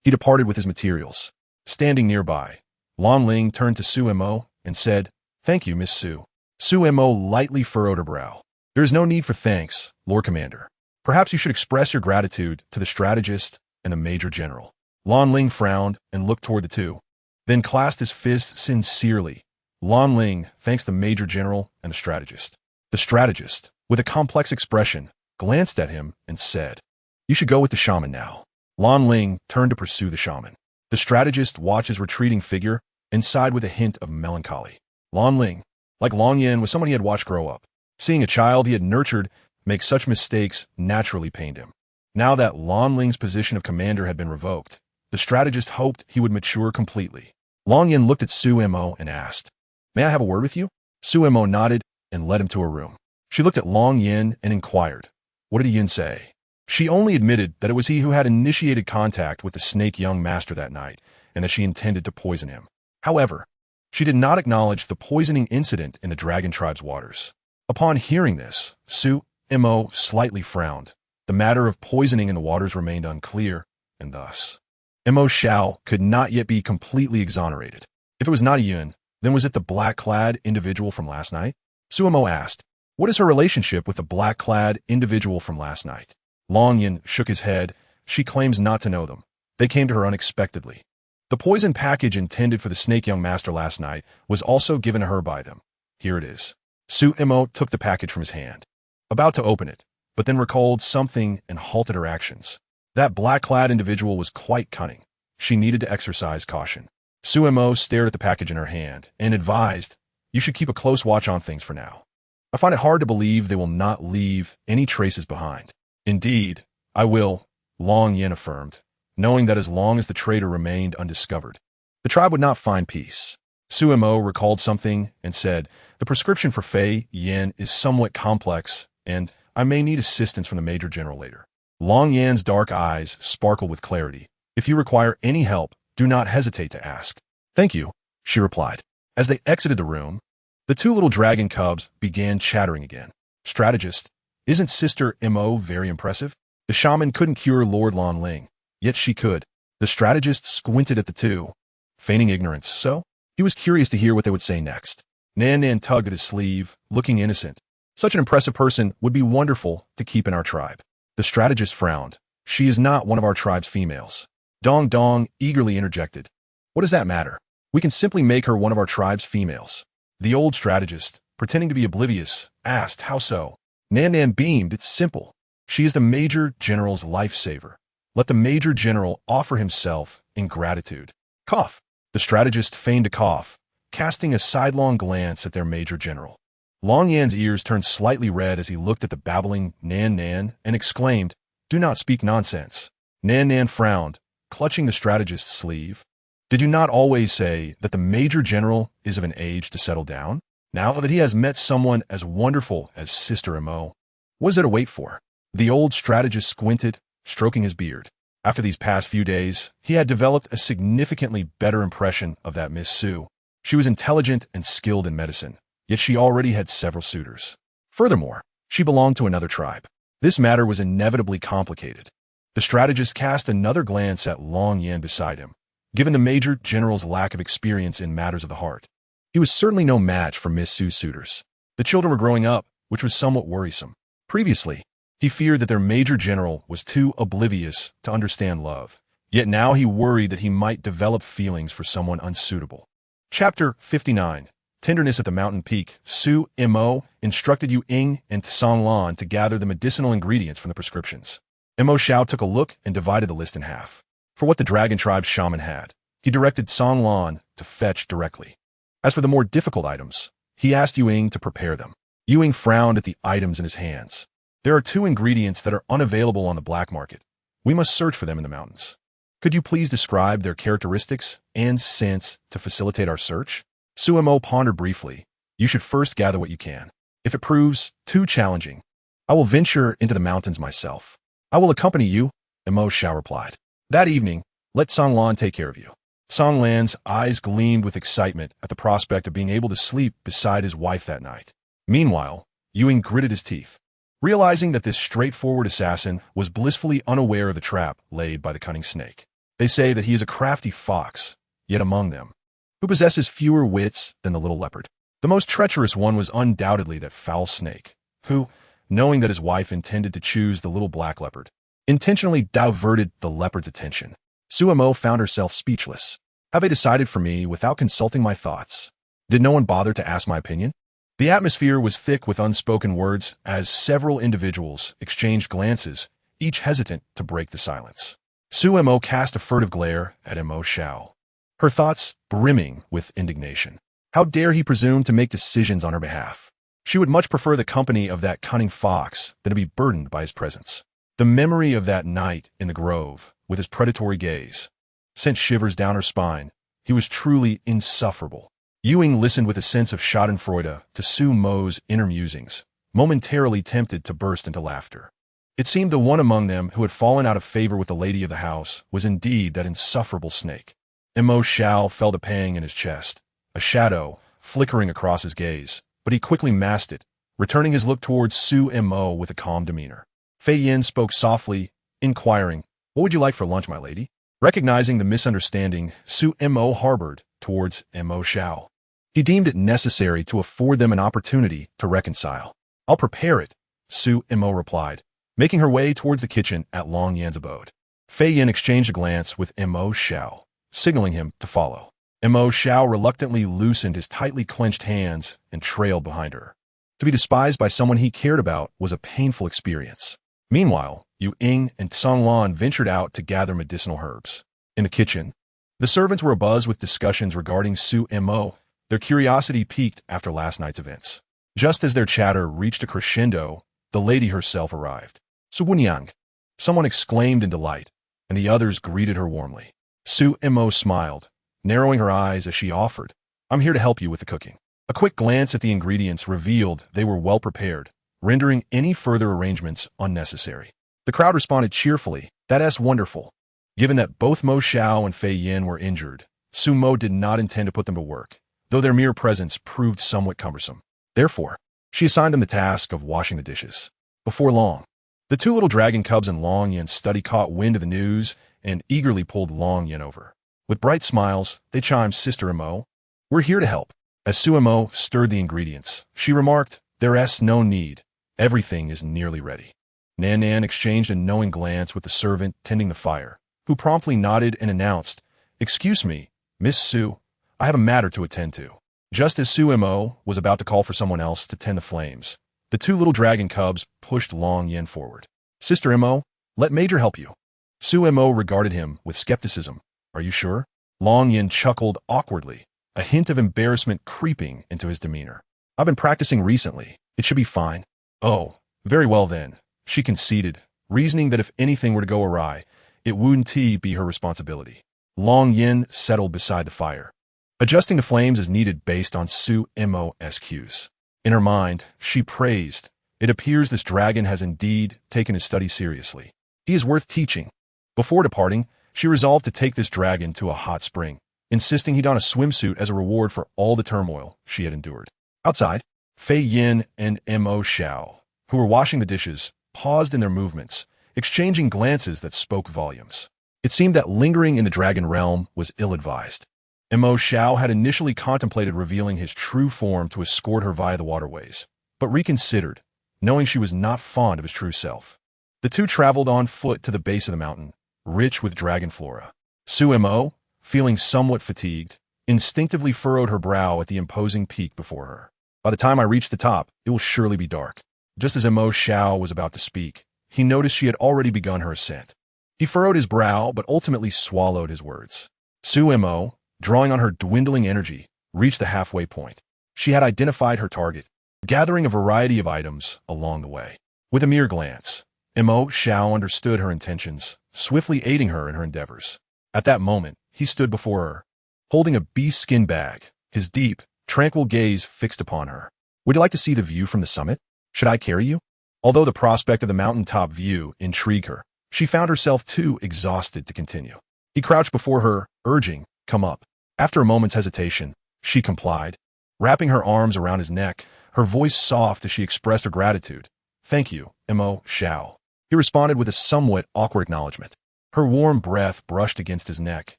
he departed with his materials. Standing nearby, Lan Ling turned to Su Mo and said, "Thank you, Miss Su." Su Mo lightly furrowed her brow. "There is no need for thanks, Lord Commander. Perhaps you should express your gratitude to the strategist and the Major General." Lan Ling frowned and looked toward the two, then clasped his fists sincerely. Lan Ling thanks the Major General and the strategist. The strategist, with a complex expression, glanced at him and said, "You should go with the shaman now." Lan Ling turned to pursue the shaman. The strategist watched his retreating figure and sighed with a hint of melancholy. Lan Ling, like Long Yin, was someone he had watched grow up. Seeing a child he had nurtured make such mistakes naturally pained him. Now that Lan Ling's position of commander had been revoked, the strategist hoped he would mature completely. Long Yin looked at Su Mo and asked, "May I have a word with you?" Su Mo nodded and led him to her room. She looked at Long Yin and inquired, "What did Yin say?" She only admitted that it was he who had initiated contact with the snake young master that night, and that she intended to poison him. However, she did not acknowledge the poisoning incident in the Dragon Tribe's waters. Upon hearing this, Su Mo slightly frowned. The matter of poisoning in the waters remained unclear, and thus, Mo Xiao could not yet be completely exonerated. If it was not Yun, then was it the black-clad individual from last night? Su Mo asked, "What is her relationship with the black-clad individual from last night?" Long Yin shook his head. She claims not to know them. They came to her unexpectedly. The poison package intended for the snake young master last night was also given to her by them. Here it is. Su Mo took the package from his hand, about to open it, but then recalled something and halted her actions. That black-clad individual was quite cunning. She needed to exercise caution. Su Mo stared at the package in her hand and advised, "You should keep a close watch on things for now. I find it hard to believe they will not leave any traces behind." "Indeed, I will," Long Yin affirmed, knowing that as long as the traitor remained undiscovered, the tribe would not find peace. Su Mo recalled something and said, "The prescription for Fei Yin is somewhat complex, and I may need assistance from the Major General later." Long Yin's dark eyes sparkled with clarity. "If you require any help, do not hesitate to ask." "Thank you," she replied. As they exited the room, the two little dragon cubs began chattering again. "Strategist, isn't Sister Mo very impressive?" The shaman couldn't cure Lord Lan Ling, yet she could. The strategist squinted at the two, feigning ignorance. So, he was curious to hear what they would say next. Nan Nan tugged at his sleeve, looking innocent. "Such an impressive person would be wonderful to keep in our tribe." The strategist frowned. "She is not one of our tribe's females." Dong Dong eagerly interjected, "What does that matter? We can simply make her one of our tribe's females." The old strategist, pretending to be oblivious, asked, "How so?" Nan Nan beamed. "It's simple. She is the Major General's lifesaver. Let the Major General offer himself in gratitude." Cough. The strategist feigned a cough, casting a sidelong glance at their Major General. Long Yan's ears turned slightly red as he looked at the babbling Nan Nan and exclaimed, "Do not speak nonsense." Nan Nan frowned, clutching the strategist's sleeve. "Did you not always say that the Major General is of an age to settle down? Now that he has met someone as wonderful as Sister Mo, what is there to wait for?" The old strategist squinted, stroking his beard. After these past few days, he had developed a significantly better impression of that Miss Su. She was intelligent and skilled in medicine, yet she already had several suitors. Furthermore, she belonged to another tribe. This matter was inevitably complicated. The strategist cast another glance at Long Yin beside him. Given the Major General's lack of experience in matters of the heart, he was certainly no match for Miss Su's suitors. The children were growing up, which was somewhat worrisome. Previously, he feared that their Major General was too oblivious to understand love, yet now he worried that he might develop feelings for someone unsuitable. Chapter 59. Tenderness at the Mountain Peak. Su Mo instructed Yu Ying and Song Lan to gather the medicinal ingredients from the prescriptions. Mo Xiao took a look and divided the list in half. For what the Dragon Tribe's shaman had, he directed Song Lan to fetch directly. As for the more difficult items, he asked Yu Ying to prepare them. Yu Ying frowned at the items in his hands. "There are 2 ingredients that are unavailable on the black market. We must search for them in the mountains. Could you please describe their characteristics and scents to facilitate our search?" Su Mo pondered briefly. "You should first gather what you can. If it proves too challenging, I will venture into the mountains myself." "I will accompany you," Mo Xiao replied. "That evening, let Song Lan take care of you." Song Lan's eyes gleamed with excitement at the prospect of being able to sleep beside his wife that night. Meanwhile, Yu Ying gritted his teeth. realizing that this straightforward assassin was blissfully unaware of the trap laid by the cunning snake. They say that he is a crafty fox, yet among them, who possesses fewer wits than the little leopard. The most treacherous one was undoubtedly that foul snake, who, knowing that his wife intended to choose the little black leopard, intentionally diverted the leopard's attention. Suemo found herself speechless. Have they decided for me without consulting my thoughts? Did no one bother to ask my opinion? The atmosphere was thick with unspoken words as several individuals exchanged glances, each hesitant to break the silence. Suemo cast a furtive glare at Mo Xiao, her thoughts brimming with indignation. How dare he presume to make decisions on her behalf? She would much prefer the company of that cunning fox than to be burdened by his presence. The memory of that night in the grove, with his predatory gaze, sent shivers down her spine. He was truly insufferable. Ewing listened with a sense of schadenfreude to Su Mo's inner musings, momentarily tempted to burst into laughter. It seemed the one among them who had fallen out of favor with the lady of the house was indeed that insufferable snake. Mo Xiao felt a pang in his chest, a shadow flickering across his gaze, but he quickly masked it, returning his look towards Su Mo with a calm demeanor. Fei Yin spoke softly, inquiring, "What would you like for lunch, my lady?" Recognizing the misunderstanding Su Mo harbored towards Mo Xiao, he deemed it necessary to afford them an opportunity to reconcile. "I'll prepare it," Su Mo replied, making her way towards the kitchen at Long Yan's abode. Fei Yin exchanged a glance with Mo Xiao, signaling him to follow. Mo Xiao reluctantly loosened his tightly clenched hands and trailed behind her. To be despised by someone he cared about was a painful experience. Meanwhile, Yu Ying and Song Lan ventured out to gather medicinal herbs. In the kitchen, the servants were abuzz with discussions regarding Su Mo, their curiosity piqued after last night's events. Just as their chatter reached a crescendo, the lady herself arrived. "Su Wunyang," someone exclaimed in delight, and the others greeted her warmly. Su Mo smiled, narrowing her eyes as she offered, "I'm here to help you with the cooking." A quick glance at the ingredients revealed they were well prepared, rendering any further arrangements unnecessary. The crowd responded cheerfully, "That's wonderful." Given that both Mo Xiao and Fei Yin were injured, Su Mo did not intend to put them to work, though their mere presence proved somewhat cumbersome. Therefore, she assigned them the task of washing the dishes. Before long, the two little dragon cubs in Long Yan's study caught wind of the news and eagerly pulled Long Yan over. With bright smiles, they chimed, "Sister Mo, we're here to help." As Su Mo stirred the ingredients, she remarked, "There's no need. Everything is nearly ready." Nan Nan exchanged a knowing glance with the servant tending the fire, who promptly nodded and announced, "Excuse me, Miss Su, I have a matter to attend to." Just as Su Mo was about to call for someone else to tend the flames, the two little dragon cubs pushed Long Yan forward. "Sister Mo, let Major help you." Su Mo regarded him with skepticism. "Are you sure?" Long Yan chuckled awkwardly, a hint of embarrassment creeping into his demeanor. "I've been practicing recently. It should be fine." "Oh, very well then," she conceded, reasoning that if anything were to go awry, it wouldn't be her responsibility. Long Yin settled beside the fire, adjusting the flames as needed based on Su Mo's cues. In her mind, she praised, "It appears this dragon has indeed taken his study seriously. He is worth teaching." Before departing, she resolved to take this dragon to a hot spring, insisting he don a swimsuit as a reward for all the turmoil she had endured. Outside, Fei Yin and Mo Xiao, who were washing the dishes, paused in their movements, exchanging glances that spoke volumes. It seemed that lingering in the dragon realm was ill-advised. Mo Xiao had initially contemplated revealing his true form to escort her via the waterways, but reconsidered, knowing she was not fond of his true self. The two traveled on foot to the base of the mountain, rich with dragon flora. Su Mo, feeling somewhat fatigued, instinctively furrowed her brow at the imposing peak before her. "By the time I reach the top, it will surely be dark." Just as Mo Xiao was about to speak, he noticed she had already begun her ascent. He furrowed his brow but ultimately swallowed his words. Su Mo, drawing on her dwindling energy, reached the halfway point. She had identified her target, gathering a variety of items along the way. With a mere glance, Mo Xiao understood her intentions, swiftly aiding her in her endeavors. At that moment, he stood before her, holding a beastskin bag, his deep, tranquil gaze fixed upon her. "Would you like to see the view from the summit? Should I carry you?" Although the prospect of the mountaintop view intrigued her, she found herself too exhausted to continue. He crouched before her, urging, "Come up." After a moment's hesitation, she complied, wrapping her arms around his neck, her voice soft as she expressed her gratitude. Thank you, Mo Xiao. He responded with a somewhat awkward acknowledgement. Her warm breath brushed against his neck,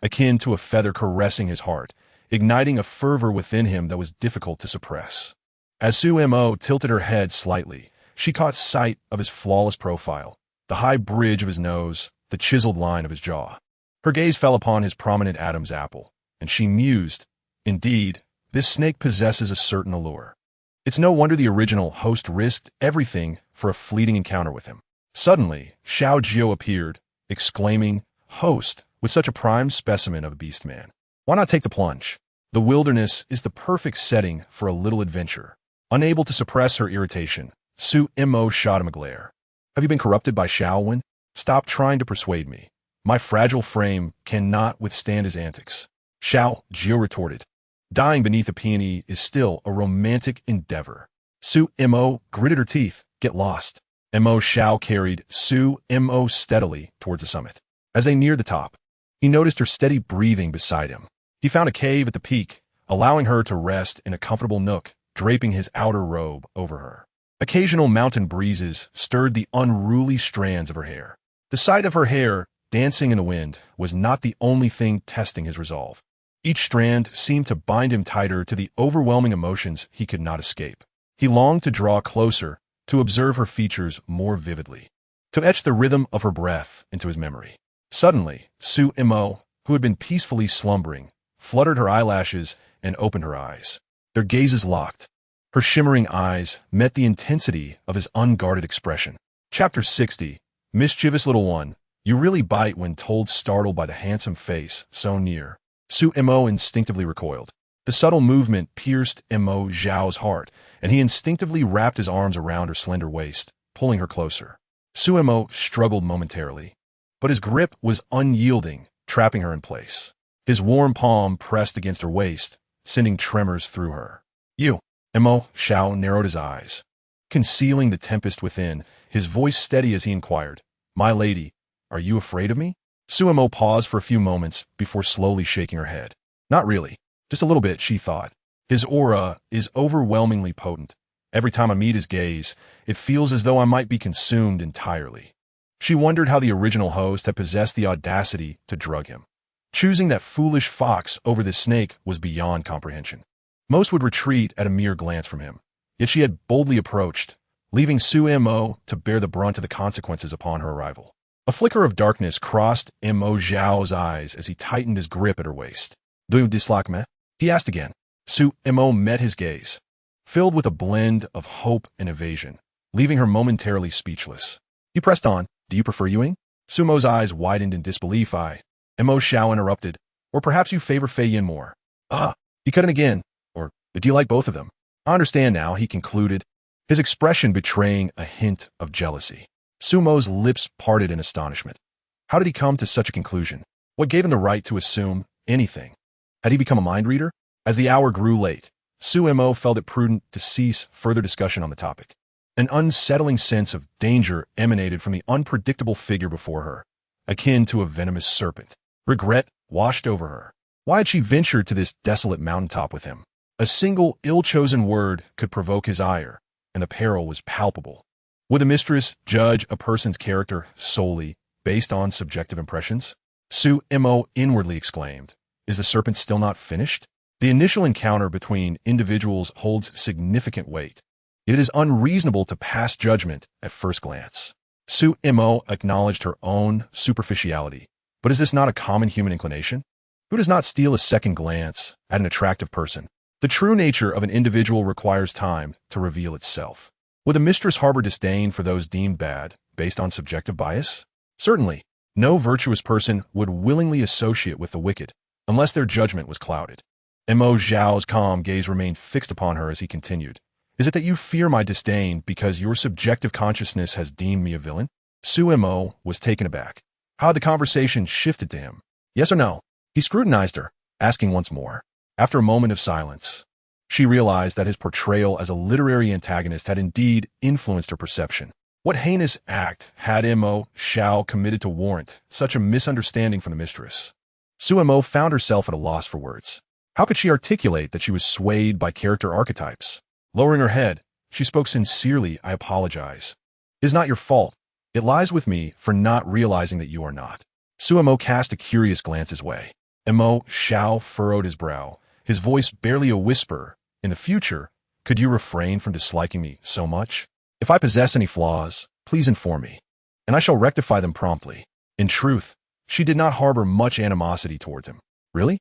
akin to a feather caressing his heart, igniting a fervor within him that was difficult to suppress. As Su Mo tilted her head slightly, she caught sight of his flawless profile, the high bridge of his nose, the chiseled line of his jaw. Her gaze fell upon his prominent Adam's apple, and she mused, indeed, this snake possesses a certain allure. It's no wonder the original host risked everything for a fleeting encounter with him. Suddenly, Xiao Jiu appeared, exclaiming, "Host, with such a prime specimen of a beast man, why not take the plunge? The wilderness is the perfect setting for a little adventure." Unable to suppress her irritation, Su Mo shot him a glare. "Have you been corrupted by Xiaowen? Stop trying to persuade me. My fragile frame cannot withstand his antics." Xiao Jiu retorted. "Dying beneath a peony is still a romantic endeavor." Su Mo gritted her teeth. "Get lost." Mo Xiao carried Su Mo steadily towards the summit. As they neared the top, he noticed her steady breathing beside him. He found a cave at the peak, allowing her to rest in a comfortable nook, draping his outer robe over her. Occasional mountain breezes stirred the unruly strands of her hair. The sight of her hair dancing in the wind was not the only thing testing his resolve. Each strand seemed to bind him tighter to the overwhelming emotions he could not escape. He longed to draw closer, to observe her features more vividly, to etch the rhythm of her breath into his memory. Suddenly, Su Mo, who had been peacefully slumbering, fluttered her eyelashes and opened her eyes. Their gazes locked. Her shimmering eyes met the intensity of his unguarded expression. Chapter 60. Mischievous little one, you really bite when told, startled by the handsome face so near. Su Mo instinctively recoiled. The subtle movement pierced Mo Xiao's heart, and he instinctively wrapped his arms around her slender waist, pulling her closer. Su Mo struggled momentarily, but his grip was unyielding, trapping her in place. His warm palm pressed against her waist, sending tremors through her. "You." Mo Xiao narrowed his eyes, concealing the tempest within, his voice steady as he inquired, "My lady, are you afraid of me?" Su Mo paused for a few moments before slowly shaking her head. "Not really. Just a little bit," she thought. "His aura is overwhelmingly potent. Every time I meet his gaze, it feels as though I might be consumed entirely." She wondered how the original host had possessed the audacity to drug him. Choosing that foolish fox over this snake was beyond comprehension. Most would retreat at a mere glance from him, yet she had boldly approached, leaving Su Mo to bear the brunt of the consequences upon her arrival. A flicker of darkness crossed Mo Xiao's eyes as he tightened his grip at her waist. "Do you dislike me?" he asked again. Su Mo met his gaze, filled with a blend of hope and evasion, leaving her momentarily speechless. He pressed on. "Do you prefer Ewing?" Su Mo's eyes widened in disbelief. Mo Xiao interrupted. "Or perhaps you favor Fei Yin more." "Ah!" He cut in again. "Or do you like both of them?" "I understand now," he concluded, his expression betraying a hint of jealousy. Su Mo's lips parted in astonishment. How did he come to such a conclusion? What gave him the right to assume anything? Had he become a mind reader? As the hour grew late, Su Mo felt it prudent to cease further discussion on the topic. An unsettling sense of danger emanated from the unpredictable figure before her, akin to a venomous serpent. Regret washed over her. Why had she ventured to this desolate mountaintop with him? A single ill-chosen word could provoke his ire, and the peril was palpable. Would the mistress judge a person's character solely based on subjective impressions? Su Mo inwardly exclaimed, "Is the serpent still not finished?" The initial encounter between individuals holds significant weight. It is unreasonable to pass judgment at first glance. Su Mo acknowledged her own superficiality. But is this not a common human inclination? Who does not steal a second glance at an attractive person? The true nature of an individual requires time to reveal itself. Would the mistress harbor disdain for those deemed bad, based on subjective bias? Certainly, no virtuous person would willingly associate with the wicked, unless their judgment was clouded. Mo Xiao's calm gaze remained fixed upon her as he continued. "Is it that you fear my disdain because your subjective consciousness has deemed me a villain?" Su Mo was taken aback. How had the conversation shifted to him? Yes or no? He scrutinized her, asking once more. After a moment of silence, she realized that his portrayal as a literary antagonist had indeed influenced her perception. What heinous act had Mo Xiao committed to warrant such a misunderstanding from the mistress? Su Mo found herself at a loss for words. How could she articulate that she was swayed by character archetypes? Lowering her head, She spoke sincerely. I apologize. It is not your fault. It lies with me for not realizing that you are not. Suemo cast a curious glance his way. Mo Xiao furrowed his brow, his voice barely a whisper. In the future, could you refrain from disliking me so much? If I possess any flaws, please inform me, and I shall rectify them promptly. In truth, she did not harbor much animosity towards him. Really?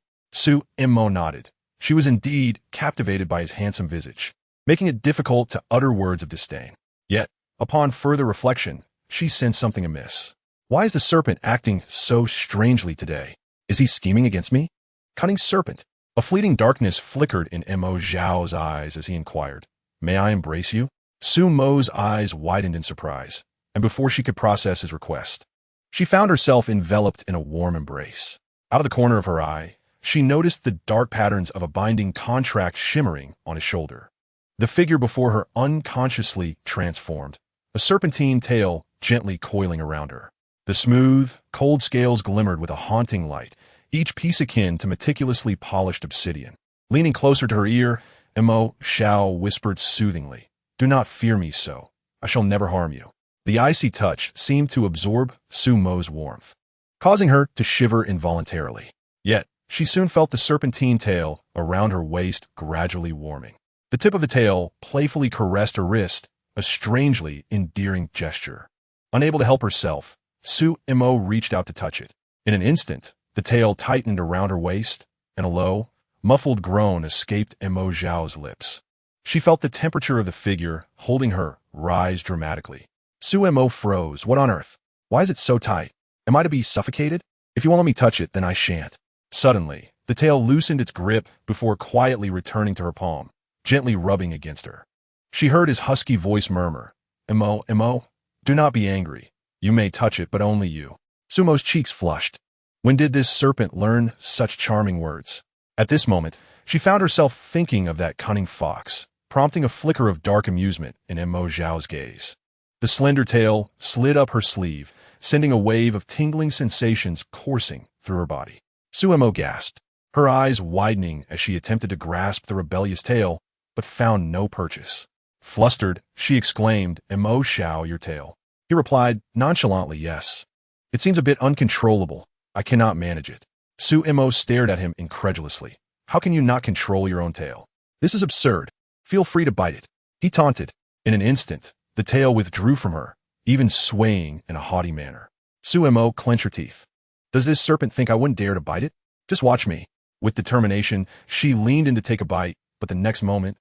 Mo nodded. She was indeed captivated by his handsome visage, making it difficult to utter words of disdain. Yet, upon further reflection, she sensed something amiss. Why is the serpent acting so strangely today? Is he scheming against me? Cunning serpent. A fleeting darkness flickered in Mo Zhao's eyes as he inquired, "May I embrace you?" Mo's eyes widened in surprise, and before she could process his request, she found herself enveloped in a warm embrace. Out of the corner of her eye, she noticed the dark patterns of a binding contract shimmering on his shoulder. The figure before her unconsciously transformed, a serpentine tail gently coiling around her. The smooth, cold scales glimmered with a haunting light, each piece akin to meticulously polished obsidian. Leaning closer to her ear, Mo Xiao whispered soothingly, "Do not fear me so. I shall never harm you." The icy touch seemed to absorb Mo's warmth, causing her to shiver involuntarily. Yet, she soon felt the serpentine tail around her waist gradually warming. The tip of the tail playfully caressed her wrist, a strangely endearing gesture. Unable to help herself, Mo reached out to touch it. In an instant, the tail tightened around her waist, and a low, muffled groan escaped Mo Zhao's lips. She felt the temperature of the figure holding her rise dramatically. Mo froze. What on earth? Why is it so tight? Am I to be suffocated? If you won't let me touch it, then I shan't. Suddenly, the tail loosened its grip before quietly returning to her palm, gently rubbing against her. She heard his husky voice murmur, Mo, do not be angry. You may touch it, but only you." Mo's cheeks flushed. When did this serpent learn such charming words? At this moment, she found herself thinking of that cunning fox, prompting a flicker of dark amusement in Mo Zhao's gaze. The slender tail slid up her sleeve, sending a wave of tingling sensations coursing through her body. Mo gasped, her eyes widening as she attempted to grasp the rebellious tail, but found no purchase. Flustered, she exclaimed, "Mo Xiao, your tail." He replied nonchalantly, "Yes. It seems a bit uncontrollable. I cannot manage it." Mo stared at him incredulously. "How can you not control your own tail? This is absurd. Feel free to bite it." He taunted. In an instant, the tail withdrew from her, even swaying in a haughty manner. Mo clenched her teeth. Does this serpent think I wouldn't dare to bite it? Just watch me. With determination, she leaned in to take a bite, but the next moment,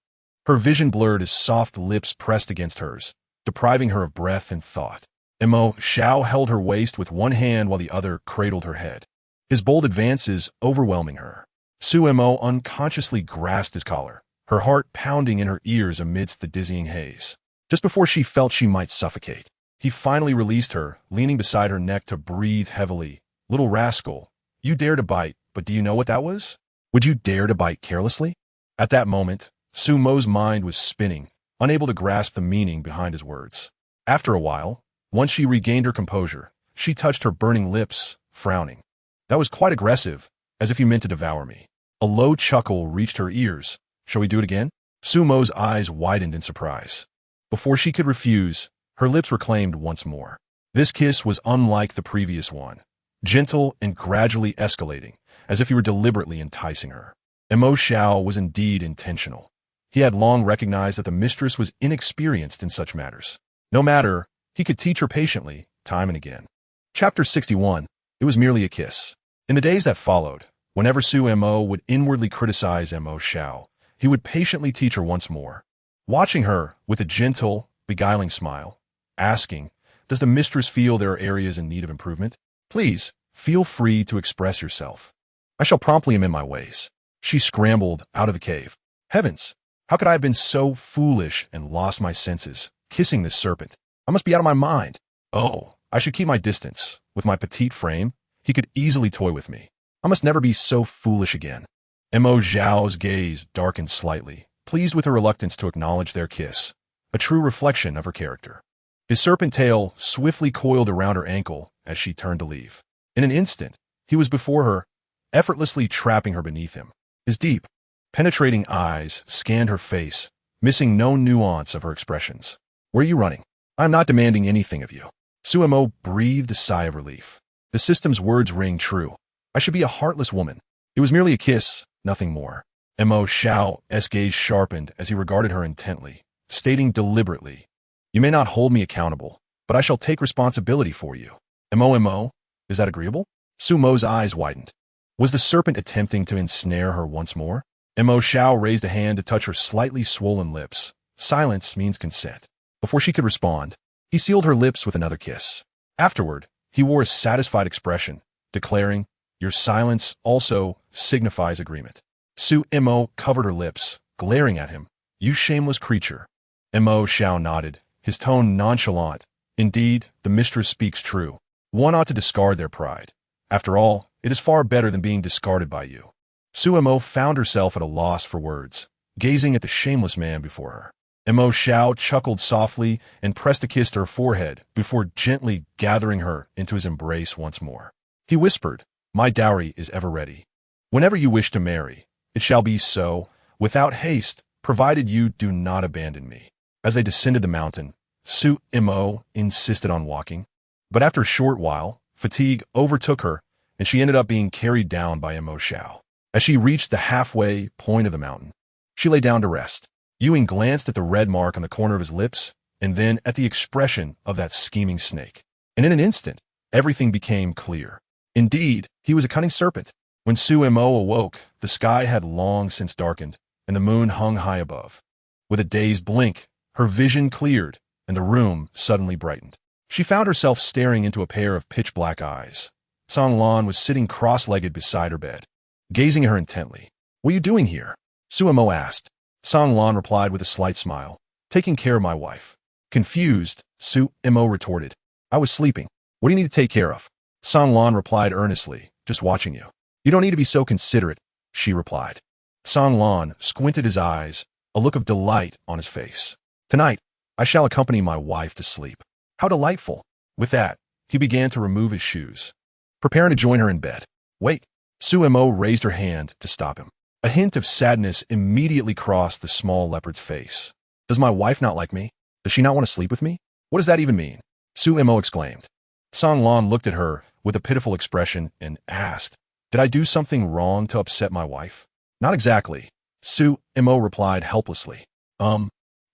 her vision blurred as soft lips pressed against hers, depriving her of breath and thought. Mo Xiao held her waist with one hand while the other cradled her head, his bold advances overwhelming her. Mo unconsciously grasped his collar, her heart pounding in her ears amidst the dizzying haze. Just before she felt she might suffocate, he finally released her, leaning beside her neck to breathe heavily. "Little rascal, you dare to bite, but do you know what that was? Would you dare to bite carelessly?" At that moment, Mo's mind was spinning, unable to grasp the meaning behind his words. After a while, once she regained her composure, she touched her burning lips, frowning. "That was quite aggressive, as if you meant to devour me." A low chuckle reached her ears. "Shall we do it again?" Mo's eyes widened in surprise. Before she could refuse, her lips were claimed once more. This kiss was unlike the previous one, gentle and gradually escalating, as if he were deliberately enticing her. Mo Xiao was indeed intentional. He had long recognized that the mistress was inexperienced in such matters. No matter, he could teach her patiently, time and again. Chapter 61. It was merely a kiss. In the days that followed, whenever Mo would inwardly criticize Mo Xiao, he would patiently teach her once more, watching her with a gentle, beguiling smile, asking, "Does the mistress feel there are areas in need of improvement? Please, feel free to express yourself. I shall promptly amend my ways." She scrambled out of the cave. Heavens! How could I have been so foolish and lost my senses, kissing this serpent? I must be out of my mind. Oh, I should keep my distance. With my petite frame, he could easily toy with me. I must never be so foolish again. Mo Zhao's gaze darkened slightly, pleased with her reluctance to acknowledge their kiss, a true reflection of her character. His serpent tail swiftly coiled around her ankle as she turned to leave. In an instant, he was before her, effortlessly trapping her beneath him. His deep, penetrating eyes scanned her face, missing no nuance of her expressions. Where are you running? I'm not demanding anything of you. Suemo breathed a sigh of relief. The system's words ring true. I should be a heartless woman. It was merely a kiss, nothing more. Mo Xiao's gaze sharpened as he regarded her intently, stating deliberately, You may not hold me accountable, but I shall take responsibility for you. Mo, is that agreeable? Sumo's eyes widened. Was the serpent attempting to ensnare her once more? Mo Xiao raised a hand to touch her slightly swollen lips. Silence means consent. Before she could respond, he sealed her lips with another kiss. Afterward, he wore a satisfied expression, declaring, Your silence also signifies agreement. Mo covered her lips, glaring at him. You shameless creature. Mo Xiao nodded, his tone nonchalant. Indeed, the mistress speaks true. One ought to discard their pride. After all, it is far better than being discarded by you. Suemo found herself at a loss for words, gazing at the shameless man before her. Mo Xiao chuckled softly and pressed a kiss to her forehead before gently gathering her into his embrace once more. He whispered, My dowry is ever ready. Whenever you wish to marry, it shall be so, without haste, provided you do not abandon me. As they descended the mountain, Suemo insisted on walking, but after a short while, fatigue overtook her and she ended up being carried down by Mo Xiao. As she reached the halfway point of the mountain, she lay down to rest. Ewing glanced at the red mark on the corner of his lips and then at the expression of that scheming snake. And in an instant, everything became clear. Indeed, he was a cunning serpent. When Suemo awoke, the sky had long since darkened and the moon hung high above. With a dazed blink, her vision cleared and the room suddenly brightened. She found herself staring into a pair of pitch-black eyes. Songlan was sitting cross-legged beside her bed, gazing at her intently. What are you doing here? Suemo asked. Songlan replied with a slight smile. Taking care of my wife. Confused, Suemo retorted. I was sleeping. What do you need to take care of? Songlan replied earnestly. Just watching you. You don't need to be so considerate, she replied. Songlan squinted his eyes, a look of delight on his face. Tonight, I shall accompany my wife to sleep. How delightful. With that, he began to remove his shoes, preparing to join her in bed. Wait. Suemo raised her hand to stop him. A hint of sadness immediately crossed the small leopard's face. Does my wife not like me? Does she not want to sleep with me? What does that even mean? Suemo exclaimed. Songlan looked at her with a pitiful expression and asked, Did I do something wrong to upset my wife? Not exactly. Suemo replied helplessly. I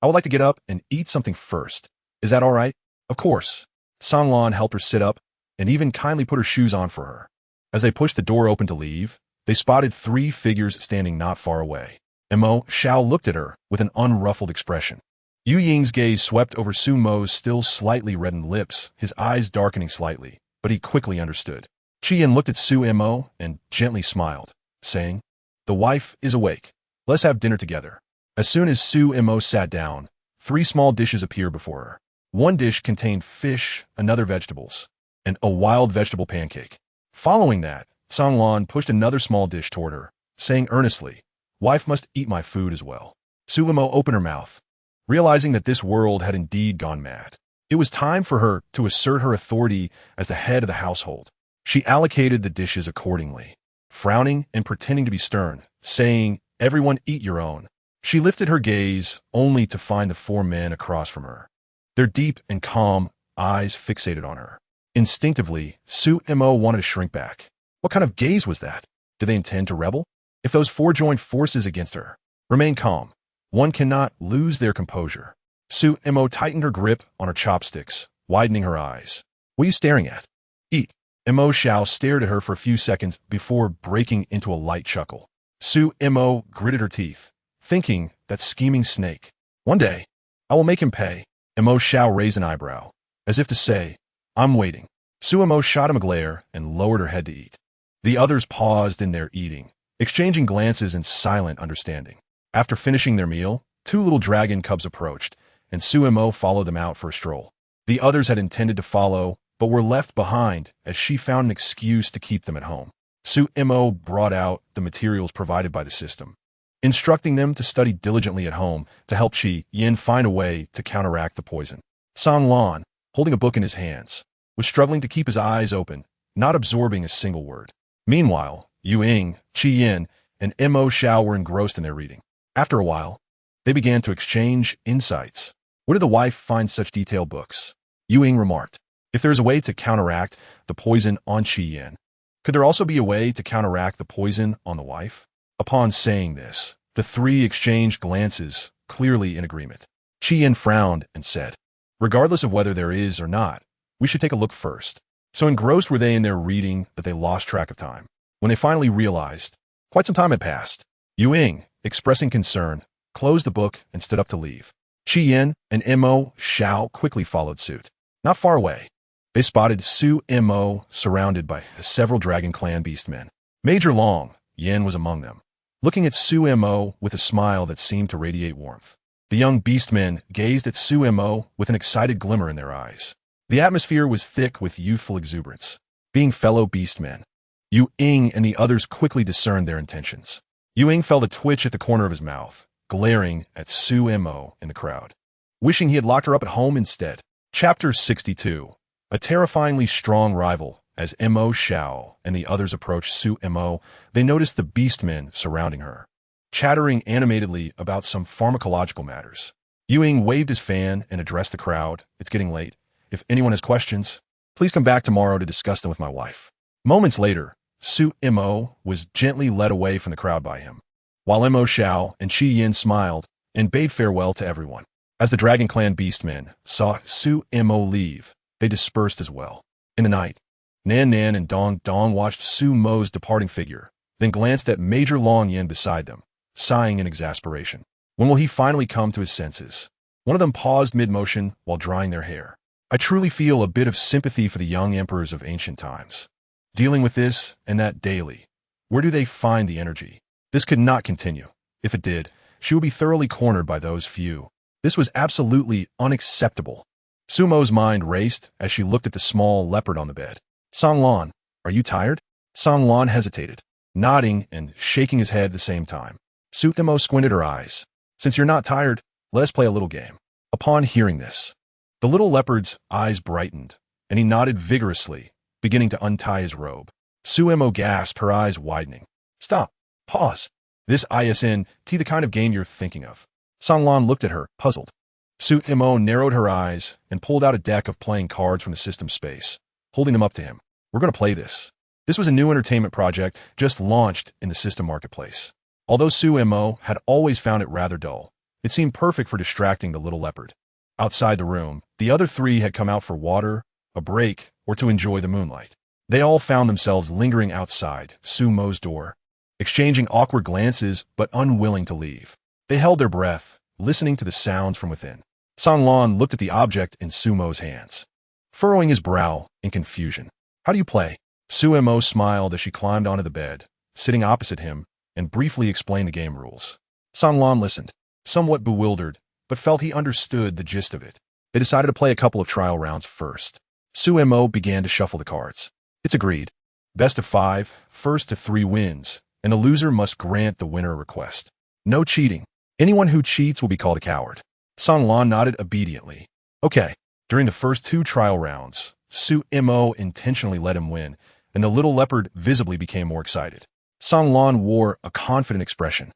would like to get up and eat something first. Is that all right? Of course. Songlan helped her sit up and even kindly put her shoes on for her. As they pushed the door open to leave, they spotted 3 figures standing not far away. Mo Xiao looked at her with an unruffled expression. Yu Ying's gaze swept over Sumo's still slightly reddened lips, his eyes darkening slightly, but he quickly understood. Qian looked at Suemo and gently smiled, saying, The wife is awake. Let's have dinner together. As soon as Suemo sat down, 3 small dishes appeared before her. One dish contained fish, another vegetables, and a wild vegetable pancake. Following that, Songlan pushed another small dish toward her, saying earnestly, Wife must eat my food as well. Suemo opened her mouth, realizing that this world had indeed gone mad. It was time for her to assert her authority as the head of the household. She allocated the dishes accordingly, frowning and pretending to be stern, saying, Everyone eat your own. She lifted her gaze only to find the 4 men across from her, their deep and calm eyes fixated on her. Instinctively, Suemo wanted to shrink back. What kind of gaze was that? Did they intend to rebel? If those 4 joined forces against her, remain calm. One cannot lose their composure. Suemo tightened her grip on her chopsticks, widening her eyes. What are you staring at? Eat. Mo Xiao stared at her for a few seconds before breaking into a light chuckle. Suemo gritted her teeth, thinking that scheming snake. One day, I will make him pay. Mo Xiao raised an eyebrow, as if to say, I'm waiting. Suemo shot him a glare and lowered her head to eat. The others paused in their eating, exchanging glances in silent understanding. After finishing their meal, 2 little dragon cubs approached, and Suemo followed them out for a stroll. The others had intended to follow, but were left behind as she found an excuse to keep them at home. Suemo brought out the materials provided by the system, instructing them to study diligently at home to help Qian find a way to counteract the poison. Songlan, holding a book in his hands, was struggling to keep his eyes open, not absorbing a single word. Meanwhile, Yu Ying, Qian, and Mo Xiao were engrossed in their reading. After a while, They began to exchange insights. Where did the wife find such detailed books? Ying remarked. If there is a way to counteract the poison on Qian, could there also be a way to counteract the poison on the wife? Upon saying this, the three exchanged glances, clearly in agreement. Qian frowned and said, regardless of whether there is or not, we should take a look first. So engrossed were they in their reading that they lost track of time. When they finally realized, quite some time had passed. Ying, expressing concern, closed the book and stood up to leave. Qian and Mo Xiao quickly followed suit. Not far away, they spotted Su Mo surrounded by several Dragon Clan beastmen. Major Long, Yin was among them, looking at Su Mo with a smile that seemed to radiate warmth. The young beastmen gazed at Su Mo with an excited glimmer in their eyes. The atmosphere was thick with youthful exuberance. Being fellow beastmen, Ying and the others quickly discerned their intentions. Ying felt a twitch at the corner of his mouth, glaring at Su Mo in the crowd, wishing he had locked her up at home instead. Chapter 62. A terrifyingly strong rival. As Mo Xiao and the others approached Su Mo, they noticed the beastmen surrounding her, chattering animatedly about some pharmacological matters. Ying waved his fan and addressed the crowd. It's getting late. If anyone has questions, please come back tomorrow to discuss them with my wife. Moments later, Su Mo was gently led away from the crowd by him, while Mo Xiao and Qi Yin smiled and bade farewell to everyone. As the Dragon Clan beastmen saw Su Mo leave, they dispersed as well. In the night, Nan Nan and Dong Dong watched Su Mo's departing figure, then glanced at Major Long Yin beside them, sighing in exasperation. When will he finally come to his senses? One of them paused mid-motion while drying their hair. I truly feel a bit of sympathy for the young emperors of ancient times, dealing with this and that daily. Where do they find the energy? This could not continue. If it did, she would be thoroughly cornered by those few. This was absolutely unacceptable. Su Mo's mind raced as she looked at the small leopard on the bed. Song Lan, are you tired? Song Lan hesitated, nodding and shaking his head at the same time. Su Mo squinted her eyes. Since you're not tired, let us play a little game. Upon hearing this, the little leopard's eyes brightened, and he nodded vigorously, beginning to untie his robe. Su Mo gasped, her eyes widening. Stop. Pause. This isn't the kind of game you're thinking of. Song Lan looked at her, puzzled. Su Mo narrowed her eyes and pulled out a deck of playing cards from the system space, holding them up to him. We're going to play this. This was a new entertainment project just launched in the system marketplace. Although Su Mo had always found it rather dull, it seemed perfect for distracting the little leopard. Outside the room, the other three had come out for water, a break, or to enjoy the moonlight. They all found themselves lingering outside Su Mo's door, exchanging awkward glances but unwilling to leave. They held their breath, listening to the sounds from within. Song Lan looked at the object in Su Mo's hands, furrowing his brow in confusion. How do you play? Su Mo smiled as she climbed onto the bed, sitting opposite him, and briefly explained the game rules. Song Lan listened, somewhat bewildered, but felt he understood the gist of it. They decided to play a couple of trial rounds first. Su Mo began to shuffle the cards. It's agreed. Best of 5, first to 3 wins, and the loser must grant the winner a request. No cheating. Anyone who cheats will be called a coward. Song Lan nodded obediently. Okay. During the first 2 trial rounds, Su Mo intentionally let him win, and the little leopard visibly became more excited. Song Lan wore a confident expression,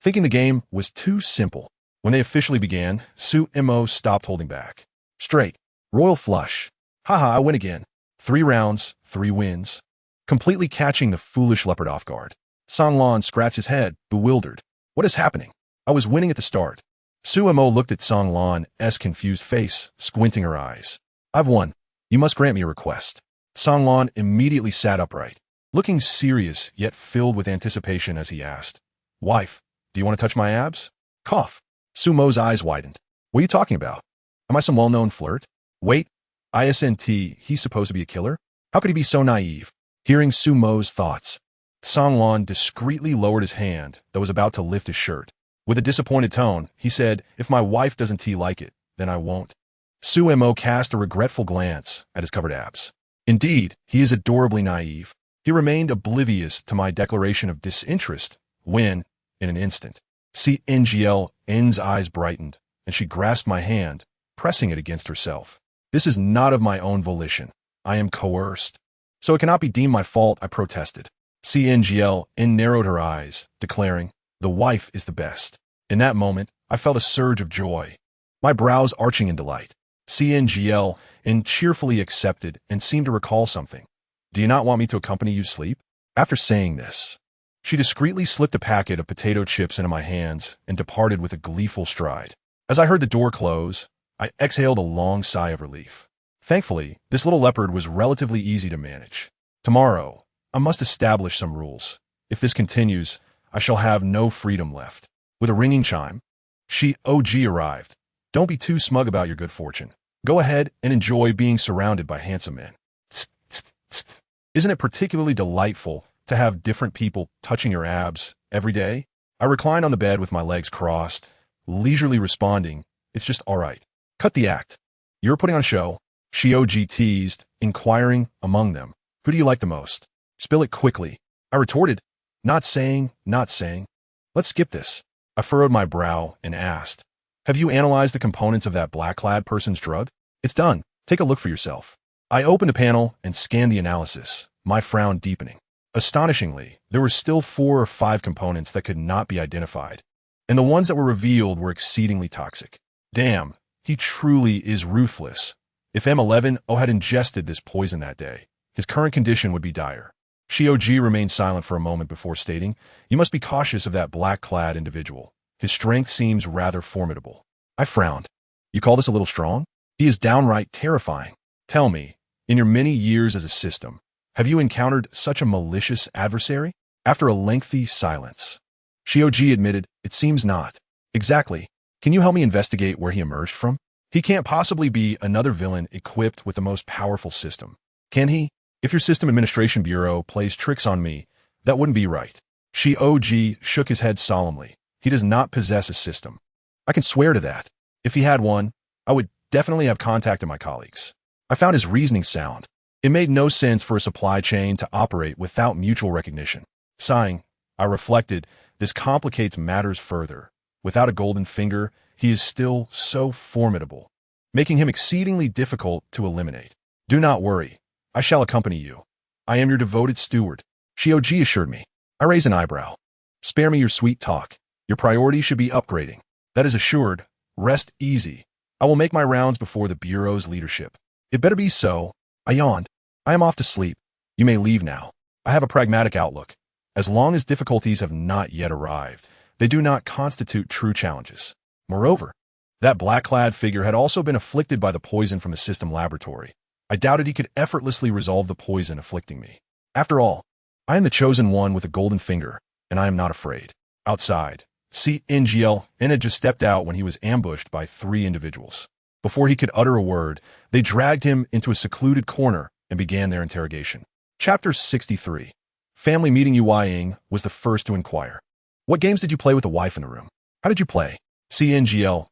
thinking the game was too simple. When they officially began, Su Mo stopped holding back. Straight. Royal flush. Haha, I win again. 3 rounds, 3 wins. Completely catching the foolish leopard off guard. Song Lan scratched his head, bewildered. What is happening? I was winning at the start. Su Mo looked at Song Lan's confused face, squinting her eyes. I've won. You must grant me a request. Song Lan immediately sat upright, looking serious yet filled with anticipation as he asked, Wife, do you want to touch my abs? Cough. Su Mo's eyes widened. What are you talking about? Am I some well-known flirt? Wait, he's supposed to be a killer? How could he be so naive? Hearing Su Mo's thoughts, Song Lan discreetly lowered his hand that was about to lift his shirt. With a disappointed tone, he said, If my wife doesn't like it, then I won't. Su Mo cast a regretful glance at his covered abs. Indeed, he is adorably naive. He remained oblivious to my declaration of disinterest when, in an instant, N's eyes brightened, and she grasped my hand, pressing it against herself. This is not of my own volition. I am coerced. So it cannot be deemed my fault, I protested. N narrowed her eyes, declaring, The wife is the best. In that moment, I felt a surge of joy, my brows arching in delight. CNGL cheerfully accepted and seemed to recall something. Do you not want me to accompany you to sleep? After saying this, she discreetly slipped a packet of potato chips into my hands and departed with a gleeful stride. As I heard the door close, I exhaled a long sigh of relief. Thankfully, this little leopard was relatively easy to manage. Tomorrow, I must establish some rules. If this continues, I shall have no freedom left. With a ringing chime, she OG arrived. Don't be too smug about your good fortune. Go ahead and enjoy being surrounded by handsome men. Isn't it particularly delightful to have different people touching your abs every day? I reclined on the bed with my legs crossed, leisurely responding, it's just all right. Cut the act. You're putting on a show. She OG teased, inquiring among them. Who do you like the most? Spill it quickly. I retorted, not saying. Let's skip this. I furrowed my brow and asked, have you analyzed the components of that black-clad person's drug? It's done. Take a look for yourself. I opened the panel and scanned the analysis, my frown deepening. Astonishingly, there were still 4 or 5 components that could not be identified, and the ones that were revealed were exceedingly toxic. Damn, he truly is ruthless. If M11O had ingested this poison that day, his current condition would be dire. Shioji remained silent for a moment before stating, you must be cautious of that black-clad individual. His strength seems rather formidable. I frowned. You call this a little strong? He is downright terrifying. Tell me, in your many years as a system, have you encountered such a malicious adversary? After a lengthy silence, Shioji admitted, it seems not. Exactly. Can you help me investigate where he emerged from? He can't possibly be another villain equipped with the most powerful system. Can he? If your System Administration Bureau plays tricks on me, that wouldn't be right. Shioji shook his head solemnly. He does not possess a system. I can swear to that. If he had one, I would definitely have contacted my colleagues. I found his reasoning sound. It made no sense for a supply chain to operate without mutual recognition. Sighing, I reflected, this complicates matters further. Without a golden finger, he is still so formidable, making him exceedingly difficult to eliminate. Do not worry. I shall accompany you. I am your devoted steward, Shioji assured me. I raised an eyebrow. Spare me your sweet talk. Your priority should be upgrading. That is assured. Rest easy. I will make my rounds before the Bureau's leadership. It better be so. I yawned. I am off to sleep. You may leave now. I have a pragmatic outlook. As long as difficulties have not yet arrived, they do not constitute true challenges. Moreover, that black-clad figure had also been afflicted by the poison from the system laboratory. I doubted he could effortlessly resolve the poison afflicting me. After all, I am the chosen one with a golden finger, and I am not afraid. Outside, CNGL had just stepped out when he was ambushed by 3 individuals. Before he could utter a word, they dragged him into a secluded corner and began their interrogation. Chapter 63. Family meeting Yuaying was the first to inquire. What games did you play with the wife in the room? How did you play? CNGL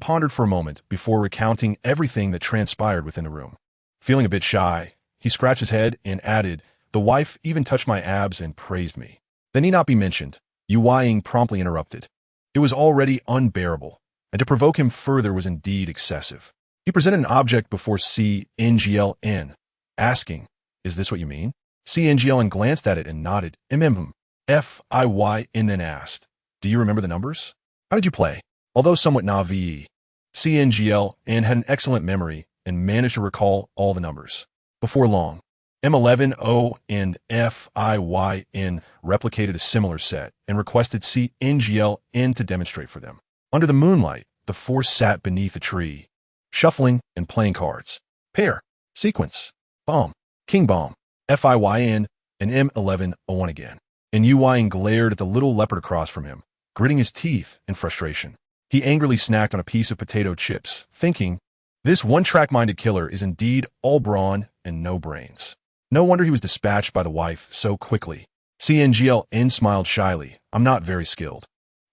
pondered for a moment before recounting everything that transpired within the room. Feeling a bit shy, he scratched his head and added, the wife even touched my abs and praised me. That need not be mentioned. Yuaying promptly interrupted. It was already unbearable, and to provoke him further was indeed excessive. He presented an object before CNGL, asking, is this what you mean? CNGL glanced at it and nodded, FIY, and then asked, do you remember the numbers? How did you play? Although somewhat naive, CNGL had an excellent memory and managed to recall all the numbers. Before long, M11O and FIYN replicated a similar set and requested CNGL to demonstrate for them. Under the moonlight, the 4 sat beneath a tree, shuffling and playing cards. Pair, sequence, bomb, king bomb, FIYN, and M11O1 again. And Yuaying glared at the little leopard across from him, gritting his teeth in frustration. He angrily snacked on a piece of potato chips, thinking, this one-track-minded killer is indeed all brawn and no brains. No wonder he was dispatched by the wife so quickly. CNGL smiled shyly. I'm not very skilled.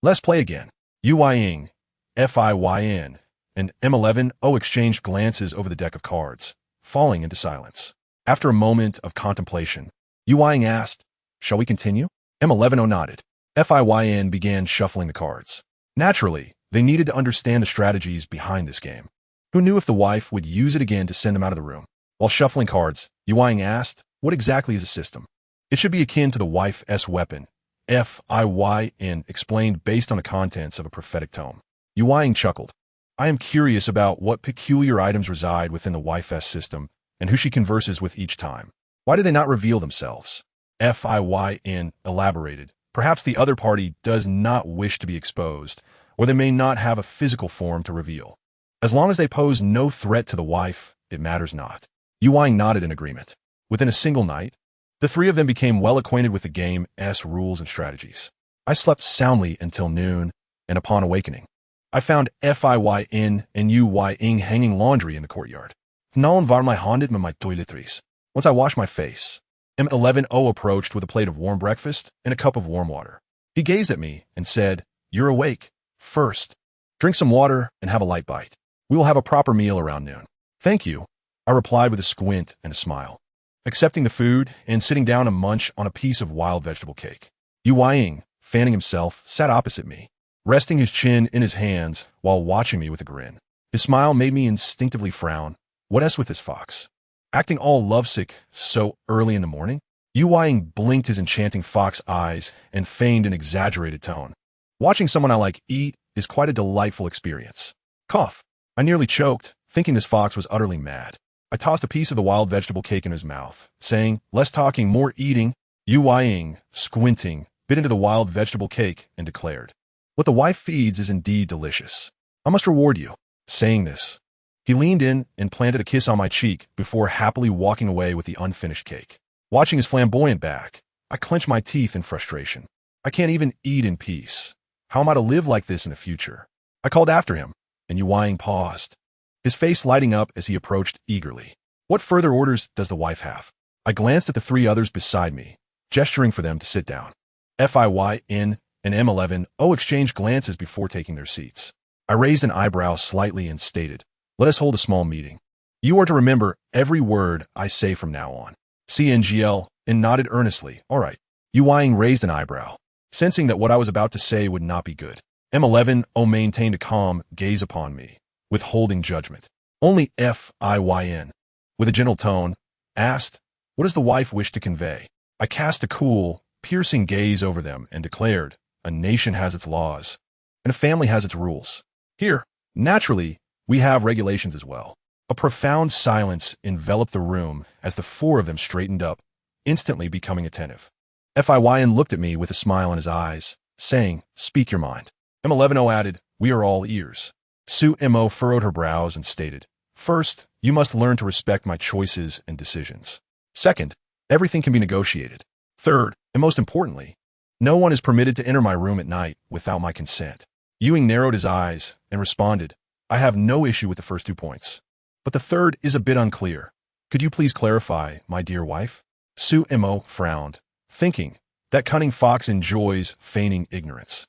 Let's play again. Yuaying, FIYN, and M11O exchanged glances over the deck of cards, falling into silence. After a moment of contemplation, Yuaying asked, shall we continue? M11O nodded. FIYN began shuffling the cards. Naturally, they needed to understand the strategies behind this game. Who knew if the wife would use it again to send him out of the room? While shuffling cards, Yuaying asked, what exactly is a system? It should be akin to the wife's weapon, Fyin explained based on the contents of a prophetic tome. Yuang chuckled. I am curious about what peculiar items reside within the YFS system and who she converses with each time. Why do they not reveal themselves? Fyin elaborated. Perhaps the other party does not wish to be exposed, or they may not have a physical form to reveal. As long as they pose no threat to the wife, it matters not. Yuang nodded in agreement. Within a single night, the three of them became well acquainted with the game's rules and strategies. I slept soundly until noon, and upon awakening, I found Fyin and Yuing hanging laundry in the courtyard. Nalen var my handed my toiletries. Once I washed my face, M11O approached with a plate of warm breakfast and a cup of warm water. He gazed at me and said, You're awake. First, drink some water and have a light bite. We will have a proper meal around noon. Thank you, I replied with a squint and a smile, accepting the food and sitting down to munch on a piece of wild vegetable cake. Yuing, fanning himself, sat opposite me, resting his chin in his hands while watching me with a grin. His smile made me instinctively frown. What else with this fox? Acting all lovesick so early in the morning? Yuing blinked his enchanting fox eyes and feigned an exaggerated tone. Watching someone I like eat is quite a delightful experience. Cough. I nearly choked, thinking this fox was utterly mad. I tossed a piece of the wild vegetable cake in his mouth, saying, Less talking, more eating. Yuing, squinting, bit into the wild vegetable cake and declared, What the wife feeds is indeed delicious. I must reward you. Saying this, he leaned in and planted a kiss on my cheek before happily walking away with the unfinished cake. Watching his flamboyant back, I clenched my teeth in frustration. I can't even eat in peace. How am I to live like this in the future? I called after him, and Yuing paused, his face lighting up as he approached eagerly. What further orders does the wife have? I glanced at the three others beside me, gesturing for them to sit down. Fyin and M11O exchanged glances before taking their seats. I raised an eyebrow slightly and stated, Let us hold a small meeting. You are to remember every word I say from now on. CNGL and nodded earnestly. All right. Yuing raised an eyebrow, sensing that what I was about to say would not be good. M11O maintained a calm gaze upon me, withholding judgment. Only Fyin, with a gentle tone, asked, What does the wife wish to convey? I cast a cool, piercing gaze over them and declared, A nation has its laws, and a family has its rules. Here, naturally, we have regulations as well. A profound silence enveloped the room as the four of them straightened up, instantly becoming attentive. Fyin looked at me with a smile in his eyes, saying, Speak your mind. M11O added, We are all ears. Su-Mo furrowed her brows and stated, First, you must learn to respect my choices and decisions. Second, everything can be negotiated. Third, and most importantly, no one is permitted to enter my room at night without my consent. Yuing narrowed his eyes and responded, I have no issue with the first 2 points. But the third is a bit unclear. Could you please clarify, my dear wife? Su-Mo frowned, thinking, That cunning fox enjoys feigning ignorance.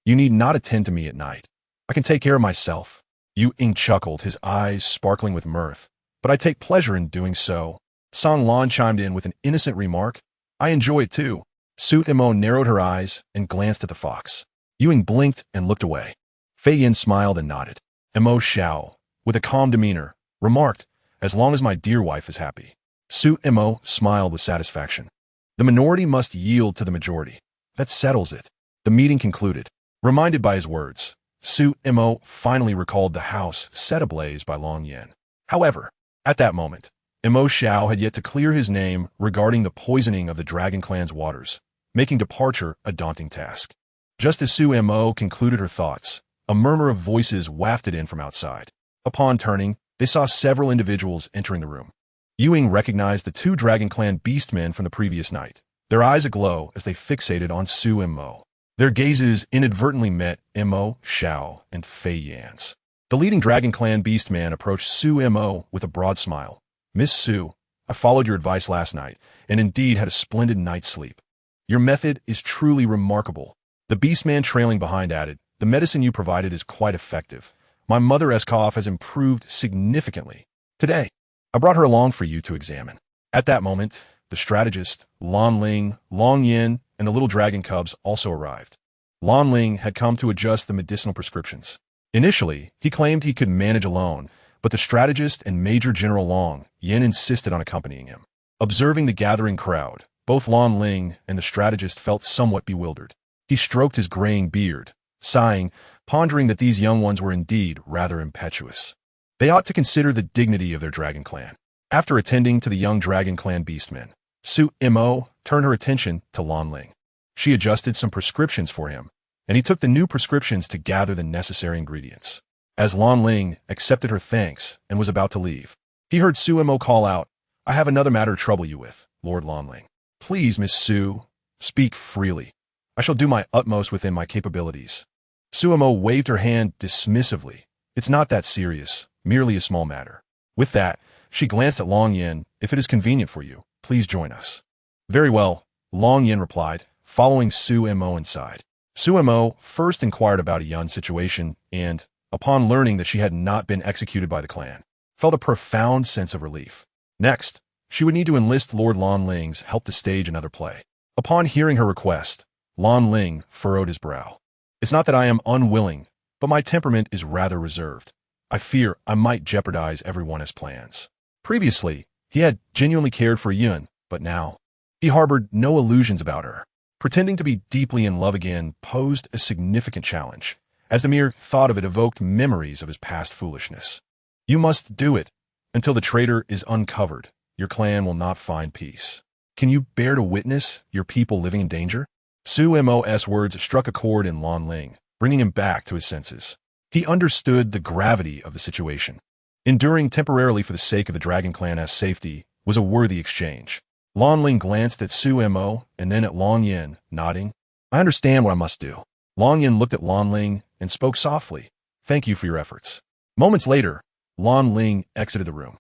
You need not attend to me at night. I can take care of myself. Yuing chuckled, his eyes sparkling with mirth. But I take pleasure in doing so. Song Lan chimed in with an innocent remark. I enjoy it too. Su-Mo narrowed her eyes and glanced at the fox. Yuing blinked and looked away. Fei Yin smiled and nodded. Mo Xiao, with a calm demeanor, remarked, As long as my dear wife is happy. Su-Mo smiled with satisfaction. The minority must yield to the majority. That settles it. The meeting concluded. Reminded by his words, Su-Mo finally recalled the house set ablaze by Long Yen. However, at that moment, Mo Xiao had yet to clear his name regarding the poisoning of the Dragon Clan's waters, making departure a daunting task. Just as Su-Mo concluded her thoughts, a murmur of voices wafted in from outside. Upon turning, they saw several individuals entering the room. Yuing recognized the 2 Dragon Clan beastmen from the previous night, their eyes aglow as they fixated on Su-Mo. Their gazes inadvertently met Mo Xiao and Fei Yan's. The leading Dragon Clan beastman approached Su-Mo with a broad smile. Miss Su, I followed your advice last night, and indeed had a splendid night's sleep. Your method is truly remarkable. The beastman trailing behind added, The medicine you provided is quite effective. My mother's cough has improved significantly. Today, I brought her along for you to examine. At that moment, the strategist, Lan Ling, Long Yin, and the little dragon cubs also arrived. Lan Ling had come to adjust the medicinal prescriptions. Initially, he claimed he could manage alone, but the strategist and Major General Long Yin insisted on accompanying him. Observing the gathering crowd, Both Lan Ling and the strategist felt somewhat bewildered. He stroked his graying beard, sighing, pondering that these young ones were indeed rather impetuous. They ought to consider the dignity of their dragon clan. After attending to the young dragon clan beastmen, Su Mo turned her attention to Lan Ling. She adjusted some prescriptions for him, and he took the new prescriptions to gather the necessary ingredients. As Lan Ling accepted her thanks and was about to leave, he heard Su Mo call out, "I have another matter to trouble you with, Lord Lan Ling. Please, Miss Su, speak freely. I shall do my utmost within my capabilities." Su Mo waved her hand dismissively. "It's not that serious, merely a small matter." With that, she glanced at Long Yin. "If it is convenient for you, please join us." "Very well," Long Yin replied, following Su Mo inside. Su Mo first inquired about Yun's situation and, upon learning that she had not been executed by the clan, felt a profound sense of relief. Next, she would need to enlist Lord Lan Ling's help to stage another play. Upon hearing her request, Lan Ling furrowed his brow. "It's not that I am unwilling, but my temperament is rather reserved. I fear I might jeopardize everyone else's plans." Previously, he had genuinely cared for Yun, but now, he harbored no illusions about her. Pretending to be deeply in love again posed a significant challenge, as the mere thought of it evoked memories of his past foolishness. "You must do it. Until the traitor is uncovered, your clan will not find peace. Can you bear to witness your people living in danger?" Su Mo's words struck a chord in Lan Ling, bringing him back to his senses. He understood the gravity of the situation. Enduring temporarily for the sake of the Dragon Clan's safety was a worthy exchange. Lan Ling glanced at Su Mo and then at Long Yin, nodding. "I understand what I must do." Long Yin looked at Lan Ling and spoke softly. "Thank you for your efforts." Moments later, Lan Ling exited the room.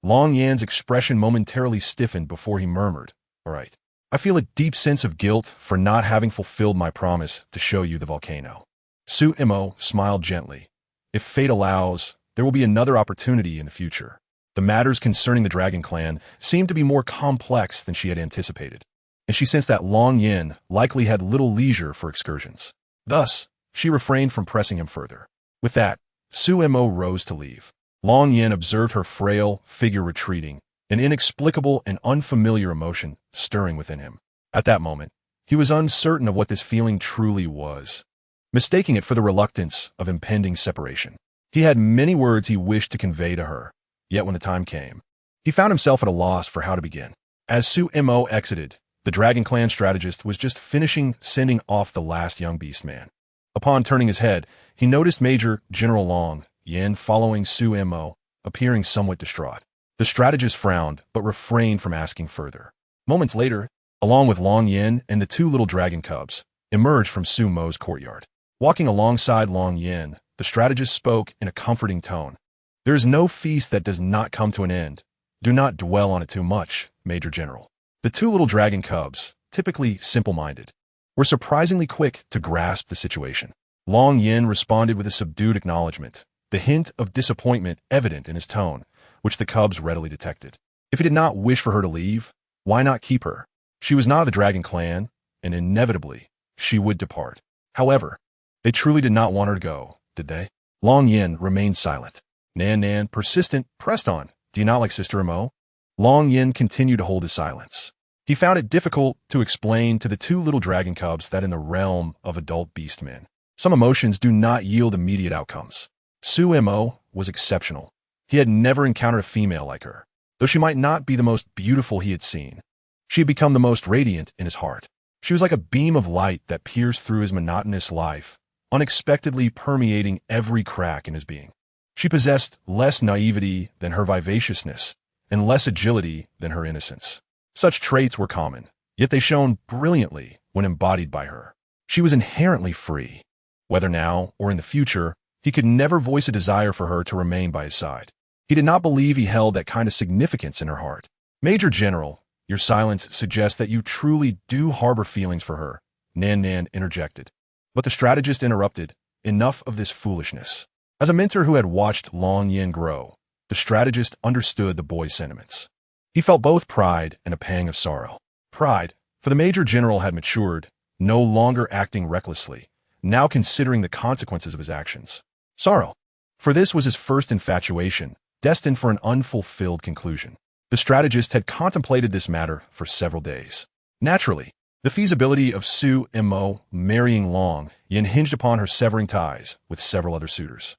Long Yin's expression momentarily stiffened before he murmured, "All right. I feel a deep sense of guilt for not having fulfilled my promise to show you the volcano." Su Mo smiled gently. "If fate allows, there will be another opportunity in the future." The matters concerning the Dragon Clan seemed to be more complex than she had anticipated, and she sensed that Long Yin likely had little leisure for excursions. Thus, she refrained from pressing him further. With that, Su Mo rose to leave. Long Yin observed her frail figure retreating, an inexplicable and unfamiliar emotion stirring within him. At that moment, he was uncertain of what this feeling truly was, mistaking it for the reluctance of impending separation. He had many words he wished to convey to her, yet when the time came, he found himself at a loss for how to begin. As Su Mo exited, the Dragon Clan strategist was just finishing sending off the last young beastman. Upon turning his head, he noticed Major General Long Yin following Su Mo, appearing somewhat distraught. The strategist frowned, but refrained from asking further. Moments later, along with Long Yin and the two little dragon cubs, emerged from Su Mo's courtyard. Walking alongside Long Yin, the strategist spoke in a comforting tone. "There is no feast that does not come to an end. Do not dwell on it too much, Major General." The two little dragon cubs, typically simple-minded, were surprisingly quick to grasp the situation. Long Yin responded with a subdued acknowledgement, the hint of disappointment evident in his tone, which the cubs readily detected. If he did not wish for her to leave, why not keep her? She was not of the Dragon Clan, and inevitably, she would depart. However, they truly did not want her to go, did they? Long Yin remained silent. Nan, persistent, pressed on. "Do you not like Sister Mo?" Long Yin continued to hold his silence. He found it difficult to explain to the two little dragon cubs that in the realm of adult beastmen, some emotions do not yield immediate outcomes. Su Mo was exceptional. He had never encountered a female like her. Though she might not be the most beautiful he had seen, she had become the most radiant in his heart. She was like a beam of light that pierced through his monotonous life, unexpectedly permeating every crack in his being. She possessed less naivety than her vivaciousness, and less agility than her innocence. Such traits were common, yet they shone brilliantly when embodied by her. She was inherently free. Whether now or in the future, he could never voice a desire for her to remain by his side. He did not believe he held that kind of significance in her heart. "Major General, your silence suggests that you truly do harbor feelings for her," Nan interjected. But the strategist interrupted. "Enough of this foolishness." As a mentor who had watched Long Yin grow, the strategist understood the boy's sentiments. He felt both pride and a pang of sorrow. Pride, for the Major General had matured, no longer acting recklessly, now considering the consequences of his actions. Sorrow, for this was his first infatuation, destined for an unfulfilled conclusion. The strategist had contemplated this matter for several days. Naturally, the feasibility of Su Mo marrying Long Yin hinged upon her severing ties with several other suitors.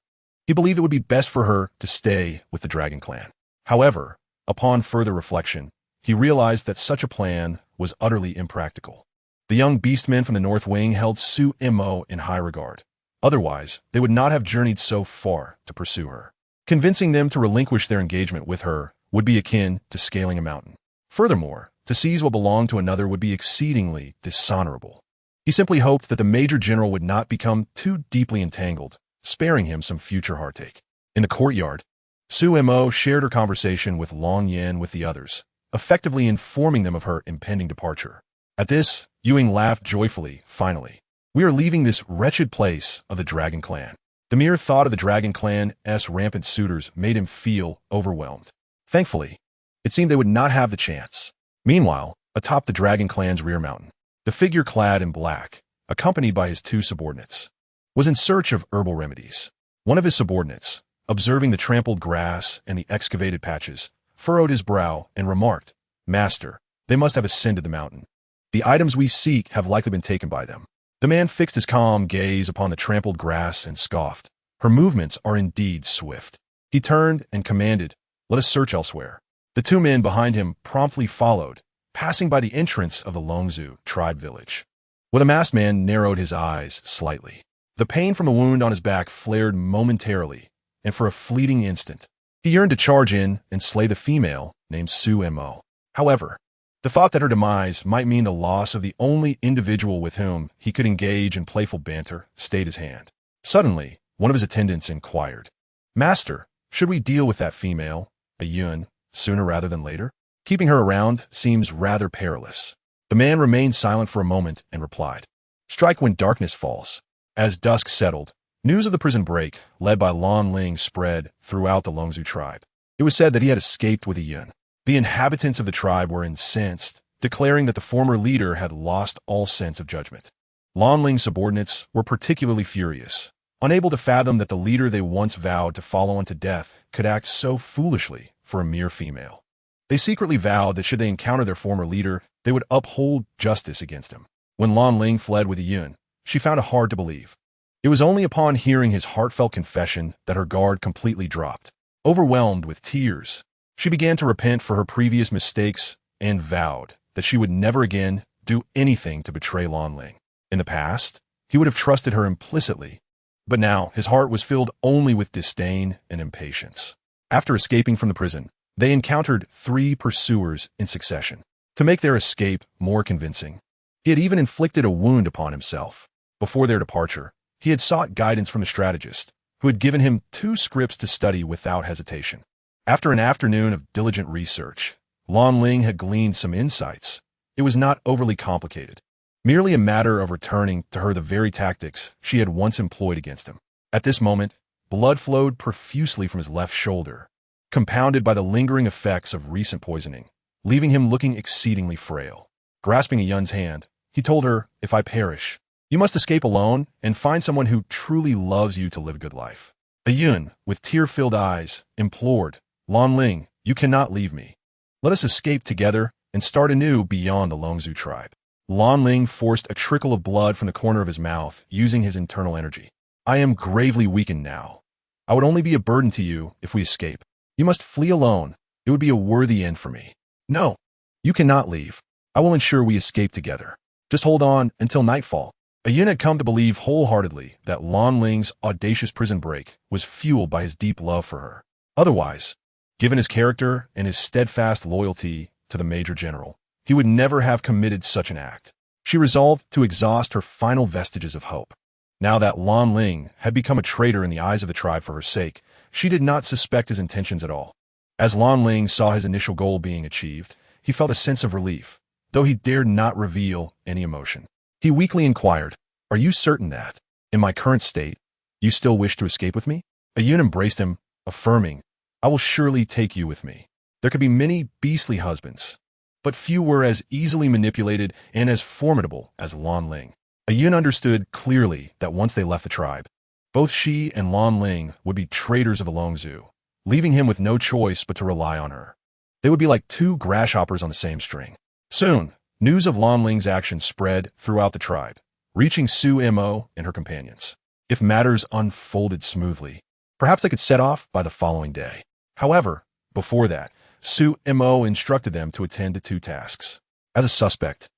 He believed it would be best for her to stay with the Dragon Clan. However, upon further reflection, he realized that such a plan was utterly impractical. The young beastmen from the North Wing held Su Mo in high regard. Otherwise, they would not have journeyed so far to pursue her. Convincing them to relinquish their engagement with her would be akin to scaling a mountain. Furthermore, to seize what belonged to another would be exceedingly dishonorable. He simply hoped that the Major General would not become too deeply entangled, sparing him some future heartache. In the courtyard, Su Mo shared her conversation with Long Yin with the others, effectively informing them of her impending departure. At this, Ewing laughed joyfully, finally. We are leaving this wretched place of the Dragon Clan. The mere thought of the Dragon Clan's rampant suitors made him feel overwhelmed. Thankfully, it seemed they would not have the chance. Meanwhile, atop the Dragon Clan's rear mountain, the figure clad in black, accompanied by his two subordinates, was in search of herbal remedies. One of his subordinates, observing the trampled grass and the excavated patches, furrowed his brow and remarked, "Master, they must have ascended the mountain. The items we seek have likely been taken by them." The man fixed his calm gaze upon the trampled grass and scoffed. "Her movements are indeed swift." He turned and commanded, "Let us search elsewhere." The two men behind him promptly followed, passing by the entrance of the Longzhu tribe village. Where the masked man narrowed his eyes slightly. The pain from the wound on his back flared momentarily, and for a fleeting instant, he yearned to charge in and slay the female named Su Mo. However, the thought that her demise might mean the loss of the only individual with whom he could engage in playful banter stayed his hand. Suddenly, one of his attendants inquired, "Master, should we deal with that female, a Yun, sooner rather than later? Keeping her around seems rather perilous." The man remained silent for a moment and replied, "Strike when darkness falls." As dusk settled, news of the prison break, led by Lan Ling, spread throughout the Longzhu tribe. It was said that he had escaped with a Yun. The inhabitants of the tribe were incensed, declaring that the former leader had lost all sense of judgment. Lan Ling's subordinates were particularly furious, unable to fathom that the leader they once vowed to follow unto death could act so foolishly for a mere female. They secretly vowed that should they encounter their former leader, they would uphold justice against him. When Lan Ling fled with a Yun, she found it hard to believe. It was only upon hearing his heartfelt confession that her guard completely dropped. Overwhelmed with tears, she began to repent for her previous mistakes and vowed that she would never again do anything to betray Lan Ling. In the past, he would have trusted her implicitly, but now his heart was filled only with disdain and impatience. After escaping from the prison, they encountered 3 pursuers in succession. To make their escape more convincing, he had even inflicted a wound upon himself. Before their departure, he had sought guidance from a strategist, who had given him 2 scripts to study without hesitation. After an afternoon of diligent research, Lan Ling had gleaned some insights. It was not overly complicated, merely a matter of returning to her the very tactics she had once employed against him. At this moment, blood flowed profusely from his left shoulder, compounded by the lingering effects of recent poisoning, leaving him looking exceedingly frail. Grasping a Yun's hand, he told her, "If I perish, you must escape alone and find someone who truly loves you to live a good life." A Yun, with tear-filled eyes, implored, "Lan Ling, you cannot leave me. Let us escape together and start anew beyond the Longzhu tribe." Lan Ling forced a trickle of blood from the corner of his mouth, using his internal energy. "I am gravely weakened now. I would only be a burden to you if we escape. You must flee alone. It would be a worthy end for me." "No, you cannot leave. I will ensure we escape together. Just hold on until nightfall." A Yun had come to believe wholeheartedly that Lan Ling's audacious prison break was fueled by his deep love for her. Otherwise, given his character and his steadfast loyalty to the Major General, he would never have committed such an act. She resolved to exhaust her final vestiges of hope. Now that Lan Ling had become a traitor in the eyes of the tribe for her sake, she did not suspect his intentions at all. As Lan Ling saw his initial goal being achieved, he felt a sense of relief, though he dared not reveal any emotion. He weakly inquired, "Are you certain that, in my current state, you still wish to escape with me?" A Yun embraced him, affirming, "I will surely take you with me. There could be many beastly husbands, but few were as easily manipulated and as formidable as Lan Ling." A Yun understood clearly that once they left the tribe, both she and Lan Ling would be traitors of the Longzhu, leaving him with no choice but to rely on her. They would be like 2 grasshoppers on the same string. Soon, News of Lan Ling's actions spread throughout the tribe, reaching Su Mo and her companions. If matters unfolded smoothly, perhaps they could set off by the following day. However, before that, Su Mo instructed them to attend to two tasks. As a suspect,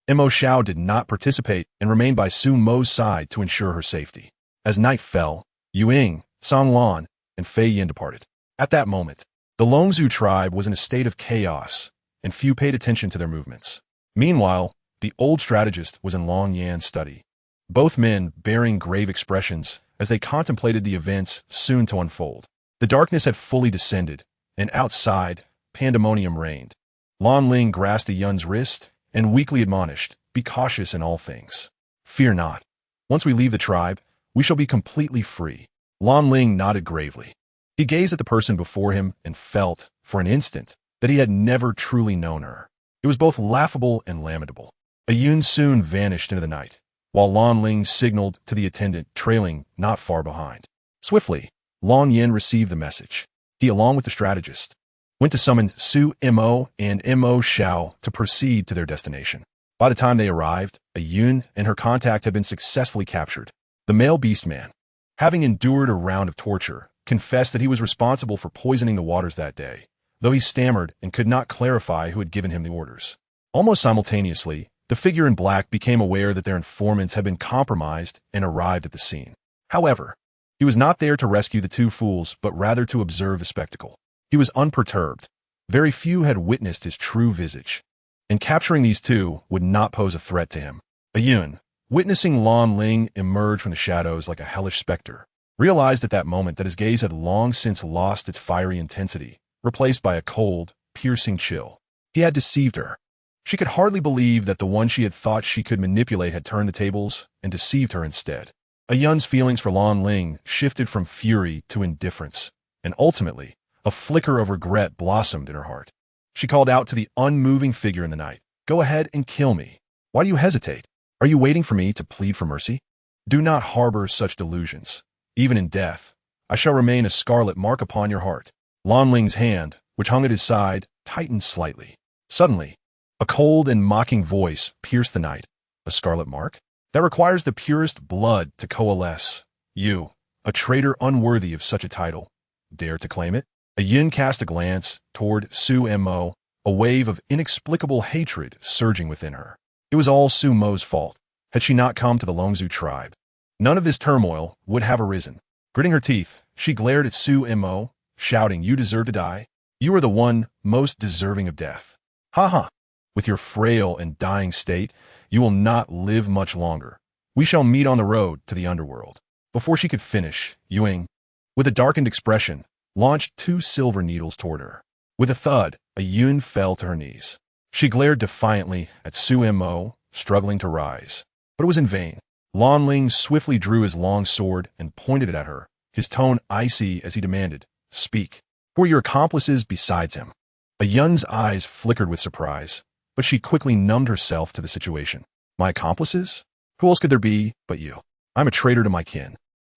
Mo Xiao did not participate and remained by Su Mo's side to ensure her safety. As night fell, Yu Ying, Song Lan, and Fei Yin departed. At that moment, the Longzhu tribe was in a state of chaos, and few paid attention to their movements. Meanwhile, the old strategist was in Long Yan's study, both men bearing grave expressions as they contemplated the events soon to unfold. The darkness had fully descended, and outside, pandemonium reigned. Lan Ling grasped the Yun's wrist and weakly admonished, "Be cautious in all things. Fear not. Once we leave the tribe, we shall be completely free." Lan Ling nodded gravely. He gazed at the person before him and felt, for an instant, that he had never truly known her. It was both laughable and lamentable. A Yun soon vanished into the night, while Lan Ling signaled to the attendant trailing not far behind. Swiftly, Long Yin received the message. He, along with the strategist, went to summon Su Mo and Mo Xiao to proceed to their destination. By the time they arrived, a Yun and her contact had been successfully captured. The male beastman, having endured a round of torture, confessed that he was responsible for poisoning the waters that day, though he stammered and could not clarify who had given him the orders. Almost simultaneously, the figure in black became aware that their informants had been compromised and arrived at the scene. However, he was not there to rescue the two fools, but rather to observe the spectacle. He was unperturbed. Very few had witnessed his true visage, and capturing these two would not pose a threat to him. A Yun, witnessing Lan Ling emerge from the shadows like a hellish specter, realized at that moment that his gaze had long since lost its fiery intensity, replaced by a cold, piercing chill. He had deceived her. She could hardly believe that the one she had thought she could manipulate had turned the tables and deceived her instead. A Yun's feelings for Lan Ling shifted from fury to indifference, and ultimately, a flicker of regret blossomed in her heart. She called out to the unmoving figure in the night, "Go ahead and kill me. Why do you hesitate? Are you waiting for me to plead for mercy? Do not harbor such delusions. Even in death, I shall remain a scarlet mark upon your heart." Lan Ling's hand, which hung at his side, tightened slightly. Suddenly, a cold and mocking voice pierced the night. "A scarlet mark? That requires the purest blood to coalesce. You, a traitor unworthy of such a title, dare to claim it?" A Yin cast a glance toward Su Mo, a wave of inexplicable hatred surging within her. It was all Su Mo's fault. Had she not come to the Longzhu tribe, none of this turmoil would have arisen. Gritting her teeth, she glared at Su Mo, shouting, "You deserve to die. You are the one most deserving of death. Ha ha! With your frail and dying state, you will not live much longer. We shall meet on the road to the underworld." Before she could finish, Yu Ying, with a darkened expression, launched two silver needles toward her. With a thud, a Yun fell to her knees. She glared defiantly at Su Mo, struggling to rise. But it was in vain. Lan Ling swiftly drew his long sword and pointed it at her, his tone icy as he demanded, "Speak. Who are your accomplices besides him?" A Yun's eyes flickered with surprise, but she quickly numbed herself to the situation. "My accomplices? Who else could there be but you? I'm a traitor to my kin.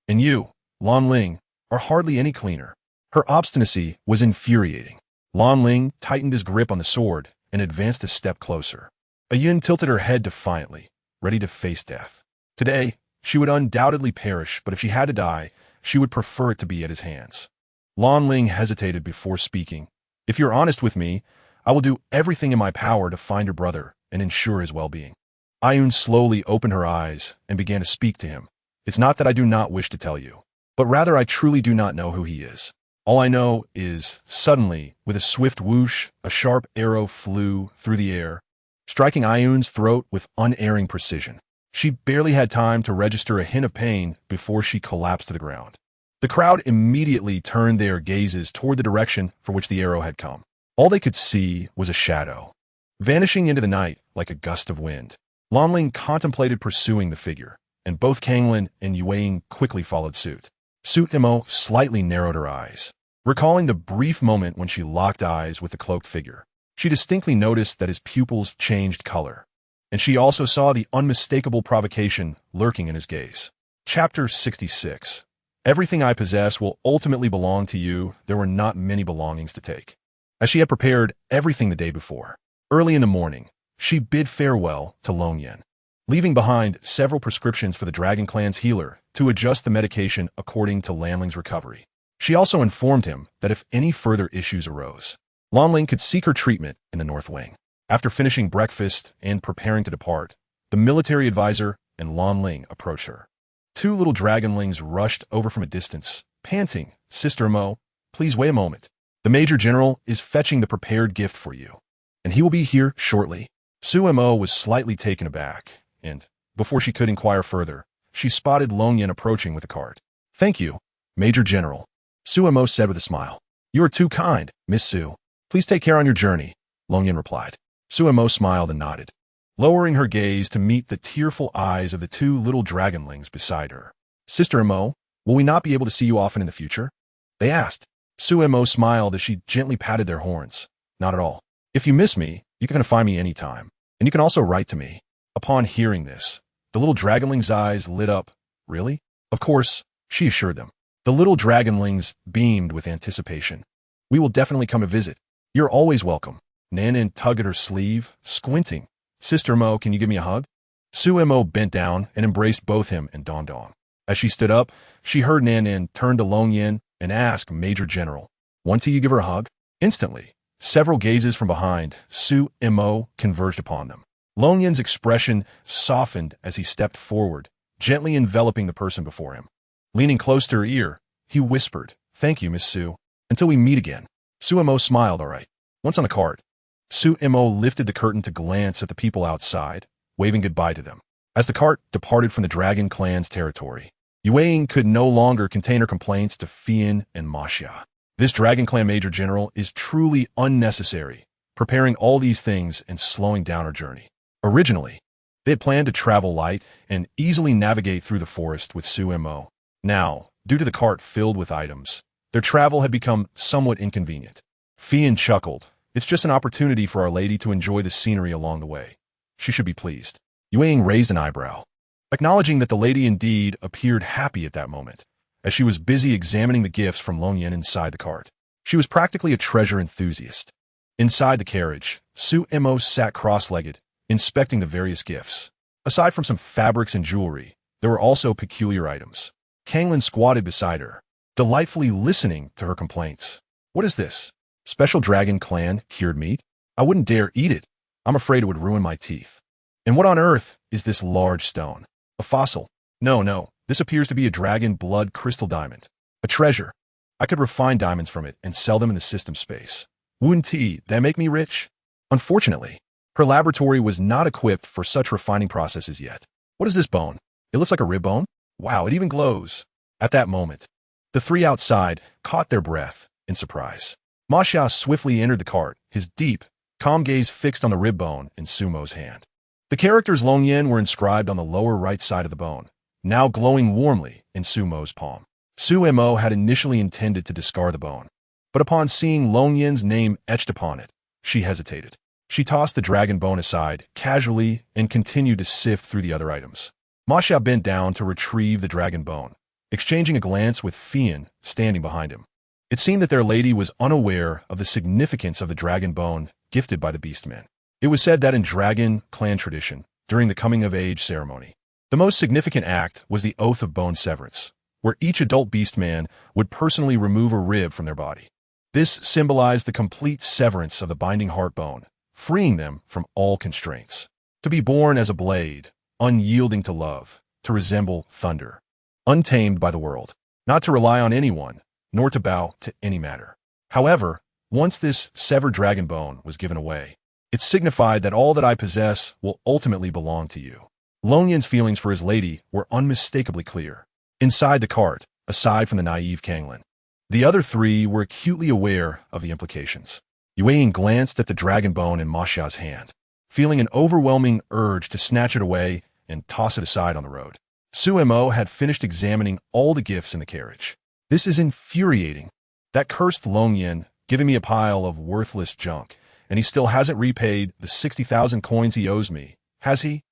And you, Lan Ling, are hardly any cleaner." Her obstinacy was infuriating. Lan Ling tightened his grip on the sword and advanced a step closer. A Yun tilted her head defiantly, ready to face death. Today, she would undoubtedly perish, but if she had to die, she would prefer it to be at his hands. Lan Ling hesitated before speaking. "If you're honest with me, I will do everything in my power to find your brother and ensure his well-being." Ayun slowly opened her eyes and began to speak to him. "It's not that I do not wish to tell you, but rather I truly do not know who he is. All I know is, suddenly, with a swift whoosh, a sharp arrow flew through the air, striking Ayun's throat with unerring precision. She barely had time to register a hint of pain before she collapsed to the ground. The crowd immediately turned their gazes toward the direction for which the arrow had come. All they could see was a shadow, vanishing into the night like a gust of wind. Lan Ling contemplated pursuing the figure, and both Kanglin and Yu Ying quickly followed suit. Su Mo slightly narrowed her eyes, recalling the brief moment when she locked eyes with the cloaked figure. She distinctly noticed that his pupils changed color, and she also saw the unmistakable provocation lurking in his gaze. Chapter 66. Everything I possess will ultimately belong to you. There were not many belongings to take. As she had prepared everything the day before, early in the morning, she bid farewell to Long Yin, leaving behind several prescriptions for the Dragon Clan's healer to adjust the medication according to Lanling's recovery. She also informed him that if any further issues arose, Lanling could seek her treatment in the North Wing. After finishing breakfast and preparing to depart, the military advisor and Lanling approached her. Two little dragonlings rushed over from a distance, panting, "Sister Mo, please wait a moment. The Major General is fetching the prepared gift for you, and he will be here shortly." Su Mo was slightly taken aback, and, before she could inquire further, she spotted Long Yin approaching with a cart. "Thank you, Major General," Su Mo said with a smile. "You are too kind, Miss Su. Please take care on your journey," Long Yin replied. Su Mo smiled and nodded, lowering her gaze to meet the tearful eyes of the two little dragonlings beside her. "Sister Mo, will we not be able to see you often in the future?" they asked. Su Mo smiled as she gently patted their horns. "Not at all. If you miss me, you can find me anytime, and you can also write to me." Upon hearing this, the little dragonling's eyes lit up. "Really?" "Of course," she assured them. The little dragonlings beamed with anticipation. "We will definitely come to visit. You're always welcome." Nanan tugged at her sleeve, squinting. "Sister Mo, can you give me a hug?" Su Mo bent down and embraced both him and Dong. As she stood up, she heard Nanan turn to Long Yin and ask Major General, "Want you give her a hug?" Instantly, several gazes from behind Su Mo converged upon them. Long Yin's expression softened as he stepped forward, gently enveloping the person before him. Leaning close to her ear, he whispered, "Thank you, Miss Su. Until we meet again." Su Mo smiled. "All right. Once on the cart." Su Mo lifted the curtain to glance at the people outside, waving goodbye to them. As the cart departed from the Dragon Clan's territory, Yueying could no longer contain her complaints to Fian and Maxia. This Dragon Clan Major General is truly unnecessary, preparing all these things and slowing down our journey. Originally, they had planned to travel light and easily navigate through the forest with Su Mo. Now, due to the cart filled with items, their travel had become somewhat inconvenient. Fian chuckled. "It's just an opportunity for Our Lady to enjoy the scenery along the way. She should be pleased." Yueying raised an eyebrow, acknowledging that the lady indeed appeared happy at that moment, as she was busy examining the gifts from Long Yin inside the cart. She was practically a treasure enthusiast. Inside the carriage, Su Mo sat cross-legged, inspecting the various gifts. Aside from some fabrics and jewelry, there were also peculiar items. Kanglin squatted beside her, delightfully listening to her complaints. "What is this? Special Dragon Clan cured meat? I wouldn't dare eat it. I'm afraid it would ruin my teeth. And what on earth is this large stone? A fossil? No, this appears to be a dragon blood crystal diamond. A treasure. I could refine diamonds from it and sell them in the system space. Wouldn't that make me rich?" Unfortunately, her laboratory was not equipped for such refining processes yet. "What is this bone? It looks like a rib bone. Wow, it even glows." At that moment, the three outside caught their breath in surprise. Maxia swiftly entered the cart, his deep, calm gaze fixed on the rib bone in Su Mo's hand. The characters Long Yin were inscribed on the lower right side of the bone, now glowing warmly in Su Mo's palm. Su Mo had initially intended to discard the bone, but upon seeing Long Yin's name etched upon it, she hesitated. She tossed the dragon bone aside casually and continued to sift through the other items. Maxia bent down to retrieve the dragon bone, exchanging a glance with Fian standing behind him. It seemed that their lady was unaware of the significance of the dragon bone gifted by the Beastmen. It was said that in Dragon Clan tradition, during the coming-of-age ceremony, the most significant act was the Oath of Bone Severance, where each adult Beastman would personally remove a rib from their body. This symbolized the complete severance of the binding heart bone, freeing them from all constraints. To be born as a blade, unyielding to love, to resemble thunder, untamed by the world, not to rely on anyone, nor to bow to any matter. However, once this severed dragon bone was given away, it signified that all that I possess will ultimately belong to you. Long Yin's feelings for his lady were unmistakably clear. Inside the cart, aside from the naive Kanglin, the other three were acutely aware of the implications. Yueying glanced at the dragon bone in Maxia's hand, feeling an overwhelming urge to snatch it away and toss it aside on the road. Su Mo had finished examining all the gifts in the carriage. "This is infuriating. That cursed Long Yin giving me a pile of worthless junk, and he still hasn't repaid the 60,000 coins he owes me, has he?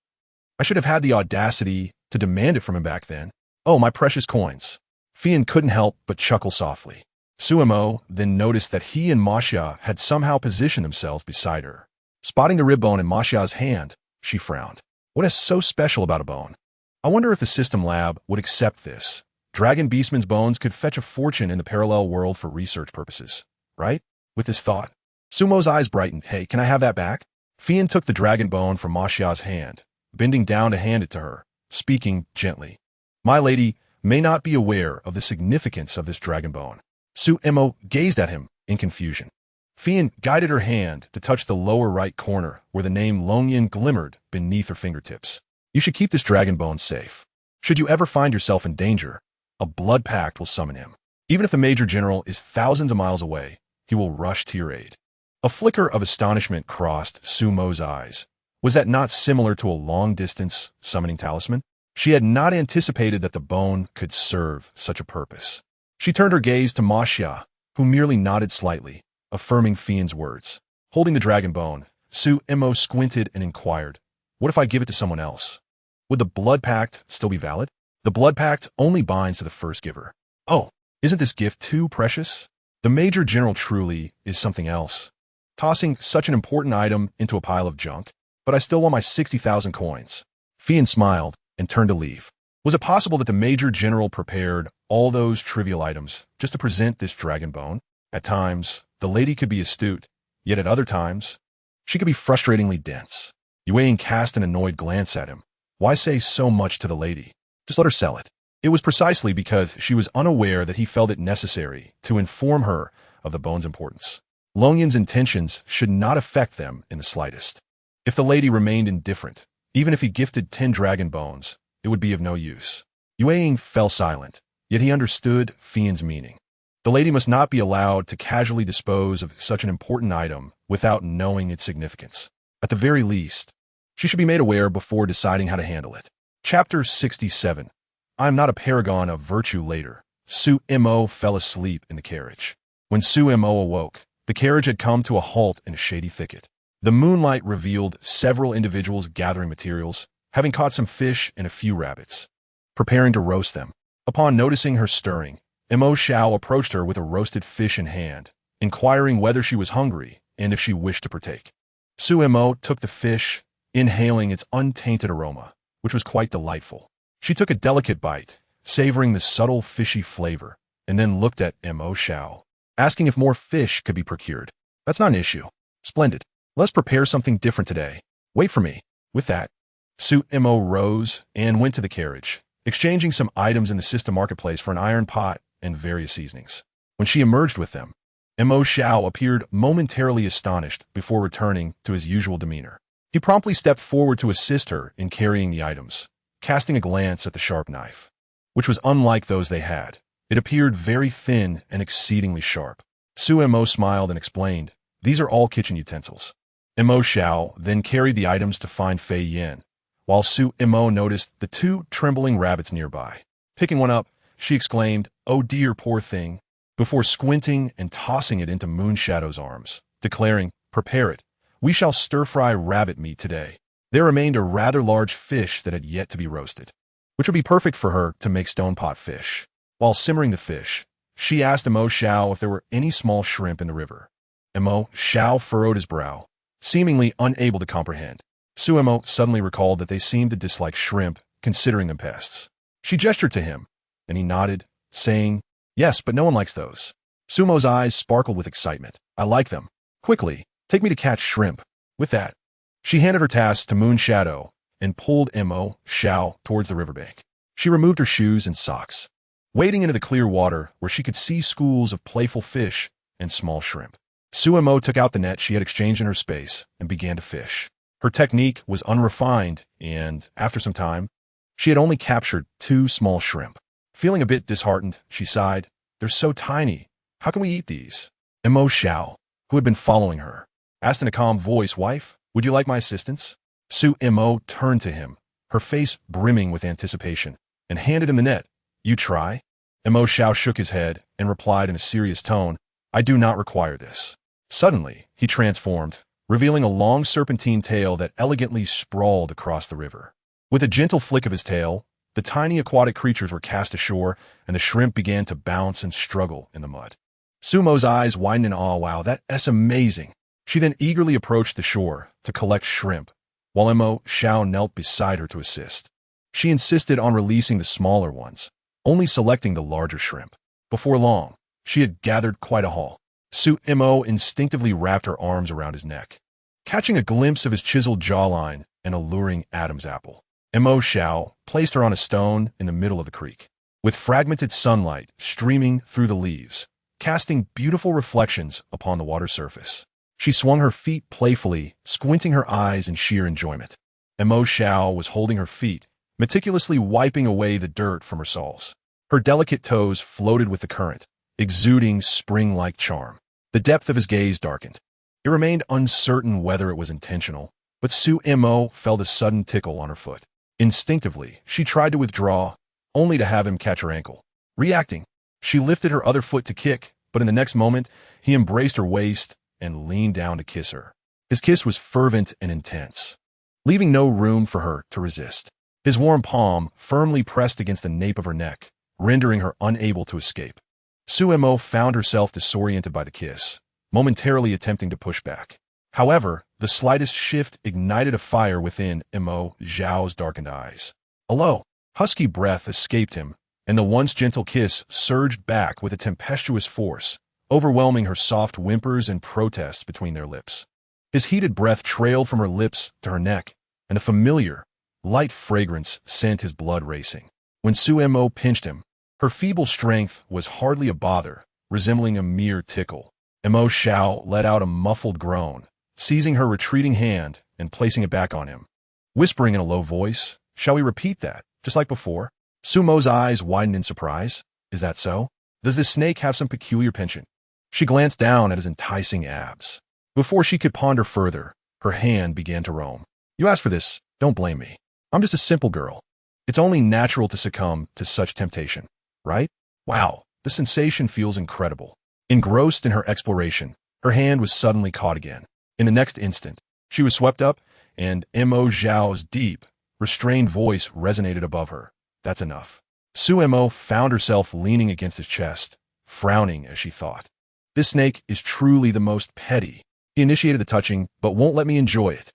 I should have had the audacity to demand it from him back then. Oh, my precious coins." Fian couldn't help but chuckle softly. Su Mo then noticed that he and Maxia had somehow positioned themselves beside her. Spotting the rib bone in Ma Xiao's hand, she frowned. What is so special about a bone? I wonder if the system lab would accept this. Dragon Beastman's bones could fetch a fortune in the parallel world for research purposes, right? With this thought, Sumo's eyes brightened. Hey, can I have that back? Fian took the dragon bone from Ma Xiao's hand, bending down to hand it to her, speaking gently. My lady may not be aware of the significance of this dragon bone. Su Mo gazed at him in confusion. Fian guided her hand to touch the lower right corner where the name Longyan glimmered beneath her fingertips. You should keep this dragon bone safe. Should you ever find yourself in danger, a blood pact will summon him. Even if the Major General is thousands of miles away, he will rush to your aid. A flicker of astonishment crossed Su Mo's eyes. Was that not similar to a long-distance summoning talisman? She had not anticipated that the bone could serve such a purpose. She turned her gaze to Ma Xia, who merely nodded slightly, affirming Fian's words. Holding the dragon bone, Su Mo squinted and inquired, what if I give it to someone else? Would the blood pact still be valid? The blood pact only binds to the first giver. Oh, isn't this gift too precious? The Major General truly is something else. Tossing such an important item into a pile of junk, but I still want my 60,000 coins. Fian smiled and turned to leave. Was it possible that the Major General prepared all those trivial items just to present this dragon bone? At times, the lady could be astute, yet at other times, she could be frustratingly dense. Yue cast an annoyed glance at him. Why say so much to the lady? Just let her sell it. It was precisely because she was unaware that he felt it necessary to inform her of the bone's importance. Longyan's intentions should not affect them in the slightest. If the lady remained indifferent, even if he gifted 10 dragon bones, it would be of no use. Yue fell silent, yet he understood Fian's meaning. The lady must not be allowed to casually dispose of such an important item without knowing its significance. At the very least, she should be made aware before deciding how to handle it. Chapter 67. I am not a paragon of virtue later. Su Mo fell asleep in the carriage. When Su Mo awoke, the carriage had come to a halt in a shady thicket. The moonlight revealed several individuals gathering materials, having caught some fish and a few rabbits, preparing to roast them. Upon noticing her stirring, Mo Xiao approached her with a roasted fish in hand, inquiring whether she was hungry and if she wished to partake. Su Mo took the fish, inhaling its untainted aroma, which was quite delightful. She took a delicate bite, savoring the subtle fishy flavor, and then looked at Mo Xiao, asking if more fish could be procured. That's not an issue. Splendid. Let's prepare something different today. Wait for me. With that, Su Mo rose and went to the carriage, exchanging some items in the system marketplace for an iron pot and various seasonings. When she emerged with them, Mo Xiao appeared momentarily astonished before returning to his usual demeanor. He promptly stepped forward to assist her in carrying the items, casting a glance at the sharp knife, which was unlike those they had. It appeared very thin and exceedingly sharp. Su Mo smiled and explained, these are all kitchen utensils. Mo Xiao then carried the items to find Fei Yin, while Su Mo noticed the 2 trembling rabbits nearby. Picking one up, she exclaimed, oh dear, poor thing, before squinting and tossing it into Moonshadow's arms, declaring, prepare it. We shall stir-fry rabbit meat today. There remained a rather large fish that had yet to be roasted, which would be perfect for her to make stone pot fish. While simmering the fish, she asked Mo Xiao if there were any small shrimp in the river. Mo Xiao furrowed his brow, seemingly unable to comprehend. Su Mo suddenly recalled that they seemed to dislike shrimp, considering them pests. She gestured to him, and he nodded, saying, yes, but no one likes those. Sumo's eyes sparkled with excitement. I like them. Quickly, take me to catch shrimp. With that, she handed her task to Moonshadow and pulled Mo Xiao towards the riverbank. She removed her shoes and socks, wading into the clear water where she could see schools of playful fish and small shrimp. Su Mo took out the net she had exchanged in her space and began to fish. Her technique was unrefined, and after some time, she had only captured 2 small shrimp. Feeling a bit disheartened, she sighed, they're so tiny. How can we eat these? Mo Xiao, who had been following her, asked in a calm voice, wife, would you like my assistance? Su Mo turned to him, her face brimming with anticipation, and handed him the net. You try? Mo Xiao shook his head and replied in a serious tone, I do not require this. Suddenly, he transformed, revealing a long serpentine tail that elegantly sprawled across the river. With a gentle flick of his tail, the tiny aquatic creatures were cast ashore, and the shrimp began to bounce and struggle in the mud. Sumo's eyes widened in awe. Wow, that's amazing. She then eagerly approached the shore to collect shrimp, while Mo Xiao knelt beside her to assist. She insisted on releasing the smaller ones, only selecting the larger shrimp. Before long, she had gathered quite a haul. Su Mo instinctively wrapped her arms around his neck, catching a glimpse of his chiseled jawline and alluring Adam's apple. Mo Xiao placed her on a stone in the middle of the creek, with fragmented sunlight streaming through the leaves, casting beautiful reflections upon the water surface. She swung her feet playfully, squinting her eyes in sheer enjoyment. Mo Xiao was holding her feet, meticulously wiping away the dirt from her soles. Her delicate toes floated with the current, exuding spring-like charm. The depth of his gaze darkened. It remained uncertain whether it was intentional, but Su Mo felt a sudden tickle on her foot. Instinctively, she tried to withdraw, only to have him catch her ankle. Reacting, she lifted her other foot to kick, but in the next moment, he embraced her waist and leaned down to kiss her. His kiss was fervent and intense, leaving no room for her to resist. His warm palm firmly pressed against the nape of her neck, rendering her unable to escape. Su Mo found herself disoriented by the kiss, momentarily attempting to push back. However, the slightest shift ignited a fire within Mo Xiao's darkened eyes. A low, husky breath escaped him, and the once gentle kiss surged back with a tempestuous force, overwhelming her soft whimpers and protests between their lips. His heated breath trailed from her lips to her neck, and a familiar, light fragrance sent his blood racing. When Su Mo pinched him, her feeble strength was hardly a bother, resembling a mere tickle. Mo Xiao let out a muffled groan, seizing her retreating hand and placing it back on him. Whispering in a low voice, "Shall we repeat that, just like before?" Su Mo's eyes widened in surprise. "Is that so? Does this snake have some peculiar penchant?" She glanced down at his enticing abs. Before she could ponder further, her hand began to roam. "You asked for this, don't blame me. I'm just a simple girl. It's only natural to succumb to such temptation, right?" Wow, the sensation feels incredible. Engrossed in her exploration, her hand was suddenly caught again. In the next instant, she was swept up, and Mo Xiao's deep, restrained voice resonated above her. "That's enough." Su Mo found herself leaning against his chest, frowning as she thought. "This snake is truly the most petty. He initiated the touching, but won't let me enjoy it.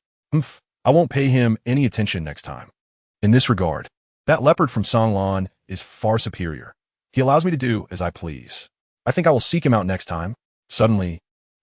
I won't pay him any attention next time. In this regard, that leopard from Songlan is far superior. He allows me to do as I please. I think I will seek him out next time." Suddenly,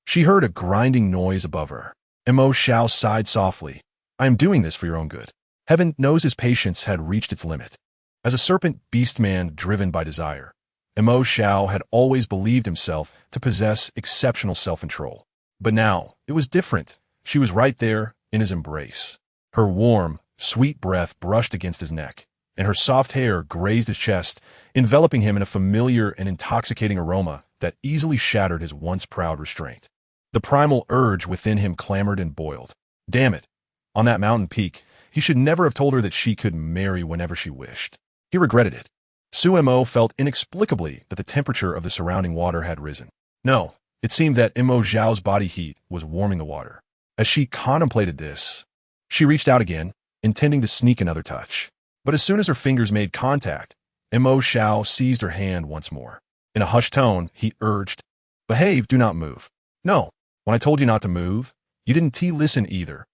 she heard a grinding noise above her. Mo Xiao sighed softly. "I am doing this for your own good." Heaven knows his patience had reached its limit. As a serpent beastman driven by desire, Mo Xiao had always believed himself to possess exceptional self-control. But now, it was different. She was right there in his embrace. Her warm, sweet breath brushed against his neck, and her soft hair grazed his chest, enveloping him in a familiar and intoxicating aroma that easily shattered his once proud restraint. The primal urge within him clamored and boiled. Damn it! On that mountain peak, he should never have told her that she could marry whenever she wished. He regretted it. Su Mo felt inexplicably that the temperature of the surrounding water had risen. No, it seemed that Mo Xiao's body heat was warming the water. As she contemplated this, she reached out again, intending to sneak another touch. But as soon as her fingers made contact, Mo Xiao seized her hand once more. In a hushed tone, he urged, "Behave, do not move." "No, when I told you not to move, you didn't listen either."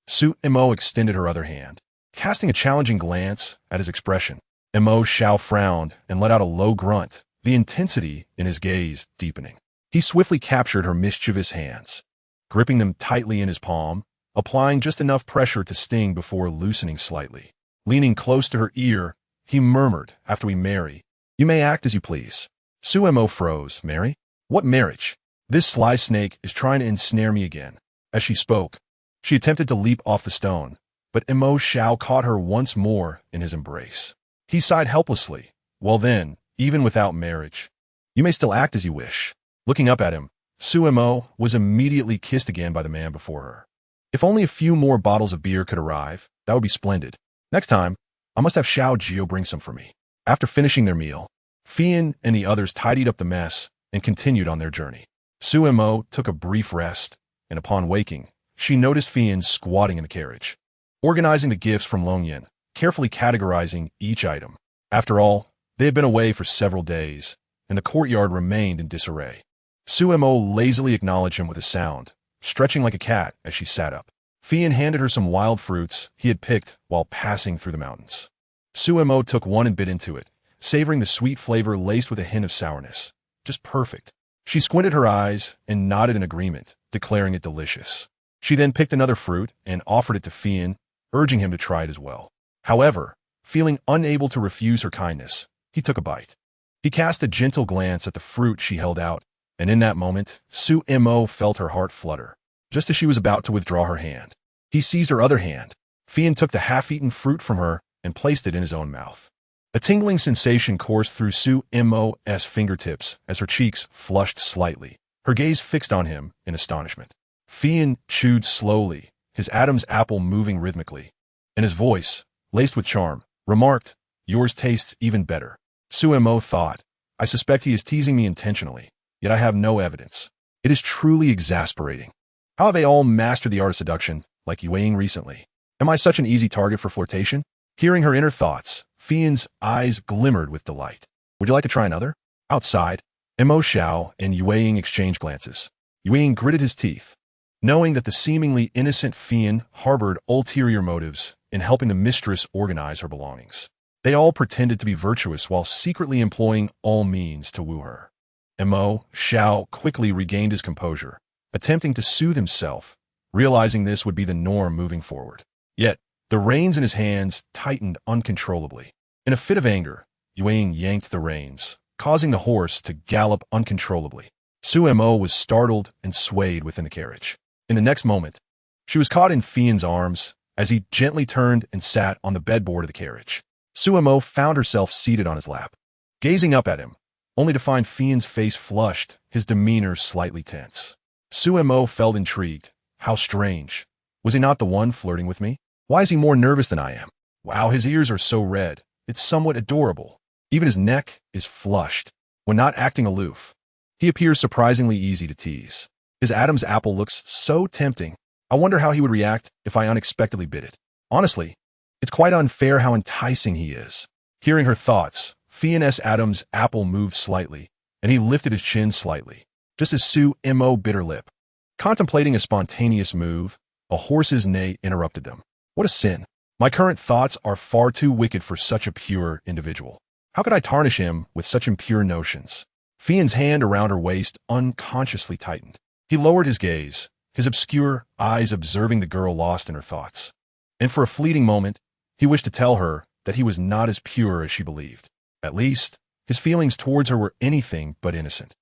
Su Mo extended her other hand, casting a challenging glance at his expression. Mo Xiao frowned and let out a low grunt, the intensity in his gaze deepening. He swiftly captured her mischievous hands, gripping them tightly in his palm, applying just enough pressure to sting before loosening slightly. Leaning close to her ear, he murmured, "After we marry, you may act as you please." Su Mo froze. "Marry? What marriage? This sly snake is trying to ensnare me again." As she spoke, she attempted to leap off the stone, but Mo Xiao caught her once more in his embrace. He sighed helplessly. "Well then, even without marriage, you may still act as you wish." Looking up at him, Su Mo was immediately kissed again by the man before her. If only a few more bottles of beer could arrive, that would be splendid. Next time, I must have Xiao Jio bring some for me. After finishing their meal, Fian and the others tidied up the mess and continued on their journey. Su Mo took a brief rest, and upon waking, she noticed Fian squatting in the carriage, organizing the gifts from Longyan, carefully categorizing each item. After all, they had been away for several days, and the courtyard remained in disarray. Su Mo lazily acknowledged him with a sound, stretching like a cat as she sat up. Fian handed her some wild fruits he had picked while passing through the mountains. Suemo took one and bit into it, savoring the sweet flavor laced with a hint of sourness. Just perfect. She squinted her eyes and nodded in agreement, declaring it delicious. She then picked another fruit and offered it to Fian, urging him to try it as well. However, feeling unable to refuse her kindness, he took a bite. He cast a gentle glance at the fruit she held out, and in that moment, Suemo felt her heart flutter. Just as she was about to withdraw her hand, he seized her other hand. Fian took the half-eaten fruit from her and placed it in his own mouth. A tingling sensation coursed through Suemo's fingertips as her cheeks flushed slightly, her gaze fixed on him in astonishment. Fian chewed slowly, his Adam's apple moving rhythmically, and his voice, laced with charm, remarked, "Yours tastes even better." Suemo thought, "I suspect he is teasing me intentionally, yet I have no evidence. It is truly exasperating. How have they all mastered the art of seduction, like Yueying recently? Am I such an easy target for flirtation?" Hearing her inner thoughts, Fian's eyes glimmered with delight. "Would you like to try another?" Outside, Mo Xiao and Yueying exchanged glances. Yueying gritted his teeth, knowing that the seemingly innocent Fian harbored ulterior motives in helping the mistress organize her belongings. They all pretended to be virtuous while secretly employing all means to woo her. Mo Xiao quickly regained his composure, attempting to soothe himself, realizing this would be the norm moving forward. Yet, the reins in his hands tightened uncontrollably. In a fit of anger, Yueying yanked the reins, causing the horse to gallop uncontrollably. Suemo was startled and swayed within the carriage. In the next moment, she was caught in Fian's arms as he gently turned and sat on the bedboard of the carriage. Suemo found herself seated on his lap, gazing up at him, only to find Fian's face flushed, his demeanor slightly tense. Suemo felt intrigued. How strange. Was he not the one flirting with me? Why is he more nervous than I am? Wow, his ears are so red. It's somewhat adorable. Even his neck is flushed. When not acting aloof, he appears surprisingly easy to tease. His Adam's apple looks so tempting. I wonder how he would react if I unexpectedly bit it. Honestly, it's quite unfair how enticing he is. Hearing her thoughts, Fian's Adam's apple moved slightly, and he lifted his chin slightly, just as Suemo bit her lip. Contemplating a spontaneous move, a horse's neigh interrupted them. What a sin. My current thoughts are far too wicked for such a pure individual. How could I tarnish him with such impure notions? Fian's hand around her waist unconsciously tightened. He lowered his gaze, his obscure eyes observing the girl lost in her thoughts. And for a fleeting moment, he wished to tell her that he was not as pure as she believed. At least, his feelings towards her were anything but innocent.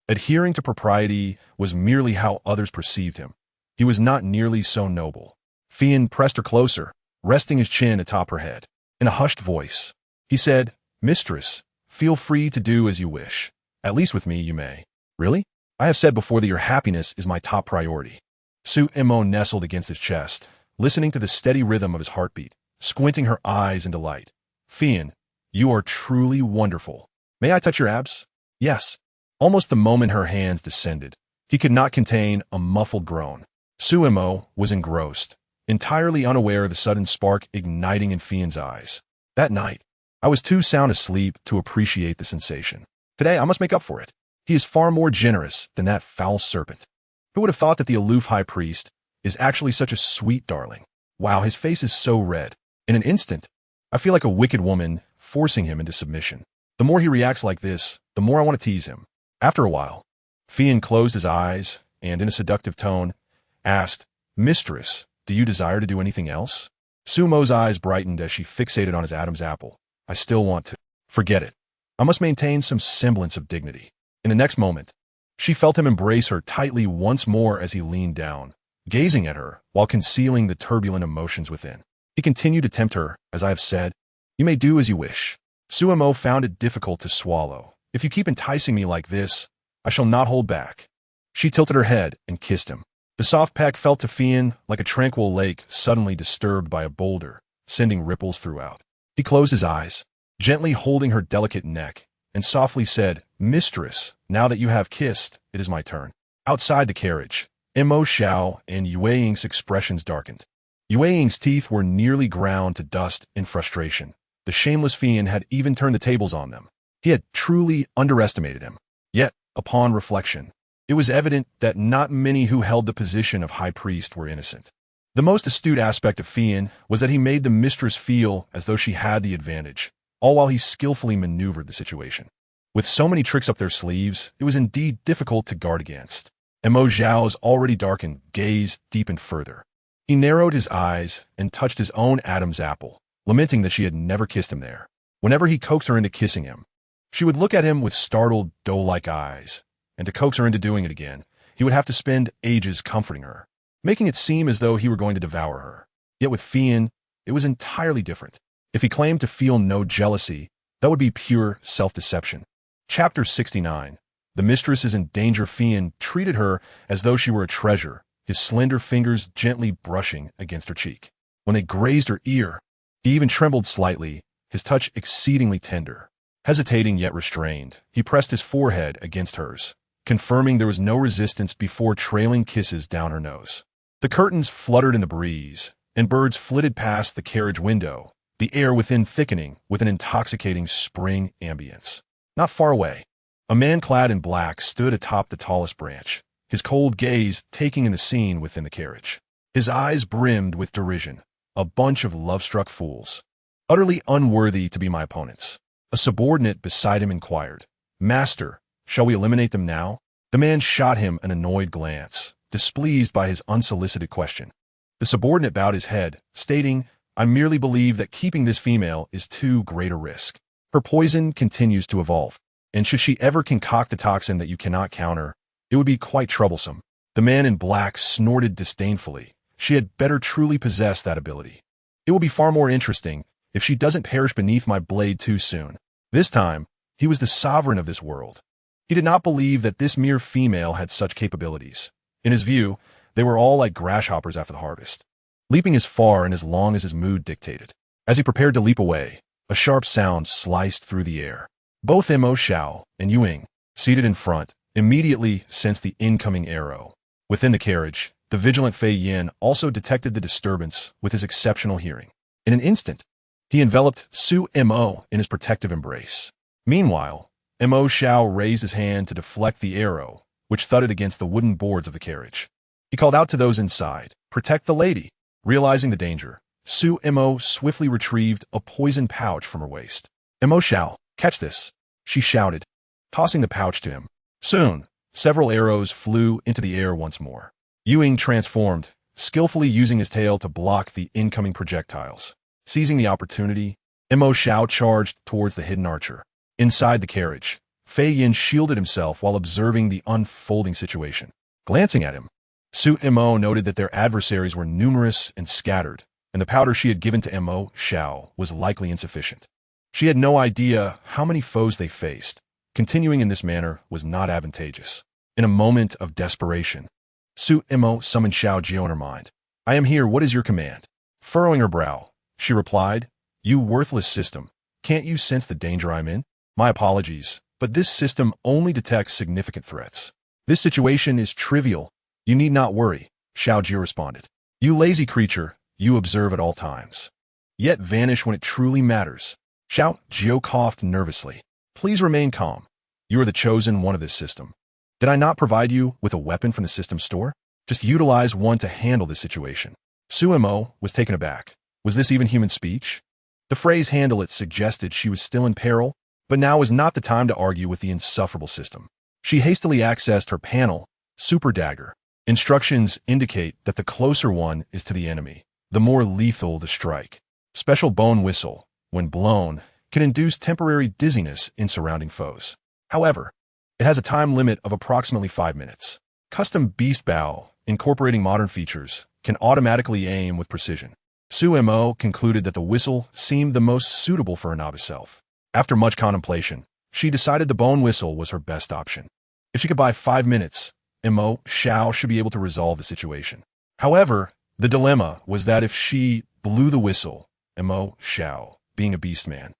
Adhering to propriety was merely how others perceived him. He was not nearly so noble. Fian pressed her closer, resting his chin atop her head. In a hushed voice, he said, "Mistress, feel free to do as you wish. At least with me you may." "Really? I have said before that your happiness is my top priority." Suemo nestled against his chest, listening to the steady rhythm of his heartbeat, squinting her eyes in delight. "Fian, you are truly wonderful. May I touch your abs?" "Yes." Almost the moment her hands descended, he could not contain a muffled groan. Suemo was engrossed, entirely unaware of the sudden spark igniting in Fian's eyes. That night, I was too sound asleep to appreciate the sensation. Today, I must make up for it. He is far more generous than that foul serpent. Who would have thought that the aloof high priest is actually such a sweet darling? Wow, his face is so red. In an instant, I feel like a wicked woman forcing him into submission. The more he reacts like this, the more I want to tease him. After a while, Fian closed his eyes and, in a seductive tone, asked, "Mistress, do you desire to do anything else?" Sumo's eyes brightened as she fixated on his Adam's apple. "I still want to." "Forget it. I must maintain some semblance of dignity." In the next moment, she felt him embrace her tightly once more as he leaned down, gazing at her while concealing the turbulent emotions within. He continued to tempt her, as I have said. "You may do as you wish." Suemo found it difficult to swallow. "If you keep enticing me like this, I shall not hold back." She tilted her head and kissed him. The soft peck felt to Fian like a tranquil lake suddenly disturbed by a boulder, sending ripples throughout. He closed his eyes, gently holding her delicate neck, and softly said, "Mistress, now that you have kissed, it is my turn." Outside the carriage, Mo Xiao and Yueying's expressions darkened. Yueying's teeth were nearly ground to dust in frustration. The shameless Fian had even turned the tables on them. He had truly underestimated him. Yet, upon reflection, It was evident that not many who held the position of high priest were innocent. The most astute aspect of Fian was that he made the mistress feel as though she had the advantage, all while he skillfully maneuvered the situation. With so many tricks up their sleeves, it was indeed difficult to guard against. Mo Zhao's already darkened gaze deepened further. He narrowed his eyes and touched his own Adam's apple, lamenting that she had never kissed him there. Whenever he coaxed her into kissing him, she would look at him with startled, doe-like eyes, and to coax her into doing it again, he would have to spend ages comforting her, making it seem as though he were going to devour her. Yet with Fian, it was entirely different. If he claimed to feel no jealousy, that would be pure self-deception. Chapter 69. The mistress is in danger. Fian treated her as though she were a treasure, his slender fingers gently brushing against her cheek. When they grazed her ear, he even trembled slightly, his touch exceedingly tender. Hesitating yet restrained, he pressed his forehead against hers, confirming there was no resistance before trailing kisses down her nose. The curtains fluttered in the breeze, and birds flitted past the carriage window, the air within thickening with an intoxicating spring ambience. Not far away, a man clad in black stood atop the tallest branch, his cold gaze taking in the scene within the carriage. His eyes brimmed with derision, a bunch of love-struck fools, utterly unworthy to be my opponents. A subordinate beside him inquired, "Master, shall we eliminate them now?" The man shot him an annoyed glance, displeased by his unsolicited question. The subordinate bowed his head, stating, "I merely believe that keeping this female is too great a risk. Her poison continues to evolve, and should she ever concoct a toxin that you cannot counter, it would be quite troublesome." The man in black snorted disdainfully. She had better truly possess that ability. "It will be far more interesting if she doesn't perish beneath my blade too soon." This time, he was the sovereign of this world. He did not believe that this mere female had such capabilities. In his view, they were all like grasshoppers after the harvest, leaping as far and as long as his mood dictated. As he prepared to leap away, a sharp sound sliced through the air. Both Mo Xiao and Yuing, seated in front, immediately sensed the incoming arrow. Within the carriage, the vigilant Fei Yin also detected the disturbance with his exceptional hearing. In an instant, he enveloped Su Mo in his protective embrace. Meanwhile, Mo Xiao raised his hand to deflect the arrow, which thudded against the wooden boards of the carriage. He called out to those inside, "Protect the lady." Realizing the danger, Su Mo swiftly retrieved a poison pouch from her waist. "Mo Xiao, catch this," she shouted, tossing the pouch to him. Soon, several arrows flew into the air once more. Yuing transformed, skillfully using his tail to block the incoming projectiles. Seizing the opportunity, Mo Xiao charged towards the hidden archer. Inside the carriage, Fei Yin shielded himself while observing the unfolding situation. Glancing at him, Su Mo noted that their adversaries were numerous and scattered, and the powder she had given to Mo Xiao was likely insufficient. She had no idea how many foes they faced. Continuing in this manner was not advantageous. In a moment of desperation, Su Mo summoned Xiao Jiao in her mind. "I am here, what is your command?" Furrowing her brow, she replied, "You worthless system, can't you sense the danger I'm in? My apologies, but this system only detects significant threats. This situation is trivial. You need not worry," Xiao Jiao responded. "You lazy creature, you observe at all times, yet vanish when it truly matters." Xiao Jiao coughed nervously. "Please remain calm. You are the chosen one of this system. Did I not provide you with a weapon from the system store? Just utilize one to handle this situation." Su Mo was taken aback. Was this even human speech? The phrase "handle it" suggested she was still in peril, but now was not the time to argue with the insufferable system. She hastily accessed her panel, Super Dagger. Instructions indicate that the closer one is to the enemy, the more lethal the strike. Special bone whistle, when blown, can induce temporary dizziness in surrounding foes. However, it has a time limit of approximately 5 minutes. Custom beast bow, incorporating modern features, can automatically aim with precision. Su Mo concluded that the whistle seemed the most suitable for her novice self. After much contemplation, she decided the bone whistle was her best option. If she could buy 5 minutes, Mo Xiao should be able to resolve the situation. However, the dilemma was that if she blew the whistle, Mo Xiao, being a beast man,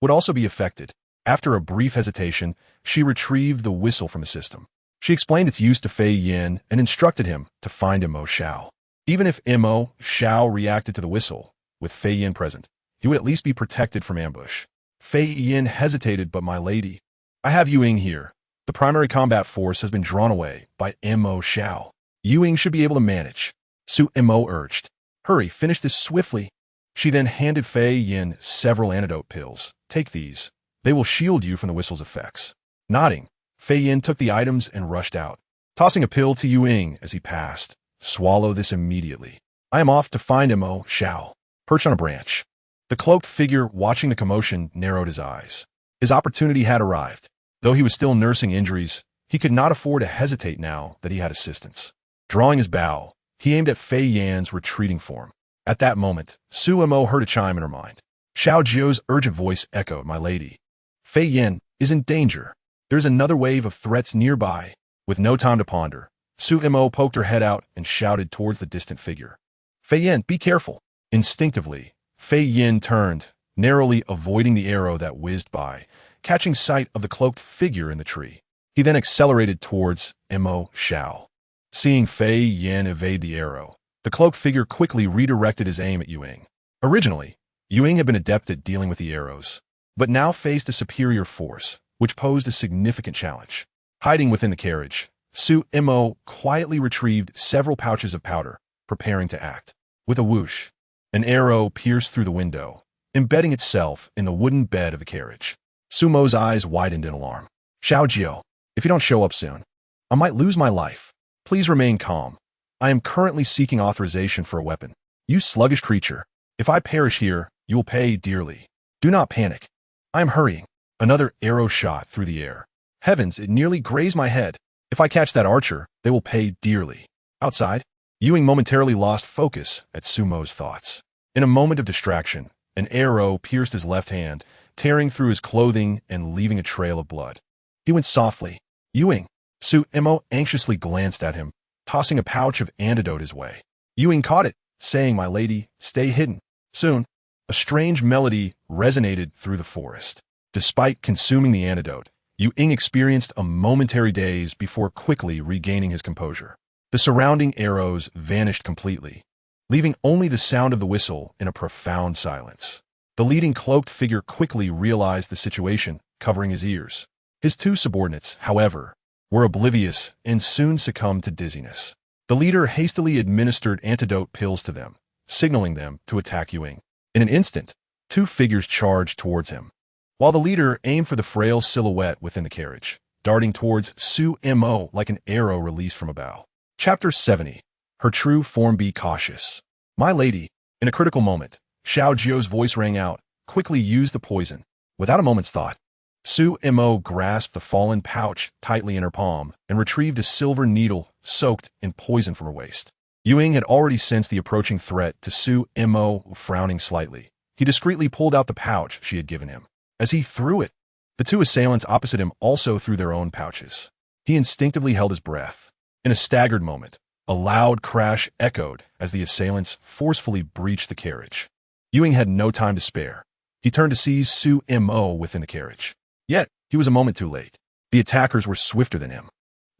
would also be affected. After a brief hesitation, she retrieved the whistle from the system. She explained its use to Fei Yin and instructed him to find Mo Xiao. Even if Mo Xiao reacted to the whistle, with Fei Yin present, he would at least be protected from ambush. Fei Yin hesitated, "But my lady, I have Yuing here. The primary combat force has been drawn away by Mo Xiao. Ying should be able to manage. Su Mo urged. Hurry, finish this swiftly. She then handed Fei Yin several antidote pills. Take these. They will shield you from the whistle's effects. Nodding, Fei Yin took the items and rushed out, tossing a pill to Ying as he passed. Swallow this immediately. I am off to find Mo Xiao. Perched on a branch. The cloaked figure, watching the commotion, narrowed his eyes. His opportunity had arrived. Though he was still nursing injuries, he could not afford to hesitate now that he had assistance. Drawing his bow, he aimed at Fei Yan's retreating form. At that moment, Su Mo heard a chime in her mind. Xiao Jiu's urgent voice echoed, My lady. Fei Yan is in danger. There's another wave of threats nearby. With no time to ponder, Su Mo poked her head out and shouted towards the distant figure. Fei Yan, be careful. Instinctively, Fei Yin turned, narrowly avoiding the arrow that whizzed by, catching sight of the cloaked figure in the tree. He then accelerated towards Mo Xiao. Seeing Fei Yin evade the arrow, the cloaked figure quickly redirected his aim at Ying. Originally, Ying had been adept at dealing with the arrows, but now faced a superior force, which posed a significant challenge. Hiding within the carriage, Su Mo quietly retrieved several pouches of powder, preparing to act. With a whoosh, an arrow pierced through the window, embedding itself in the wooden bed of the carriage. Su Mo's eyes widened in alarm. Xiao Jiu, if you don't show up soon, I might lose my life. Please remain calm. I am currently seeking authorization for a weapon. You sluggish creature. If I perish here, you will pay dearly. Do not panic. I am hurrying. Another arrow shot through the air. Heavens, it nearly grazed my head. If I catch that archer, they will pay dearly. Outside, Ying momentarily lost focus at Su Mo's thoughts. In a moment of distraction, an arrow pierced his left hand, tearing through his clothing and leaving a trail of blood. He went softly. Ying. Su Mo anxiously glanced at him, tossing a pouch of antidote his way. Ying caught it, saying, My lady, stay hidden. Soon, a strange melody resonated through the forest. Despite consuming the antidote, Ying experienced a momentary daze before quickly regaining his composure. The surrounding arrows vanished completely, leaving only the sound of the whistle in a profound silence. The leading cloaked figure quickly realized the situation, covering his ears. His two subordinates, however, were oblivious and soon succumbed to dizziness. The leader hastily administered antidote pills to them, signaling them to attack Ying. In an instant, two figures charged towards him, while the leader aimed for the frail silhouette within the carriage, darting towards Su Mo like an arrow released from a bow. Chapter 70. Her true form. Be cautious. My lady. In a critical moment, Xiao Jiu's voice rang out. Quickly use the poison. Without a moment's thought, Su Mo grasped the fallen pouch tightly in her palm and retrieved a silver needle soaked in poison from her waist. Ying had already sensed the approaching threat to Su Mo. Frowning slightly, he discreetly pulled out the pouch she had given him. As he threw it, the two assailants opposite him also threw their own pouches. He instinctively held his breath. In a staggered moment, a loud crash echoed as the assailants forcefully breached the carriage. Ying had no time to spare. He turned to seize Su Mo within the carriage. Yet, he was a moment too late. The attackers were swifter than him.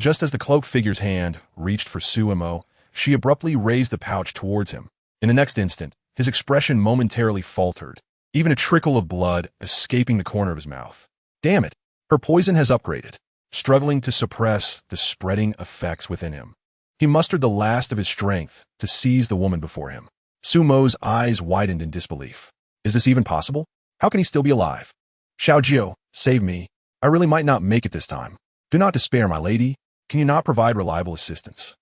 Just as the cloaked figure's hand reached for Su Mo, she abruptly raised the pouch towards him. In the next instant, his expression momentarily faltered, even a trickle of blood escaping the corner of his mouth. Damn it! Her poison has upgraded. Struggling to suppress the spreading effects within him, he mustered the last of his strength to seize the woman before him. Su Mo's eyes widened in disbelief. Is this even possible? How can he still be alive? Xiao Jiu, save me. I really might not make it this time. Do not despair, my lady. Can you not provide reliable assistance?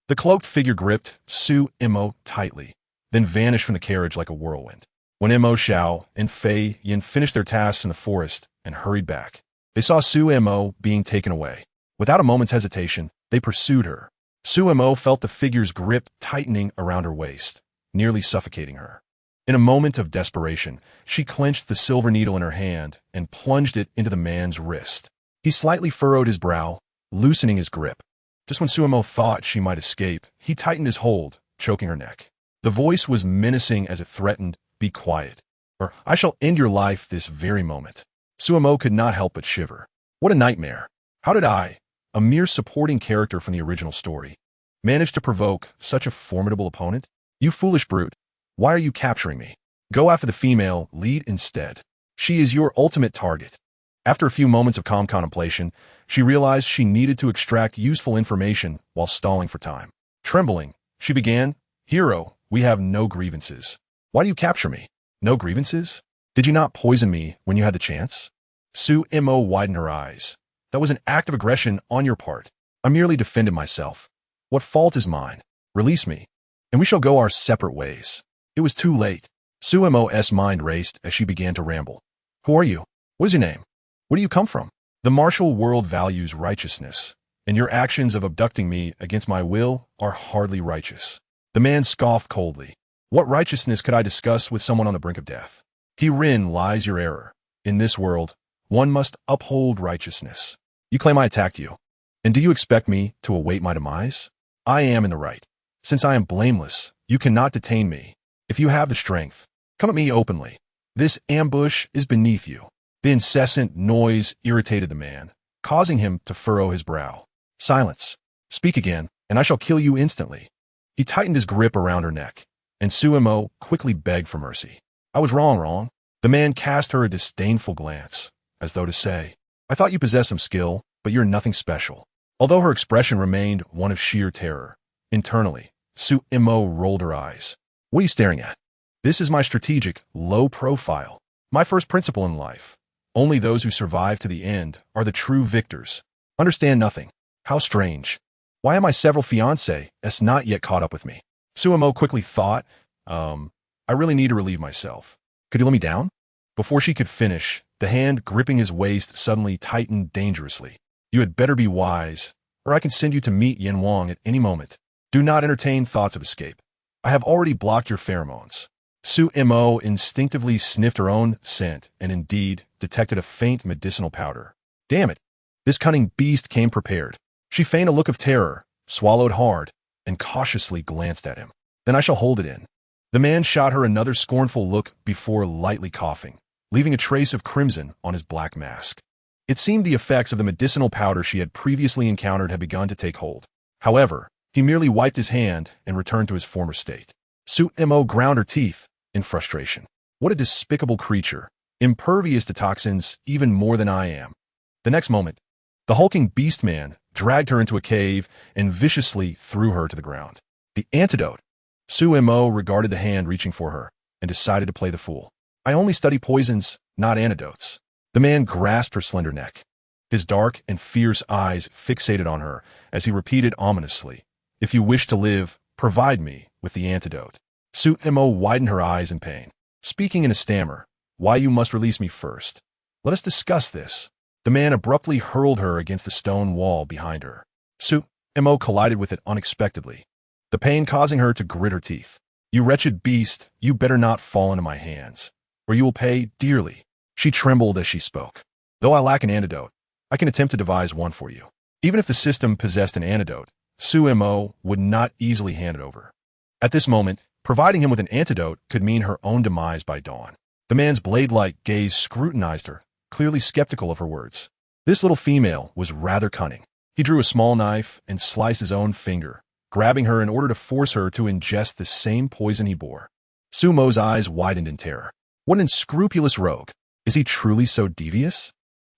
The cloaked figure gripped Su Mo tightly, then vanished from the carriage like a whirlwind. When Mo Xiao and Fei Yin finished their tasks in the forest and hurried back, they saw Su Mo being taken away. Without a moment's hesitation, they pursued her. Su Mo felt the figure's grip tightening around her waist, nearly suffocating her. In a moment of desperation, she clenched the silver needle in her hand and plunged it into the man's wrist. He slightly furrowed his brow, loosening his grip. Just when Su Mo thought she might escape, he tightened his hold, choking her neck. The voice was menacing as it threatened, Be quiet, or I shall end your life this very moment. Su Mo could not help but shiver. What a nightmare. How did I, a mere supporting character from the original story, manage to provoke such a formidable opponent? You foolish brute. Why are you capturing me? Go after the female lead instead. She is your ultimate target. After a few moments of calm contemplation, she realized she needed to extract useful information while stalling for time. Trembling, she began, "Hero, we have no grievances. Why do you capture me? No grievances? Did you not poison me when you had the chance?" Su-mo widened her eyes. "That was an act of aggression on your part. I merely defended myself. What fault is mine? Release me, and we shall go our separate ways." It was too late. Su-mo's mind raced as she began to ramble. "Who are you? What is your name? Where do you come from? The martial world values righteousness, and your actions of abducting me against my will are hardly righteous." The man scoffed coldly. "What righteousness could I discuss with someone on the brink of death? Herein lies your error. In this world, one must uphold righteousness. You claim I attacked you, and do you expect me to await my demise? I am in the right. Since I am blameless, you cannot detain me. If you have the strength, come at me openly. This ambush is beneath you." The incessant noise irritated the man, causing him to furrow his brow. "Silence. Speak again, and I shall kill you instantly." He tightened his grip around her neck, and Su-mo quickly begged for mercy. "I was wrong. The man cast her a disdainful glance, as though to say, "I thought you possessed some skill, but you're nothing special." Although her expression remained one of sheer terror, internally, Su-mo rolled her eyes. "What are you staring at? This is my strategic, low profile, my first principle in life. Only those who survive to the end are the true victors. Understand nothing. How strange. Why am I several fiancés not yet caught up with me?" Su-mo quickly thought, I really need to relieve myself. Could you let me down?" Before she could finish, the hand gripping his waist suddenly tightened dangerously. "You had better be wise, or I can send you to meet Yin Wang at any moment. Do not entertain thoughts of escape. I have already blocked your pheromones." Su-mo instinctively sniffed her own scent and indeed detected a faint medicinal powder. Damn it! This cunning beast came prepared. She feigned a look of terror, swallowed hard, and cautiously glanced at him. "Then I shall hold it in." The man shot her another scornful look before lightly coughing, leaving a trace of crimson on his black mask. It seemed the effects of the medicinal powder she had previously encountered had begun to take hold. However, he merely wiped his hand and returned to his former state. Su-mo ground her teeth in frustration. What a despicable creature, impervious to toxins even more than I am. The next moment, the hulking beast man dragged her into a cave and viciously threw her to the ground. The antidote. Su-mo regarded the hand reaching for her and decided to play the fool. "I only study poisons, not antidotes." The man grasped her slender neck. His dark and fierce eyes fixated on her as he repeated ominously, "If you wish to live, provide me with the antidote." Su-mo widened her eyes in pain. Speaking in a stammer, "Why you must release me first. Let us discuss this." The man abruptly hurled her against the stone wall behind her. Su-mo collided with it unexpectedly, the pain causing her to grit her teeth. "You wretched beast, you better not fall into my hands, or you will pay dearly." She trembled as she spoke. "Though I lack an antidote, I can attempt to devise one for you." Even if the system possessed an antidote, Su-mo would not easily hand it over. At this moment, providing him with an antidote could mean her own demise by dawn. The man's blade-like gaze scrutinized her, clearly skeptical of her words. This little female was rather cunning. He drew a small knife and sliced his own finger, grabbing her in order to force her to ingest the same poison he bore. Su-mo's eyes widened in terror. What an unscrupulous rogue. Is he truly so devious?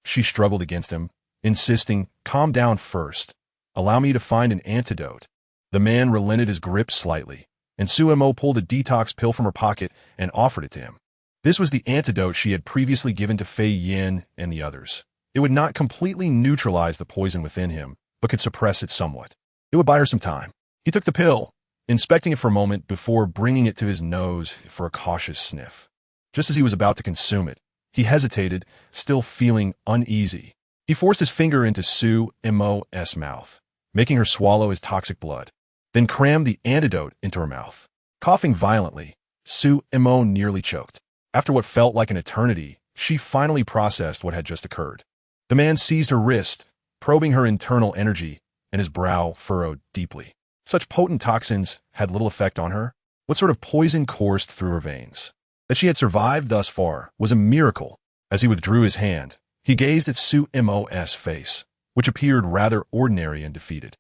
She struggled against him, insisting, "Calm down first. Allow me to find an antidote." The man relented his grip slightly, and Su-mo pulled a detox pill from her pocket and offered it to him. This was the antidote she had previously given to Fei Yin and the others. It would not completely neutralize the poison within him, but could suppress it somewhat. It would buy her some time. He took the pill, inspecting it for a moment before bringing it to his nose for a cautious sniff. Just as he was about to consume it, he hesitated, still feeling uneasy. He forced his finger into Su-mo's mouth, making her swallow his toxic blood, then crammed the antidote into her mouth. Coughing violently, Su-mo nearly choked. After what felt like an eternity, she finally processed what had just occurred. The man seized her wrist, probing her internal energy, and his brow furrowed deeply. Such potent toxins had little effect on her. What sort of poison coursed through her veins? That she had survived thus far was a miracle. As he withdrew his hand, he gazed at Su-mo's face, which appeared rather ordinary and defeated.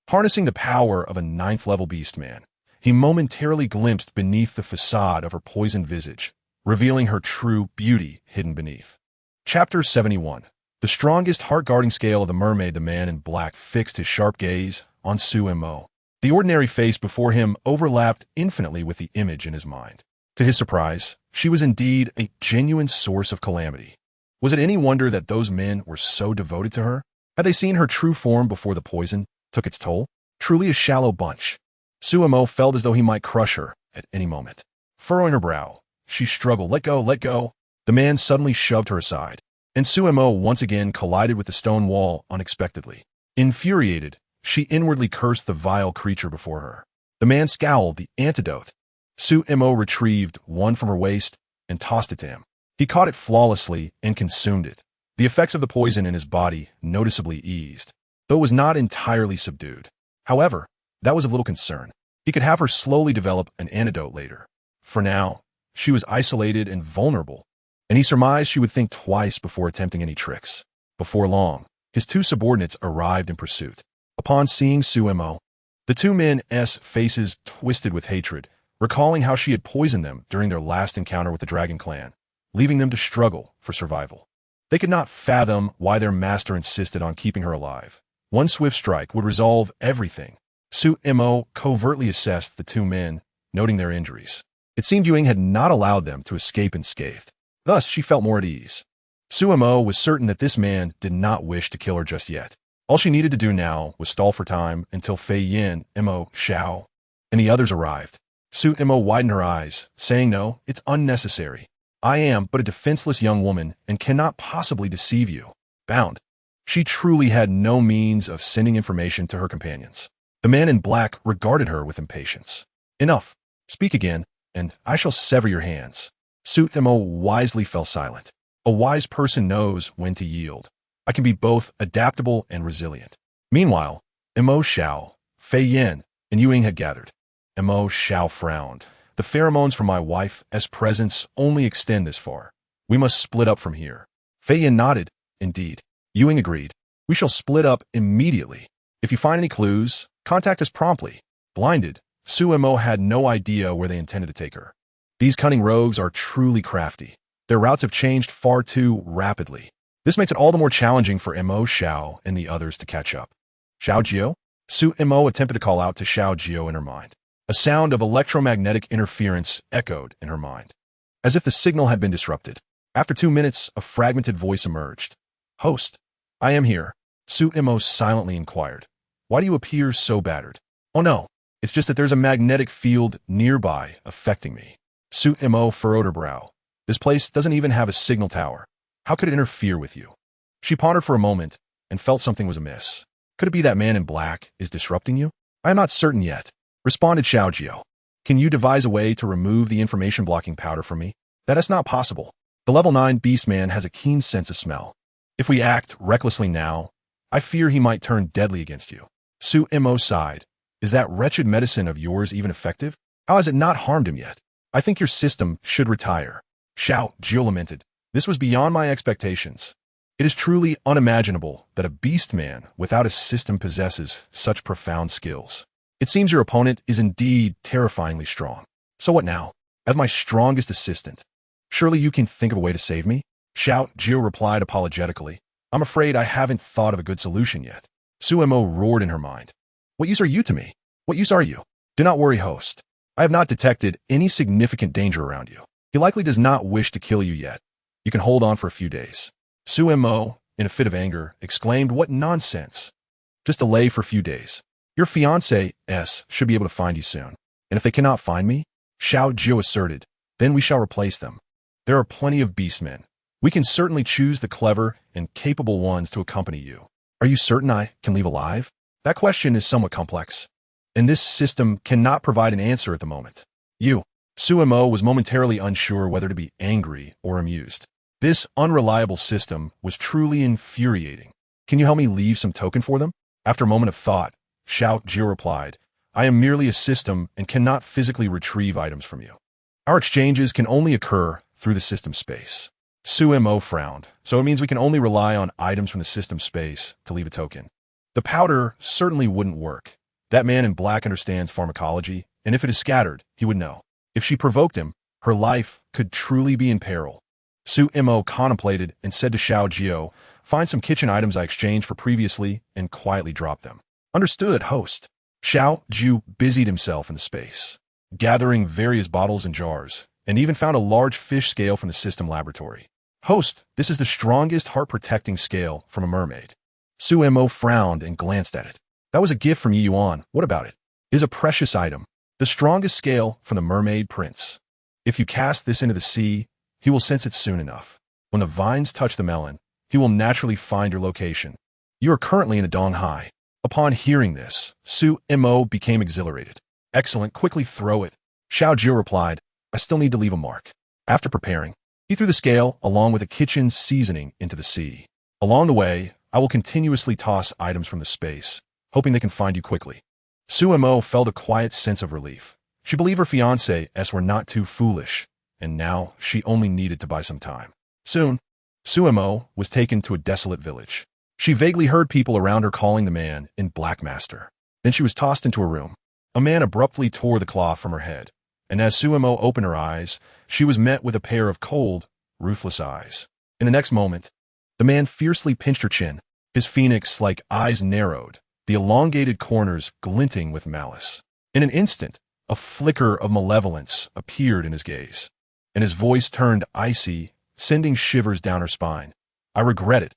Harnessing the power of a ninth-level beast man, he momentarily glimpsed beneath the facade of her poisoned visage, revealing her true beauty hidden beneath. Chapter 71. The strongest heart-guarding scale of the mermaid, the man in black fixed his sharp gaze on Sumo. The ordinary face before him overlapped infinitely with the image in his mind. To his surprise, she was indeed a genuine source of calamity. Was it any wonder that those men were so devoted to her? Had they seen her true form before the poison took its toll? Truly a shallow bunch. Sumo felt as though he might crush her at any moment. Furrowing her brow, she struggled. Let go, let go. The man suddenly shoved her aside, and Sumo once again collided with the stone wall unexpectedly. Infuriated, she inwardly cursed the vile creature before her. The man scowled. The antidote. Sumo retrieved one from her waist and tossed it to him. He caught it flawlessly and consumed it. The effects of the poison in his body noticeably eased, though it was not entirely subdued. However, that was of little concern. He could have her slowly develop an antidote later. For now, she was isolated and vulnerable, and he surmised she would think twice before attempting any tricks. Before long, his two subordinates arrived in pursuit. Upon seeing Sumo, the two men's faces twisted with hatred, recalling how she had poisoned them during their last encounter with the Dragon Clan, leaving them to struggle for survival. They could not fathom why their master insisted on keeping her alive. One swift strike would resolve everything. Sumo covertly assessed the two men, noting their injuries. It seemed Ewing had not allowed them to escape unscathed. Thus, she felt more at ease. Sumo was certain that this man did not wish to kill her just yet. All she needed to do now was stall for time until Fei Yin, Mo, Xiao, and the others arrived. Sumo widened her eyes, saying, "No, it's unnecessary. I am but a defenseless young woman and cannot possibly deceive you." Bound. She truly had no means of sending information to her companions. The man in black regarded her with impatience. "Enough. Speak again, and I shall sever your hands." Sumo wisely fell silent. A wise person knows when to yield. I can be both adaptable and resilient. Meanwhile, Mo Xiao, Fei Yin, and Ewing had gathered. Mo Xiao frowned. "The pheromones from my wife's presence only extend this far. We must split up from here." Fei Yin nodded. "Indeed." Ewing agreed. "We shall split up immediately. If you find any clues, contact us promptly." Blinded, Sumo had no idea where they intended to take her. These cunning rogues are truly crafty. Their routes have changed far too rapidly. This makes it all the more challenging for Mo Xiao and the others to catch up. "Xiao Jio?" Sumo attempted to call out to Xiao Jio in her mind. A sound of electromagnetic interference echoed in her mind, as if the signal had been disrupted. After 2 minutes, a fragmented voice emerged. "Host, I am here." Sumo silently inquired. "Why do you appear so battered?" "Oh no, it's just that there's a magnetic field nearby affecting me." Sumo furrowed her brow. "This place doesn't even have a signal tower. How could it interfere with you?" She pondered for a moment and felt something was amiss. "Could it be that man in black is disrupting you?" "I am not certain yet," responded Xiao Jio. "Can you devise a way to remove the information-blocking powder from me?" "That is not possible. The level 9 beast man has a keen sense of smell. If we act recklessly now, I fear he might turn deadly against you." Sumo sighed. "Is that wretched medicine of yours even effective? How has it not harmed him yet? I think your system should retire." Xiao Jio lamented. "This was beyond my expectations. It is truly unimaginable that a beast man without a system possesses such profound skills. It seems your opponent is indeed terrifyingly strong. So what now? As my strongest assistant, surely you can think of a way to save me?" Xiao Jio replied apologetically. "I'm afraid I haven't thought of a good solution yet." Sumo roared in her mind. "What use are you to me? What use are you?" "Do not worry, host. I have not detected any significant danger around you. He likely does not wish to kill you yet. You can hold on for a few days." Sumo, in a fit of anger, exclaimed, "What nonsense. Just delay for a few days. Your fiancé should be able to find you soon. And if they cannot find me," Xiao Jio asserted, "then we shall replace them. There are plenty of beastmen. We can certainly choose the clever and capable ones to accompany you." "Are you certain I can leave alive?" "That question is somewhat complex, and this system cannot provide an answer at the moment." Sumo was momentarily unsure whether to be angry or amused. This unreliable system was truly infuriating. "Can you help me leave some token for them?" After a moment of thought, Xiao Jio replied, "I am merely a system and cannot physically retrieve items from you. Our exchanges can only occur through the system space." Sumo frowned. "So it means we can only rely on items from the system space to leave a token. The powder certainly wouldn't work. That man in black understands pharmacology, and if it is scattered, he would know. If she provoked him, her life could truly be in peril." Sumo contemplated and said to Xiao Jio, Find some kitchen items I exchanged for previously and quietly drop them. Understood, host. Xiao Ju busied himself in the space, gathering various bottles and jars, and even found a large fish scale from the system laboratory. Host, this is the strongest heart-protecting scale from a mermaid. Su Mo frowned and glanced at it. That was a gift from Yi Yuan. What about it? It is a precious item. The strongest scale from the mermaid prince. If you cast this into the sea, he will sense it soon enough. When the vines touch the melon, he will naturally find your location. You are currently in the Donghai. Upon hearing this, Su Mo became exhilarated. Excellent, quickly throw it. Xiao Jiu replied, I still need to leave a mark. After preparing, he threw the scale along with a kitchen seasoning into the sea. Along the way, I will continuously toss items from the space, hoping they can find you quickly. Su Mo felt a quiet sense of relief. She believed her fiancés were not too foolish, and now she only needed to buy some time. Soon, Su Mo was taken to a desolate village. She vaguely heard people around her calling the man in Black Master. Then she was tossed into a room. A man abruptly tore the cloth from her head, and as Su Mo opened her eyes, she was met with a pair of cold, ruthless eyes. In the next moment, the man fiercely pinched her chin, his phoenix-like eyes narrowed, the elongated corners glinting with malice. In an instant, a flicker of malevolence appeared in his gaze, and his voice turned icy, sending shivers down her spine. I regret it.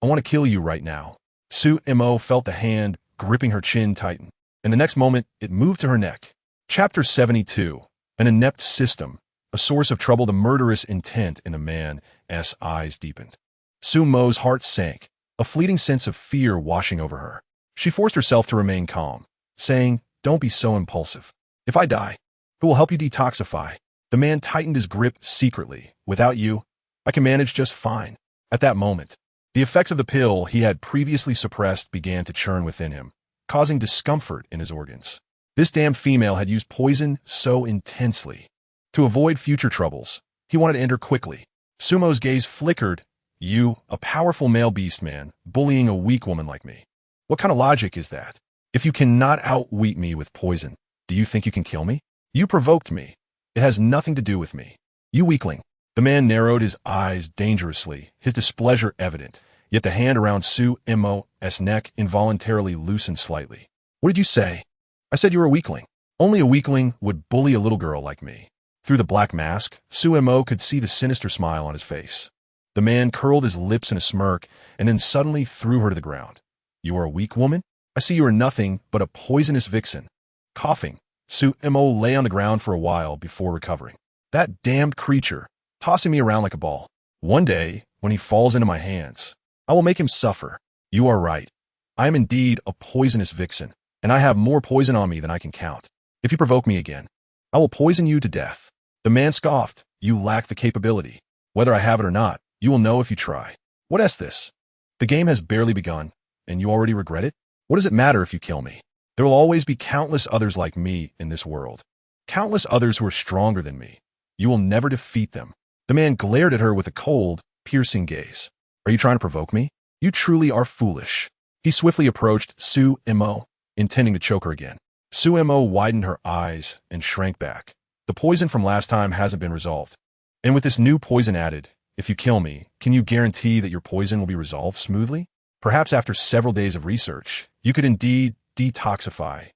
I want to kill you right now. Su Mo felt the hand gripping her chin tighten, and the next moment it moved to her neck. Chapter 72. An inept system, a source of trouble. The murderous intent in a man's eyes deepened. Su Mo's heart sank, a fleeting sense of fear washing over her. She forced herself to remain calm, saying, Don't be so impulsive. If I die, who will help you detoxify? The man tightened his grip secretly. Without you, I can manage just fine. At that moment, the effects of the pill he had previously suppressed began to churn within him, causing discomfort in his organs. This damned female had used poison so intensely. To avoid future troubles, he wanted to end her quickly. Sumo's gaze flickered. You, a powerful male beast man, bullying a weak woman like me. What kind of logic is that? If you cannot outwit me with poison, do you think you can kill me? You provoked me. It has nothing to do with me. You weakling. The man narrowed his eyes dangerously, his displeasure evident, yet the hand around Su Mo's neck involuntarily loosened slightly. What did you say? I said you were a weakling. Only a weakling would bully a little girl like me. Through the black mask, Su Mo could see the sinister smile on his face. The man curled his lips in a smirk and then suddenly threw her to the ground. You are a weak woman? I see you are nothing but a poisonous vixen. Coughing, Su Mo lay on the ground for a while before recovering. That damned creature, tossing me around like a ball. One day, when he falls into my hands, I will make him suffer. You are right. I am indeed a poisonous vixen, and I have more poison on me than I can count. If you provoke me again, I will poison you to death. The man scoffed. You lack the capability. Whether I have it or not, you will know if you try. What is this? The game has barely begun, and you already regret it? What does it matter if you kill me? There will always be countless others like me in this world. Countless others who are stronger than me. You will never defeat them. The man glared at her with a cold, piercing gaze. Are you trying to provoke me? You truly are foolish. He swiftly approached Su Mo, intending to choke her again. Su Mo widened her eyes and shrank back. The poison from last time hasn't been resolved. And with this new poison added, if you kill me, can you guarantee that your poison will be resolved smoothly? Perhaps after several days of research, you could indeed detoxify.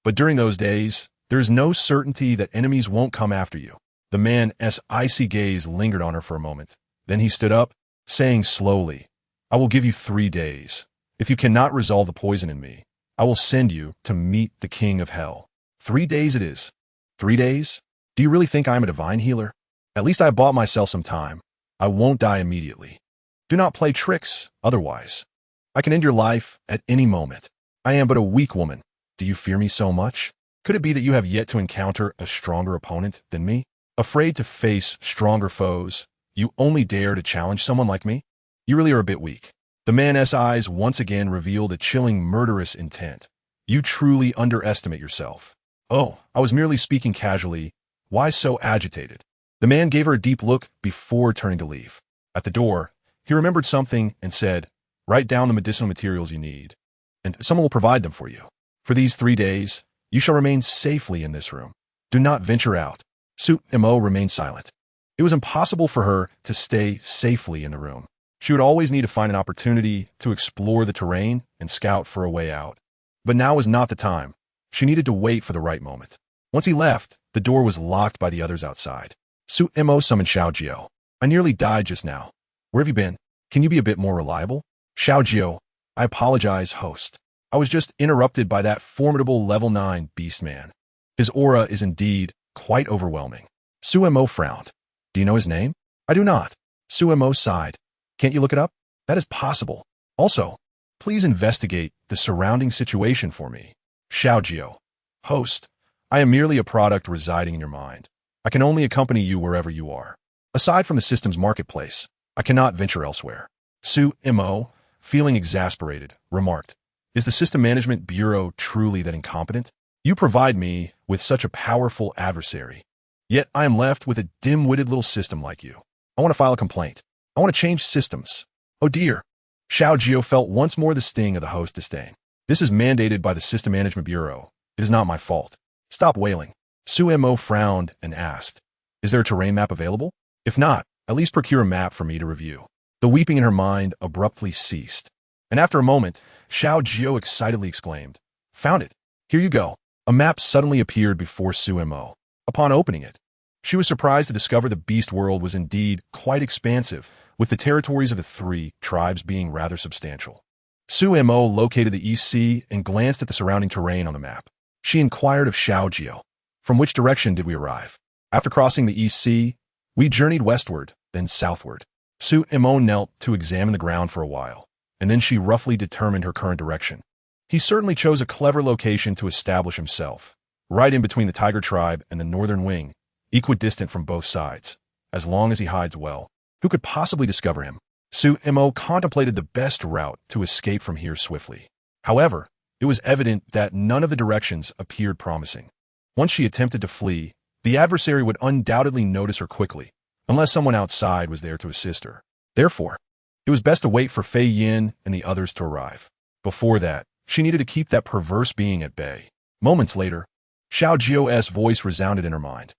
But during those days, there is no certainty that enemies won't come after you. The man's icy gaze lingered on her for a moment. Then he stood up, saying slowly, I will give you 3 days. If you cannot resolve the poison in me, I will send you to meet the king of hell. 3 days it is. 3 days? Do you really think I am a divine healer? At least I have bought myself some time. I won't die immediately. Do not play tricks, otherwise. I can end your life at any moment. I am but a weak woman. Do you fear me so much? Could it be that you have yet to encounter a stronger opponent than me? Afraid to face stronger foes, you only dare to challenge someone like me? You really are a bit weak. The man's eyes once again revealed a chilling, murderous intent. You truly underestimate yourself. Oh, I was merely speaking casually. Why so agitated? The man gave her a deep look before turning to leave. At the door, he remembered something and said, Write down the medicinal materials you need, and someone will provide them for you. For these 3 days, you shall remain safely in this room. Do not venture out. Su Mo remained silent. It was impossible for her to stay safely in the room. She would always need to find an opportunity to explore the terrain and scout for a way out. But now was not the time. She needed to wait for the right moment. Once he left, the door was locked by the others outside. Su-mo summoned Xiao Jiao. I nearly died just now. Where have you been? Can you be a bit more reliable? Xiao Jiao, I apologize, host. I was just interrupted by that formidable level 9 beast man. His aura is indeed quite overwhelming. Su-mo frowned. Do you know his name? I do not. Su-mo sighed. Can't you look it up? That is possible. Also, please investigate the surrounding situation for me. Xiao Jiao. Host, I am merely a product residing in your mind. I can only accompany you wherever you are. Aside from the system's marketplace, I cannot venture elsewhere. Su-mo, feeling exasperated, remarked, Is the System Management Bureau truly that incompetent? You provide me with such a powerful adversary. Yet I am left with a dim-witted little system like you. I want to file a complaint. I want to change systems. Oh dear. Xiao Jiao felt once more the sting of the host's disdain. This is mandated by the System Management Bureau. It is not my fault. Stop wailing. Su-mo frowned and asked, Is there a terrain map available? If not, at least procure a map for me to review. The weeping in her mind abruptly ceased. And after a moment, Xiao Jiao excitedly exclaimed, Found it. Here you go. A map suddenly appeared before Su-mo. Upon opening it, she was surprised to discover the beast world was indeed quite expansive, with the territories of the 3 tribes being rather substantial. Su-mo located the East Sea and glanced at the surrounding terrain on the map. She inquired of Xiao Jiao, From which direction did we arrive? After crossing the East Sea, we journeyed westward, then southward. Su-mo knelt to examine the ground for a while, and then she roughly determined her current direction. He certainly chose a clever location to establish himself, right in between the Tiger tribe and the northern wing, equidistant from both sides. As long as he hides well, who could possibly discover him? Su-mo contemplated the best route to escape from here swiftly. However, it was evident that none of the directions appeared promising. Once she attempted to flee, the adversary would undoubtedly notice her quickly, unless someone outside was there to assist her. Therefore, it was best to wait for Fei Yin and the others to arrive. Before that, she needed to keep that perverse being at bay. Moments later, Xiao Jiao's voice resounded in her mind.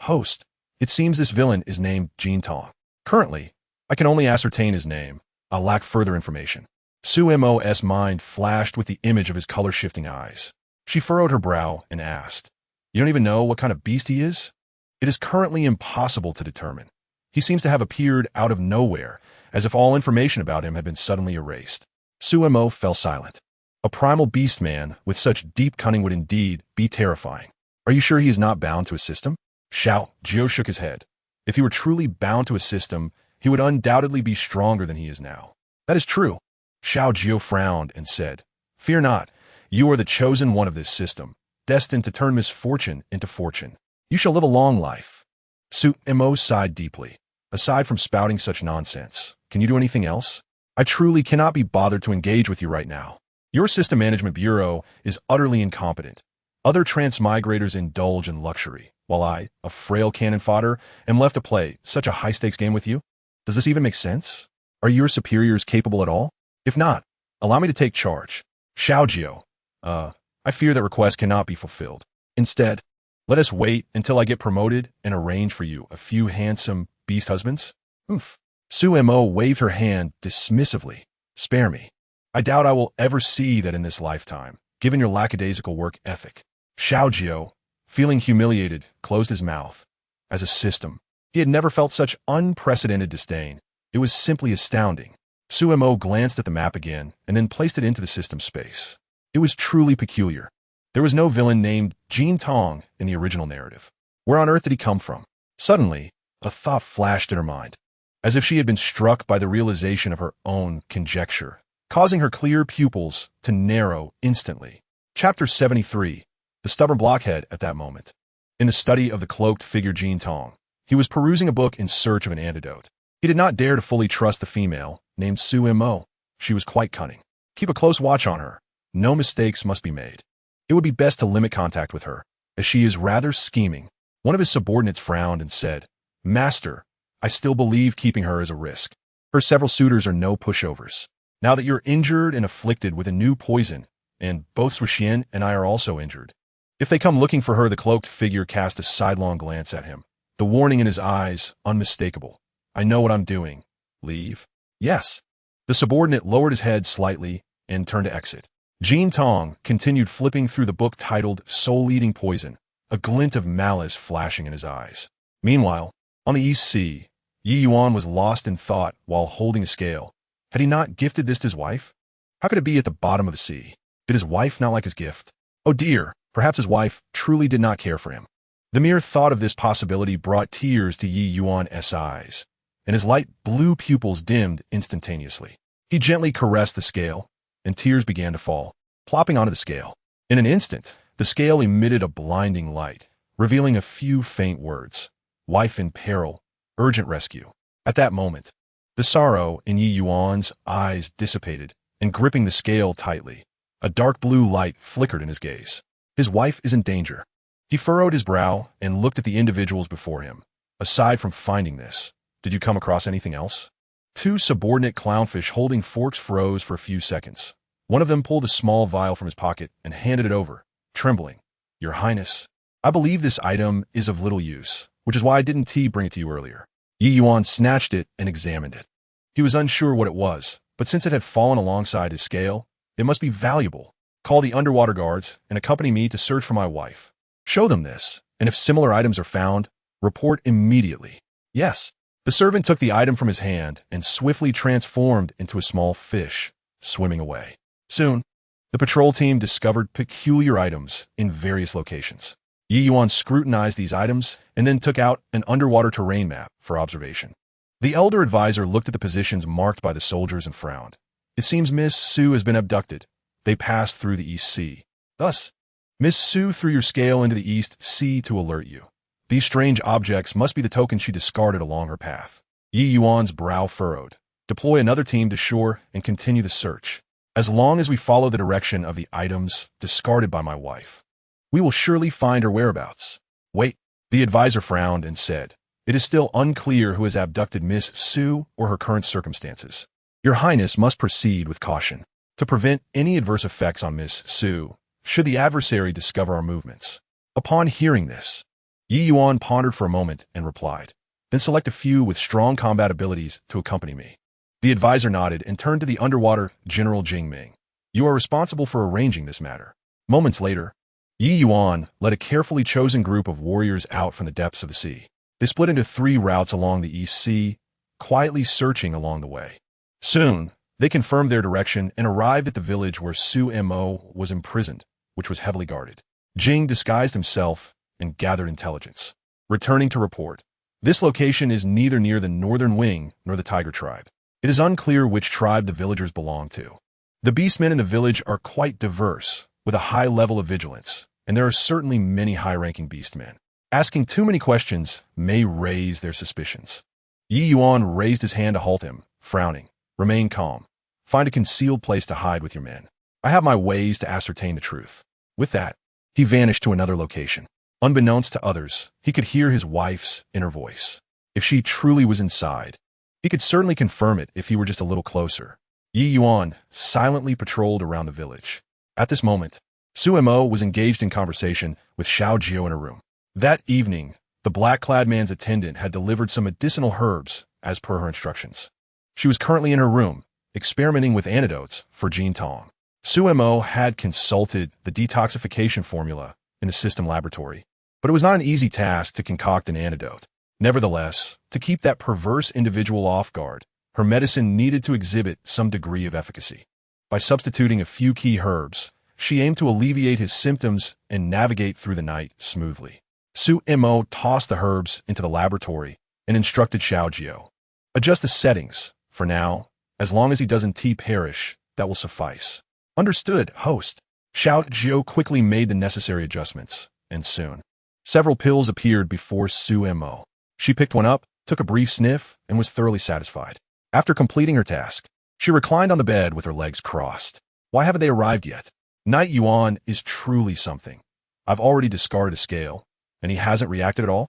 Host, it seems this villain is named Jin Tong. Currently, I can only ascertain his name. I'll lack further information. Su-mo's mind flashed with the image of his color-shifting eyes. She furrowed her brow and asked, You don't even know what kind of beast he is? It is currently impossible to determine. He seems to have appeared out of nowhere, as if all information about him had been suddenly erased. Su-mo fell silent. A primal beast man with such deep cunning would indeed be terrifying. Are you sure he is not bound to a system? Xiao Jiao shook his head. If he were truly bound to a system, he would undoubtedly be stronger than he is now. That is true. Xiao Jiao frowned and said, Fear not, you are the chosen one of this system, destined to turn misfortune into fortune. You shall live a long life. Su-mo sighed deeply. Aside from spouting such nonsense, can you do anything else? I truly cannot be bothered to engage with you right now. Your System Management Bureau is utterly incompetent. Other transmigrators indulge in luxury, while I, a frail cannon fodder, am left to play such a high-stakes game with you? Does this even make sense? Are your superiors capable at all? If not, allow me to take charge. Xiao Jiao, I fear that request cannot be fulfilled. Instead, let us wait until I get promoted and arrange for you a few handsome beast husbands. Oof. Su-mo waved her hand dismissively. Spare me. I doubt I will ever see that in this lifetime, given your lackadaisical work ethic. Xiao Jiao, feeling humiliated, closed his mouth. As a system, he had never felt such unprecedented disdain. It was simply astounding. Su-mo glanced at the map again and then placed it into the system space. It was truly peculiar. There was no villain named Jin Tong in the original narrative. Where on earth did he come from? Suddenly, a thought flashed in her mind, as if she had been struck by the realization of her own conjecture, causing her clear pupils to narrow instantly. Chapter 73. The stubborn blockhead at that moment. In the study of the cloaked figure Jin Tong, he was perusing a book in search of an antidote. He did not dare to fully trust the female, named Su-mo. She was quite cunning. Keep a close watch on her. No mistakes must be made. It would be best to limit contact with her, as she is rather scheming. One of his subordinates frowned and said, Master, I still believe keeping her is a risk. Her several suitors are no pushovers. Now that you're injured and afflicted with a new poison, and both Suxian and I are also injured. If they come looking for her, the cloaked figure cast a sidelong glance at him, the warning in his eyes unmistakable. I know what I'm doing. Leave. Yes. The subordinate lowered his head slightly and turned to exit. Jin Tong continued flipping through the book titled Soul-Eating Poison, a glint of malice flashing in his eyes. Meanwhile, on the East Sea, Yi Yuan was lost in thought while holding a scale. Had he not gifted this to his wife? How could it be at the bottom of the sea? Did his wife not like his gift? Oh dear, perhaps his wife truly did not care for him. The mere thought of this possibility brought tears to Yi Yuan's eyes, and his light blue pupils dimmed instantaneously. He gently caressed the scale, and tears began to fall, plopping onto the scale. In an instant, the scale emitted a blinding light, revealing a few faint words. Wife in peril, urgent rescue. At that moment, the sorrow in Yi Yuan's eyes dissipated, and gripping the scale tightly, a dark blue light flickered in his gaze. His wife is in danger. He furrowed his brow and looked at the individuals before him. Aside from finding this, did you come across anything else? Two subordinate clownfish holding forks froze for a few seconds. One of them pulled a small vial from his pocket and handed it over, trembling. Your Highness, I believe this item is of little use, which is why I didn't bring it to you earlier. Yi Yuan snatched it and examined it. He was unsure what it was, but since it had fallen alongside his scale, it must be valuable. Call the underwater guards and accompany me to search for my wife. Show them this, and if similar items are found, report immediately. Yes. The servant took the item from his hand and swiftly transformed into a small fish, swimming away. Soon, the patrol team discovered peculiar items in various locations. Yi Yuan scrutinized these items and then took out an underwater terrain map for observation. The elder advisor looked at the positions marked by the soldiers and frowned. It seems Miss Su has been abducted. They passed through the East Sea. Thus, Miss Su threw your scale into the East Sea to alert you. These strange objects must be the token she discarded along her path. Yi Yuan's brow furrowed. Deploy another team to shore and continue the search. As long as we follow the direction of the items discarded by my wife, we will surely find her whereabouts. Wait, the advisor frowned and said, it is still unclear who has abducted Miss Su or her current circumstances. Your Highness must proceed with caution to prevent any adverse effects on Miss Su should the adversary discover our movements. Upon hearing this, Yi Yuan pondered for a moment and replied, then select a few with strong combat abilities to accompany me. The advisor nodded and turned to the underwater General Jingming. You are responsible for arranging this matter. Moments later, Yi Yuan led a carefully chosen group of warriors out from the depths of the sea. They split into 3 routes along the East Sea, quietly searching along the way. Soon, they confirmed their direction and arrived at the village where Su Mo was imprisoned, which was heavily guarded. Jing disguised himself and gathered intelligence. Returning to report, this location is neither near the northern wing nor the tiger tribe. It is unclear which tribe the villagers belong to. The beastmen in the village are quite diverse, with a high level of vigilance, and there are certainly many high-ranking beastmen. Asking too many questions may raise their suspicions. Yi Yuan raised his hand to halt him, frowning. Remain calm. Find a concealed place to hide with your men. I have my ways to ascertain the truth. With that, he vanished to another location. Unbeknownst to others, he could hear his wife's inner voice. If she truly was inside, he could certainly confirm it if he were just a little closer. Yi Yuan silently patrolled around the village. At this moment, Su Mo was engaged in conversation with Xiao Jiu in a room. That evening, the black-clad man's attendant had delivered some medicinal herbs as per her instructions. She was currently in her room, experimenting with antidotes for Jin Tong. Su Mo had consulted the detoxification formula in the system laboratory, but it was not an easy task to concoct an antidote. Nevertheless, to keep that perverse individual off guard, her medicine needed to exhibit some degree of efficacy. By substituting a few key herbs, she aimed to alleviate his symptoms and navigate through the night smoothly. Su Mo tossed the herbs into the laboratory and instructed Xiao Jiu. Adjust the settings, for now, as long as he doesn't perish, that will suffice. Understood, host. Xiao Jiu quickly made the necessary adjustments, and soon, several pills appeared before Su Mo. She picked one up, took a brief sniff, and was thoroughly satisfied. After completing her task, she reclined on the bed with her legs crossed. Why haven't they arrived yet? Knight Yuan is truly something. I've already discarded a scale, and he hasn't reacted at all?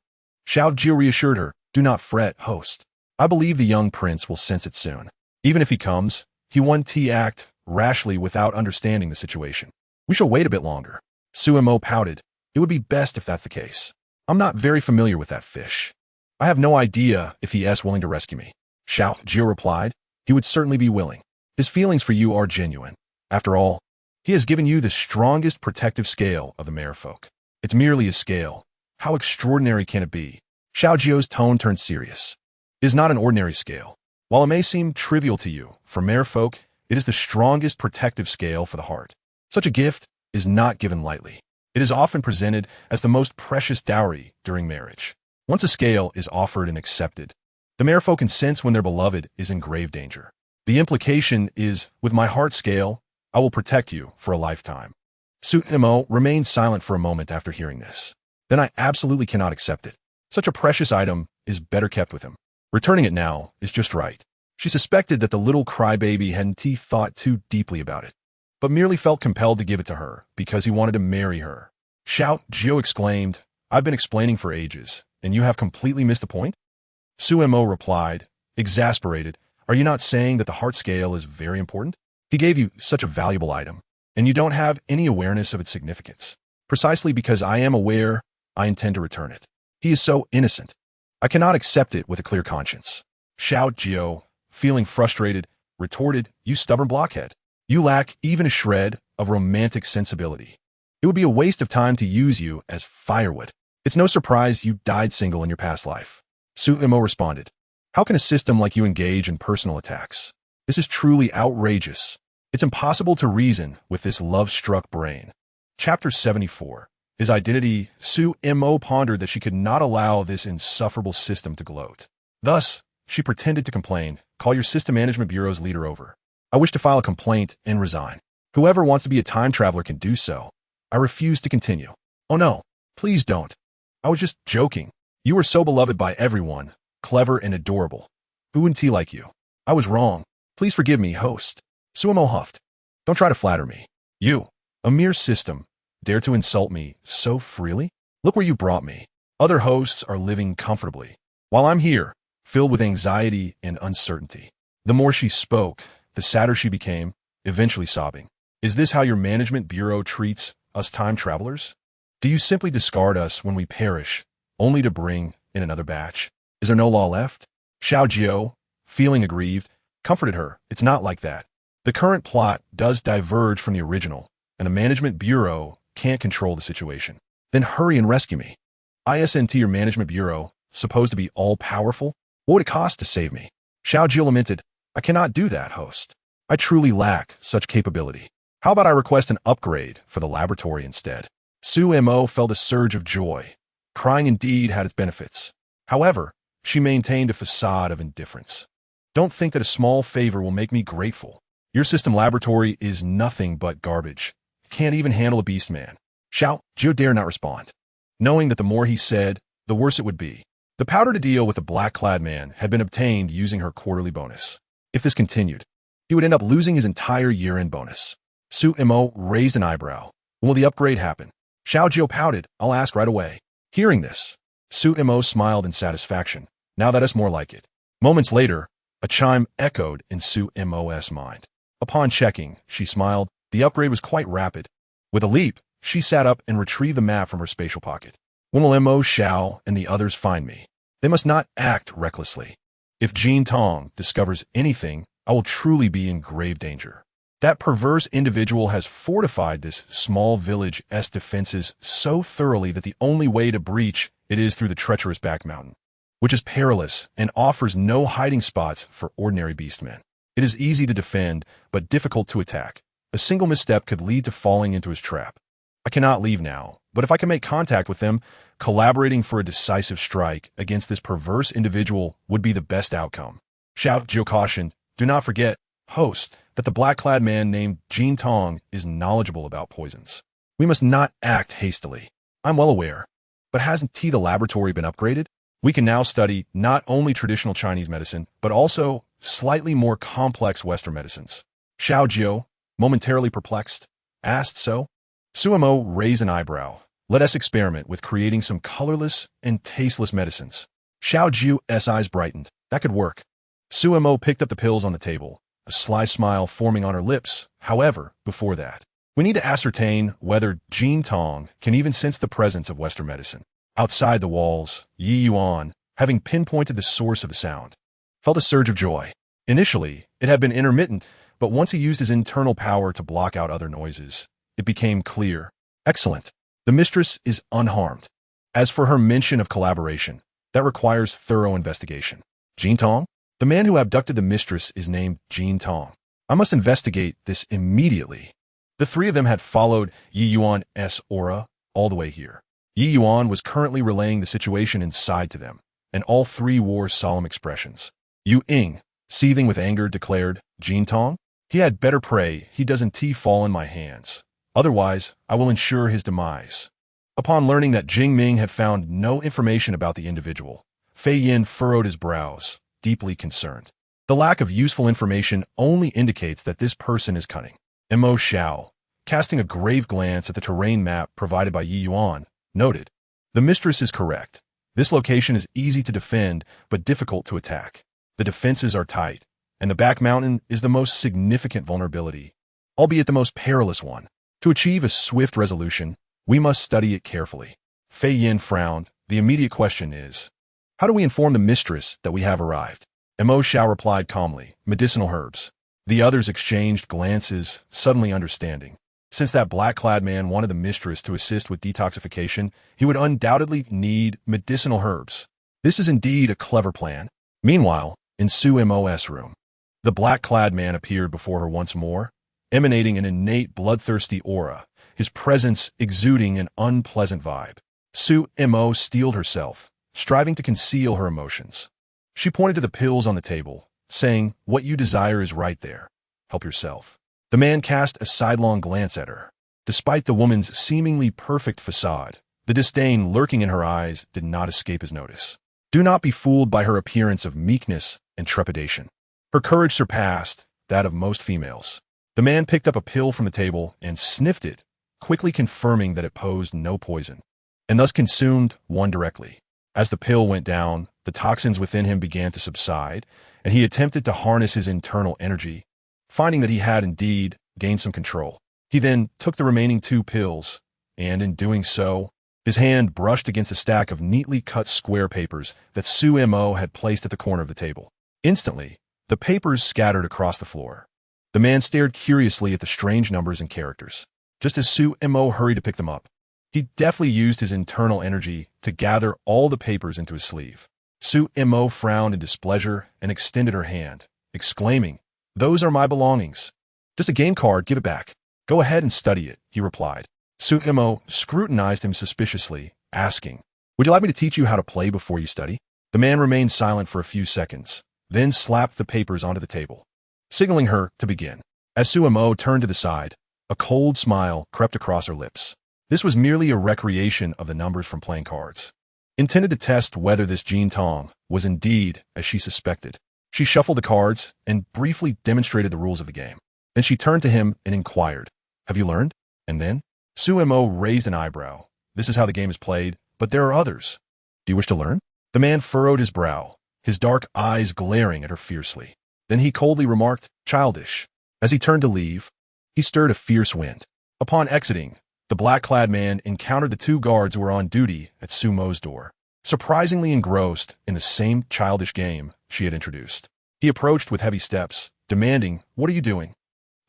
Xiao Jiu reassured her, do not fret, host. I believe the young prince will sense it soon. Even if he comes, he won't act rashly without understanding the situation. We shall wait a bit longer. Su Mo pouted. It would be best if that's the case. I'm not very familiar with that fish. I have no idea if he is willing to rescue me. Xiao Jiu replied. he would certainly be willing. His feelings for you are genuine. After all, he has given you the strongest protective scale of the merfolk. It's merely a scale. How extraordinary can it be? Xiao Jiu's tone turned serious. It is not an ordinary scale. While it may seem trivial to you, for merfolk, it is the strongest protective scale for the heart. Such a gift is not given lightly. It is often presented as the most precious dowry during marriage. Once a scale is offered and accepted, the merfolk can sense when their beloved is in grave danger. The implication is, with my heart scale, I will protect you for a lifetime. Su Mo remained silent for a moment after hearing this. Then I absolutely cannot accept it. Such a precious item is better kept with him. Returning it now is just right. She suspected that the little crybaby hadn't thought too deeply about it, but merely felt compelled to give it to her because he wanted to marry her. Xiao Jiu exclaimed, I've been explaining for ages, and you have completely missed the point? Su Mo replied, exasperated, are you not saying that the heart scale is very important? He gave you such a valuable item, and you don't have any awareness of its significance. Precisely because I am aware, I intend to return it. He is so innocent. I cannot accept it with a clear conscience. Xiao Jiu, feeling frustrated, retorted, you stubborn blockhead. You lack even a shred of romantic sensibility. It would be a waste of time to use you as firewood. It's no surprise you died single in your past life. Su Mo responded, how can a system like you engage in personal attacks? This is truly outrageous. It's impossible to reason with this love-struck brain. Chapter 74. His identity. Su Mo pondered that she could not allow this insufferable system to gloat. Thus, she pretended to complain, call your System Management Bureau's leader over. I wish to file a complaint and resign. Whoever wants to be a time traveler can do so. I refuse to continue. Oh no, please don't. I was just joking. You were so beloved by everyone, clever and adorable. Who wouldn't he like you? I was wrong. Please forgive me, host. Su Mo huffed. Don't try to flatter me. You, a mere system, dare to insult me so freely? Look where you brought me. Other hosts are living comfortably, while I'm here, filled with anxiety and uncertainty. The more she spoke, the sadder she became, eventually sobbing. Is this how your management bureau treats us time travelers? Do you simply discard us when we perish, only to bring in another batch? Is there no law left? Xiao Jiu, feeling aggrieved, comforted her. It's not like that. The current plot does diverge from the original, and the management bureau can't control the situation. Then hurry and rescue me. ISNT your management bureau, supposed to be all-powerful? What would it cost to save me? Xiao Jiu lamented, I cannot do that, host. I truly lack such capability. How about I request an upgrade for the laboratory instead? Su Mo felt a surge of joy. Crying indeed had its benefits. However, she maintained a facade of indifference. Don't think that a small favor will make me grateful. Your system laboratory is nothing but garbage. It can't even handle a beast man. Xiao Jiu dare not respond, knowing that the more he said, the worse it would be. The powder to deal with the black-clad man had been obtained using her quarterly bonus. If this continued, he would end up losing his entire year-end bonus. Su Mo raised an eyebrow. When will the upgrade happen? Xiao Jiu pouted, I'll ask right away. Hearing this, Su Mo smiled in satisfaction. Now that is more like it. Moments later, a chime echoed in Su Mo's mind. Upon checking, she smiled. The upgrade was quite rapid. With a leap, she sat up and retrieved the map from her spatial pocket. When will Mo, Xiao, and the others find me? They must not act recklessly. If Jin Tong discovers anything, I will truly be in grave danger. That perverse individual has fortified this small village's defenses so thoroughly that the only way to breach it is through the treacherous back mountain, which is perilous and offers no hiding spots for ordinary beastmen. It is easy to defend, but difficult to attack. A single misstep could lead to falling into his trap. I cannot leave now, but if I can make contact with them, collaborating for a decisive strike against this perverse individual would be the best outcome. Xiao Jiu cautioned, do not forget, host, that the black-clad man named Jin Tong is knowledgeable about poisons. We must not act hastily. I'm well aware. But hasn't the laboratory been upgraded? We can now study not only traditional Chinese medicine, but also slightly more complex Western medicines. Xiao Jiu, momentarily perplexed, asked so. Su Mo raised an eyebrow. Let us experiment with creating some colorless and tasteless medicines. Xiao Jiu's eyes brightened. That could work. Su Mo picked up the pills on the table, a sly smile forming on her lips. However, before that, we need to ascertain whether Jin Tong can even sense the presence of Western medicine. Outside the walls, Yi Yuan, having pinpointed the source of the sound, felt a surge of joy. Initially, It had been intermittent, but once he used his internal power to block out other noises, it became clear. Excellent. The mistress is unharmed. As for her mention of collaboration, that requires thorough investigation. Jean Tong? The man who abducted the mistress is named Jean Tong. I must investigate this immediately. The three of them had followed Yi Yuan's aura all the way here. Yi Yuan was currently relaying the situation inside to them, and all three wore solemn expressions. Yu Ying, seething with anger, declared, Jean Tong? He had better pray he doesn't fall in my hands. Otherwise, I will ensure his demise. Upon learning that Jing Ming had found no information about the individual, Fei Yin furrowed his brows, deeply concerned. The lack of useful information only indicates that this person is cunning. Mo Xiao, casting a grave glance at the terrain map provided by Yi Yuan, noted, the mistress is correct. This location is easy to defend, but difficult to attack. The defenses are tight, and the back mountain is the most significant vulnerability, albeit the most perilous one. To achieve a swift resolution, we must study it carefully. Fei Yin frowned. The immediate question is, how do we inform the mistress that we have arrived? Mo Xiao replied calmly, medicinal herbs. The others exchanged glances, suddenly understanding. Since that black-clad man wanted the mistress to assist with detoxification, he would undoubtedly need medicinal herbs. This is indeed a clever plan. Meanwhile, in Su Mo's room, the black-clad man appeared before her once more, emanating an innate bloodthirsty aura, his presence exuding an unpleasant vibe. Su Mo steeled herself, striving to conceal her emotions. She pointed to the pills on the table, saying, what you desire is right there. Help yourself. The man cast a sidelong glance at her. Despite the woman's seemingly perfect facade, the disdain lurking in her eyes did not escape his notice. Do not be fooled by her appearance of meekness and trepidation. Her courage surpassed that of most females. The man picked up a pill from the table and sniffed it, quickly confirming that it posed no poison, and thus consumed one directly. As the pill went down, the toxins within him began to subside, and he attempted to harness his internal energy, finding that he had indeed gained some control. He then took the remaining 2 pills, and in doing so, his hand brushed against a stack of neatly cut square papers that Su Mo had placed at the corner of the table. Instantly, the papers scattered across the floor. The man stared curiously at the strange numbers and characters. Just as Su Mo hurried to pick them up, he deftly used his internal energy to gather all the papers into his sleeve. Su Mo frowned in displeasure and extended her hand, exclaiming, those are my belongings. Just a game card, give it back. Go ahead and study it, he replied. Su Mo scrutinized him suspiciously, asking, would you like me to teach you how to play before you study? The man remained silent for a few seconds, then slapped the papers onto the table, signaling her to begin. As Su Mo turned to the side, a cold smile crept across her lips. This was merely a recreation of the numbers from playing cards, intended to test whether this Jean Tong was indeed as she suspected. She shuffled the cards and briefly demonstrated the rules of the game. Then she turned to him and inquired, have you learned? And then, Su Mo raised an eyebrow. This is how the game is played, but there are others. Do you wish to learn? The man furrowed his brow, his dark eyes glaring at her fiercely. Then he coldly remarked, childish. As he turned to leave, he stirred a fierce wind. Upon exiting, the black-clad man encountered the 2 guards who were on duty at Su Mo's door, surprisingly engrossed in the same childish game she had introduced. He approached with heavy steps, demanding, what are you doing?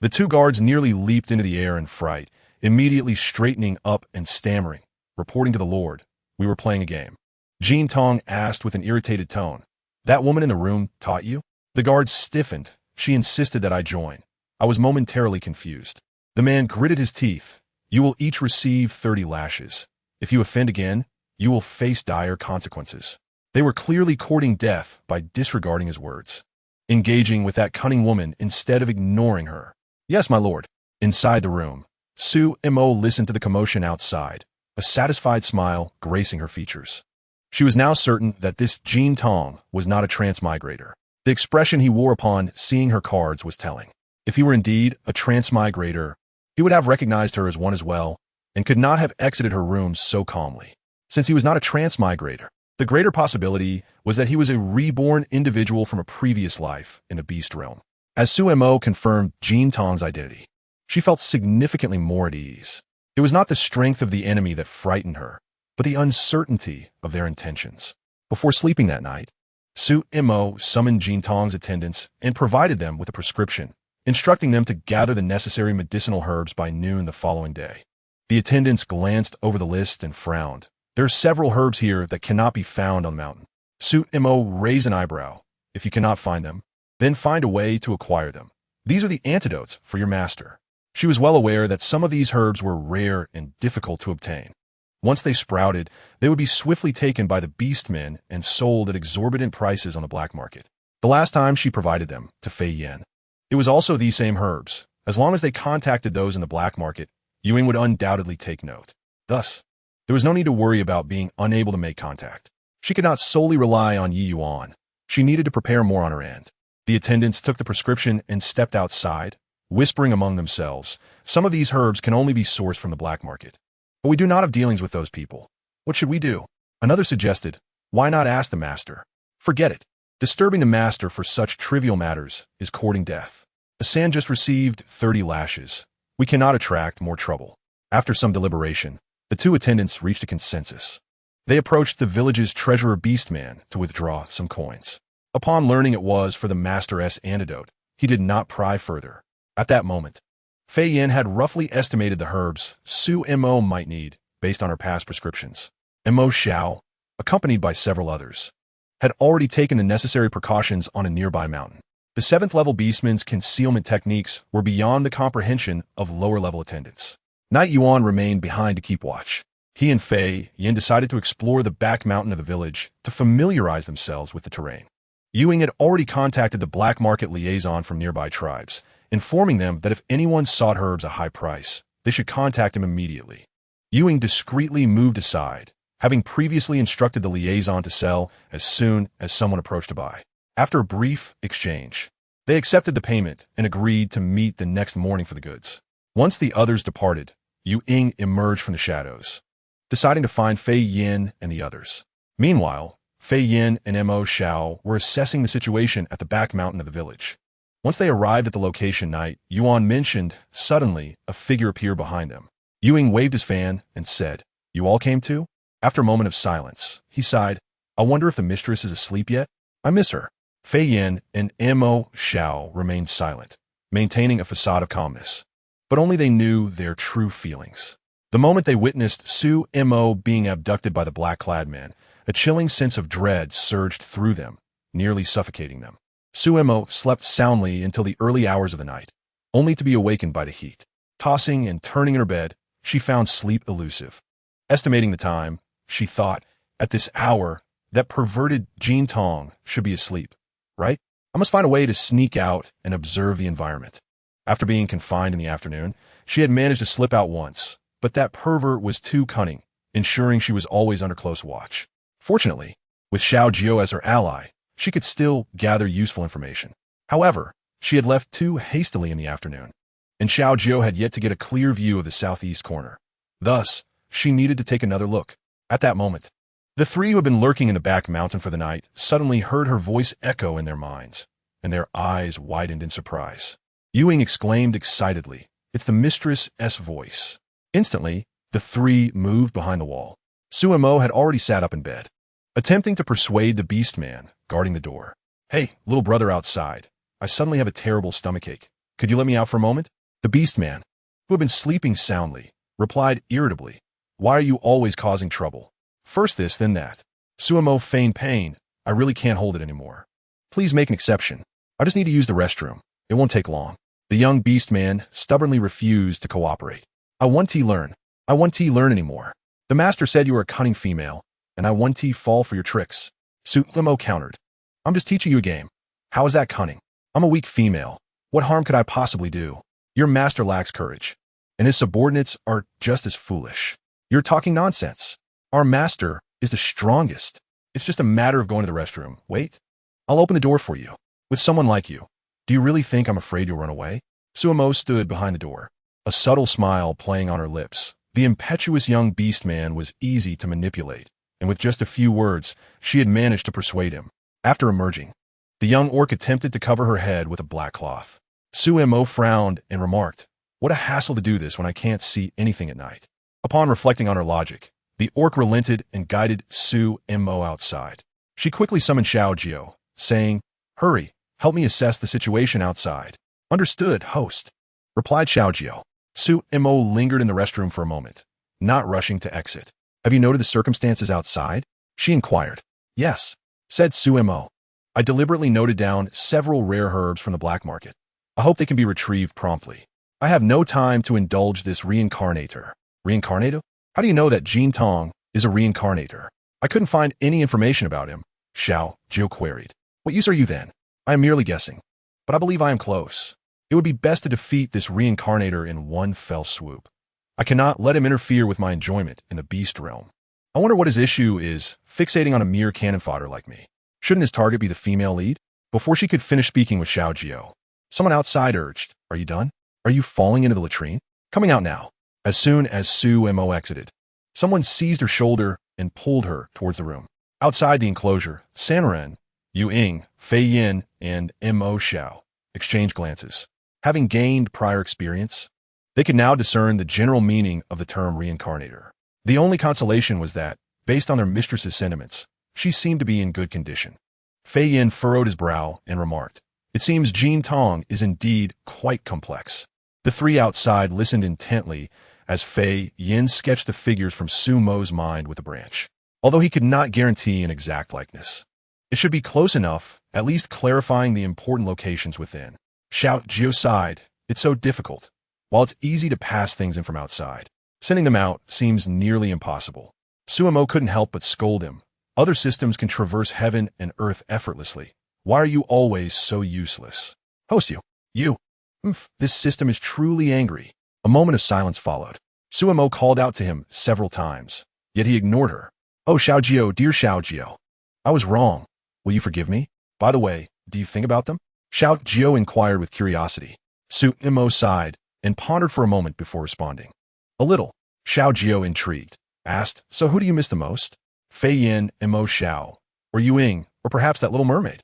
The 2 guards nearly leaped into the air in fright, immediately straightening up and stammering, reporting to the Lord, we were playing a game. Jean Tong asked with an irritated tone, that woman in the room taught you? The guards stiffened. She insisted that I join. I was momentarily confused. The man gritted his teeth. You will each receive 30 lashes. If you offend again, you will face dire consequences. They were clearly courting death by disregarding his words, engaging with that cunning woman instead of ignoring her. Yes, my lord. Inside the room, Su Mo listened to the commotion outside, a satisfied smile gracing her features. She was now certain that this Jean Tong was not a transmigrator. The expression he wore upon seeing her cards was telling. If he were indeed a transmigrator, he would have recognized her as one as well, and could not have exited her room so calmly. Since he was not a transmigrator, the greater possibility was that he was a reborn individual from a previous life in the beast realm. As Su Mo confirmed Jean Tong's identity, she felt significantly more at ease. It was not the strength of the enemy that frightened her, but the uncertainty of their intentions. Before sleeping that night, Su Mo summoned Jin Tong's attendants and provided them with a prescription, instructing them to gather the necessary medicinal herbs by noon the following day. The attendants glanced over the list and frowned. There are several herbs here that cannot be found on the mountain. Su Mo raised an eyebrow. If you cannot find them, then find a way to acquire them. These are the antidotes for your master. She was well aware that some of these herbs were rare and difficult to obtain. Once they sprouted, they would be swiftly taken by the beastmen and sold at exorbitant prices on the black market. The last time she provided them to Fei Yan, it was also these same herbs. As long as they contacted those in the black market, Ewing would undoubtedly take note. Thus, there was no need to worry about being unable to make contact. She could not solely rely on Yi Yuan. She needed to prepare more on her end. The attendants took the prescription and stepped outside, whispering among themselves, "Some of these herbs can only be sourced from the black market. But we do not have dealings with those people. What should we do?" Another suggested, "Why not ask the master?" "Forget it. Disturbing the master for such trivial matters is courting death. Asan just received 30 lashes. We cannot attract more trouble." After some deliberation, the two attendants reached a consensus. They approached the village's treasurer Beastman to withdraw some coins. Upon learning it was for the master's antidote, he did not pry further. At that moment, Fei Yan had roughly estimated the herbs Su Mo might need based on her past prescriptions. Mo Xiao, accompanied by several others, had already taken the necessary precautions on a nearby mountain. The 7th-level beastmen's concealment techniques were beyond the comprehension of lower-level attendants. Knight Yuan remained behind to keep watch. He and Fei Yan decided to explore the back mountain of the village to familiarize themselves with the terrain. Ewing had already contacted the black market liaison from nearby tribes, informing them that if anyone sought herbs at a high price, they should contact him immediately. Ewing discreetly moved aside, having previously instructed the liaison to sell as soon as someone approached to buy. After a brief exchange, they accepted the payment and agreed to meet the next morning for the goods. Once the others departed, Ewing emerged from the shadows, deciding to find Fei Yan and the others. Meanwhile, Fei Yan and Mo Xiao were assessing the situation at the back mountain of the village. Once they arrived at the location, Knight Yuan mentioned, suddenly, a figure appeared behind them. Ewing waved his fan and said, "You all came too?" After a moment of silence, he sighed, "I wonder if the mistress is asleep yet? I miss her." Fei Yan and Mo Xiao remained silent, maintaining a facade of calmness. But only they knew their true feelings. The moment they witnessed Su Mo being abducted by the black-clad man, a chilling sense of dread surged through them, nearly suffocating them. Su Mo slept soundly until the early hours of the night, only to be awakened by the heat. Tossing and turning in her bed, she found sleep elusive. Estimating the time, she thought, at this hour, that perverted Jin Tong should be asleep, right? I must find a way to sneak out and observe the environment. After being confined in the afternoon, she had managed to slip out once, but that pervert was too cunning, ensuring she was always under close watch. Fortunately, with Xiao Jiao as her ally, she could still gather useful information. However, she had left too hastily in the afternoon, and Xiao Jiao had yet to get a clear view of the southeast corner. Thus, she needed to take another look. At that moment, the three who had been lurking in the back mountain for the night suddenly heard her voice echo in their minds, and their eyes widened in surprise. Ewing exclaimed excitedly, "It's the mistress's voice." Instantly, the three moved behind the wall. Su Mo had already sat up in bed, attempting to persuade the beast man guarding the door. "Hey, little brother outside, I suddenly have a terrible stomachache. Could you let me out for a moment?" The beast man, who had been sleeping soundly, replied irritably, "Why are you always causing trouble? First this, then that. Su Mo feigned pain. I really can't hold it anymore. Please make an exception. I just need to use the restroom. It won't take long." The young beast man stubbornly refused to cooperate. "I want to learn. I want to learn anymore. The master said you were a cunning female, and I want to fall for your tricks." Su Mo countered, "I'm just teaching you a game. How is that cunning? I'm a weak female. What harm could I possibly do? Your master lacks courage, and his subordinates are just as foolish. You're talking nonsense. Our master is the strongest. It's just a matter of going to the restroom. Wait, I'll open the door for you. With someone like you, do you really think I'm afraid you'll run away?" Su Mo stood behind the door, a subtle smile playing on her lips. The impetuous young beast man was easy to manipulate, and with just a few words, she had managed to persuade him. After emerging, the young orc attempted to cover her head with a black cloth. Su Mo frowned and remarked, "What a hassle to do this when I can't see anything at night." Upon reflecting on her logic, the orc relented and guided Su Mo outside. She quickly summoned Xiao Jiao, saying, "Hurry, help me assess the situation outside." "Understood, host," replied Xiao Jiao. Su Mo lingered in the restroom for a moment, not rushing to exit. "Have you noted the circumstances outside?" she inquired. "Yes," said Su Mo. "I deliberately noted down several rare herbs from the black market. I hope they can be retrieved promptly. I have no time to indulge this reincarnator." "Reincarnator? How do you know that Jin Tong is a reincarnator?" "I couldn't find any information about him," Xiao Jiao queried. "What use are you then?" "I am merely guessing, but I believe I am close. It would be best to defeat this reincarnator in one fell swoop. I cannot let him interfere with my enjoyment in the beast realm. I wonder what his issue is, fixating on a mere cannon fodder like me. Shouldn't his target be the female lead?" Before she could finish speaking with Xiao Jiao, someone outside urged, "Are you done? Are you falling into the latrine? Coming out now." As soon as Su Mo exited, someone seized her shoulder and pulled her towards the room. Outside the enclosure, Sanren, Yu Ying, Fei Yin, and Mo Xiao exchanged glances. Having gained prior experience, they could now discern the general meaning of the term reincarnator. The only consolation was that, based on their mistress's sentiments, she seemed to be in good condition. Fei Yin furrowed his brow and remarked, "It seems Jin Tong is indeed quite complex." The three outside listened intently as Fei Yin sketched the figures from Su Mo's mind with a branch. Although he could not guarantee an exact likeness, it should be close enough, at least clarifying the important locations within. Xiao Jiao sighed. "It's so difficult. While it's easy to pass things in from outside, sending them out seems nearly impossible." Su Mo couldn't help but scold him. "Other systems can traverse heaven and earth effortlessly. Why are you always so useless?" "Host you. This system is truly angry." A moment of silence followed. Su Mo called out to him several times, yet he ignored her. "Oh, Xiao Jiao, dear Xiao Jiao. I was wrong. Will you forgive me? By the way, do you think about them?" Xiao Jiao inquired with curiosity. Su Mo sighed and pondered for a moment before responding. "A little." Xiao Jiao, intrigued, asked, "So who do you miss the most? Fei Yin, Mo Xiao, or Yu Ying, or perhaps that little mermaid?"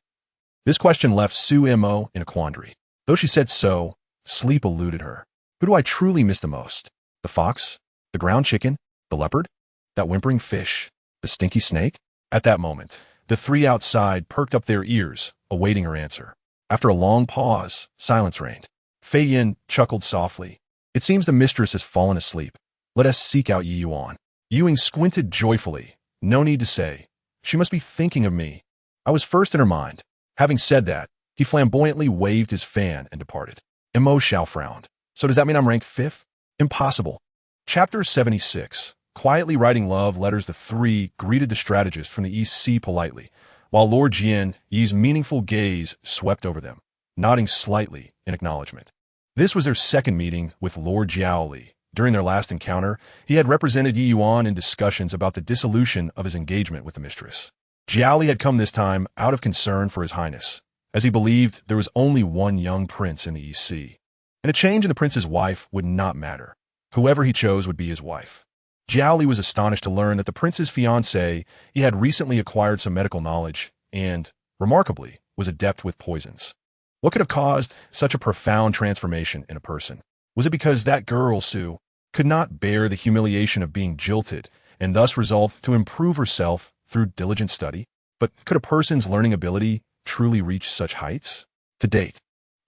This question left Su Mo in a quandary. Though she said so, sleep eluded her. Who do I truly miss the most? The fox? The ground chicken? The leopard? That whimpering fish? The stinky snake? At that moment, the three outside perked up their ears, awaiting her answer. After a long pause, silence reigned. Fei Yin chuckled softly. "It seems the mistress has fallen asleep. Let us seek out Yi Yuan." Yu Ying squinted joyfully. "No need to say. She must be thinking of me. I was first in her mind." Having said that, he flamboyantly waved his fan and departed. Mo Xiao frowned. "So does that mean I'm ranked 5th? Impossible." Chapter 76. Quietly writing love letters, the three greeted the strategist from the East Sea politely, while Lord Jian Yi's meaningful gaze swept over them, nodding slightly in acknowledgement. This was their second meeting with Lord Jiaoli. During their last encounter, he had represented Yi Yuan in discussions about the dissolution of his engagement with the mistress. Jiaoli had come this time out of concern for his highness, as he believed there was only one young prince in the East Sea, and a change in the prince's wife would not matter. Whoever he chose would be his wife. Jiaoli was astonished to learn that the prince's fiancé he had recently acquired some medical knowledge and, remarkably, was adept with poisons. What could have caused such a profound transformation in a person? Was it because that girl, Su, could not bear the humiliation of being jilted and thus resolved to improve herself through diligent study? But could a person's learning ability truly reach such heights? To date,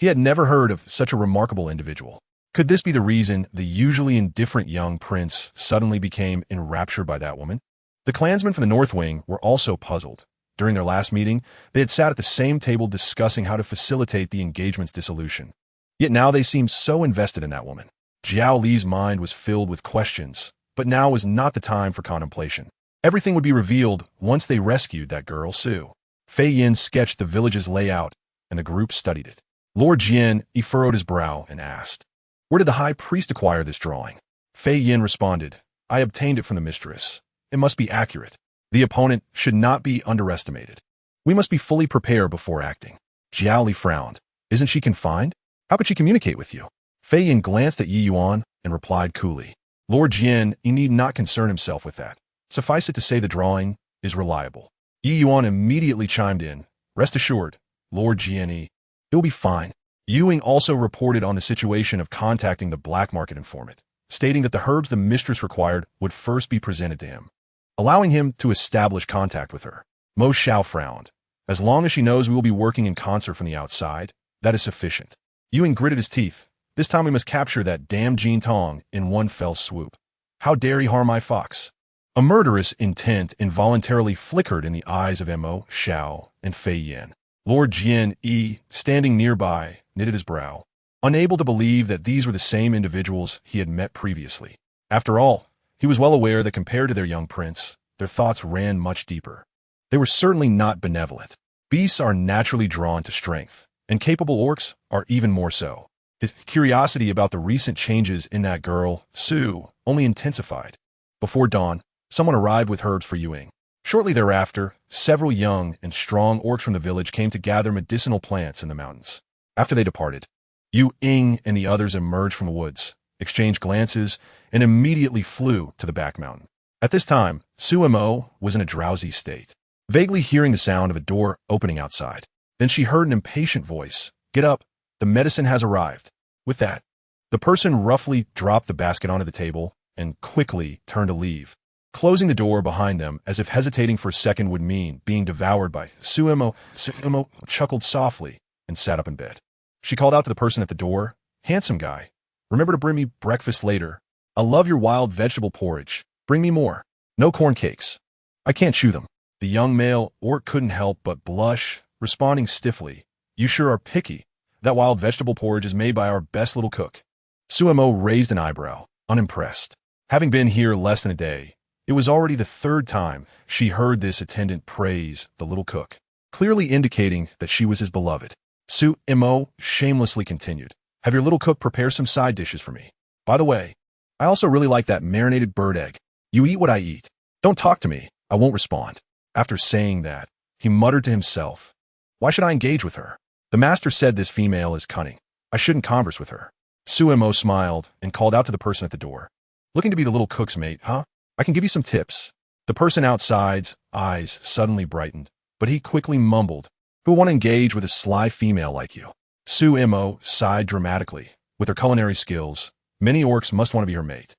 he had never heard of such a remarkable individual. Could this be the reason the usually indifferent young prince suddenly became enraptured by that woman? The clansmen from the North Wing were also puzzled. During their last meeting, they had sat at the same table discussing how to facilitate the engagement's dissolution. Yet now they seemed so invested in that woman. Jiao Li's mind was filled with questions, but now was not the time for contemplation. Everything would be revealed once they rescued that girl, Su. Fei Yin sketched the village's layout, and the group studied it. Lord Jian, he furrowed his brow and asked, "Where did the high priest acquire this drawing?" Fei Yin responded, "I obtained it from the mistress. It must be accurate. The opponent should not be underestimated. We must be fully prepared before acting." Jiao Li frowned. "Isn't she confined? How could she communicate with you?" Fei Yin glanced at Yi Yuan and replied coolly, "Lord Jian, he need not concern himself with that. Suffice it to say the drawing is reliable." Yi Yuan immediately chimed in, "Rest assured, Lord Jian, it will be fine." Yu Ying also reported on the situation of contacting the black market informant, stating that the herbs the mistress required would first be presented to him, allowing him to establish contact with her. Mo Xiao frowned. As long as she knows we will be working in concert from the outside, that is sufficient. Ying gritted his teeth. This time we must capture that damn Jin Tong in one fell swoop. How dare he harm my fox? A murderous intent involuntarily flickered in the eyes of Mo Xiao and Fei Yan. Lord Jian Yi, standing nearby, knitted his brow, unable to believe that these were the same individuals he had met previously. After all, he was well aware that compared to their young prince, their thoughts ran much deeper. They were certainly not benevolent. Beasts are naturally drawn to strength, and capable orcs are even more so. His curiosity about the recent changes in that girl, Su, only intensified. Before dawn, someone arrived with herbs for Ying. Shortly thereafter, several young and strong orcs from the village came to gather medicinal plants in the mountains. After they departed, Ying and the others emerged from the woods, exchanged glances, and immediately flew to the back mountain. At this time, Su Mo was in a drowsy state, vaguely hearing the sound of a door opening outside. Then she heard an impatient voice. "Get up, the medicine has arrived." With that, the person roughly dropped the basket onto the table and quickly turned to leave, closing the door behind them as if hesitating for a second would mean being devoured by Su Mo. Su Mo chuckled softly and sat up in bed. She called out to the person at the door, "Handsome guy, remember to bring me breakfast later. I love your wild vegetable porridge. Bring me more. No corn cakes. I can't chew them." The young male orc couldn't help but blush, responding stiffly, "You sure are picky. That wild vegetable porridge is made by our best little cook." Su Mo raised an eyebrow, unimpressed. Having been here less than a day, it was already the third time she heard this attendant praise the little cook, clearly indicating that she was his beloved. Su Mo shamelessly continued, "Have your little cook prepare some side dishes for me. By the way, I also really like that marinated bird egg. You eat what I eat. Don't talk to me. I won't respond." After saying that, he muttered to himself, "Why should I engage with her? The master said this female is cunning. I shouldn't converse with her." Su Mo smiled and called out to the person at the door, "Looking to be the little cook's mate, huh? I can give you some tips." The person outside's eyes suddenly brightened, but he quickly mumbled, "Who want to engage with a sly female like you?" Su Mo sighed dramatically. With her culinary skills, many orcs must want to be her mate.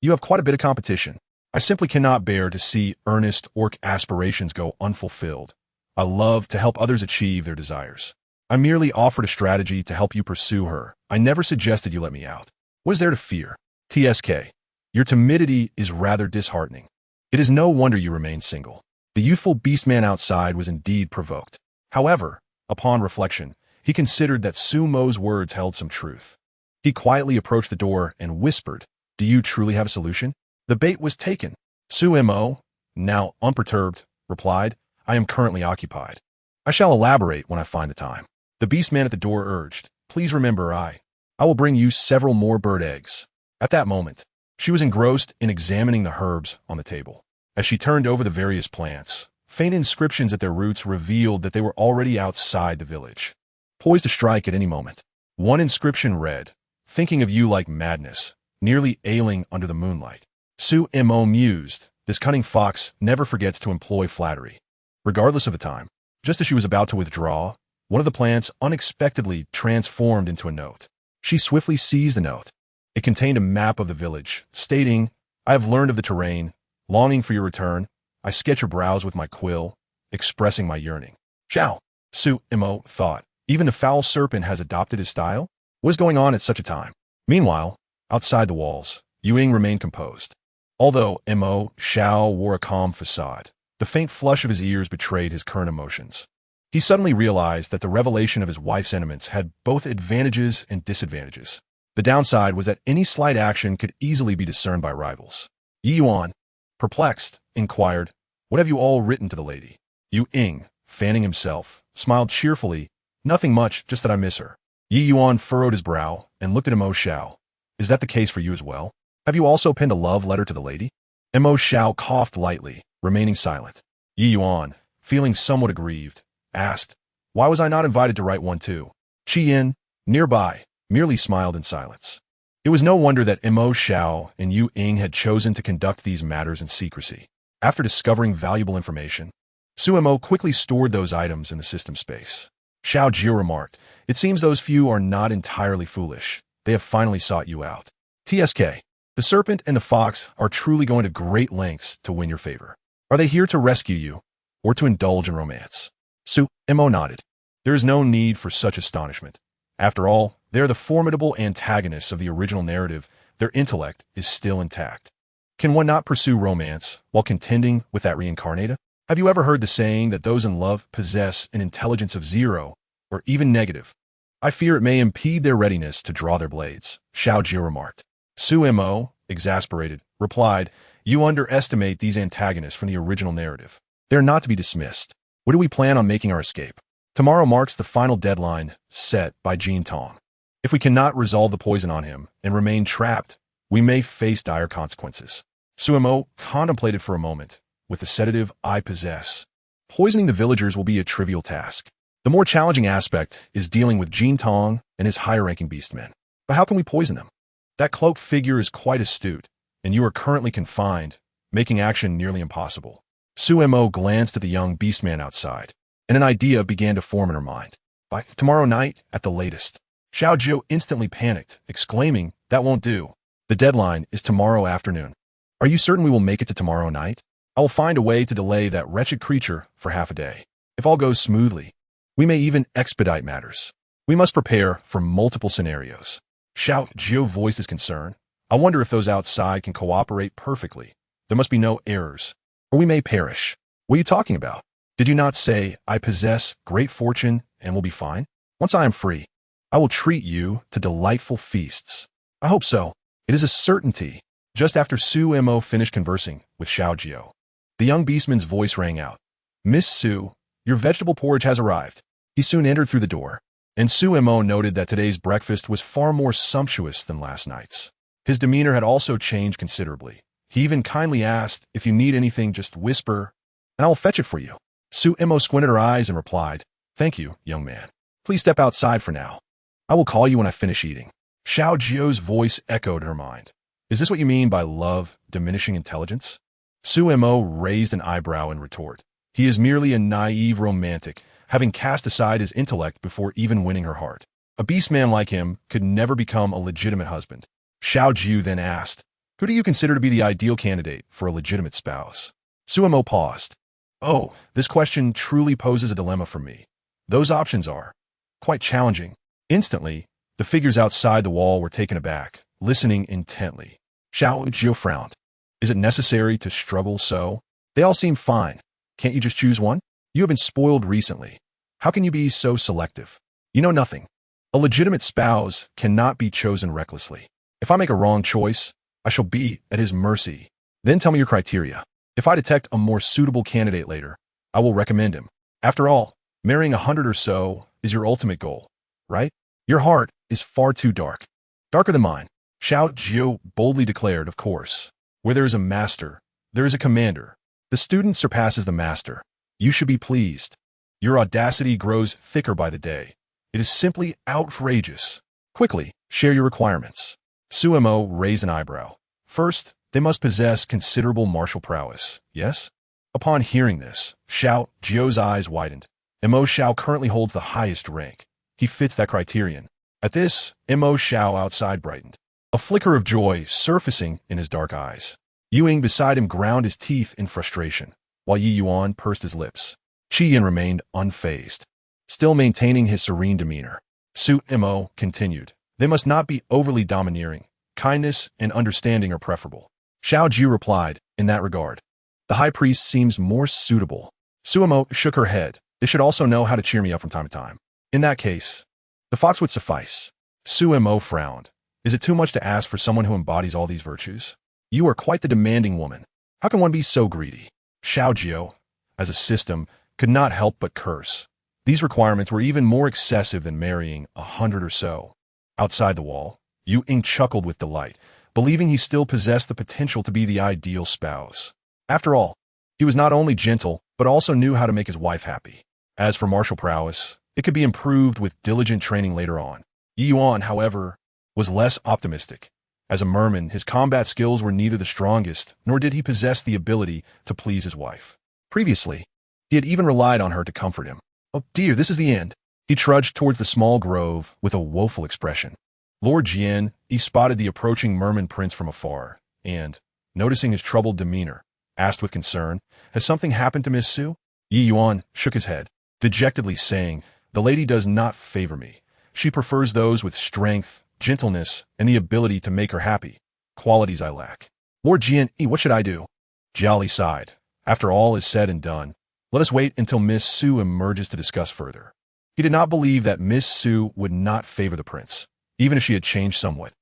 "You have quite a bit of competition. I simply cannot bear to see earnest orc aspirations go unfulfilled. I love to help others achieve their desires. I merely offered a strategy to help you pursue her. I never suggested you let me out. What is there to fear? TSK, your timidity is rather disheartening. It is no wonder you remain single." The youthful beastman outside was indeed provoked. However, upon reflection, he considered that Su Mo's words held some truth. He quietly approached the door and whispered, "Do you truly have a solution?" The bait was taken. Su Mo, now unperturbed, replied, "I am currently occupied. I shall elaborate when I find the time." The beastman at the door urged, "Please remember I will bring you several more bird eggs." At that moment, she was engrossed in examining the herbs on the table. As she turned over the various plants, faint inscriptions at their roots revealed that they were already outside the village, poised to strike at any moment. One inscription read, "Thinking of you like madness, nearly ailing under the moonlight." Su Mo mused, this cunning fox never forgets to employ flattery. Regardless of the time, just as she was about to withdraw, one of the plants unexpectedly transformed into a note. She swiftly seized the note. It contained a map of the village, stating, "I have learned of the terrain. Longing for your return, I sketch your brows with my quill, expressing my yearning." Chow, Su Mo thought. Even the foul serpent has adopted his style? What is going on at such a time? Meanwhile, outside the walls, Ying remained composed. Although Mo Xiao wore a calm facade, the faint flush of his ears betrayed his current emotions. He suddenly realized that the revelation of his wife's sentiments had both advantages and disadvantages. The downside was that any slight action could easily be discerned by rivals. Yi Yuan, perplexed, inquired, "What have you all written to the lady?" Ying, fanning himself, smiled cheerfully, "Nothing much, just that I miss her." Yi Yuan furrowed his brow and looked at Mo Xiao. "Is that the case for you as well? Have you also penned a love letter to the lady?" Mo Xiao coughed lightly, remaining silent. Yi Yuan, feeling somewhat aggrieved, asked, "Why was I not invited to write one too?" Qi Yin, nearby, merely smiled in silence. It was no wonder that Mo Xiao and Ying had chosen to conduct these matters in secrecy. After discovering valuable information, Su Mo quickly stored those items in the system space. Xiao Jie remarked, "It seems those few are not entirely foolish. They have finally sought you out. TSK, the serpent and the fox are truly going to great lengths to win your favor. Are they here to rescue you, or to indulge in romance. Su Mo nodded. There is no need for such astonishment. After all, they are the formidable antagonists of the original narrative. Their intellect is still intact. Can one not pursue romance while contending with that reincarnata? Have you ever heard the saying that those in love possess an intelligence of 0, or even negative? I fear it may impede their readiness to draw their blades, Xiao Jie remarked. Su Mo, exasperated, replied, You underestimate these antagonists from the original narrative. They are not to be dismissed. What do we plan on making our escape? Tomorrow marks the final deadline set by Jin Tong. If we cannot resolve the poison on him and remain trapped, we may face dire consequences. Su Mo contemplated for a moment. With the sedative I possess, poisoning the villagers will be a trivial task. The more challenging aspect is dealing with Jin Tong and his higher-ranking beastmen. But how can we poison them? That cloaked figure is quite astute, and you are currently confined, making action nearly impossible. Su Mo glanced at the young beastman outside, and an idea began to form in her mind. By tomorrow night, at the latest. Xiao Jiu instantly panicked, exclaiming, That won't do. The deadline is tomorrow afternoon. Are you certain we will make it to tomorrow night? I will find a way to delay that wretched creature for half a day. If all goes smoothly, we may even expedite matters. We must prepare for multiple scenarios. Xiao Jiu voiced his concern. I wonder if those outside can cooperate perfectly. There must be no errors, or we may perish. What are you talking about? Did you not say, I possess great fortune and will be fine? Once I am free, I will treat you to delightful feasts. I hope so. It is a certainty. Just after Su Mo finished conversing with Xiao Jiu, the young beastman's voice rang out. Miss Su, your vegetable porridge has arrived. He soon entered through the door, and Su Mo noted that today's breakfast was far more sumptuous than last night's. His demeanor had also changed considerably. He even kindly asked, If you need anything, just whisper, and I will fetch it for you. Su Mo squinted her eyes and replied, Thank you, young man. Please step outside for now. I will call you when I finish eating. Xiao Jiu's voice echoed in her mind. Is this what you mean by love diminishing intelligence? Su Mo raised an eyebrow in retort. He is merely a naive romantic, having cast aside his intellect before even winning her heart. A beastman like him could never become a legitimate husband. Xiao Jiu then asked, Who do you consider to be the ideal candidate for a legitimate spouse? Su Mo paused. Oh, this question truly poses a dilemma for me. Those options are quite challenging. Instantly, the figures outside the wall were taken aback, listening intently. Xiao Jiu frowned. Is it necessary to struggle so? They all seem fine. Can't you just choose one? You have been spoiled recently. How can you be so selective? You know nothing. A legitimate spouse cannot be chosen recklessly. If I make a wrong choice, I shall be at his mercy. Then tell me your criteria. If I detect a more suitable candidate later, I will recommend him. After all, marrying 100 or so is your ultimate goal, right? Your heart is far too dark. Darker than mine. Xiao Jiu boldly declared, Of course. Where there is a master, there is a commander. The student surpasses the master. You should be pleased. Your audacity grows thicker by the day. It is simply outrageous. Quickly, share your requirements. Su Mo raised an eyebrow. First, they must possess considerable martial prowess, yes? Upon hearing this, Xiao Jiu's eyes widened. Mo Xiao currently holds the highest rank. He fits that criterion. At this, Mo Xiao outside brightened, a flicker of joy surfacing in his dark eyes. Ying beside him ground his teeth in frustration, while Yi Yuan pursed his lips. Qi Yin remained unfazed, still maintaining his serene demeanor. Su Mo continued, They must not be overly domineering. Kindness and understanding are preferable. Xiao Jiu replied, In that regard, the high priest seems more suitable. Su Mo shook her head. They should also know how to cheer me up from time to time. In that case, the fox would suffice. Su Mo frowned. Is it too much to ask for someone who embodies all these virtues? You are quite the demanding woman. How can one be so greedy? Xiao Jiu, as a system, could not help but curse. These requirements were even more excessive than marrying 100 or so. Outside the wall, Ying chuckled with delight, believing he still possessed the potential to be the ideal spouse. After all, he was not only gentle, but also knew how to make his wife happy. As for martial prowess, it could be improved with diligent training later on. Yi Yuan, however, was less optimistic. As a merman, his combat skills were neither the strongest, nor did he possess the ability to please his wife. Previously, he had even relied on her to comfort him. Oh dear, this is the end. He trudged towards the small grove with a woeful expression. Lord Jian, he spotted the approaching merman prince from afar, and, noticing his troubled demeanor, asked with concern, Has something happened to Miss Su? Yi Yuan shook his head, dejectedly saying, "The lady does not favor me. She prefers those with strength, gentleness, and the ability to make her happy. Qualities I lack." Lord Jian, what should I do? Jiali sighed. After all is said and done, let us wait until Miss Su emerges to discuss further. He did not believe that Miss Su would not favor the prince, even if she had changed somewhat.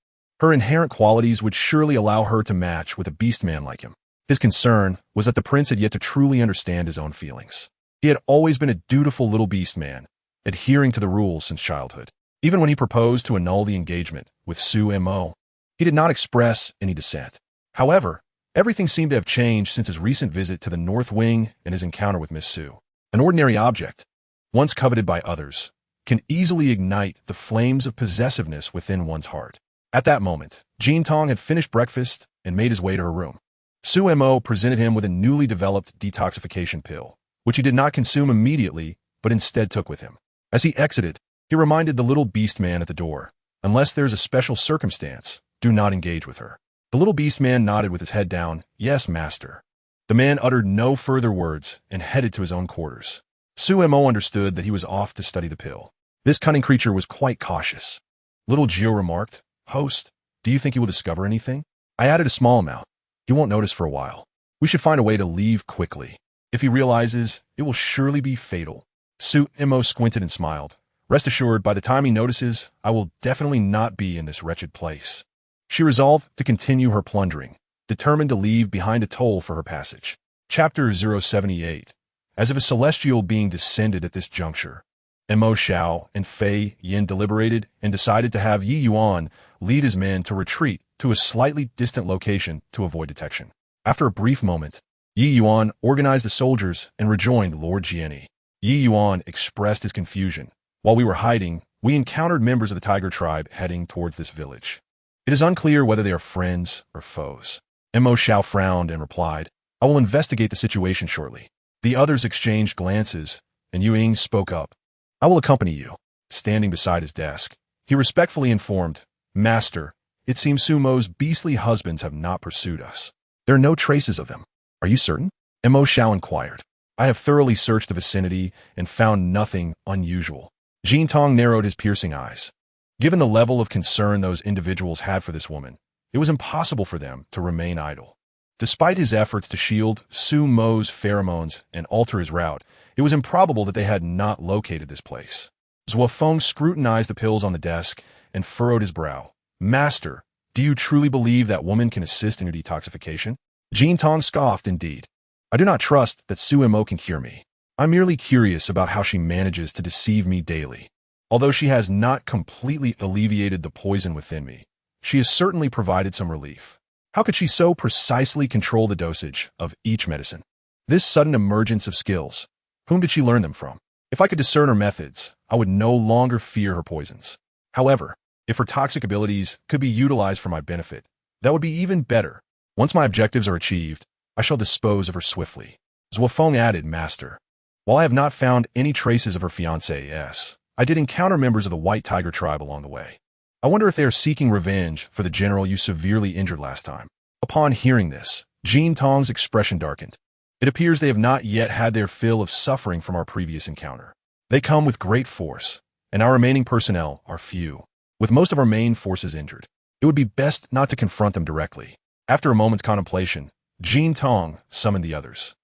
Her inherent qualities would surely allow her to match with a beastman like him. His concern was that the prince had yet to truly understand his own feelings. He had always been a dutiful little beastman, adhering to the rules since childhood. Even when he proposed to annul the engagement with Su Mo, he did not express any dissent. However, everything seemed to have changed since his recent visit to the North Wing and his encounter with Miss Su. An ordinary object, once coveted by others, can easily ignite the flames of possessiveness within one's heart. At that moment, Jin Tong had finished breakfast and made his way to her room. Su Mo presented him with a newly developed detoxification pill, which he did not consume immediately, but instead took with him. As he exited, he reminded the little beast man at the door, "Unless there's a special circumstance, do not engage with her." The little beast man nodded with his head down, "Yes, master." The man uttered no further words and headed to his own quarters. Su Mo understood that he was off to study the pill. This cunning creature was quite cautious. Little Gio remarked, "Host, do you think he will discover anything? I added a small amount. He won't notice for a while. We should find a way to leave quickly. If he realizes, it will surely be fatal." Su Mo squinted and smiled. "Rest assured, by the time he notices, I will definitely not be in this wretched place." She resolved to continue her plundering, determined to leave behind a toll for her passage. Chapter 078. As if a celestial being descended at this juncture, Mo Xiao and Fei Yin deliberated and decided to have Yi Yuan lead his men to retreat to a slightly distant location to avoid detection. After a brief moment, Yi Yuan organized the soldiers and rejoined Lord Jiani. Yi Yuan expressed his confusion. "While we were hiding, we encountered members of the tiger tribe heading towards this village. It is unclear whether they are friends or foes." Mo Xiao frowned and replied, "I will investigate the situation shortly." The others exchanged glances, and Yu Ying spoke up. "I will accompany you." Standing beside his desk, he respectfully informed, "Master, it seems Sumo's beastly husbands have not pursued us. There are no traces of them." "Are you certain?" Mo Xiao inquired. "I have thoroughly searched the vicinity and found nothing unusual." Jin Tong narrowed his piercing eyes. Given the level of concern those individuals had for this woman, it was impossible for them to remain idle. Despite his efforts to shield Su Mo's pheromones and alter his route, it was improbable that they had not located this place. Zhuo Feng scrutinized the pills on the desk and furrowed his brow. "Master, do you truly believe that woman can assist in your detoxification?" Jin Tong scoffed, "Indeed. I do not trust that Su Mo can cure me. I'm merely curious about how she manages to deceive me daily. Although she has not completely alleviated the poison within me, she has certainly provided some relief. How could she so precisely control the dosage of each medicine? This sudden emergence of skills, whom did she learn them from? If I could discern her methods, I would no longer fear her poisons. However, if her toxic abilities could be utilized for my benefit, that would be even better. Once my objectives are achieved, I shall dispose of her swiftly." Zhuo Feng added, "Master, while I have not found any traces of her fiancé, I did encounter members of the White Tiger tribe along the way. I wonder if they are seeking revenge for the general you severely injured last time." Upon hearing this, Jin Tong's expression darkened. "It appears they have not yet had their fill of suffering from our previous encounter. They come with great force, and our remaining personnel are few. With most of our main forces injured, it would be best not to confront them directly." After a moment's contemplation, Jin Tong summoned the others.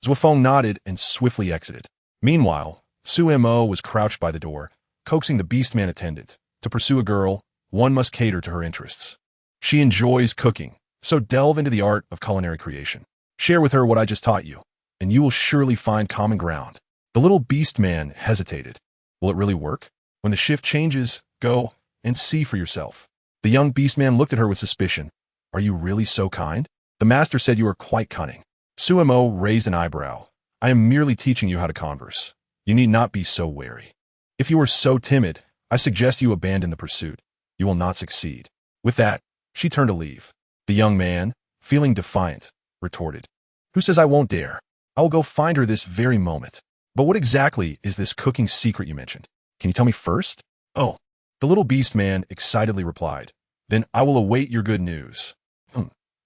Zhuo Feng nodded and swiftly exited. Meanwhile, Su Mo was crouched by the door, coaxing the beastman attendant. To pursue a girl, one must cater to her interests. She enjoys cooking, so delve into the art of culinary creation. Share with her what I just taught you, and you will surely find common ground. The little beastman hesitated. Will it really work? When the shift changes, go and see for yourself. The young beastman looked at her with suspicion. "Are you really so kind? The master said you are quite cunning." Su Mo raised an eyebrow. "I am merely teaching you how to converse. You need not be so wary. If you are so timid, I suggest you abandon the pursuit. You will not succeed." With that, she turned to leave. The young man, feeling defiant, retorted, "Who says I won't dare? I will go find her this very moment. But what exactly is this cooking secret you mentioned? Can you tell me first?" "Oh," the little beast man excitedly replied. "Then I will await your good news."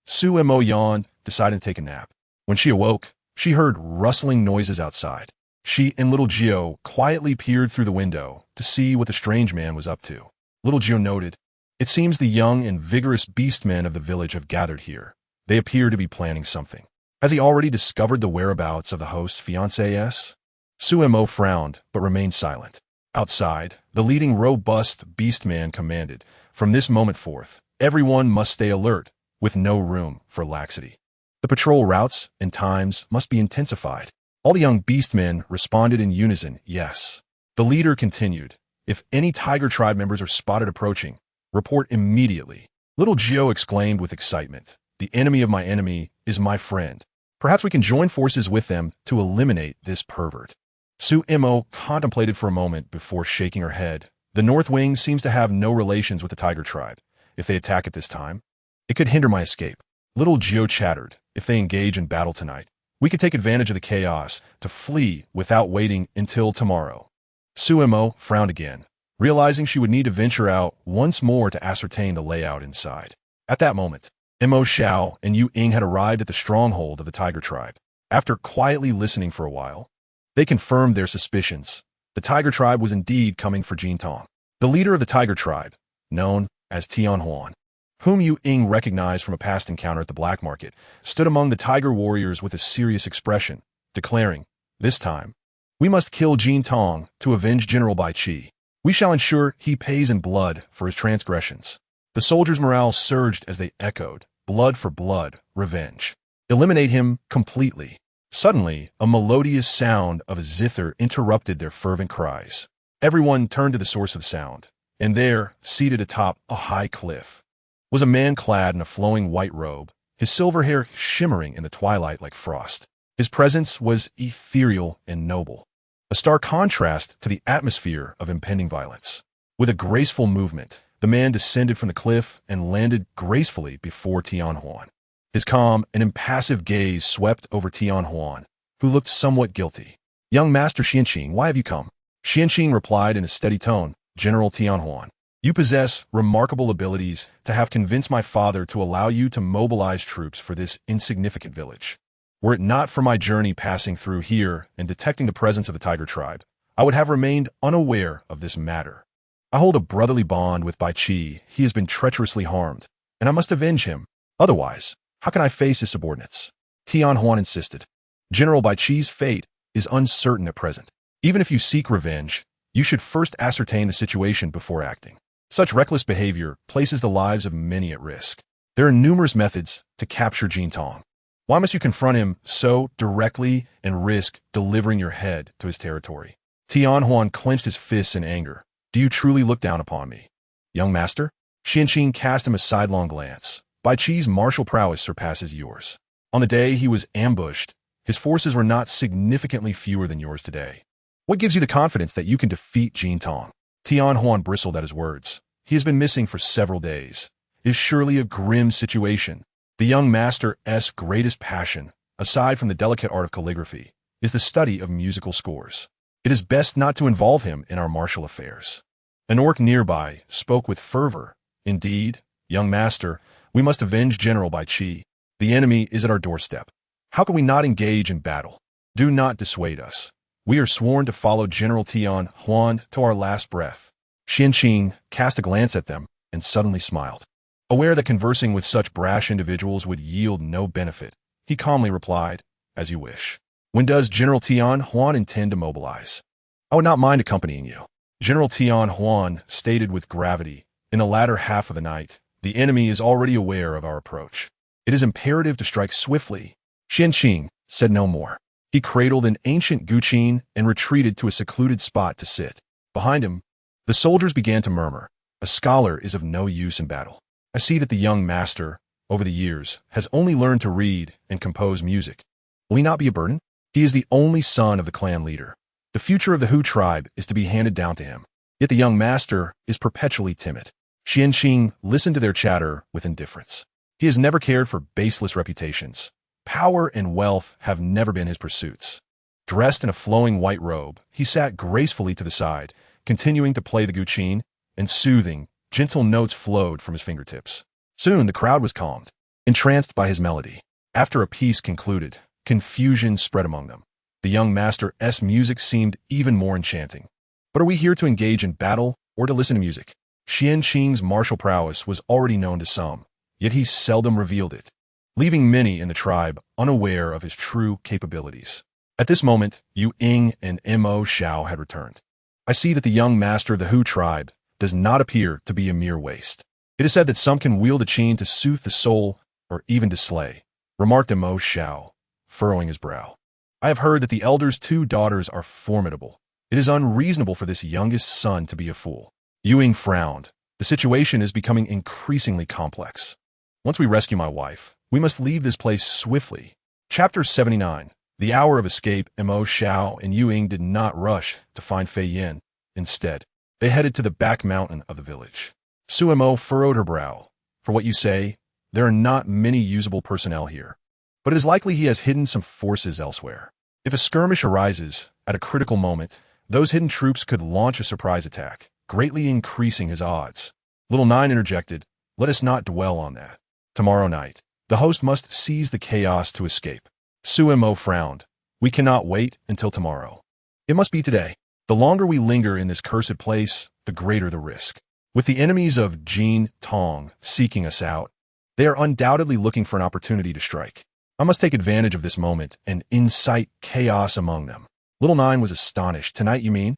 Su Mo yawned, deciding to take a nap. When she awoke, She heard rustling noises outside. She and little Gio quietly peered through the window to see what the strange man was up to. Little Gio noted, "It seems the young and vigorous beastmen of the village have gathered here. They appear to be planning something. Has he already discovered the whereabouts of the host's fiancée? Suemo frowned, but remained silent. Outside, the leading robust beastman commanded, "From this moment forth, everyone must stay alert, with no room for laxity. The patrol routes and times must be intensified." All the young beastmen responded in unison, "Yes." The leader continued, "If any tiger tribe members are spotted approaching, report immediately." Little Gio exclaimed with excitement, "The enemy of my enemy is my friend. Perhaps we can join forces with them to eliminate this pervert." Suemo contemplated for a moment before shaking her head. "The North Wing seems to have no relations with the tiger tribe. If they attack at this time, it could hinder my escape." Little Gio chattered, "If they engage in battle tonight, we could take advantage of the chaos to flee without waiting until tomorrow." Suemo frowned again, realizing she would need to venture out once more to ascertain the layout inside. At that moment, Mo Xiao and Yu Ying had arrived at the stronghold of the tiger tribe. After quietly listening for a while, they confirmed their suspicions. The tiger tribe was indeed coming for Jintong. The leader of the tiger tribe, known as Tian Huan, whom Yu Ying recognized from a past encounter at the black market, stood among the tiger warriors with a serious expression, declaring, "This time, we must kill Jintong to avenge General Bai Qi. We shall ensure he pays in blood for his transgressions." The soldiers' morale surged as they echoed, "Blood for blood, revenge. Eliminate him completely." Suddenly, a melodious sound of a zither interrupted their fervent cries. Everyone turned to the source of the sound, and there, seated atop a high cliff, was a man clad in a flowing white robe, his silver hair shimmering in the twilight like frost. His presence was ethereal and noble, a stark contrast to the atmosphere of impending violence. With a graceful movement, the man descended from the cliff and landed gracefully before Tian Huan. His calm and impassive gaze swept over Tian Huan, who looked somewhat guilty. "Young Master Xianqing, why have you come?" Xianqing replied in a steady tone, "General Tian Huan, you possess remarkable abilities to have convinced my father to allow you to mobilize troops for this insignificant village. Were it not for my journey passing through here and detecting the presence of the tiger tribe, I would have remained unaware of this matter. I hold a brotherly bond with Bai Qi. He has been treacherously harmed, and I must avenge him. Otherwise, how can I face his subordinates?" Tian Huan insisted. "General Bai Qi's fate is uncertain at present. Even if you seek revenge, you should first ascertain the situation before acting. Such reckless behavior places the lives of many at risk. There are numerous methods to capture Jintong. Why must you confront him so directly and risk delivering your head to his territory?" Tian Huan clenched his fists in anger. "Do you truly look down upon me, young master?" Xianqing cast him a sidelong glance. "Bai Qi's martial prowess surpasses yours. On the day he was ambushed, his forces were not significantly fewer than yours today. What gives you the confidence that you can defeat Jintong?" Tian Huan bristled at his words. "He has been missing for several days. It is surely a grim situation. The young master's greatest passion, aside from the delicate art of calligraphy, is the study of musical scores. It is best not to involve him in our martial affairs." An orc nearby spoke with fervor. "Indeed, young master, we must avenge General Bai Qi. The enemy is at our doorstep. How can we not engage in battle? Do not dissuade us. We are sworn to follow General Tian Huan to our last breath." Xianqing cast a glance at them and suddenly smiled. Aware that conversing with such brash individuals would yield no benefit, he calmly replied, "As you wish. When does General Tian Huan intend to mobilize?" "I would not mind accompanying you." General Tian Huan stated with gravity. "In the latter half of the night, the enemy is already aware of our approach. It is imperative to strike swiftly." Xianqing said no more. He cradled an ancient guqin and retreated to a secluded spot to sit. Behind him, the soldiers began to murmur, "A scholar is of no use in battle. I see that the young master, over the years, has only learned to read and compose music. Will he not be a burden? He is the only son of the clan leader. The future of the Hu tribe is to be handed down to him. Yet the young master is perpetually timid." Xianqing listened to their chatter with indifference. He has never cared for baseless reputations. Power and wealth have never been his pursuits. Dressed in a flowing white robe, he sat gracefully to the side, continuing to play the guqin, and soothing, gentle notes flowed from his fingertips. Soon the crowd was calmed, entranced by his melody. After a piece concluded, Confusion spread among them. The young master's music seemed even more enchanting. But are we here to engage in battle or to listen to music? Xian Qing's martial prowess was already known to some, yet he seldom revealed it, leaving many in the tribe unaware of his true capabilities. At this moment, Yu Ying and Mo Xiao had returned. I see that the young master of the Hu tribe does not appear to be a mere waste. It is said that some can wield a chain to soothe the soul or even to slay, remarked Mo Xiao, furrowing his brow. I have heard that the elder's 2 daughters are formidable. It is unreasonable for this youngest son to be a fool. Yu Ying frowned. The situation is becoming increasingly complex. Once we rescue my wife, we must leave this place swiftly. Chapter 79. The hour of escape. Mo Xiao and Yu Ying did not rush to find Fei Yin. Instead, they headed to the back mountain of the village. Su Mo furrowed her brow. For what you say, there are not many usable personnel here. But it is likely he has hidden some forces elsewhere. If a skirmish arises at a critical moment, those hidden troops could launch a surprise attack, greatly increasing his odds. Little Nine interjected, let us not dwell on that. Tomorrow night, the host must seize the chaos to escape. Su Mo frowned. We cannot wait until tomorrow. It must be today. The longer we linger in this cursed place, the greater the risk. With the enemies of Jin Tong seeking us out, they are undoubtedly looking for an opportunity to strike. I must take advantage of this moment and incite chaos among them. Little Nine was astonished. Tonight, you mean?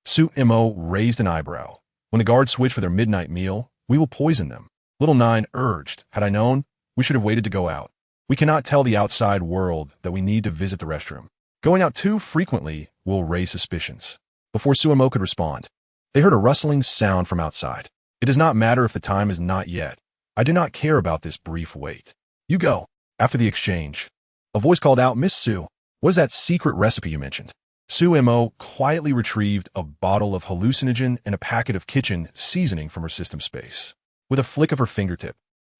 Su Mo raised an eyebrow. When the guards switch for their midnight meal, we will poison them. Little Nine urged, had I known, we should have waited to go out. We cannot tell the outside world that we need to visit the restroom. Going out too frequently will raise suspicions. Before Su Mo could respond, they heard a rustling sound from outside. It does not matter if the time is not yet. I do not care about this brief wait. You go. After the exchange, a voice called out, Miss Su, what is that secret recipe you mentioned? Su Mo quietly retrieved a bottle of hallucinogen and a packet of kitchen seasoning from her system space. With a flick of her fingertip,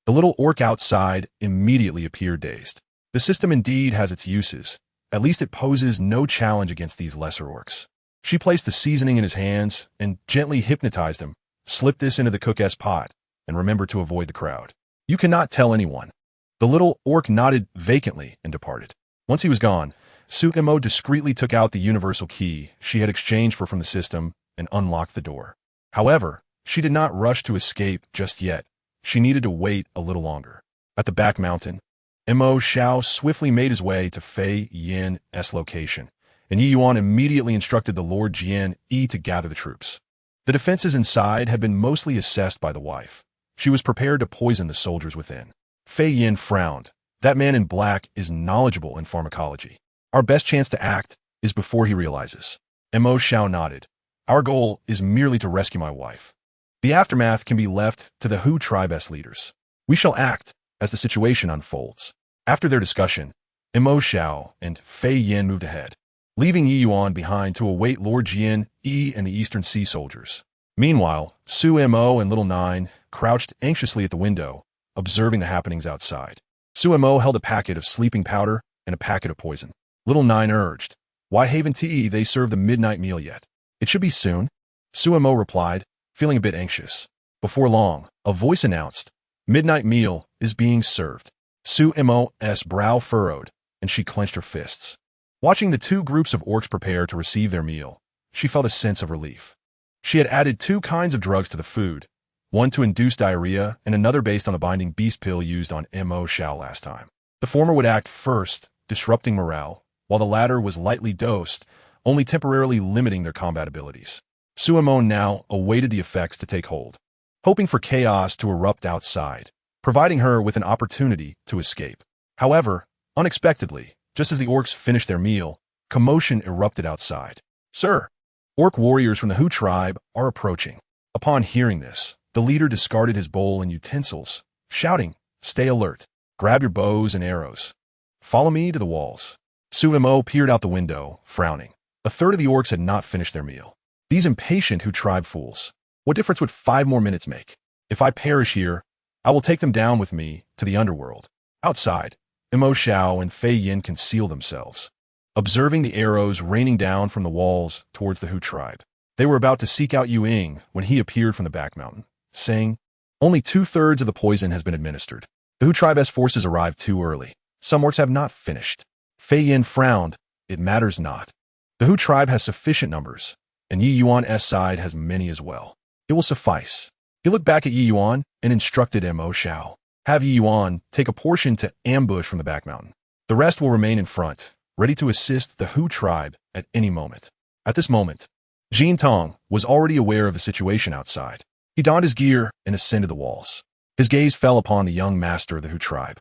the little orc outside immediately appeared dazed. The system indeed has its uses. At least it poses no challenge against these lesser orcs. She placed the seasoning in his hands and gently hypnotized him. Slip this into the cook's pot and remember to avoid the crowd. You cannot tell anyone. The little orc nodded vacantly and departed. Once he was gone, Su Mo discreetly took out the universal key she had exchanged for from the system and unlocked the door. However, she did not rush to escape just yet. She needed to wait a little longer. At the back mountain, Mo Xiao swiftly made his way to Fei Yin's location, and Yi Yuan immediately instructed the Lord Jian Yi to gather the troops. The defenses inside had been mostly assessed by the wife. She was prepared to poison the soldiers within. Fei Yin frowned. That man in black is knowledgeable in pharmacology. Our best chance to act is before he realizes. Mo Xiao nodded. Our goal is merely to rescue my wife. The aftermath can be left to the Hu tribe's leaders. We shall act as the situation unfolds. After their discussion, Mo Xiao and Fei Yin moved ahead, leaving Yi Yuan behind to await Lord Jian Yi and the Eastern Sea soldiers. Meanwhile, Su Mo and Little Nine crouched anxiously at the window, observing the happenings outside. Su Mo held a packet of sleeping powder and a packet of poison. Little Nine urged, why haven't they served the midnight meal yet? It should be soon. Su Mo replied, feeling a bit anxious. Before long, a voice announced, midnight meal is being served. Su Mo's brow furrowed, and she clenched her fists. Watching the 2 groups of orcs prepare to receive their meal, she felt a sense of relief. She had added 2 kinds of drugs to the food, one to induce diarrhea and another based on the binding beast pill used on Mo Xiao last time. The former would act first, disrupting morale, while the latter was lightly dosed, only temporarily limiting their combat abilities. Su Mo now awaited the effects to take hold, hoping for chaos to erupt outside, providing her with an opportunity to escape. However, unexpectedly, just as the orcs finished their meal, commotion erupted outside. Sir, orc warriors from the Hu tribe are approaching. Upon hearing this, the leader discarded his bowl and utensils, shouting, stay alert, grab your bows and arrows. Follow me to the walls. Su Mo peered out the window, frowning. A third of the orcs had not finished their meal. These impatient Hu tribe fools. What difference would 5 more minutes make? If I perish here, I will take them down with me to the underworld. Outside, Mo Xiao and Fei Yin concealed themselves, observing the arrows raining down from the walls towards the Hu tribe. They were about to seek out Yu Ying when he appeared from the back mountain, saying, only 2/3 of the poison has been administered. The Hu tribe's forces arrived too early. Some orcs have not finished. Fei Yin frowned. It matters not. The Hu tribe has sufficient numbers, and Yi Yuan's side has many as well. It will suffice. He looked back at Yi Yuan and instructed Mo Shao. Have Yi Yuan take a portion to ambush from the back mountain. The rest will remain in front, ready to assist the Hu tribe at any moment. At this moment, Jin Tong was already aware of the situation outside. He donned his gear and ascended the walls. His gaze fell upon the young master of the Hu tribe,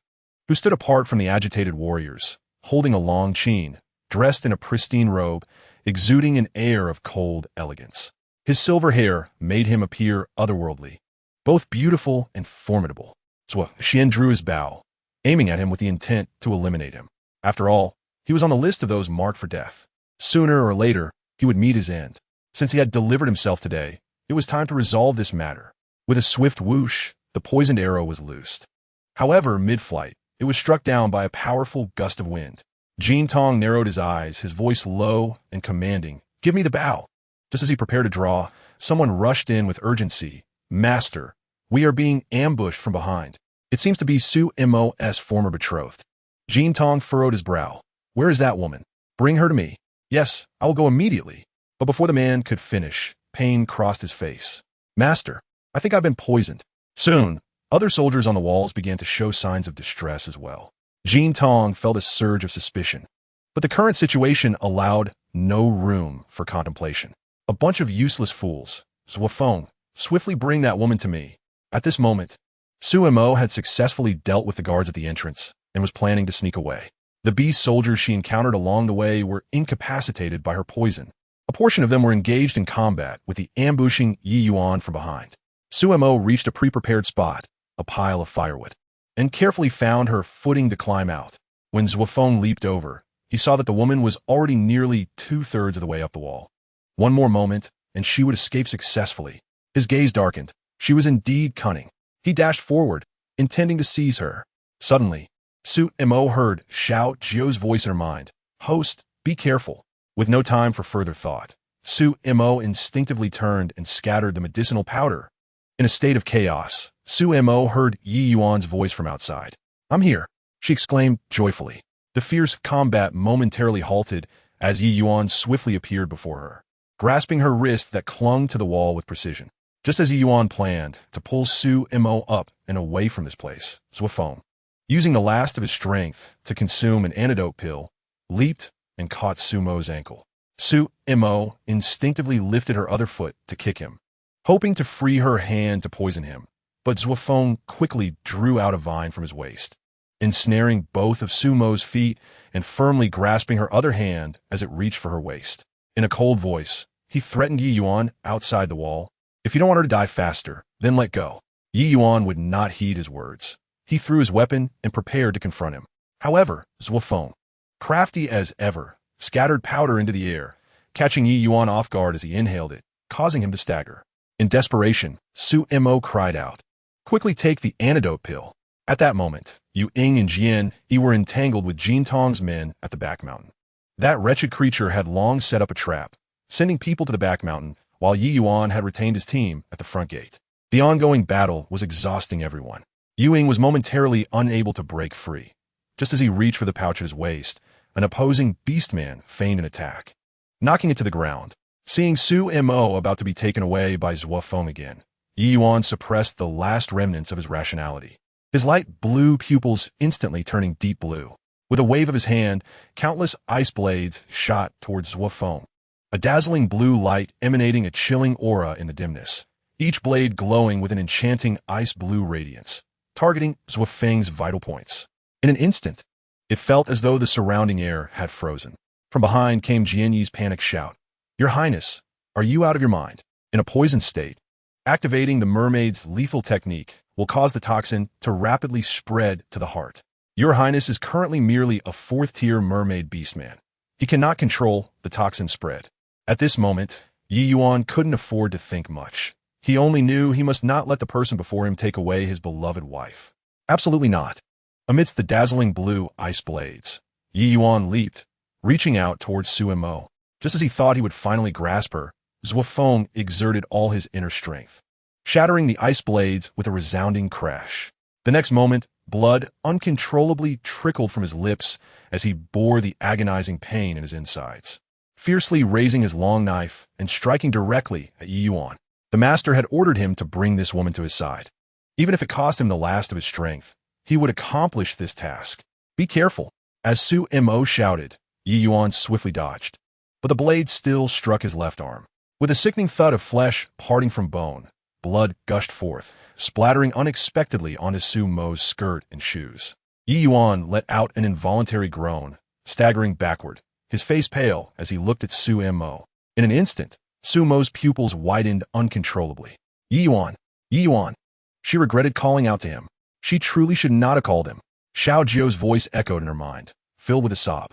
who stood apart from the agitated warriors, holding a long chain, dressed in a pristine robe, exuding an air of cold elegance. His silver hair made him appear otherworldly, both beautiful and formidable. So Xian drew his bow, aiming at him with the intent to eliminate him. After all, he was on the list of those marked for death. Sooner or later, he would meet his end. Since he had delivered himself today, it was time to resolve this matter. With a swift whoosh, the poisoned arrow was loosed. However, mid-flight, it was struck down by a powerful gust of wind. Jin Tong narrowed his eyes, his voice low and commanding, "Give me the bow." Just as he prepared to draw, someone rushed in with urgency. "Master, we are being ambushed from behind. It seems to be Su Mo's former betrothed." Jin Tong furrowed his brow. "Where is that woman? Bring her to me." "Yes, I will go immediately." But before the man could finish, pain crossed his face. "Master, I think I've been poisoned." Soon, other soldiers on the walls began to show signs of distress as well. Jin Tong felt a surge of suspicion. But the current situation allowed no room for contemplation. "A bunch of useless fools. Zhuofeng, swiftly bring that woman to me." At this moment, Su Mo had successfully dealt with the guards at the entrance and was planning to sneak away. The beast soldiers she encountered along the way were incapacitated by her poison. A portion of them were engaged in combat with the ambushing Yi Yuan from behind. Su Mo reached a pre-prepared spot, a pile of firewood, and carefully found her footing to climb out. When Zhuofeng leaped over, he saw that the woman was already nearly 2/3 of the way up the wall. One more moment, and she would escape successfully. His gaze darkened. She was indeed cunning. He dashed forward, intending to seize her. Suddenly, Su Mo heard Xiao Jiu's voice in her mind. "Host, be careful." With no time for further thought, Su Mo instinctively turned and scattered the medicinal powder. In a state of chaos, Su Mo heard Yi Yuan's voice from outside. "I'm here," she exclaimed joyfully. The fierce combat momentarily halted as Yi Yuan swiftly appeared before her, grasping her wrist that clung to the wall with precision. Just as Yi Yuan planned to pull Su Mo up and away from this place, Zhuofeng, using the last of his strength to consume an antidote pill, leaped and caught Su Mo's ankle. Su Mo instinctively lifted her other foot to kick him, hoping to free her hand to poison him, but Zhuofeng quickly drew out a vine from his waist, ensnaring both of Su Mo's feet and firmly grasping her other hand as it reached for her waist. In a cold voice, he threatened Yi Yuan outside the wall. "If you don't want her to die faster, then let go." Yi Yuan would not heed his words. He threw his weapon and prepared to confront him. However, Zhuofeng, crafty as ever, scattered powder into the air, catching Yi Yuan off guard as he inhaled it, causing him to stagger. In desperation, Su Mo cried out, "Quickly take the antidote pill." At that moment, Yu Ying and Jian Yi were entangled with Jin Tong's men at the back mountain. That wretched creature had long set up a trap, sending people to the back mountain, while Yi Yuan had retained his team at the front gate. The ongoing battle was exhausting everyone. Yu Ying was momentarily unable to break free. Just as he reached for the pouch at his waist, an opposing beastman feigned an attack, knocking it to the ground. Seeing Su Mo about to be taken away by Zhuofeng again, Yi Yuan suppressed the last remnants of his rationality, his light blue pupils instantly turning deep blue. With a wave of his hand, countless ice blades shot towards Zhuofeng, a dazzling blue light emanating a chilling aura in the dimness, each blade glowing with an enchanting ice blue radiance, targeting Zhuofeng's vital points. In an instant, it felt as though the surrounding air had frozen. From behind came Jian Yi's panicked shout. "Your Highness, are you out of your mind?" In a poisoned state, activating the mermaid's lethal technique will cause the toxin to rapidly spread to the heart. Your Highness is currently merely a 4th-tier mermaid beastman. He cannot control the toxin spread. At this moment, Yi Yuan couldn't afford to think much. He only knew he must not let the person before him take away his beloved wife. Absolutely not. Amidst the dazzling blue ice blades, Yi Yuan leaped, reaching out towards Su Mo. Just as he thought he would finally grasp her, Zhuofeng exerted all his inner strength, shattering the ice blades with a resounding crash. The next moment, Blood uncontrollably trickled from his lips as he bore the agonizing pain in his insides. Fiercely raising his long knife and striking directly at Yi Yuan, the master had ordered him to bring this woman to his side. Even if it cost him the last of his strength, he would accomplish this task. Be careful. As Su Mo shouted, Yi Yuan swiftly dodged, but the blade still struck his left arm. With a sickening thud of flesh parting from bone, blood gushed forth, splattering unexpectedly onto Su Mo's skirt and shoes. Yi Yuan let out an involuntary groan, staggering backward, his face pale as he looked at Su Mo. In an instant, Su Mo's pupils widened uncontrollably. Yi Yuan! Yi Yuan! She regretted calling out to him. She truly should not have called him. Xiao Jiu's voice echoed in her mind, filled with a sob.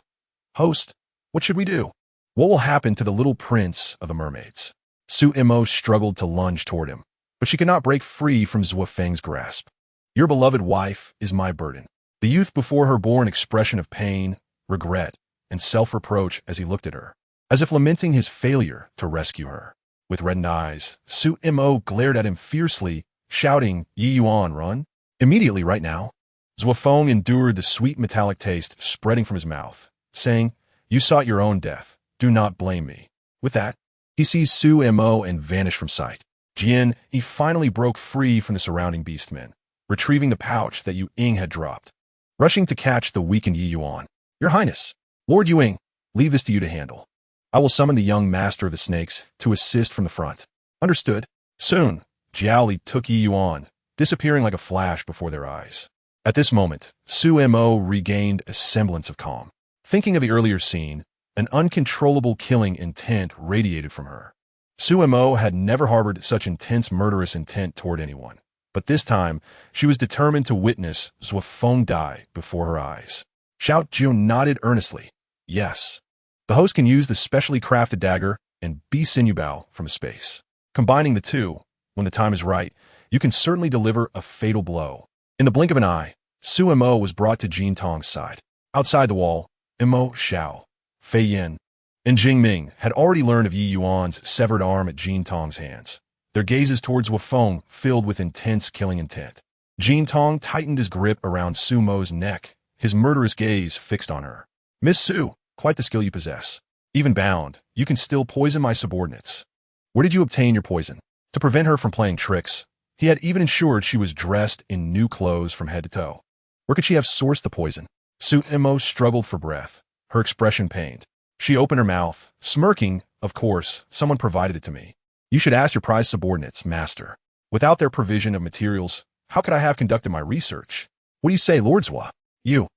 Host, what should we do? What will happen to the little prince of the mermaids? Su Mo struggled to lunge toward him, but she could not break free from Zhuo Feng's grasp. Your beloved wife is my burden. The youth before her bore an expression of pain, regret, and self-reproach as he looked at her, as if lamenting his failure to rescue her. With reddened eyes, Su Mo glared at him fiercely, shouting, Yi Yuan, run! Immediately, right now. Zhuo Feng endured the sweet metallic taste spreading from his mouth, saying, You sought your own death. Do not blame me. With that, he seized Su Mo and vanished from sight. Jian, he finally broke free from the surrounding beastmen, retrieving the pouch that Yu Ying had dropped. Rushing to catch the weakened Yi Yuan. Your Highness, Lord Yu Ying, leave this to you to handle. I will summon the young master of the snakes to assist from the front. Understood. Soon, Jiaoli took Yi Yuan, disappearing like a flash before their eyes. At this moment, Su Mo regained a semblance of calm. Thinking of the earlier scene, an uncontrollable killing intent radiated from her. Su Mo had never harbored such intense murderous intent toward anyone, but this time she was determined to witness Zhuo Feng die before her eyes. Xiao Jiu nodded earnestly. Yes. The host can use the specially crafted dagger and Bi Sinew Bao from space. Combining the two, when the time is right, you can certainly deliver a fatal blow. In the blink of an eye, Su Mo was brought to Jin Tong's side. Outside the wall, Mo Xiao, Fei Yin, and Jing Ming had already learned of Yi Yuan's severed arm at Jin Tong's hands, their gazes towards Zhuo Feng filled with intense killing intent. Jin Tong tightened his grip around Su Mo's neck, his murderous gaze fixed on her. Miss Su, quite the skill you possess. Even bound, you can still poison my subordinates. Where did you obtain your poison? To prevent her from playing tricks, he had even ensured she was dressed in new clothes from head to toe. Where could she have sourced the poison? Su Mo struggled for breath, her expression pained. She opened her mouth, smirking. Of course, someone provided it to me. You should ask your prized subordinates, master. Without their provision of materials, how could I have conducted my research? What do you say, Lord Zhuo? You.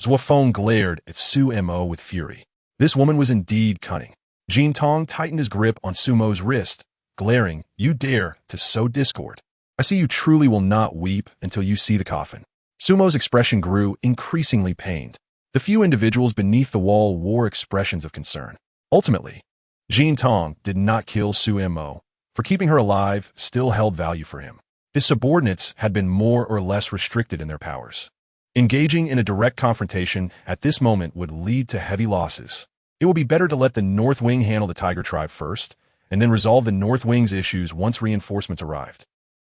Zhuo Feng glared at Su Mo with fury. This woman was indeed cunning. Jin Tong tightened his grip on Su Mo's wrist, glaring, You dare to sow discord. I see you truly will not weep until you see the coffin. Su Mo's expression grew increasingly pained. The few individuals beneath the wall wore expressions of concern. Ultimately, Jin Tong did not kill Su Mo, for keeping her alive still held value for him. His subordinates had been more or less restricted in their powers. Engaging in a direct confrontation at this moment would lead to heavy losses. It would be better to let the North Wing handle the Tiger Tribe first, and then resolve the North Wing's issues once reinforcements arrived.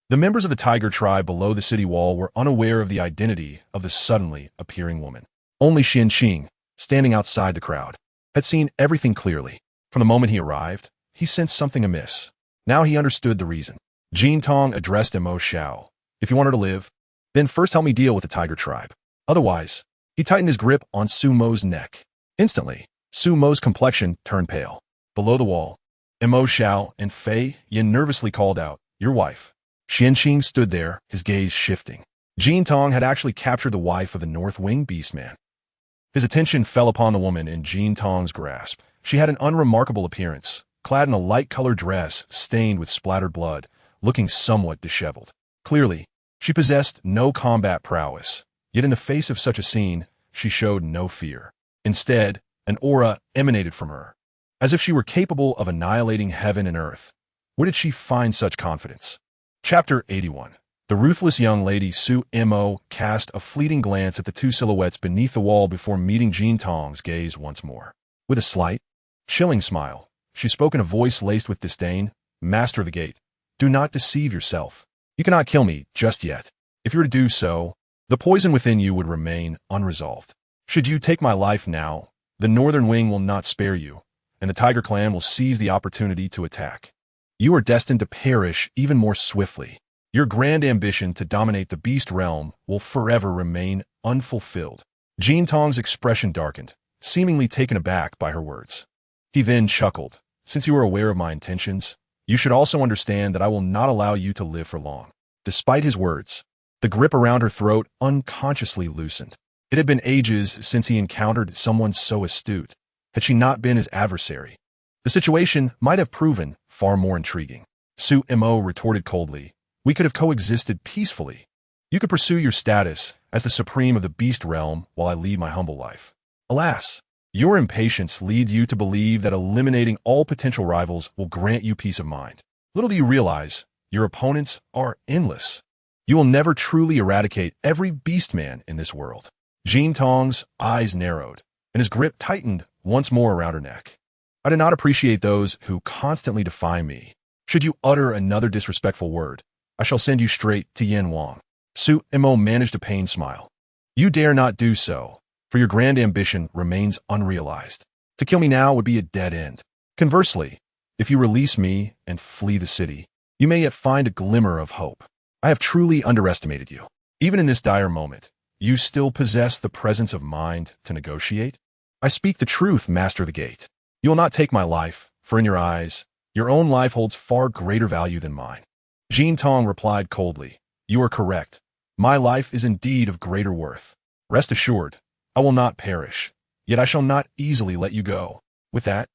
The members of the Tiger Tribe below the city wall were unaware of the identity of the suddenly appearing woman. Only Xian Qing, standing outside the crowd, had seen everything clearly. From the moment he arrived, he sensed something amiss. Now he understood the reason. Jin Tong addressed Mo Xiao. If you want her to live, then first help me deal with the Tiger Tribe. Otherwise, he tightened his grip on Su Mo's neck. Instantly, Su Mo's complexion turned pale. Below the wall, Mo Xiao and Fei Yin nervously called out, Your wife. Xian Qing stood there, his gaze shifting. Jin Tong had actually captured the wife of the North Wing Beastman. His attention fell upon the woman in Jin Tong's grasp. She had an unremarkable appearance, clad in a light-colored dress stained with splattered blood, looking somewhat disheveled. Clearly, she possessed no combat prowess, yet in the face of such a scene, she showed no fear. Instead, an aura emanated from her, as if she were capable of annihilating heaven and earth. Where did she find such confidence? Chapter 81. The ruthless young lady Su Mo cast a fleeting glance at the two silhouettes beneath the wall before meeting Jin Tong's gaze once more. With a slight, chilling smile, she spoke in a voice laced with disdain, Master of the Gate, do not deceive yourself. You cannot kill me just yet. If you were to do so, The poison within you would remain unresolved. Should you take my life now, the Northern Wing will not spare you, and the Tiger Clan will seize the opportunity to attack. You are destined to perish even more swiftly. Your grand ambition to dominate the Beast Realm will forever remain unfulfilled. Jean Tong's expression darkened, seemingly taken aback by her words. He then chuckled. Since you are aware of my intentions, you should also understand that I will not allow you to live for long. Despite his words, the grip around her throat unconsciously loosened. It had been ages since he encountered someone so astute. Had she not been his adversary, the situation might have proven far more intriguing. Su Mo retorted coldly, "We could have coexisted peacefully. You could pursue your status as the supreme of the Beast Realm while I lead my humble life. Alas, your impatience leads you to believe that eliminating all potential rivals will grant you peace of mind. Little do you realize, your opponents are endless. You will never truly eradicate every beastman in this world." Jean Tong's eyes narrowed, and his grip tightened once more around her neck. "I do not appreciate those who constantly defy me. Should you utter another disrespectful word, I shall send you straight to Yen Wang." Su Mo managed a pained smile. "You dare not do so, for your grand ambition remains unrealized. To kill me now would be a dead end. Conversely, if you release me and flee the city, you may yet find a glimmer of hope. I have truly underestimated you. Even in this dire moment, you still possess the presence of mind to negotiate. I speak the truth, Master of the Gate. You will not take my life, for in your eyes, your own life holds far greater value than mine." Jean Tong replied coldly, "You are correct. My life is indeed of greater worth. Rest assured, I will not perish, yet I shall not easily let you go." With that,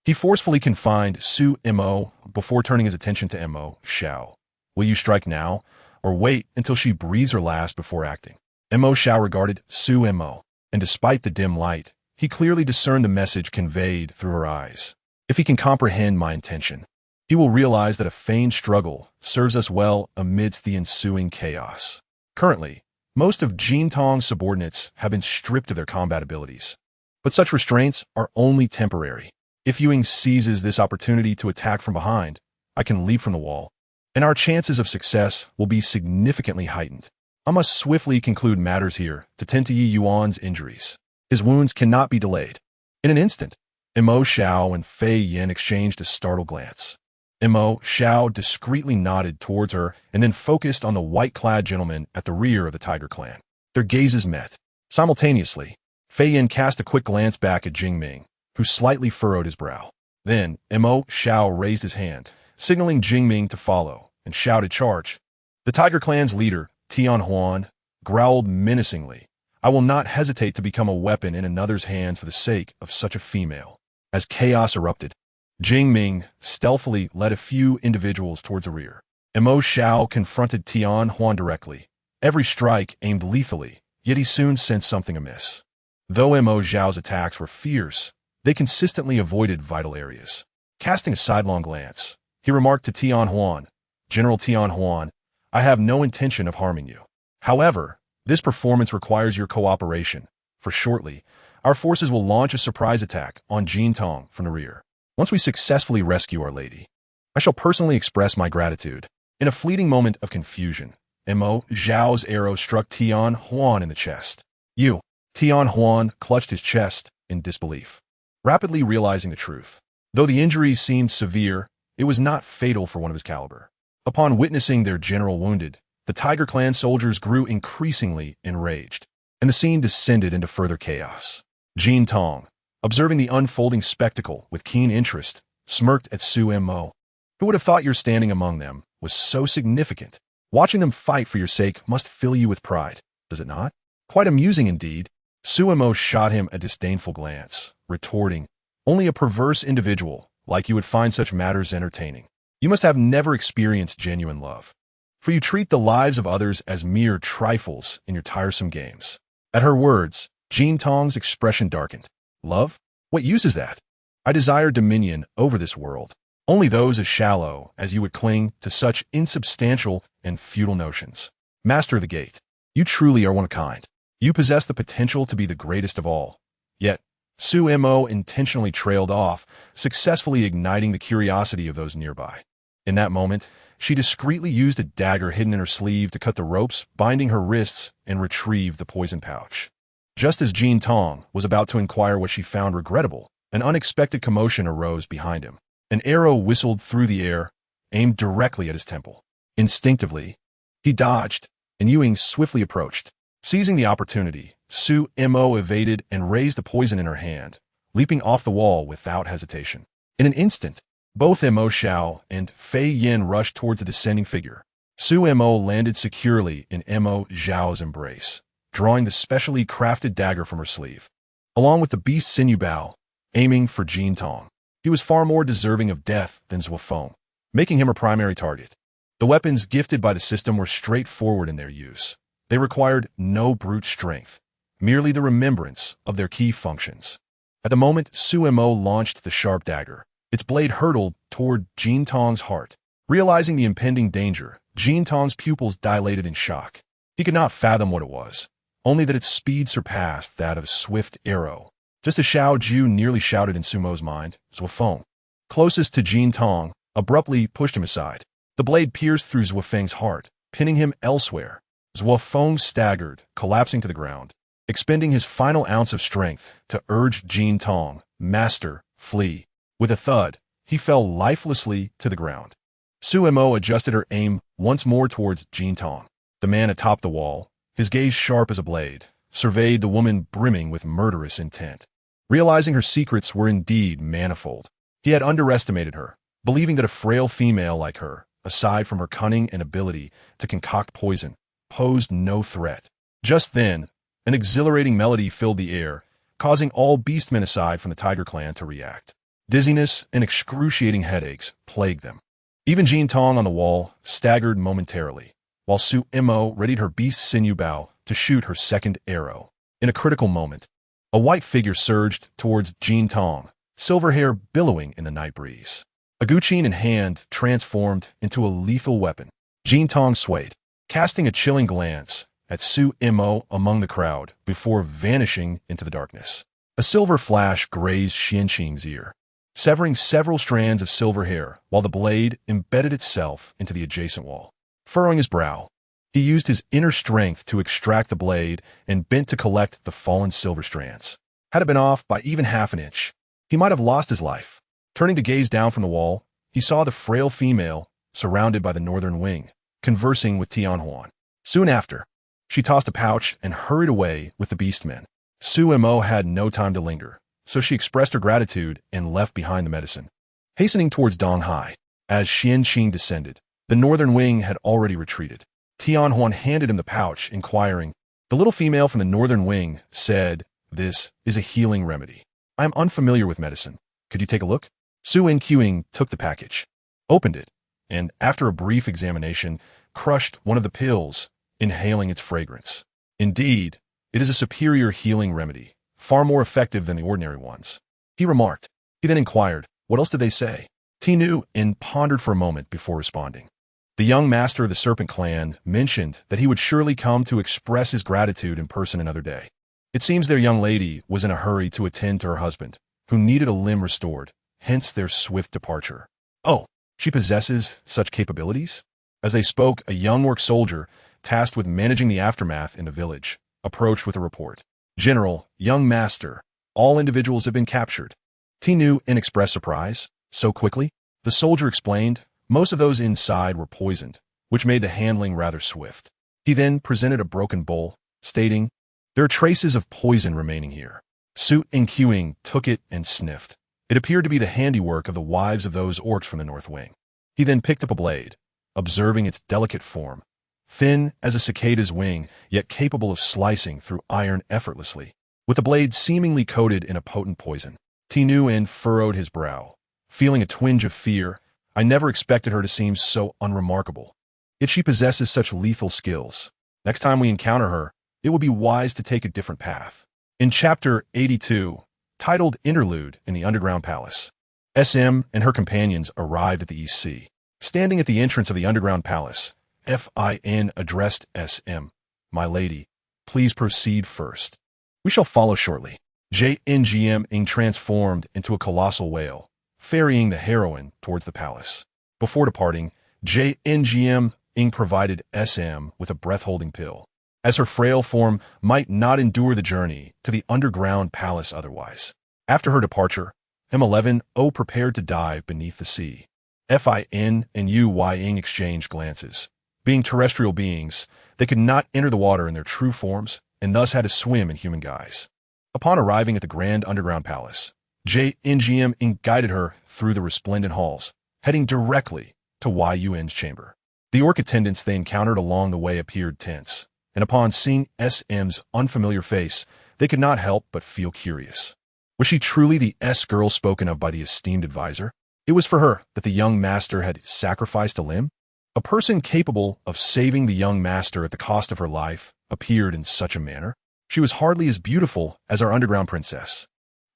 he forcefully confined Su Mo before turning his attention to Mo Xiao. "Will you strike now, or wait until she breathes her last before acting?" Mo Xiao regarded Su Mo, and despite the dim light, he clearly discerned the message conveyed through her eyes. "If he can comprehend my intention, he will realize that a feigned struggle serves us well amidst the ensuing chaos." Currently, most of Jean Tong's subordinates have been stripped of their combat abilities, but such restraints are only temporary. If Ewing seizes this opportunity to attack from behind, I can leap from the wall, and our chances of success will be significantly heightened. I must swiftly conclude matters here to tend to Yi Yuan's injuries. His wounds cannot be delayed. In an instant, Mo Xiao and Fei Yin exchanged a startled glance. Mo Xiao discreetly nodded towards her and then focused on the white-clad gentleman at the rear of the Tiger Clan. Their gazes met. Simultaneously, Fei Yin cast a quick glance back at Jing Ming, who slightly furrowed his brow. Then, Mo Xiao raised his hand, signaling Jing Ming to follow, and shouted, "Charge!" The Tiger Clan's leader, Tian Huan, growled menacingly, "I will not hesitate to become a weapon in another's hands for the sake of such a female." As chaos erupted, Jing Ming stealthily led a few individuals towards the rear. Mo Xiao confronted Tian Huan directly, every strike aimed lethally, yet he soon sensed something amiss. Though Mo Xiao's attacks were fierce, they consistently avoided vital areas. Casting a sidelong glance, he remarked to Tian Huan, "General Tian Huan, I have no intention of harming you. However, this performance requires your cooperation, for shortly, our forces will launch a surprise attack on Jean Tong from the rear. Once we successfully rescue Our Lady, I shall personally express my gratitude." In a fleeting moment of confusion, Mo Xiao's arrow struck Tian Huan in the chest. "You!" Tian Huan clutched his chest in disbelief, rapidly realizing the truth. Though the injuries seemed severe, it was not fatal for one of his caliber. Upon witnessing their general wounded, the Tiger Clan soldiers grew increasingly enraged, and the scene descended into further chaos. Jean Tong, observing the unfolding spectacle with keen interest, smirked at Su Mo. "Who would have thought your standing among them was so significant? Watching them fight for your sake must fill you with pride, does it not?" "Quite amusing indeed." Su Mo shot him a disdainful glance, retorting, "Only a perverse individual like you would find such matters entertaining. You must have never experienced genuine love, for you treat the lives of others as mere trifles in your tiresome games." At her words, Jean Tong's expression darkened. "Love? What use is that? I desire dominion over this world. Only those as shallow as you would cling to such insubstantial and futile notions. Master of the Gate, you truly are one of a kind. You possess the potential to be the greatest of all." Yet, Su Mo intentionally trailed off, successfully igniting the curiosity of those nearby. In that moment, She discreetly used a dagger hidden in her sleeve to cut the ropes binding her wrists and retrieve the poison pouch. Just as Jean Tong was about to inquire what she found regrettable, an unexpected commotion arose behind him. An arrow whistled through the air, aimed directly at his temple. Instinctively, he dodged, and Ewing swiftly approached. Seizing the opportunity, Su Mo evaded and raised the poison in her hand, leaping off the wall without hesitation. In an instant, both Mo Xiao and Fei Yin rushed towards the descending figure. Su Mo landed securely in Mo Xiao's embrace, drawing the specially crafted dagger from her sleeve. Along with the beast sinew bow, aiming for Jean Tong. He was far more deserving of death than Zuofeng, making him her primary target. The weapons gifted by the system were straightforward in their use. They required no brute strength, merely the remembrance of their key functions. At the moment Su Mo launched the sharp dagger, its blade hurtled toward Jean Tong's heart. Realizing the impending danger, Jean Tong's pupils dilated in shock. He could not fathom what it was, only that its speed surpassed that of a swift arrow. Just as Xiao Ju nearly shouted in Sumo's mind, Zuofeng, closest to Jean Tong, abruptly pushed him aside. The blade pierced through Zuofeng's heart, pinning him elsewhere. Zuofeng staggered, collapsing to the ground, expending his final ounce of strength to urge Jean Tong, "Master, flee." With a thud, he fell lifelessly to the ground. Su Mo adjusted her aim once more towards Jean Tong. The man atop the wall, his gaze sharp as a blade, surveyed the woman brimming with murderous intent. Realizing her secrets were indeed manifold, he had underestimated her, believing that a frail female like her, aside from her cunning and ability to concoct poison, posed no threat. Just then, an exhilarating melody filled the air, causing all beastmen aside from the Tiger Clan to react. Dizziness and excruciating headaches plagued them. Even Jean Tong on the wall staggered momentarily, while Su Mo readied her beast sinew bow to shoot her second arrow. In a critical moment, a white figure surged towards Jean Tong, silver hair billowing in the night breeze. A guqin in hand transformed into a lethal weapon. Jean Tong swayed, casting a chilling glance at Su Mo among the crowd before vanishing into the darkness. A silver flash grazed Xianqing's ear, severing several strands of silver hair while the blade embedded itself into the adjacent wall. Furrowing his brow, he used his inner strength to extract the blade and bent to collect the fallen silver strands. Had it been off by even half an inch, he might have lost his life. Turning to gaze down from the wall, he saw the frail female, surrounded by the northern wing, conversing with Tianhuan. Soon after, she tossed a pouch and hurried away with the beastmen. Su Mo had no time to linger, so she expressed her gratitude and left behind the medicine. Hastening towards Donghai, as Xianqing descended, the northern wing had already retreated. Tianhuan handed him the pouch, inquiring. The little female from the northern wing said, "This is a healing remedy. I am unfamiliar with medicine. Could you take a look?" Su Enquing took the package, opened it, and after a brief examination, crushed one of the pills, inhaling its fragrance. Indeed, it is a superior healing remedy, far more effective than the ordinary ones, he remarked. He then inquired, "What else did they say?" Tinu In pondered for a moment before responding. The young master of the Serpent Clan mentioned that he would surely come to express his gratitude in person another day. It seems their young lady was in a hurry to attend to her husband, who needed a limb restored, hence their swift departure. "Oh, she possesses such capabilities?" As they spoke, a young work soldier, tasked with managing the aftermath in the village, approached with a report. "General, young master, all individuals have been captured." Tinu In expressed surprise. "So quickly?" The soldier explained. Most of those inside were poisoned, which made the handling rather swift. He then presented a broken bowl, stating, "There are traces of poison remaining here." Su Enquing took it and sniffed. It appeared to be the handiwork of the wives of those orcs from the north wing. He then picked up a blade, observing its delicate form, thin as a cicada's wing, yet capable of slicing through iron effortlessly, with the blade seemingly coated in a potent poison. Tinu In furrowed his brow, feeling a twinge of fear. I never expected her to seem so unremarkable. Yet she possesses such lethal skills. Next time we encounter her, it would be wise to take a different path. In Chapter 82, titled Interlude in the Underground Palace, SM and her companions arrived at the East Sea. Standing at the entrance of the Underground Palace, Fin addressed SM. "My lady, please proceed first. We shall follow shortly." JNGM transformed into a colossal whale, ferrying the heroine towards the palace. Before departing, JNGM Ing provided SM with a breath-holding pill, as her frail form might not endure the journey to the underground palace otherwise. After her departure, M11O prepared to dive beneath the sea. FIN and UY Ing exchanged glances. Being terrestrial beings, they could not enter the water in their true forms and thus had to swim in human guise. Upon arriving at the grand underground palace, JNGM Ing guided her through the resplendent halls, heading directly to YUN's chamber. The orc attendants they encountered along the way appeared tense, and upon seeing SM's unfamiliar face, they could not help but feel curious. Was she truly the S-girl spoken of by the esteemed advisor? It was for her that the young master had sacrificed a limb? A person capable of saving the young master at the cost of her life appeared in such a manner. She was hardly as beautiful as our underground princess.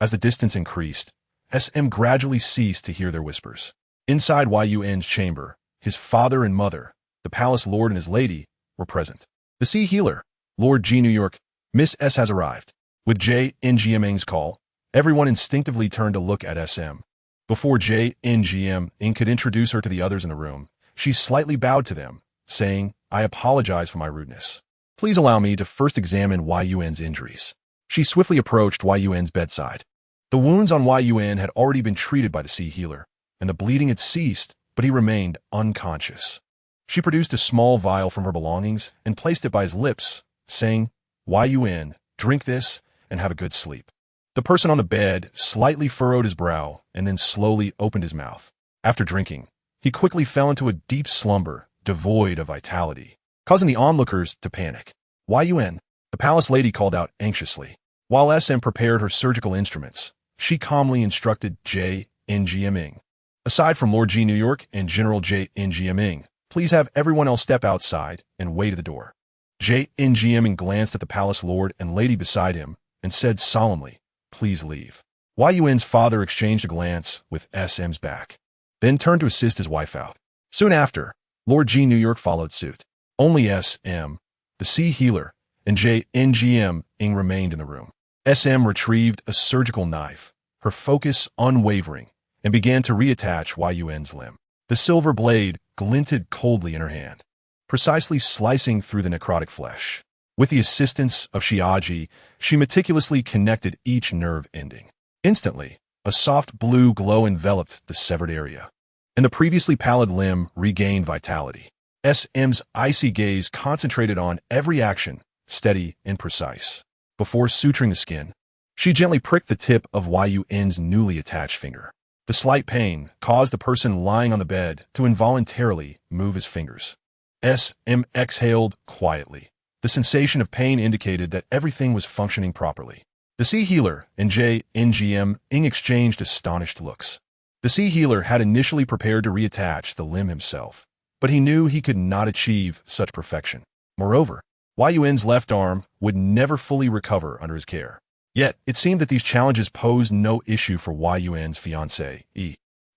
As the distance increased, SM gradually ceased to hear their whispers. Inside YUN's chamber, his father and mother, the palace lord and his lady, were present. The sea healer, Lord G. New York, Miss S has arrived. With JNGM Ing's call, everyone instinctively turned to look at SM. Before JNGM Ing could introduce her to the others in the room, she slightly bowed to them, saying, "I apologize for my rudeness. Please allow me to first examine YUN's injuries." She swiftly approached YUN's bedside. The wounds on YUN had already been treated by the sea healer, and the bleeding had ceased, but he remained unconscious. She produced a small vial from her belongings and placed it by his lips, saying, "YUN, drink this and have a good sleep." The person on the bed slightly furrowed his brow and then slowly opened his mouth. After drinking, he quickly fell into a deep slumber, devoid of vitality, causing the onlookers to panic. "YUN," the palace lady called out anxiously. While SM prepared her surgical instruments, she calmly instructed JNGM Ing. "Aside from Lord G. New York and General JNGM Ing, please have everyone else step outside and wait at the door." JNGM Ing glanced at the palace lord and lady beside him and said solemnly, "Please leave." YUN's father exchanged a glance with SM's back, then turned to assist his wife out. Soon after, Lord G. New York followed suit. Only SM, the sea healer, and JNGM Ing remained in the room. SM retrieved a surgical knife, her focus unwavering, and began to reattach YUN's limb. The silver blade glinted coldly in her hand, precisely slicing through the necrotic flesh. With the assistance of Shiaji, she meticulously connected each nerve ending. Instantly, a soft blue glow enveloped the severed area, and the previously pallid limb regained vitality. SM's icy gaze concentrated on every action, steady and precise. Before suturing the skin, she gently pricked the tip of YUN's newly attached finger. The slight pain caused the person lying on the bed to involuntarily move his fingers. SM exhaled quietly. The sensation of pain indicated that everything was functioning properly. The sea healer and JNGM Ing exchanged astonished looks. The sea healer had initially prepared to reattach the limb himself, but he knew he could not achieve such perfection. Moreover, YUN's left arm would never fully recover under his care. Yet, it seemed that these challenges posed no issue for YUN's fiancé.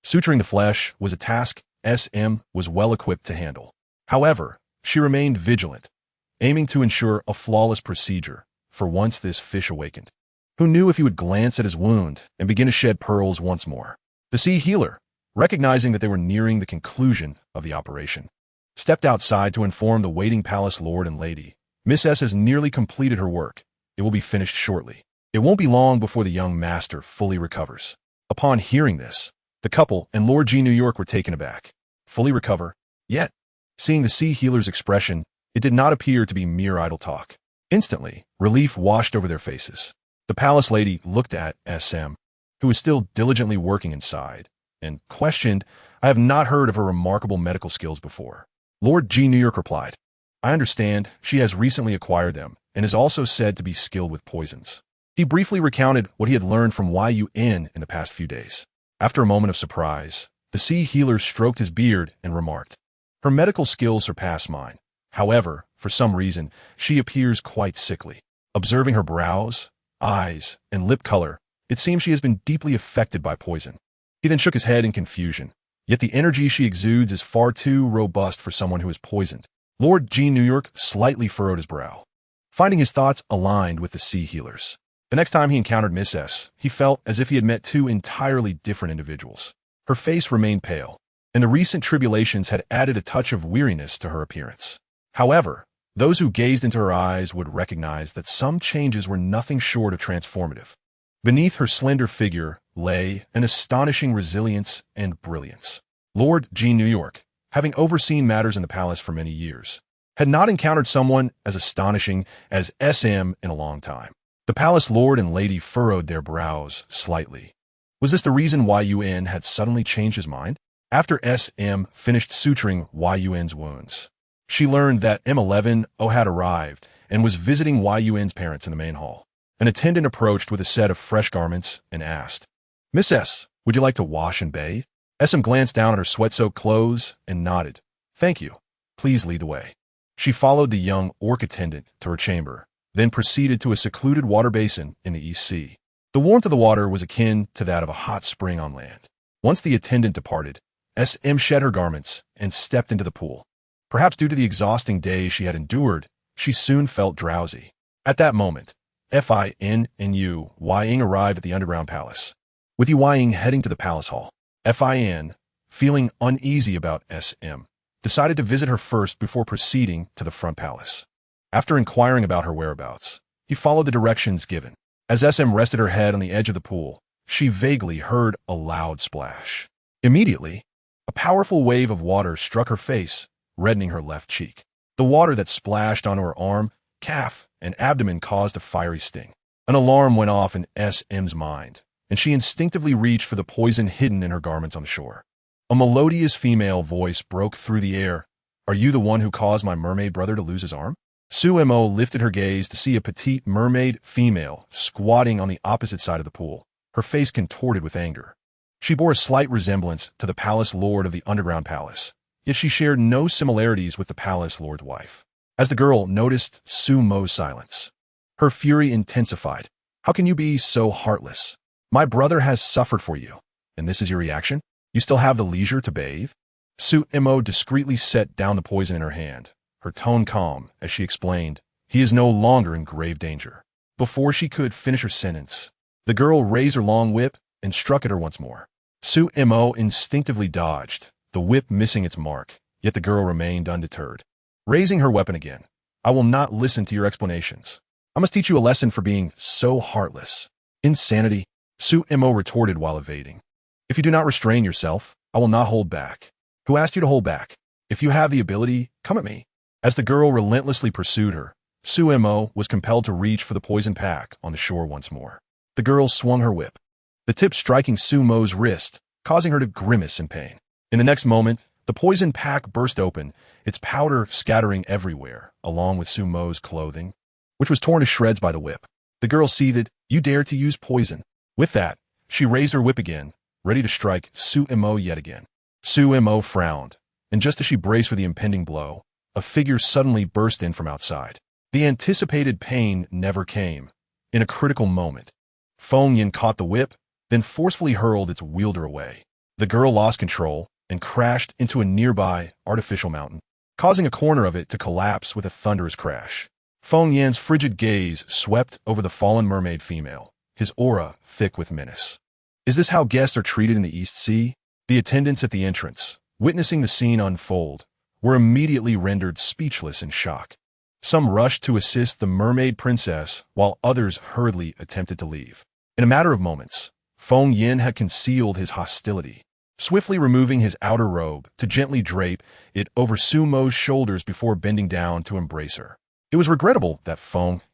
Suturing the flesh was a task SM was well equipped to handle. However, she remained vigilant, aiming to ensure a flawless procedure for once this fish awakened. Who knew if he would glance at his wound and begin to shed pearls once more? The sea healer, recognizing that they were nearing the conclusion of the operation, stepped outside to inform the waiting palace lord and lady. "Miss S has nearly completed her work. It will be finished shortly. It won't be long before the young master fully recovers." Upon hearing this, the couple and Lord G. New York were taken aback. Fully recover? Yet, seeing the sea healer's expression, it did not appear to be mere idle talk. Instantly, relief washed over their faces. The palace lady looked at SM, who was still diligently working inside, and questioned, "I have not heard of her remarkable medical skills before." Lord G. New York replied, "I understand she has recently acquired them and is also said to be skilled with poisons." He briefly recounted what he had learned from YUN in the past few days. After a moment of surprise, the sea healer stroked his beard and remarked, "Her medical skills surpass mine. However, for some reason, she appears quite sickly. Observing her brows, eyes, and lip color, it seems she has been deeply affected by poison." He then shook his head in confusion. Yet the energy she exudes is far too robust for someone who is poisoned. Lord G. New York slightly furrowed his brow, finding his thoughts aligned with the sea healer's. The next time he encountered Miss S, he felt as if he had met two entirely different individuals. Her face remained pale, and the recent tribulations had added a touch of weariness to her appearance. However, those who gazed into her eyes would recognize that some changes were nothing short of transformative. Beneath her slender figure lay an astonishing resilience and brilliance. Lord G. New York, having overseen matters in the palace for many years, had not encountered someone as astonishing as SM in a long time. The palace lord and lady furrowed their brows slightly. Was this the reason Yun had suddenly changed his mind? After SM finished suturing Yun's wounds, she learned that M11O had arrived and was visiting Yun's parents in the main hall. An attendant approached with a set of fresh garments and asked, "Miss S, would you like to wash and bathe?" SM glanced down at her sweat-soaked clothes and nodded. "Thank you. Please lead the way." She followed the young orc attendant to her chamber, then proceeded to a secluded water basin in the East Sea. The warmth of the water was akin to that of a hot spring on land. Once the attendant departed, SM shed her garments and stepped into the pool. Perhaps due to the exhausting day she had endured, she soon felt drowsy. At that moment, Fin and Yu Ying arrived at the underground palace. With Yu Ying heading to the palace hall, Fin, feeling uneasy about SM, decided to visit her first before proceeding to the front palace. After inquiring about her whereabouts, he followed the directions given. As SM rested her head on the edge of the pool, she vaguely heard a loud splash. Immediately, a powerful wave of water struck her face, reddening her left cheek. The water that splashed onto her arm, calf, and abdomen caused a fiery sting. An alarm went off in SM's mind, and she instinctively reached for the poison hidden in her garments on the shore. A melodious female voice broke through the air. "Are you the one who caused my mermaid brother to lose his arm?" Sumo lifted her gaze to see a petite mermaid female squatting on the opposite side of the pool, her face contorted with anger. She bore a slight resemblance to the palace lord of the underground palace, yet she shared no similarities with the palace lord's wife. As the girl noticed Sumo's silence, her fury intensified. "How can you be so heartless? My brother has suffered for you, and this is your reaction? You still have the leisure to bathe?" Sumo discreetly set down the poison in her hand, her tone calm as she explained, "He is no longer in grave danger." Before she could finish her sentence, the girl raised her long whip and struck at her once more. Sumo instinctively dodged, the whip missing its mark, yet the girl remained undeterred. Raising her weapon again, "I will not listen to your explanations. I must teach you a lesson for being so heartless." "Insanity," Sumo retorted while evading. "If you do not restrain yourself, I will not hold back." "Who asked you to hold back? If you have the ability, come at me." As the girl relentlessly pursued her, Sumo was compelled to reach for the poison pack on the shore once more. The girl swung her whip, the tip striking Sumo's wrist, causing her to grimace in pain. In the next moment, the poison pack burst open, its powder scattering everywhere, along with Sumo's clothing, which was torn to shreds by the whip. The girl seethed, "You dare to use poison?" With that, she raised her whip again, ready to strike Sumo yet again. Sumo frowned, and just as she braced for the impending blow, a figure suddenly burst in from outside. The anticipated pain never came. In a critical moment, Yin caught the whip, then forcefully hurled its wielder away. The girl lost control and crashed into a nearby artificial mountain, causing a corner of it to collapse with a thunderous crash. Yin's frigid gaze swept over the fallen mermaid female, his aura thick with menace. "Is this how guests are treated in the East Sea?" The attendants at the entrance, witnessing the scene unfold, were immediately rendered speechless in shock. Some rushed to assist the mermaid princess, while others hurriedly attempted to leave. In a matter of moments, Yin had concealed his hostility, swiftly removing his outer robe to gently drape it over Sumo's shoulders before bending down to embrace her. It was regrettable that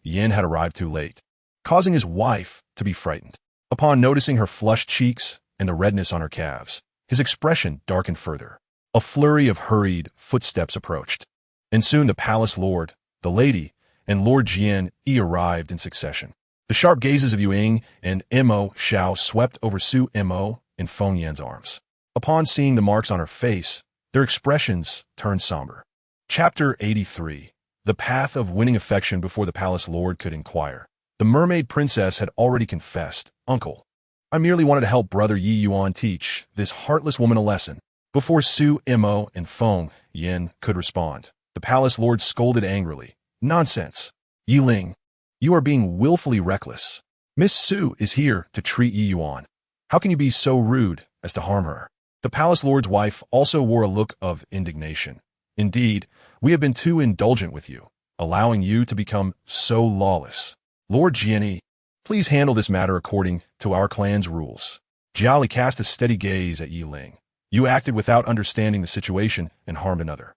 Yin had arrived too late, causing his wife to be frightened. Upon noticing her flushed cheeks and the redness on her calves, his expression darkened further. A flurry of hurried footsteps approached, and soon the palace lord, the lady, and Lord Jian arrived in succession. The sharp gazes of Ying and Mo Xiao swept over Sumo and Yin's arms. Upon seeing the marks on her face, their expressions turned somber. Chapter 83. The path of winning affection before the palace lord could inquire. The mermaid princess had already confessed, "Uncle, I merely wanted to help brother Yi Yuan teach this heartless woman a lesson." Before Sumo and Yin could respond, the palace lord scolded angrily. "Nonsense! Yi Ling, you are being willfully reckless. Miss Su is here to treat Yi Yuan. How can you be so rude as to harm her?" The palace lord's wife also wore a look of indignation. Indeed, we have been too indulgent with you, allowing you to become so lawless. Lord Jianyi, please handle this matter according to our clan's rules. Jiali cast a steady gaze at Yi Ling. You acted without understanding the situation and harmed another.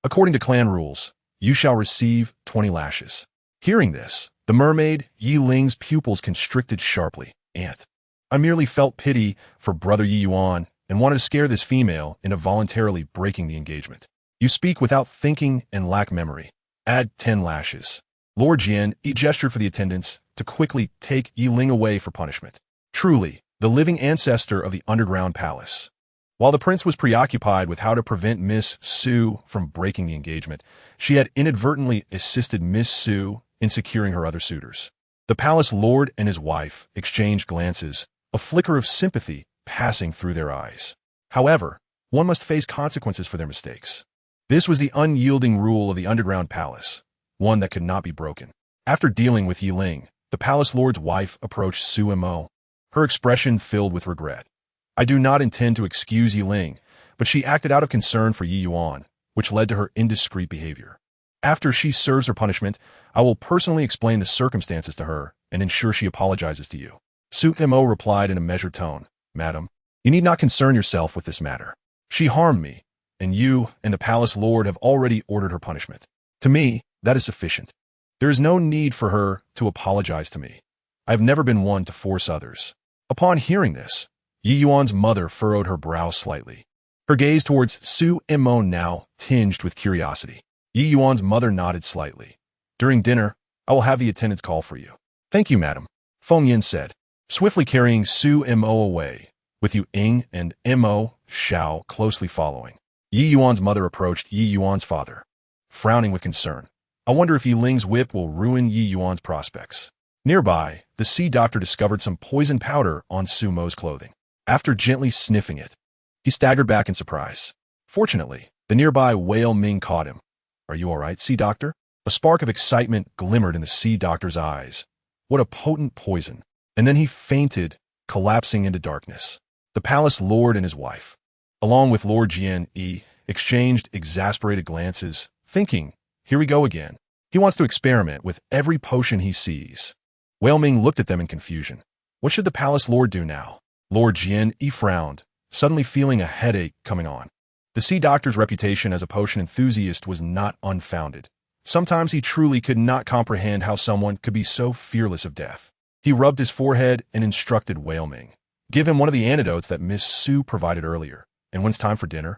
According to clan rules, you shall receive 20 lashes. Hearing this, the mermaid, Yi Ling's pupils constricted sharply. Aunt, I merely felt pity for Brother Yi Yuan and wanted to scare this female into voluntarily breaking the engagement. You speak without thinking and lack memory. Add 10 lashes. Lord Jian, he gestured for the attendants to quickly take Yi Ling away for punishment. Truly, the living ancestor of the underground palace. While the prince was preoccupied with how to prevent Miss Su from breaking the engagement, she had inadvertently assisted Miss Su in securing her other suitors. The palace lord and his wife exchanged glances, a flicker of sympathy passing through their eyes. However, one must face consequences for their mistakes. This was the unyielding rule of the underground palace, one that could not be broken. After dealing with Yi Ling, the palace lord's wife approached Su Mo, her expression filled with regret. I do not intend to excuse Yi Ling, but she acted out of concern for Yi Yuan, which led to her indiscreet behavior. After she serves her punishment, I will personally explain the circumstances to her and ensure she apologizes to you. Su Mo replied in a measured tone, Madam, you need not concern yourself with this matter. She harmed me, and you and the palace lord have already ordered her punishment. To me, that is sufficient. There is no need for her to apologize to me. I have never been one to force others. Upon hearing this, Yi Yuan's mother furrowed her brow slightly. Her gaze towards Su Mo now tinged with curiosity. Yi Yuan's mother nodded slightly. During dinner, I will have the attendants call for you. Thank you, madam, Feng Yin said, swiftly carrying Su Mo away, with Yu Ying and Mo Xiao closely following. Yi Yuan's mother approached Yi Yuan's father, frowning with concern. I wonder if Yi Ling's whip will ruin Yi Yuan's prospects. Nearby, the sea doctor discovered some poison powder on Su Mo's clothing. After gently sniffing it, he staggered back in surprise. Fortunately, the nearby Whale Ming caught him. Are you all right, sea doctor? A spark of excitement glimmered in the sea doctor's eyes. What a potent poison. And then he fainted, collapsing into darkness. The palace lord and his wife, along with Lord Jian, exchanged exasperated glances, thinking, here we go again. He wants to experiment with every potion he sees. Whale Ming looked at them in confusion. What should the palace lord do now? Lord Jian frowned, suddenly feeling a headache coming on. The sea doctor's reputation as a potion enthusiast was not unfounded. Sometimes he truly could not comprehend how someone could be so fearless of death. He rubbed his forehead and instructed Whale Ming. Give him one of the antidotes that Miss Su provided earlier, and when it's time for dinner,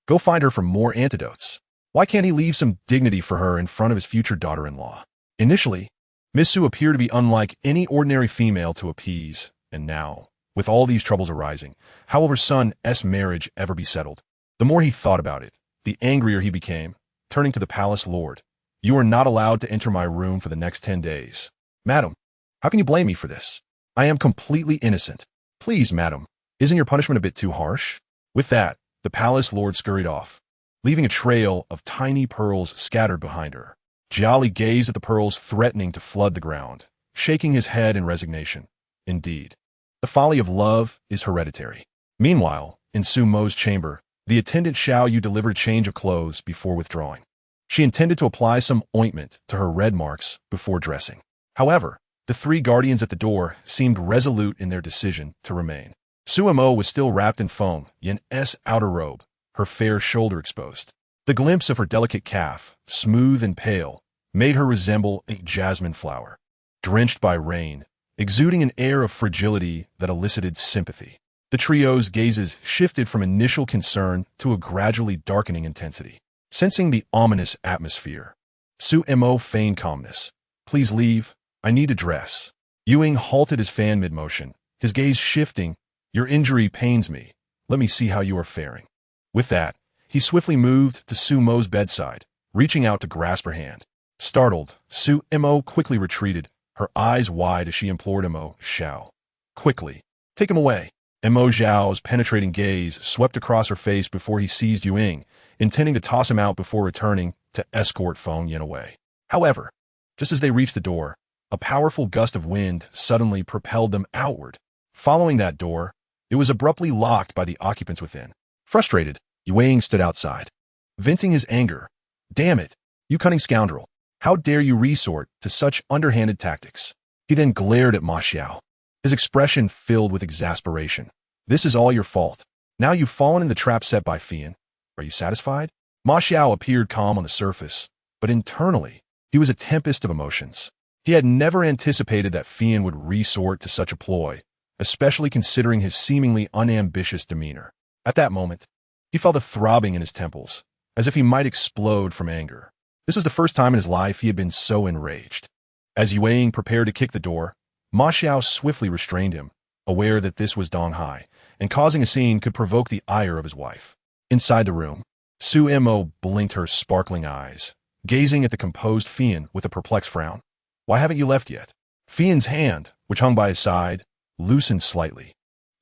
go find her for more antidotes. Why can't he leave some dignity for her in front of his future daughter-in-law? Initially, Miss Su appeared to be unlike any ordinary female to appease, and now, with all these troubles arising, how will her son's marriage ever be settled? The more he thought about it, the angrier he became, turning to the palace lord. You are not allowed to enter my room for the next 10 days. Madam, how can you blame me for this? I am completely innocent. Please, madam, isn't your punishment a bit too harsh? With that, the palace lord scurried off, leaving a trail of tiny pearls scattered behind her. Jiali gazed at the pearls threatening to flood the ground, shaking his head in resignation. Indeed, the folly of love is hereditary. Meanwhile, in Su Mo's chamber, the attendant Xiao Yu delivered a change of clothes before withdrawing. She intended to apply some ointment to her red marks before dressing. However, the three guardians at the door seemed resolute in their decision to remain. Su Mo was still wrapped in Feng Yin's outer robe, her fair shoulder exposed. The glimpse of her delicate calf, smooth and pale, made her resemble a jasmine flower, drenched by rain, exuding an air of fragility that elicited sympathy. The trio's gazes shifted from initial concern to a gradually darkening intensity. Sensing the ominous atmosphere, Su Mo feigned calmness. Please leave. I need to dress. Ewing halted his fan mid-motion, his gaze shifting. Your injury pains me. Let me see how you are faring. With that, he swiftly moved to Su Mo's bedside, reaching out to grasp her hand. Startled, Su Mo quickly retreated, her eyes wide as she implored Mo Xiao. Quickly, take him away. Mo Xiao's penetrating gaze swept across her face before he seized Ewing, intending to toss him out before returning to escort Feng Yin away. However, just as they reached the door, a powerful gust of wind suddenly propelled them outward. Following that door, it was abruptly locked by the occupants within. Frustrated, Yue stood outside, venting his anger. Damn it, you cunning scoundrel. How dare you resort to such underhanded tactics? He then glared at Ma Xiao, his expression filled with exasperation. This is all your fault. Now you've fallen in the trap set by Fian. Are you satisfied? Ma Xiao appeared calm on the surface, but internally, he was a tempest of emotions. He had never anticipated that Fian would resort to such a ploy, especially considering his seemingly unambitious demeanor. At that moment, he felt a throbbing in his temples, as if he might explode from anger. This was the first time in his life he had been so enraged. As Yue prepared to kick the door, Ma Xiao swiftly restrained him, aware that this was Dong Hai, and causing a scene could provoke the ire of his wife. Inside the room, Su Mo blinked her sparkling eyes, gazing at the composed Fian with a perplexed frown. Why haven't you left yet? Fian's hand, which hung by his side, loosened slightly.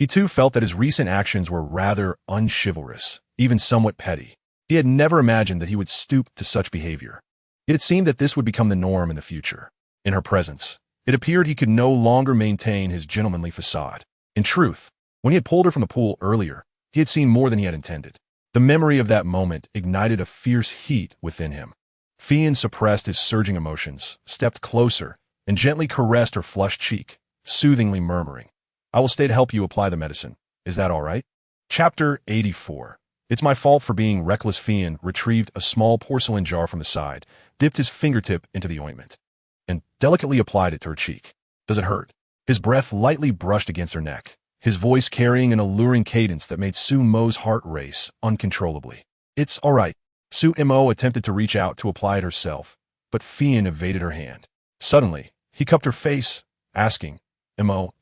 He too felt that his recent actions were rather unchivalrous, even somewhat petty. He had never imagined that he would stoop to such behavior. Yet it seemed that this would become the norm in the future. In her presence, it appeared he could no longer maintain his gentlemanly facade. In truth, when he had pulled her from the pool earlier, he had seen more than he had intended. The memory of that moment ignited a fierce heat within him. Fian suppressed his surging emotions, stepped closer, and gently caressed her flushed cheek, soothingly murmuring, I will stay to help you apply the medicine. Is that all right? Chapter 84. It's my fault for being reckless. Fian retrieved a small porcelain jar from the side, dipped his fingertip into the ointment, and delicately applied it to her cheek. Does it hurt? His breath lightly brushed against her neck, his voice carrying an alluring cadence that made Su Mo's heart race uncontrollably. It's all right. Su Mo attempted to reach out to apply it herself, but Fian evaded her hand. Suddenly, he cupped her face, asking, Mo,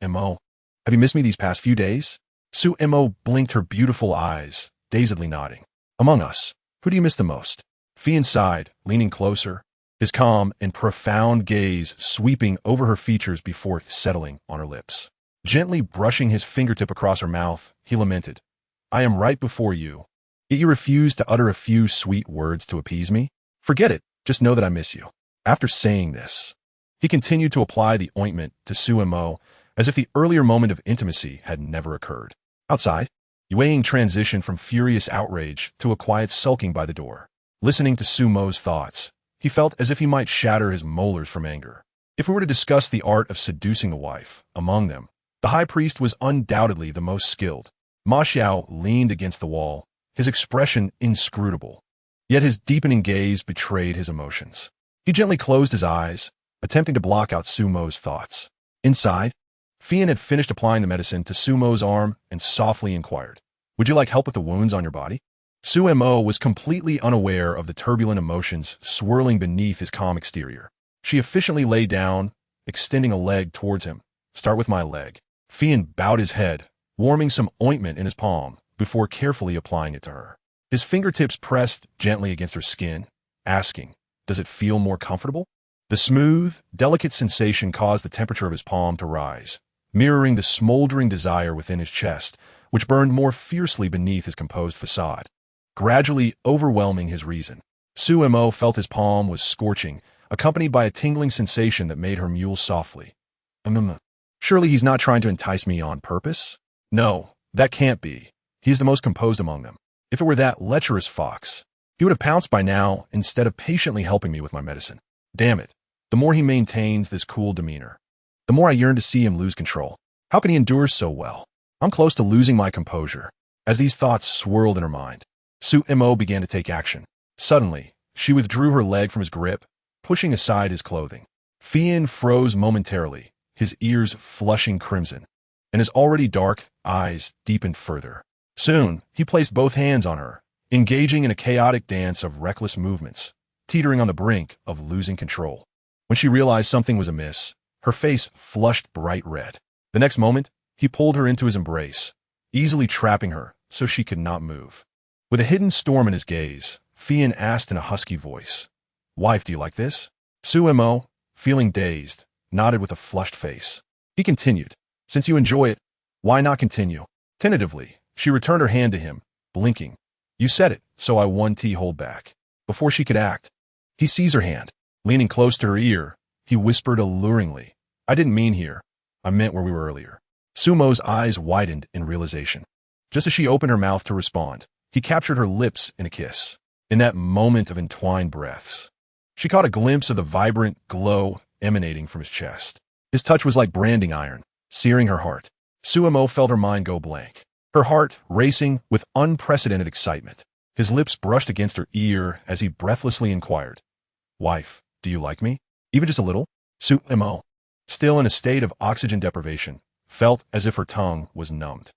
have you missed me these past few days? Su Mo blinked her beautiful eyes, dazedly nodding. Among us, who do you miss the most? Fian sighed, leaning closer, his calm and profound gaze sweeping over her features before settling on her lips. Gently brushing his fingertip across her mouth, he lamented, I am right before you, yet you refuse to utter a few sweet words to appease me? Forget it, just know that I miss you. After saying this, he continued to apply the ointment to Su Mo as if the earlier moment of intimacy had never occurred. Outside, Yue transitioned from furious outrage to a quiet sulking by the door. Listening to Su Mo's thoughts, he felt as if he might shatter his molars from anger. If we were to discuss the art of seducing a wife, among them, the high priest was undoubtedly the most skilled. Ma Xiao leaned against the wall, his expression inscrutable. Yet his deepening gaze betrayed his emotions. He gently closed his eyes, attempting to block out Su Mo's thoughts. Inside, Fian had finished applying the medicine to Su Mo's arm and softly inquired, Would you like help with the wounds on your body? Su Mo was completely unaware of the turbulent emotions swirling beneath his calm exterior. She efficiently lay down, extending a leg towards him. Start with my leg. Fian bowed his head, warming some ointment in his palm before carefully applying it to her. His fingertips pressed gently against her skin, asking, Does it feel more comfortable? The smooth, delicate sensation caused the temperature of his palm to rise, mirroring the smoldering desire within his chest, which burned more fiercely beneath his composed facade, gradually overwhelming his reason. Su Mo felt his palm was scorching, accompanied by a tingling sensation that made her mewl softly. Surely he's not trying to entice me on purpose? No, that can't be. He's the most composed among them. If it were that lecherous fox, he would have pounced by now instead of patiently helping me with my medicine. Damn it. The more he maintains this cool demeanor, the more I yearn to see him lose control. How can he endure so well? I'm close to losing my composure. As these thoughts swirled in her mind, Su Mo began to take action. Suddenly, she withdrew her leg from his grip, pushing aside his clothing. Fian froze momentarily, his ears flushing crimson, and his already dark eyes deepened further. Soon, he placed both hands on her, engaging in a chaotic dance of reckless movements, teetering on the brink of losing control. When she realized something was amiss, her face flushed bright red. The next moment, he pulled her into his embrace, easily trapping her so she could not move. With a hidden storm in his gaze, Fian asked in a husky voice, Wife, do you like this? Su Mo, feeling dazed, nodded with a flushed face. He continued, Since you enjoy it, why not continue? Tentatively, she returned her hand to him, blinking. You said it, so I hold back. Before she could act, he seized her hand. Leaning close to her ear, he whispered alluringly, I didn't mean here. I meant where we were earlier. Su Mo's eyes widened in realization. Just as she opened her mouth to respond, he captured her lips in a kiss. In that moment of entwined breaths, she caught a glimpse of the vibrant glow emanating from his chest. His touch was like branding iron, searing her heart. Suemo felt her mind go blank, her heart racing with unprecedented excitement. His lips brushed against her ear as he breathlessly inquired, "Wife, do you like me? Even just a little?" Suemo, still in a state of oxygen deprivation, felt as if her tongue was numbed.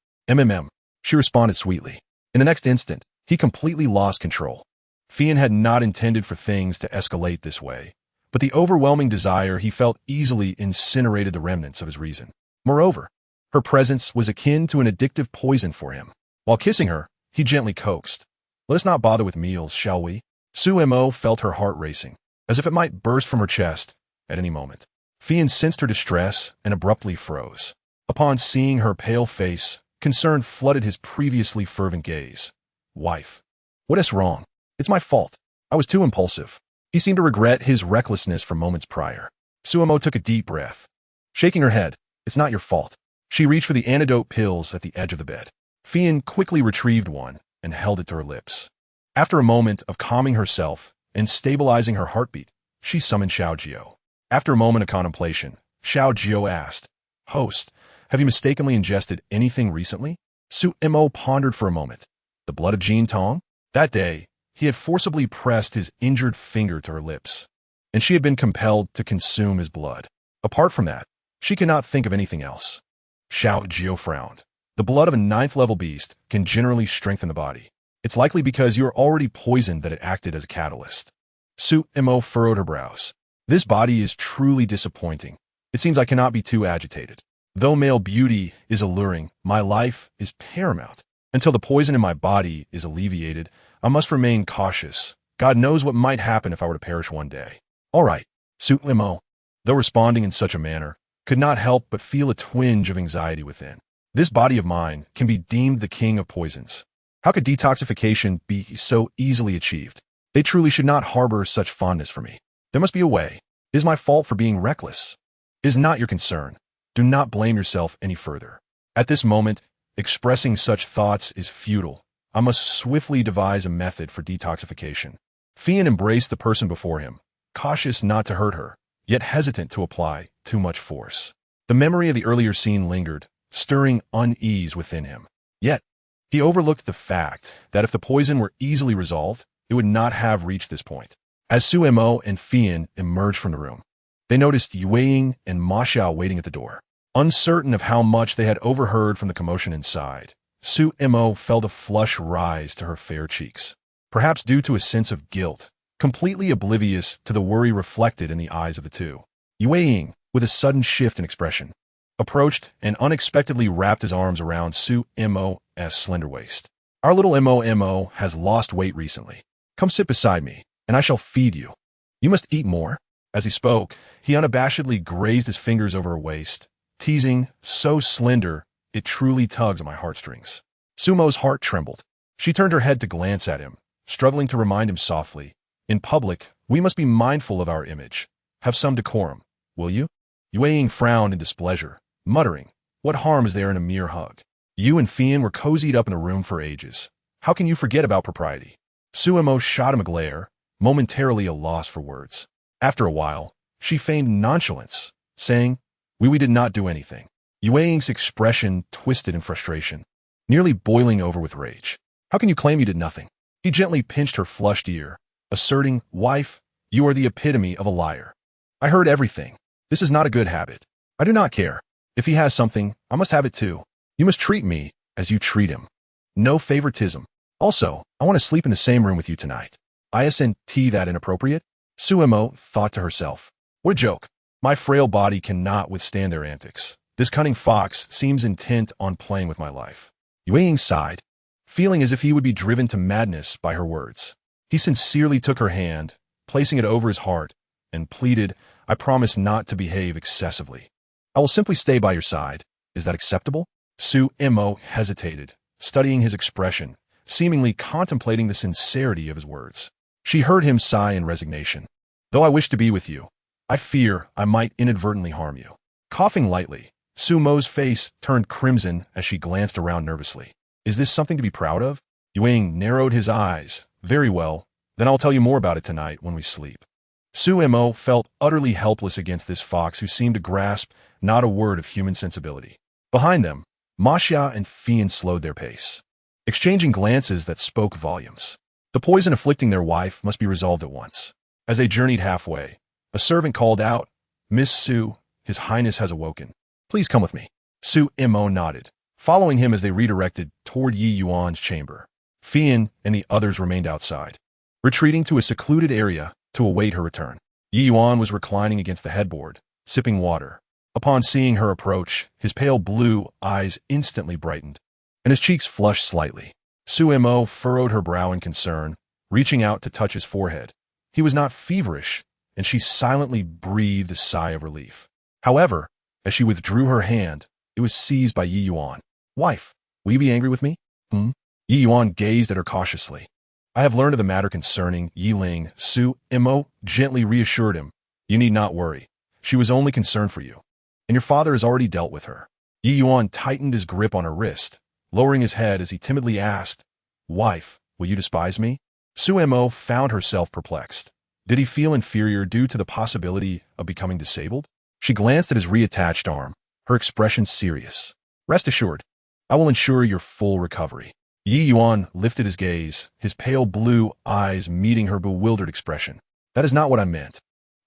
She responded sweetly. In the next instant, he completely lost control. Fian had not intended for things to escalate this way, but the overwhelming desire he felt easily incinerated the remnants of his reason. Moreover, her presence was akin to an addictive poison for him. While kissing her, he gently coaxed, "Let us not bother with meals, shall we?" Suemo felt her heart racing, as if it might burst from her chest at any moment. Fian sensed her distress and abruptly froze. Upon seeing her pale face, concern flooded his previously fervent gaze. "Wife, what is wrong? It's my fault. I was too impulsive." He seemed to regret his recklessness from moments prior. Suemo took a deep breath. Shaking her head, "It's not your fault." She reached for the antidote pills at the edge of the bed. Fian quickly retrieved one and held it to her lips. After a moment of calming herself and stabilizing her heartbeat, she summoned Xiaojio. After a moment of contemplation, Xiaojio asked, "Host, have you mistakenly ingested anything recently?" Suemo pondered for a moment. The blood of Jin Tong? That day, he had forcibly pressed his injured finger to her lips, and she had been compelled to consume his blood. Apart from that, she could not think of anything else. Xiaojio frowned. The blood of a 9th-level beast can generally strengthen the body. It's likely because you are already poisoned that it acted as a catalyst. Suemo furrowed her brows. This body is truly disappointing. It seems I cannot be too agitated. Though male beauty is alluring, my life is paramount. Until the poison in my body is alleviated, I must remain cautious. God knows what might happen if I were to perish one day. All right, Suemo, though responding in such a manner, could not help but feel a twinge of anxiety within. This body of mine can be deemed the king of poisons. How could detoxification be so easily achieved? They truly should not harbor such fondness for me. There must be a way. It is my fault for being reckless. It is not your concern. Do not blame yourself any further. At this moment, expressing such thoughts is futile. I must swiftly devise a method for detoxification. Fian embraced the person before him, cautious not to hurt her, yet hesitant to apply too much force. The memory of the earlier scene lingered, stirring unease within him. Yet, he overlooked the fact that if the poison were easily resolved, it would not have reached this point. As Suemo and Fian emerged from the room, they noticed Yueying and Ma Xiao waiting at the door. Uncertain of how much they had overheard from the commotion inside, Suemo felt a flush rise to her fair cheeks, perhaps due to a sense of guilt, completely oblivious to the worry reflected in the eyes of the two. Yueying, with a sudden shift in expression, approached and unexpectedly wrapped his arms around Suemo's slender waist. "Our little Mo has lost weight recently. Come sit beside me, and I shall feed you. You must eat more." As he spoke, he unabashedly grazed his fingers over her waist, teasing, "So slender, it truly tugs at my heartstrings." Sumo's heart trembled. She turned her head to glance at him, struggling to remind him softly, "In public, we must be mindful of our image. Have some decorum, will you?" Yueying frowned in displeasure, muttering, "What harm is there in a mere hug? You and Fian were cozied up in a room for ages. How can you forget about propriety?" Suemo shot him a glare, momentarily a loss for words. After a while, she feigned nonchalance, saying, We did not do anything." Yueying's expression twisted in frustration, nearly boiling over with rage. "How can you claim you did nothing?" He gently pinched her flushed ear, asserting, "Wife, you are the epitome of a liar. I heard everything. This is not a good habit. I do not care. If he has something, I must have it too. You must treat me as you treat him. No favoritism. Also, I want to sleep in the same room with you tonight. Isn't that inappropriate?" Suemo thought to herself, "What a joke. My frail body cannot withstand their antics. This cunning fox seems intent on playing with my life." Yueying sighed, feeling as if he would be driven to madness by her words. He sincerely took her hand, placing it over his heart, and pleaded, "I promise not to behave excessively. I will simply stay by your side. Is that acceptable?" Suemo hesitated, studying his expression, seemingly contemplating the sincerity of his words. She heard him sigh in resignation. "Though I wish to be with you, I fear I might inadvertently harm you." Coughing lightly, Sumo's face turned crimson as she glanced around nervously. "Is this something to be proud of?" Yuang narrowed his eyes. Very well, then I'll tell you more about it tonight when we sleep. Su Mo felt utterly helpless against this fox who seemed to grasp not a word of human sensibility. Behind them, Masha and Fian slowed their pace, exchanging glances that spoke volumes. The poison afflicting their wife must be resolved at once. As they journeyed halfway, a servant called out, "Miss Su, His Highness has awoken. Please come with me." Su Mo nodded, following him as they redirected toward Yi Yuan's chamber. Fian and the others remained outside, retreating to a secluded area to await her return. Yi Yuan was reclining against the headboard, sipping water. Upon seeing her approach, his pale blue eyes instantly brightened, and his cheeks flushed slightly. Su Mo furrowed her brow in concern, reaching out to touch his forehead. He was not feverish, and she silently breathed a sigh of relief. However, as she withdrew her hand, it was seized by Yi Yuan. "Wife, will you be angry with me?" Yi Yuan gazed at her cautiously. "I have learned of the matter concerning Yi Ling," Su Mo gently reassured him. "You need not worry. She was only concerned for you, and your father has already dealt with her." Yi Yuan tightened his grip on her wrist, lowering his head as he timidly asked, "Wife, will you despise me?" Su Mo found herself perplexed. Did he feel inferior due to the possibility of becoming disabled? She glanced at his reattached arm, her expression serious. "Rest assured, I will ensure your full recovery." Yi Yuan lifted his gaze, his pale blue eyes meeting her bewildered expression. "That is not what I meant.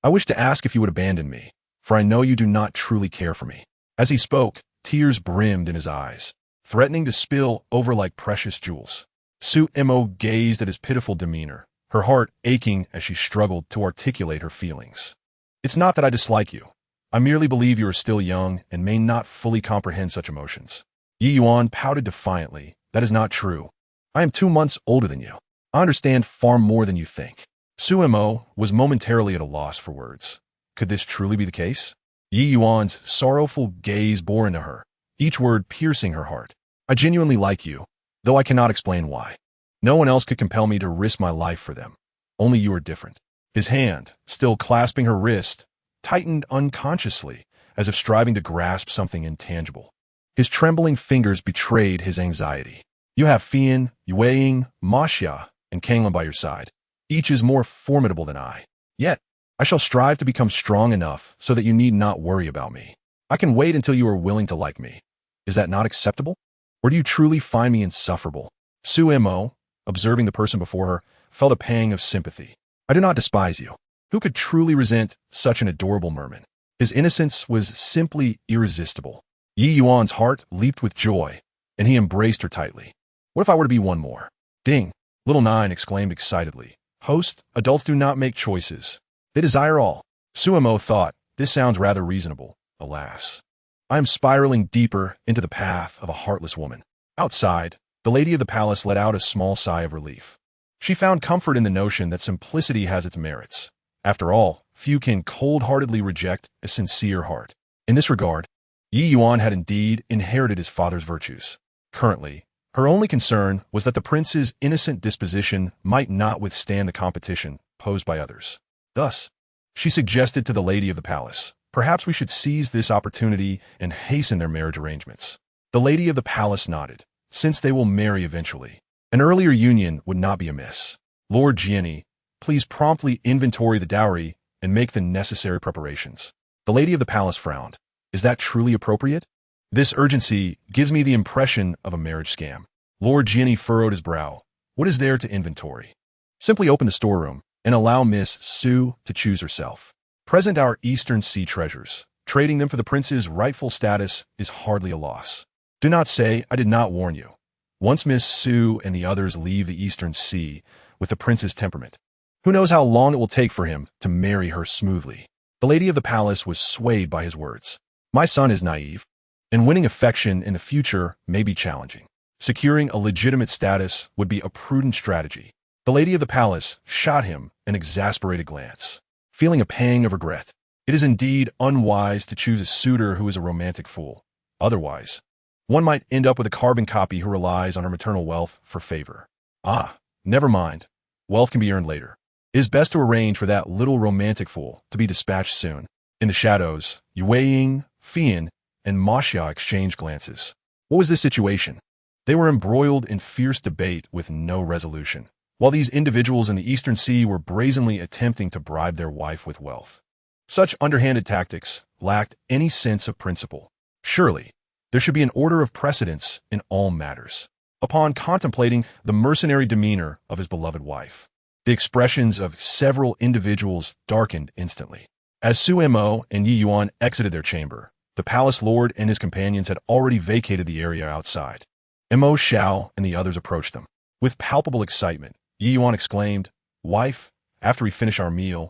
I wish to ask if you would abandon me, for I know you do not truly care for me." As he spoke, tears brimmed in his eyes, threatening to spill over like precious jewels. Su Mo gazed at his pitiful demeanor, her heart aching as she struggled to articulate her feelings. "It's not that I dislike you. I merely believe you are still young and may not fully comprehend such emotions." Yi Yuan pouted defiantly. "That is not true. I am 2 months older than you. I understand far more than you think." Su Mo was momentarily at a loss for words. Could this truly be the case? Yi Yuan's sorrowful gaze bore into her, each word piercing her heart. "I genuinely like you, though I cannot explain why. No one else could compel me to risk my life for them. Only you are different." His hand, still clasping her wrist, tightened unconsciously, as if striving to grasp something intangible. His trembling fingers betrayed his anxiety. "You have Fian, Yueying, Masha, and Kanglin by your side. Each is more formidable than I. Yet, I shall strive to become strong enough so that you need not worry about me. I can wait until you are willing to like me. Is that not acceptable? Or do you truly find me insufferable?" Su Mo, observing the person before her, felt a pang of sympathy. "I do not despise you. Who could truly resent such an adorable merman?" His innocence was simply irresistible. Yi Yuan's heart leaped with joy, and he embraced her tightly. "What if I were to be one more?" "Ding!" Little Nine exclaimed excitedly. "Host, adults do not make choices. They desire all." Su Mo thought, this sounds rather reasonable. Alas, I am spiraling deeper into the path of a heartless woman. Outside, the lady of the palace let out a small sigh of relief. She found comfort in the notion that simplicity has its merits. After all, few can cold-heartedly reject a sincere heart. In this regard, Yi Yuan had indeed inherited his father's virtues. Currently, her only concern was that the prince's innocent disposition might not withstand the competition posed by others. Thus, she suggested to the lady of the palace, "Perhaps we should seize this opportunity and hasten their marriage arrangements." The lady of the palace nodded. "Since they will marry eventually, an earlier union would not be amiss. Lord Jianni, please promptly inventory the dowry and make the necessary preparations." The lady of the palace frowned. "Is that truly appropriate? This urgency gives me the impression of a marriage scam." Lord Jianni furrowed his brow. "What is there to inventory? Simply open the storeroom and allow Miss Su to choose herself. Present our Eastern Sea treasures. Trading them for the prince's rightful status is hardly a loss. Do not say I did not warn you. Once Miss Su and the others leave the Eastern Sea with the prince's temperament, who knows how long it will take for him to marry her smoothly." The lady of the palace was swayed by his words. "My son is naive, and winning affection in the future may be challenging. Securing a legitimate status would be a prudent strategy." The lady of the palace shot him an exasperated glance, feeling a pang of regret. It is indeed unwise to choose a suitor who is a romantic fool. Otherwise, one might end up with a carbon copy who relies on her maternal wealth for favor. Ah, never mind. Wealth can be earned later. It is best to arrange for that little romantic fool to be dispatched soon. In the shadows, Yueying, Fian, and Masha exchanged glances. What was this situation? They were embroiled in fierce debate with no resolution, while these individuals in the Eastern Sea were brazenly attempting to bribe their wife with wealth. Such underhanded tactics lacked any sense of principle. Surely, there should be an order of precedence in all matters. Upon contemplating the mercenary demeanor of his beloved wife, the expressions of several individuals darkened instantly. As Su Mo and Yi Yuan exited their chamber, the palace lord and his companions had already vacated the area outside. Mo Xiao and the others approached them. With palpable excitement, Yi Yuan exclaimed, "Wife, after we finish our meal,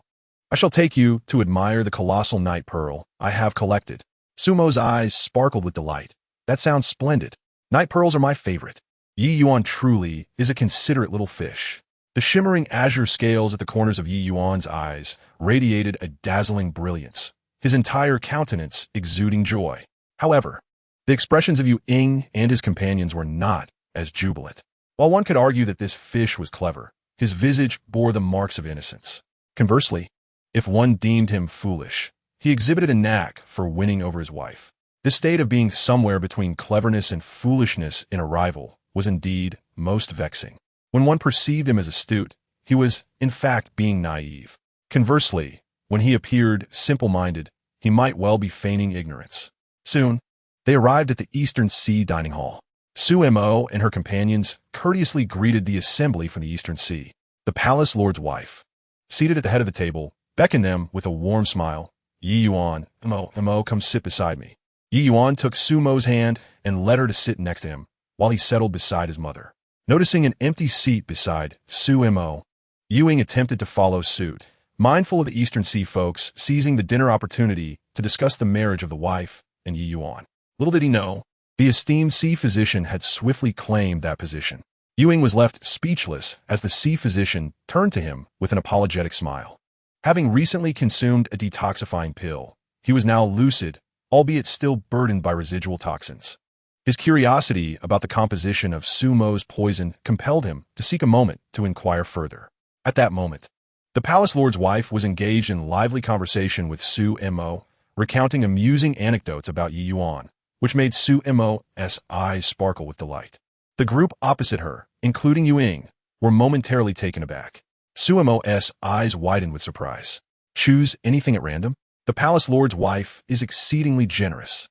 I shall take you to admire the colossal night pearl I have collected." Sumo's eyes sparkled with delight. "That sounds splendid. Night pearls are my favorite." Yi Yuan truly is a considerate little fish. The shimmering azure scales at the corners of Yi Yuan's eyes radiated a dazzling brilliance, his entire countenance exuding joy. However, the expressions of Yu Ying and his companions were not as jubilant. While one could argue that this fish was clever, his visage bore the marks of innocence. Conversely, if one deemed him foolish, he exhibited a knack for winning over his wife. This state of being somewhere between cleverness and foolishness in a rival was indeed most vexing. When one perceived him as astute, he was, in fact, being naive. Conversely, when he appeared simple-minded, he might well be feigning ignorance. Soon, they arrived at the Eastern Sea dining hall. Su Mo and her companions courteously greeted the assembly from the Eastern Sea. The palace lord's wife, seated at the head of the table, beckoned them with a warm smile. "Yi Yuan, Mo, come sit beside me." Yi Yuan took Su Mo's hand and led her to sit next to him, while he settled beside his mother. Noticing an empty seat beside Su Mo, Yu Ying attempted to follow suit, mindful of the Eastern Sea folks seizing the dinner opportunity to discuss the marriage of the wife and Yi Yuan. Little did he know, the esteemed sea physician had swiftly claimed that position. Yu Ying was left speechless as the sea physician turned to him with an apologetic smile. Having recently consumed a detoxifying pill, he was now lucid, albeit still burdened by residual toxins. His curiosity about the composition of Su Mo's poison compelled him to seek a moment to inquire further. At that moment, the palace lord's wife was engaged in lively conversation with Su Mo, recounting amusing anecdotes about Yi Yuan, which made Su Mo's eyes sparkle with delight. The group opposite her, including Yu Ying, were momentarily taken aback. Su Mo's eyes widened with surprise. "Choose anything at random? The palace lord's wife is exceedingly generous.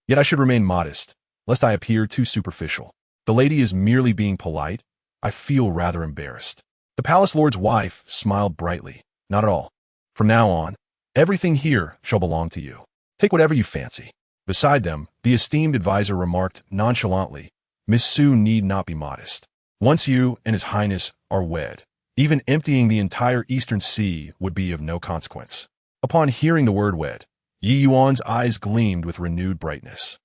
Yet I should remain modest, lest I appear too superficial. The lady is merely being polite. I feel rather embarrassed." The palace lord's wife smiled brightly. "Not at all. From now on, everything here shall belong to you. Take whatever you fancy." Beside them, the esteemed advisor remarked nonchalantly, "Miss Su need not be modest. Once you and His Highness are wed, even emptying the entire Eastern Sea would be of no consequence." Upon hearing the word wed, Yi Yuan's eyes gleamed with renewed brightness.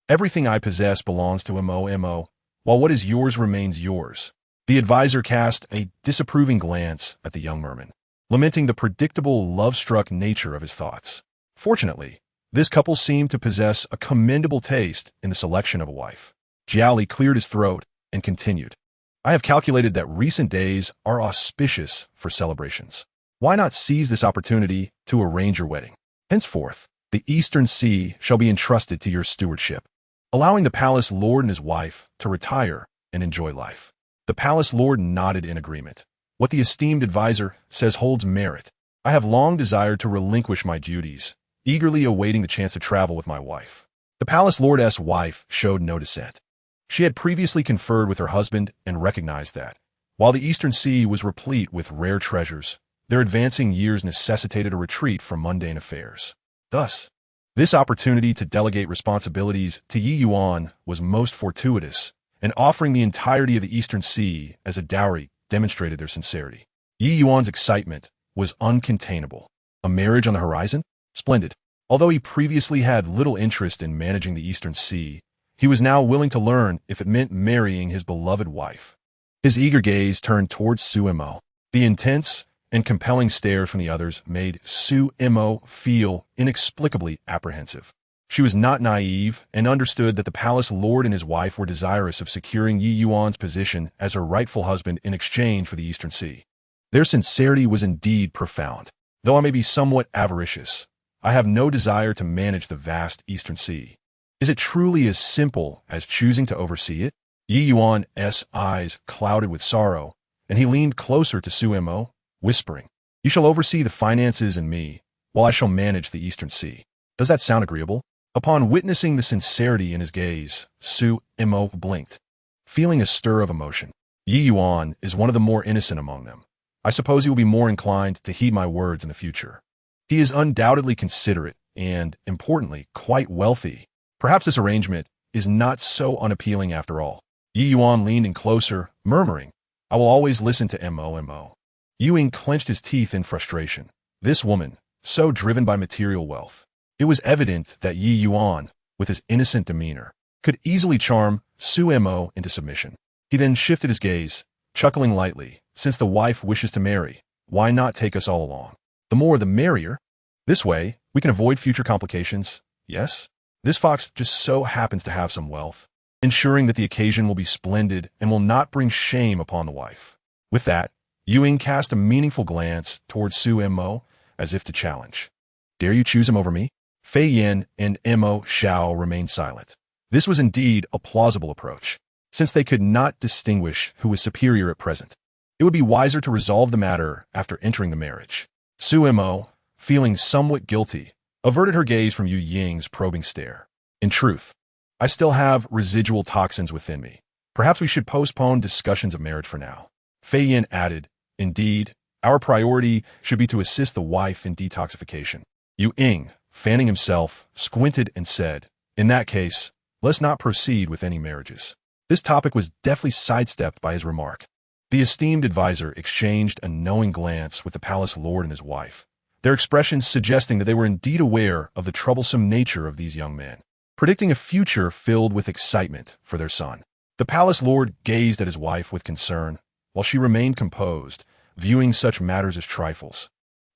"Everything I possess belongs to Mo, while what is yours remains yours." The advisor cast a disapproving glance at the young merman, lamenting the predictable, love-struck nature of his thoughts. Fortunately, this couple seemed to possess a commendable taste in the selection of a wife. Jiaoli cleared his throat and continued, "I have calculated that recent days are auspicious for celebrations. Why not seize this opportunity to arrange your wedding? Henceforth, the Eastern Sea shall be entrusted to your stewardship," allowing the palace lord and his wife to retire and enjoy life. The palace lord nodded in agreement. "What the esteemed advisor says holds merit. I have long desired to relinquish my duties, eagerly awaiting the chance to travel with my wife." The palace lord's wife showed no dissent. She had previously conferred with her husband and recognized that, while the Eastern Sea was replete with rare treasures, their advancing years necessitated a retreat from mundane affairs. Thus, this opportunity to delegate responsibilities to Yi Yuan was most fortuitous, and offering the entirety of the Eastern Sea as a dowry demonstrated their sincerity. Yi Yuan's excitement was uncontainable. A marriage on the horizon? Splendid. Although he previously had little interest in managing the Eastern Sea, he was now willing to learn if it meant marrying his beloved wife. His eager gaze turned towards Su Mo. The intense and compelling stare from the others made Su Mo feel inexplicably apprehensive. She was not naive and understood that the palace lord and his wife were desirous of securing Yi Yuan's position as her rightful husband in exchange for the Eastern Sea. Their sincerity was indeed profound. "Though I may be somewhat avaricious, I have no desire to manage the vast Eastern Sea. Is it truly as simple as choosing to oversee it?" Yi Yuan's eyes clouded with sorrow, and he leaned closer to Su Mo, whispering, "You shall oversee the finances and me, while I shall manage the Eastern Sea. Does that sound agreeable?" Upon witnessing the sincerity in his gaze, Su Mo blinked, feeling a stir of emotion. Yi Yuan is one of the more innocent among them. I suppose he will be more inclined to heed my words in the future. He is undoubtedly considerate and, importantly, quite wealthy. Perhaps this arrangement is not so unappealing after all. Yi Yuan leaned in closer, murmuring, "I will always listen to Mo. Yu Ying clenched his teeth in frustration. This woman, so driven by material wealth. It was evident that Yi Yuan, with his innocent demeanor, could easily charm Su Mo into submission. He then shifted his gaze, chuckling lightly. Since the wife wishes to marry, why not take us all along? The more the merrier. This way, we can avoid future complications. Yes? This fox just so happens to have some wealth, ensuring that the occasion will be splendid and will not bring shame upon the wife." With that, Yu Ying cast a meaningful glance towards Su Mo, as if to challenge. "Dare you choose him over me?" Fei Yin and Mo Xiao remained silent. This was indeed a plausible approach, since they could not distinguish who was superior at present. It would be wiser to resolve the matter after entering the marriage. Su Mo, feeling somewhat guilty, averted her gaze from Yu Ying's probing stare. "In truth, I still have residual toxins within me. Perhaps we should postpone discussions of marriage for now." Fei Yin added, "Indeed, our priority should be to assist the wife in detoxification." Yu Ying, fanning himself, squinted and said, "In that case, let's not proceed with any marriages." This topic was deftly sidestepped by his remark. The esteemed advisor exchanged a knowing glance with the palace lord and his wife, their expressions suggesting that they were indeed aware of the troublesome nature of these young men, predicting a future filled with excitement for their son. The palace lord gazed at his wife with concern, while she remained composed, viewing such matters as trifles.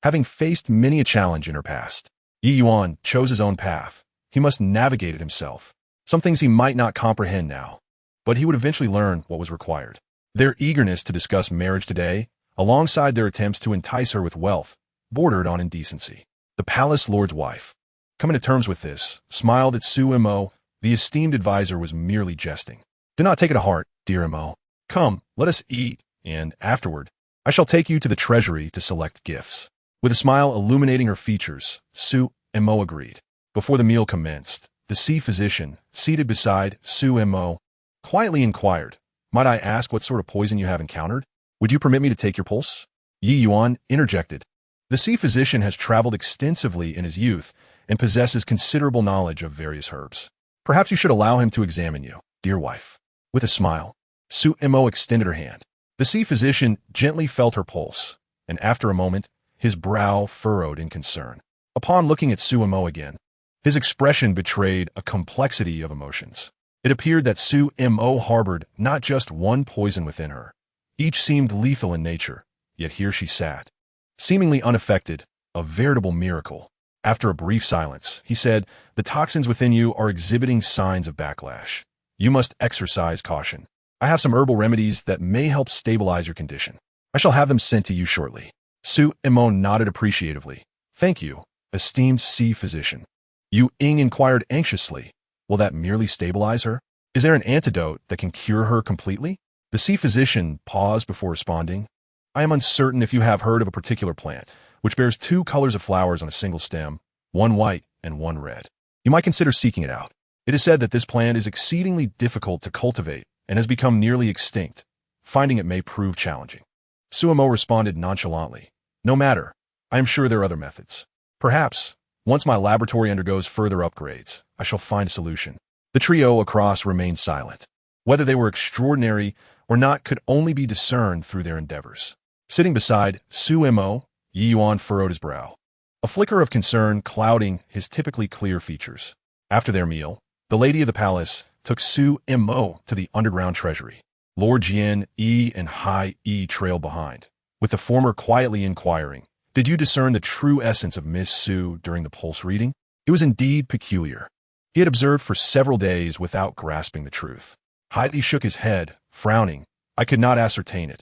Having faced many a challenge in her past, Yi Yuan chose his own path. He must navigate it himself. Some things he might not comprehend now, but he would eventually learn what was required. Their eagerness to discuss marriage today, alongside their attempts to entice her with wealth, bordered on indecency. The palace lord's wife, coming to terms with this, smiled at Su Mo. The esteemed advisor was merely jesting. "Do not take it to heart, dear Mo. Come, let us eat, and afterward, I shall take you to the treasury to select gifts." With a smile illuminating her features, Su Mo agreed. Before the meal commenced, the sea physician, seated beside Su Mo, quietly inquired, "Might I ask what sort of poison you have encountered? Would you permit me to take your pulse?" Yi Yuan interjected. The sea physician has traveled extensively in his youth and possesses considerable knowledge of various herbs. "Perhaps you should allow him to examine you, dear wife." With a smile, Su Mo extended her hand. The sea physician gently felt her pulse, and after a moment, his brow furrowed in concern. Upon looking at Su Mo again, his expression betrayed a complexity of emotions. It appeared that Su Mo harbored not just one poison within her. Each seemed lethal in nature, yet here she sat, seemingly unaffected, a veritable miracle. After a brief silence, he said, "The toxins within you are exhibiting signs of backlash. You must exercise caution. I have some herbal remedies that may help stabilize your condition. I shall have them sent to you shortly." Su Mo nodded appreciatively. "Thank you, esteemed sea physician." Yu Ying inquired anxiously, "Will that merely stabilize her? Is there an antidote that can cure her completely?" The sea physician paused before responding. "I am uncertain if you have heard of a particular plant, which bears 2 colors of flowers on a single stem, one white and one red. You might consider seeking it out. It is said that this plant is exceedingly difficult to cultivate and has become nearly extinct. Finding it may prove challenging." Su Mo responded nonchalantly, "No matter. I am sure there are other methods. Perhaps, once my laboratory undergoes further upgrades, I shall find a solution." The trio across remained silent. Whether they were extraordinary or not could only be discerned through their endeavors. Sitting beside Su Mo, Yi Yuan furrowed his brow, a flicker of concern clouding his typically clear features. After their meal, the lady of the palace took Su Mo to the underground treasury. Lord Jian Yi and Hai Yi trailed behind, with the former quietly inquiring, "Did you discern the true essence of Miss Su during the pulse reading?" It was indeed peculiar. He had observed for several days without grasping the truth. Hai Yi shook his head, frowning. "I could not ascertain it.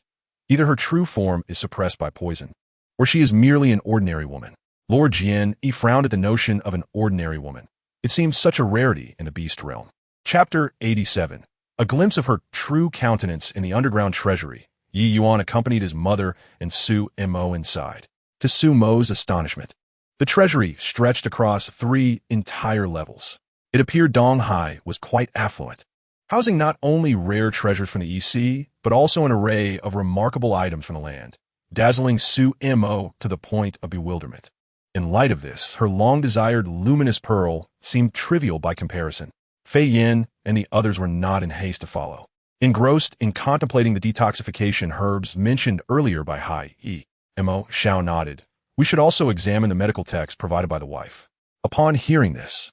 Either her true form is suppressed by poison, or she is merely an ordinary woman." Lord Jian Yi frowned at the notion of an ordinary woman. It seemed such a rarity in the beast realm. Chapter 87. A glimpse of her true countenance in the underground treasury, Yi Yuan accompanied his mother and Su Mo inside. To Su Mo's astonishment, the treasury stretched across 3 entire levels. It appeared Dong Hai was quite affluent, housing not only rare treasures from the EC, but also an array of remarkable items from the land, dazzling Su Mo to the point of bewilderment. In light of this, her long-desired luminous pearl seemed trivial by comparison. Fei Yin and the others were not in haste to follow, engrossed in contemplating the detoxification herbs mentioned earlier by Hai Yi. Mo Xiao nodded. We should also examine the medical text provided by the wife. Upon hearing this,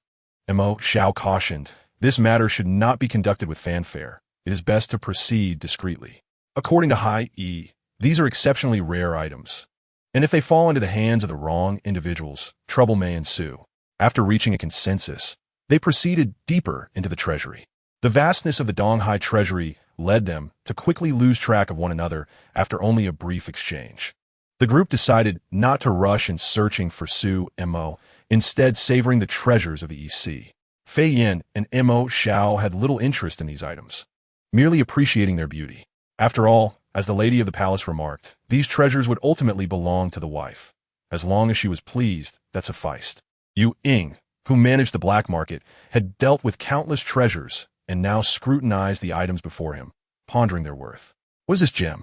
Mo Xiao cautioned, this matter should not be conducted with fanfare. It is best to proceed discreetly. According to Hai Yi, these are exceptionally rare items, and if they fall into the hands of the wrong individuals, trouble may ensue. After reaching a consensus, they proceeded deeper into the treasury. The vastness of the Donghai treasury led them to quickly lose track of one another after only a brief exchange. The group decided not to rush in searching for Su Mo, instead savoring the treasures of the EC. Fei Yin and Mo Xiao had little interest in these items, merely appreciating their beauty. After all, as the lady of the palace remarked, these treasures would ultimately belong to the wife. As long as she was pleased, that sufficed. Yu Ying, who managed the black market, had dealt with countless treasures and now scrutinized the items before him, pondering their worth. What is this gem?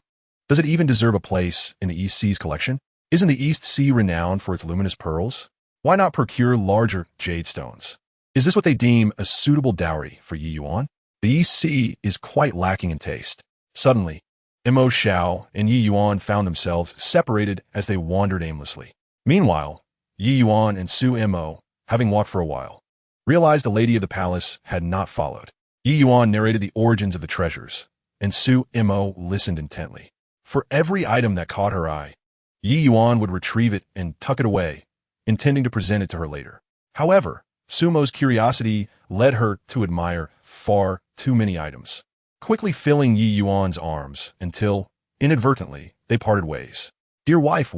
Does it even deserve a place in the East Sea's collection? Isn't the East Sea renowned for its luminous pearls? Why not procure larger jade stones? Is this what they deem a suitable dowry for Yi Yuan? The East Sea is quite lacking in taste. Suddenly, Mo Xiao and Yi Yuan found themselves separated as they wandered aimlessly. Meanwhile, Yi Yuan and Su Mo, having walked for a while, realized the lady of the palace had not followed. Yi Yuan narrated the origins of the treasures, and Su Mo listened intently. For every item that caught her eye, Yi Yuan would retrieve it and tuck it away, intending to present it to her later. However, Su Mo's curiosity led her to admire far too many items, quickly filling Yi Yuan's arms until, inadvertently, they parted ways. Dear wife,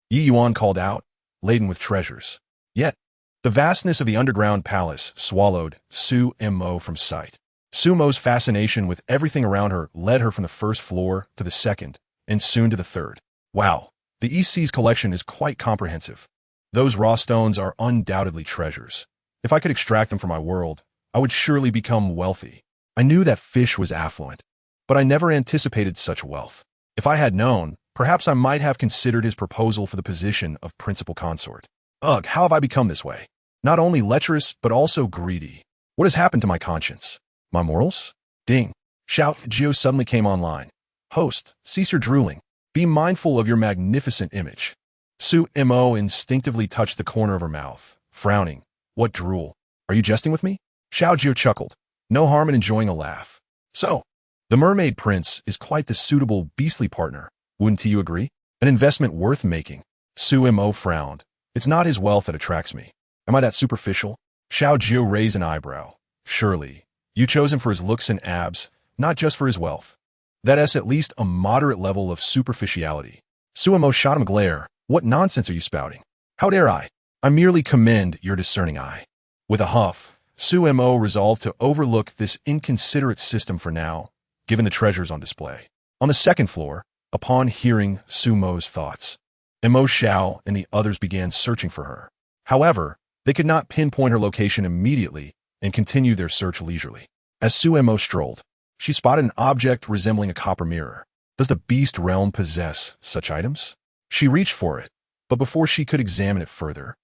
Yi Yuan called out, laden with treasures. Yet, the vastness of the underground palace swallowed Su Mo from sight. Su Mo's fascination with everything around her led her from the first floor to the second, and soon to the third. Wow, the East Sea's collection is quite comprehensive. Those raw stones are undoubtedly treasures. If I could extract them from my world, I would surely become wealthy. I knew that fish was affluent, but I never anticipated such wealth. If I had known, perhaps I might have considered his proposal for the position of principal consort. Ugh, how have I become this way? Not only lecherous, but also greedy. What has happened to my conscience? My morals? Ding. Shout, Geo suddenly came online. Host, cease your drooling. Be mindful of your magnificent image. Su Mo instinctively touched the corner of her mouth, frowning. What drool? Are you jesting with me? Xiao Jiu chuckled. No harm in enjoying a laugh. So, the mermaid prince is quite the suitable beastly partner. Wouldn't you agree? An investment worth making. Su Mo frowned. It's not his wealth that attracts me. Am I that superficial? Xiao Jiu raised an eyebrow. Surely, you chose him for his looks and abs, not just for his wealth. That is at least a moderate level of superficiality. Su Mo shot him a glare. What nonsense are you spouting? How dare I? I merely commend your discerning eye. With a huff, Su Mo resolved to overlook this inconsiderate system for now, given the treasures on display. On the second floor, upon hearing Su Mo's thoughts, Mo Xiao and the others began searching for her. However, they could not pinpoint her location immediately and continued their search leisurely. As Su Mo strolled, she spotted an object resembling a copper mirror. Does the beast realm possess such items? She reached for it, but before she could examine it further,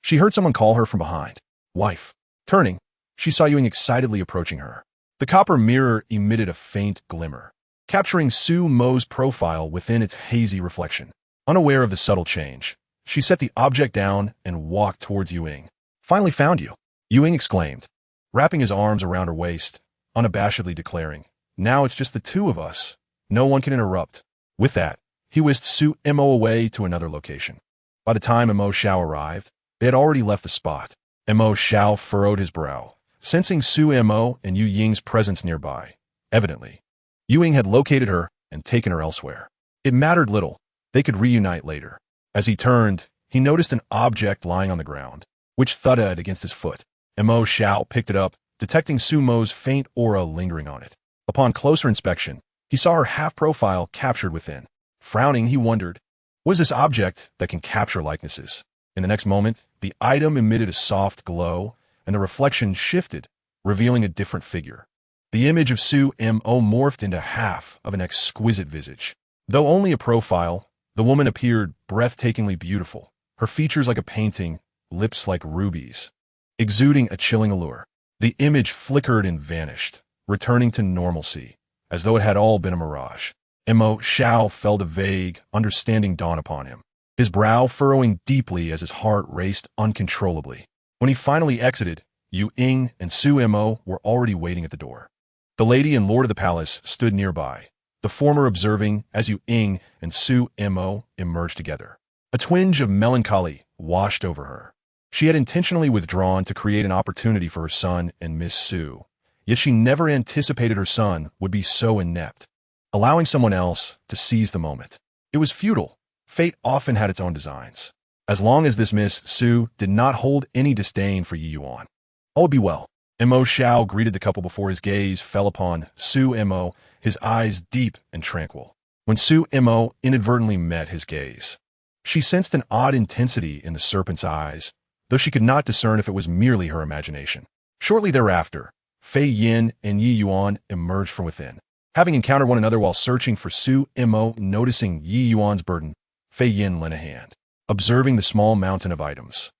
she heard someone call her from behind. Wife. Turning, she saw Yuing excitedly approaching her. The copper mirror emitted a faint glimmer, capturing Su Mo's profile within its hazy reflection. Unaware of the subtle change, she set the object down and walked towards Yuing. Finally found you, Yuing exclaimed, wrapping his arms around her waist, unabashedly declaring, now it's just the two of us. No one can interrupt. With that, he whisked Su Mo away to another location. By the time Mo Xiao arrived, they had already left the spot. Mo Xiao furrowed his brow, sensing Su Mo and Yu Ying's presence nearby. Evidently, Yu Ying had located her and taken her elsewhere. It mattered little. They could reunite later. As he turned, he noticed an object lying on the ground, which thudded against his foot. Mo Xiao picked it up, detecting Su Mo's faint aura lingering on it. Upon closer inspection, he saw her half-profile captured within. Frowning, he wondered, what is this object that can capture likenesses? In the next moment, the item emitted a soft glow, and the reflection shifted, revealing a different figure. The image of Sue M.O. morphed into half of an exquisite visage. Though only a profile, the woman appeared breathtakingly beautiful, her features like a painting, lips like rubies, exuding a chilling allure. The image flickered and vanished, returning to normalcy, as though it had all been a mirage. M.O. Xiao felt a vague, understanding dawn upon him, his brow furrowing deeply as his heart raced uncontrollably. When he finally exited, Yu Ying and Sue M.O. were already waiting at the door. The lady and lord of the palace stood nearby, the former observing as Yu Ying and Sue M.O. emerged together. A twinge of melancholy washed over her. She had intentionally withdrawn to create an opportunity for her son and Miss Sue, yet she never anticipated her son would be so inept, allowing someone else to seize the moment. It was futile. Fate often had its own designs. As long as this Miss Sue did not hold any disdain for Yi Yuan, all would be well. M.O. Xiao greeted the couple before his gaze fell upon Sue M.O., his eyes deep and tranquil. When Sue M.O. inadvertently met his gaze, she sensed an odd intensity in the serpent's eyes, though she could not discern if it was merely her imagination. Shortly thereafter, Fei Yin and Yi Yuan emerged from within. Having encountered one another while searching for Sue M.O., noticing Yi Yuan's burden, Fei Yin lent a hand, observing the small mountain of items.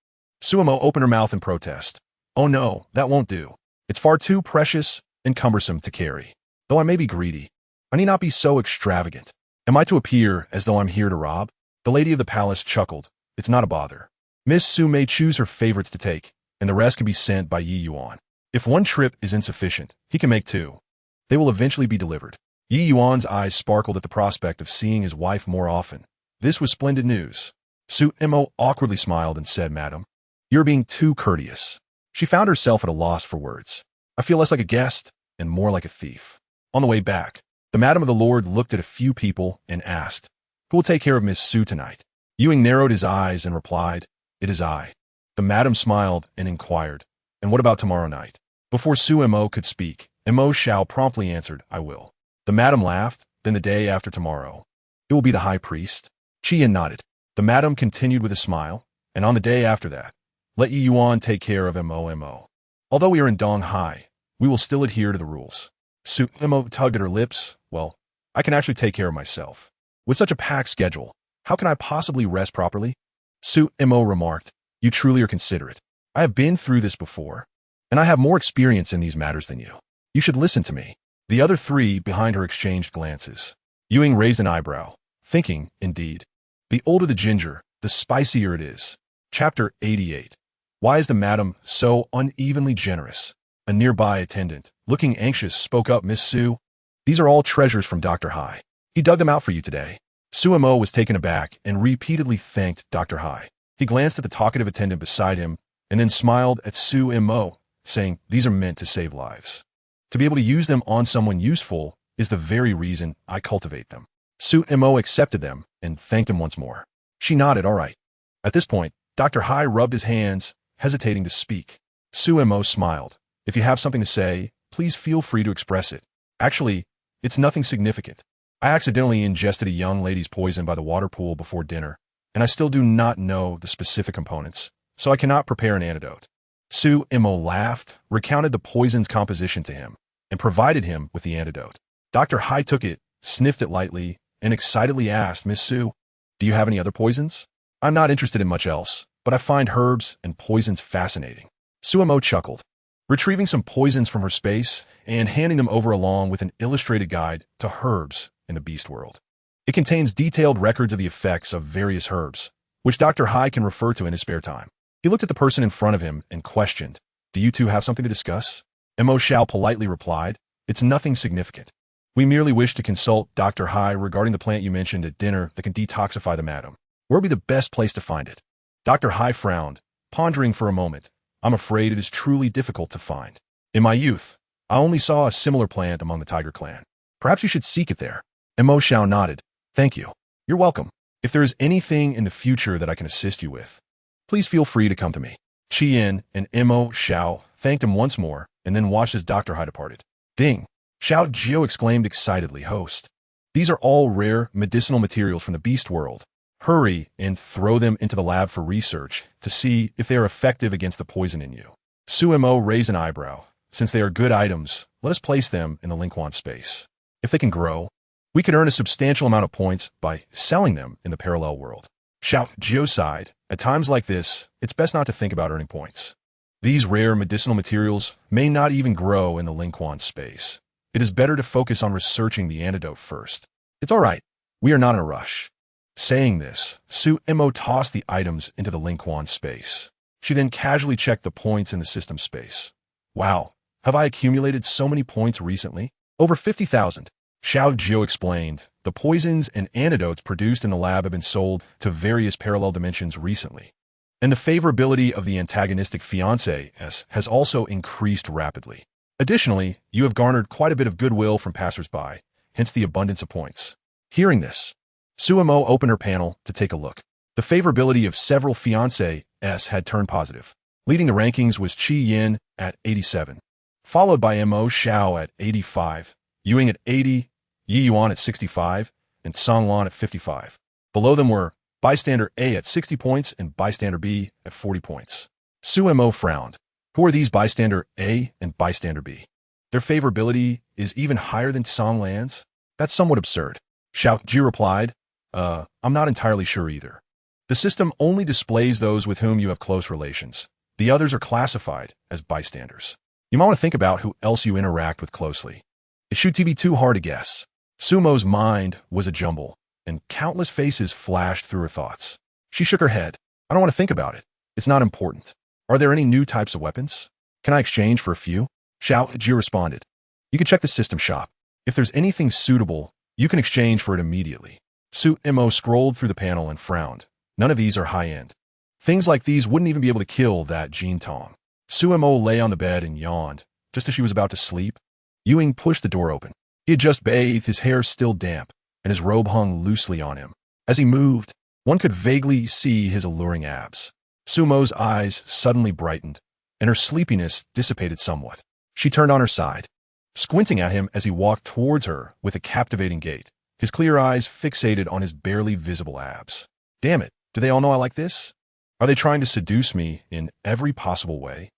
Sue M.O. opened her mouth in protest. Oh no, that won't do. It's far too precious and cumbersome to carry. Though I may be greedy, I need not be so extravagant. Am I to appear as though I'm here to rob? The lady of the palace chuckled. It's not a bother. Miss Sue may choose her favorites to take, and the rest can be sent by Yi Yuan. If one trip is insufficient, he can make two. They will eventually be delivered. Yi Yuan's eyes sparkled at the prospect of seeing his wife more often. This was splendid news. Sue M.O. awkwardly smiled and said, Madam, you're being too courteous. She found herself at a loss for words. I feel less like a guest and more like a thief. On the way back, the Madam of the Lord looked at a few people and asked, who will take care of Miss Sue tonight? Ewing narrowed his eyes and replied, it is I. The Madam smiled and inquired, and what about tomorrow night? Before Sue M.O. could speak, M.O. Xiao promptly answered, I will. The Madam laughed, then the day after tomorrow. It will be the High Priest. Qian nodded. The Madam continued with a smile, and on the day after that, let Yi Yuan take care of M.O. Although we are in Dong Hai, we will still adhere to the rules. Sue M.O. tugged at her lips. Well, I can actually take care of myself. With such a packed schedule, how can I possibly rest properly? Sue M.O. remarked, you truly are considerate. I have been through this before, and I have more experience in these matters than you. You should listen to me. The other three behind her exchanged glances. Ewing raised an eyebrow, thinking, indeed, the older the ginger, the spicier it is. Chapter 88. Why is the Madam so unevenly generous? A nearby attendant, looking anxious, spoke up, Miss Sue. These are all treasures from Dr. Hai. He dug them out for you today. Sue M.O. was taken aback and repeatedly thanked Dr. Hai. He glanced at the talkative attendant beside him and then smiled at Sue M.O., saying, these are meant to save lives. To be able to use them on someone useful is the very reason I cultivate them. Sue M.O. accepted them and thanked him once more. She nodded, all right. At this point, Dr. Hai rubbed his hands, hesitating to speak. Sue M.O. smiled. If you have something to say, please feel free to express it. Actually, it's nothing significant. I accidentally ingested a young lady's poison by the water pool before dinner, and I still do not know the specific components, so I cannot prepare an antidote. Sue M.O. laughed, recounted the poison's composition to him, and provided him with the antidote. Dr. Hai took it, sniffed it lightly, and excitedly asked, Miss Sue, do you have any other poisons? I'm not interested in much else, but I find herbs and poisons fascinating. Sue M.O. chuckled, retrieving some poisons from her space and handing them over along with an illustrated guide to herbs in the beast world. It contains detailed records of the effects of various herbs, which Dr. Hai can refer to in his spare time. He looked at the person in front of him and questioned, do you two have something to discuss? M.O. Xiao politely replied, it's nothing significant. We merely wish to consult Dr. Hai regarding the plant you mentioned at dinner that can detoxify the Madam. Where would be the best place to find it? Dr. Hai frowned, pondering for a moment. I'm afraid it is truly difficult to find. In my youth, I only saw a similar plant among the Tiger clan. Perhaps you should seek it there. M.O. Xiao nodded. Thank you. You're welcome. If there is anything in the future that I can assist you with, please feel free to come to me. Qian and M.O. Xiao thanked him once more and then watched as Dr. Hai departed. Ding. Xiao Jio exclaimed excitedly, host. These are all rare medicinal materials from the beast world. Hurry and throw them into the lab for research to see if they are effective against the poison in you. Sumo raised an eyebrow. Since they are good items, let us place them in the Linquan space. If they can grow, we could earn a substantial amount of points by selling them in the parallel world. Xiao Jio sighed. At times like this, it's best not to think about earning points. These rare medicinal materials may not even grow in the Linquan space. It is better to focus on researching the antidote first. It's all right. We are not in a rush. Saying this, Sumo tossed the items into the Linquan space. She then casually checked the points in the system space. Wow, have I accumulated so many points recently? Over 50,000. Xiao Jio explained, the poisons and antidotes produced in the lab have been sold to various parallel dimensions recently. And the favorability of the antagonistic fiancé has also increased rapidly. Additionally, you have garnered quite a bit of goodwill from passersby, hence the abundance of points. Hearing this, Sumo opened her panel to take a look. The favorability of several fiancés had turned positive. Leading the rankings was Qi Yin at 87, followed by Mo Xiao at 85, Yuing at 80, Yi Yuan at 65, and Songlan at 55. Below them were Bystander A at 60 points and Bystander B at 40 points. Sumo frowned. Who are these Bystander A and Bystander B? Their favorability is even higher than Songlan's? That's somewhat absurd. Xiao Ji replied, I'm not entirely sure either. The system only displays those with whom you have close relations. The others are classified as bystanders. You might want to think about who else you interact with closely. It should be too hard to guess. Sumo's mind was a jumble, and countless faces flashed through her thoughts. She shook her head. I don't want to think about it. It's not important. Are there any new types of weapons? Can I exchange for a few? Xiao Ji responded. You can check the system shop. If there's anything suitable, you can exchange for it immediately. Sumo scrolled through the panel and frowned. None of these are high-end. Things like these wouldn't even be able to kill that Jin Tong. Sumo lay on the bed and yawned, just as she was about to sleep. Yuing pushed the door open. He had just bathed, his hair still damp, and his robe hung loosely on him. As he moved, one could vaguely see his alluring abs. Sumo's eyes suddenly brightened, and her sleepiness dissipated somewhat. She turned on her side, squinting at him as he walked towards her with a captivating gait, his clear eyes fixated on his barely visible abs. Damn it, do they all know I like this? Are they trying to seduce me in every possible way?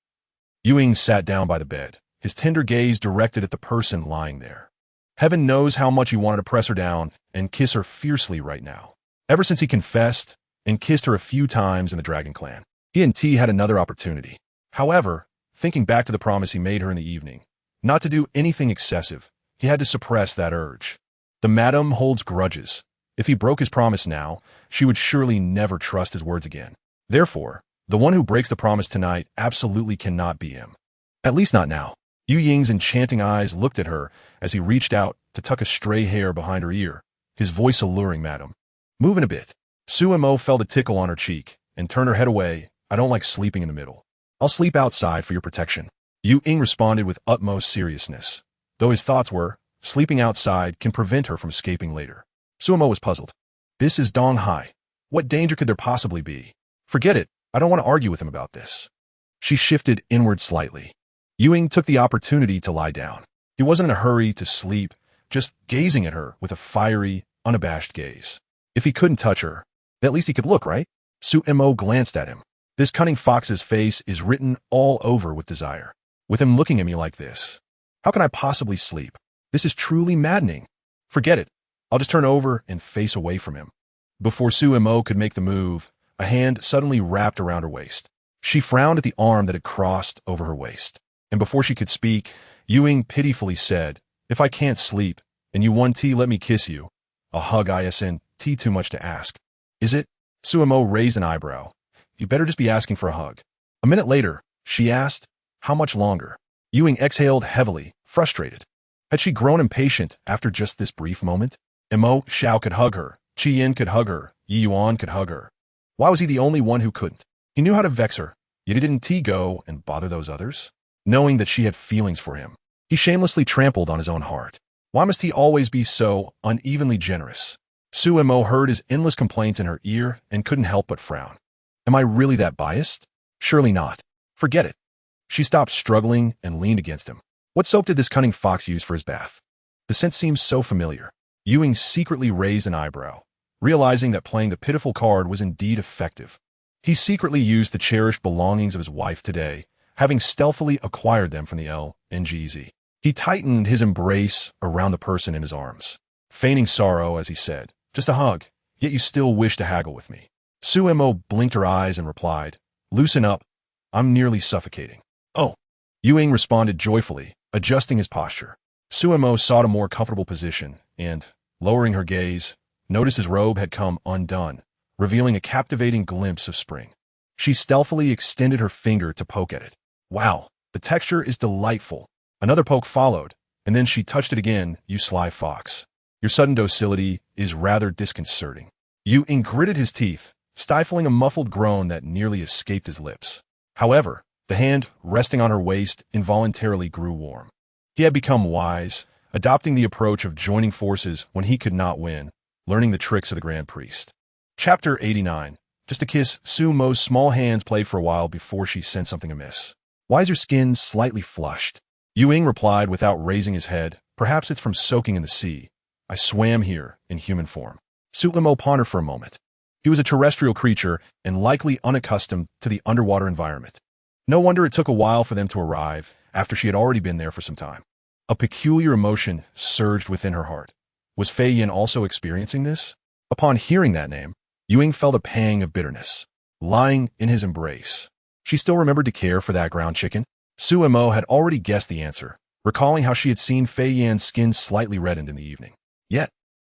Yuing sat down by the bed, his tender gaze directed at the person lying there. Heaven knows how much he wanted to press her down and kiss her fiercely right now. Ever since he confessed and kissed her a few times in the Dragon Clan, he and T had another opportunity. However, thinking back to the promise he made her in the evening, not to do anything excessive, he had to suppress that urge. The madam holds grudges. If he broke his promise now, she would surely never trust his words again. Therefore, the one who breaks the promise tonight absolutely cannot be him. At least not now. Yu Ying's enchanting eyes looked at her as he reached out to tuck a stray hair behind her ear, his voice alluring, madam. Move in a bit. Sumo felt a tickle on her cheek and turned her head away. I don't like sleeping in the middle. I'll sleep outside for your protection. Yu Ying responded with utmost seriousness, though his thoughts were, sleeping outside can prevent her from escaping later. Sumo was puzzled. This is Dong Hai. What danger could there possibly be? Forget it. I don't want to argue with him about this. She shifted inward slightly. Yuing took the opportunity to lie down. He wasn't in a hurry to sleep, just gazing at her with a fiery, unabashed gaze. If he couldn't touch her, at least he could look, right? Sumo glanced at him. This cunning fox's face is written all over with desire. With him looking at me like this, how can I possibly sleep? This is truly maddening. Forget it. I'll just turn over and face away from him. Before Sumo could make the move, a hand suddenly wrapped around her waist. She frowned at the arm that had crossed over her waist. And before she could speak, Yuing pitifully said, if I can't sleep, and you want tea, let me kiss you. A hug isn't tea too much to ask. Is it? Sumo raised an eyebrow. You better just be asking for a hug. A minute later, she asked, how much longer? Yuing exhaled heavily, frustrated. Had she grown impatient after just this brief moment? Mo Xiao could hug her, Qi Yin could hug her, Yi Yuan could hug her. Why was he the only one who couldn't? He knew how to vex her, yet he didn't go and bother those others? Knowing that she had feelings for him, he shamelessly trampled on his own heart. Why must he always be so unevenly generous? Sumo heard his endless complaints in her ear and couldn't help but frown. Am I really that biased? Surely not. Forget it. She stopped struggling and leaned against him. What soap did this cunning fox use for his bath? The scent seems so familiar. Ewing secretly raised an eyebrow, realizing that playing the pitiful card was indeed effective. He secretly used the cherished belongings of his wife today, having stealthily acquired them from the LNGZ. He tightened his embrace around the person in his arms, feigning sorrow as he said, "Just a hug, yet you still wish to haggle with me." Suemo blinked her eyes and replied, "Loosen up, I'm nearly suffocating." "Oh." Ewing responded joyfully, adjusting his posture. Suemo sought a more comfortable position and, lowering her gaze, noticed his robe had come undone, revealing a captivating glimpse of spring. She stealthily extended her finger to poke at it. "Wow, the texture is delightful." Another poke followed, and then she touched it again. "You sly fox. Your sudden docility is rather disconcerting." Ewing gritted his teeth, stifling a muffled groan that nearly escaped his lips. However, the hand resting on her waist involuntarily grew warm. He had become wise, adopting the approach of joining forces when he could not win, learning the tricks of the Grand Priest. Chapter 89. Just a kiss. Sumo's small hands played for a while before she sensed something amiss. "Why is your skin slightly flushed?" Ewing replied without raising his head, "Perhaps it's from soaking in the sea. I swam here in human form." Sumo pondered for a moment. He was a terrestrial creature and likely unaccustomed to the underwater environment. No wonder it took a while for them to arrive, after she had already been there for some time. A peculiar emotion surged within her heart. Was Fei Yin also experiencing this? Upon hearing that name, Ewing felt a pang of bitterness. Lying in his embrace. She still remembered to care for that ground chicken? Suemo had already guessed the answer, recalling how she had seen Fei Yin's skin slightly reddened in the evening. Yet,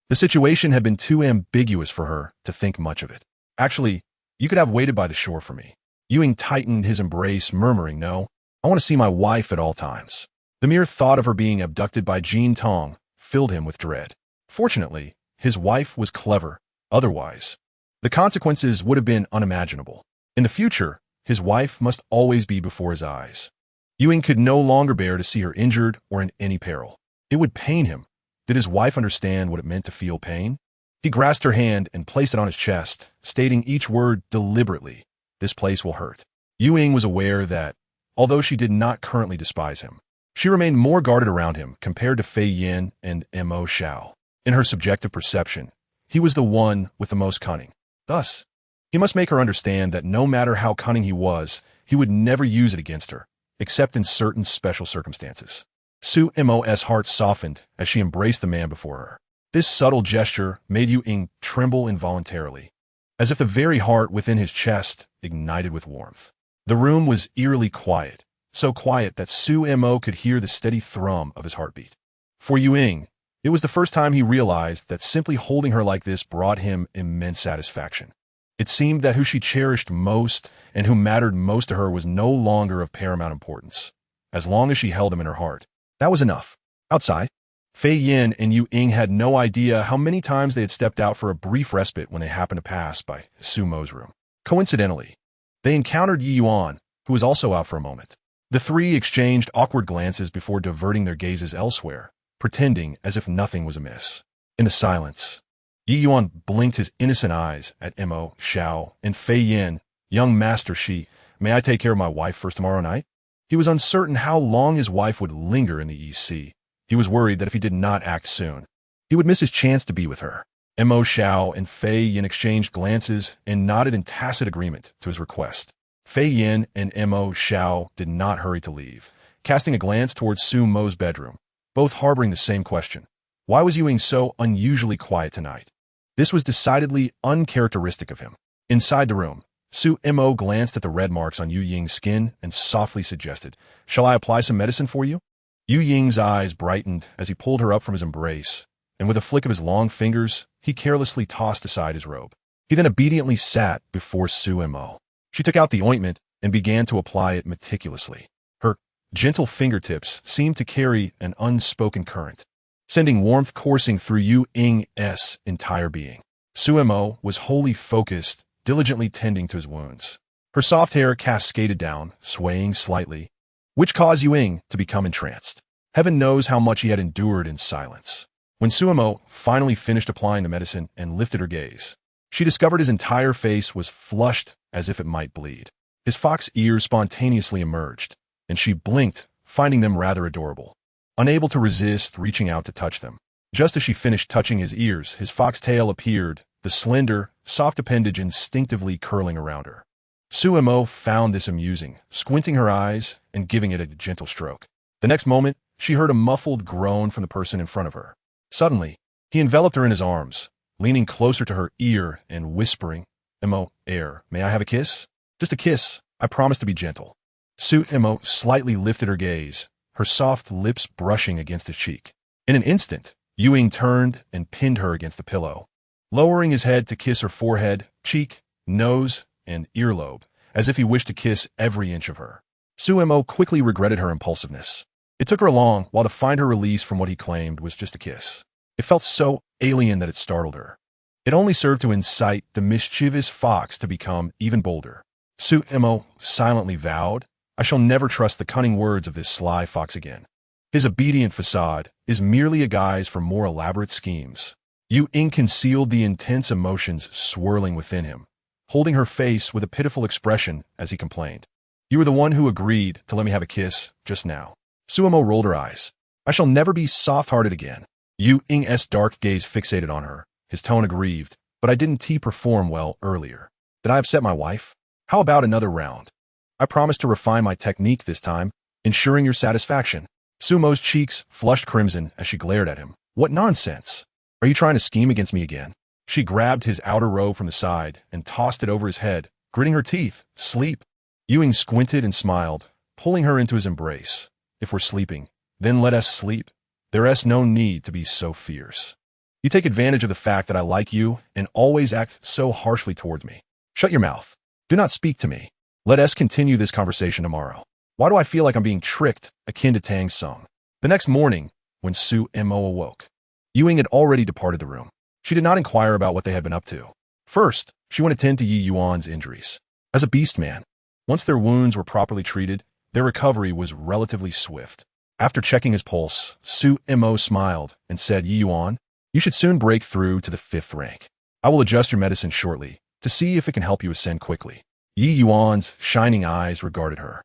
the situation had been too ambiguous for her to think much of it. "Actually, you could have waited by the shore for me." Ewing tightened his embrace, murmuring, "No, I want to see my wife at all times." The mere thought of her being abducted by Jean Tong filled him with dread. Fortunately, his wife was clever. Otherwise, the consequences would have been unimaginable. In the future, his wife must always be before his eyes. Ewing could no longer bear to see her injured or in any peril. It would pain him. Did his wife understand what it meant to feel pain? He grasped her hand and placed it on his chest, stating each word deliberately. "This place will hurt." Ewing was aware that, although she did not currently despise him, she remained more guarded around him compared to Fei Yin and Mo Xiao. In her subjective perception, he was the one with the most cunning. Thus, he must make her understand that no matter how cunning he would never use it against her, except in certain special circumstances. Sumo's heart softened as she embraced the man before her. This subtle gesture made Ewing tremble involuntarily, as if the very heart within his chest ignited with warmth. The room was eerily quiet, so quiet that Sumo could hear the steady thrum of his heartbeat. For Ewing, it was the first time he realized that simply holding her like this brought him immense satisfaction. It seemed that who she cherished most and who mattered most to her was no longer of paramount importance. As long as she held him in her heart, that was enough. Outside, Fei Yin and Ewing had no idea how many times they had stepped out for a brief respite when they happened to pass by Sumo's room. Coincidentally, they encountered Yi Yuan, who was also out for a moment. The three exchanged awkward glances before diverting their gazes elsewhere, pretending as if nothing was amiss. In the silence, Yi Yuan blinked his innocent eyes at Mo Xiao and Fei Yin. "Young master Shi, may I take care of my wife first tomorrow night?" He was uncertain how long his wife would linger in the EC. He was worried that if he did not act soon, he would miss his chance to be with her. Mo Xiao and Fei Yin exchanged glances and nodded in tacit agreement to his request. Fei Yin and Mo Xiao did not hurry to leave, casting a glance towards Sumo's bedroom, both harboring the same question. Why was Ewing so unusually quiet tonight? This was decidedly uncharacteristic of him. Inside the room, Sumo glanced at the red marks on Yu Ying's skin and softly suggested, "Shall I apply some medicine for you?" Yu Ying's eyes brightened as he pulled her up from his embrace, and with a flick of his long fingers, he carelessly tossed aside his robe. He then obediently sat before Sumo. She took out the ointment and began to apply it meticulously. Her gentle fingertips seemed to carry an unspoken current, sending warmth coursing through Yu Ying's entire being. Sumo was wholly focused, diligently tending to his wounds. Her soft hair cascaded down, swaying slightly, which caused Ewing to become entranced. Heaven knows how much he had endured in silence. When Sumo finally finished applying the medicine and lifted her gaze, she discovered his entire face was flushed as if it might bleed. His fox ears spontaneously emerged, and she blinked, finding them rather adorable. Unable to resist reaching out to touch them. Just as she finished touching his ears, his foxtail appeared, the slender, soft appendage instinctively curling around her. Suemo found this amusing, squinting her eyes and giving it a gentle stroke. The next moment, she heard a muffled groan from the person in front of her. Suddenly, he enveloped her in his arms, leaning closer to her ear and whispering, "Emo, air, may I have a kiss? Just a kiss, I promise to be gentle." Suemo slightly lifted her gaze, her soft lips brushing against his cheek. In an instant, Ying turned and pinned her against the pillow, lowering his head to kiss her forehead, cheek, nose, and earlobe, as if he wished to kiss every inch of her. Suemo quickly regretted her impulsiveness. It took her a long while to find her release from what he claimed was just a kiss. It felt so alien that it startled her. It only served to incite the mischievous fox to become even bolder. Suemo silently vowed, "I shall never trust the cunning words of this sly fox again. His obedient facade is merely a guise for more elaborate schemes." Ying concealed the intense emotions swirling within him, holding her face with a pitiful expression as he complained, "You were the one who agreed to let me have a kiss just now." Suemo rolled her eyes. "I shall never be soft-hearted again." Ying's dark gaze fixated on her, his tone aggrieved, "But I didn't perform well earlier. Did I upset my wife? How about another round? I promise to refine my technique this time, ensuring your satisfaction." Sumo's cheeks flushed crimson as she glared at him. "What nonsense! Are you trying to scheme against me again?" She grabbed his outer robe from the side and tossed it over his head, gritting her teeth. "Sleep." Ying squinted and smiled, pulling her into his embrace. "If we're sleeping, then let us sleep. There's no need to be so fierce. You take advantage of the fact that I like you and always act so harshly towards me. Shut your mouth. Do not speak to me. Let us continue this conversation tomorrow. Why do I feel like I'm being tricked, akin to Tang's song?" The next morning, when Suemo awoke, Ying had already departed the room. She did not inquire about what they had been up to. First, she went to tend to Yi Yuan's injuries. As a beast man, once their wounds were properly treated, their recovery was relatively swift. After checking his pulse, Suemo smiled and said, "Yi Yuan, you should soon break through to the 5th rank. I will adjust your medicine shortly to see if it can help you ascend quickly." Yi Yuan's shining eyes regarded her.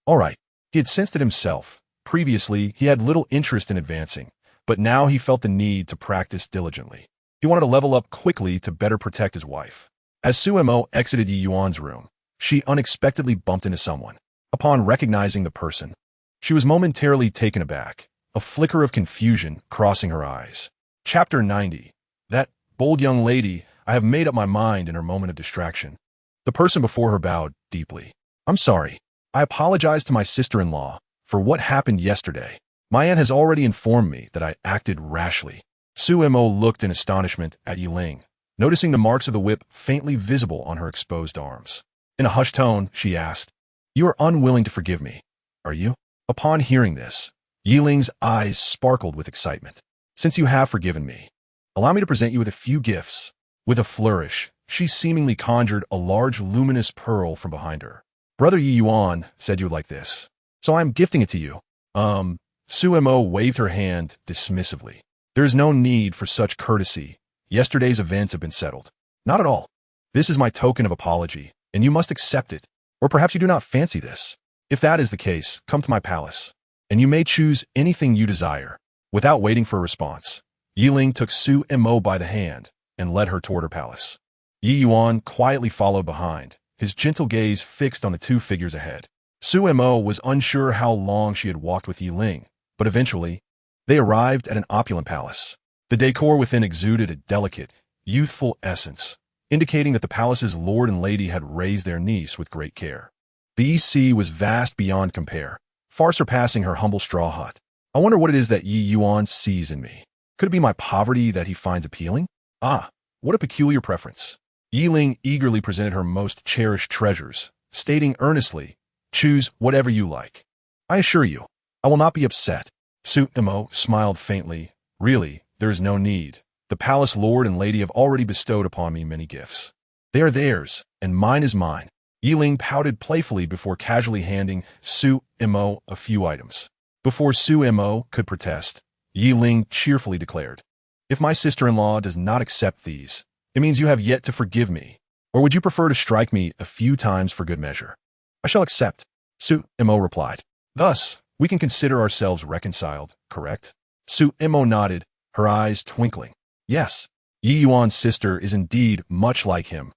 All right, he had sensed it himself. Previously, he had little interest in advancing, but now he felt the need to practice diligently. He wanted to level up quickly to better protect his wife. As Suemo exited Yi Yuan's room, she unexpectedly bumped into someone. Upon recognizing the person, she was momentarily taken aback, a flicker of confusion crossing her eyes. Chapter 90. That bold young lady, I have made up my mind in her moment of distraction. The person before her bowed deeply. "I'm sorry. I apologize to my sister-in-law for what happened yesterday. My aunt has already informed me that I acted rashly." Suemo looked in astonishment at Ying, noticing the marks of the whip faintly visible on her exposed arms. In a hushed tone, she asked, "You are unwilling to forgive me, are you?" Upon hearing this, Yiling's eyes sparkled with excitement. "Since you have forgiven me, allow me to present you with a few gifts." With a flourish, she seemingly conjured a large luminous pearl from behind her. "Brother Yi Yuan said you would like this, so I am gifting it to you." Suemo waved her hand dismissively. "There is no need for such courtesy. Yesterday's events have been settled." "Not at all. This is my token of apology, and you must accept it. Or perhaps you do not fancy this. If that is the case, come to my palace, and you may choose anything you desire." Without waiting for a response, Ying took Suemo by the hand and led her toward her palace. Yi Yuan quietly followed behind, his gentle gaze fixed on the two figures ahead. Suemo was unsure how long she had walked with Ying, but eventually, they arrived at an opulent palace. The decor within exuded a delicate, youthful essence, indicating that the palace's lord and lady had raised their niece with great care. The EC was vast beyond compare, far surpassing her humble straw hut. "I wonder what it is that Yi Yuan sees in me. Could it be my poverty that he finds appealing? Ah, what a peculiar preference." Ying eagerly presented her most cherished treasures, stating earnestly, "Choose whatever you like. I assure you, I will not be upset." Suemo smiled faintly. "Really, there is no need. The palace lord and lady have already bestowed upon me many gifts. They are theirs, and mine is mine." Ying pouted playfully before casually handing Suemo a few items. Before Suemo could protest, Ying cheerfully declared, "If my sister-in-law does not accept these, it means you have yet to forgive me. Or would you prefer to strike me a few times for good measure?" "I shall accept," Suemo replied. Thus, We can consider ourselves reconciled, correct? Su Imo nodded, her eyes twinkling. Yes, Yi Yuan's sister is indeed much like him,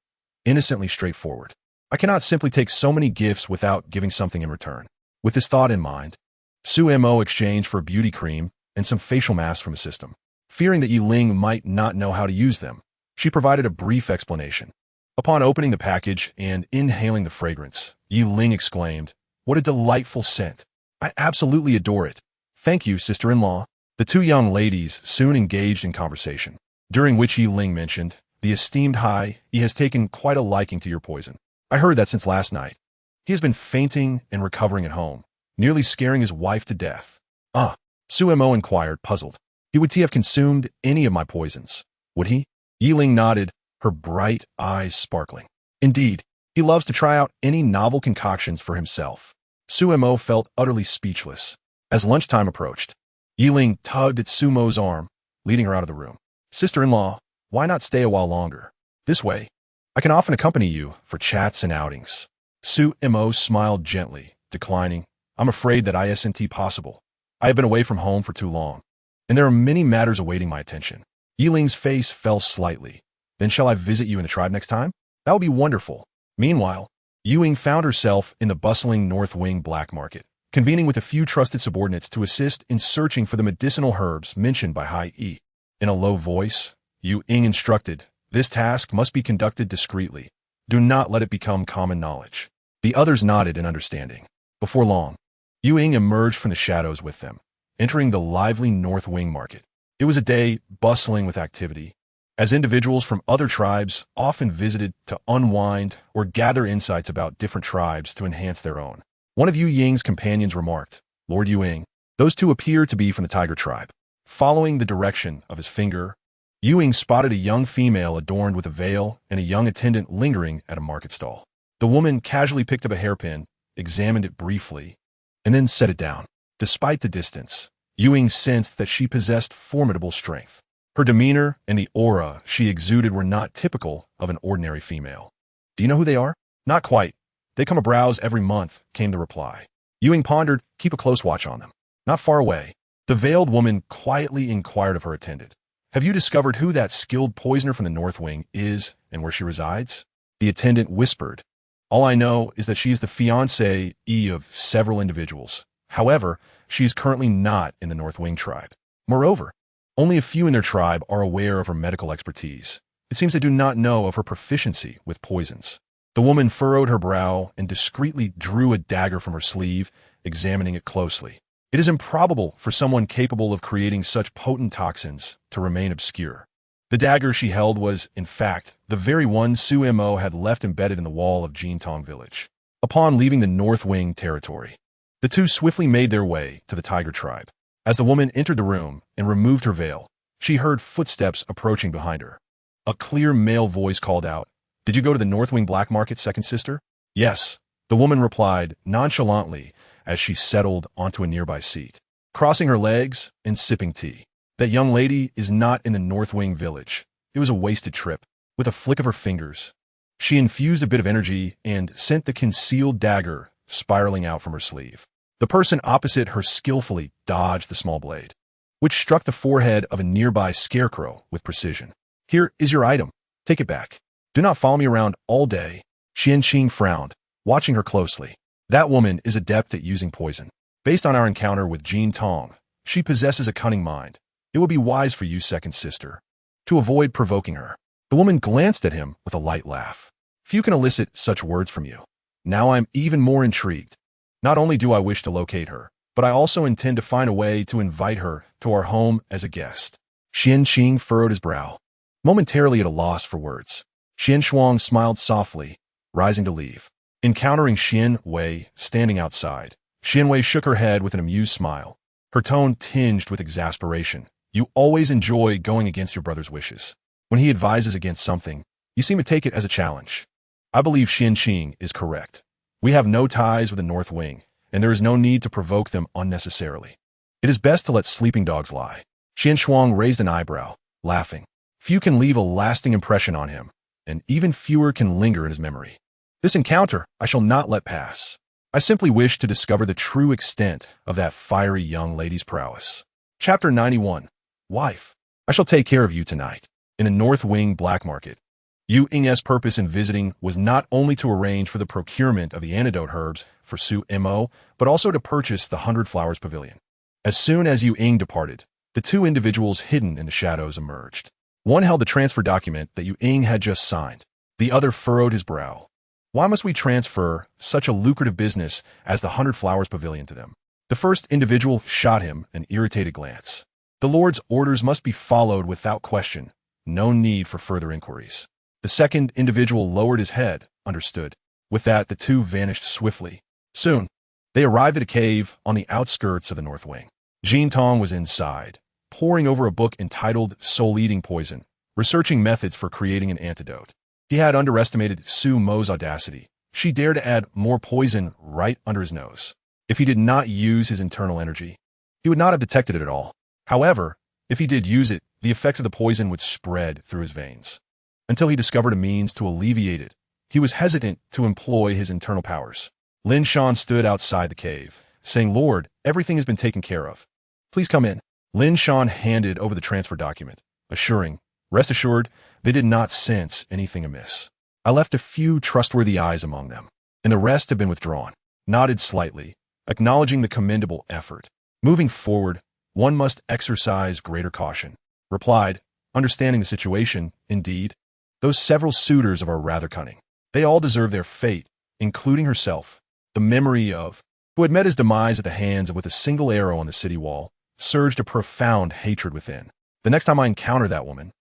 innocently straightforward. I cannot simply take so many gifts without giving something in return. With this thought in mind, Su Imo exchanged for a beauty cream and some facial masks from the system. Fearing that Yi Ling might not know how to use them, she provided a brief explanation. Upon opening the package and inhaling the fragrance, Yi Ling exclaimed, "What a delightful scent! I absolutely adore it. Thank you, sister-in-law." The two young ladies soon engaged in conversation, during which Yi Ling mentioned, "The esteemed Hai, he has taken quite a liking to your poison. I heard that since last night. He has been fainting and recovering at home, nearly scaring his wife to death." "Ah," Su Mo inquired, puzzled. Would he have consumed any of my poisons? Would he? Yi Ling nodded, her bright eyes sparkling. Indeed, he loves to try out any novel concoctions for himself. Su Mo felt utterly speechless. As lunchtime approached, Yi Ling tugged at Su Mo's arm, leading her out of the room. "Sister-in-law, why not stay a while longer? This way, I can often accompany you for chats and outings." Su Mo smiled gently, declining. "I'm afraid that isn't possible. I have been away from home for too long, and there are many matters awaiting my attention." Yi Ling's face fell slightly. "Then shall I visit you in the tribe next time? That would be wonderful." Meanwhile, Ying found herself in the bustling North Wing black market, convening with a few trusted subordinates to assist in searching for the medicinal herbs mentioned by Hai Yi. In a low voice, Ying instructed, "This task must be conducted discreetly. Do not let it become common knowledge." The others nodded in understanding. Before long, Ying emerged from the shadows with them, entering the lively North Wing market. It was a day bustling with activity, as individuals from other tribes often visited to unwind or gather insights about different tribes to enhance their own. One of Yu Ying's companions remarked, "Lord Ying, those two appear to be from the Tiger tribe." Following the direction of his finger, Yu Ying spotted a young female adorned with a veil and a young attendant lingering at a market stall. The woman casually picked up a hairpin, examined it briefly, and then set it down. Despite the distance, Yu Ying sensed that she possessed formidable strength. Her demeanor and the aura she exuded were not typical of an ordinary female. "Do you know who they are?" "Not quite. They come a browse every month," came the reply. Yu Ying pondered, "Keep a close watch on them." Not far away, the veiled woman quietly inquired of her attendant, "Have you discovered who that skilled poisoner from the North Wing is and where she resides?" The attendant whispered, "All I know is that she is the fiancé of several individuals. However, she is currently not in the North Wing tribe. Moreover, only a few in their tribe are aware of her medical expertise. It seems they do not know of her proficiency with poisons." The woman furrowed her brow and discreetly drew a dagger from her sleeve, examining it closely. It is improbable for someone capable of creating such potent toxins to remain obscure. The dagger she held was, in fact, the very one Su Mo had left embedded in the wall of Jintong village. Upon leaving the North Wing territory, the two swiftly made their way to the Tiger tribe. As the woman entered the room and removed her veil, she heard footsteps approaching behind her. A clear male voice called out, "Did you go to the North Wing black market, second sister?" "Yes," the woman replied nonchalantly as she settled onto a nearby seat, crossing her legs and sipping tea. "That young lady is not in the North Wing village. It was a wasted trip." With a flick of her fingers, she infused a bit of energy and sent the concealed dagger spiraling out from her sleeve. The person opposite her skillfully dodged the small blade, which struck the forehead of a nearby scarecrow with precision. "Here is your item. Take it back. Do not follow me around all day." Xian Qing frowned, watching her closely. "That woman is adept at using poison. Based on our encounter with Jin Tong, she possesses a cunning mind. It would be wise for you, second sister, to avoid provoking her." The woman glanced at him with a light laugh. "Few can elicit such words from you. Now I'm even more intrigued. Not only do I wish to locate her, but I also intend to find a way to invite her to our home as a guest." Xian Qing furrowed his brow, momentarily at a loss for words. Xian Shuang smiled softly, rising to leave. Encountering Xian Wei standing outside, Xian Wei shook her head with an amused smile, her tone tinged with exasperation. "You always enjoy going against your brother's wishes. When he advises against something, you seem to take it as a challenge." I believe Xian Qing is correct. We have no ties with the North Wing, and there is no need to provoke them unnecessarily. It is best to let sleeping dogs lie. Xian Shuang raised an eyebrow, laughing. Few can leave a lasting impression on him, and even fewer can linger in his memory. This encounter I shall not let pass. I simply wish to discover the true extent of that fiery young lady's prowess. Chapter 91. Wife. I shall take care of you tonight. In a North Wing black market. Yu Ing's purpose in visiting was not only to arrange for the procurement of the antidote herbs for Su Mo, but also to purchase the 100 Flowers Pavilion. As soon as Yu Ing departed, the two individuals hidden in the shadows emerged. One held the transfer document that Yu Ing had just signed. The other furrowed his brow. Why must we transfer such a lucrative business as the 100 Flowers Pavilion to them? The first individual shot him an irritated glance. The Lord's orders must be followed without question. No need for further inquiries. The second individual lowered his head, understood. With that, the two vanished swiftly. Soon, they arrived at a cave on the outskirts of the North Wing. Jin Tong was inside, poring over a book entitled Soul-Eating Poison, researching methods for creating an antidote. He had underestimated Su Mo's audacity. She dared to add more poison right under his nose. If he did not use his internal energy, he would not have detected it at all. However, if he did use it, the effects of the poison would spread through his veins. Until he discovered a means to alleviate it, he was hesitant to employ his internal powers. Lin Shan stood outside the cave, saying, "Lord, everything has been taken care of. Please come in." Lin Shan handed over the transfer document, assuring, "Rest assured, they did not sense anything amiss. I left a few trustworthy eyes among them, and the rest have been withdrawn." Nodded slightly, acknowledging the commendable effort. "Moving forward, one must exercise greater caution." Replied, understanding the situation, "Indeed, those several suitors are rather cunning. They all deserve their fate, including herself." The memory of who had met his demise at the hands of with a single arrow on the city wall surged a profound hatred within. "The next time I encounter that woman,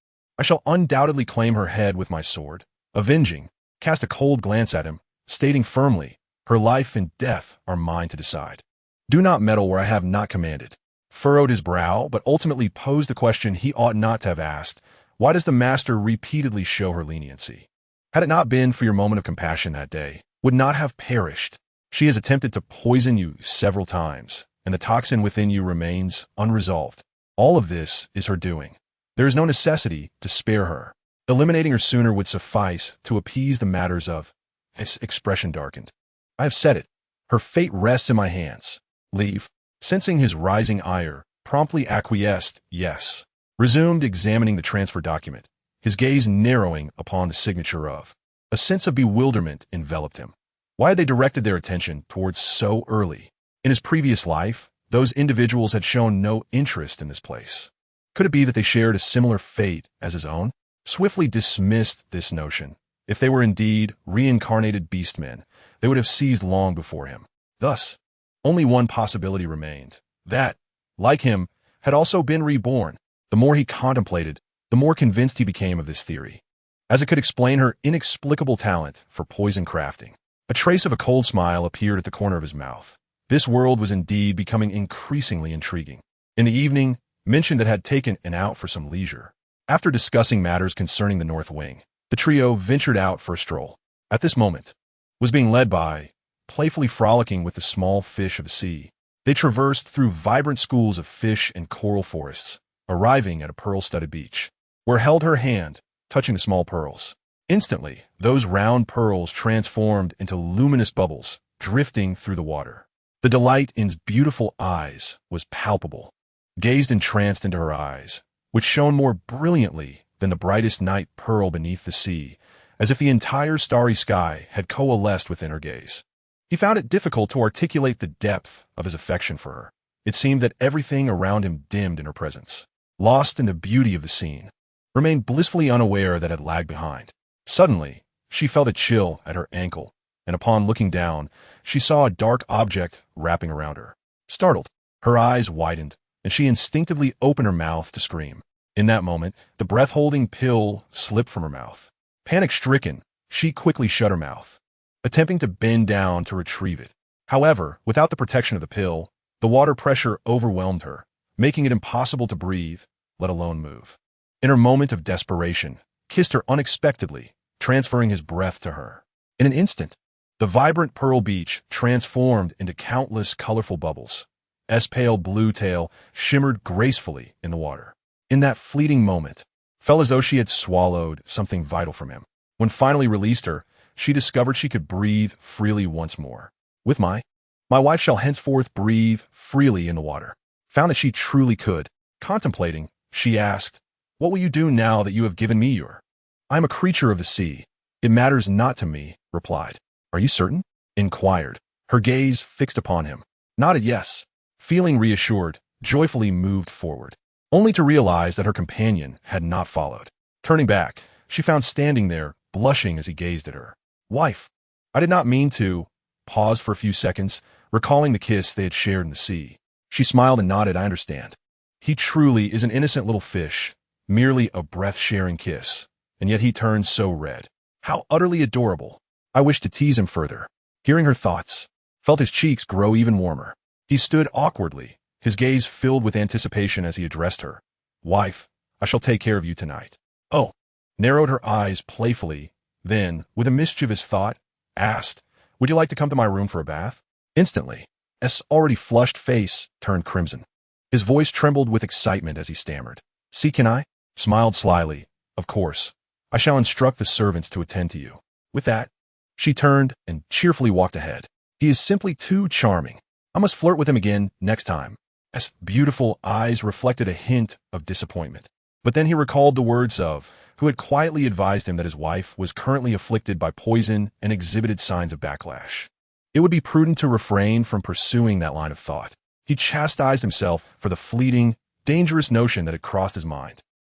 I shall undoubtedly claim her head with my sword." Avenging, cast a cold glance at him, stating firmly, "Her life and death are mine to decide. Do not meddle where I have not commanded." Furrowed his brow, but ultimately posed the question he ought not to have asked. Why does the master repeatedly show her leniency? Had it not been for your moment of compassion that day, would not have perished. She has attempted to poison you several times, and the toxin within you remains unresolved. All of this is her doing. There is no necessity to spare her. Eliminating her sooner would suffice to appease the matters of his expression darkened. "I have said it. Her fate rests in my hands. Leave." Sensing his rising ire, promptly acquiesced, "Yes." Resumed examining the transfer document, his gaze narrowing upon the signature of. A sense of bewilderment enveloped him. Why had they directed their attention towards so early? In his previous life, those individuals had shown no interest in this place. Could it be that they shared a similar fate as his own? Swiftly dismissed this notion. If they were indeed reincarnated beastmen, they would have seized long before him. Thus, only one possibility remained. That, like him, had also been reborn. The more he contemplated, the more convinced he became of this theory, as it could explain her inexplicable talent for poison crafting. A trace of a cold smile appeared at the corner of his mouth. This world was indeed becoming increasingly intriguing. In the evening, mentioned that had taken an out for some leisure. After discussing matters concerning the North Wing, the trio ventured out for a stroll. At this moment, was being led by, playfully frolicking with the small fish of the sea. They traversed through vibrant schools of fish and coral forests, arriving at a pearl-studded beach, where held her hand, touching the small pearls. Instantly, those round pearls transformed into luminous bubbles, drifting through the water. The delight in his beautiful eyes was palpable. Gazed entranced into her eyes, which shone more brilliantly than the brightest night pearl beneath the sea, as if the entire starry sky had coalesced within her gaze. He found it difficult to articulate the depth of his affection for her. It seemed that everything around him dimmed in her presence. Lost in the beauty of the scene, remained blissfully unaware that it lagged behind. Suddenly, she felt a chill at her ankle, and upon looking down, she saw a dark object wrapping around her. Startled, her eyes widened, and she instinctively opened her mouth to scream. In that moment, the breath-holding pill slipped from her mouth. Panic-stricken, she quickly shut her mouth, attempting to bend down to retrieve it. However, without the protection of the pill, the water pressure overwhelmed her, making it impossible to breathe, let alone move. In her moment of desperation, kissed her unexpectedly, transferring his breath to her. In an instant, the vibrant pearl beach transformed into countless colorful bubbles. S-pale blue tail shimmered gracefully in the water. In that fleeting moment, felt as though she had swallowed something vital from him. When finally released her, she discovered she could breathe freely once more. With my wife shall henceforth breathe freely in the water. Found that she truly could. Contemplating, she asked, "What will you do now that you have given me your?" "I am a creature of the sea. It matters not to me," replied. "Are you certain?" inquired. Her gaze fixed upon him. Nodded yes. Feeling reassured, joyfully moved forward, only to realize that her companion had not followed. Turning back, she found standing there, blushing as he gazed at her. "Wife, I did not mean to." Paused for a few seconds, recalling the kiss they had shared in the sea. She smiled and nodded. "I understand. He truly is an innocent little fish, merely a breath-sharing kiss, and yet he turns so red. How utterly adorable. I wished to tease him further." Hearing her thoughts, felt his cheeks grow even warmer. He stood awkwardly, his gaze filled with anticipation as he addressed her. "Wife, I shall take care of you tonight." "Oh," narrowed her eyes playfully, then, with a mischievous thought, asked, "Would you like to come to my room for a bath?" Instantly, S' already flushed face turned crimson. His voice trembled with excitement as he stammered. "See, can I?" Smiled slyly. "Of course. I shall instruct the servants to attend to you." With that, she turned and cheerfully walked ahead. "He is simply too charming. I must flirt with him again next time." S' beautiful eyes reflected a hint of disappointment. But then he recalled the words of who had quietly advised him that his wife was currently afflicted by poison and exhibited signs of backlash. It would be prudent to refrain from pursuing that line of thought. He chastised himself for the fleeting, dangerous notion that had crossed his mind.